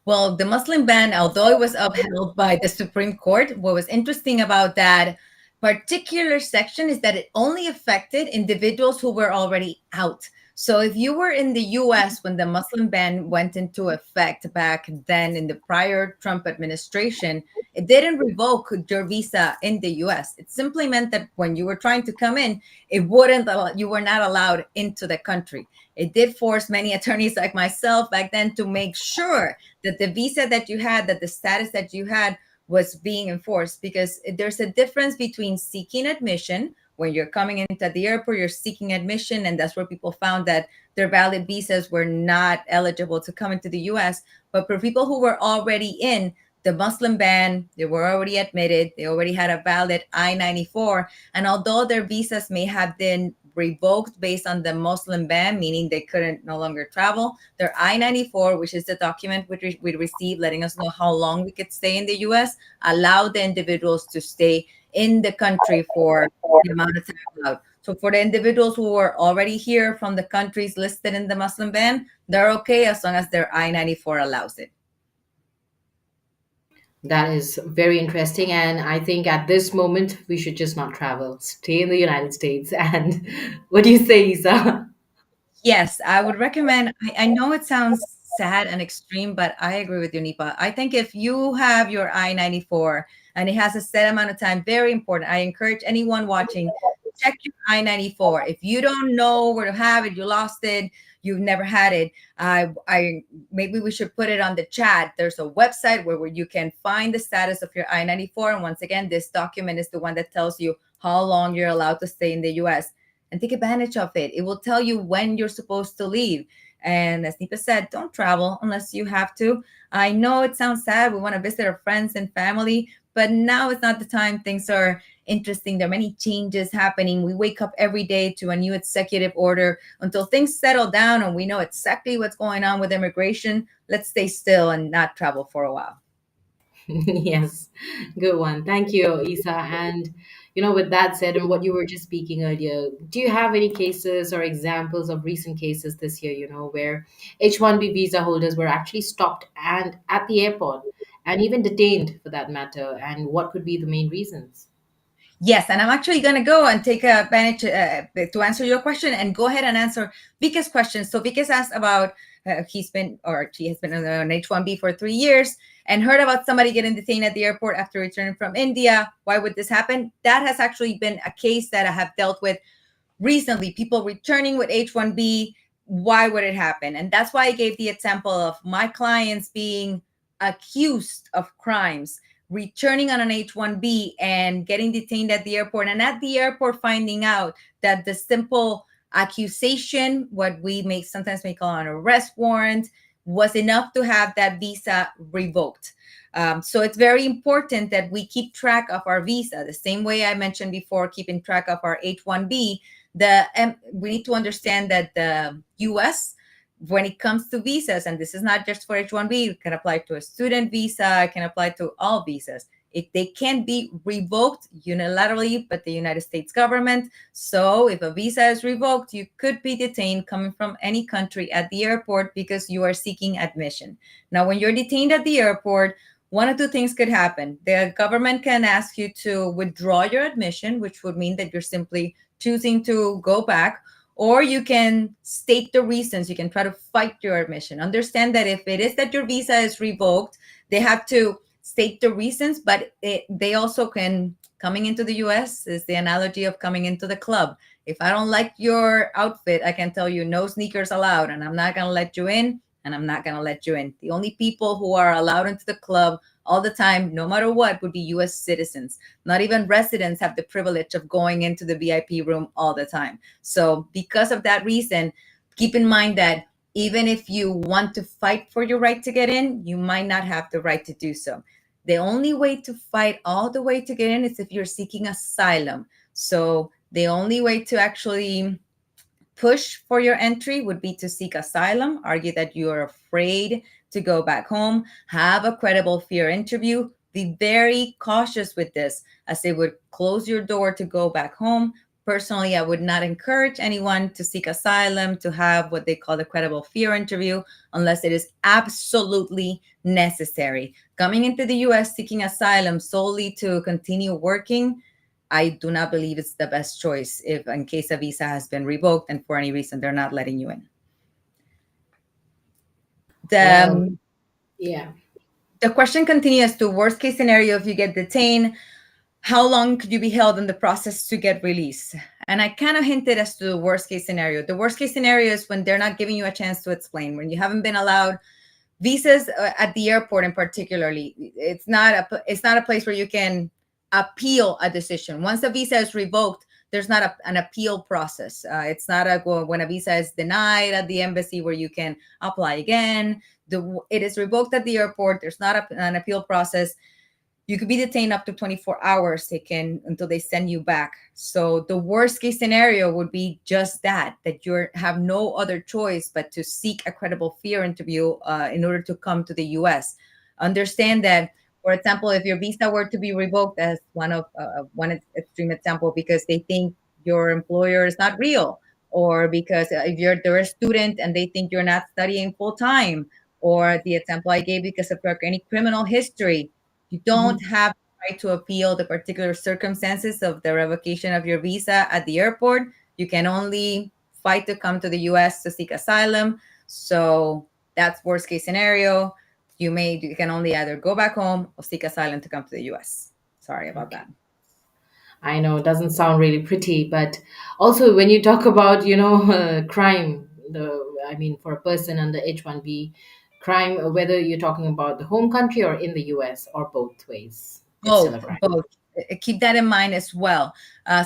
Well, the Muslim ban, although it was upheld by the Supreme Court, what was interesting about that particular section is that it only affected individuals who were already out. So if you were in the US when the Muslim ban went into effect back then in the prior Trump administration, it didn't revoke your visa in the US. It simply meant that when you were trying to come in, you were not allowed into the country. It did force many attorneys like myself back then to make sure that the visa that you had, that the status that you had was being enforced, because there's a difference between seeking admission. When you're coming into the airport, you're seeking admission, and that's where people found that their valid visas were not eligible to come into the US. But for people who were already in the Muslim ban, they were already admitted, they already had a valid I-94, and although their visas may have been revoked based on the Muslim ban, meaning they couldn't no longer travel. Their I-94, which is the document we received letting us know how long we could stay in the US, allowed the individuals to stay in the country for the amount of time allowed. So for the individuals who are already here from the countries listed in the Muslim ban, they're okay as long as their I-94 allows it. That is very interesting. And I think at this moment, we should just not travel, stay in the United States. And what do you say, Isa? Yes, I would recommend. I know it sounds sad and extreme, but I agree with you, Nipa. I think if you have your I-94 and it has a set amount of time, very important. I encourage anyone watching, check your I-94. If you don't know where to have it, you lost it, you've never had it, I maybe we should put it on the chat. There's a website where you can find the status of your I-94. And once again, this document is the one that tells you how long you're allowed to stay in the US, and take advantage of it. It will tell you when you're supposed to leave. And as Nipa said, don't travel unless you have to. I know it sounds sad. We want to visit our friends and family, but now is not the time. Things are interesting. There are many changes happening. We wake up every day to a new executive order. Until things settle down and we know exactly what's going on with immigration, let's stay still and not travel for a while. Yes, good one. Thank you, Isa. And with that said, and what you were just speaking earlier, do you have any cases or examples of recent cases this year, where H-1B visa holders were actually stopped and at the airport and even detained for that matter? And what could be the main reasons? Yes, and I'm actually going to go and take advantage to answer your question and go ahead and answer Vika's question. So Vika's asked about she has been on an H-1B for 3 years and heard about somebody getting detained at the airport after returning from India. Why would this happen? That has actually been a case that I have dealt with recently. People returning with H-1B. Why would it happen? And that's why I gave the example of my clients being accused of crimes, returning on an H-1B and getting detained at the airport, and at the airport finding out that the simple accusation, what we sometimes may call an arrest warrant, was enough to have that visa revoked. So it's very important that we keep track of our visa, the same way I mentioned before, keeping track of our H-1B. We need to understand that the U.S., when it comes to visas, and this is not just for H-1B, it can apply to a student visa, it can apply to all visas. They can be revoked unilaterally by the United States government. So if a visa is revoked, you could be detained coming from any country at the airport because you are seeking admission. Now, when you're detained at the airport, one of two things could happen. The government can ask you to withdraw your admission, which would mean that you're simply choosing to go back, or you can state the reasons. You can try to fight your admission. Understand that if it is that your visa is revoked, they have to state the reasons, but they also can, coming into the US is the analogy of coming into the club. If I don't like your outfit, I can tell you no sneakers allowed, and I'm not going to let you in, and I'm not going to let you in. The only people who are allowed into the club all the time, no matter what, would be US citizens. Not even residents have the privilege of going into the VIP room all the time. So because of that reason, keep in mind that even if you want to fight for your right to get in, you might not have the right to do so. The only way to fight all the way to get in is if you're seeking asylum. So the only way to actually push for your entry would be to seek asylum, argue that you are afraid to go back home, have a credible fear interview. Be very cautious with this, as they would close your door to go back home. Personally, I would not encourage anyone to seek asylum, to have what they call the credible fear interview, unless it is absolutely necessary. Coming into the US seeking asylum solely to continue working, I do not believe it's the best choice if in case a visa has been revoked and for any reason they're not letting you in. Yeah. The question continues to worst case scenario, if you get detained, how long could you be held in the process to get released? And I kind of hinted as to the worst case scenario. The worst case scenario is when they're not giving you a chance to explain, when you haven't been allowed visas at the airport in particularly. It's not a place where you can appeal a decision. Once a visa is revoked, there's not an appeal process. It's not when a visa is denied at the embassy where you can apply again. It is revoked at the airport. There's not an appeal process. You could be detained up to 24 hours until they send you back. So the worst case scenario would be just that you have no other choice but to seek a credible fear interview in order to come to the US. Understand that, for example, if your visa were to be revoked, as one extreme example, because they think your employer is not real, or because if they're a student and they think you're not studying full time, or the example I gave, because of any criminal history, you don't have the right to appeal the particular circumstances of the revocation of your visa at the airport. You can only fight to come to the US to seek asylum. So that's worst case scenario. You can only either go back home or seek asylum to come to the US. Sorry about Okay. that. I know it doesn't sound really pretty, but also when you talk about, crime, I mean, for a person under H-1B, crime, whether you're talking about the home country or in the US or both ways, it's still a Both, crime. both. Keep that in mind as well.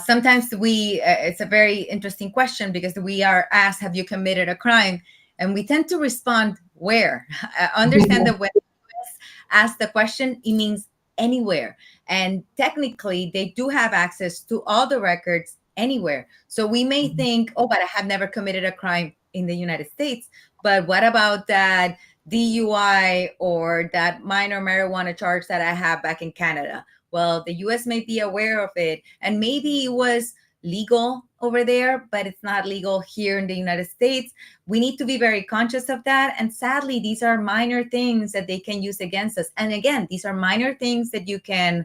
Sometimes it's a very interesting question because we are asked, have you committed a crime? And we tend to respond, where? I understand that when US asks the question, it means anywhere. And technically, they do have access to all the records anywhere. So we may think, oh, but I have never committed a crime in the United States. But what about that DUI or that minor marijuana charge that I have back in Canada? Well, the US may be aware of it, and maybe it was legal over there, but it's not legal here in the United States. We need to be very conscious of that. And sadly, these are minor things that they can use against us. And again, these are minor things that you can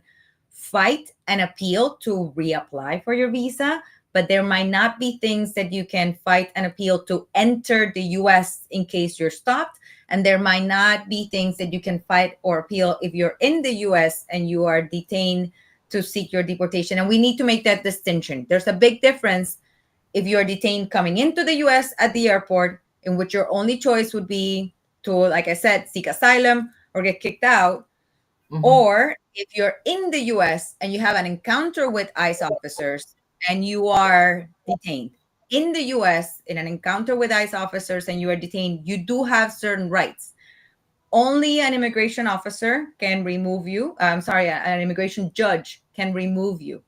fight and appeal to reapply for your visa, but there might not be things that you can fight and appeal to enter the US in case you're stopped. And there might not be things that you can fight or appeal if you're in the US and you are detained to seek your deportation. And we need to make that distinction. There's a big difference if you're detained coming into the US at the airport, in which your only choice would be to, like I said, seek asylum or get kicked out. Or if you're in the US and you have an encounter with ICE officers and you are detained in the US in an encounter with ICE officers and you are detained, you do have certain rights. Only an immigration officer can remove you. I'm sorry, an immigration judge can remove you.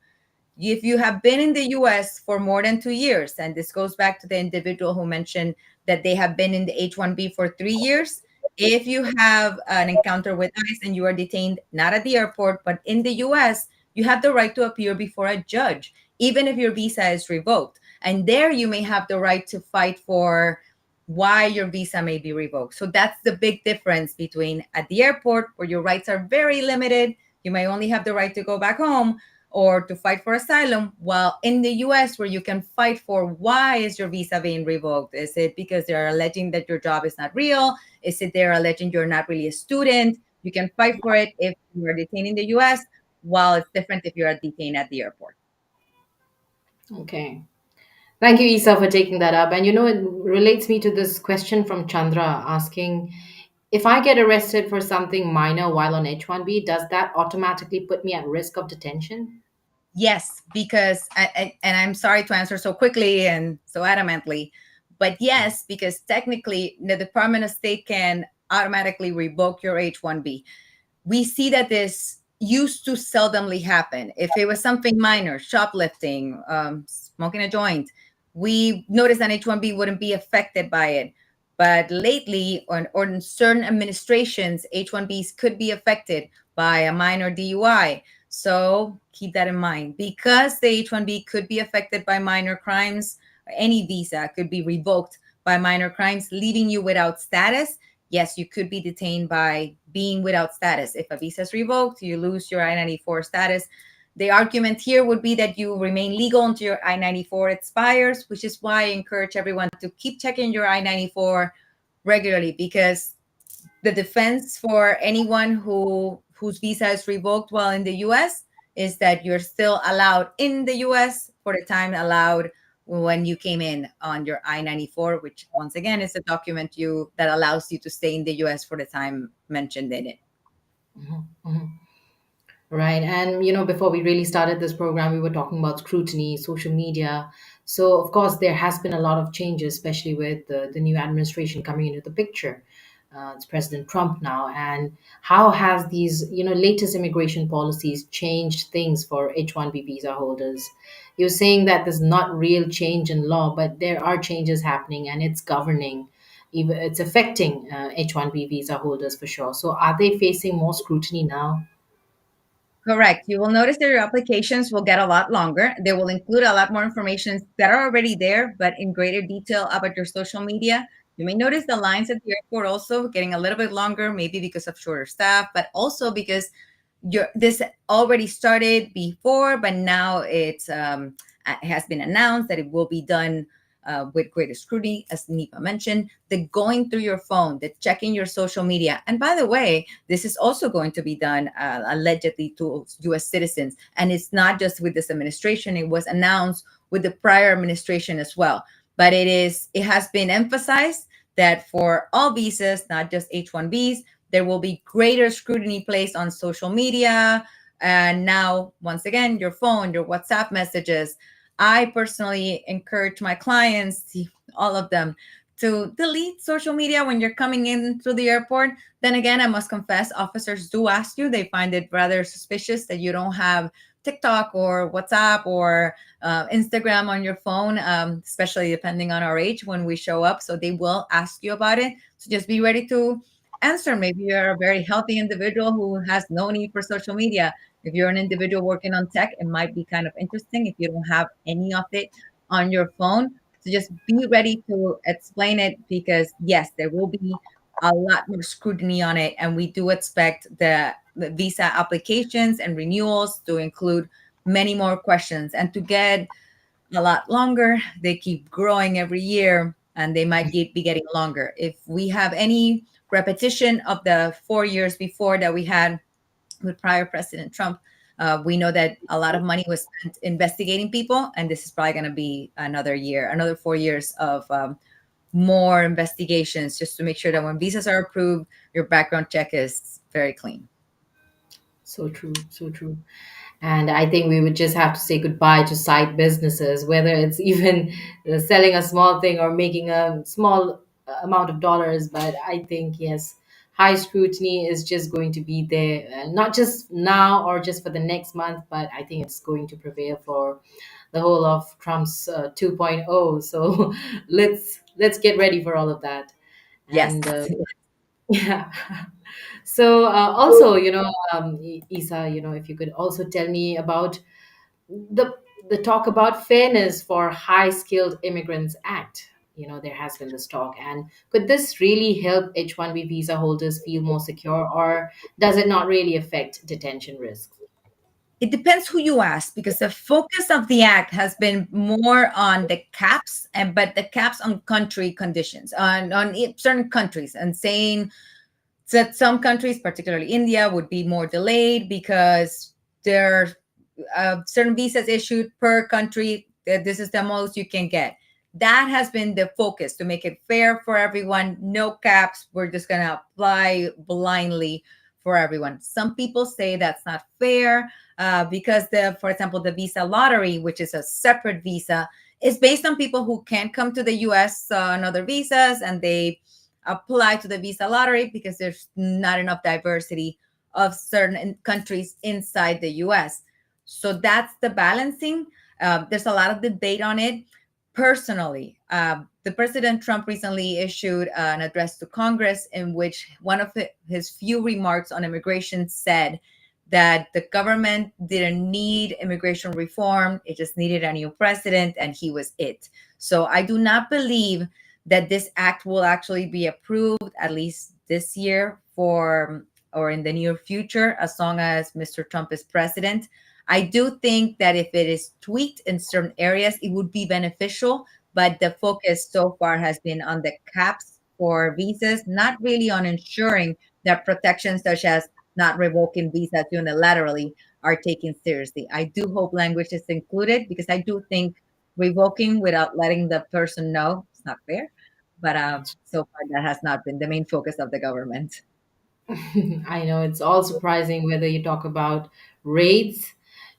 If you have been in the US for more than 2 years, and this goes back to the individual who mentioned that they have been in the H-1B for 3 years, if you have an encounter with ICE and you are detained not at the airport, but in the US, you have the right to appear before a judge, even if your visa is revoked. And there you may have the right to fight for why your visa may be revoked. So that's the big difference between at the airport, where your rights are very limited. You may only have the right to go back home or to fight for asylum, while in the US, where you can fight for why is your visa being revoked? Is it because they're alleging that your job is not real? Is it they're alleging you're not really a student? You can fight for it if you are detained in the US, while it's different if you're detained at the airport. Okay. Thank you, Isa, for taking that up. And it relates me to this question from Chandra asking, if I get arrested for something minor while on H-1B, does that automatically put me at risk of detention? Yes, because, and I'm sorry to answer so quickly and so adamantly, but yes, because technically the Department of State can automatically revoke your H-1B. We see that this used to seldomly happen. If it was something minor, shoplifting, smoking a joint, we noticed that H-1B wouldn't be affected by it. But lately, or in certain administrations, H-1Bs could be affected by a minor DUI. So keep that in mind. Because the H-1B could be affected by minor crimes, any visa could be revoked by minor crimes, leaving you without status. Yes, you could be detained by being without status. If a visa is revoked, you lose your I-94 status. The argument here would be that you remain legal until your I-94 expires, which is why I encourage everyone to keep checking your I-94 regularly, because the defense for anyone whose visa is revoked while in the US is that you're still allowed in the US for the time allowed when you came in on your I-94, which once again is a document that allows you to stay in the US for the time mentioned in it. Right. And, before we really started this program, we were talking about scrutiny, social media. So, of course, there has been a lot of changes, especially with the new administration coming into the picture. It's President Trump now, and how has these latest immigration policies changed things for H-1B visa holders? You're saying that there's not real change in law, but there are changes happening, and it's governing. Even it's affecting H-1B visa holders for sure. So, are they facing more scrutiny now? Correct. You will notice that your applications will get a lot longer. They will include a lot more information that are already there, but in greater detail about your social media. You may notice the lines at the airport also getting a little bit longer, maybe because of shorter staff, but also because this already started before, but now it has been announced that it will be done with greater scrutiny, as Nipa mentioned. The going through your phone, the checking your social media, and by the way, this is also going to be done allegedly to U.S. citizens, and it's not just with this administration. It was announced with the prior administration as well. But it has been emphasized that for all visas, not just H-1Bs, there will be greater scrutiny placed on social media. And now, once again, your phone, your WhatsApp messages. I personally encourage my clients, all of them, to delete social media when you're coming in through the airport. Then again, I must confess, officers do ask you. They find it rather suspicious that you don't have TikTok or WhatsApp or Instagram on your phone, especially depending on our age when we show up. So they will ask you about it. So just be ready to answer. Maybe you're a very healthy individual who has no need for social media. If you're an individual working on tech, it might be kind of interesting if you don't have any of it on your phone. So just be ready to explain it because, yes, there will be a lot more scrutiny on it. And we do expect the visa applications and renewals to include many more questions and to get a lot longer. They keep growing every year and they might be getting longer. If we have any repetition of the 4 years before that we had with prior President Trump, we know that a lot of money was spent investigating people, and this is probably going to be another year, another 4 years of more investigations just to make sure that when visas are approved, your background check is very clean. So true, so true. And I think we would just have to say goodbye to side businesses, whether it's even selling a small thing or making a small amount of dollars. But I think, yes, high scrutiny is just going to be there, not just now or just for the next month, but I think it's going to prevail for the whole of Trump's 2.0. So let's get ready for all of that. Yes. And yeah. So also, Isa, if you could also tell me about the talk about fairness for high skilled immigrants act. There has been this talk, and could this really help H-1B visa holders feel more secure, or does it not really affect detention risks? It depends who you ask because the focus of the act has been more on the caps but the caps on country conditions on certain countries and saying that some countries, particularly India, would be more delayed because there are certain visas issued per country. That this is the most you can get. That has been the focus to make it fair for everyone. No caps. We're just going to apply blindly for everyone. Some people say that's not fair because for example, the visa lottery, which is a separate visa, is based on people who can't come to the U.S. On other visas, and they apply to the visa lottery because there's not enough diversity of certain countries inside the US. So that's the balancing. There's a lot of debate on it. Personally, the President Trump recently issued an address to Congress in which one of his few remarks on immigration said that the government didn't need immigration reform. It just needed a new president, and he was it. So I do not believe that this act will actually be approved at least this year or in the near future, as long as Mr. Trump is president. I do think that if it is tweaked in certain areas, it would be beneficial, but the focus so far has been on the caps for visas, not really on ensuring that protections such as not revoking visas unilaterally are taken seriously. I do hope language is included because I do think revoking without letting the person know it's not fair. But so far, that has not been the main focus of the government. I know it's all surprising whether you talk about raids,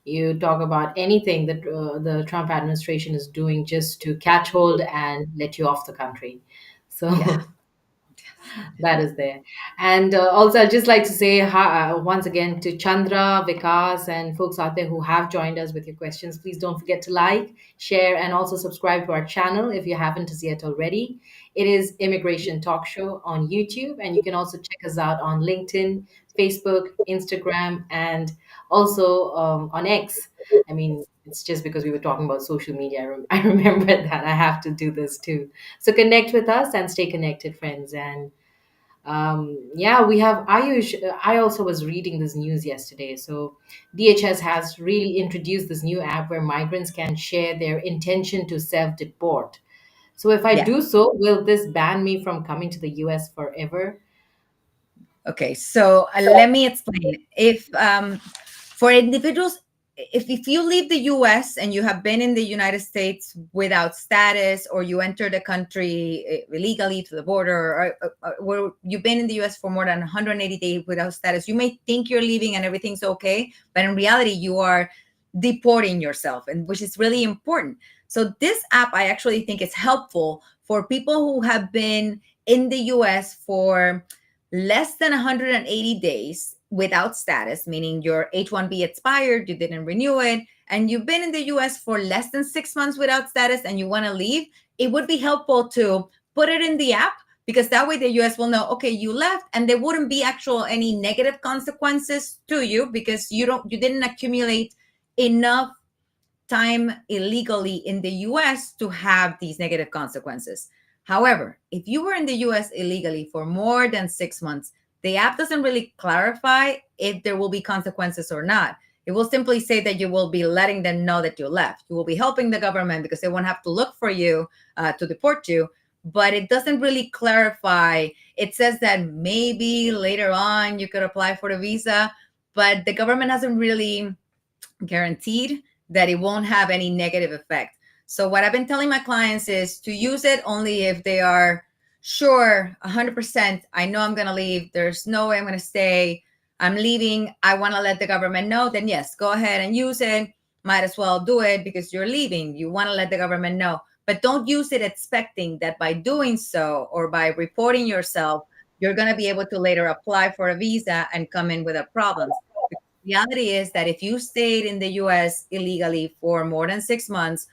you talk about anything that the Trump administration is doing just to catch hold and let you off the country. Yeah. So That is there. And also, I'd just like to say hi, once again to Chandra, Vikas, and folks out there who have joined us with your questions. Please don't forget to like, share, and also subscribe to our channel if you haven't as yet already. It is Immigration Talk Show on YouTube, and you can also check us out on LinkedIn, Facebook, Instagram, and also on X. I mean, it's just because we were talking about social media. I remembered that I have to do this too. So connect with us and stay connected, friends. And yeah, we have Ayush. I also was reading this news yesterday. So DHS has really introduced this new app where migrants can share their intention to self-deport. So if I Yeah. do so, will this ban me from coming to the US forever? Okay, so let me explain. If for individuals, if you leave the U.S. and you have been in the United States without status, or you enter the country illegally to the border, or you've been in the U.S. for more than 180 days without status, you may think you're leaving and everything's okay, but in reality, you are deporting yourself, and which is really important. So this app, I actually think is helpful for people who have been in the U.S. for less than 180 days without status, meaning your H-1B expired, you didn't renew it, and you've been in the US for less than 6 months without status and you want to leave, it would be helpful to put it in the app, because that way the US will know, okay, you left, and there wouldn't be actual any negative consequences to you, because you didn't accumulate enough time illegally in the US to have these negative consequences. However, if you were in the US illegally for more than 6 months, the app doesn't really clarify if there will be consequences or not. It will simply say that you will be letting them know that you left. You will be helping the government because they won't have to look for you to deport you. But it doesn't really clarify. It says that maybe later on you could apply for the visa, but the government hasn't really guaranteed that it won't have any negative effect. So what I've been telling my clients is to use it only if they are sure 100%, I know I'm going to leave, there's no way I'm going to stay, I'm leaving, I want to let the government know, then yes, go ahead and use it. Might as well do it because you're leaving, you want to let the government know. But don't use it expecting that by doing so, or by reporting yourself, you're going to be able to later apply for a visa and come in without problems. Reality is that if you stayed in the US illegally for more than 6 months,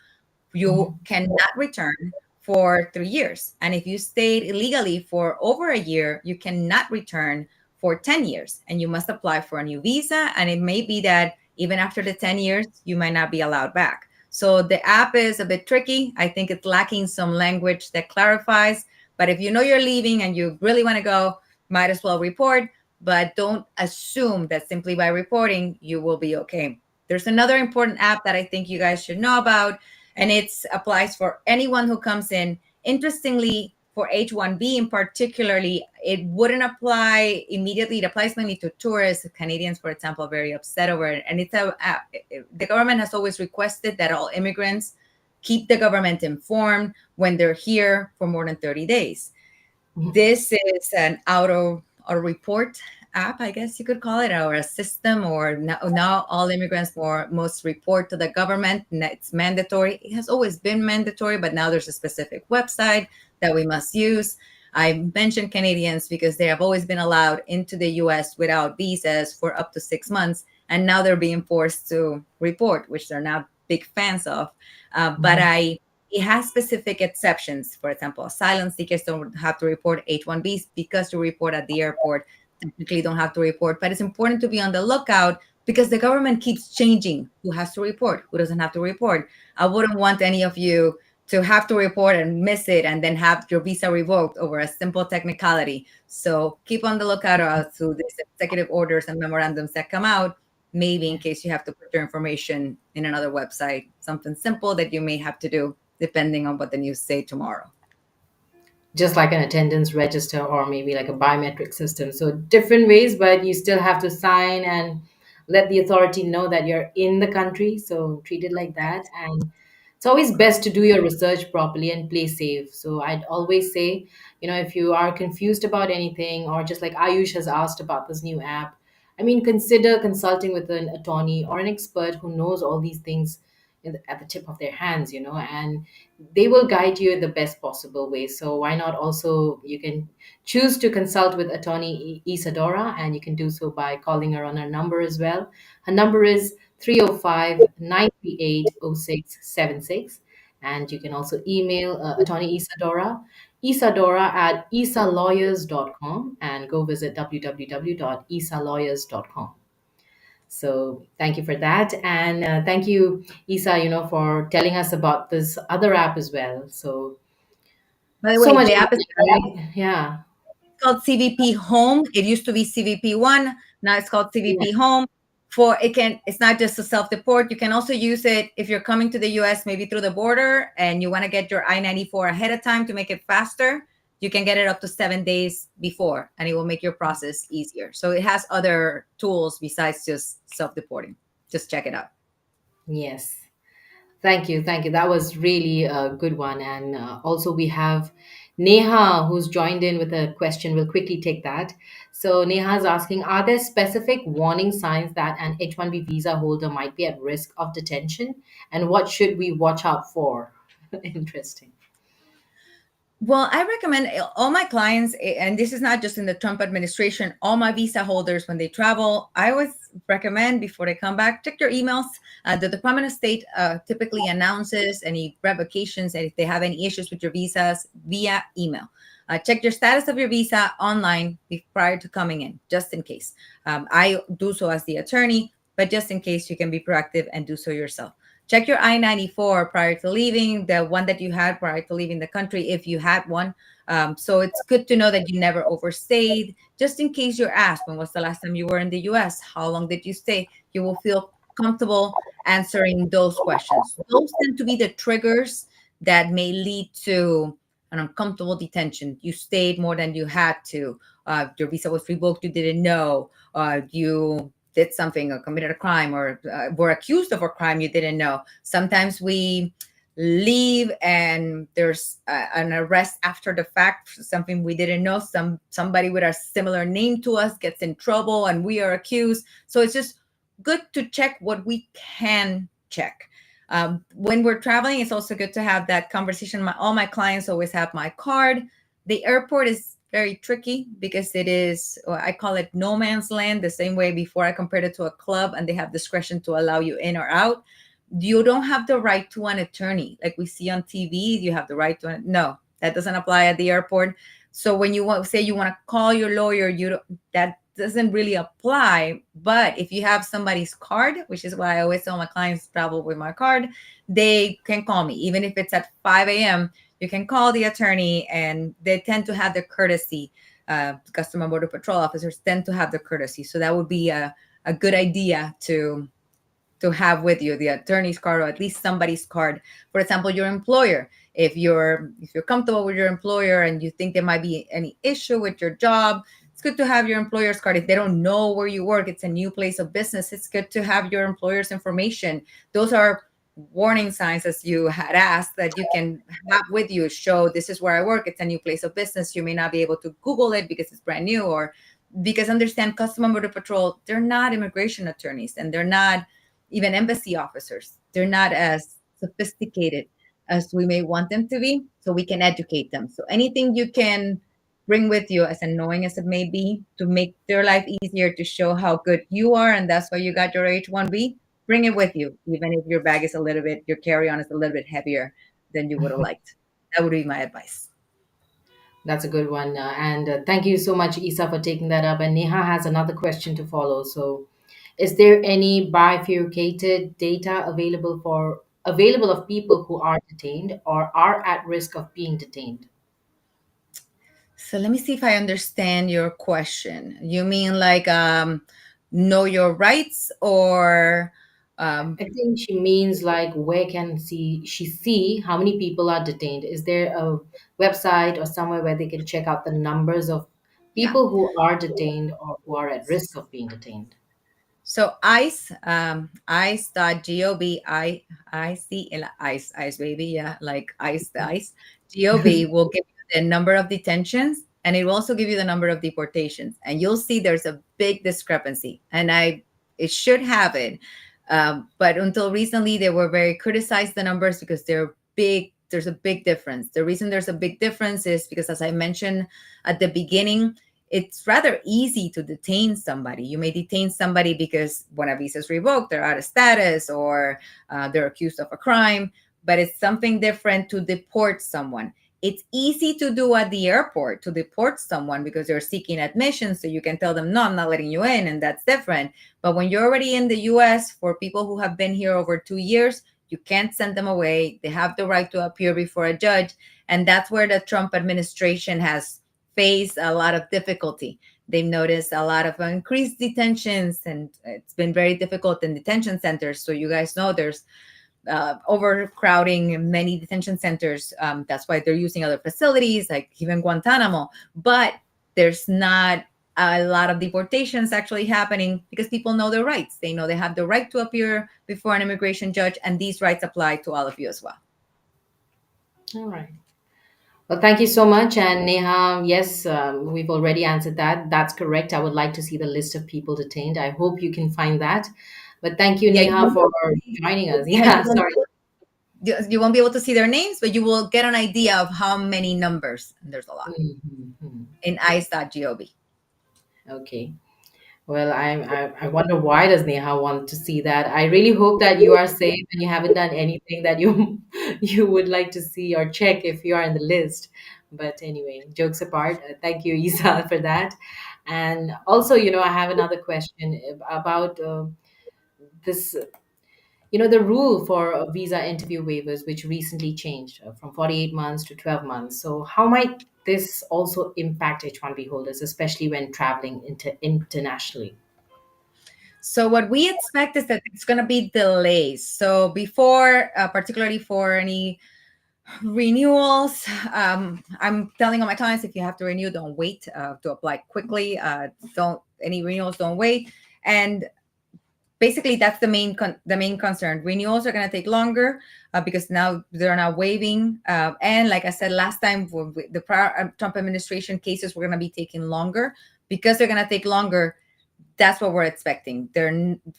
you cannot return for 3 years. And if you stayed illegally for over a year, you cannot return for 10 years. And you must apply for a new visa. And it may be that even after the 10 years, you might not be allowed back. So the app is a bit tricky. I think it's lacking some language that clarifies. But if you know you're leaving and you really want to go, might as well report. But don't assume that simply by reporting, you will be okay. There's another important app that I think you guys should know about, and it applies for anyone who comes in. Interestingly, for H-1B in particularly, it wouldn't apply immediately. It applies mainly to tourists. Canadians, for example, are very upset over it. And the government has always requested that all immigrants keep the government informed when they're here for more than 30 days. This is an auto report app, I guess you could call it, or a system, or now all immigrants must report to the government. It's mandatory. It has always been mandatory, but now there's a specific website that we must use. I mentioned Canadians because they have always been allowed into the US without visas for up to 6 months, and now they're being forced to report, which they're not big fans of. But it has specific exceptions. For example, asylum seekers don't have to report. H-1Bs, because you report at the airport, technically don't have to report. But it's important to be on the lookout, because the government keeps changing who has to report, who doesn't have to report. I wouldn't want any of you to have to report and miss it and then have your visa revoked over a simple technicality. So keep on the lookout to these executive orders and memorandums that come out, maybe in case you have to put your information in another website, something simple that you may have to do depending on what the news say tomorrow. Just like an attendance register or maybe like a biometric system. So different ways, but you still have to sign and let the authority know that you're in the country. So treat it like that. And it's always best to do your research properly and play safe. So I'd always say, if you are confused about anything, or just like Ayush has asked about this new app, I mean, consider consulting with an attorney or an expert who knows all these things, at the tip of their hands, and they will guide you in the best possible way. So why not also you can choose to consult with attorney Isadora, and you can do so by calling her on her number as well. Her number is 305-938-0676. And you can also email attorney Isadora at isalawyers.com, and go visit www.isalawyers.com. So thank you for that. And thank you, Isa, for telling us about this other app as well. So, By the so way, much. the app is Yeah. called CVP Home. It used to be CVP One. Now it's called Yeah. CVP Home. It's not just a self-deport. You can also use it if you're coming to the US, maybe through the border, and you want to get your I-94 ahead of time to make it faster. You can get it up to 7 days before, and it will make your process easier. So it has other tools besides just self-deporting. Just check it out. Yes. Thank you. Thank you. That was really a good one. And also, we have Neha who's joined in with a question. We'll quickly take that. So, Neha is asking, are there specific warning signs that an H-1B visa holder might be at risk of detention? And what should we watch out for? Interesting. Well, I recommend all my clients, and this is not just in the Trump administration, all my visa holders, when they travel, I always recommend before they come back, check your emails. The Department of State typically announces any revocations, and if they have any issues with your visas via email. Check your status of your visa online prior to coming in, just in case. I do so as the attorney, but just in case, you can be proactive and do so yourself. Check your I-94 prior to leaving, the one that you had prior to leaving the country, if you had one. So it's good to know that you never overstayed. Just in case you're asked, when was the last time you were in the US? How long did you stay? You will feel comfortable answering those questions. Those tend to be the triggers that may lead to an uncomfortable detention. You stayed more than you had to. Your visa was revoked, you didn't know. You did something or committed a crime, or were accused of a crime you didn't know. Sometimes we leave and there's an arrest after the fact for something we didn't know. Somebody with a similar name to us gets in trouble and we are accused. So it's just good to check what we can check. When we're traveling, it's also good to have that conversation. All my clients always have my card. The airport is very tricky because it is, or I call it no man's land, the same way before I compared it to a club and they have discretion to allow you in or out. You don't have the right to an attorney. Like we see on TV, you have the right to no, that doesn't apply at the airport. So when you say you want to call your lawyer, that doesn't really apply. But if you have somebody's card, which is why I always tell my clients travel with my card, they can call me. Even if it's at 5 a.m., you can call the attorney, and they tend to have the courtesy. Customer Border Patrol officers tend to have the courtesy. So that would be a good idea to have with you, the attorney's card, or at least somebody's card. For example, your employer. If you're comfortable with your employer and you think there might be any issue with your job, it's good to have your employer's card. If they don't know where you work, it's a new place of business, it's good to have your employer's information. Those are warning signs, as you had asked, that you can have with you. Show, this is where I work, it's a new place of business. You may not be able to Google it because it's brand new, or because understand, Customs Border Patrol, they're not immigration attorneys, and they're not even embassy officers. They're not as sophisticated as we may want them to be, so we can educate them. So anything you can bring with you, as annoying as it may be, to make their life easier, to show how good you are, and that's why you got your H-1B, bring it with you, even if your bag is a little bit, your carry-on is a little bit heavier than you would have liked. That would be my advice. That's a good one. And thank you so much, Isa, for taking that up. And Neha has another question to follow. So, is there any bifurcated data available of people who are detained or are at risk of being detained? So let me see if I understand your question. You mean like know your rights, or I think she means like, where can she see how many people are detained? Is there a website or somewhere where they can check out the numbers of yeah. people who are detained or who are at risk of being detained? So ICE, ICE.gov, ICE, baby, yeah, like ICE, the ICE. Gov will give you the number of detentions, and it will also give you the number of deportations. And you'll see there's a big discrepancy. And it should have it. But until recently, they were very criticized, the numbers, because they're big. There's a big difference. The reason there's a big difference is because, as I mentioned at the beginning, it's rather easy to detain somebody. You may detain somebody because when a visa is revoked, they're out of status, or they're accused of a crime, but it's something different to deport someone. It's easy to do at the airport, to deport someone because they're seeking admission. So you can tell them, no, I'm not letting you in, and that's different. But when you're already in the US, for people who have been here over 2 years, you can't send them away. They have the right to appear before a judge. And that's where the Trump administration has faced a lot of difficulty. They've noticed a lot of increased detentions, and it's been very difficult in detention centers. So you guys know there's overcrowding in many detention centers. That's why they're using other facilities, like even Guantanamo. But there's not a lot of deportations actually happening because people know their rights. They know they have the right to appear before an immigration judge, and these rights apply to all of you as well. All right. Well, thank you so much. And Neha, yes, we've already answered that. That's correct. I would like to see the list of people detained. I hope you can find that. But thank you, Yeah, you Neha, won't, for joining us. yeah, Yeah, sorry. you won't be able to see their names, but you will get an idea of how many numbers. And there's a lot Mhm. in ice.gov. Okay. Well, I wonder why does Neha want to see that? I really hope that you are safe and you haven't done anything that you you would like to see or check if you are in the list. But anyway, jokes apart, thank you, Isa, for that. And also, I have another question about this. The rule for visa interview waivers, which recently changed from 48 months to 12 months. So, how might this also impact H-1B holders, especially when traveling internationally? So what we expect is that it's going to be delays. So before, particularly for any renewals, I'm telling all my clients, if you have to renew, don't wait to apply quickly. Don't any renewals, don't wait. And basically, that's the main concern. Renewals are going to take longer because now they're not waiving. And like I said last time, the prior Trump administration cases were going to be taking longer. Because they're going to take longer, that's what we're expecting. Their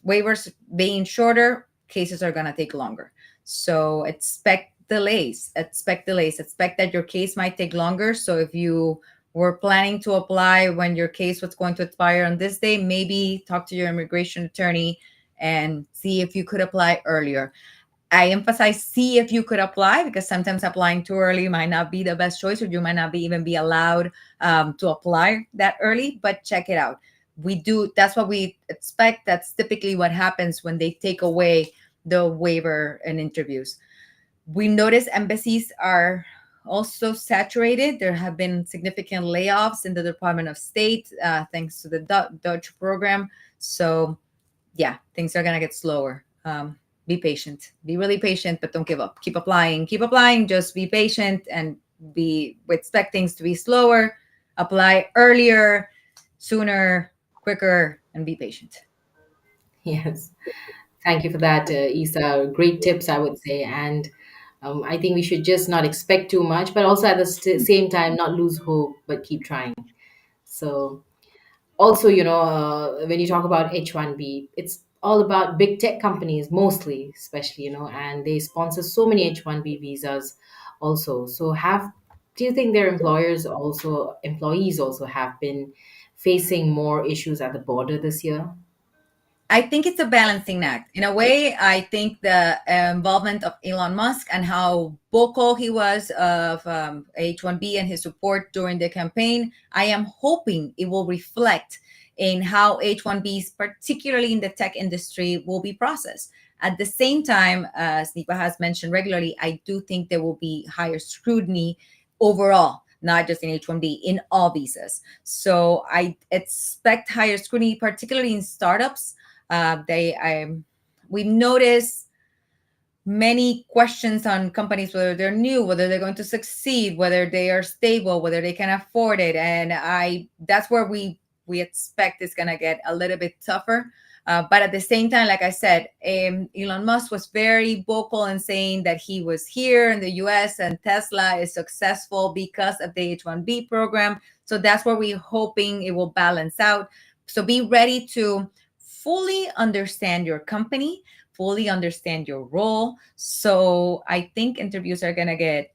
waivers being shorter, cases are going to take longer. So expect delays. Expect delays. Expect that your case might take longer. So if you were planning to apply when your case was going to expire on this day, maybe talk to your immigration attorney and see if you could apply earlier. I emphasize see if you could apply, because sometimes applying too early might not be the best choice, or you might not even be allowed to apply that early, but check it out. That's what we expect. That's typically what happens when they take away the waiver in interviews. We notice embassies are also saturated. There have been significant layoffs in the Department of State thanks to the Dutch program. So yeah, things are gonna get slower. Be patient. Be really patient, but don't give up. Keep applying. Keep applying. Just be patient and we expect things to be slower. Apply earlier, sooner, quicker, and be patient. Yes. Thank you for that, Isa. Great tips, I would say. And I think we should just not expect too much, but also at the same time, not lose hope, but keep trying. So, also, when you talk about H-1B, it's all about big tech companies, mostly, especially, and they sponsor so many H-1B visas also. So, do you think their employees also have been facing more issues at the border this year? I think it's a balancing act. In a way, I think the involvement of Elon Musk and how vocal he was of H1B and his support during the campaign, I am hoping it will reflect in how H1Bs, particularly in the tech industry, will be processed. At the same time, as Nipa has mentioned regularly, I do think there will be higher scrutiny overall, not just in H1B, in all visas. So I expect higher scrutiny, particularly in startups. We notice many questions on companies, whether they're new, whether they're going to succeed, whether they are stable, whether they can afford it, and that's where we expect it's going to get a little bit tougher. But at the same time, like I said, Elon Musk was very vocal in saying that he was here in the US and Tesla is successful because of the H1B program. So that's where we're hoping it will balance out. So be ready to fully understand your company, fully understand your role. So I think interviews are going to get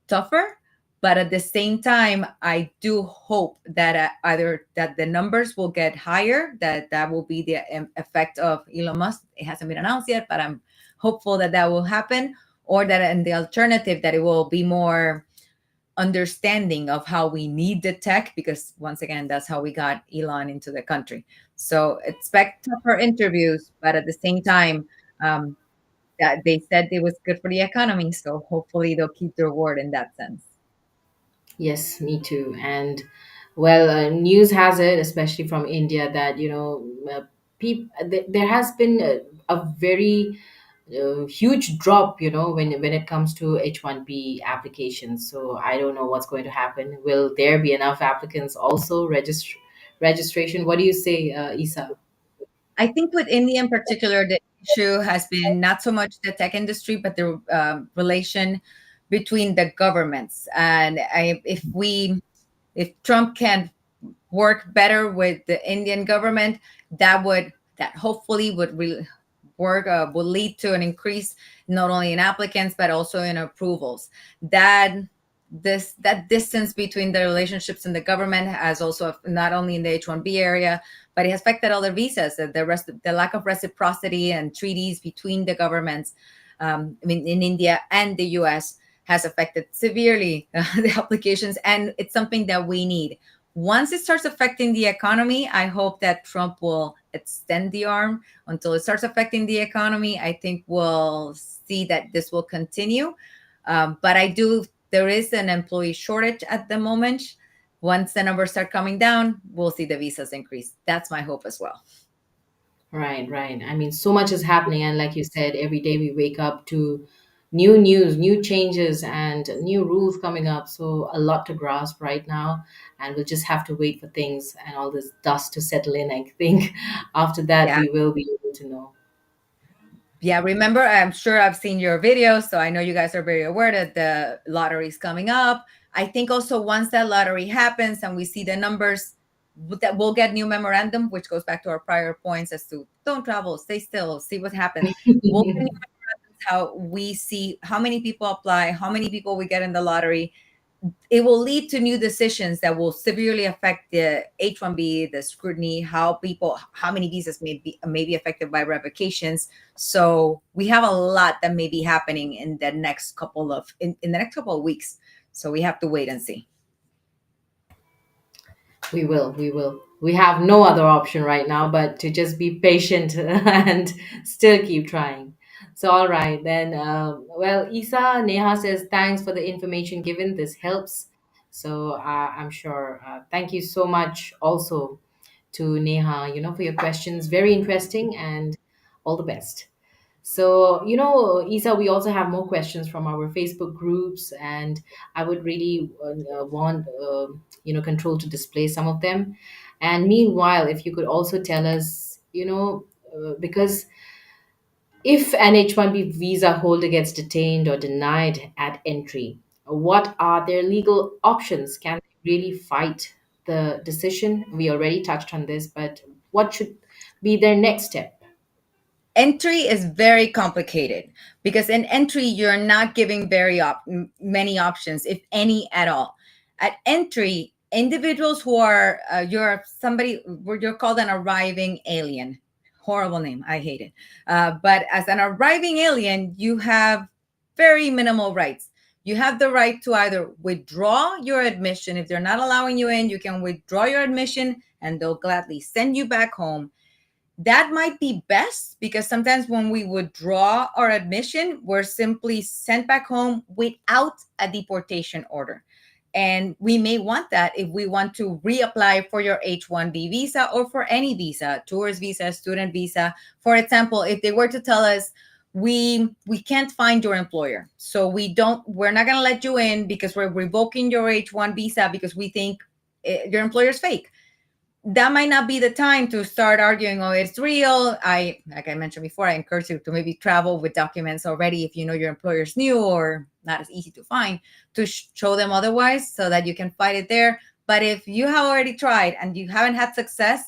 tougher, but at the same time I do hope that either that the numbers will get higher, that will be the effect of Elon Musk. It hasn't been announced yet, but I'm hopeful that that will happen, or that in the alternative that it will be more understanding of how we need the tech, because once again that's how we got Elon into the country. So expect tougher interviews, but at the same time, um, that they said it was good for the economy, so hopefully they'll keep their word in that sense. Yes, me too. And well, news has it, especially from India, that there has been a very huge drop, when it comes to H-1B applications. So I don't know what's going to happen. Will there be enough applicants also registration? What do you say, Isa? I think with India in particular, the issue has been not so much the tech industry, but the relation between the governments. And if Trump can work better with the Indian government, that hopefully would really work will lead to an increase not only in applicants but also in approvals. That distance between the relationships in the government has also, not only in the H-1B area, but it has affected other visas. The lack of reciprocity and treaties between the governments, I mean, in India and the U.S., has affected severely the applications, and it's something that we need. Once it starts affecting the economy, I hope that Trump will extend the arm until it starts affecting the economy. I think we'll see that this will continue. But there is an employee shortage at the moment. Once the numbers start coming down, we'll see the visas increase. That's my hope as well. Right, right. I mean, so much is happening, and like you said, every day we wake up to new news, new changes, and new rules coming up. So a lot to grasp right now, and we'll just have to wait for things and all this dust to settle in. I think after that, Yeah. we will be able to know. Yeah, remember, I'm sure I've seen your videos, so I know you guys are very aware that the lottery is coming up. I think also once that lottery happens and we see the numbers, that we'll get new memorandum, which goes back to our prior points as to don't travel, stay still, see what happens. We'll get new memorandums, how we see how many people apply, how many people we get in the lottery. It will lead to new decisions that will severely affect the H-1B, the scrutiny, how many visas may be affected by revocations. So we have a lot that may be happening in the next couple of weeks. So we have to wait and see. We will, we will. We have no other option right now but to just be patient and still keep trying. So, all right, then. Well, Isa, Neha says thanks for the information given. This helps. So, I'm sure. Thank you so much also to Neha, for your questions. Very interesting, and all the best. So, Isa, we also have more questions from our Facebook groups, and I would really want, Control to display some of them. And meanwhile, if you could also tell us, because if an H-1B visa holder gets detained or denied at entry, what are their legal options? Can they really fight the decision? We already touched on this, but what should be their next step? Entry is very complicated because in entry you're not giving many options, if any at all. At entry, individuals who are you're called an arriving alien. Horrible name, I hate it. But as an arriving alien, you have very minimal rights. You have the right to either withdraw your admission. If they're not allowing you in, you can withdraw your admission and they'll gladly send you back home. That might be best because sometimes when we withdraw our admission, we're simply sent back home without a deportation order. And we may want that if we want to reapply for your H-1B visa or for any visa, tourist visa, student visa. For example, if they were to tell us, we can't find your employer, so we're not going to let you in because we're revoking your H-1 visa because we think your employer's fake. That might not be the time to start arguing, oh, it's real. Like I mentioned before, I encourage you to maybe travel with documents already if you know your employer's new or not as easy to find, to show them otherwise so that you can fight it there. But if you have already tried and you haven't had success,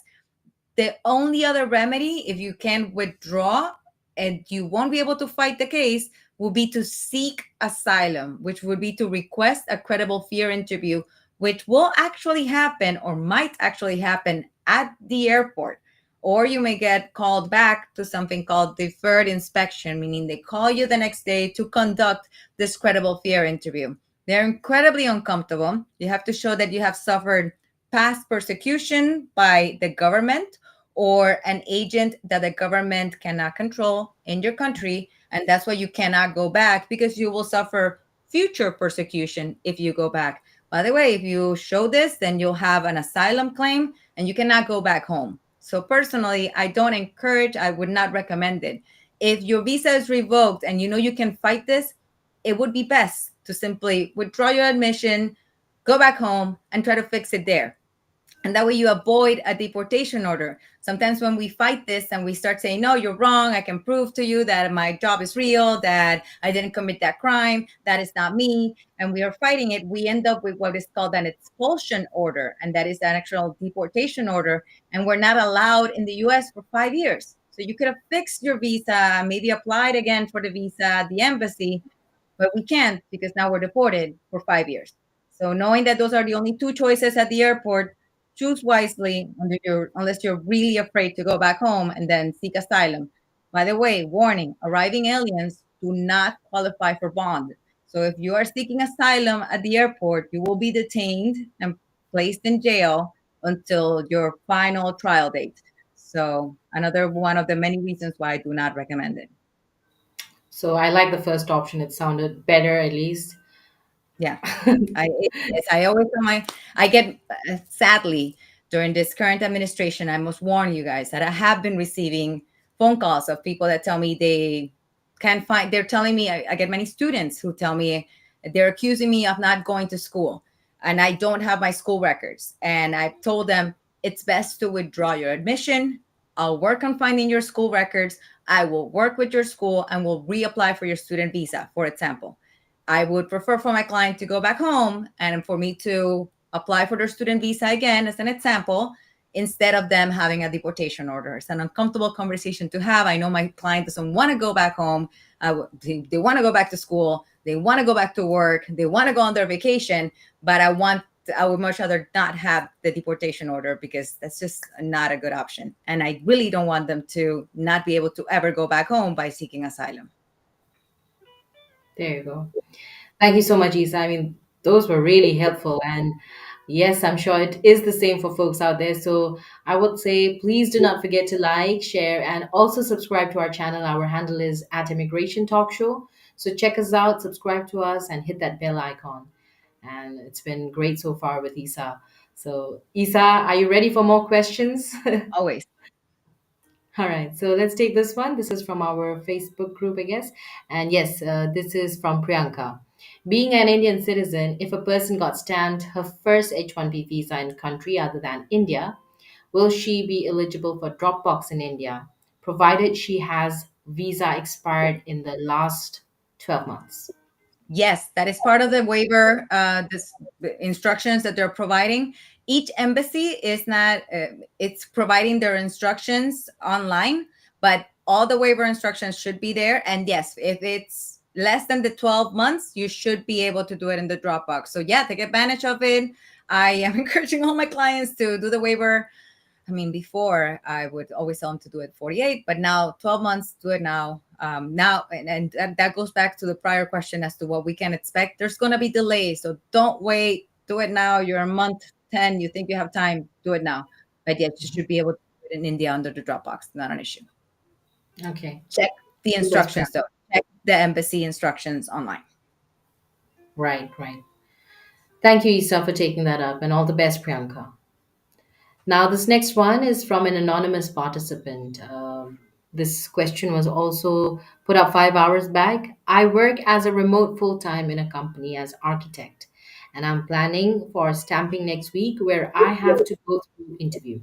The only other remedy, if you can withdraw and you won't be able to fight the case, will be to seek asylum, which would be to request a credible fear interview, which will actually happen or might actually happen at the airport. Or you may get called back to something called deferred inspection, meaning they call you the next day to conduct this credible fear interview. They're incredibly uncomfortable. You have to show that you have suffered past persecution by the government or an agent that the government cannot control in your country. And that's why you cannot go back, because you will suffer future persecution if you go back. By the way, if you show this, then you'll have an asylum claim and you cannot go back home. So personally, I don't encourage, I would not recommend it. If your visa is revoked and you know you can fight this, it would be best to simply withdraw your admission, go back home, and try to fix it there. And that way you avoid a deportation order. Sometimes when we fight this and we start saying, no, you're wrong, I can prove to you that my job is real, that I didn't commit that crime, that is not me, and we are fighting it, we end up with what is called an expulsion order. And that is an actual deportation order. And we're not allowed in the US for 5 years. So you could have fixed your visa, maybe applied again for the visa at the embassy, but we can't because now we're deported for 5 years. So knowing that those are the only two choices at the airport, choose wisely unless you're really afraid to go back home and then seek asylum. By the way, warning, arriving aliens do not qualify for bond. So if you are seeking asylum at the airport, you will be detained and placed in jail until your final trial date. So another one of the many reasons why I do not recommend it. So I like the first option. It sounded better at least. Yeah, yes, I always tell I get sadly during this current administration, I must warn you guys that I have been receiving phone calls of people that tell me they can't find. They're telling me I get many students who tell me they're accusing me of not going to school, and I don't have my school records. And I've told them it's best to withdraw your admission. I'll work on finding your school records. I will work with your school and will reapply for your student visa, for example. I would prefer for my client to go back home and for me to apply for their student visa again, as an example, instead of them having a deportation order. It's an uncomfortable conversation to have. I know my client doesn't want to go back home. They want to go back to school. They want to go back to work. They want to go on their vacation. But I would much rather not have the deportation order because that's just not a good option. And I really don't want them to not be able to ever go back home by seeking asylum. There you go. Thank you so much, Isa. I mean, those were really helpful. And yes, I'm sure it is the same for folks out there. So I would say please do not forget to like, share, and also subscribe to our channel. Our handle is at Immigration Talk Show. So check us out, subscribe to us, and hit that bell icon. And it's been great so far with Isa. So, Isa, are you ready for more questions? Always. All right, so let's take this one. This is from our Facebook group, I guess. And yes, this is from Priyanka. Being an Indian citizen, if a person got stamped her first H-1B visa in country other than India, will she be eligible for Dropbox in India, provided she has visa expired in the last 12 months? Yes, that is part of the waiver, the instructions that they're providing. Each embassy is not, it's providing their instructions online, but all the waiver instructions should be there. And yes, if it's less than the 12 months, you should be able to do it in the Dropbox. So yeah, take advantage of it. I am encouraging all my clients to do the waiver. I mean, before I would always tell them to do it 48, but now 12 months, do it now. And that goes back to the prior question as to what we can expect. There's going to be delays. So don't wait. Do it now. You're a month 10. You think you have time. Do it now. But yes, you should be able to do it in India under the Dropbox. Not an issue. Okay. Check the That's instructions, though. Check the embassy instructions online. right, right. Thank you, Isa, for taking that up, and all the best, Priyanka. Now, this next one is from an anonymous participant. This question was also put up 5 hours back. I work as a remote full time in a company as architect, and I'm planning for stamping next week where I have to go through interview.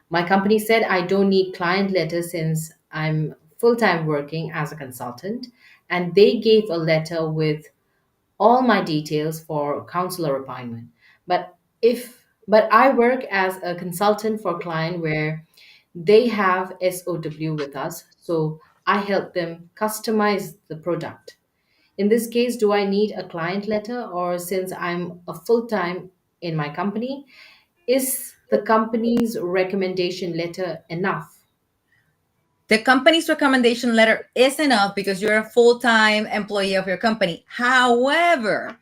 My company said I don't need client letters since I'm full time working as a consultant, and they gave a letter with all my details for counselor appointment. But I work as a consultant for client where They have SOW with us, so I help them customize the product. In this case, do I need a client letter, or since I'm a full time in my company, is the company's recommendation letter enough? The company's recommendation letter is enough because you're a full-time employee of your company. However,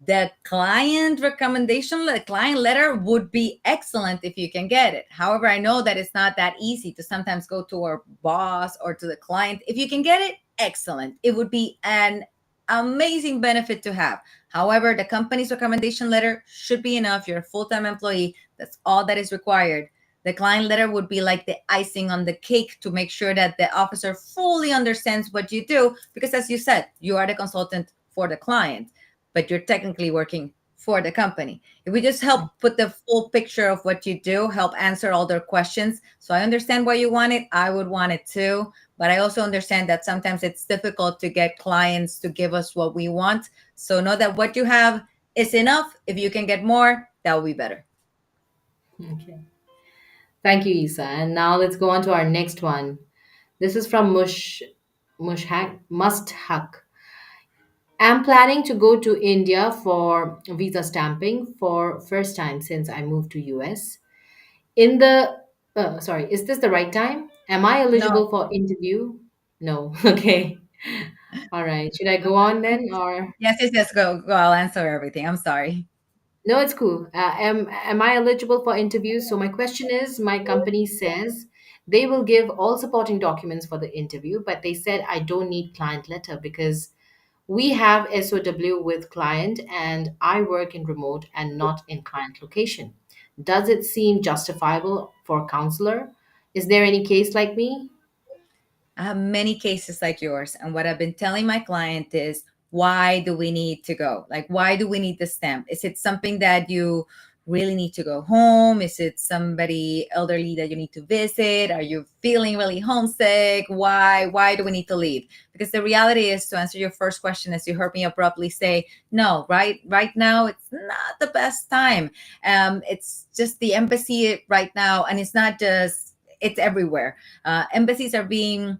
the client letter would be excellent if you can get it. However, I know that it's not that easy to sometimes go to our boss or to the client. If you can get it, excellent. It would be an amazing benefit to have. However, the company's recommendation letter should be enough. You're a full-time employee. That's all that is required. The client letter would be like the icing on the cake to make sure that the officer fully understands what you do. Because as you said, you are the consultant for the client, but you're technically working for the company. If we just help put the full picture of what you do, help answer all their questions. So I understand why you want it. I would want it too. But I also understand that sometimes it's difficult to get clients to give us what we want. So know that what you have is enough. If you can get more, that will be better. Okay. Thank you, Isa. And now let's go on to our next one. This is from Mushhak Musthak. I'm planning to go to India for visa stamping for first time since I moved to US. In the sorry, is this the right time? Am I No. eligible for interview? No. Okay. All right. Should I go on then or Yes. Go. I'll answer everything. I'm sorry. no, it's cool. Am I eligible for interviews? So my question is, my company says they will give all supporting documents for the interview, but they said I don't need client letter because we have SOW with client and I work in remote and not in client location. Does it seem justifiable for a counselor? Is there any case like me? I have many cases like yours. And what I've been telling my client is, why do we need to go? Like, why do we need the stamp? Is it something that you really need to go home? Is it somebody elderly that you need to visit? Are you feeling really homesick? Why do we need to leave? Because the reality is, to answer your first question, as you heard me abruptly say, no, right now, it's not the best time. It's just the embassy right now. And it's not just, it's everywhere. Embassies are being,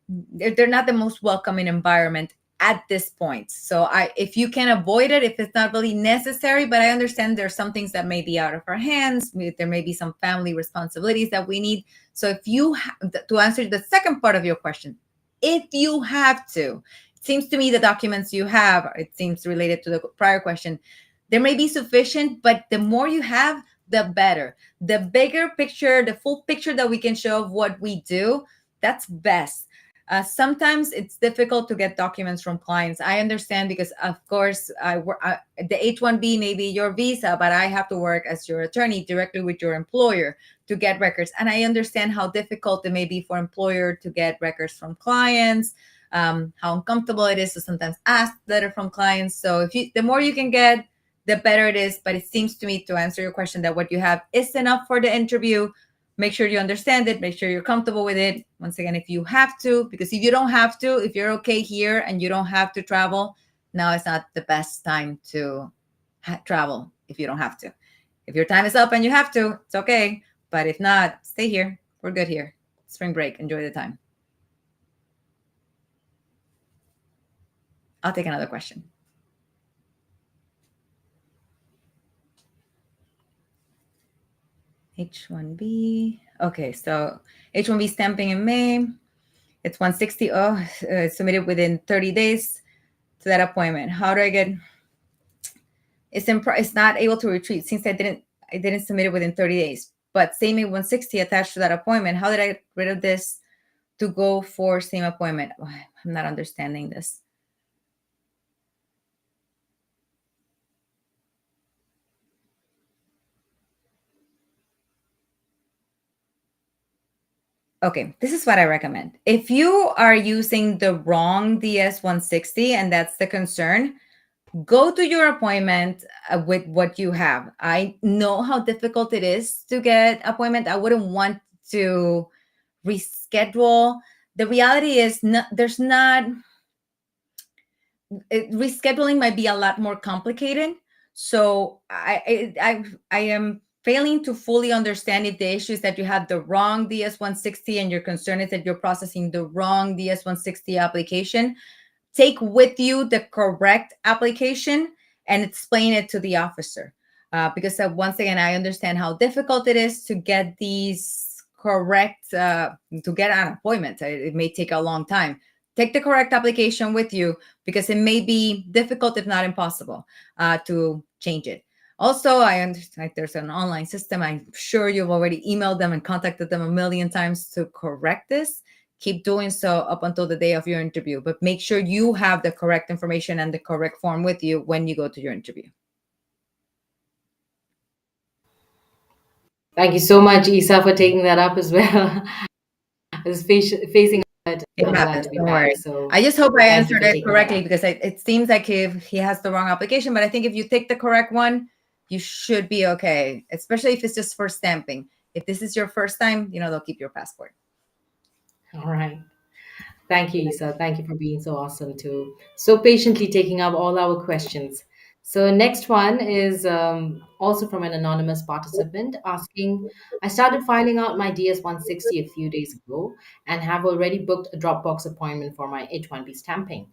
they're not the most welcoming environment at this point. So if you can avoid it, if it's not really necessary, but I understand there's some things that may be out of our hands. There may be some family responsibilities that we need. So if you to answer the second part of your question, if you have to, it seems to me the documents you have, it seems related to the prior question, there may be sufficient, but the more you have, the better. The bigger picture, the full picture that we can show of what we do, that's best. Sometimes it's difficult to get documents from clients. I understand because, of course, the H-1B may be your visa, but I have to work as your attorney directly with your employer to get records. And I understand how difficult it may be for employer to get records from clients, how uncomfortable it is to sometimes ask letter from clients. So the more you can get, the better it is. But it seems to me, to answer your question, that what you have is enough for the interview. Make sure you understand it. Make sure you're comfortable with it. Once again, if you have to, because if you don't have to, if you're okay here and you don't have to travel, now it's not the best time to travel if you don't have to. If your time is up and you have to, it's okay. But if not, stay here. We're good here. Spring break. Enjoy the time. I'll take another question. H-1B. Okay, so H-1B stamping in May. It's 160. Oh, it's submitted within 30 days to that appointment. How do I get? It's not able to retrieve since I didn't submit it within 30 days. But same 160 attached to that appointment. How did I get rid of this to go for same appointment? Oh, I'm not understanding this. Okay, this is what I recommend. If you are using the wrong DS-160 and that's the concern, go to your appointment with what you have. I know how difficult it is to get appointment. I wouldn't want to reschedule. The reality is, rescheduling might be a lot more complicated. So I am failing to fully understand if the issue is that you have the wrong DS-160 and your concern is that you're processing the wrong DS-160 application, take with you the correct application and explain it to the officer. Because once again, I understand how difficult it is to get these correct, to get an appointment. It may take a long time. Take the correct application with you because it may be difficult, if not impossible, to change it. Also, I understand there's an online system. I'm sure you've already emailed them and contacted them a million times to correct this. Keep doing so up until the day of your interview, but make sure you have the correct information and the correct form with you when you go to your interview. Thank you so much, Isa, for taking that up as well. I was facing it. It I'm glad happens. to be Don't back. worry. So I just hope I thank you answered for it taking that correctly up. because it seems like if he has the wrong application, but I think if you take the correct one, you should be okay, especially if it's just for stamping. If this is your first time, they'll keep your passport. All right. Thank you, Isa. Thank you for being so awesome too. So patiently taking up all our questions. So next one is also from an anonymous participant asking, I started filing out my DS-160 a few days ago and have already booked a Dropbox appointment for my H-1B stamping.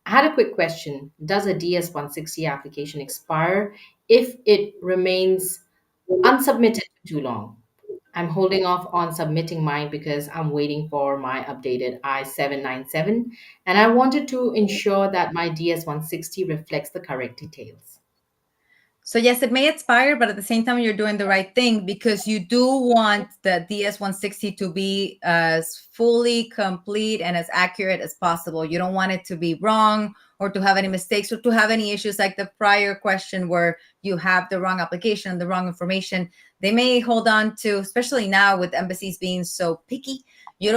I had a quick question. Does a DS-160 application expire if it remains unsubmitted for too long? I'm holding off on submitting mine because I'm waiting for my updated I-797 and I wanted to ensure that my DS-160 reflects the correct details. So yes, it may expire, but at the same time, you're doing the right thing because you do want the DS-160 to be as fully complete and as accurate as possible. You don't want it to be wrong or to have any mistakes or to have any issues like the prior question where you have the wrong application, the wrong information. They may hold on to, especially now with embassies being so picky, they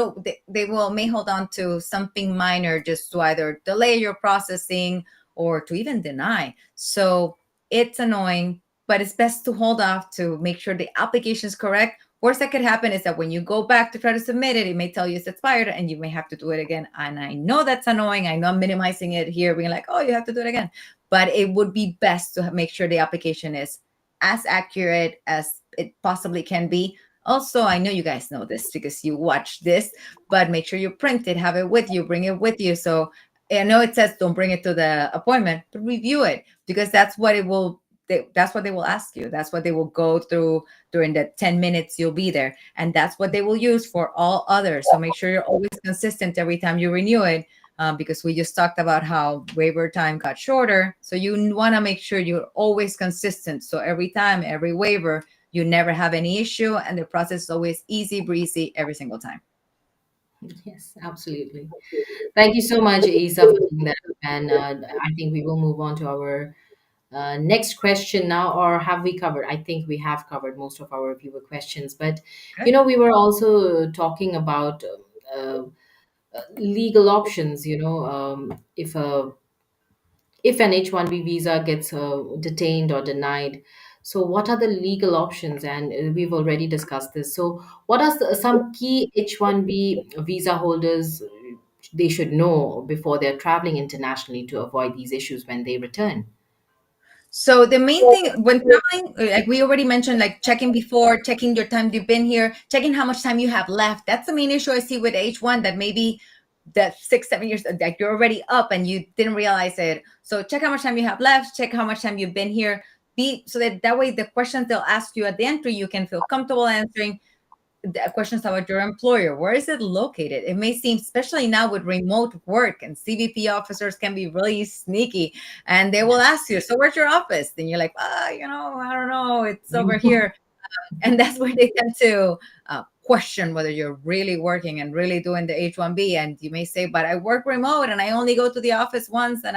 may hold on to something minor just to either delay your processing or to even deny. So it's annoying, but it's best to hold off to make sure the application is correct. Worst that could happen is that when you go back to try to submit it, it may tell you it's expired and you may have to do it again. And I know that's annoying. I know I'm minimizing it here, being like, oh, you have to do it again. But it would be best to make sure the application is as accurate as it possibly can be. Also, I know you guys know this because you watch this, but make sure you print it, have it with you, bring it with you. So I know it says don't bring it to the appointment, but review it because that's what it will. That's what they will ask you. That's what they will go through during the 10 minutes you'll be there, and that's what they will use for all others. So make sure you're always consistent every time you renew it, because we just talked about how waiver time got shorter. So you want to make sure you're always consistent. So every time, every waiver, you never have any issue, and the process is always easy breezy every single time. Yes, absolutely. Thank you so much, Isa, for doing that. And I think we will move on to our next question now, or have we covered? I think we have covered most of our viewer questions, but we were also talking about legal options. If an H-1B visa gets detained or denied, so what are the legal options? And we've already discussed this. So, what are some key H-1B visa holders they should know before they're traveling internationally to avoid these issues when they return? So the main thing when traveling, like we already mentioned, like checking before, checking your time you've been here, checking how much time you have left. That's the main issue I see with H1, that maybe that 6, 7 years like you're already up and you didn't realize it. So check how much time you have left, check how much time you've been here. So that way the questions they'll ask you at the entry, you can feel comfortable answering the questions about your employer. Where is it located? It may seem, especially now with remote work, and CBP officers can be really sneaky, and they will ask you, so where's your office? And you're like, I don't know, it's over here. And that's where they tend to question whether you're really working and really doing the H-1B. And you may say, but I work remote and I only go to the office once. And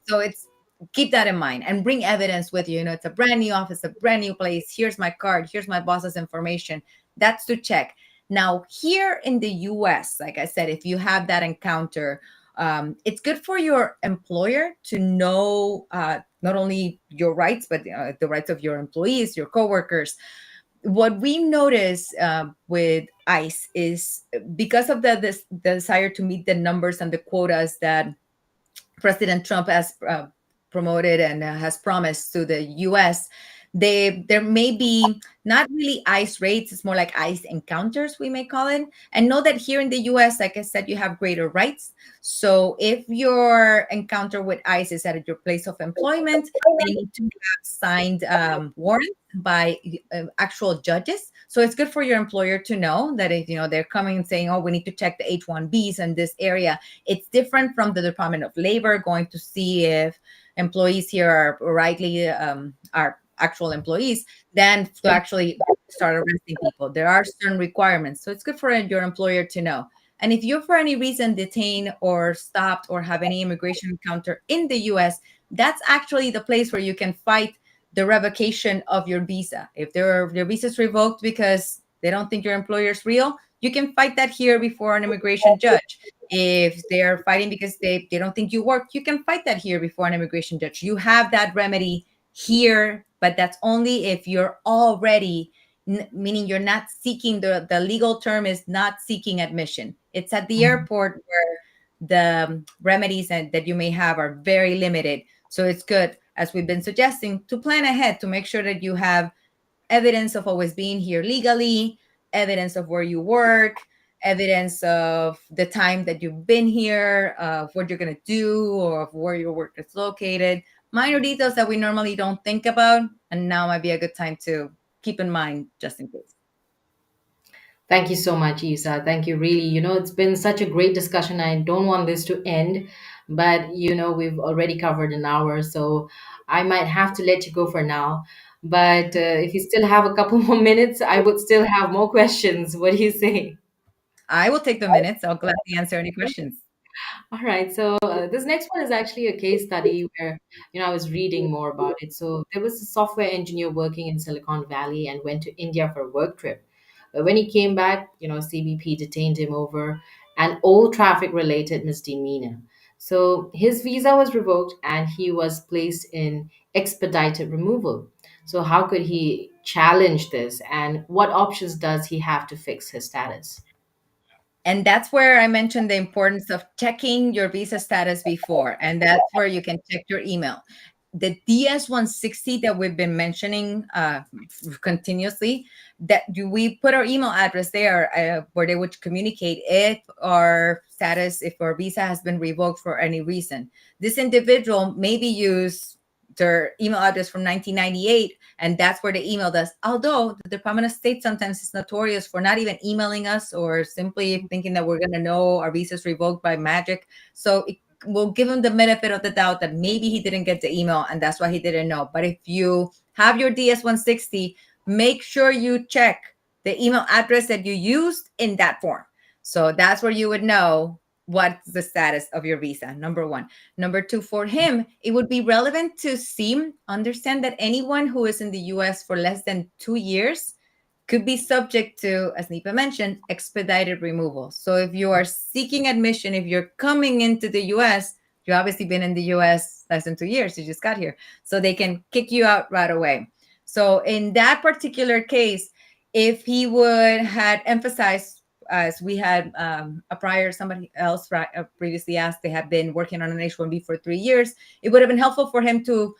so it's, keep that in mind and bring evidence with you. It's a brand new office, a brand new place. Here's my card. Here's my boss's information. That's to check. Now, here in the US, like I said, if you have that encounter, it's good for your employer to know not only your rights, but the rights of your employees, your coworkers. What we notice with ICE is because of the desire to meet the numbers and the quotas that President Trump has promoted and has promised to the U.S., There may be not really ICE raids, it's more like ICE encounters, we may call it. And know that here in the US, like I said, you have greater rights. So if your encounter with ICE is at your place of employment, they need to have signed warrants by actual judges. So it's good for your employer to know that if they're coming and saying, oh, we need to check the H-1Bs in this area. It's different from the Department of Labor going to see if employees here are rightly are actual employees than to actually start arresting people. There are certain requirements. So it's good for your employer to know. And if you're for any reason detained or stopped or have any immigration encounter in the US, that's actually the place where you can fight the revocation of your visa. If your visa is revoked because they don't think your employer is real, you can fight that here before an immigration judge. If they're fighting because they don't think you work, you can fight that here before an immigration judge. You have that remedy here, but that's only if you're already, meaning you're not seeking, the legal term is not seeking admission. It's at the airport where the remedies that you may have are very limited. So it's good, as we've been suggesting, to plan ahead to make sure that you have evidence of always being here legally, evidence of where you work, evidence of the time that you've been here, of what you're going to do, or of where your work is located. Minor details that we normally don't think about, and now might be a good time to keep in mind just in case. Thank you so much, Isa. Thank you, really. It's been such a great discussion. I don't want this to end, but we've already covered an hour, so I might have to let you go for now. But if you still have a couple more minutes, I would still have more questions. What do you say? I will take the minutes. I'll gladly answer any questions. All right. So this next one is actually a case study where, I was reading more about it. So there was a software engineer working in Silicon Valley and went to India for a work trip. But when he came back, CBP detained him over an old traffic related misdemeanor. So his visa was revoked and he was placed in expedited removal. So how could he challenge this, and what options does he have to fix his status? And that's where I mentioned the importance of checking your visa status before. And that's where you can check your email. The DS-160 that we've been mentioning continuously, we put our email address there where they would communicate if our status, if our visa has been revoked for any reason. This individual maybe used their email address from 1998, and that's where they emailed us. Although the Department of State sometimes is notorious for not even emailing us or simply thinking that we're going to know our visas revoked by magic. So we'll give him the benefit of the doubt that maybe he didn't get the email and that's why he didn't know. But if you have your DS-160, make sure you check the email address that you used in that form. So that's where you would know what's the status of your visa, number one. Number two, for him, it would be relevant to understand that anyone who is in the US for less than 2 years could be subject to, as Nipa mentioned, expedited removal. So if you are seeking admission, if you're coming into the US, you've obviously been in the US less than 2 years, you just got here. So they can kick you out right away. So in that particular case, if he would had emphasized, as we had somebody else previously asked, they had been working on an H-1B for 3 years, it would have been helpful for him to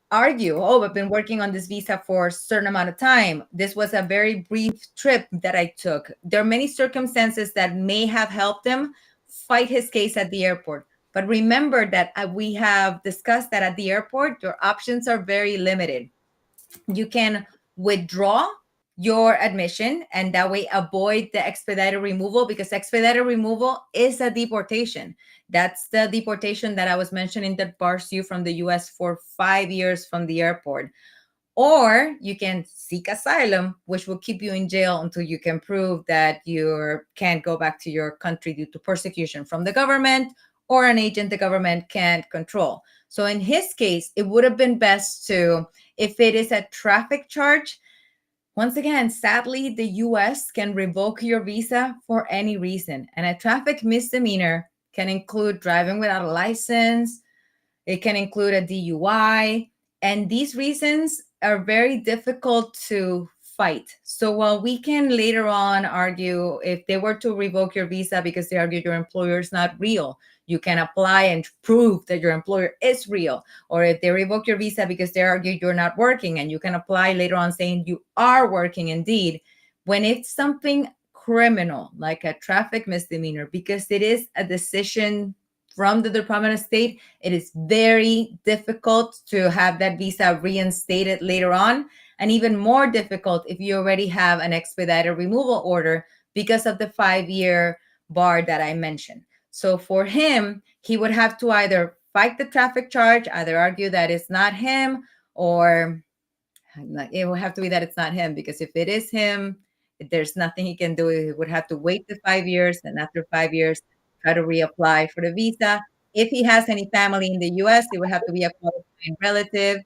argue, oh, I've been working on this visa for a certain amount of time. This was a very brief trip that I took. There are many circumstances that may have helped him fight his case at the airport. But remember that we have discussed that at the airport, your options are very limited. You can withdraw your admission and that way avoid the expedited removal, because expedited removal is a deportation. That's the deportation that I was mentioning that bars you from the US for 5 years from the airport. Or you can seek asylum, which will keep you in jail until you can prove that you can't go back to your country due to persecution from the government or an agent the government can't control. So in his case, it would have been best to, if it is a traffic charge, once again, sadly, the US can revoke your visa for any reason. And a traffic misdemeanor can include driving without a license. It can include a DUI. And these reasons are very difficult to fight. So while we can later on argue if they were to revoke your visa because they argue your employer is not real, you can apply and prove that your employer is real. Or if they revoke your visa because they argue you're not working, and you can apply later on saying you are working indeed. When it's something criminal, like a traffic misdemeanor, because it is a decision from the Department of State, it is very difficult to have that visa reinstated later on, and even more difficult if you already have an expedited removal order because of the 5-year bar that I mentioned. So for him, he would have to either fight the traffic charge, either argue that it's not him, or it will have to be that it's not him, because if it is him, there's nothing he can do. He would have to wait the 5 years, and after 5 years, try to reapply for the visa. If he has any family in the US, it would have to be a qualifying relative,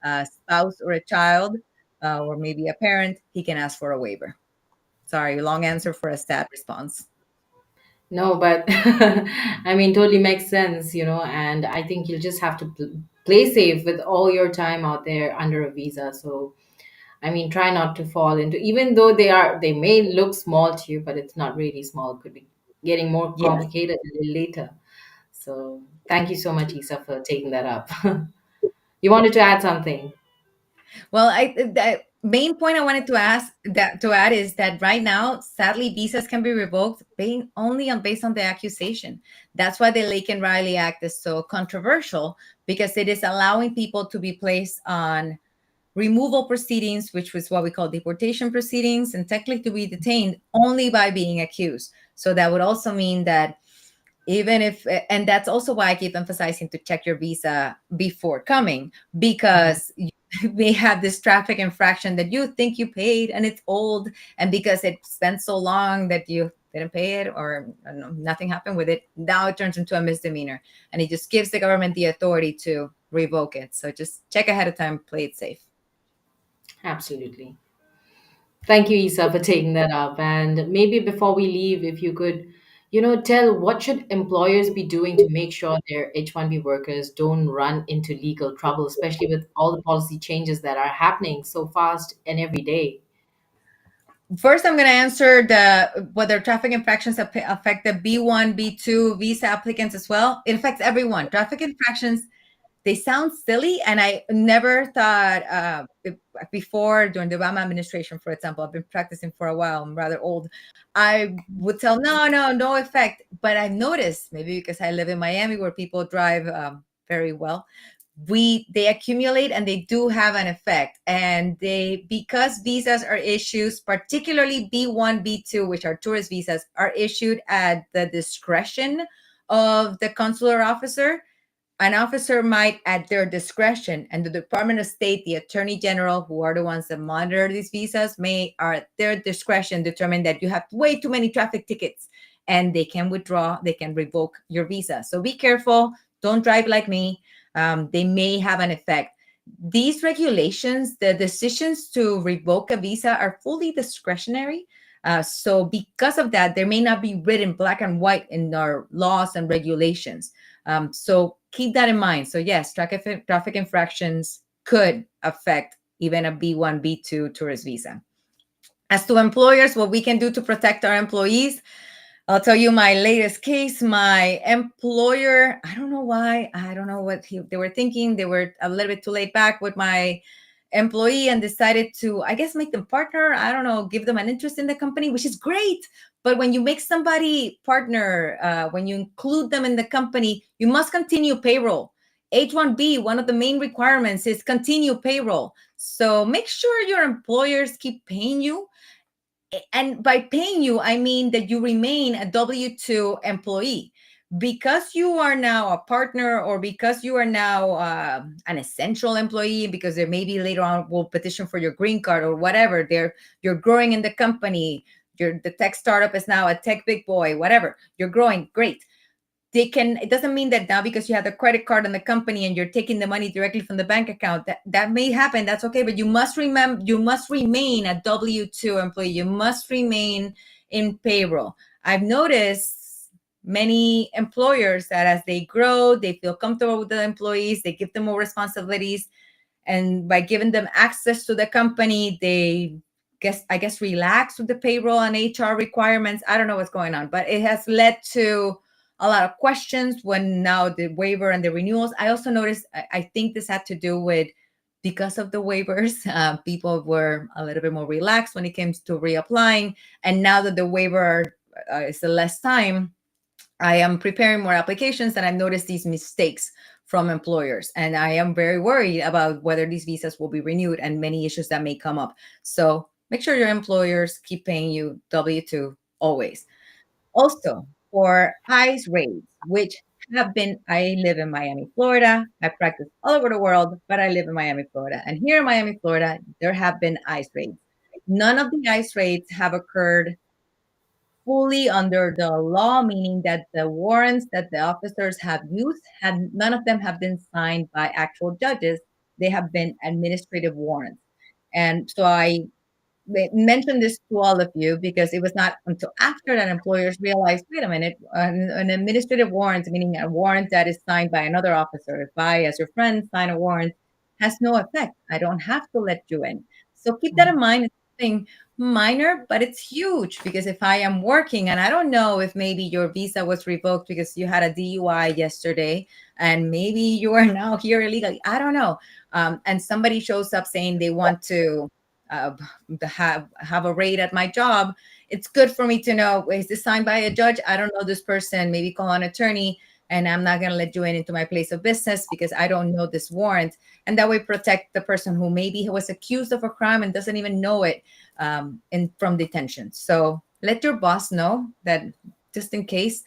a spouse or a child, or maybe a parent. He can ask for a waiver. Sorry, long answer for a sad response. No, but I mean, totally makes sense, and I think you'll just have to play safe with all your time out there under a visa. So, I mean, try not to fall into, even though they may look small to you, but it's not really small. It could be getting more Yes. complicated a little later. So, thank you so much, Isa, for taking that up. You wanted to add something? Well, the main point I wanted to add is that right now, sadly, visas can be revoked based on the accusation. That's why the Lake and Riley Act is so controversial, because it is allowing people to be placed on removal proceedings, which was what we call deportation proceedings, and technically to be detained only by being accused. So that would also mean that even if, and that's also why I keep emphasizing to check your visa before coming, because you may have this traffic infraction that you think you paid and it's old, and because it spent so long that you didn't pay it, or I don't know, nothing happened with it, now it turns into a misdemeanor, and it just gives the government the authority to revoke it. So just check ahead of time, play it safe. Absolutely. Thank you, Isa, for taking that up. And maybe before we leave, if you could, tell what should employers be doing to make sure their H-1B workers don't run into legal trouble, especially with all the policy changes that are happening so fast and every day. First, I'm going to answer whether traffic infractions affect the B1, B2 visa applicants as well. It affects everyone. Traffic infractions, they sound silly, and I never thought before, during the Obama administration, for example, I've been practicing for a while, I'm rather old, I would tell no effect. But I noticed, maybe because I live in Miami where people drive very well, they accumulate and they do have an effect. And because visas are issued, particularly B1, B2, which are tourist visas, are issued at the discretion of the consular officer. An officer might, at their discretion, and the Department of State, the Attorney General, who are the ones that monitor these visas, may, at their discretion, determine that you have way too many traffic tickets, and they can revoke your visa. So be careful. Don't drive like me. They may have an effect. These regulations, the decisions to revoke a visa, are fully discretionary. So because of that, there may not be written black and white in our laws and regulations. So keep that in mind. So yes, traffic infractions could affect even a B1, B2 tourist visa. As to employers, what we can do to protect our employees, I'll tell you my latest case. My employer, I don't know why, I don't know what they were thinking. They were a little bit too laid back with my employee and decided to, I guess, make them partner. I don't know, give them an interest in the company, which is great. But when you make somebody partner, when you include them in the company, you must continue payroll. H-1B, one of the main requirements is continue payroll. So make sure your employers keep paying you. And by paying you, I mean that you remain a W-2 employee. Because you are now a partner, or because you are now an essential employee, because there maybe later on will petition for your green card or whatever, you're growing in the company, the tech startup is now a tech big boy, whatever, you're growing, great. It doesn't mean that now because you have the credit card in the company and you're taking the money directly from the bank account, that may happen, that's okay. But you must remain a W-2 employee. You must remain in payroll. I've noticed many employers that as they grow, they feel comfortable with the employees, they give them more responsibilities, and by giving them access to the company, they I guess relaxed with the payroll and HR requirements. I don't know what's going on, but it has led to a lot of questions when now the waiver and the renewals. I also noticed, I think this had to do with because of the waivers, people were a little bit more relaxed when it came to reapplying. And now that the waiver is less time, I am preparing more applications and I've noticed these mistakes from employers. And I am very worried about whether these visas will be renewed and many issues that may come up. So make sure your employers keep paying you W-2 always. Also, for ICE raids, which have been, I live in Miami, Florida. I practice all over the world, but I live in Miami, Florida. And here in Miami, Florida, there have been ICE raids. None of the ICE raids have occurred fully under the law, meaning that the warrants that the officers have used had none of them have been signed by actual judges. They have been administrative warrants. And so I mention this to all of you because it was not until after that employers realized, wait a minute, an administrative warrant, meaning a warrant that is signed by another officer, if I, as your friend, sign a warrant, has no effect. I don't have to let you in. So keep that in mind. It's something minor, but it's huge because if I am working and I don't know if maybe your visa was revoked because you had a DUI yesterday and maybe you are now here illegally, I don't know. And somebody shows up saying they want to uh, have a raid at my job, it's good for me to know, is this signed by a judge? I don't know this person. Maybe call an attorney, and I'm not going to let you in into my place of business because I don't know this warrant. And that way protect the person who maybe was accused of a crime and doesn't even know it from detention. So let your boss know that, just in case.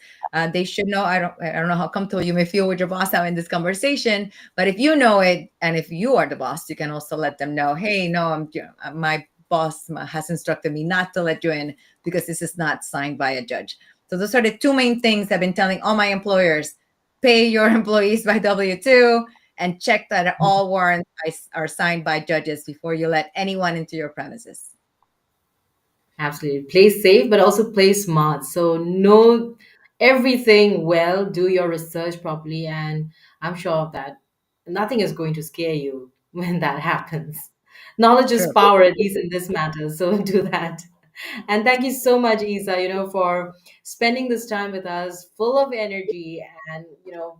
They should know. I don't know how comfortable you may feel with your boss having this conversation, but if you know it, and if you are the boss, you can also let them know, hey, no, my boss has instructed me not to let you in because this is not signed by a judge. So those are the two main things I've been telling all my employers: pay your employees by W-2 and check that all warrants are signed by judges before you let anyone into your premises. Absolutely. Play safe, but also play smart. So know everything well, do your research properly, and I'm sure of that nothing is going to scare you when that happens. Knowledge is True. power, at least in this matter. So do that. And thank you so much, Isa, for spending this time with us, full of energy, and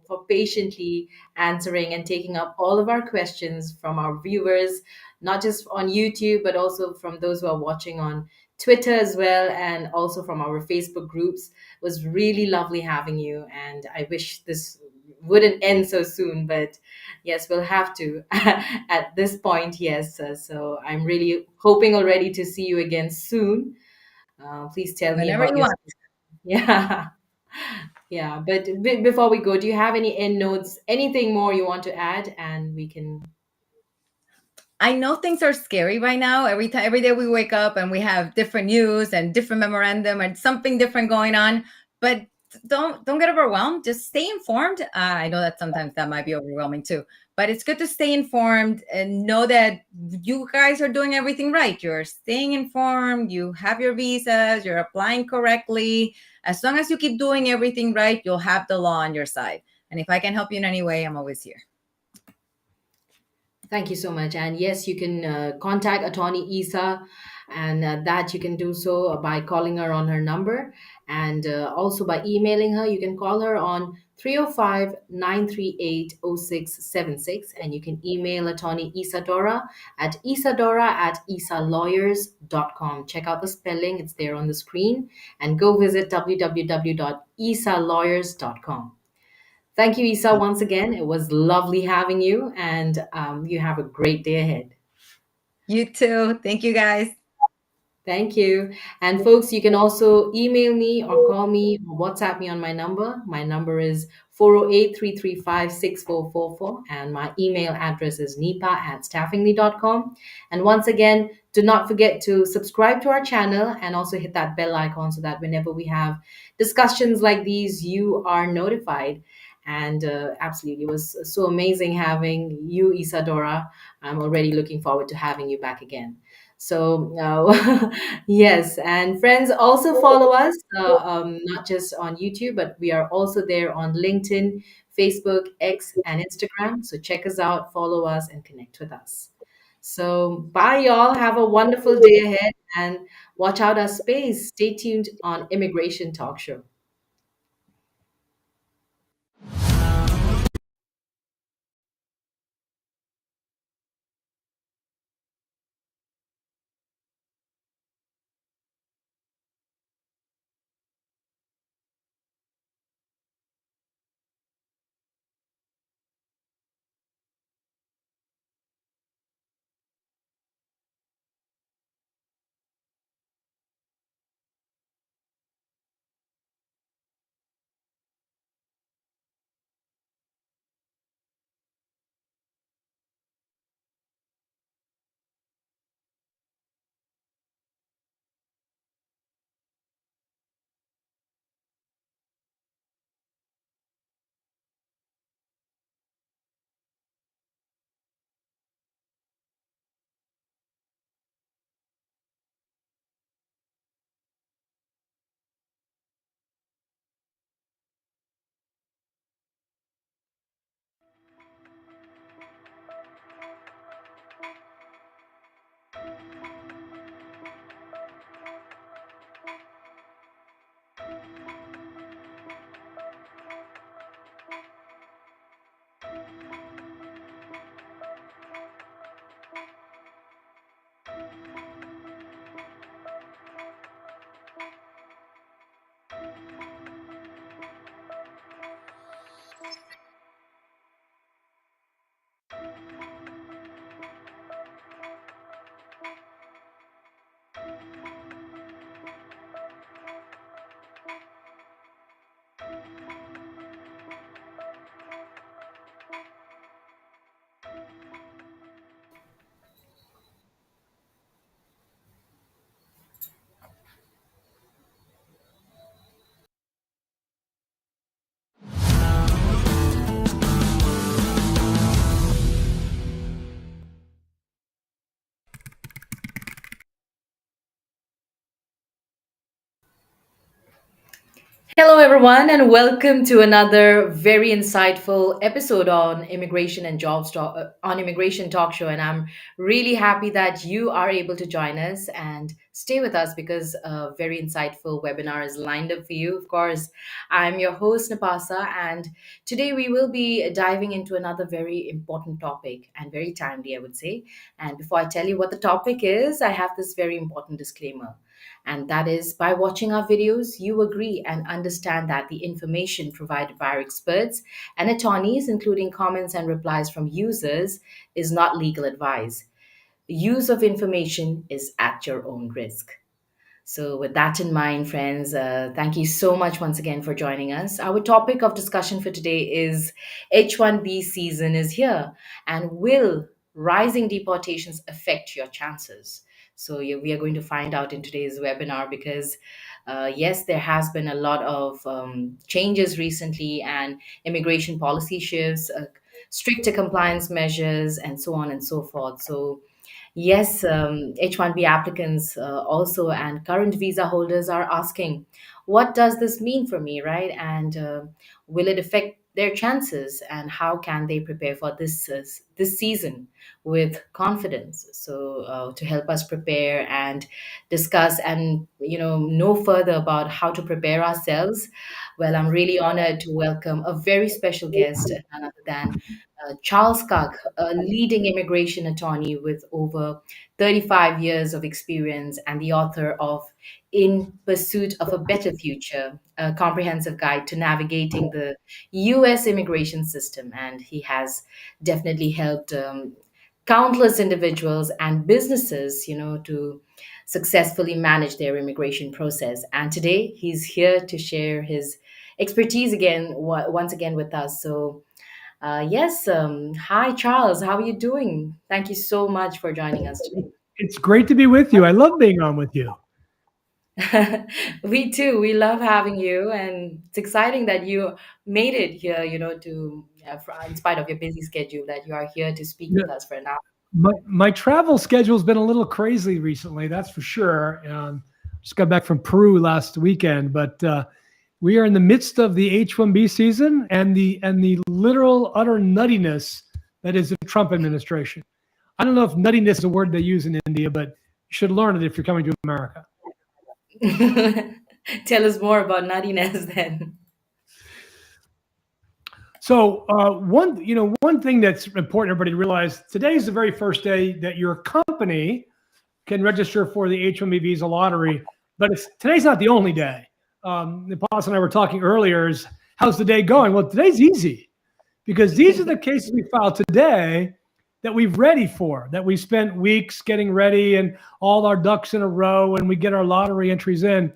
for patiently answering and taking up all of our questions from our viewers, not just on YouTube, but also from those who are watching on Twitter as well, and also from our Facebook groups. It was really lovely having you, and I wish this wouldn't end so soon, but yes, we'll have to at this point. Yes, so I'm really hoping already to see you again soon. Please tell me Whenever about you your want. yeah. Yeah, but before we go, do you have any end notes, anything more you want to add, and we can. I know things are scary right now. Every day we wake up and we have different news and different memorandum and something different going on. But don't get overwhelmed. Just stay informed. I know that sometimes that might be overwhelming too, but it's good to stay informed and know that you guys are doing everything right. You're staying informed. You have your visas. You're applying correctly. As long as you keep doing everything right, you'll have the law on your side. And if I can help you in any way, I'm always here. Thank you so much. And yes, you can contact Attorney Isa, and that you can do so by calling her on her number, and also by emailing her. You can call her on 305-938-0676, and you can email Attorney Isadora at isadora@isalawyers.com. Check out the spelling, it's there on the screen, and go visit www.isalawyers.com. Thank you, Isa, once again. It was lovely having you, and you have a great day ahead. You too. Thank you, guys. Thank you. And folks, you can also email me or call me or WhatsApp me on my number. My number is 408-335-6444, and my email address is nipa@staffingly.com. And once again, do not forget to subscribe to our channel and also hit that bell icon so that whenever we have discussions like these, you are notified. And absolutely, it was so amazing having you, Isadora. I'm already looking forward to having you back again. So, yes, and friends, also follow us, not just on YouTube, but we are also there on LinkedIn, Facebook, X, and Instagram. So check us out, follow us, and connect with us. So, bye, y'all. Have a wonderful day ahead and watch out our space. Stay tuned on Immigration Talk Show. Hello, everyone, and welcome to another very insightful episode on immigration and jobs talk, on Immigration Talk Show. And I'm really happy that you are able to join us and stay with us because a very insightful webinar is lined up for you. Of course, I'm your host Napasa, and today we will be diving into another very important topic and very timely, I would say. And before I tell you what the topic is, I have this very important disclaimer. And that is, by watching our videos, you agree and understand that the information provided by our experts and attorneys, including comments and replies from users, is not legal advice. Use of information is at your own risk. So, with that in mind, friends, thank you so much once again for joining us. Our topic of discussion for today is H1B season is here, and will rising deportations affect your chances? So, yeah, we are going to find out in today's webinar because, yes, there has been a lot of changes recently and immigration policy shifts, stricter compliance measures, and so on and so forth. So, yes, H1B applicants also and current visa holders are asking, what does this mean for me, right? And will it affect their chances? And how can they prepare for this season with confidence? So to help us prepare and discuss and know further about how to prepare ourselves, well, I'm really honored to welcome a very special guest, none other than Charles Cook, a leading immigration attorney with over 35 years of experience and the author of In Pursuit of a Better Future, a comprehensive guide to navigating the US immigration system. And he has definitely helped countless individuals and businesses, to successfully manage their immigration process. And today he's here to share his expertise again, once again with us. So, yes. Hi, Charles. How are you doing? Thank you so much for joining us It's great to be with you. I love being on with you. today. We too. We love having you, and it's exciting that you made it here. In spite of your busy schedule, that you are here to speak Yeah, with us for an hour. my travel schedule's been a little crazy recently, that's for sure. Just got back from Peru last weekend, but we are in the midst of the H-1B season and the literal utter nuttiness that is the Trump administration. I don't know if nuttiness is a word they use in India, but you should learn it if you're coming to America. Tell us more about nuttiness then. So one thing that's important everybody to realize, today is the very first day that your company can register for the H-1B visa lottery, but today's not the only day. Napas and I were talking earlier, is how's the day going? Well, today's easy because these are the cases we filed today that we've ready for, that we spent weeks getting ready and all our ducks in a row and we get our lottery entries in.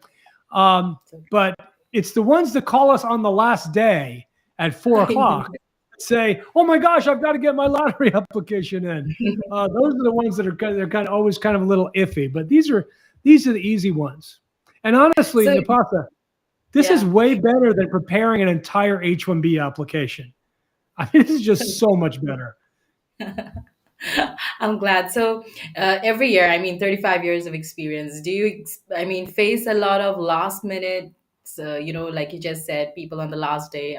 But it's the ones that call us on the last day at 4:00 say, "Oh my gosh, I've got to get my lottery application in." Those are the ones that they're always kind of a little iffy, but these are the easy ones. And honestly, So, Napasa, this is yeah. way better than preparing an entire H-1B application. I mean, this is just so much better. I'm glad. So every year, I mean, 35 years of experience, do you, face a lot of last minute, like you just said, people on the last day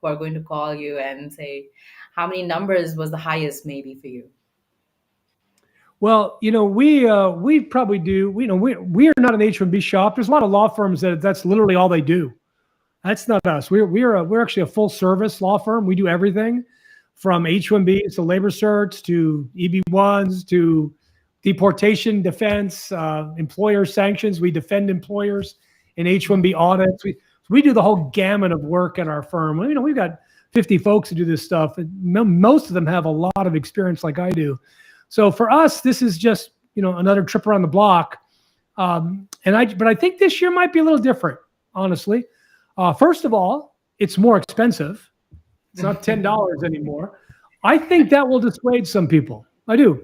who are going to call you and say, how many numbers was the highest maybe for you? Well, we probably do. We are not an H-1B shop. There's a lot of law firms that's literally all they do. That's not us. We're actually a full service law firm. We do everything from H-1Bs to labor certs to EB-1s to deportation defense, employer sanctions. We defend employers in H-1B audits. We do the whole gamut of work at our firm. We've got 50 folks who do this stuff. And most of them have a lot of experience like I do. So for us, this is just another trip around the block. But I think this year might be a little different, honestly. First of all, it's more expensive. It's not $10 anymore. I think that will dissuade some people. I do.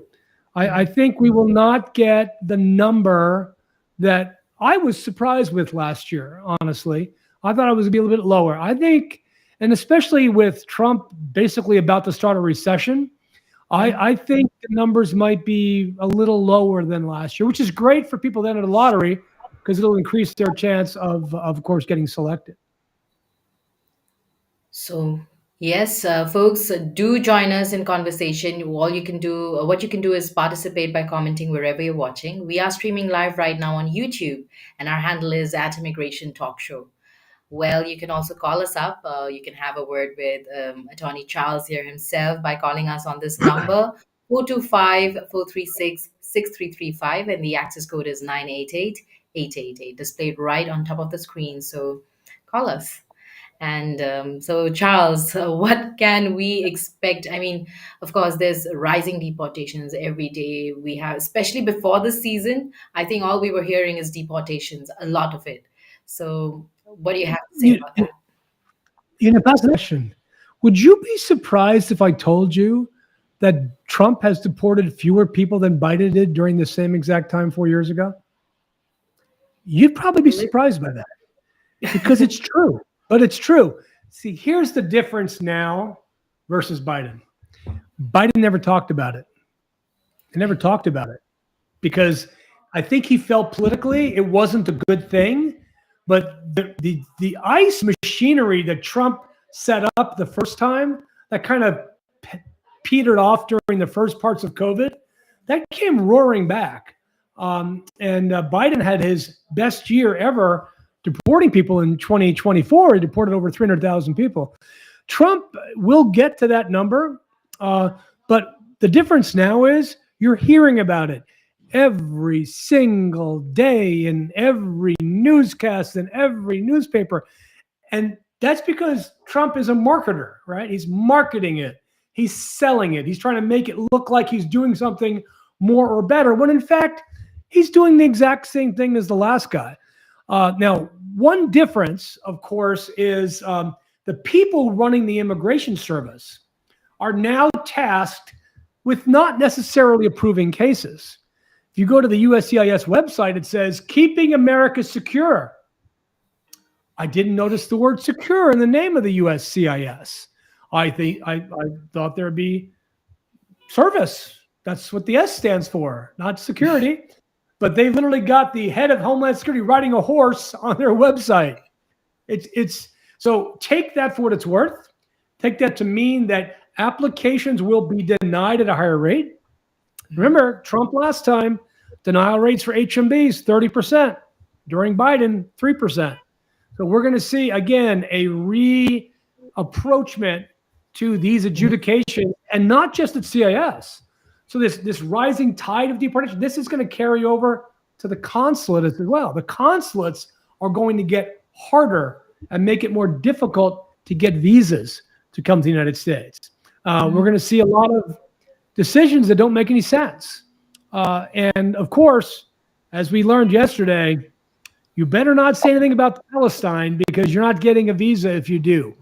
I think we will not get the number that I was surprised with last year, honestly. I thought it was going to be a little bit lower. I think, and especially with Trump basically about to start a recession, I think the numbers might be a little lower than last year, which is great for people that enter the lottery because it'll increase their chance of course, getting selected. So yes, folks, do join us in conversation. What you can do is participate by commenting wherever you're watching. We are streaming live right now on YouTube, and our handle is @Immigration Talk Show. Well, you can also call us up. You can have a word with Attorney Charles here himself by calling us on this number, 425-436-6335, and the access code is 988-888, displayed right on top of the screen. So call us. And so, Charles, what can we expect? I mean, of course, there's rising deportations every day. We have, especially before the season, I think all we were hearing is deportations, a lot of it. So, what do you have to say about that? That's the question. Would you be surprised if I told you that Trump has deported fewer people than Biden did during the same exact time 4 years ago? You'd probably be surprised by that because it's true. But it's true. See, here's the difference now versus Biden. Biden never talked about it. He never talked about it because I think he felt politically it wasn't a good thing. But the ICE machinery that Trump set up the first time, that kind of petered off during the first parts of COVID, that came roaring back. And Biden had his best year ever deporting people in 2024. He deported over 300,000 people. Trump will get to that number, but the difference now is you're hearing about it every single day in every newscast and every newspaper. And that's because Trump is a marketer, right? He's marketing it. He's selling it. He's trying to make it look like he's doing something more or better, when in fact, he's doing the exact same thing as the last guy. Now, one difference, of course, is the people running the immigration service are now tasked with not necessarily approving cases. If you go to the USCIS website, it says, keeping America secure. I didn't notice the word secure in the name of the USCIS. I thought there'd be service. That's what the S stands for, not security. But they literally got the head of Homeland Security riding a horse on their website. It's so take that for what it's worth. Take that to mean that applications will be denied at a higher rate. Remember, Trump last time, denial rates for H-1Bs, 30%. During Biden, 3%. So we're going to see, again, a reapproachment to these adjudications, and not just at CIS. So this rising tide of deportation, this is going to carry over to the consulate as well. The consulates are going to get harder and make it more difficult to get visas to come to the United States. We're going to see a lot of decisions that don't make any sense. And of course, as we learned yesterday, you better not say anything about Palestine, because you're not getting a visa if you do.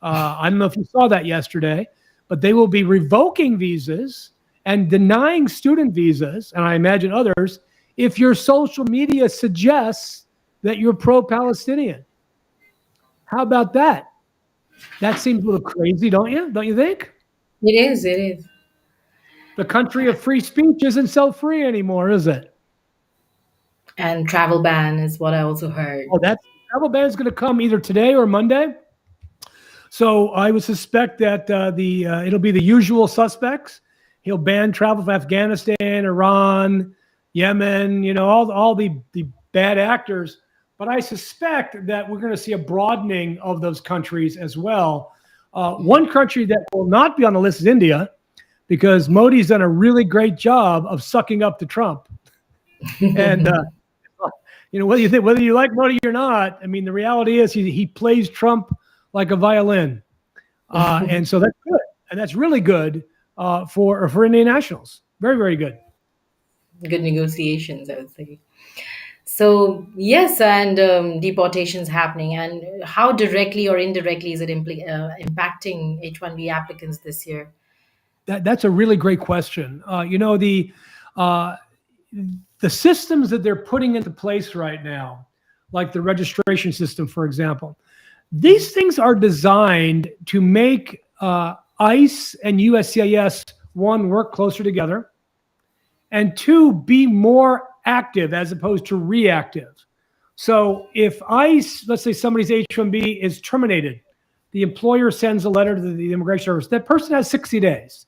I don't know if you saw that yesterday, but they will be revoking visas and denying student visas, and I imagine others, if your social media suggests that you're pro-Palestinian. How about that? That seems a little crazy, don't you? Don't you think? It is. It is. The country of free speech isn't so free anymore, is it? And travel ban is what I also heard. Oh, that travel ban is going to come either today or Monday. So I would suspect that it'll be the usual suspects. He'll ban travel from Afghanistan, Iran, Yemen, all the bad actors. But I suspect that we're going to see a broadening of those countries as well. One country that will not be on the list is India, because Modi's done a really great job of sucking up to Trump. And whether you like Modi or not, I mean, the reality is he plays Trump like a violin, and so that's good, and that's really good for Indian nationals. Very, very good. Good negotiations, I would say. So yes, and deportations happening, and how directly or indirectly is it impacting H-1B applicants this year? That's a really great question. The systems that they're putting into place right now, like the registration system, for example, these things are designed to make ICE and USCIS, one, work closer together, and two, be more active as opposed to reactive. So if ICE, let's say somebody's H-1B is terminated, the employer sends a letter to the Immigration Service. That person has 60 days.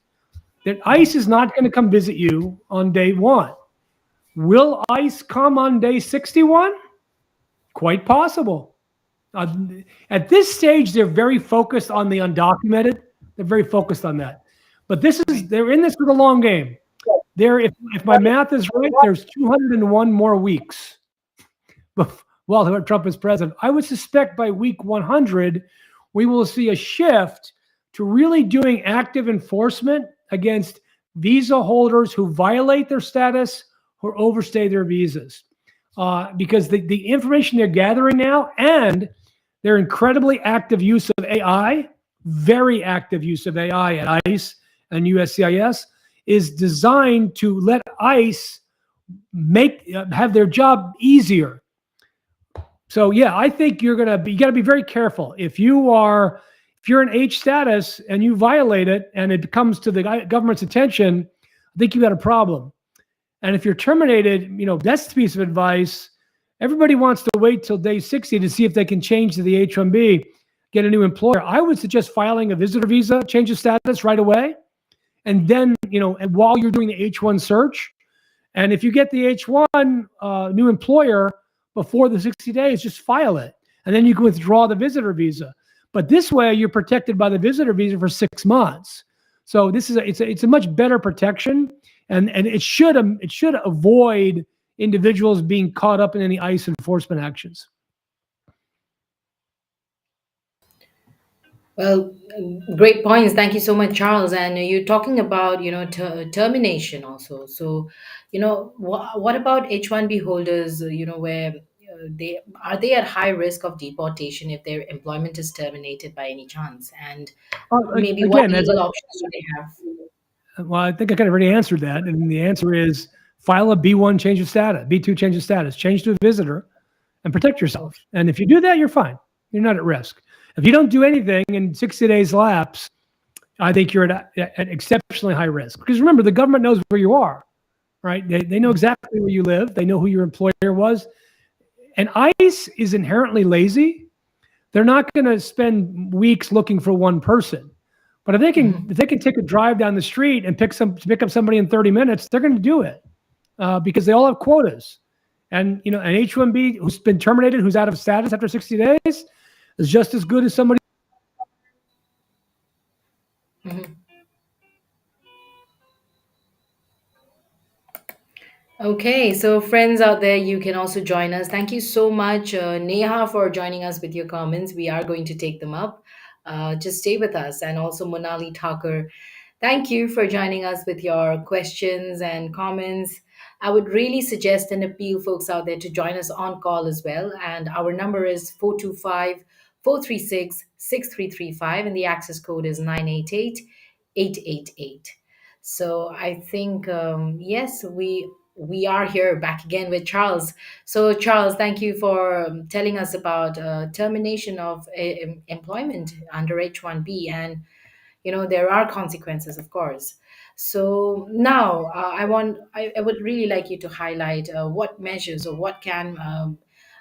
That ICE is not going to come visit you on day one. Will ICE come on day 61? Quite possible. At this stage, they're very focused on the undocumented. They're very focused on that. But they're in this for the long game. If my math is right, there's 201 more weeks while Trump is president. I would suspect by week 100, we will see a shift to really doing active enforcement against visa holders who violate their status or overstay their visas. Because the information they're gathering now and their incredibly active use of AI, very active use of AI at ICE and USCIS, is designed to let ICE have their job easier. So yeah, I think you got to be very careful. If you're in H status and you violate it and it comes to the government's attention, I think you got a problem. And if you're terminated, that's the piece of advice. Everybody wants to wait till day 60 to see if they can change to the H-1B, get a new employer. I would suggest filing a visitor visa, change of status right away. And then, and while you're doing the H-1 search, and if you get the H-1 new employer before the 60 days, just file it. And then you can withdraw the visitor visa. But this way, you're protected by the visitor visa for 6 months. So it's a much better protection, and it should avoid individuals being caught up in any ICE enforcement actions. Well, great points. Thank you so much, Charles. And you're talking about, termination also. So, what about H-1B holders, where they at high risk of deportation if their employment is terminated by any chance? And maybe what legal options do they have? Well, I think I kind of already answered that. And the answer is file a B1 change of status, B2 change of status, change to a visitor, and protect yourself. And if you do that, you're fine. You're not at risk. If you don't do anything and 60 days lapse, I think you're at exceptionally high risk. Because remember, the government knows where you are, right? They know exactly where you live. They know who your employer was. And ICE is inherently lazy. They're not going to spend weeks looking for one person. But if they can take a drive down the street and pick up somebody in 30 minutes, they're going to do it because they all have quotas. And an H-1B who's been terminated, who's out of status after 60 days, is just as good as somebody. Mhm. Okay, so friends out there, you can also join us. Thank you so much, Neha, for joining us with your comments. We are going to take them up. Just stay with us. And also, Monali Thakur, thank you for joining us with your questions and comments. I would really suggest and appeal folks out there to join us on call as well. And our number is 425-436-6335, and the access code is 988-888. So I think, yes, we are here back again with Charles. So, Charles, thank you for telling us about termination of employment under H-1B, and there are consequences, of course. So now, I would really like you to highlight what measures or what can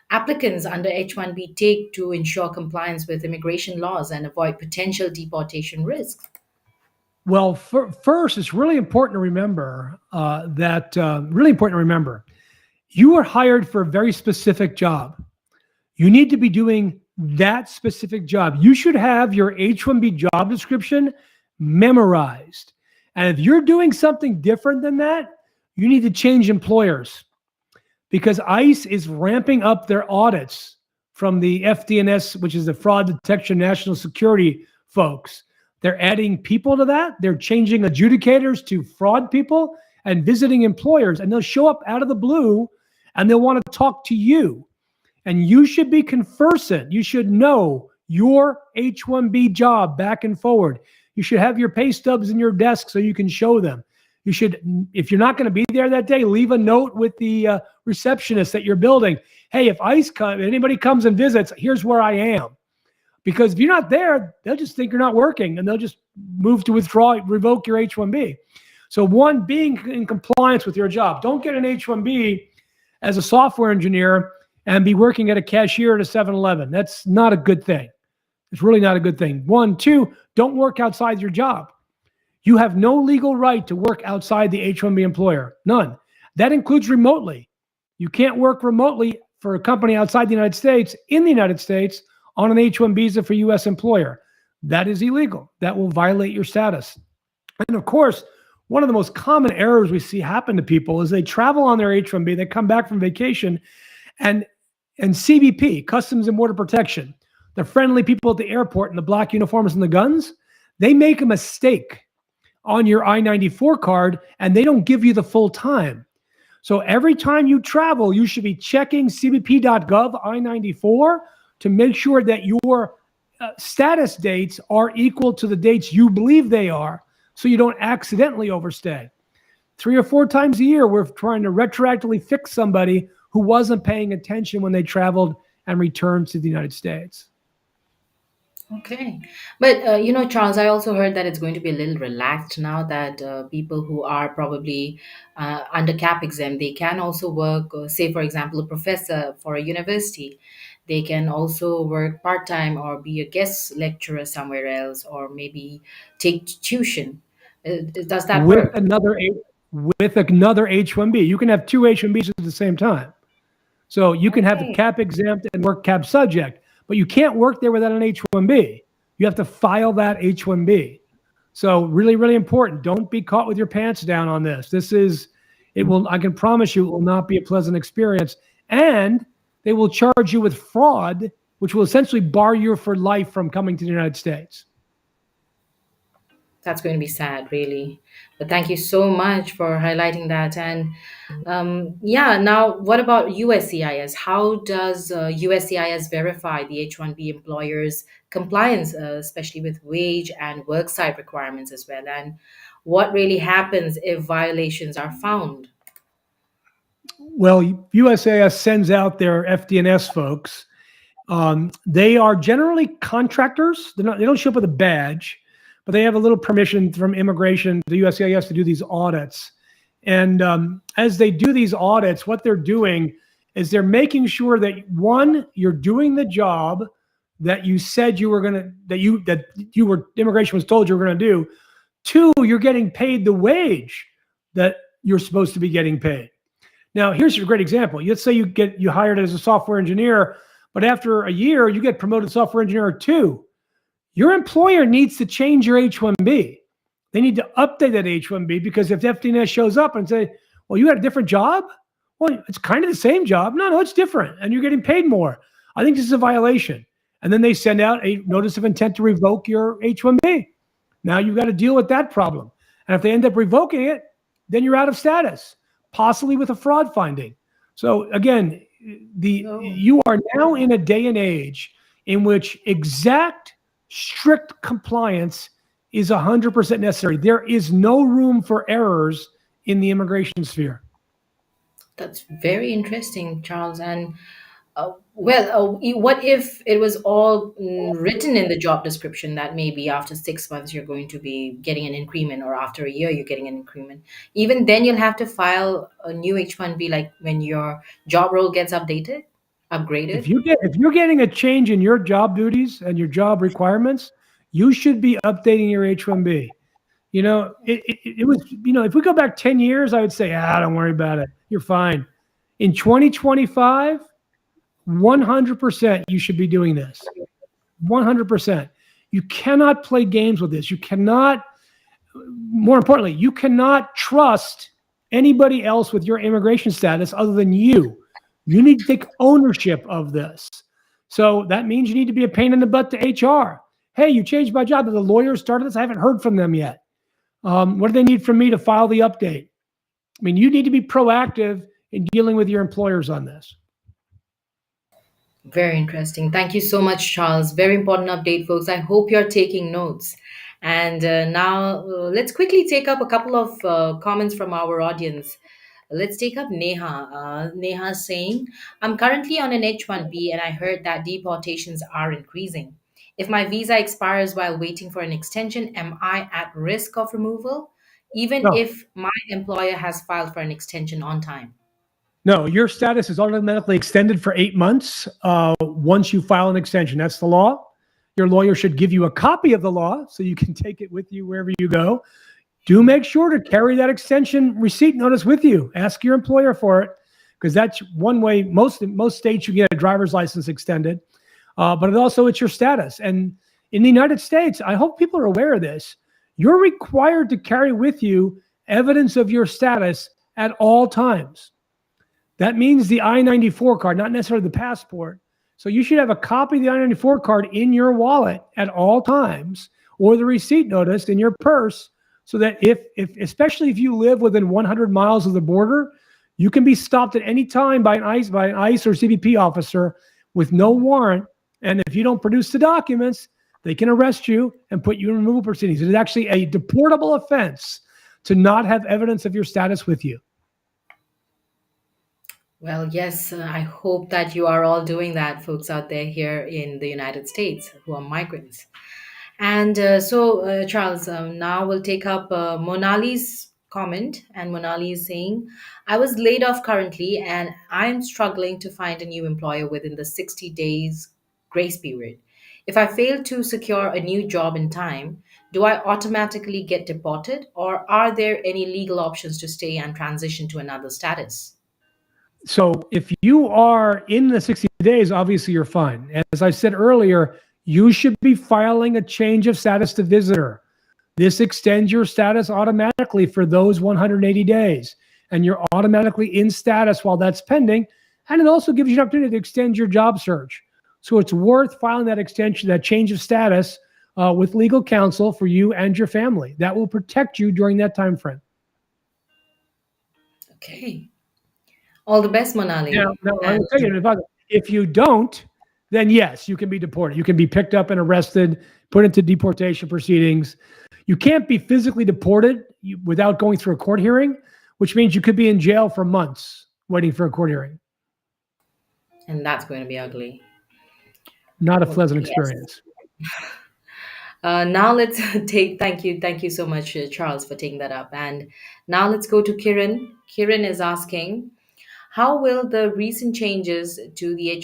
applicants under H-1B take to ensure compliance with immigration laws and avoid potential deportation risks. Well, first, it's really important to remember really important to remember, you are hired for a very specific job. You need to be doing that specific job. You should have your H-1B job description memorized. And if you're doing something different than that, you need to change employers because ICE is ramping up their audits from the FDNS, which is the Fraud Detection National Security folks. They're adding people to that. They're changing adjudicators to fraud people and visiting employers. And they'll show up out of the blue and they'll want to talk to you. And you should be conversant. You should know your H-1B job back and forward. You should have your pay stubs in your desk so you can show them. You should, if you're not going to be there that day, leave a note with the receptionist at your building. Hey, if anybody comes and visits, here's where I am. Because if you're not there, they'll just think you're not working and they'll just move to revoke your H-1B. So one, being in compliance with your job. Don't get an H-1B as a software engineer and be working at a cashier at a 7-Eleven. That's not a good thing. It's really not a good thing. One, two, don't work outside your job. You have no legal right to work outside the H-1B employer. None. That includes remotely. You can't work remotely for a company outside the United States, in the United States, on an H-1 visa for U.S. employer. That is illegal. That will violate your status. And of course, one of the most common errors we see happen to people is they travel on their H-1B, they come back from vacation, and CBP, Customs and Border Protection, the friendly people at the airport in the black uniforms and the guns, they make a mistake on your I-94 card and they don't give you the full time. So every time you travel, you should be checking cbp.gov I-94 to make sure that your status dates are equal to the dates you believe they are, so you don't accidentally overstay. 3 or 4 times a year, we're trying to retroactively fix somebody who wasn't paying attention when they traveled and returned to the United States. Okay. But, Charles, I also heard that it's going to be a little relaxed now that people who are probably under cap exempt, they can also work, say, for example, a professor for a university. They can also work part-time or be a guest lecturer somewhere else or maybe take tuition. Does that With work? another H-1B. You can have 2 H-1Bs at the same time. So you can have Okay. cap exempt and work cap subject, but you can't work there without an H-1B. You have to file that H-1B. So really, really important. Don't be caught with your pants down on this. I can promise you it will not be a pleasant experience. And they will charge you with fraud, which will essentially bar you for life from coming to the United States. That's going to be sad, really. But thank you so much for highlighting that. And now what about USCIS? How does USCIS verify the H-1B employer's compliance, especially with wage and worksite requirements as well? And what really happens if violations are found? Well, USAS sends out their FDNS folks. They are generally contractors. They don't show up with a badge, but they have a little permission from immigration, the USCIS, to do these audits. And as they do these audits, what they're doing is they're making sure that, one, you're doing the job that you said you were going to, immigration was told you were going to do. Two, you're getting paid the wage that you're supposed to be getting paid. Now, here's a great example. Let's say you hired as a software engineer, but after a year, you get promoted to software engineer 2. Your employer needs to change your H-1B. They need to update that H-1B, because if the FDNS shows up and say, well, you had a different job? Well, it's kind of the same job. No, it's different, and you're getting paid more. I think this is a violation. And then they send out a notice of intent to revoke your H-1B. Now you've got to deal with that problem. And if they end up revoking it, then you're out of status, possibly with a fraud finding. So again, you are now in a day and age in which exact, strict compliance is 100% necessary. There is no room for errors in the immigration sphere. That's very interesting, Charles. And what if it was all written in the job description that maybe after 6 months you're going to be getting an increment, or after a year you're getting an increment? Even then, you'll have to file a new H-1B, like when your job role gets upgraded. If you're getting a change in your job duties and your job requirements, you should be updating your H-1B. It was, if we go back 10 years, I would say, don't worry about it. You're fine. In 2025, 100% you should be doing this. 100%. You cannot play games with this. You cannot, more importantly, you cannot trust anybody else with your immigration status other than you. You need to take ownership of this. So that means you need to be a pain in the butt to HR. Hey, you changed my job. The lawyer started this. I haven't heard from them yet. What do they need from me to file the update? I mean, you need to be proactive in dealing with your employers on this. Very interesting. Thank you so much, Charles. Very important update, folks. I hope you're taking notes. And now let's quickly take up a couple of comments from our audience. Let's take up Neha. Neha saying, I'm currently on an H-1B and I heard that deportations are increasing. If my visa expires while waiting for an extension, am I at risk of removal, even No. if my employer has filed for an extension on time? No, your status is automatically extended for 8 months once you file an extension. That's the law. Your lawyer should give you a copy of the law so you can take it with you wherever you go. Do make sure to carry that extension receipt notice with you. Ask your employer for it, because that's one way. Most states you get a driver's license extended, but it's your status. And in the United States, I hope people are aware of this. You're required to carry with you evidence of your status at all times. That means the I-94 card, not necessarily the passport. So you should have a copy of the I-94 card in your wallet at all times, or the receipt notice in your purse, so that especially if you live within 100 miles of the border, you can be stopped at any time by an ICE or CBP officer with no warrant. And if you don't produce the documents, they can arrest you and put you in removal proceedings. It is actually a deportable offense to not have evidence of your status with you. Well, yes, I hope that you are all doing that, folks out there here in the United States who are migrants. And Charles, now we'll take up Monali's comment. And Monali is saying, I was laid off currently and I'm struggling to find a new employer within the 60 days grace period. If I fail to secure a new job in time, do I automatically get deported, or are there any legal options to stay and transition to another status? So if you are in the 60 days, obviously you're fine. As I said earlier, you should be filing a change of status to visitor. This extends your status automatically for those 180 days, and you're automatically in status while that's pending. And it also gives you an opportunity to extend your job search. So it's worth filing that extension, that change of status with legal counsel for you and your family. That will protect you during that time frame. Okay. All the best, Monali. Now I will tell you, if you don't, then yes, you can be deported. You can be picked up and arrested, put into deportation proceedings. You can't be physically deported without going through a court hearing, which means you could be in jail for months waiting for a court hearing. And that's going to be ugly. Not a pleasant experience. Now let's thank you so much, Charles, for taking that up. And now let's go to Kiran. Kiran is asking, How will the recent changes to the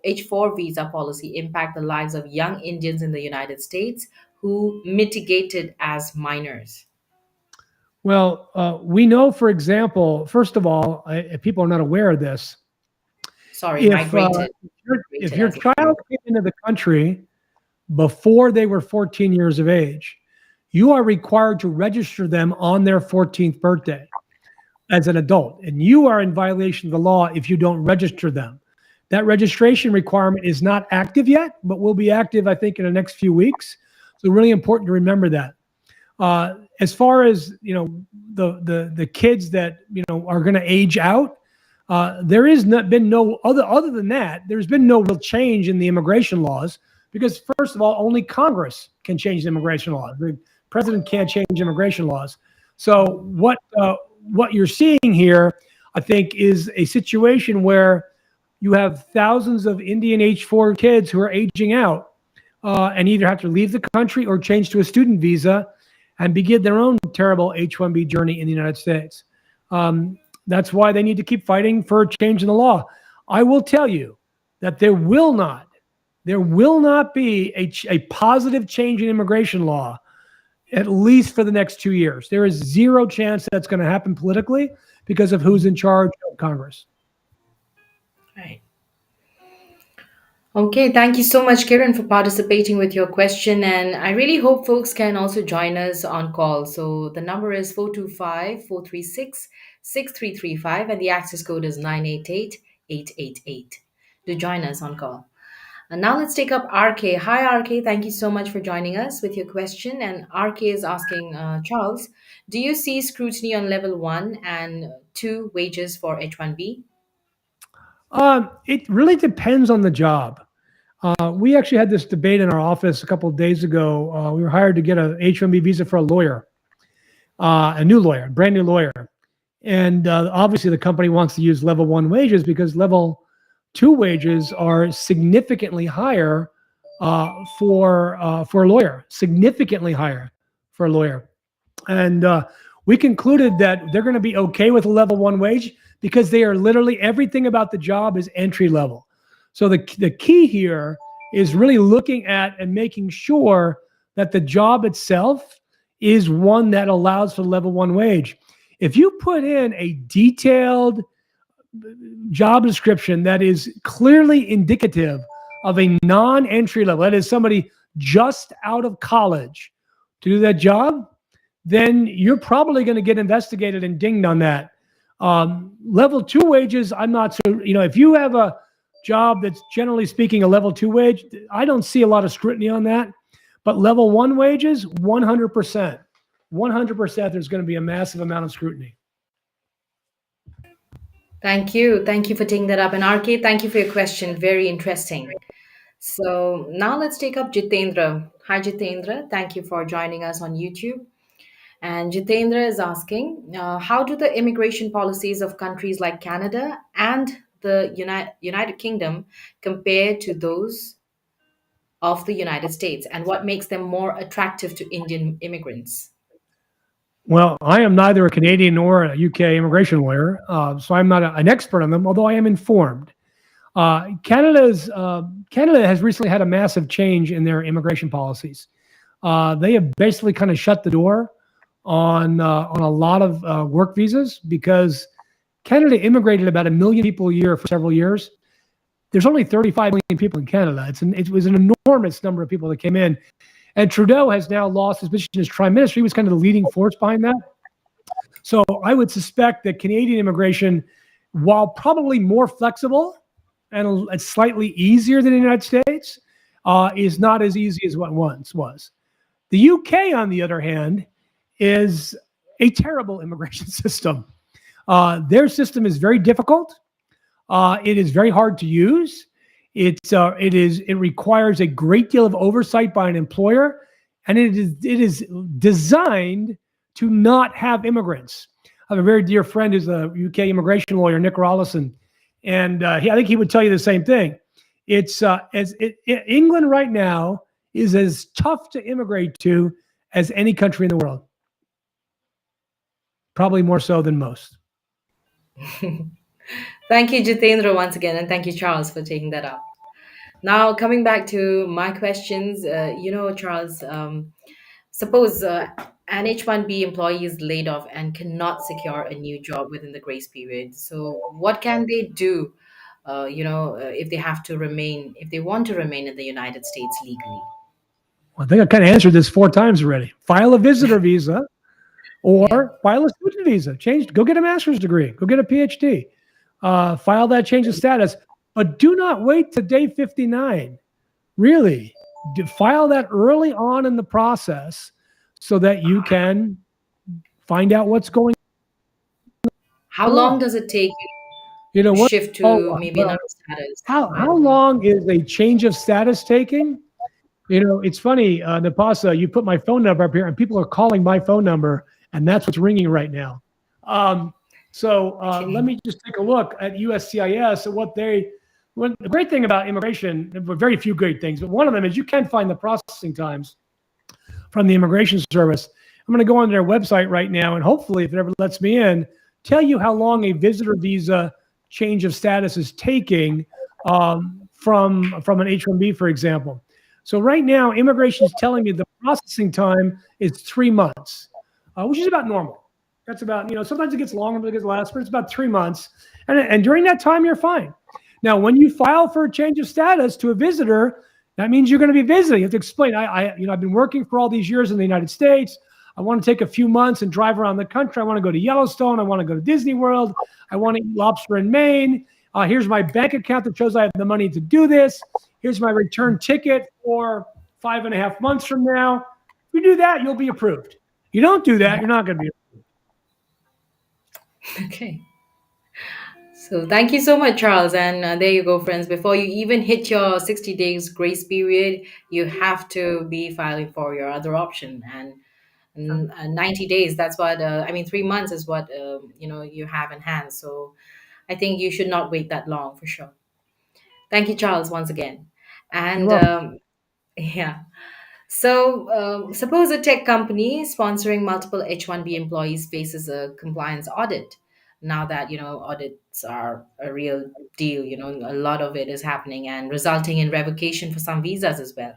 H4 visa policy impact the lives of young Indians in the United States who mitigated as minors? Well, we know, for example, first of all, if people are not aware of this, Sorry, if migrated. if Migrated your as a child came into the country before they were 14 years of age, you are required to register them on their 14th birthday as an adult, and you are in violation of the law if you don't register them. That registration requirement is not active yet, but will be active, I think, in the next few weeks. So really important to remember that. As far as the kids that are going to age out, there is not been no other than that. There's been no real change in the immigration laws because first of all, only Congress can change the immigration laws. The president can't change immigration laws. So what you're seeing here, I think, is a situation where you have thousands of Indian H4 kids who are aging out and either have to leave the country or change to a student visa and begin their own terrible H-1B journey in the United States. That's why they need to keep fighting for a change in the law. I will tell you that there will not be a positive change in immigration law, at least for the next 2 years. There is zero chance that's going to happen politically because of who's in charge of Congress. Right. Okay, thank you so much, Kiran, for participating with your question. And I really hope folks can also join us on call. So the number is 425-436-6335, and the access code is 988-888. To join us on call. And now let's take up RK. Hi, RK. Thank you so much for joining us with your question. And RK is asking Charles, do you see scrutiny on level 1 and 2 wages for H1B? It really depends on the job. We actually had this debate in our office a couple of days ago. We were hired to get a H-1B visa for a lawyer, a new lawyer, brand new lawyer. And obviously the company wants to use level 1 wages because level 2 wages are significantly higher for a lawyer, significantly higher for a lawyer. And we concluded that they're going to be okay with a level 1 wage because they are literally everything about the job is entry level. So the key here is really looking at and making sure that the job itself is one that allows for level 1 wage. If you put in a detailed job description that is clearly indicative of a non-entry level, that is somebody just out of college to do that job, then you're probably going to get investigated and dinged on that. Level 2 wages, I'm not so, if you have a job that's generally speaking a level 2 wage, I don't see a lot of scrutiny on that. But level 1 wages, 100%. 100% there's going to be a massive amount of scrutiny. Thank you. Thank you for taking that up. And RK, thank you for your question. Very interesting. So now let's take up Jitendra. Hi, Jitendra. Thank you for joining us on YouTube. And Jitendra is asking, how do the immigration policies of countries like Canada and the United Kingdom compare to those of the United States? And what makes them more attractive to Indian immigrants? Well, I am neither a Canadian nor a UK immigration lawyer, so I'm not an expert on them, although I am informed. Canada has recently had a massive change in their immigration policies. They have basically kind of shut the door on a lot of work visas because Canada immigrated about 1 million people a year for several years. There's only 35 million people in Canada. It was an enormous number of people that came in. And Trudeau has now lost his position as prime minister. He was kind of the leading force behind that. So I would suspect that Canadian immigration, while probably more flexible and slightly easier than the United States, is not as easy as what once was. The UK, on the other hand, is a terrible immigration system. Their system is very difficult. It is very hard to use. It requires a great deal of oversight by an employer, and it is designed to not have immigrants. I have a very dear friend who's a UK immigration lawyer, Nick Rollison, and I think he would tell you the same thing. England right now is as tough to immigrate to as any country in the world. Probably more so than most. Thank you, Jitendra, once again, and thank you, Charles, for taking that up. Now, coming back to my questions, Charles, suppose an H-1B employee is laid off and cannot secure a new job within the grace period. So, what can they do, if they have to remain, if they want to remain in the United States legally? Well, I think I kind of answered this 4 times already. File a visitor visa Yeah. or file a student visa. Go get a master's degree. Go get a PhD. File that change of status. But do not wait to day 59. Really, file that early on in the process so that you can find out what's going How long on. does it take You know to what? shift Oh, to maybe well, another status? how When, long is a change of status taking? It's funny, Napasa, you put my phone number up here, and people are calling my phone number, and that's what's ringing right now. Um, Let okay. me just take a look at USCIS and the great thing about immigration, very few great things, but one of them is you can find the processing times from the Immigration Service. I'm going to go on their website right now, and hopefully, if it ever lets me in, tell you how long a visitor visa change of status is taking from an H-1B, for example. So right now, immigration is telling me the processing time is 3 months, which is about normal. That's about, sometimes it gets longer, but it gets less, but it's about 3 months. And during that time, you're fine. Now, when you file for a change of status to a visitor, that means you're going to be visiting. You have to explain. I've been working for all these years in the United States. I want to take a few months and drive around the country. I want to go to Yellowstone. I want to go to Disney World. I want to eat lobster in Maine. Here's my bank account that shows I have the money to do this. Here's my return ticket for 5.5 months from now. If you do that, you'll be approved. You don't do that, you're not going to be approved. Okay. So thank you so much, Charles. And there you go, friends. Before you even hit your 60 days grace period, you have to be filing for your other option. And 90 days, that's what, 3 months is what, you have in hand. So I think you should not wait that long for sure. Thank you, Charles, once again. You're And welcome. yeah. So, suppose a tech company sponsoring multiple H-1B employees faces a compliance audit. Now that, audits are a real deal, a lot of it is happening and resulting in revocation for some visas as well.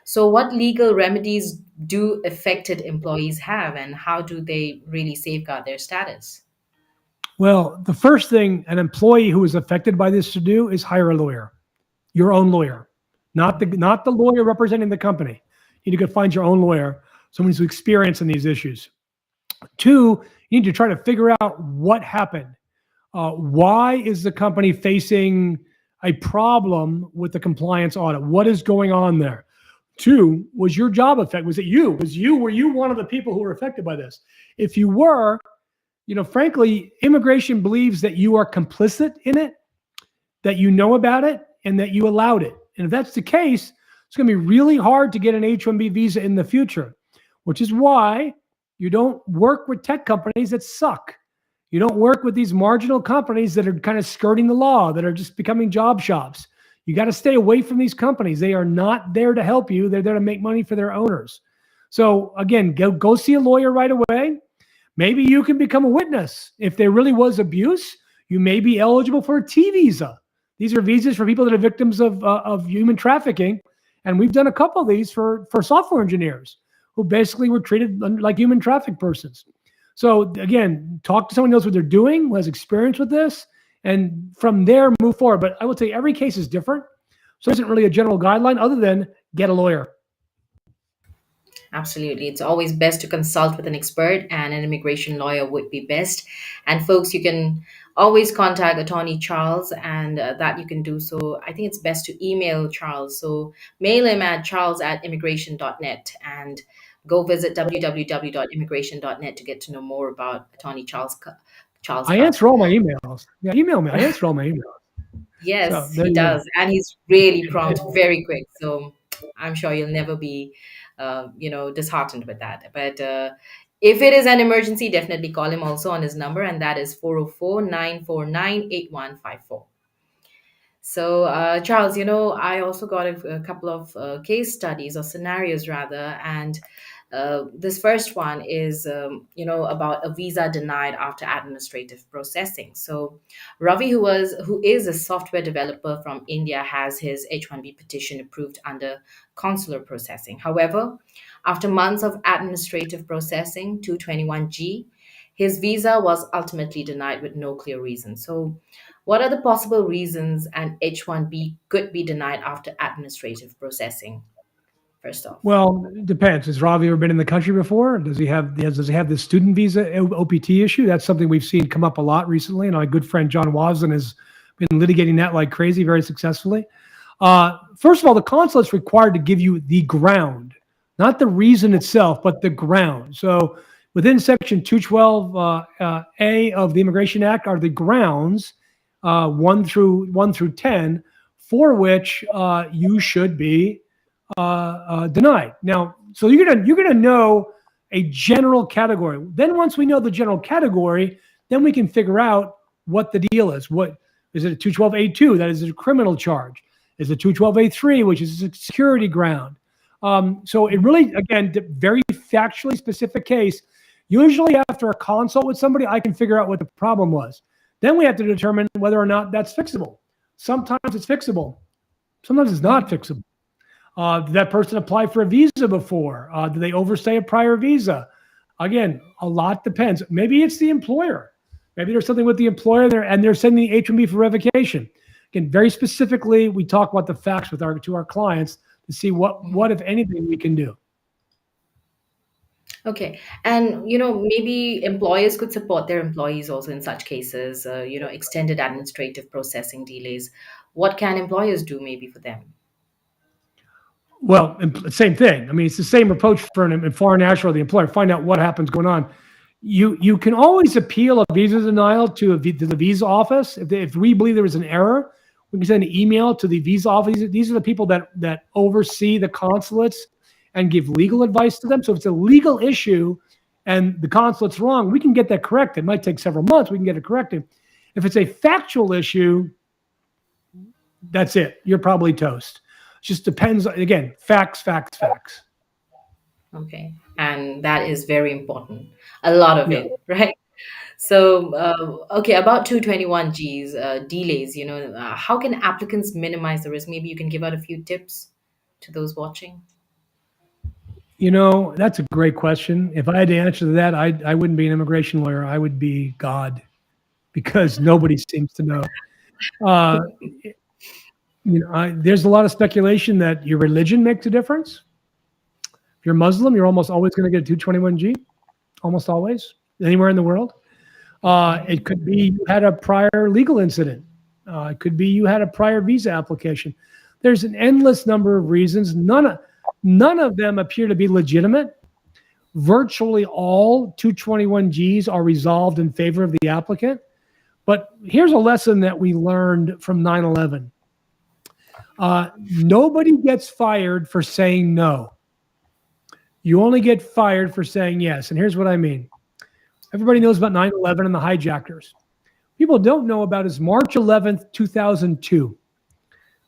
So, what legal remedies do affected employees have, and how do they really safeguard their status? Well, the first thing an employee who is affected by this should do is hire a lawyer, your own lawyer, not the lawyer representing the company. You need to go find your own lawyer, someone who's experienced in these issues. Two, you need to try to figure out what happened. Why is the company facing a problem with the compliance audit? What is going on there? Two, was your job affected? Was it you? Were you one of the people who were affected by this? If you were, frankly, immigration believes that you are complicit in it, that you know about it, and that you allowed it. And if that's the case, it's going to be really hard to get an H-1B visa in the future, which is why you don't work with tech companies that suck. You don't work with these marginal companies that are kind of skirting the law, that are just becoming job shops. You got to stay away from these companies. They are not there to help you. They're there to make money for their owners. So again, go see a lawyer right away. Maybe you can become a witness. If there really was abuse, you may be eligible for a T visa. These are visas for people that are victims of human trafficking. And we've done a couple of these for software engineers who basically were treated like human traffic persons. So again, talk to someone who knows what they're doing, who has experience with this, and from there move forward. But I would say every case is different. So there isn't really a general guideline other than get a lawyer. Absolutely. It's always best to consult with an expert, and an immigration lawyer would be best. And folks, you can always contact Attorney Charles, and that you can do so. I think it's best to email Charles. So mail him at charles@immigration.net, and go visit www.immigration.net to get to know more about Attorney Charles I Cuff. answer all my emails. Yeah, email me. I answer all my emails. So Yes, there he you go. does. And he's really prompt, very quick. So I'm sure you'll never be, disheartened with that. But if it is an emergency, definitely call him also on his number, and that is 404-949-8154. So, Charles, I also got a couple of case studies or scenarios rather, and This first one is, about a visa denied after administrative processing. So, Ravi, who is a software developer from India, has his H-1B petition approved under consular processing. However, after months of administrative processing, 221G, his visa was ultimately denied with no clear reason. So, what are the possible reasons an H-1B could be denied after administrative processing? First off. Well, it depends. Has Ravi ever been in the country before? Does he have the student visa OPT issue? That's something we've seen come up a lot recently, and our good friend John Wasden has been litigating that like crazy, very successfully. First of all, the consulate's required to give you the ground, not the reason itself, but the ground. So within Section 212A of the Immigration Act are the grounds, 1 through 10, for which you should be denied. Now, so you're gonna know a general category. Then once we know the general category, then we can figure out what the deal is. What is it? A 212A2, that is a criminal charge. Is it 212A3, which is a security ground? So it really, again, very factually specific case. Usually after a consult with somebody, I can figure out what the problem was. Then we have to determine whether or not that's fixable. Sometimes it's fixable. Sometimes it's not fixable. Did that person apply for a visa before? Did they overstay a prior visa? Again, a lot depends. Maybe it's the employer. Maybe there's something with the employer there, and they're sending the H-1B for revocation. Again, very specifically, we talk about the facts to our clients to see what if anything we can do. Okay. And, maybe employers could support their employees also in such cases, extended administrative processing delays. What can employers do maybe for them? Well, same thing. I mean, it's the same approach for a foreign national or the employer. Find out what happens going on. You can always appeal a visa denial to the visa office. If we believe there was an error, we can send an email to the visa office. These are the people that oversee the consulates and give legal advice to them. So if it's a legal issue and the consulate's wrong, we can get that corrected. It might take several months. We can get it corrected. If it's a factual issue, that's it. You're probably toast. Just depends, again, facts. Okay. And that is very important. A lot of Yeah. it, right? So, okay, about 221G's delays, how can applicants minimize the risk? Maybe you can give out a few tips to those watching. That's a great question. If I had to answer to that, I wouldn't be an immigration lawyer. I would be God, because nobody seems to know. There's a lot of speculation that your religion makes a difference. If you're Muslim, you're almost always going to get a 221G, almost always, anywhere in the world. It could be you had a prior legal incident. It could be you had a prior visa application. There's an endless number of reasons. None of them appear to be legitimate. Virtually all 221Gs are resolved in favor of the applicant. But here's a lesson that we learned from 9/11. Nobody gets fired for saying no. You only get fired for saying yes. And here's what I mean. Everybody knows about 9/11 and the hijackers. People don't know about is March 11th, 2002.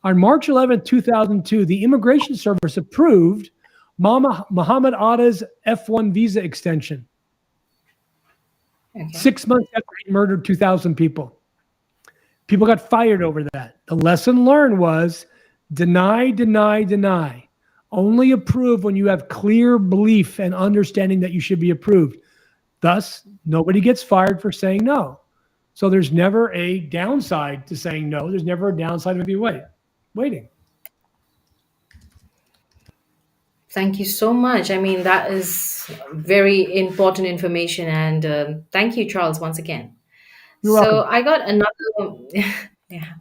On March 11th, 2002, the Immigration Service approved Muhammad Atta's F1 visa extension. Okay. 6 months after he murdered 2,000 people. People got fired over that. The lesson learned was deny. Only approve when you have clear belief and understanding that you should be approved. Thus, nobody gets fired for saying no. So there's never a downside to saying no. There's never a downside of you waiting. Thank you so much. I mean, that is very important information. And thank you, Charles, once again. You're welcome. So I got another, yeah,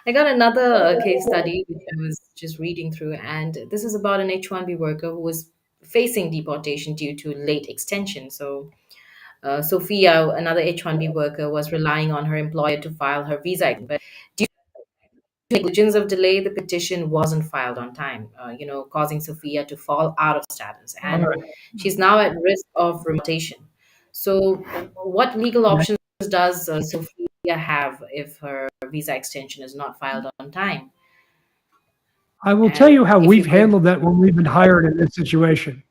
I got another case study which I was just reading through, and this is about an H-1B worker who was facing deportation due to late extension. So Sophia, another H-1B worker, was relying on her employer to file her visa, but due to negligence of delay, the petition wasn't filed on time, causing Sophia to fall out of status, and she's now at risk of remotation. So, what legal options does Sophia have if her visa extension is not filed on time? I will tell you how If we've you could, handled that when we've been hired in this situation.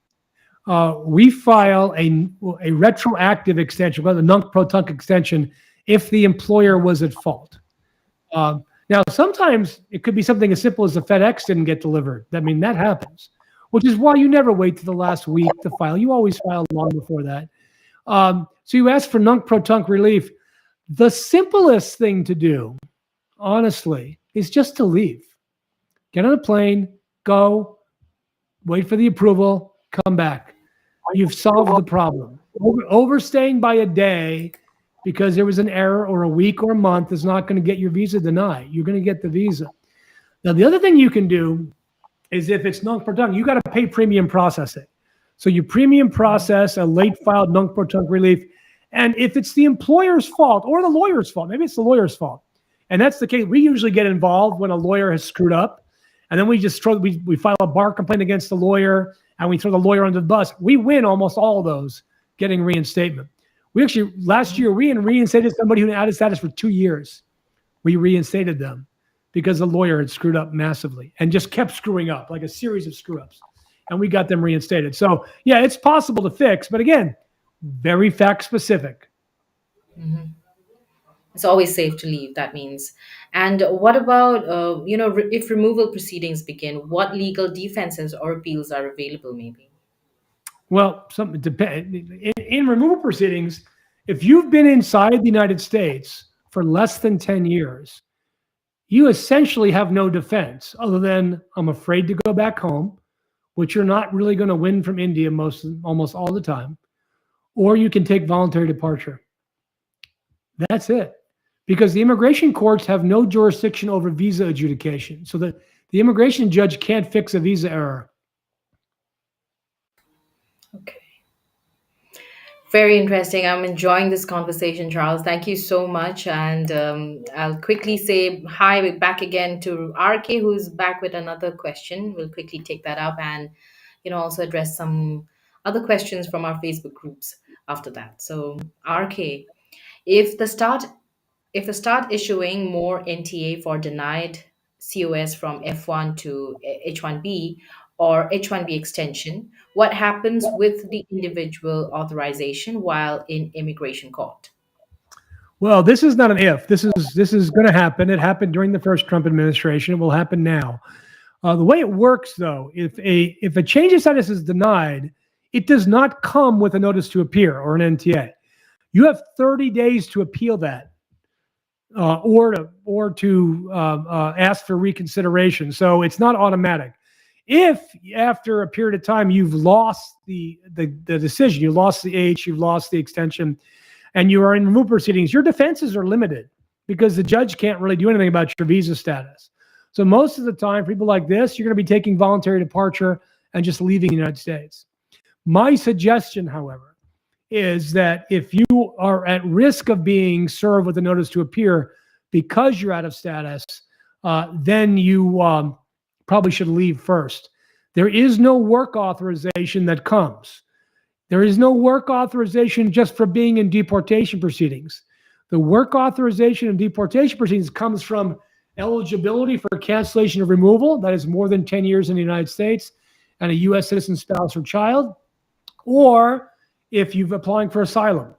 we file a retroactive extension, called a nunc-pro-tunc extension, if the employer was at fault. Now, sometimes it could be something as simple as the FedEx didn't get delivered. I mean, that happens, which is why you never wait to the last week to file. You always file long before that. So you ask for nunc-pro-tunc relief. The simplest thing to do, honestly, is just to leave. Get on a plane, go, wait for the approval, come back. You've solved the problem. Overstaying by a day because there was an error, or a week or a month, is not going to get your visa denied. You're going to get the visa. Now, the other thing you can do is, if it's nunc-pro-tunc, you got to pay premium processing. So you premium process a late filed nunc-pro-tunc relief. And if it's the employer's fault or the lawyer's fault, maybe it's the lawyer's fault, and that's the case, we usually get involved when a lawyer has screwed up. And then we just we file a bar complaint against the lawyer, and we throw the lawyer under the bus. We win almost all of those, getting reinstatement. We actually, last year, we reinstated somebody who had out of status for 2 years. We reinstated them because the lawyer had screwed up massively and just kept screwing up, like a series of screw-ups. And we got them reinstated. So, yeah, it's possible to fix. But again, very fact-specific. Mm-hmm. It's always safe to leave, that means. And what about, if removal proceedings begin, what legal defenses or appeals are available, maybe? Well, in removal proceedings, if you've been inside the United States for less than 10 years, you essentially have no defense other than, I'm afraid to go back home, which you're not really going to win from India almost all the time, or you can take voluntary departure. That's it. Because the immigration courts have no jurisdiction over visa adjudication. So the immigration judge can't fix a visa error. Okay. Very interesting. I'm enjoying this conversation, Charles. Thank you so much. And I'll quickly say hi back again to RK, who's back with another question. We'll quickly take that up and, also address some other questions from our Facebook groups after that. So, RK, if the start issuing more NTA for denied COS from F1 to H1B or H1B extension, what happens with the individual authorization while in immigration court? Well, this is not an if. This is going to happen. It happened during the first Trump administration. It will happen now. The way it works, though, if a change of status is denied, it does not come with a notice to appear or an NTA. You have 30 days to appeal that, or to ask for reconsideration. So it's not automatic. If after a period of time you've lost the decision, you lost the H, you've lost the extension, and you are in removal proceedings, your defenses are limited because the judge can't really do anything about your visa status. So most of the time, for people like this, you're going to be taking voluntary departure and just leaving the United States. My suggestion, however, is that if you are at risk of being served with a notice to appear because you're out of status, then you probably should leave first. There is no work authorization that comes. There is no work authorization just for being in deportation proceedings. The work authorization in deportation proceedings comes from eligibility for cancellation of removal, that is more than 10 years in the United States, and a U.S. citizen, spouse, or child, or if you're applying for asylum.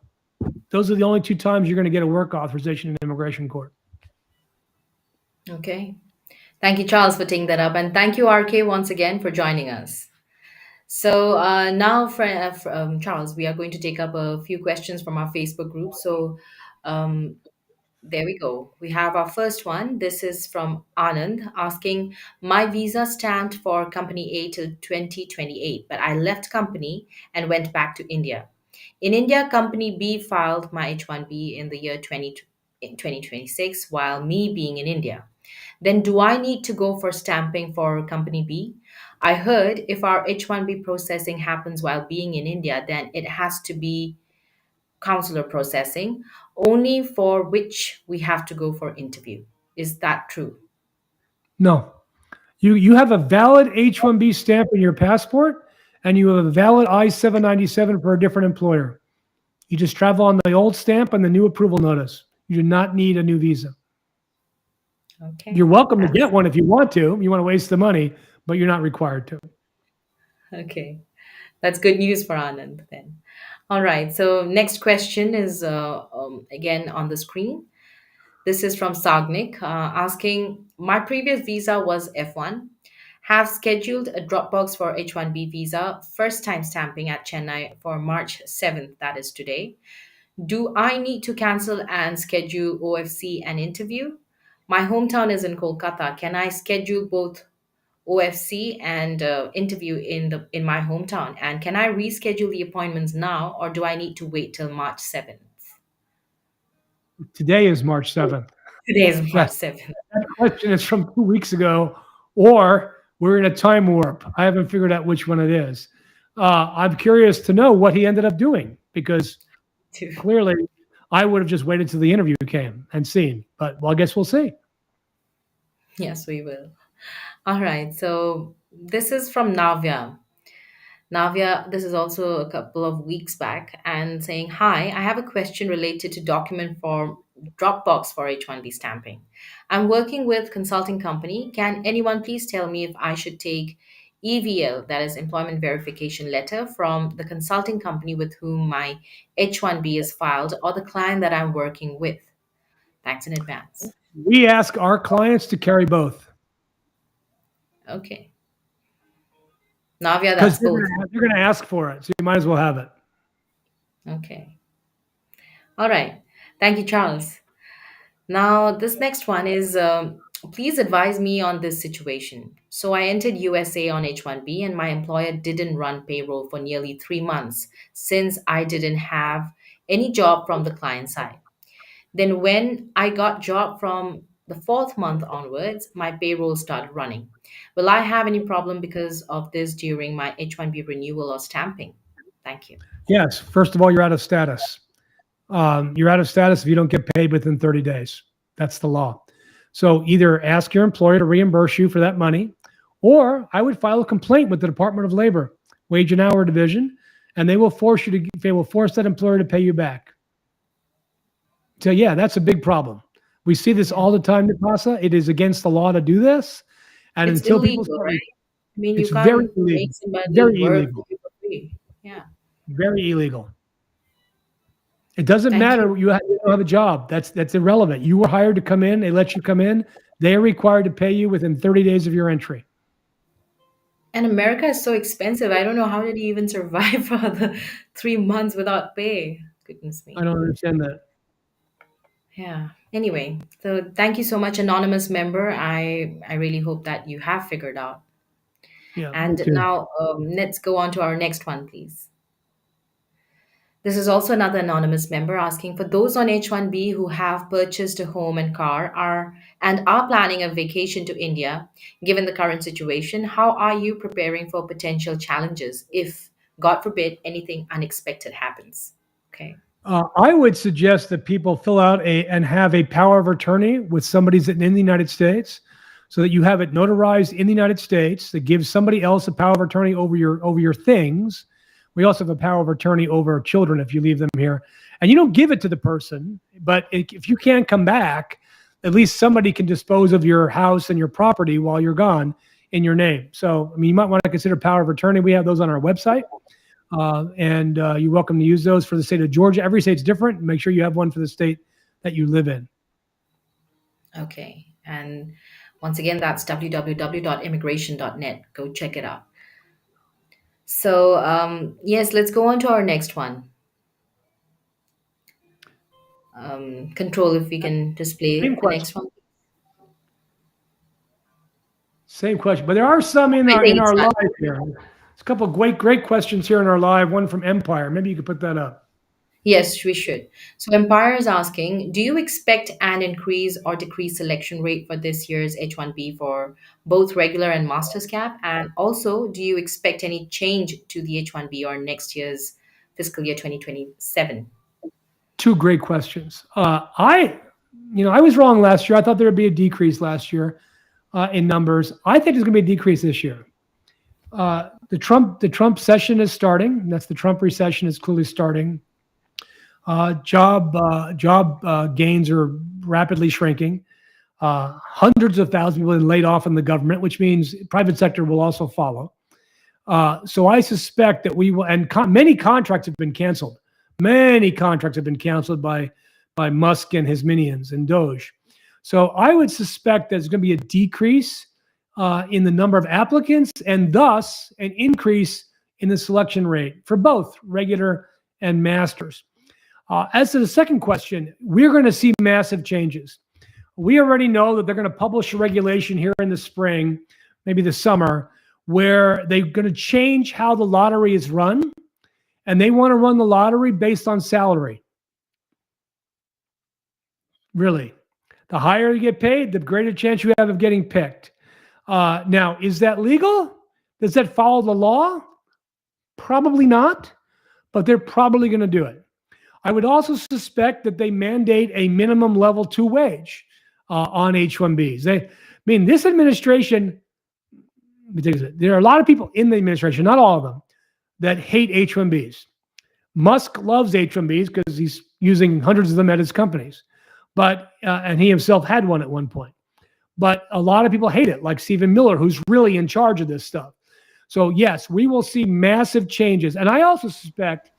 Those are the only two times you're going to get a work authorization in immigration court. Okay. Thank you, Charles, for taking that up. And thank you, RK, once again for joining us. So now, Charles, we are going to take up a few questions from our Facebook group. So there we go. We have our first one. This is from Anand asking, my visa stamped for company A till 2028, but I left company and went back to India. In India, company B filed my H1B in the year 2026 while me being in India. Then do I need to go for stamping for company B? I heard if our H1B processing happens while being in India, then it has to be consular processing, only for which we have to go for interview. Is that true? No. You have a valid H-1B stamp in your passport, and you have a valid I-797 for a different employer. You just travel on the old stamp and the new approval notice. You do not need a new visa. Okay. You're welcome to get one if you want to. You want to waste the money, but you're not required to. Okay. That's good news for Anand then. All right. So next question is again on the screen. This is from Sagnik asking, my previous visa was F1. Have scheduled a Dropbox for H1B visa, first time stamping at Chennai for March 7th, that is today. Do I need to cancel and schedule OFC and interview? My hometown is in Kolkata. Can I schedule both OFC and interview in my hometown? And can I reschedule the appointments now, or do I need to wait till March 7th? Today is March 7th. Today is March That, 7th. that question is from 2 weeks ago, or we're in a time warp. I haven't figured out which one it is. I'm curious to know what he ended up doing, because clearly I would have just waited till the interview came and seen. But well, I guess we'll see. Yes, we will. All right. So this is from Navya. Navya, this is also a couple of weeks back, and saying, hi, I have a question related to document form Dropbox for H1B stamping. I'm working with consulting company. Can anyone please tell me if I should take EVL, that is employment verification letter, from the consulting company with whom my H1B is filed, or the client that I'm working with? Thanks in advance. We ask our clients to carry both, Okay. Navya, because that's both. they're going to ask for it, so you might as well have it. Okay. All right. Thank you, Charles. Now, this next one is please advise me on this situation. So, I entered USA on H1B, and my employer didn't run payroll for nearly 3 months since I didn't have any job from the client side. Then, when I got job from the fourth month onwards, my payroll started running. Will I have any problem because of this during my H1B renewal or stamping? Thank you. Yes. First of all, you're out of status. You're out of status if you don't get paid within 30 days. That's the law. So either ask your employer to reimburse you for that money, or I would file a complaint with the Department of Labor, Wage and Hour Division, and they will force that employer to pay you back. So yeah, that's a big problem. We see this all the time, Napasa. It is against the law to do this. And It's until people illegal, start, right? I mean, you it's very can't illegal. make somebody Very work illegal. for you for free. Yeah. Very illegal. It doesn't Thank matter. you. You don't have a job. That's irrelevant. You were hired to come in. They let you come in. They are required to pay you within 30 days of your entry. And America is so expensive. I don't know how did you even survive for the 3 months without pay. Goodness I me. don't understand that. Yeah. Anyway, so thank you so much, anonymous member. I really hope that you have figured out. Yeah. And Me too. now let's go on to our next one, please. This is also another anonymous member asking, for those on H1B who have purchased a home and car and are planning a vacation to India, given the current situation, how are you preparing for potential challenges if, God forbid, anything unexpected happens? Okay. I would suggest that people fill out and have a power of attorney with somebody that's in the United States, so that you have it notarized in the United States that gives somebody else a power of attorney over your things. We also have a power of attorney over children if you leave them here. And you don't give it to the person, but if you can't come back, at least somebody can dispose of your house and your property while you're gone in your name. So, I mean, you might want to consider power of attorney. We have those on our website. And you're welcome to use those for the state of Georgia. Every state's different. Make sure you have one for the state that you live in. Okay. And once again, that's www.immigration.net. Go check it out. So, yes, let's go on to our next one. Control, if we can display Same the question. next one. Same question, but there are some in I think our it's fine. live here. There's a couple of great questions here in our live. One from Empire. Maybe you could put that up. Yes, we should. So Empire is asking, do you expect an increase or decrease selection rate for this year's H1B for both regular and master's cap? And also, do you expect any change to the H1B or next year's fiscal year 2027? Two great questions. I was wrong last year. I thought there would be a decrease last year in numbers. I think there's going to be a decrease this year. The Trump session is starting. That's the Trump recession is clearly starting. Job gains are rapidly shrinking. Hundreds of thousands of people have been laid off in the government, which means private sector will also follow. So I suspect that we will, and many contracts have been canceled. Many contracts have been canceled by Musk and his minions and Doge. So I would suspect there's going to be a decrease in the number of applicants and thus an increase in the selection rate for both regular and masters. As to the second question, we're going to see massive changes. We already know that they're going to publish a regulation here in the spring, maybe the summer, where they're going to change how the lottery is run, and they want to run the lottery based on salary. Really. The higher you get paid, the greater chance you have of getting picked. Now, is that legal? Does that follow the law? Probably not, but they're probably going to do it. I would also suspect that they mandate a minimum level 2 wage on H-1Bs. This administration, there are a lot of people in the administration, not all of them, that hate H-1Bs. Musk loves H-1Bs because he's using hundreds of them at his companies. And he himself had one at one point. But a lot of people hate it, like Stephen Miller, who's really in charge of this stuff. So yes, we will see massive changes. And I also suspect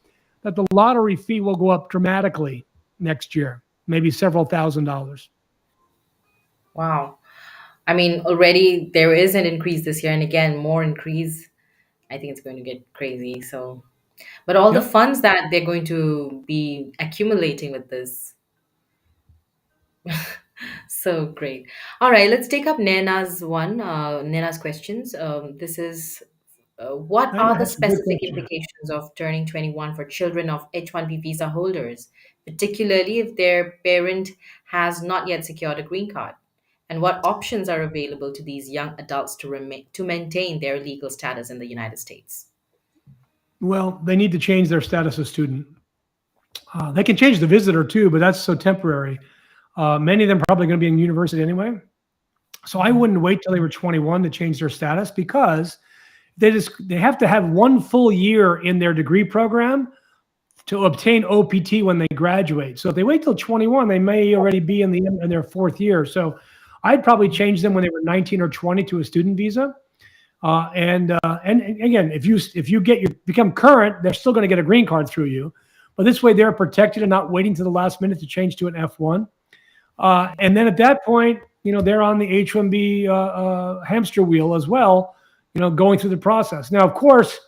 that the lottery fee will go up dramatically next year, maybe several $1,000s. Wow. I mean, already there is an increase this year, and again, more increase. I think it's going to get crazy. So, but all the funds that they're going to be accumulating with this. So great. All right, let's take up Nena's questions. This is what are the That's a good specific question. implications of turning 21 for children of H-1B visa holders, particularly if their parent has not yet secured a green card? And what options are available to these young adults to maintain their legal status in the United States? Well, they need to change their status as student. They can change the visitor too, but that's so temporary. Many of them probably going to be in university anyway. So I wouldn't wait till they were 21 to change their status, because they have to have 1 full year in their degree program to obtain OPT when they graduate. So if they wait till 21, they may already be in their 4th year. So I'd probably change them when they were 19 or 20 to a student visa. And again, if you become current, they're still going to get a green card through you. But this way they're protected and not waiting to the last minute to change to an F1. And then at that point, they're on the H-1B hamster wheel as well, going through the process. Now, of course,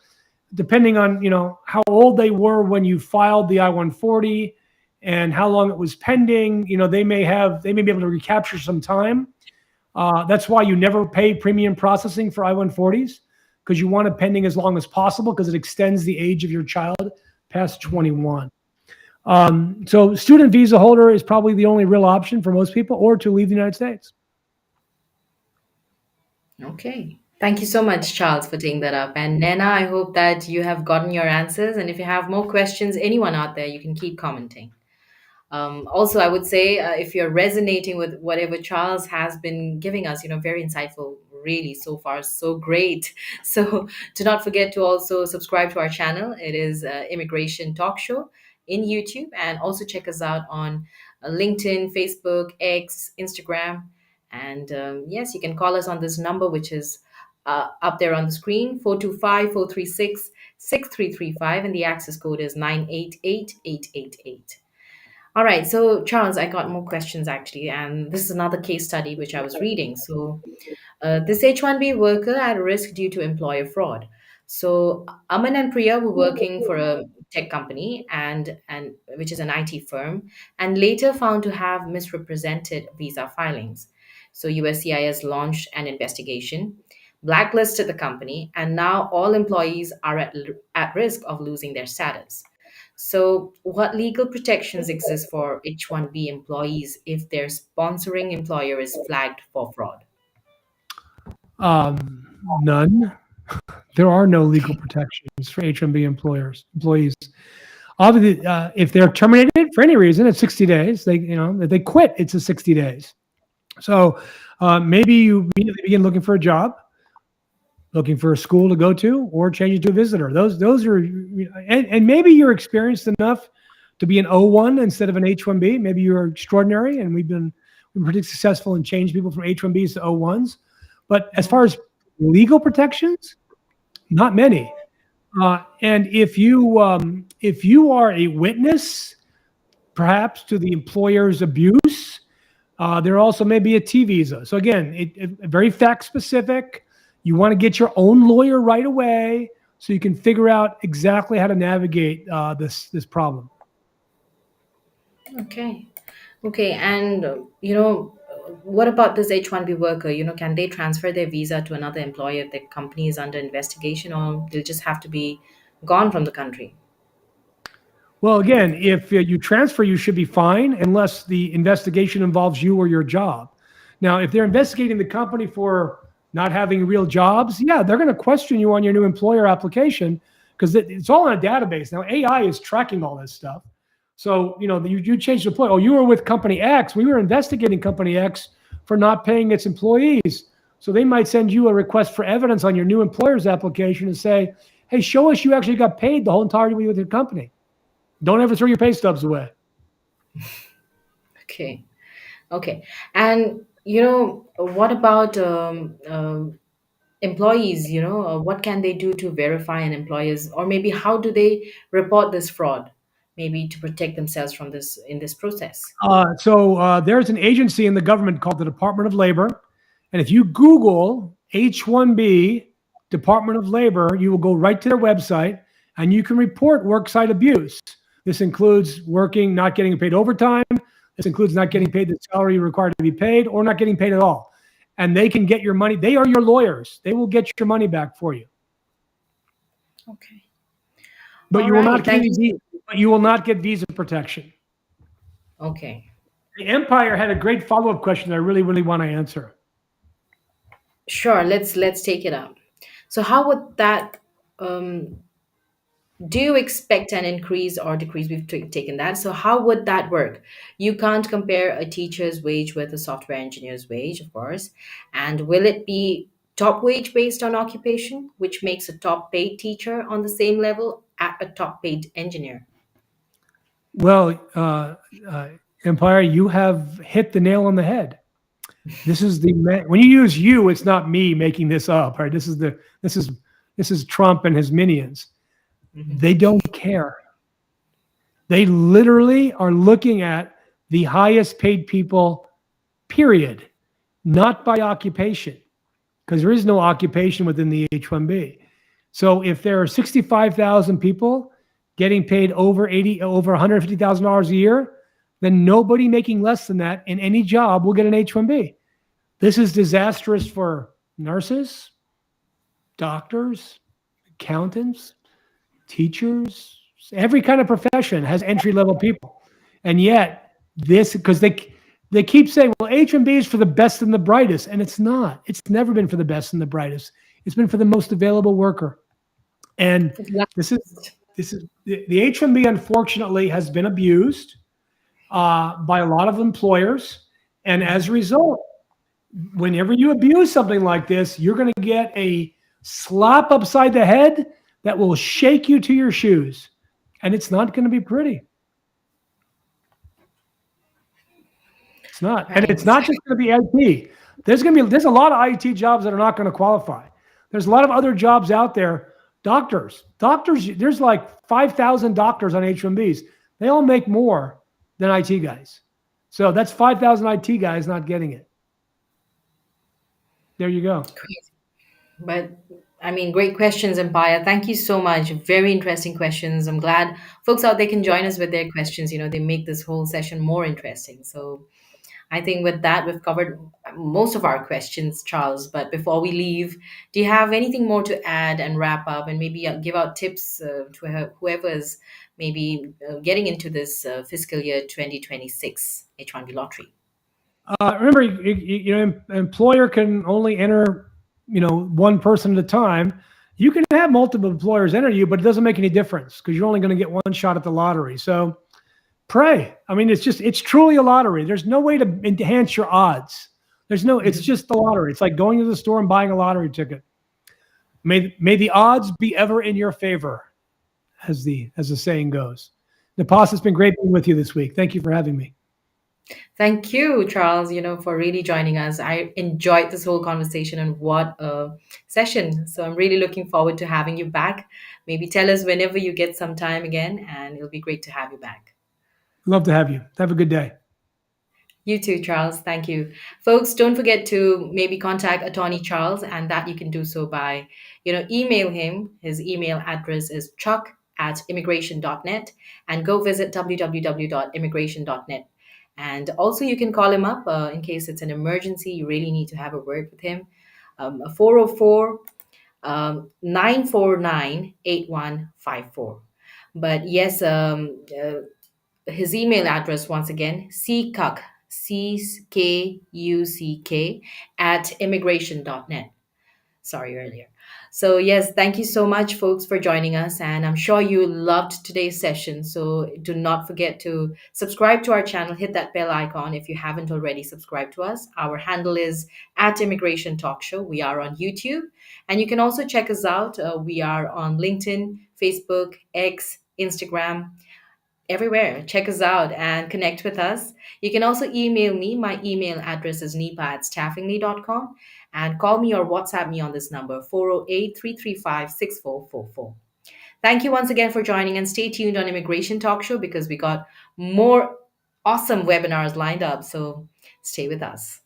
depending on, how old they were when you filed the I-140 and how long it was pending, they may be able to recapture some time. That's why you never pay premium processing for I-140s, because you want it pending as long as possible, because it extends the age of your child past 21. So student visa holder is probably the only real option for most people, or to leave the United States. Okay. Thank you so much, Charles, for taking that up. And Nena, I hope that you have gotten your answers. And if you have more questions, anyone out there, you can keep commenting. Also, I would say if you're resonating with whatever Charles has been giving us, very insightful, really, so far, so great. So do not forget to also subscribe to our channel. It is Immigration Talk Show in YouTube, and also check us out on LinkedIn, Facebook, X, Instagram. And yes, you can call us on this number, which is up there on the screen, 425-436-6335, and the access code is 988888. All right, so Charles, I got more questions actually, and this is another case study which I was reading. So, this H-1B worker at risk due to employer fraud. So, Aman and Priya were working for a tech company and which is an IT firm, and later found to have misrepresented visa filings. So, USCIS launched an investigation, blacklisted the company, and now all employees are at risk of losing their status. So, what legal protections exist for H-1B employees if their sponsoring employer is flagged for fraud? None. There are no legal protections for H-1B employees. Obviously, if they're terminated for any reason, it's 60 days. If they quit, it's a 60 days. So maybe you immediately begin looking for a job, looking for a school to go to, or change it to a visitor. Those are, and maybe you're experienced enough to be an O1 instead of an H-1B. Maybe you're extraordinary, and we've been pretty successful in changing people from H-1Bs to O1s. But as far as legal protections, Not many. And if you are a witness, perhaps to the employer's abuse, there also may be a T visa. So again, very fact specific. You want to get your own lawyer right away so you can figure out exactly how to navigate this problem. Okay. Okay. And, what about this H-1B worker? Can they transfer their visa to another employer if the company is under investigation, or they'll just have to be gone from the country? Well, again, if you transfer, you should be fine unless the investigation involves you or your job. Now, if they're investigating the company for not having real jobs, yeah, they're going to question you on your new employer application because it's all in a database. Now, AI is tracking all this stuff. So, you change the point. Oh, you were with company X. We were investigating company X for not paying its employees. So they might send you a request for evidence on your new employer's application and say, hey, show us you actually got paid the whole entire week with your company. Don't ever throw your pay stubs away. Okay. Okay. And, what about employees? What can they do to verify an employer's, or maybe how do they report this fraud, maybe to protect themselves from this in this process? So there's an agency in the government called the Department of Labor. And if you Google H-1B Department of Labor, you will go right to their website and you can report worksite abuse. This includes working, not getting paid overtime. This includes not getting paid the salary required to be paid or not getting paid at all. And they can get your money. They are your lawyers. They will get your money back for you. Okay. But All you will right. not get Thank any you. visa, but you will not get visa protection. Okay. The Empire had a great follow-up question that I really, really want to answer. Sure. Let's take it up. So how would that do you expect an increase or decrease? We've taken that. So how would that work? You can't compare a teacher's wage with a software engineer's wage, of course. And will it be top wage based on occupation, which makes a top paid teacher on the same level at a top paid engineer? Well, Empire, you have hit the nail on the head. This is when you use you, it's not me making this up, right? This is Trump and his minions. They don't care. They literally are looking at the highest paid people, period, not by occupation, because there is no occupation within the H-1B. So if there are 65,000 people getting paid over $150,000 a year, then nobody making less than that in any job will get an H-1B. This is disastrous for nurses, doctors, accountants, teachers, every kind of profession has entry-level people. And yet because they keep saying, well, H-1B is for the best and the brightest. And it's not. It's never been for the best and the brightest. It's been for the most available worker. And this is the H-1B, unfortunately, has been abused by a lot of employers. And as a result, whenever you abuse something like this, you're going to get a slap upside the head that will shake you to your shoes. And it's not going to be pretty. It's not. Right. And it's not just going to be IT. There's a lot of IT jobs that are not going to qualify. There's a lot of other jobs out there. Doctors, there's like 5,000 doctors on H-1Bs. They all make more than IT guys. So that's 5,000 IT guys not getting it. There you go. But I mean, great questions, Empire. Thank you so much. Very interesting questions. I'm glad folks out there can join us with their questions. They make this whole session more interesting. So I think with that, we've covered most of our questions, Charles. But before we leave, do you have anything more to add and wrap up and maybe give out tips to whoever is maybe getting into this fiscal year 2026 H-1B lottery? Remember, employer can only enter, one person at a time. You can have multiple employers enter you, but it doesn't make any difference because you're only going to get one shot at the lottery. So pray. I mean, it's truly a lottery. There's no way to enhance your odds. It's just the lottery. It's like going to the store and buying a lottery ticket. May the odds be ever in your favor, as the saying goes. Napas, it's been great being with you this week. Thank you for having me. Thank you, Charles, for really joining us. I enjoyed this whole conversation and what a session. So I'm really looking forward to having you back. Maybe tell us whenever you get some time again, and it'll be great to have you back. Love to have you. Have a good day. You too, Charles. Thank you. Folks, don't forget to maybe contact Attorney Charles, and that you can do so by, email him. His email address is chuck@immigration.net, and go visit www.immigration.net. And also, you can call him up in case it's an emergency. You really need to have a word with him. 404 949 8154. But yes, his email address once again, ckuck, ckuck @immigration.net. Sorry earlier. So yes, thank you so much, folks, for joining us, and I'm sure you loved today's session. So do not forget to subscribe to our channel, hit that bell icon if you haven't already subscribed to us. Our handle is @immigration talk show. We are on YouTube, and you can also check us out. We are on LinkedIn, Facebook, X, Instagram, everywhere. Check us out and connect with us. You can also email me. My email address is nipa@staffingly.com, and call me or WhatsApp me on this number, 408 335 6444. Thank you once again for joining, and stay tuned on Immigration Talk Show because we got more awesome webinars lined up. So stay with us.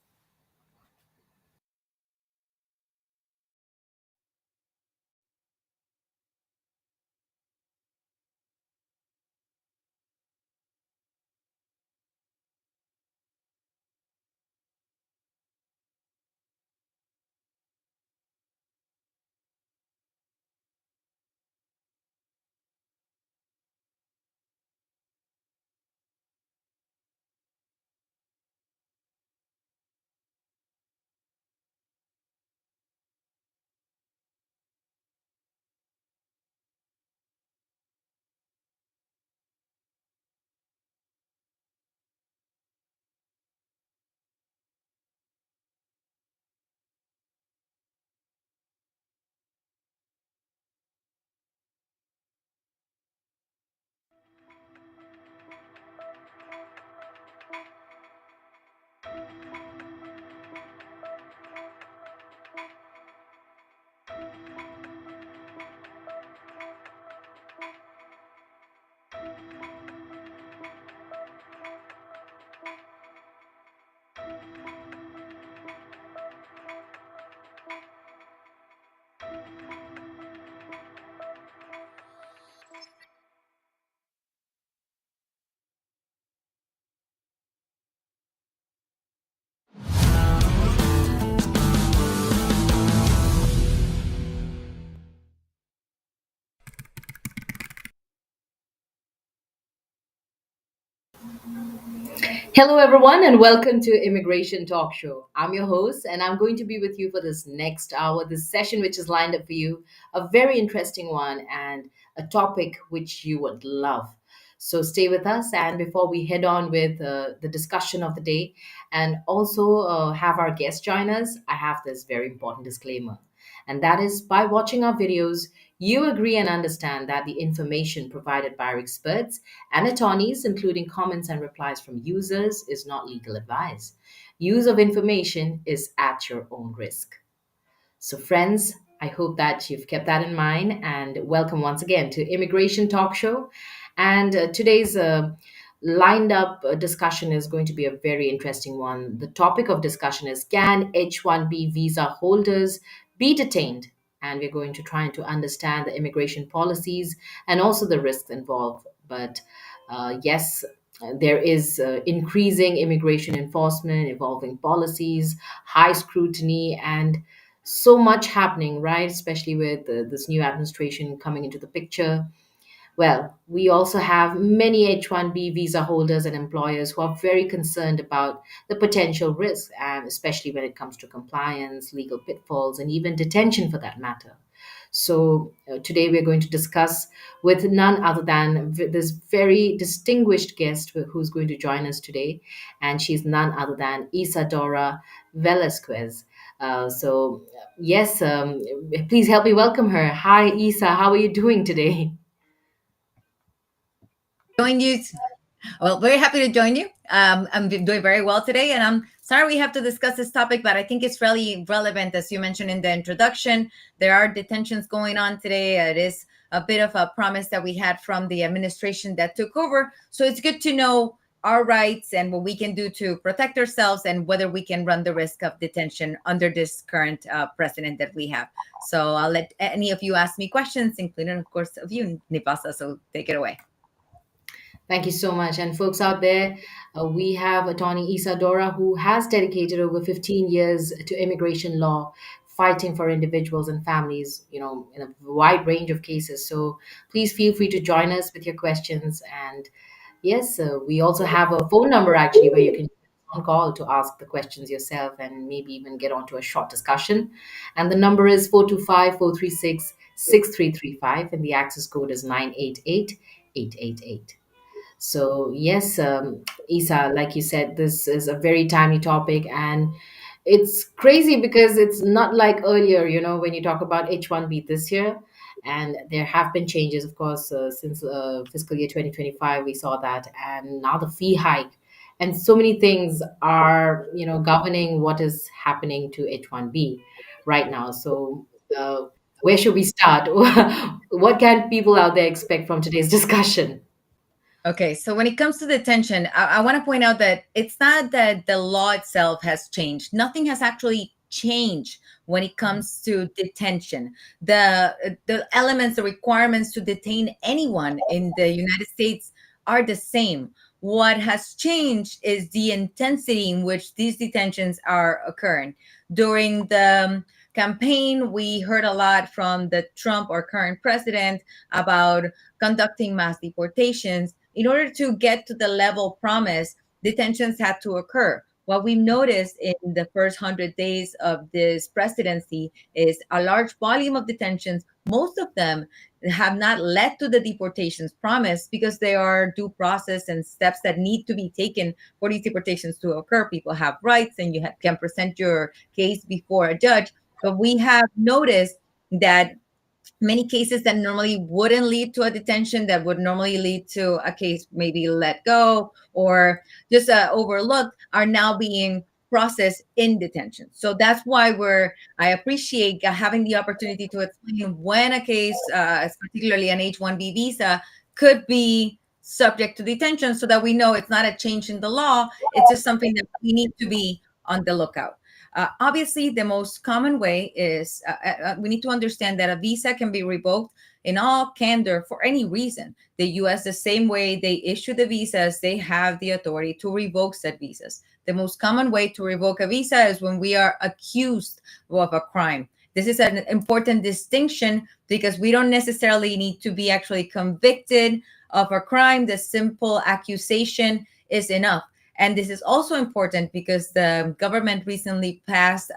Hello, everyone, and welcome to Immigration Talk Show. I'm your host, and I'm going to be with you for this next hour, this session, which is lined up for you, a very interesting one and a topic which you would love. So stay with us. And before we head on with the discussion of the day and also have our guests join us, I have this very important disclaimer. And that is by watching our videos, you agree and understand that the information provided by our experts and attorneys, including comments and replies from users, is not legal advice. Use of information is at your own risk. So, friends, I hope that you've kept that in mind, and welcome once again to Immigration Talk Show. And today's lined up discussion is going to be a very interesting one. The topic of discussion is, can H-1B visa holders be detained? And we're going to try to understand the immigration policies and also the risks involved. But yes, there is increasing immigration enforcement, evolving policies, high scrutiny, and so much happening, right? Especially with this new administration coming into the picture. Well, we also have many H-1B visa holders and employers who are very concerned about the potential risks, and especially when it comes to compliance, legal pitfalls, and even detention for that matter. So, today we're going to discuss with none other than this very distinguished guest who's going to join us today, and she's none other than Isadora Velasquez. Yes, please help me welcome her. Hi, Isa. How are you doing today? Join you. Well, very happy to join you. I'm doing very well today, and I'm sorry we have to discuss this topic, but I think it's really relevant. As you mentioned in the introduction, there are detentions going on today. It is a bit of a promise that we had from the administration that took over. So it's good to know our rights and what we can do to protect ourselves and whether we can run the risk of detention under this current president that we have. So I'll let any of you ask me questions, including, of course, of you, Nipasa. So take it away. Thank you so much. And folks out there, we have Attorney Isadora, who has dedicated over 15 years to immigration law, fighting for individuals and families, in a wide range of cases. So please feel free to join us with your questions. And yes, we also have a phone number actually where you can on call to ask the questions yourself and maybe even get onto a short discussion. And the number is 425-436-6335, and the access code is 988-888. So yes, Isa, like you said, this is a very timely topic, and it's crazy because it's not like earlier. When you talk about H-1B this year, and there have been changes, of course, since fiscal year 2025, we saw that, and now the fee hike, and so many things are governing what is happening to H-1B right now. So. Where should we start? What can people out there expect from today's discussion? Okay, so when it comes to detention, I want to point out that it's not that the law itself has changed. Nothing has actually changed when it comes to detention. The elements, the requirements to detain anyone in the United States are the same. What has changed is the intensity in which these detentions are occurring. During the campaign, we heard a lot from the Trump or current president about conducting mass deportations. In order to get to the level promised, detentions had to occur. What we've noticed in the first 100 days of this presidency is a large volume of detentions. Most of them have not led to the deportations promised because there are due process and steps that need to be taken for these deportations to occur. People have rights and you can present your case before a judge. But we have noticed that many cases that normally wouldn't lead to a detention, that would normally lead to a case maybe let go or just overlooked, are now being processed in detention. So that's why I appreciate having the opportunity to explain when a case, particularly an H-1B visa, could be subject to detention, so that we know it's not a change in the law. It's just something that we need to be on the lookout. Obviously, the most common way is we need to understand that a visa can be revoked in all candor for any reason. The U.S., the same way they issue the visas, they have the authority to revoke said visas. The most common way to revoke a visa is when we are accused of a crime. This is an important distinction because we don't necessarily need to be actually convicted of a crime. The simple accusation is enough. And this is also important because the government recently passed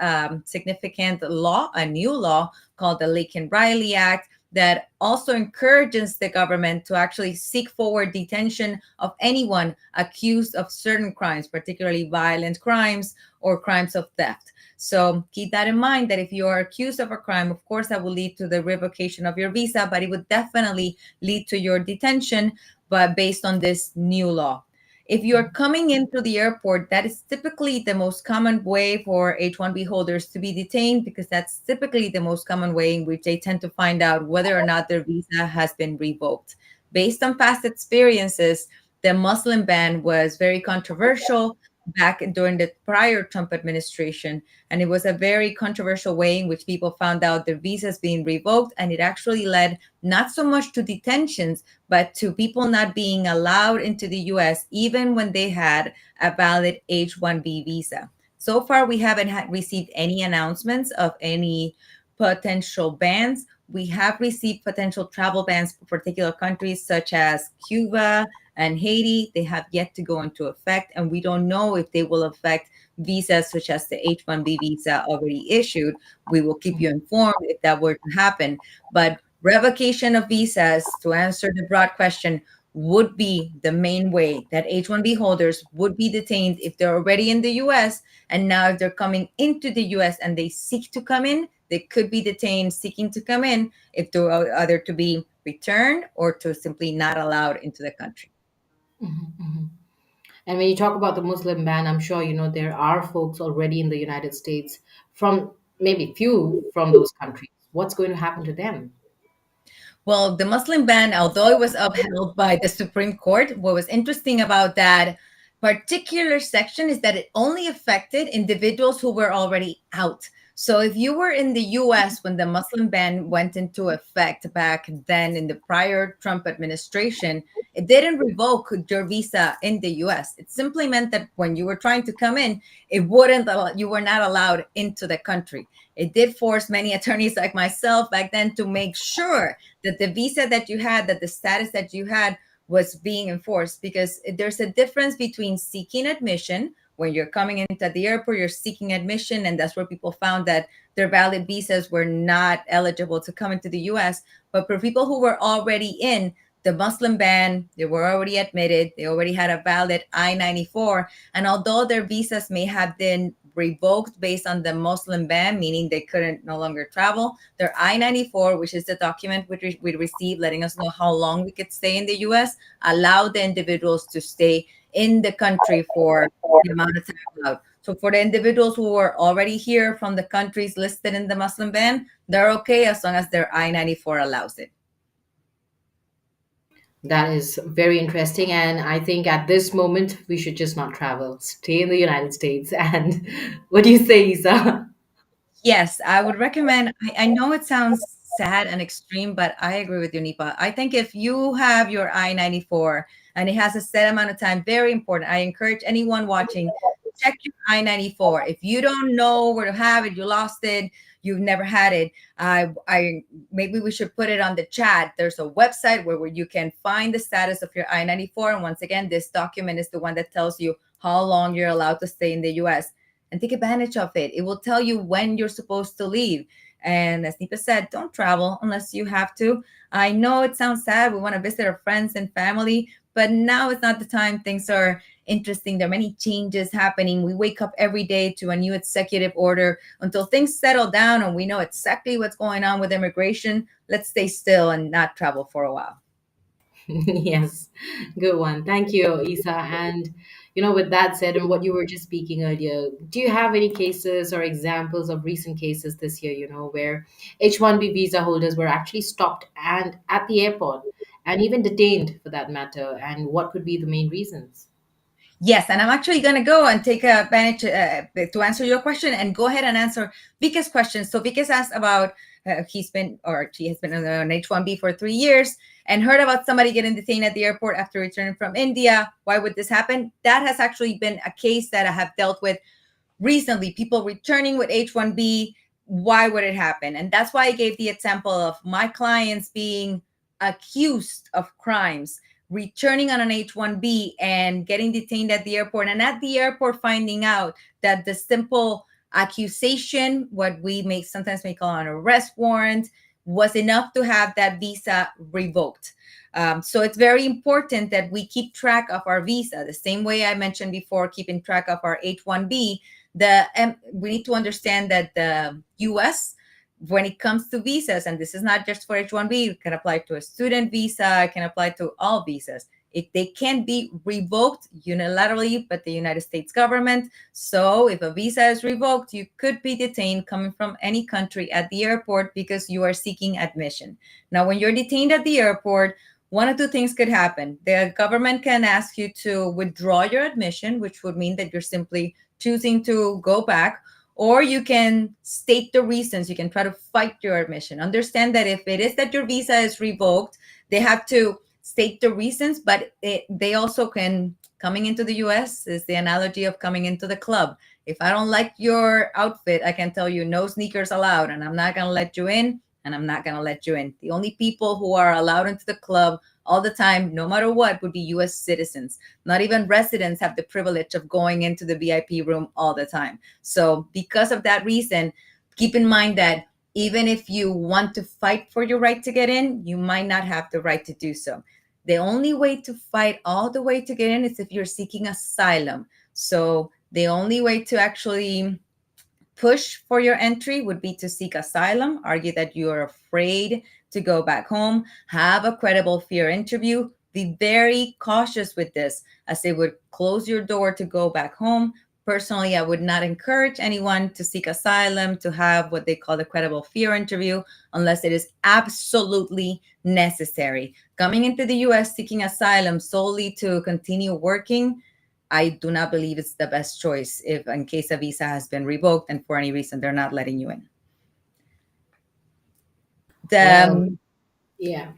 significant law, a new law called the Laken-Riley Act, that also encourages the government to actually seek forward detention of anyone accused of certain crimes, particularly violent crimes or crimes of theft. So keep that in mind, that if you are accused of a crime, of course, that will lead to the revocation of your visa, but it would definitely lead to your detention, but based on this new law. If you're coming in through the airport, that is typically the most common way for H-1B holders to be detained, because that's typically the most common way in which they tend to find out whether or not their visa has been revoked. Based on past experiences, the Muslim ban was very controversial back during the prior Trump administration. And it was a very controversial way in which people found out their visas being revoked. And it actually led not so much to detentions, but to people not being allowed into the US, even when they had a valid H-1B visa. So far, we haven't received any announcements of any potential bans. We have received potential travel bans for particular countries such as Cuba and Haiti. They have yet to go into effect, and we don't know if they will affect visas such as the H-1B visa already issued. We will keep you informed if that were to happen. But revocation of visas, to answer the broad question, would be the main way that H-1B holders would be detained if they're already in the US. And now if they're coming into the US and they seek to come in, they could be detained seeking to come in if they're either to be returned or to simply not allowed into the country. Mhm, mhm. And when you talk about the Muslim ban, I'm sure you know there are folks already in the United States from maybe few from those countries. What's going to happen to them? Well, the Muslim ban, although it was upheld by the Supreme Court, what was interesting about that particular section is that it only affected individuals who were already out. So if you were in the US when the Muslim ban went into effect back then in the prior Trump administration, it didn't revoke your visa in the US. It simply meant that when you were trying to come in, it wouldn't allow, you were not allowed into the country. It did force many attorneys like myself back then to make sure that the visa that you had, that the status that you had was being enforced, because there's a difference between seeking admission. When you're coming into the airport, you're seeking admission, and that's where people found that their valid visas were not eligible to come into the US. But for people who were already in the Muslim ban, they were already admitted, they already had a valid I-94, and although their visas may have been revoked based on the Muslim ban, meaning they couldn't no longer travel, their I-94, which is the document we received letting us know how long we could stay in the US, allowed the individuals to stay in the country for the amount of time allowed. So for the individuals who were already here from the countries listed in the Muslim ban, they're okay as long as their I-94 allows it. That is very interesting, and I think at this moment we should just not travel, stay in the United States. And what do you say, Isa? Yes, I would recommend. I know it sounds sad and extreme, but I agree with you, Nipa. I think if you have your I-94 and it has a set amount of time, very important. I encourage anyone watching, check your I-94. If you don't know where to have it, you lost it, you've never had it. I maybe we should put it on the chat. There's a website where you can find the status of your I-94. And once again, this document is the one that tells you how long you're allowed to stay in the US, and take advantage of it. It will tell you when you're supposed to leave. And as Nipa said, don't travel unless you have to. I know it sounds sad. We want to visit our friends and family, but now is not the time. Things are interesting. There are many changes happening. We wake up every day to a new executive order. Until things settle down and we know exactly what's going on with immigration, let's stay still and not travel for a while. Yes, good one. Thank you, Isa. And with that said, and what you were just speaking earlier, do you have any cases or examples of recent cases this year, where H-1B visa holders were actually stopped and at the airport and even detained for that matter? And what could be the main reasons? Yes, and I'm actually going to go and take advantage to answer your question and go ahead and answer Vika's question. So Vika's asked about she has been on an H-1B for 3 years and heard about somebody getting detained at the airport after returning from India. Why would this happen? That has actually been a case that I have dealt with recently, people returning with H-1B. Why would it happen? And that's why I gave the example of my clients being accused of crimes, returning on an H-1B and getting detained at the airport, and at the airport finding out that the simple accusation, what we may sometimes may call an arrest warrant, was enough to have that visa revoked. So it's very important that we keep track of our visa the same way I mentioned before, keeping track of our H-1B. We need to understand that the US, when it comes to visas, and this is not just for H-1B, it can apply to a student visa, it can apply to all visas. They can be revoked unilaterally by the United States government. So if a visa is revoked, you could be detained coming from any country at the airport because you are seeking admission. Now, when you're detained at the airport, one of two things could happen. The government can ask you to withdraw your admission, which would mean that you're simply choosing to go back, or you can state the reasons. You can try to fight your admission. Understand that if it is that your visa is revoked, they have to state the reasons, but they also can, coming into the US is the analogy of coming into the club. If I don't like your outfit, I can tell you no sneakers allowed, and I'm not going to let you in, and I'm not going to let you in. The only people who are allowed into the club all the time, no matter what, would be US citizens. Not even residents have the privilege of going into the VIP room all the time. So because of that reason, keep in mind that even if you want to fight for your right to get in, you might not have the right to do so. The only way to fight all the way to get in is if you're seeking asylum. So the only way to actually push for your entry would be to seek asylum, argue that you are afraid to go back home, have a credible fear interview, Be very cautious with this, as it would close your door to go back home. Personally, I would not encourage anyone to seek asylum, to have what they call the credible fear interview, unless it is absolutely necessary. Coming into the US seeking asylum solely to continue working, I do not believe it's the best choice if in case a visa has been revoked and for any reason they're not letting you in. Well, The, yeah.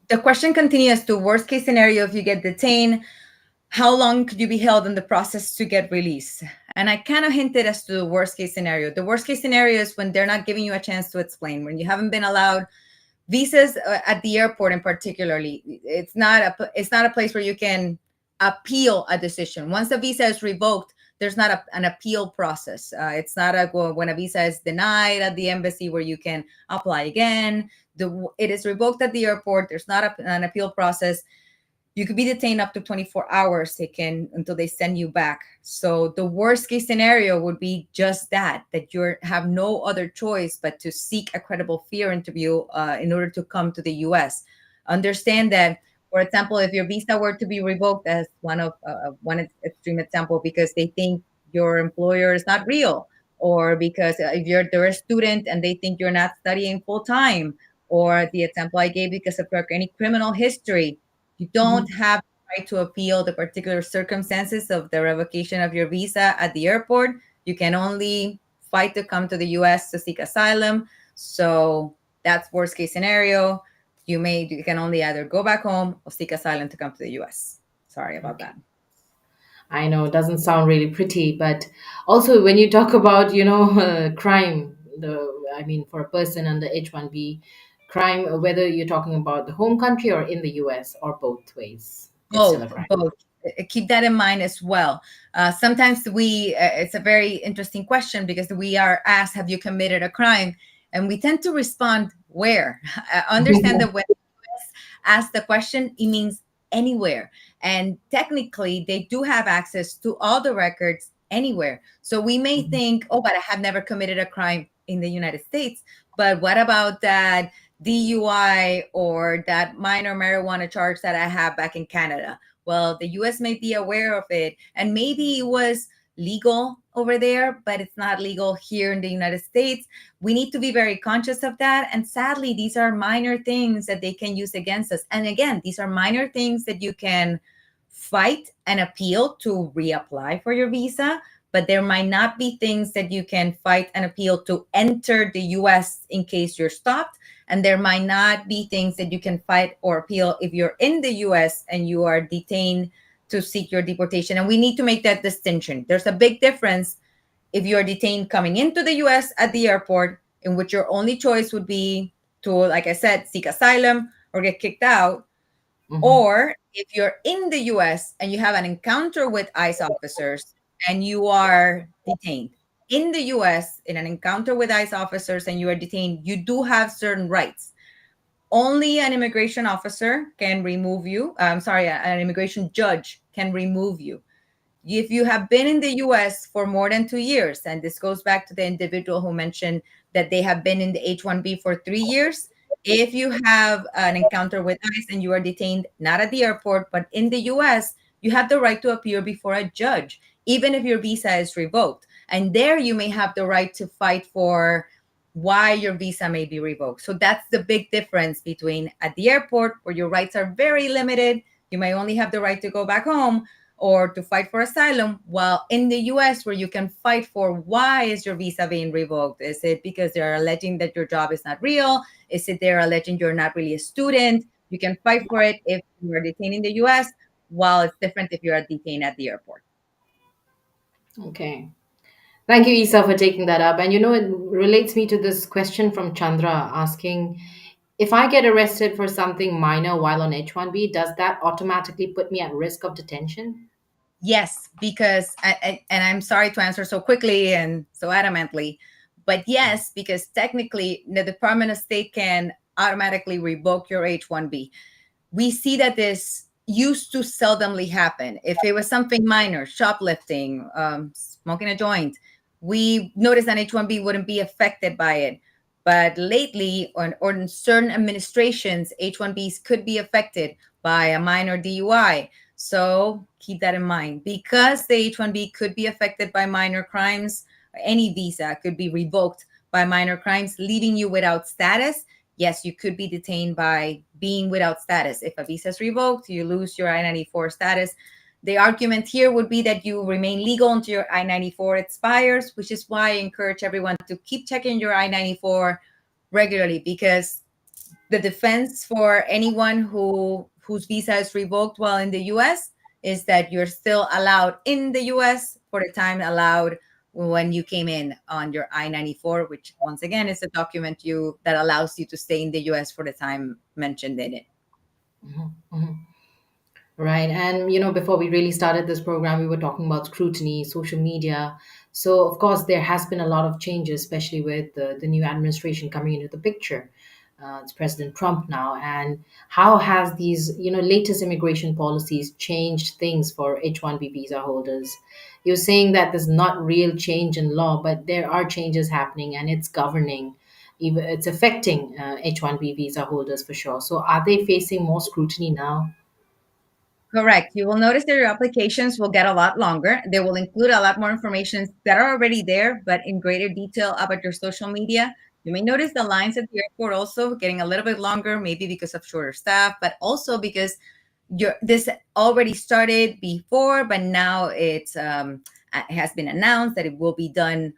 the question continues to worst case scenario if you get detained, how long could you be held in the process to get released? And I kind of hinted as to the worst case scenario. The worst case scenario is when they're not giving you a chance to explain, when you haven't been allowed visas at the airport in particularly. It's not a place where you can appeal a decision. Once a visa is revoked, there's not an appeal process. It's not when a visa is denied at the embassy where you can apply again. It is revoked at the airport. There's not an appeal process. You could be detained up to 24 hours until they send you back. So the worst case scenario would be just that you have no other choice but to seek a credible fear interview in order to come to the US. Understand that, for example, if your visa were to be revoked, as one extreme example, because they think your employer is not real, or because if they're a student and they think you're not studying full time, or the example I gave because of any criminal history, you don't have the right to appeal the particular circumstances of the revocation of your visa at the airport. You can only fight to come to the US to seek asylum. So that's worst case scenario. You can only either go back home or seek asylum to come to the US. Sorry about that. I know it doesn't sound really pretty, but also when you talk about, crime, I mean, for a person under H-1B, crime, whether you're talking about the home country or in the US or both ways, it's still a crime. Both. Keep that in mind as well. Sometimes it's a very interesting question because we are asked, have you committed a crime? And we tend to respond, where? Understand that when ask the question, it means anywhere. And technically, they do have access to all the records anywhere. So we may think, oh, but I have never committed a crime in the United States. But what about that DUI or that minor marijuana charge that I have back in Canada? Well, the US may be aware of it, and maybe it was legal over there, but it's not legal here in the United States. We need to be very conscious of that. And sadly, these are minor things that they can use against us. And again, these are minor things that you can fight and appeal to reapply for your visa, but there might not be things that you can fight and appeal to enter the US in case you're stopped. And there might not be things that you can fight or appeal if you're in the US and you are detained to seek your deportation. And we need to make that distinction. There's a big difference if you're detained coming into the US at the airport, in which your only choice would be to, like I said, seek asylum or get kicked out. Or if you're in the US and you have an encounter with ICE officers and you are detained in the US in an encounter with ICE officers and you are detained, you do have certain rights. Only an immigration officer can remove you. An immigration judge can remove you. If you have been in the US for more than 2 years, and this goes back to the individual who mentioned that they have been in the H-1B for 3 years, if you have an encounter with ICE and you are detained not at the airport, but in the US, you have the right to appear before a judge, even if your visa is revoked. And there you may have the right to fight for why your visa may be revoked. So that's the big difference between at the airport, where your rights are very limited. You may only have the right to go back home or to fight for asylum, while in the US, where you can fight for why is your visa being revoked? Is it because they're alleging that your job is not real? Is it they're alleging you're not really a student? You can fight for it if you are detained in the US, while it's different if you're detained at the airport. Okay. Thank you, Isa, for taking that up. And it relates me to this question from Chandra asking, if I get arrested for something minor while on H-1B, does that automatically put me at risk of detention? Yes, because, and I'm sorry to answer so quickly and so adamantly, but yes, because technically the Department of State can automatically revoke your H-1B. We see that this used to seldomly happen. If it was something minor, shoplifting, smoking a joint, we noticed that H-1B wouldn't be affected by it. But lately, or in certain administrations, H-1Bs could be affected by a minor DUI. So keep that in mind. Because the H-1B could be affected by minor crimes, any visa could be revoked by minor crimes, leaving you without status. Yes, you could be detained by being without status. If a visa is revoked, you lose your I-94 status. The argument here would be that you remain legal until your I-94 expires, which is why I encourage everyone to keep checking your I-94 regularly, because the defense for anyone whose visa is revoked while in the US is that you're still allowed in the US for the time allowed when you came in on your I-94, which once again is a document that allows you to stay in the US for the time mentioned in it. Mhm, mhm. Right. And, before we really started this program, we were talking about scrutiny, social media. So, of course, there has been a lot of changes, especially with the new administration coming into the picture. It's President Trump now. And how has these, latest immigration policies changed things for H-1B visa holders? You're saying that there's not real change in law, but there are changes happening and it's governing. Even it's affecting H-1B visa holders for sure. So, are they facing more scrutiny now? Correct. You will notice that your applications will get a lot longer. They will include a lot more information that are already there, but in greater detail about your social media. You may notice the lines at the airport also getting a little bit longer, maybe because of shorter staff, but also because this already started before, but now it has been announced that it will be done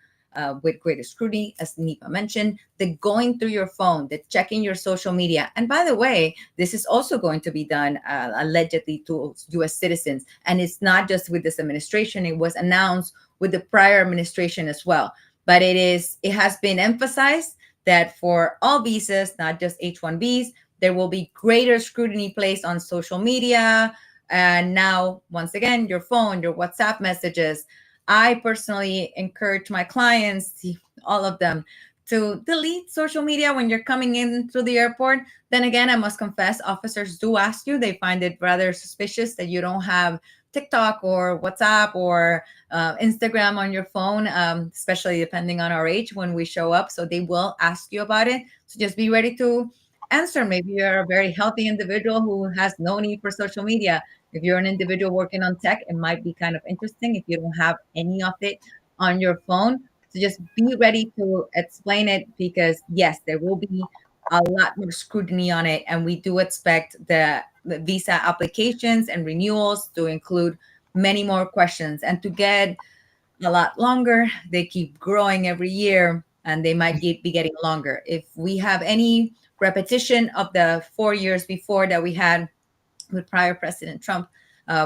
with greater scrutiny, as Nipa mentioned. The going through your phone, the checking your social media, and by the way, this is also going to be done allegedly to U.S. citizens, and it's not just with this administration. It was announced with the prior administration as well. But it has been emphasized that for all visas, not just H-1Bs, there will be greater scrutiny placed on social media. And now, once again, your phone, your WhatsApp messages. I personally encourage my clients, all of them, to delete social media when you're coming in through the airport. Then again, I must confess, officers do ask you. They find it rather suspicious that you don't have TikTok or WhatsApp or Instagram on your phone, especially depending on our age when we show up. So they will ask you about it. So just be ready to answer. Maybe you're a very healthy individual who has no need for social media. If you're an individual working on tech, it might be kind of interesting if you don't have any of it on your phone. So just be ready to explain it, because yes, there will be a lot more scrutiny on it. And we do expect the visa applications and renewals to include many more questions and to get a lot longer. They keep growing every year and they might be getting longer. If we have any repetition of the 4 years before that we had with prior President Trump,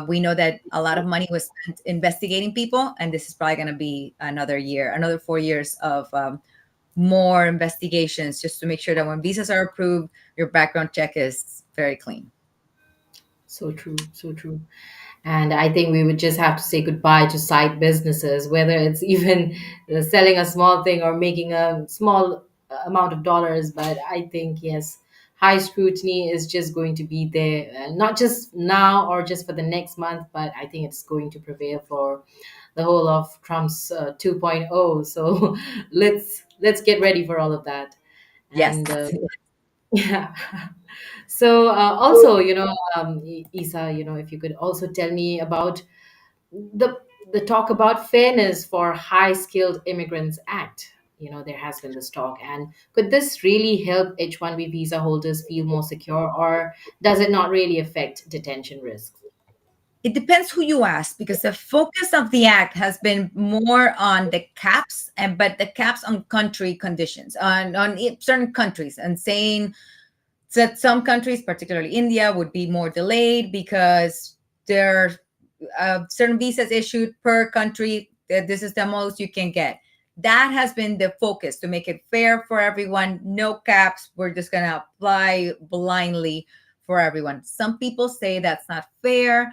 we know that a lot of money was spent investigating people, and this is probably going to be another year, another 4 years of more investigations, just to make sure that when visas are approved, your background check is very clean. So true, so true. And I think we would just have to say goodbye to side businesses, whether it's even selling a small thing or making a small amount of dollars. But I think, yes, high scrutiny is just going to be there, not just now or just for the next month, but I think it's going to prevail for the whole of Trump's 2.0. So let's get ready for all of that. Yes. And yeah. So also, Isa, if you could also tell me about the the talk about fairness for high skilled immigrants act. There has been this talk, and could this really help H-1B visa holders feel more secure, or does it not really affect detention risks? It depends who you ask, because the focus of the act has been more on the caps, but the caps on country conditions, on certain countries, and saying that some countries, particularly India, would be more delayed because there are certain visas issued per country. That this is the most you can get. That has been the focus, to make it fair for everyone. No caps. We're just going to apply blindly for everyone. Some people say that's not fair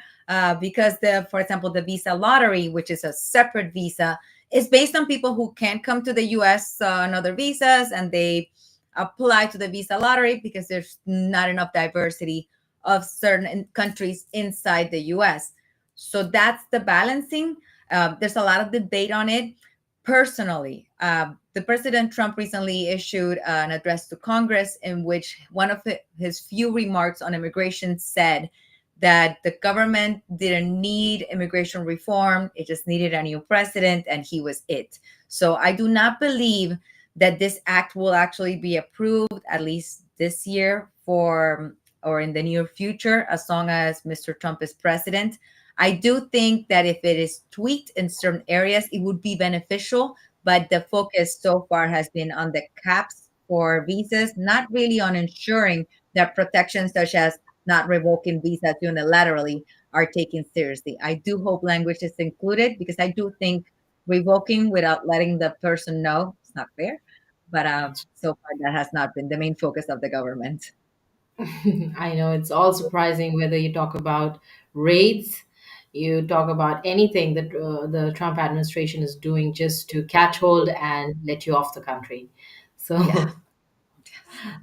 because for example, the visa lottery, which is a separate visa, is based on people who can't come to the U.S. On other visas, and they apply to the visa lottery because there's not enough diversity of certain countries inside the US. So that's the balancing. There's a lot of debate on it. Personally, the President Trump recently issued an address to Congress in which one of his few remarks on immigration said that the government didn't need immigration reform. It just needed a new president, and he was it. So I do not believe that this act will actually be approved, at least this year, for or in the near future, as long as Mr. Trump is president. I do think that if it is tweaked in certain areas, it would be beneficial, but the focus so far has been on the caps for visas, not really on ensuring that protections such as not revoking visas unilaterally are taken seriously. I do hope language is included because I do think revoking without letting the person know is not fair. But so far, that has not been the main focus of the government. I know it's all surprising whether you talk about raids, you talk about anything that the Trump administration is doing just to catch hold and let you off the country. Yeah. So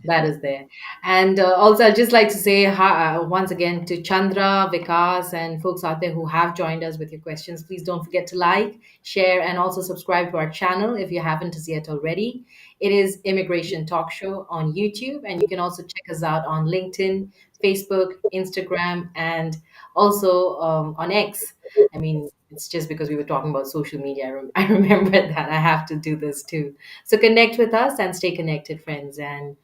that is there. And also, I'd just like to say hi, once again to Chandra, Vikas, and folks out there who have joined us with your questions. Please don't forget to like, share, and also subscribe to our channel if you haven't as yet already. It is Immigration Talk Show on YouTube, and you can also check us out on LinkedIn, Facebook, Instagram, and also on X. I mean, it's just because we were talking about social media. I remembered that I have to do this too. So connect with us and stay connected, friends. And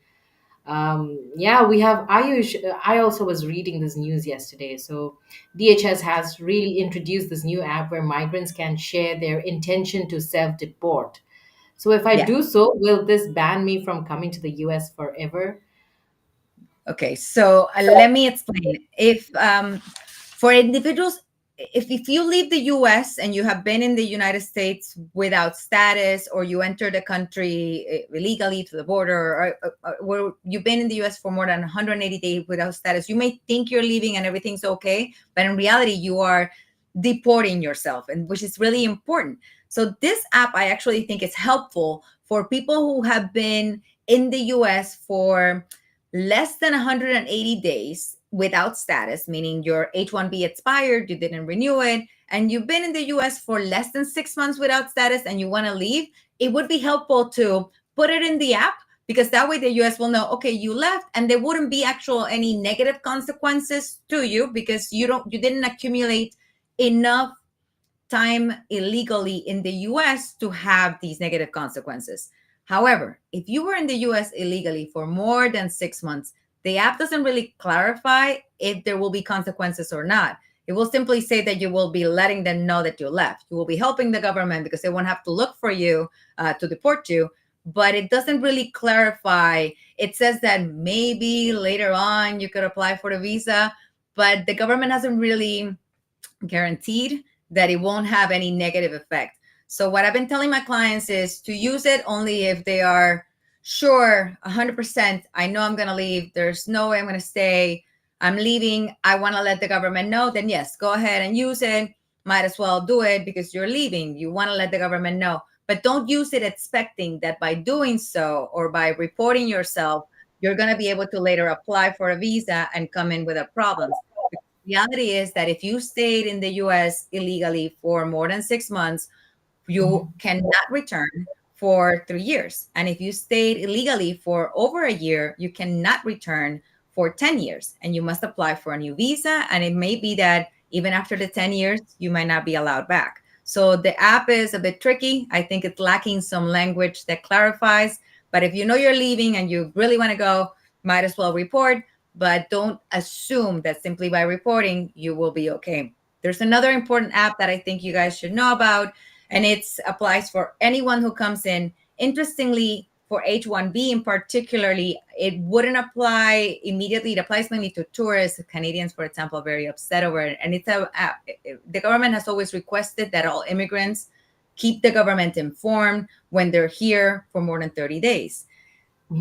yeah, we have Ayush. I also was reading this news yesterday. So DHS has really introduced this new app where migrants can share their intention to self-deport. So if I Yeah. do so, will this ban me from coming to the US forever? Okay, so let me explain. If for individuals, if you leave the U.S. and you have been in the United States without status, or you enter the country illegally to the border, or you've been in the U.S. for more than 180 days without status, you may think you're leaving and everything's okay, but in reality, you are deporting yourself, and which is really important. So this app, I actually think is helpful for people who have been in the U.S. for less than 180 days without status, meaning your H-1B expired, you didn't renew it, and you've been in the US for less than 6 months without status and you want to leave, it would be helpful to put it in the app, because that way the US will know, okay, you left, and there wouldn't be any negative consequences to you because you didn't accumulate enough time illegally in the US to have these negative consequences. However, if you were in the US illegally for more than 6 months, the app doesn't really clarify if there will be consequences or not. It will simply say that you will be letting them know that you left. You will be helping the government because they won't have to look for you to deport you. But it doesn't really clarify. It says that maybe later on you could apply for the visa, but the government hasn't really guaranteed that it won't have any negative effect. So what I've been telling my clients is to use it only if they are sure 100%, I know I'm going to leave, there's no way I'm going to stay, I'm leaving, I want to let the government know, then yes, go ahead and use it. Might as well do it because you're leaving, you want to let the government know. But don't use it expecting that by doing so or by reporting yourself, you're going to be able to later apply for a visa and come in without problems. Reality is that if you stayed in the US illegally for more than 6 months, you cannot return for 3 years. And if you stayed illegally for over a year, you cannot return for 10 years. And you must apply for a new visa. And it may be that even after the 10 years, you might not be allowed back. So the app is a bit tricky. I think it's lacking some language that clarifies. But if you know you're leaving and you really want to go, might as well report. But don't assume that simply by reporting, you will be okay. There's another important app that I think you guys should know about, and it applies for anyone who comes in. Interestingly, for H-1B in particularly, it wouldn't apply immediately. It applies mainly to tourists. Canadians, for example, are very upset over it. And it's the government has always requested that all immigrants keep the government informed when they're here for more than 30 days.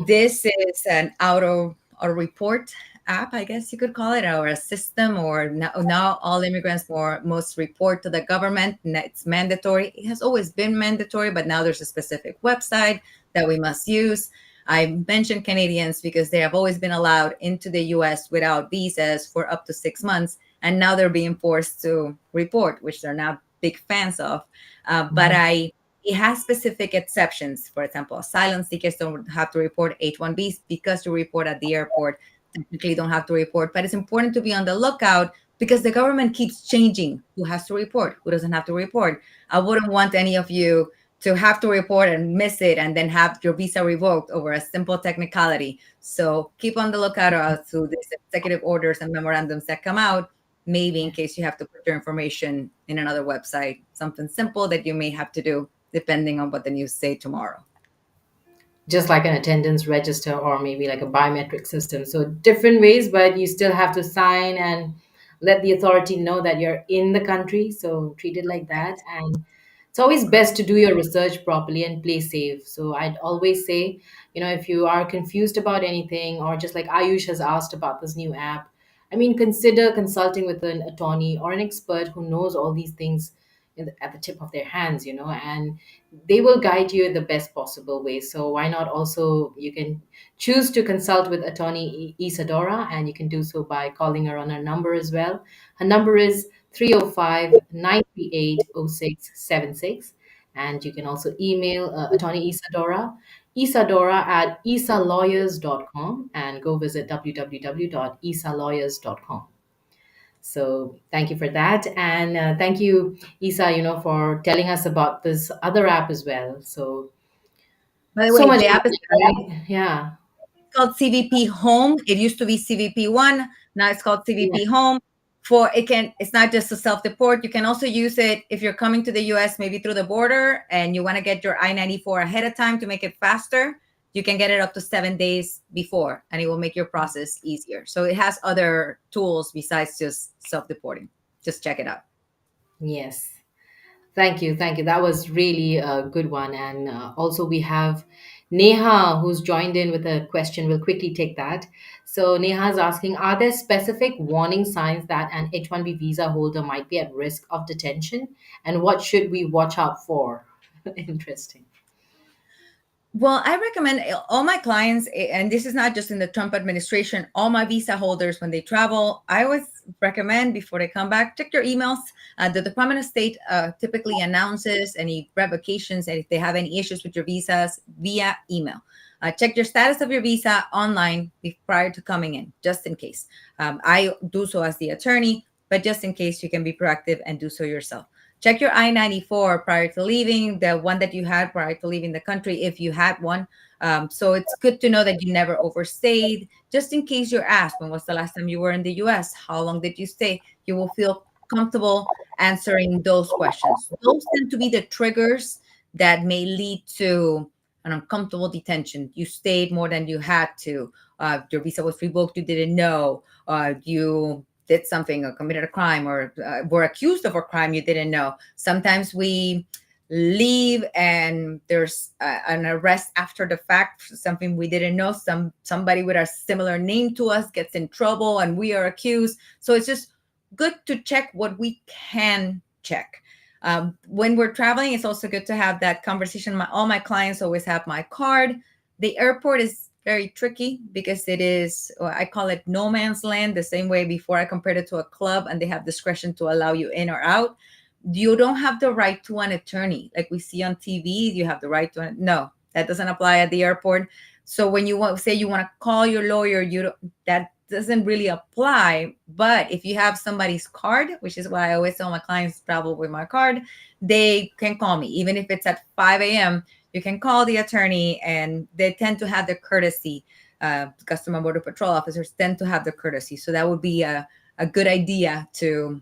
This is an auto report app, I guess you could call it, or a system, or now all immigrants must report to the government. It's mandatory. It has always been mandatory, but now there's a specific website that we must use. I mentioned Canadians because they have always been allowed into the US without visas for up to 6 months, and now they're being forced to report, which they're not big fans of. But I It has specific exceptions. For example, asylum seekers don't have to report H-1Bs because you report at the airport. Technically, don't have to report, but it's important to be on the lookout because the government keeps changing who has to report, who doesn't have to report. I wouldn't want any of you to have to report and miss it and then have your visa revoked over a simple technicality. So keep on the lookout to these executive orders and memorandums that come out, maybe in case you have to put your information in another website, something simple that you may have to do depending on what the news say tomorrow. Just like an attendance register or maybe like a biometric system. So different ways, but you still have to sign and let the authority know that you're in the country. So treat it like that. And it's always best to do your research properly and play safe. So I'd always say, if you are confused about anything, or just like Ayush has asked about this new app, I mean, consider consulting with an attorney or an expert who knows all these things at the tip of their hands, and they will guide you in the best possible way. So why not also you can choose to consult with attorney Isadora, and you can do so by calling her on her number as well. Her number is 305-938-0676. And you can also email attorney Isadora at isalawyers.com, and go visit www.isalawyers.com. So thank you for that, and thank you, Isa, for telling us about this other app as well. So By the so way, much the app is happening, right? Yeah. called CVP Home. It used to be CVP One. Now it's called CVP Home. It's not just a self-deport. You can also use it if you're coming to the US, maybe through the border, and you want to get your I-94 ahead of time to make it faster. You can get it up to 7 days before, and it will make your process easier. So it has other tools besides just self-deporting. Just check it out. Yes. Thank you. Thank you. That was really a good one. And also, we have Neha who's joined in with a question. We'll quickly take that. So, Neha is asking, are there specific warning signs that an H-1B visa holder might be at risk of detention? And what should we watch out for? Interesting. Well, I recommend all my clients, and this is not just in the Trump administration, all my visa holders, when they travel, I always recommend before they come back, check your emails. The Department of State typically announces any revocations, and if they have any issues with your visas via email. Check your status of your visa online prior to coming in, just in case. I do so as the attorney, but just in case, you can be proactive and do so yourself. Check your I-94 prior to leaving, the one that you had prior to leaving the country, if you had one. So it's good to know that you never overstayed. Just in case you're asked, when was the last time you were in the US? How long did you stay? You will feel comfortable answering those questions. Those tend to be the triggers that may lead to an uncomfortable detention. You stayed more than you had to. Your visa was revoked, you didn't know. You did something or committed a crime, or were accused of a crime you didn't know. Sometimes we leave and there's an arrest after the fact for something we didn't know. Somebody with a similar name to us gets in trouble and we are accused. So it's just good to check what we can check. When we're traveling, it's also good to have that conversation. All my clients always have my card. The airport is very tricky because it is, I call it no man's land, the same way before I compared it to a club and they have discretion to allow you in or out. You don't have the right to an attorney. Like we see on TV, you have the right to, no, that doesn't apply at the airport. So when you say you want to call your lawyer, that doesn't really apply. But if you have somebody's card, which is why I always tell my clients travel with my card, they can call me. Even if it's at 5 a.m., you can call the attorney, and they tend to have the courtesy. Customer Border Patrol officers tend to have the courtesy. So that would be a good idea to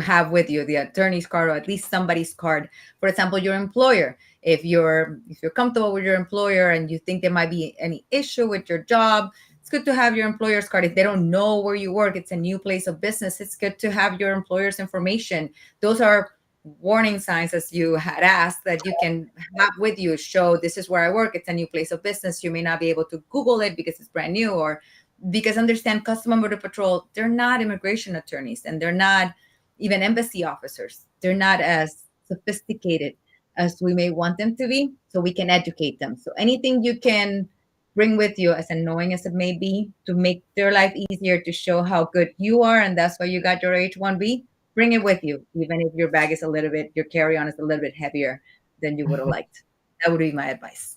have with you, the attorney's card, or at least somebody's card. For example, your employer. If you're comfortable with your employer and you think there might be any issue with your job, it's good to have your employer's card. If they don't know where you work, it's a new place of business, it's good to have your employer's information. Those are warning signs, as you had asked, that you can have with you. Show, this is where I work, it's a new place of business. You may not be able to Google it because it's brand new, or because, understand, Customs Border Patrol, they're not immigration attorneys, and they're not even embassy officers. They're not as sophisticated as we may want them to be, so we can educate them. So anything you can bring with you, as annoying as it may be, to make their life easier, to show how good you are, and that's why you got your H-1B, bring it with you, even if your bag is your carry-on is a little bit heavier. than you would have liked. That would be my advice.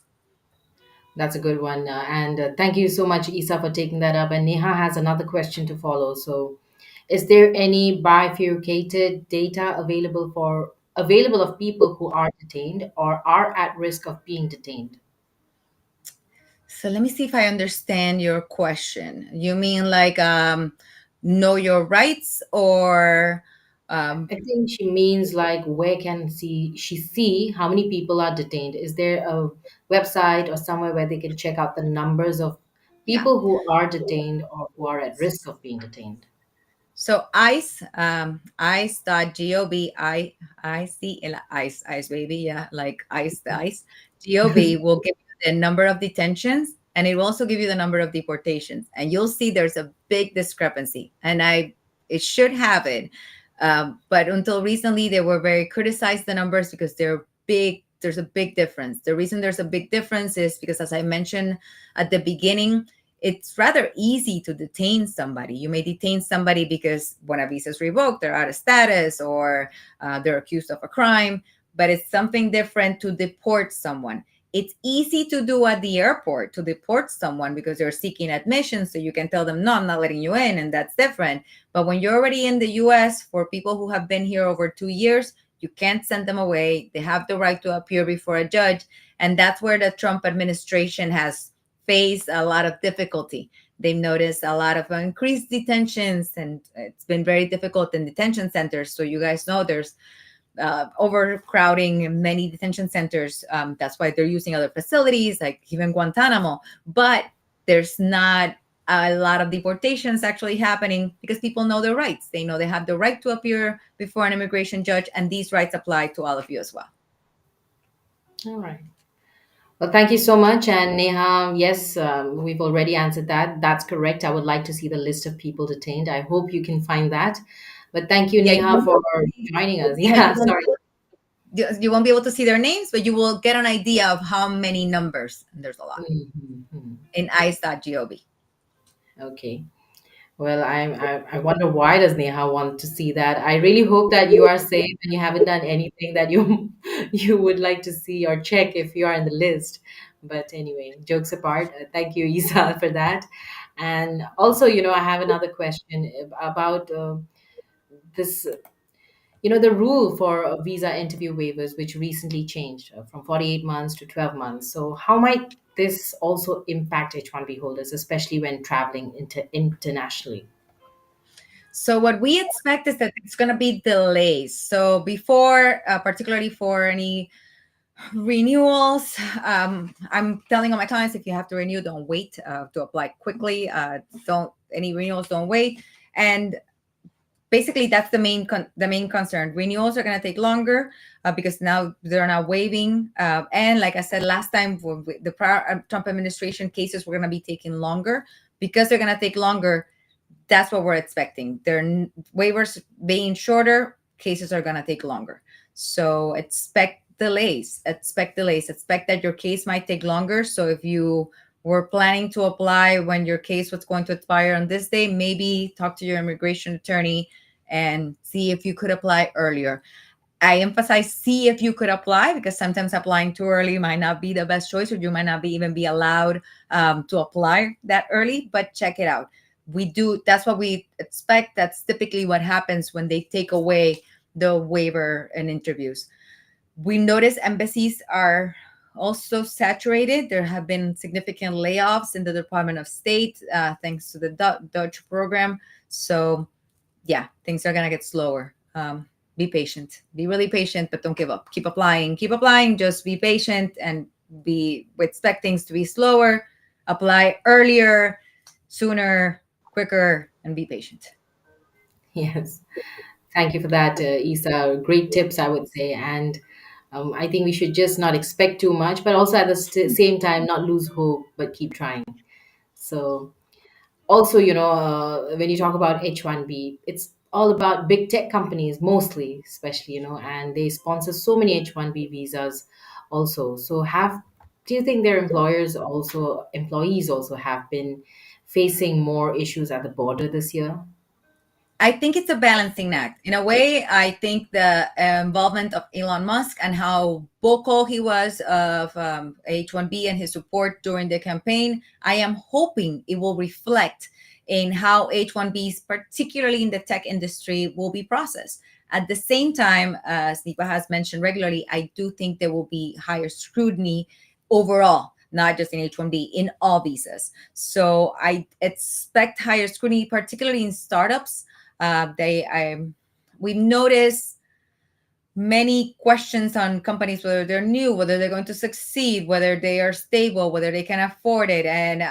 That's a good one. And thank you so much, Isa, for taking that up. And Neha has another question to follow. So, is there any bifurcated data available of people who are detained or are at risk of being detained? So let me see if I understand your question. You mean like know your rights or um, I think she means like where can she see how many people are detained? Is there a website or somewhere where they can check out the numbers of yeah. people who are detained or who are at risk of being detained? So ICE, ICE.gov, ICE, baby, yeah, like ICE, the ICE. Gov will give you the number of detentions, and it will also give you the number of deportations. And you'll see there's a big discrepancy. And it should have it. But until recently, they were very criticized, the numbers, because they're big. There's a big difference. The reason there's a big difference is because, as I mentioned at the beginning, it's rather easy to detain somebody. You may detain somebody because when a visa is revoked, they're out of status, or they're accused of a crime, but it's something different to deport someone. It's easy to do at the airport, to deport someone because they're seeking admission. So you can tell them, no, I'm not letting you in, and that's different. But when you're already in the US, for people who have been here over 2 years, you can't send them away. They have the right to appear before a judge. And that's where the Trump administration has face a lot of difficulty. They've noticed a lot of increased detentions, and it's been very difficult in detention centers. So you guys know there's overcrowding in many detention centers. That's why they're using other facilities, like even Guantanamo. But there's not a lot of deportations actually happening because people know their rights. They know they have the right to appear before an immigration judge, and these rights apply to all of you as well. All right. Well, thank you so much. And Neha, yes, we've already answered that. That's correct. I would like to see the list of people detained. I hope you can find that. But thank you, Yeah, you Neha, won't be for able to see, joining us. yeah, Yeah, sorry. you won't be able to see their names, but you will get an idea of how many numbers. And there's a lot Mhm. in ice.gov. Okay. Well, I wonder why does Neha want to see that? I really hope that you are safe and you haven't done anything that you you would like to see or check if you are in the list. But anyway, jokes apart, thank you, Isa, for that. And also, I have another question about this. The rule for visa interview waivers, which recently changed from 48 months to 12 months. So, how might this also impact H-1B holders, especially when traveling internationally? So what we expect is that it's going to be delays. So before, particularly for any renewals, I'm telling all my clients, if you have to renew, don't wait to apply quickly. Don't any renewals, don't wait. And basically that's the main concern. Renewals are going to take longer because now they're not waiving, and like I said last time, the prior Trump administration cases were going to be taking longer. Because they're going to take longer, that's what we're expecting. Their waivers being shorter, cases are going to take longer. So expect delays. Expect that your case might take longer. So if you were planning to apply when your case was going to expire on this day, maybe talk to your immigration attorney and see if you could apply earlier. I emphasize see if you could apply, because sometimes applying too early might not be the best choice, or you might not even be allowed to apply that early, but check it out. That's what we expect. That's typically what happens when they take away the waiver and interviews. We notice embassies are also saturated. There have been significant layoffs in the Department of State, thanks to the Dutch program. So yeah, things are gonna get slower. Be patient. Be really patient, but don't give up. Keep applying. Keep applying. Just be patient, and we expect things to be slower. Apply earlier, sooner, quicker, and be patient. Yes. Thank you for that, Isa. Great tips, I would say. And I think we should just not expect too much, but also at the same time, not lose hope, but keep trying. So, also, when you talk about H-1B, it's all about big tech companies, mostly, especially, and they sponsor so many H-1B visas also. So, do you think their employees also have been facing more issues at the border this year? I think it's a balancing act. In a way, I think the involvement of Elon Musk and how vocal he was of H1B and his support during the campaign, I am hoping it will reflect in how H1Bs, particularly in the tech industry, will be processed. At the same time, as Nipa has mentioned regularly, I do think there will be higher scrutiny overall, not just in H1B, in all visas. So I expect higher scrutiny, particularly in startups. We notice many questions on companies, whether they're new, whether they're going to succeed, whether they are stable, whether they can afford it, and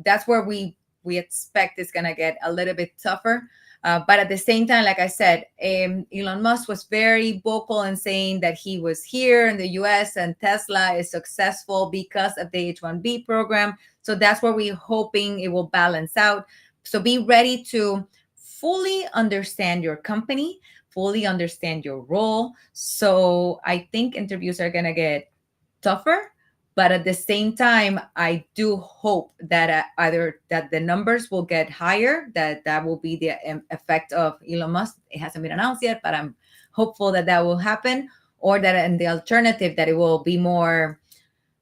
that's where we expect it's going to get a little bit tougher. But at the same time, like I said, Elon Musk was very vocal in saying that he was here in the US and Tesla is successful because of the H1B program. So that's where we're hoping it will balance out. So be ready to fully understand your company, fully understand your role. So I think interviews are going to get tougher, but at the same time, I do hope that either that the numbers will get higher, that will be the effect of Elon Musk. It hasn't been announced yet, but I'm hopeful that that will happen, or that in the alternative, that it will be more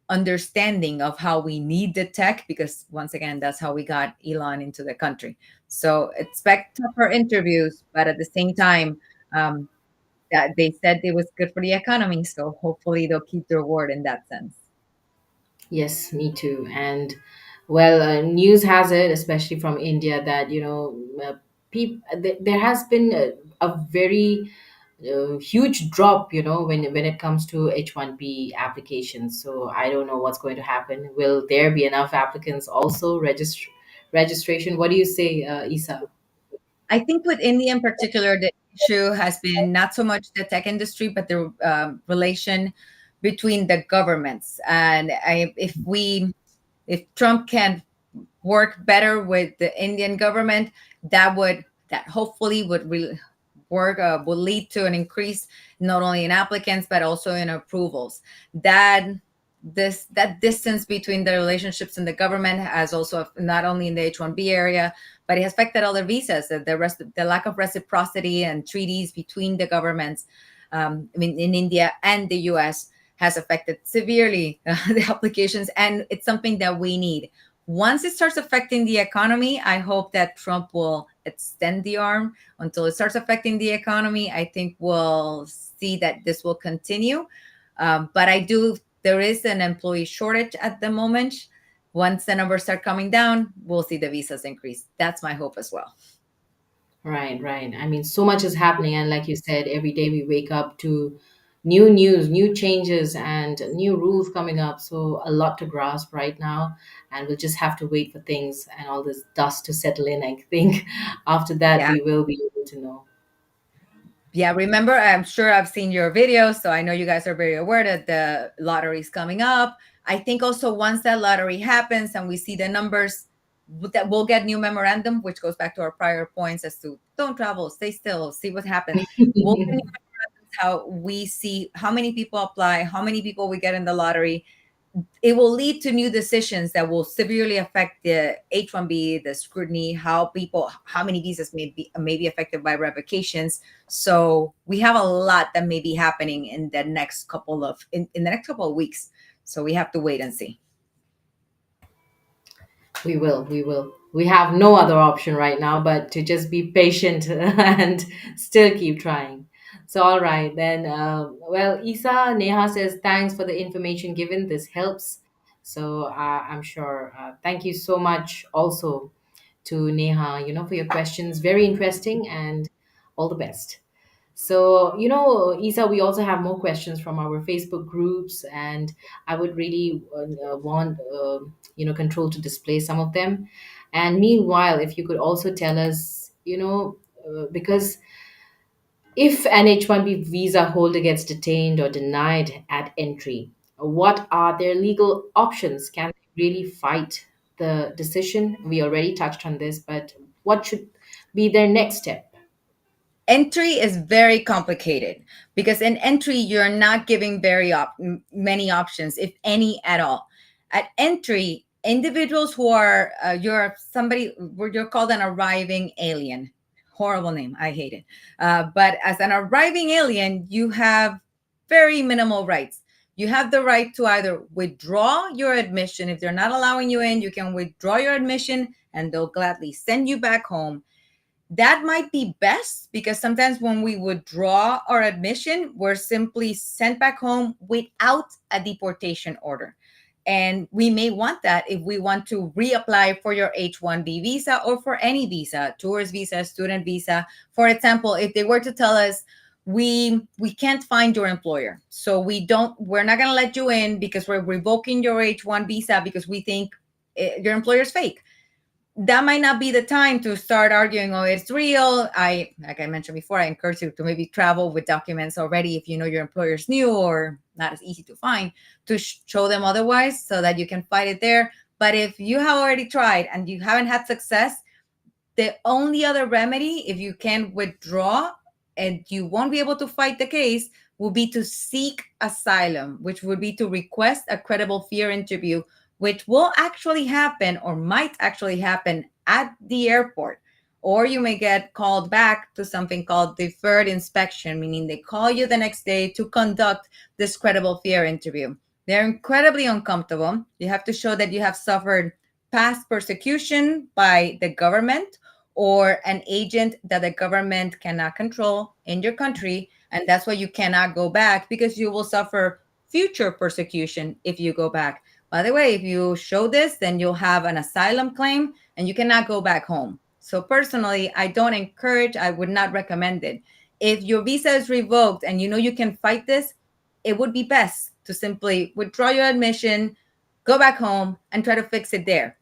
understanding of how we need the tech, because once again, that's how we got Elon into the country. So expect tougher interviews, but at the same time, um, that they said it was good for the economy. So hopefully they'll keep their word in that sense. Yes, me too. And well, news has it, especially from India, that there has been a very huge drop, when it comes to H1B applications. So I don't know what's going to happen. Will there be enough applicants also registration? What do you say, Isa? I think with India in particular, the issue has been not so much the tech industry, but the relation between the governments. And if Trump can work better with the Indian government, that hopefully would work will lead to an increase not only in applicants but also in approvals. That distance between the relationships in the government has also, not only in the H1B area, but it has affected other visas. The lack of reciprocity and treaties between the governments, in India and the US, has affected severely the applications, and it's something that we need. Once it starts affecting the economy, I hope that Trump will extend the arm until it starts affecting the economy. I think we'll see that this will continue. But there is an employee shortage at the moment. Once the numbers start coming down, we'll see the visas increase. That's my hope as well. Right, right. I mean, so much is happening, and like you said, every day we wake up to new news, new changes, and new rules coming up. So a lot to grasp right now, and we'll just have to wait for things and all this dust to settle in. I think after that, Yeah. we will be able to know. Yeah, remember, I'm sure I've seen your videos, so I know you guys are very aware that the lottery is coming up. I think also once that lottery happens and we see the numbers, that we'll get new memorandum, which goes back to our prior points as to don't travel, stay still, see what happens. We'll get new memorandums, how we see how many people apply, how many people we get in the lottery. It will lead to new decisions that will severely affect the H1B, the scrutiny, how many visas may be affected by revocations. So we have a lot that may be happening in the next in the next couple of weeks. So we have to wait and see. We will. We will. We have no other option right now but to just be patient and still keep trying. So, all right, then. Well, Isa, Neha says thanks for the information given. This helps. So, I'm sure. Thank you so much also to Neha, for your questions. Very interesting, and all the best. So, Isa, we also have more questions from our Facebook groups, and I would really want, Control to display some of them. And meanwhile, if you could also tell us, because if an H1B visa holder gets detained or denied at entry, what are their legal options? Can they really fight the decision? We already touched on this, but what should be their next step? Entry is very complicated because in entry you're not giving many options, if any at all. At entry, individuals who are you're called an arriving alien Horrible name. I hate it. But as an arriving alien, you have very minimal rights. You have the right to either withdraw your admission. If they're not allowing you in, you can withdraw your admission and they'll gladly send you back home. That might be best because sometimes when we withdraw our admission, we're simply sent back home without a deportation order. And we may want that if we want to reapply for your H-1B visa or for any visa, tourist visa, student visa. For example, if they were to tell us, we can't find your employer, so we're not going to let you in because we're revoking your H-1 visa because we think your employer's fake. That might not be the time to start arguing, oh, it's real. Like I mentioned before, I encourage you to maybe travel with documents already if you know your employer's new or not as easy to find, to show them otherwise so that you can fight it there. But if you have already tried and you haven't had success, the only other remedy, if you can withdraw and you won't be able to fight the case, will be to seek asylum, which would be to request a credible fear interview, which will actually happen or might actually happen at the airport. Or you may get called back to something called deferred inspection, meaning they call you the next day to conduct this credible fear interview. They're incredibly uncomfortable. You have to show that you have suffered past persecution by the government or an agent that the government cannot control in your country. And that's why you cannot go back, because you will suffer future persecution if you go back. By the way, if you show this, then you'll have an asylum claim and you cannot go back home. So personally, I don't encourage, I would not recommend it. If your visa is revoked and you know you can fight this, it would be best to simply withdraw your admission, go back home, and try to fix it there.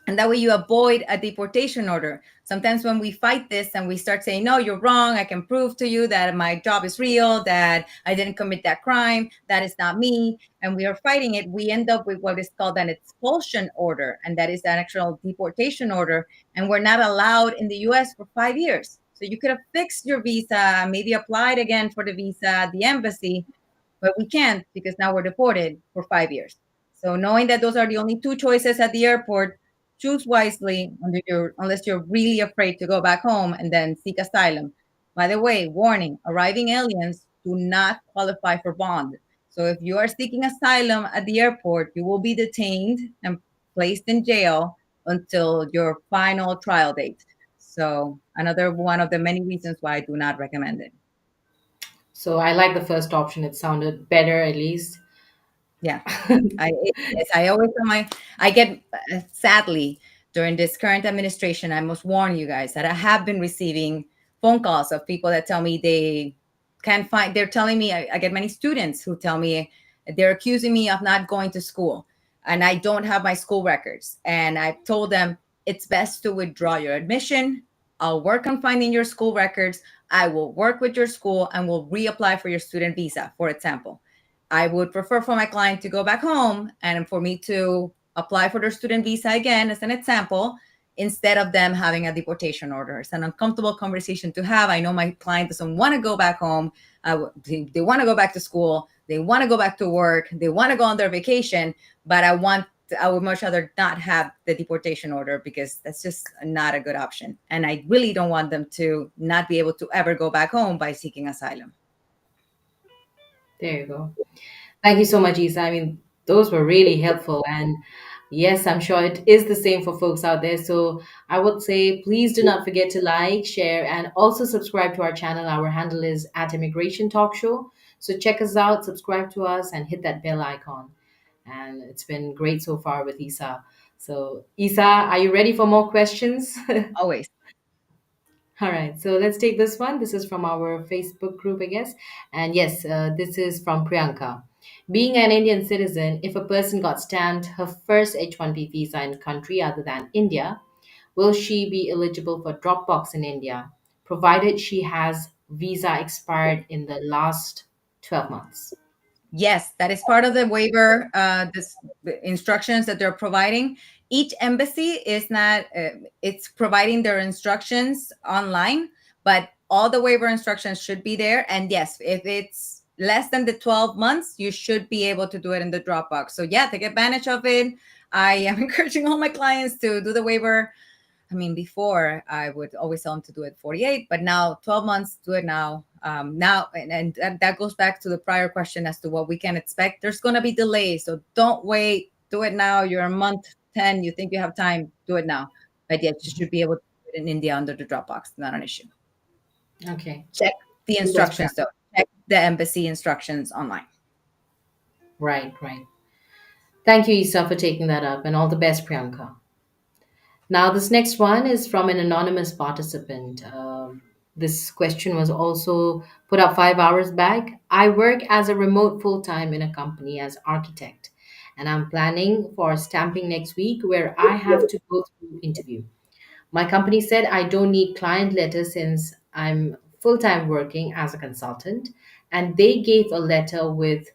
And that way you avoid a deportation order. Sometimes when we fight this and we start saying, no, you're wrong, I can prove to you that my job is real, that I didn't commit that crime, that is not me, and we are fighting it, we end up with what is called an expulsion order. And that is an actual deportation order. And we're not allowed in the US for 5 years. So you could have fixed your visa, maybe applied again for the visa at the embassy, but we can't because now we're deported for 5 years. So knowing that those are the only two choices at the airport, choose wisely unless you're really afraid to go back home and then seek asylum. By the way, warning, arriving aliens do not qualify for bond. So if you are seeking asylum at the airport, you will be detained and placed in jail until your final trial date. So another one of the many reasons why I do not recommend it. So I like the first option. It sounded better at least. Yeah, I always tell I get sadly during this current administration, I must warn you guys that I have been receiving phone calls of people that tell me they can't find. They're telling me I get many students who tell me they're accusing me of not going to school, and I don't have my school records. And I've told them it's best to withdraw your admission. I'll work on finding your school records. I will work with your school and will reapply for your student visa, for example. I would prefer for my client to go back home and for me to apply for their student visa again, as an example, instead of them having a deportation order. It's an uncomfortable conversation to have. I know my client doesn't want to go back home. They want to go back to school. They want to go back to work. They want to go on their vacation. But I would much rather not have the deportation order because that's just not a good option. And I really don't want them to not be able to ever go back home by seeking asylum. There you go. Thank you so much, Isa. I mean, those were really helpful. And yes, I'm sure it is the same for folks out there. So I would say please do not forget to like, share, and also subscribe to our channel. Our handle is at Immigration Talk Show. So check us out, subscribe to us, and hit that bell icon. And it's been great so far with Isa. So, Isa, are you ready for more questions? Always. All right, so let's take this one. This is from our Facebook group, I guess. And yes, this is from Priyanka. Being an Indian citizen, if a person got stamped her first H-1B visa in country other than India, will she be eligible for Dropbox in India, provided she has visa expired in the last 12 months? Yes, that is part of the waiver, the instructions that they're providing. Each embassy is not, it's providing their instructions online, but all the waiver instructions should be there. And yes, if it's less than the 12 months, you should be able to do it in the Dropbox. So yeah, take advantage of it. I am encouraging all my clients to do the waiver I mean, before I would always tell them to do it 48, but now 12 months, do it now. And that goes back to the prior question as to what we can expect. There's going to be delays. So don't wait. Do it now. You're a month 10. You think you have time. Do it now. But yes, you should be able to do it in India under the Dropbox. Not an issue. Okay. Check the That's instructions, though. Check the embassy instructions online. right, right. Thank you, Isa, for taking that up, and all the best, Priyanka. Now, this next one is from an anonymous participant. This question was also put up 5 hours back. I work as a remote full time in a company as architect, and I'm planning for stamping next week where I have to go through interview. My company said I don't need client letters since I'm full time working as a consultant, and they gave a letter with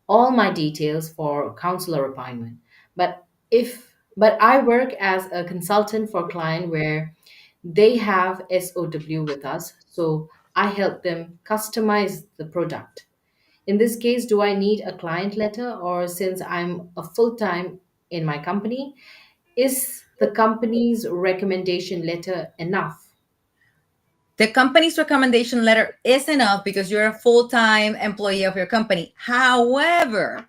all my details for counselor appointment. But I work as a consultant for client where they have SOW with us, so I help them customize the product. In this case, do I need a client letter, or since I'm a full time in my company, is the company's recommendation letter enough? The company's recommendation letter is enough because you're a full-time employee of your company. However,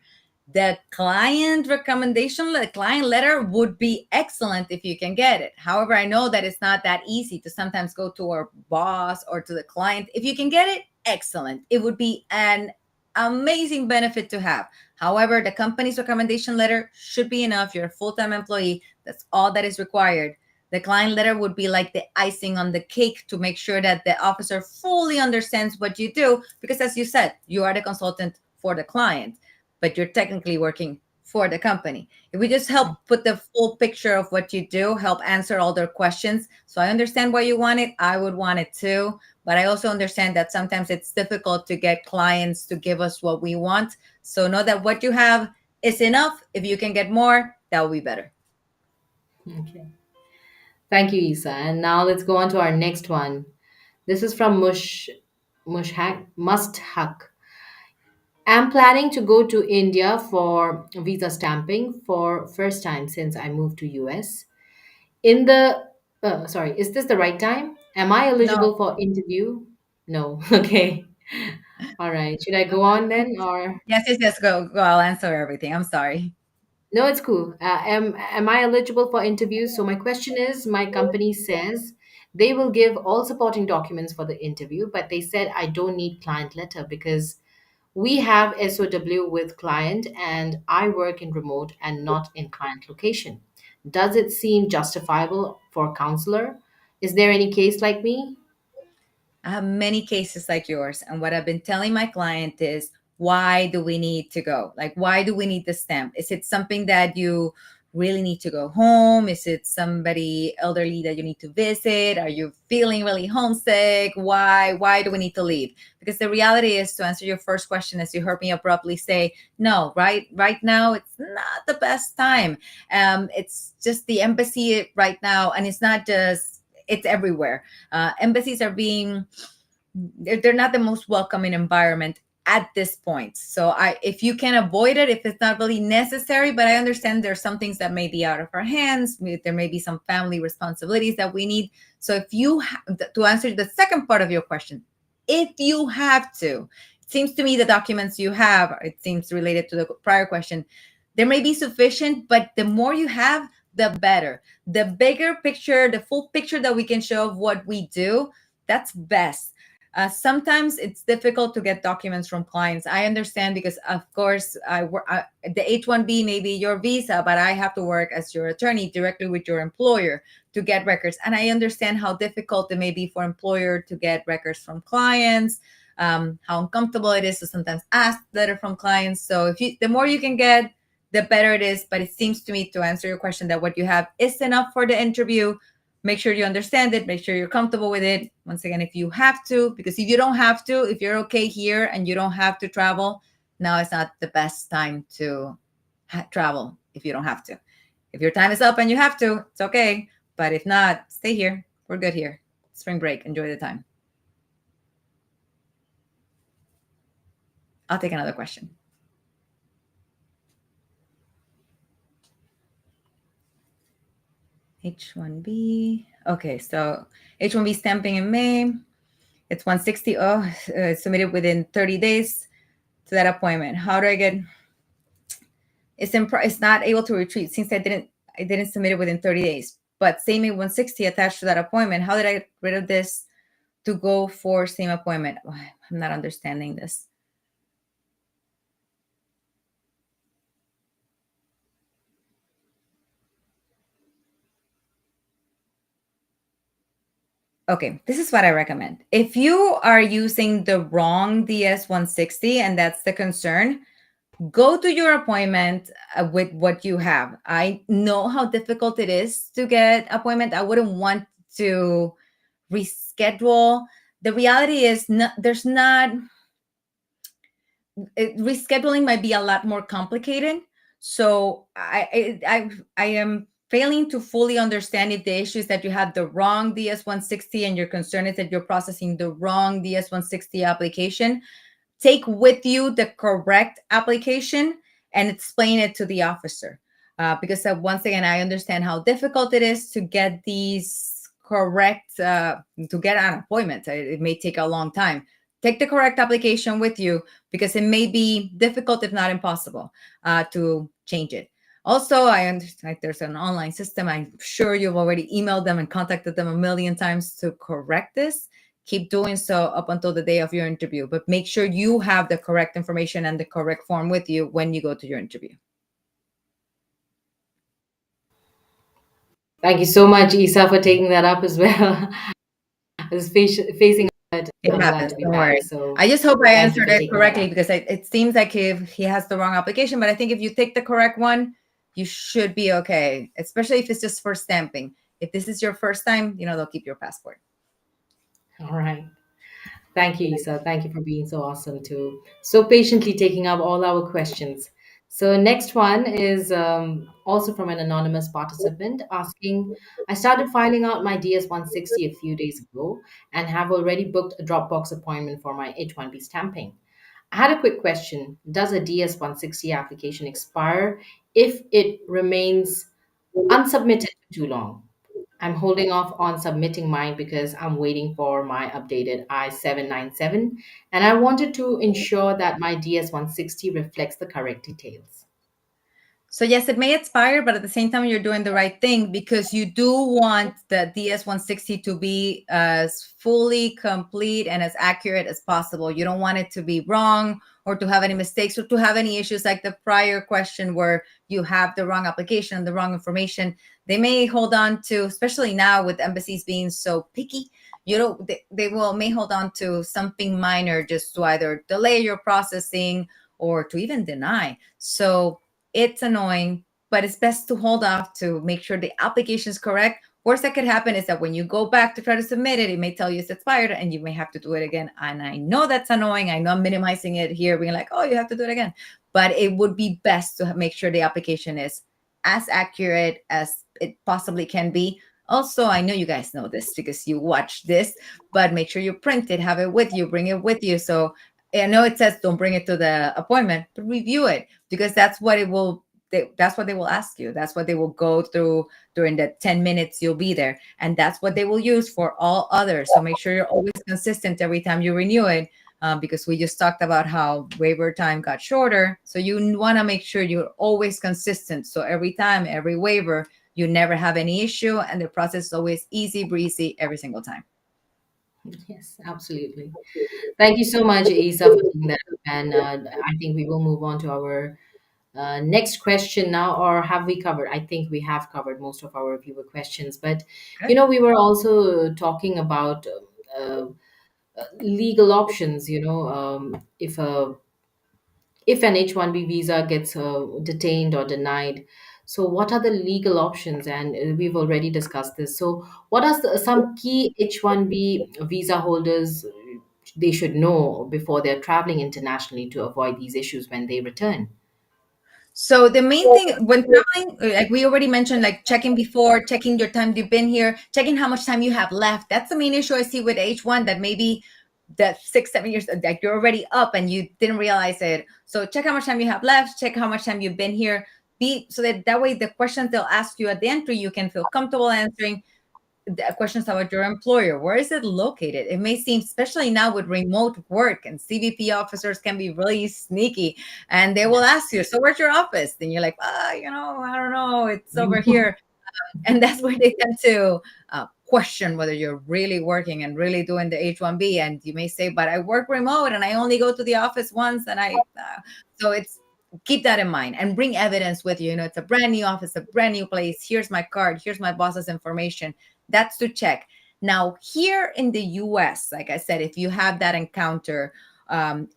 the client letter would be excellent if you can get it. However, I know that it's not that easy to sometimes go to our boss or to the client. If you can get it, excellent. It would be an amazing benefit to have. However, the company's recommendation letter should be enough. You're a full-time employee. That's all that is required. The client letter would be like the icing on the cake to make sure that the officer fully understands what you do. Because as you said, you are the consultant for the client, but you're technically working for the company. If we just help put the full picture of what you do, help answer all their questions. So I understand why you want it. I would want it too. But I also understand that sometimes it's difficult to get clients to give us what we want. So know that what you have is enough. If you can get more, that will be better. Okay. Thank you, Isa. And now let's go on to our next one. This is from Musthak. I'm planning to go to India for visa stamping for first time since I moved to US. In the sorry, is this the right time? Am I No. eligible for interview? No. Okay. All right. Should I go on then, or Yes, yes, yes. Go. I'll answer everything. I'm sorry. no? It's cool. Am I eligible for interviews? So my question is, my company says they will give all supporting documents for the interview, but they said I don't need client letter because we have SOW with client and I work in remote and not in client location. Does it seem justifiable for a counselor? Is there any case like me? I have many cases like yours. And what I've been telling my client is, why do we need to go? Like, why do we need the stamp? Is it something that you really need to go home? Is it somebody elderly that you need to visit? Are you feeling really homesick? Why do we need to leave? Because the reality is, to answer your first question, as you heard me abruptly say, no, right now, it's not the best time. It's just the embassy right now. And it's not just, it's everywhere. Embassies are being, they're not the most welcoming environment at this point. So if you can avoid it, if it's not really necessary, but I understand there's some things that may be out of our hands. There may be some family responsibilities that we need. So if you to answer the second part of your question, if you have to, it seems to me the documents you have, it seems related to the prior question, there may be sufficient, but the more you have, the better. The bigger picture, the full picture that we can show of what we do, that's best. Sometimes it's difficult to get documents from clients. I understand because, of course, the H-1B may be your visa, but I have to work as your attorney directly with your employer to get records. And I understand how difficult it may be for employer to get records from clients, how uncomfortable it is to sometimes ask letter from clients. So the more you can get, the better it is. But it seems to me, to answer your question, that what you have is enough for the interview. Make sure you understand it. Make sure you're comfortable with it. Once again, if you have to, because if you don't have to, if you're okay here and you don't have to travel, now it's not the best time to travel if you don't have to. If your time is up and you have to, it's okay. But if not, stay here. We're good here. Spring break. Enjoy the time. I'll take another question. H1B. Okay, so H1B stamping in May. It's 160. Oh, submitted within 30 days to that appointment. How do I get? It's not able to retrieve since I didn't submit it within 30 days. But same A 160 attached to that appointment. How did I get rid of this to go for same appointment? I'm not understanding this. Okay, this is what I recommend. If you are using the wrong DS-160 and that's the concern, go to your appointment with what you have. I know how difficult it is to get appointment. I wouldn't want to reschedule. The reality is rescheduling might be a lot more complicated. So I am failing to fully understand if the issue is that you have the wrong DS-160 and your concern is that you're processing the wrong DS-160 application. Take with you the correct application and explain it to the officer. Because once again, I understand how difficult it is to get these correct, to get an appointment. It may take a long time. Take the correct application with you because it may be difficult, if not impossible, to change it. Also, I understand there's an online system. I'm sure you've already emailed them and contacted them a million times to correct this. Keep doing so up until the day of your interview, but make sure you have the correct information and the correct form with you when you go to your interview. Thank you so much, Isa, for taking that up as well. I was facing it. It I'm glad happens. to be Don't back. worry. So I just hope I thank you answered for it taking that correctly up. because it seems like if he has the wrong application, but I think if you take the correct one, you should be okay, especially if it's just for stamping. If this is your first time, they'll keep your passport. All right. Thank you, Isa. Thank you for being so awesome too. So patiently taking up all our questions. So next one is also from an anonymous participant asking, I started filing out my DS-160 a few days ago and have already booked a Dropbox appointment for my H-1B stamping. I had a quick question. Does a DS-160 application expire if it remains unsubmitted for too long? I'm holding off on submitting mine because I'm waiting for my updated I-797, and I wanted to ensure that my DS-160 reflects the correct details. So yes, it may expire, but at the same time, you're doing the right thing because you do want the DS-160 to be as fully complete and as accurate as possible. You don't want it to be wrong or to have any mistakes or to have any issues like the prior question where you have the wrong application, the wrong information. They may hold on to, especially now with embassies being so picky, they may hold on to something minor just to either delay your processing or to even deny. So it's annoying, but it's best to hold off to make sure the application is correct. Worst that could happen is that when you go back to try to submit it, it may tell you it's expired and you may have to do it again. And I know that's annoying. I know I'm minimizing it here, being like, oh, you have to do it again. But it would be best to make sure the application is as accurate as it possibly can be. Also, I know you guys know this because you watch this, but make sure you print it, have it with you, bring it with you. So I know it says don't bring it to the appointment, but review it because that's what it will. That's what they will ask you. That's what they will go through during the 10 minutes you'll be there. And that's what they will use for all others. So make sure you're always consistent every time you renew it because we just talked about how waiver time got shorter. So you want to make sure you're always consistent. So every time, every waiver, you never have any issue and the process is always easy breezy every single time. Yes, absolutely. Thank you so much, Isa, for doing that. And I think we will move on to our next question now, or have we covered? I think we have covered most of our viewer questions, but we were also talking about legal options. If an H-1B visa gets detained or denied, so what are the legal options? And we've already discussed this. So, what are some key H-1B visa holders they should know before they're traveling internationally to avoid these issues when they return? So the main thing when traveling, like we already mentioned, like checking before, checking your time you've been here, checking how much time you have left. That's the main issue I see with H1 that maybe that 6-7 years like you're already up and you didn't realize it. So check how much time you have left, check how much time you've been here. be so that way the questions they'll ask you at the entry, you can feel comfortable answering the questions about your employer. Where is it located? It may seem, especially now with remote work, and CBP officers can be really sneaky, and they will ask you, so where's your office? And you're like, I don't know, it's over here. And that's where they tend to question whether you're really working and really doing the H-1B. And you may say, but I work remote and I only go to the office once. And so it's, keep that in mind and bring evidence with you. It's a brand new office, a brand new place. Here's my card. Here's my boss's information. That's to check. Now, here in the US, like I said, if you have that encounter,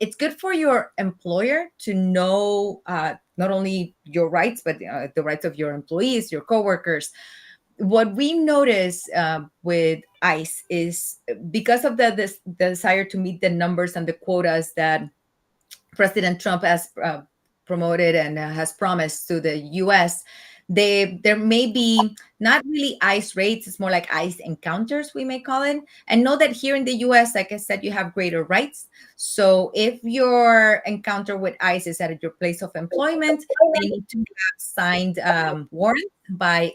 it's good for your employer to know not only your rights, but the rights of your employees, your coworkers. What we notice with ICE is because of the desire to meet the numbers and the quotas that President Trump has promoted and has promised to the U.S., there may be not really ICE raids, it's more like ICE encounters, we may call it. And know that here in the US, like I said, you have greater rights. So if your encounter with ICE is at your place of employment, they need to have signed warrants by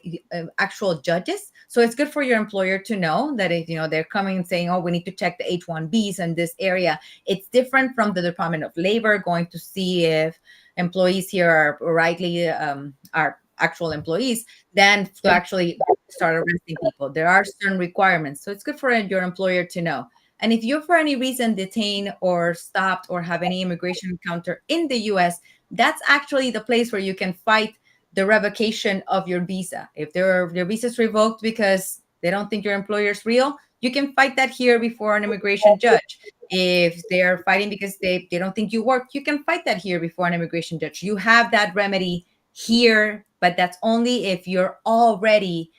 actual judges. So it's good for your employer to know that if they're coming and saying, oh, we need to check the H-1Bs in this area. It's different from the Department of Labor going to see if employees here are rightly are actual employees than to actually start arresting people. There are certain requirements. So it's good for your employer to know. And if you're for any reason detained or stopped or have any immigration encounter in the US, that's actually the place where you can fight the revocation of your visa. If your visa is revoked because they don't think your employer is real, you can fight that here before an immigration judge. If they're fighting because they don't think you work, you can fight that here before an immigration judge. You have that remedy here, but that's only if you're already,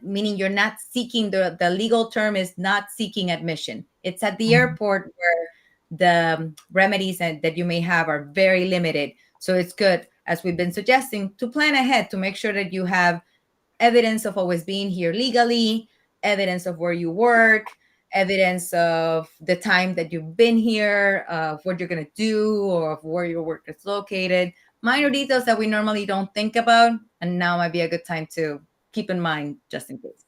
meaning you're not seeking, the legal term is not seeking admission. It's at the airport where the remedies that you may have are very limited. So it's good, as we've been suggesting, to plan ahead to make sure that you have evidence of always being here legally, evidence of where you work, evidence of the time that you've been here, of what you're going to do, or of where your work is located. Minor details that we normally don't think about, and now might be a good time to keep in mind just in case.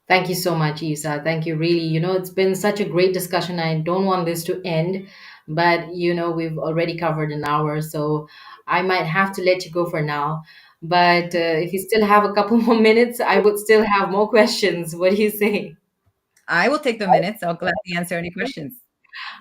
Thank you so much, Isa. Thank you, really. It's been such a great discussion. I don't want this to end, but we've already covered an hour, so I might have to let you go for now. But if you still have a couple more minutes, I would still have more questions. What do you say? I will take the minutes. I'll gladly answer any questions.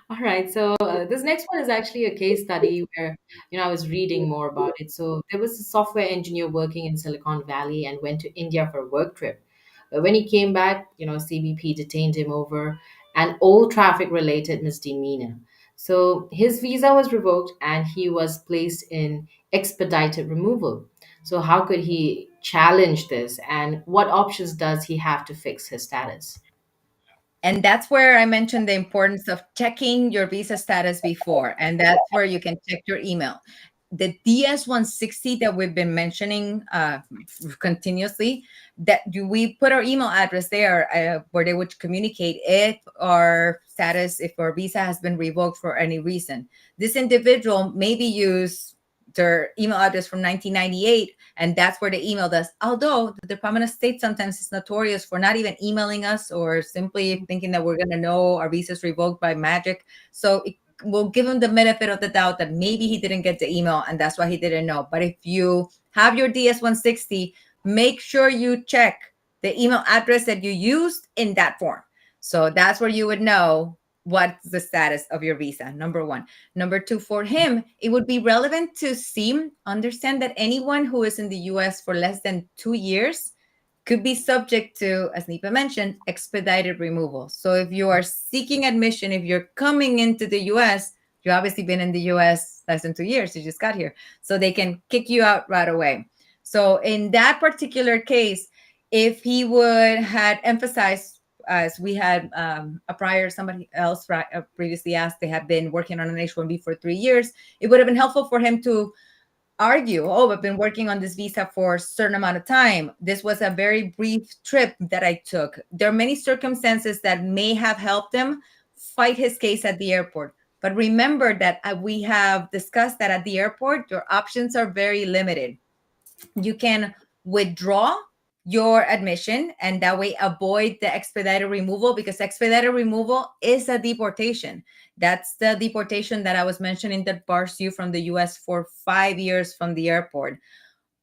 All right. So this next one is actually a case study where, I was reading more about it. So there was a software engineer working in Silicon Valley and went to India for a work trip. But when he came back, CBP detained him over an old traffic related misdemeanor. So his visa was revoked and he was placed in expedited removal. So how could he challenge this, and what options does he have to fix his status? And that's where I mentioned the importance of checking your visa status before. And that's where you can check your email. The DS-160 that we've been mentioning continuously, we put our email address there where they would communicate if our status, if our visa has been revoked for any reason. This individual maybe used their email address from 1998, and that's where they emailed us. Although the Department of State sometimes is notorious for not even emailing us or simply thinking that we're going to know our visa's revoked by magic. So we'll give him the benefit of the doubt that maybe he didn't get the email and that's why he didn't know. But if you have your DS-160, make sure you check the email address that you used in that form. So that's where you would know what's the status of your visa, number one. Number two, for him, it would be relevant to understand that anyone who is in the US for less than 2 years could be subject to, as Nipa mentioned, expedited removal. So if you are seeking admission, if you're coming into the US, you've obviously been in the US less than 2 years, you just got here. So they can kick you out right away. So in that particular case, if he had emphasized, as we had somebody else previously asked, they had been working on an H-1B for 3 years, it would have been helpful for him to argue, oh, I've been working on this visa for a certain amount of time. This was a very brief trip that I took. There are many circumstances that may have helped him fight his case at the airport. But remember that we have discussed that at the airport, your options are very limited. You can withdraw your admission and that way avoid the expedited removal, because expedited removal is a deportation. That's the deportation that I was mentioning that bars you from the US for 5 years from the airport.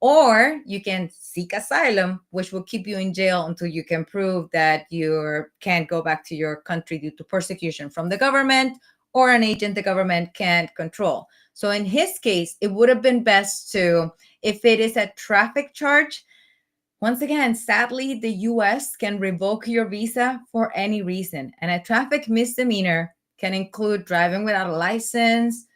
Or you can seek asylum, which will keep you in jail until you can prove that you can't go back to your country due to persecution from the government or an agent the government can't control. So in his case, it would have been best to, if it is a traffic charge, once again, sadly, the US can revoke your visa for any reason. And a traffic misdemeanor can include driving without a license,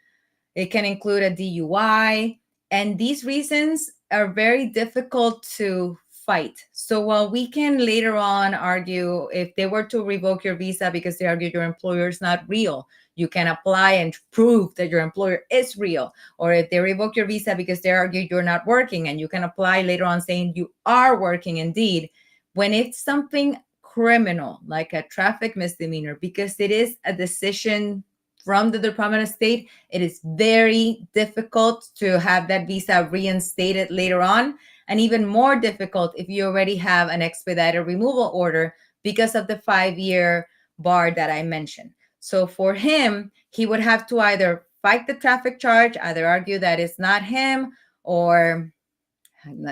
it can include a DUI, and these reasons are very difficult to fight. So while we can later on argue if they were to revoke your visa because they argue your employer is not real, you can apply and prove that your employer is real. Or if they revoke your visa because they argue you're not working, and you can apply later on saying you are working indeed. When it's something criminal like a traffic misdemeanor, because it is a decision from the Department of State, it is very difficult to have that visa reinstated later on, and even more difficult if you already have an expedited removal order because of the 5-year bar that I mentioned. So for him, he would have to either fight the traffic charge, either argue that it's not him, or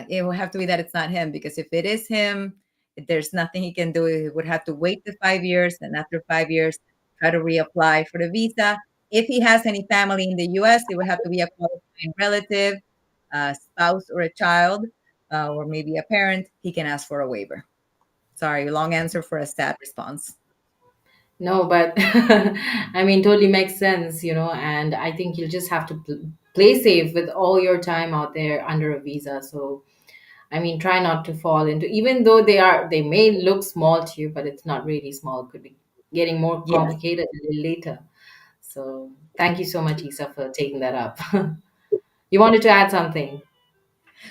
it will have to be that it's not him, because if it is him, there's nothing he can do. He would have to wait the 5 years, and after 5 years, try to reapply for the visa. If he has any family in the US, it would have to be a qualifying relative, a spouse or a child, or maybe a parent. He can ask for a waiver. Sorry, long answer for a sad response. No, but I mean, totally makes sense, and I think you'll just have to play safe with all your time out there under a visa. So, I mean, try not to fall into, even though they may look small to you, but it's not really small. It could be getting more Yes. complicated a little later. So, thank you so much, Isa, for taking that up. You wanted to add something?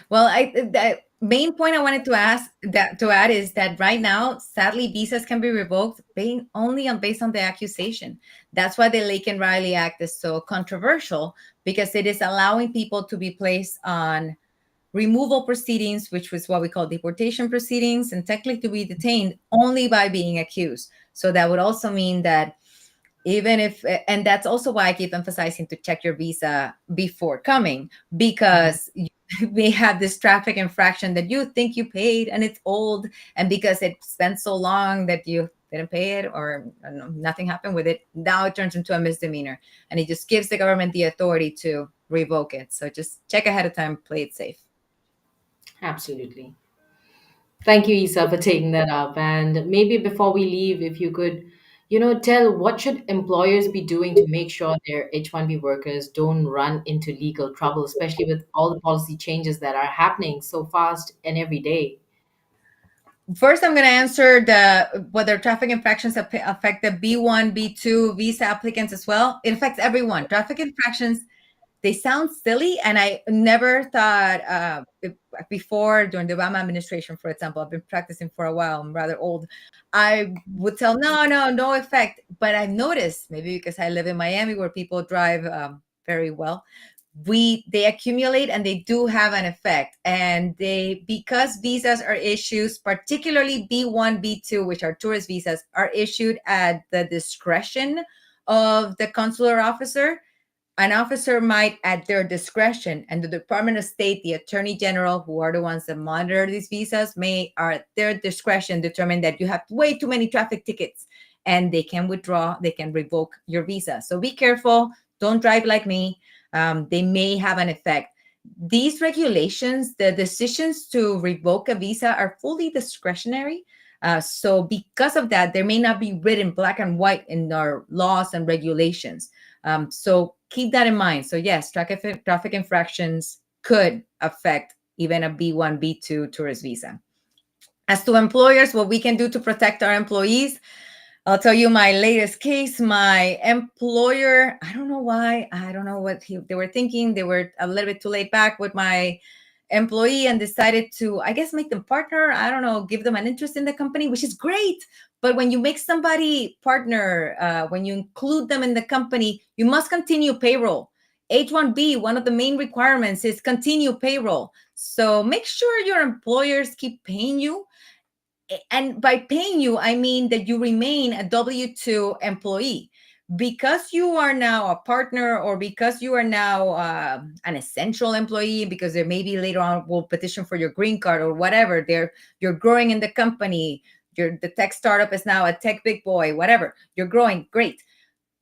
Well, the main point I wanted to add is that right now, sadly, visas can be revoked being only based on the accusation. That's why the Lake and Riley Act is so controversial, because it is allowing people to be placed on removal proceedings, which was what we call deportation proceedings, and technically to be detained only by being accused. So that would also mean that even if, and that's also why I keep emphasizing to check your visa before coming, because you may have this traffic infraction that you think you paid and it's old, and because it spent so long that you didn't pay it, or I don't know, nothing happened with it, now it turns into a misdemeanor, and it just gives the government the authority to revoke it. So just check ahead of time, play it safe. Absolutely. Thank you, Isa, for taking that up. And maybe before we leave, if you could, tell what should employers be doing to make sure their H-1B workers don't run into legal trouble, especially with all the policy changes that are happening so fast and every day. First, I'm going to answer the whether traffic infractions affect the B1, B2 visa applicants as well. It affects everyone. Traffic infractions, they sound silly, and I never thought before, during the Obama administration, for example, I've been practicing for a while, I'm rather old, I would tell no effect. But I've noticed, maybe because I live in Miami where people drive very well, they accumulate and they do have an effect. And because visas are issued, particularly B1, B2, which are tourist visas, are issued at the discretion of the consular officer. An officer might, at their discretion, and the Department of State, the Attorney General, who are the ones that monitor these visas, may, are at their discretion, determine that you have way too many traffic tickets, and they can withdraw, they can revoke your visa. So be careful. Don't drive like me. They may have an effect. These regulations, the decisions to revoke a visa, are fully discretionary. So because of that, there may not be written black and white in our laws and regulations. So keep that in mind. So yes, traffic infractions could affect even a B1, B2 tourist visa. As to employers, what we can do to protect our employees, I'll tell you my latest case. My employer, I don't know why, I don't know what they were thinking. They were a little bit too laid back with my employee and decided to, I guess, make them partner. I don't know, give them an interest in the company, which is great. But when you make somebody partner, when you include them in the company, you must continue payroll. H-1B, one of the main requirements is continue payroll. So make sure your employers keep paying you. And by paying you, I mean that you remain a W-2 employee. Because you are now a partner, or because you are now an essential employee, because there maybe later on will petition for your green card or whatever, you're growing in the company, the tech startup is now a tech big boy, whatever, you're growing, great.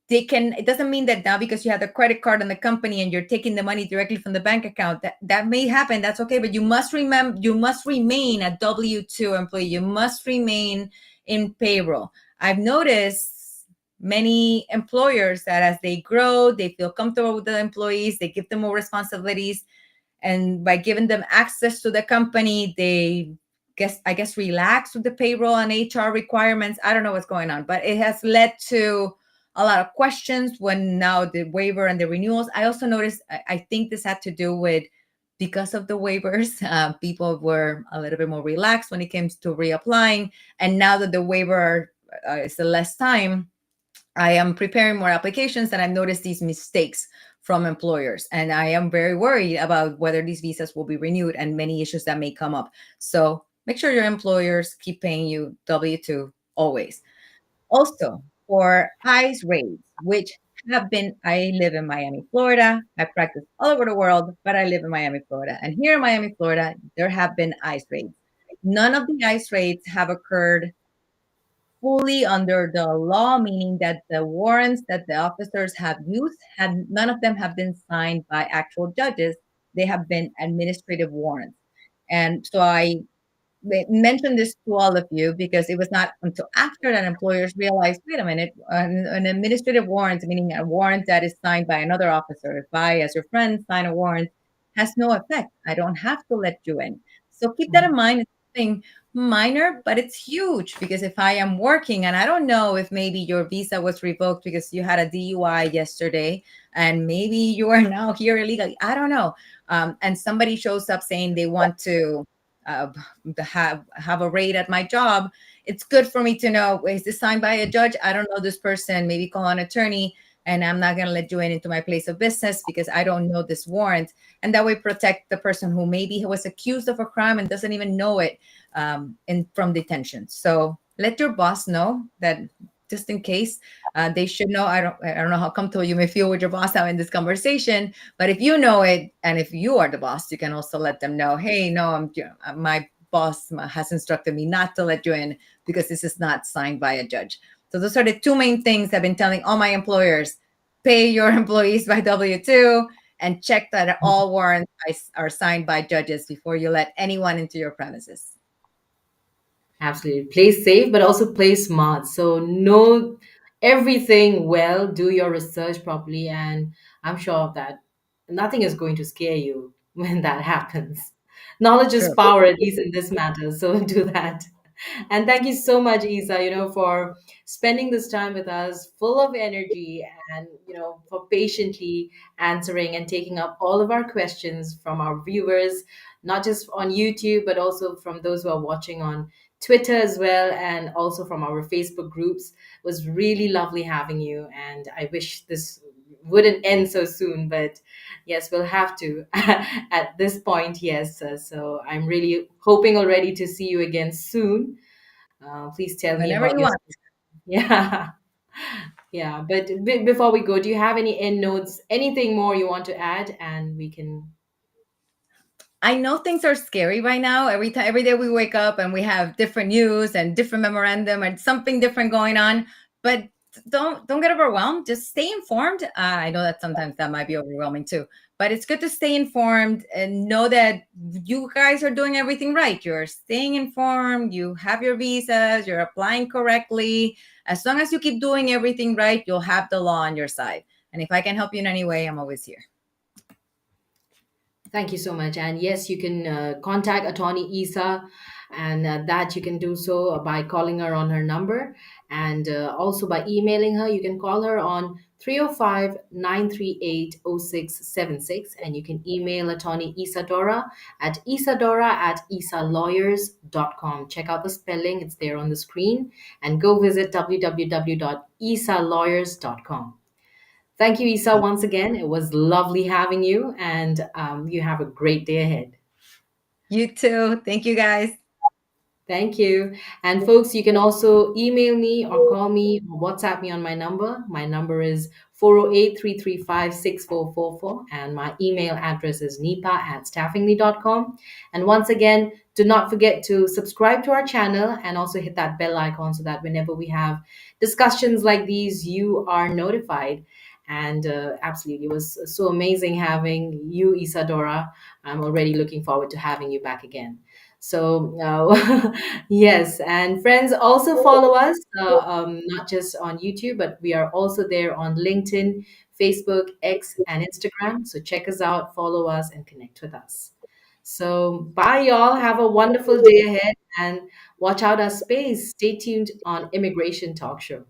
It doesn't mean that now because you have the credit card in the company and you're taking the money directly from the bank account, that may happen, that's okay, but you must remain a W-2 employee. You must remain in payroll. I've noticed many employers that as they grow, they feel comfortable with the employees, they give them more responsibilities, and by giving them access to the company, they I guess relax with the payroll and HR requirements. I don't know what's going on, but it has led to a lot of questions when now the waiver and the renewals. I also noticed, I think this had to do with, because of the waivers, people were a little bit more relaxed when it comes to reapplying. And now that the waiver is the less time, I am preparing more applications, and I've noticed these mistakes from employers. And I am very worried about whether these visas will be renewed and many issues that may come up. So make sure your employers keep paying you W-2 always. Also, for ICE raids, which I live in Miami, Florida. I practice all over the world, but I live in Miami, Florida. And here in Miami, Florida, there have been ICE raids. None of the ICE raids have occurred fully under the law, meaning that the warrants that the officers have used, none of them have been signed by actual judges. They have been administrative warrants. And so I mention this to all of you because it was not until after that employers realized, wait a minute, an administrative warrant, meaning a warrant that is signed by another officer, if I, as your friend, sign a warrant, has no effect. I don't have to let you in. So keep that in mind. It's something minor, but it's huge, because if I am working, and I don't know if maybe your visa was revoked because you had a DUI yesterday and maybe you are now here illegally, I don't know. And somebody shows up saying they want to have a raid at my job, it's good for me to know, is this signed by a judge? I don't know this person. Maybe call an attorney, and I'm not going to let you in into my place of business because I don't know this warrant. And that way protect the person who maybe was accused of a crime and doesn't even know it from detention. So let your boss know that, just in case. They should know. I don't know how comfortable you may feel with your boss now in this conversation, but if you know it, and if you are the boss, you can also let them know, hey, no, my boss has instructed me not to let you in because this is not signed by a judge. So those are the two main things I've been telling all my employers: pay your employees by W-2 and check that all warrants are signed by judges before you let anyone into your premises. Absolutely. Play safe, but also play smart. So know everything well, do your research properly, and I'm sure that nothing is going to scare you when that happens. Knowledge is True. power, at least in this matter. So do that. And thank you so much, Isa, for spending this time with us, full of energy, and for patiently answering and taking up all of our questions from our viewers, not just on YouTube, but also from those who are watching on Twitter as well, and also from our Facebook groups. It was really lovely having you, and I wish this wouldn't end so soon, but yes, we'll have to at this point. Yes, so I'm really hoping already to see you again soon. Please tell me Whenever about you your want. yeah. Yeah, but before we go, do you have any end notes, anything more you want to add, and we can. I know things are scary right now. Every day we wake up and we have different news and different memorandum and something different going on. But don't get overwhelmed. Just stay informed. I know that sometimes that might be overwhelming too, but it's good to stay informed and know that you guys are doing everything right. You're staying informed. You have your visas. You're applying correctly. As long as you keep doing everything right, you'll have the law on your side. And if I can help you in any way, I'm always here. Thank you so much. And yes, you can contact Attorney Isa, and that you can do so by calling her on her number, and also by emailing her. You can call her on 305-938-0676. And you can email attorney Isadora at isalawyers.com. Check out the spelling, it's there on the screen. And go visit www.isalawyers.com. Thank you, Isa, once again. It was lovely having you, and you have a great day ahead. You too. Thank you, guys. Thank you. And folks, you can also email me or call me or WhatsApp me on my number. My number is 408-335-6444, and my email address is nipa@staffingly.com. And once again, do not forget to subscribe to our channel and also hit that bell icon so that whenever we have discussions like these, you are notified. And absolutely, it was so amazing having you, Isadora. I'm already looking forward to having you back again. So, yes, and friends, also follow us, not just on YouTube, but we are also there on LinkedIn, Facebook, X, and Instagram. So, check us out, follow us, and connect with us. So, bye, y'all. Have a wonderful day ahead and watch out our space. Stay tuned on Immigration Talk Show.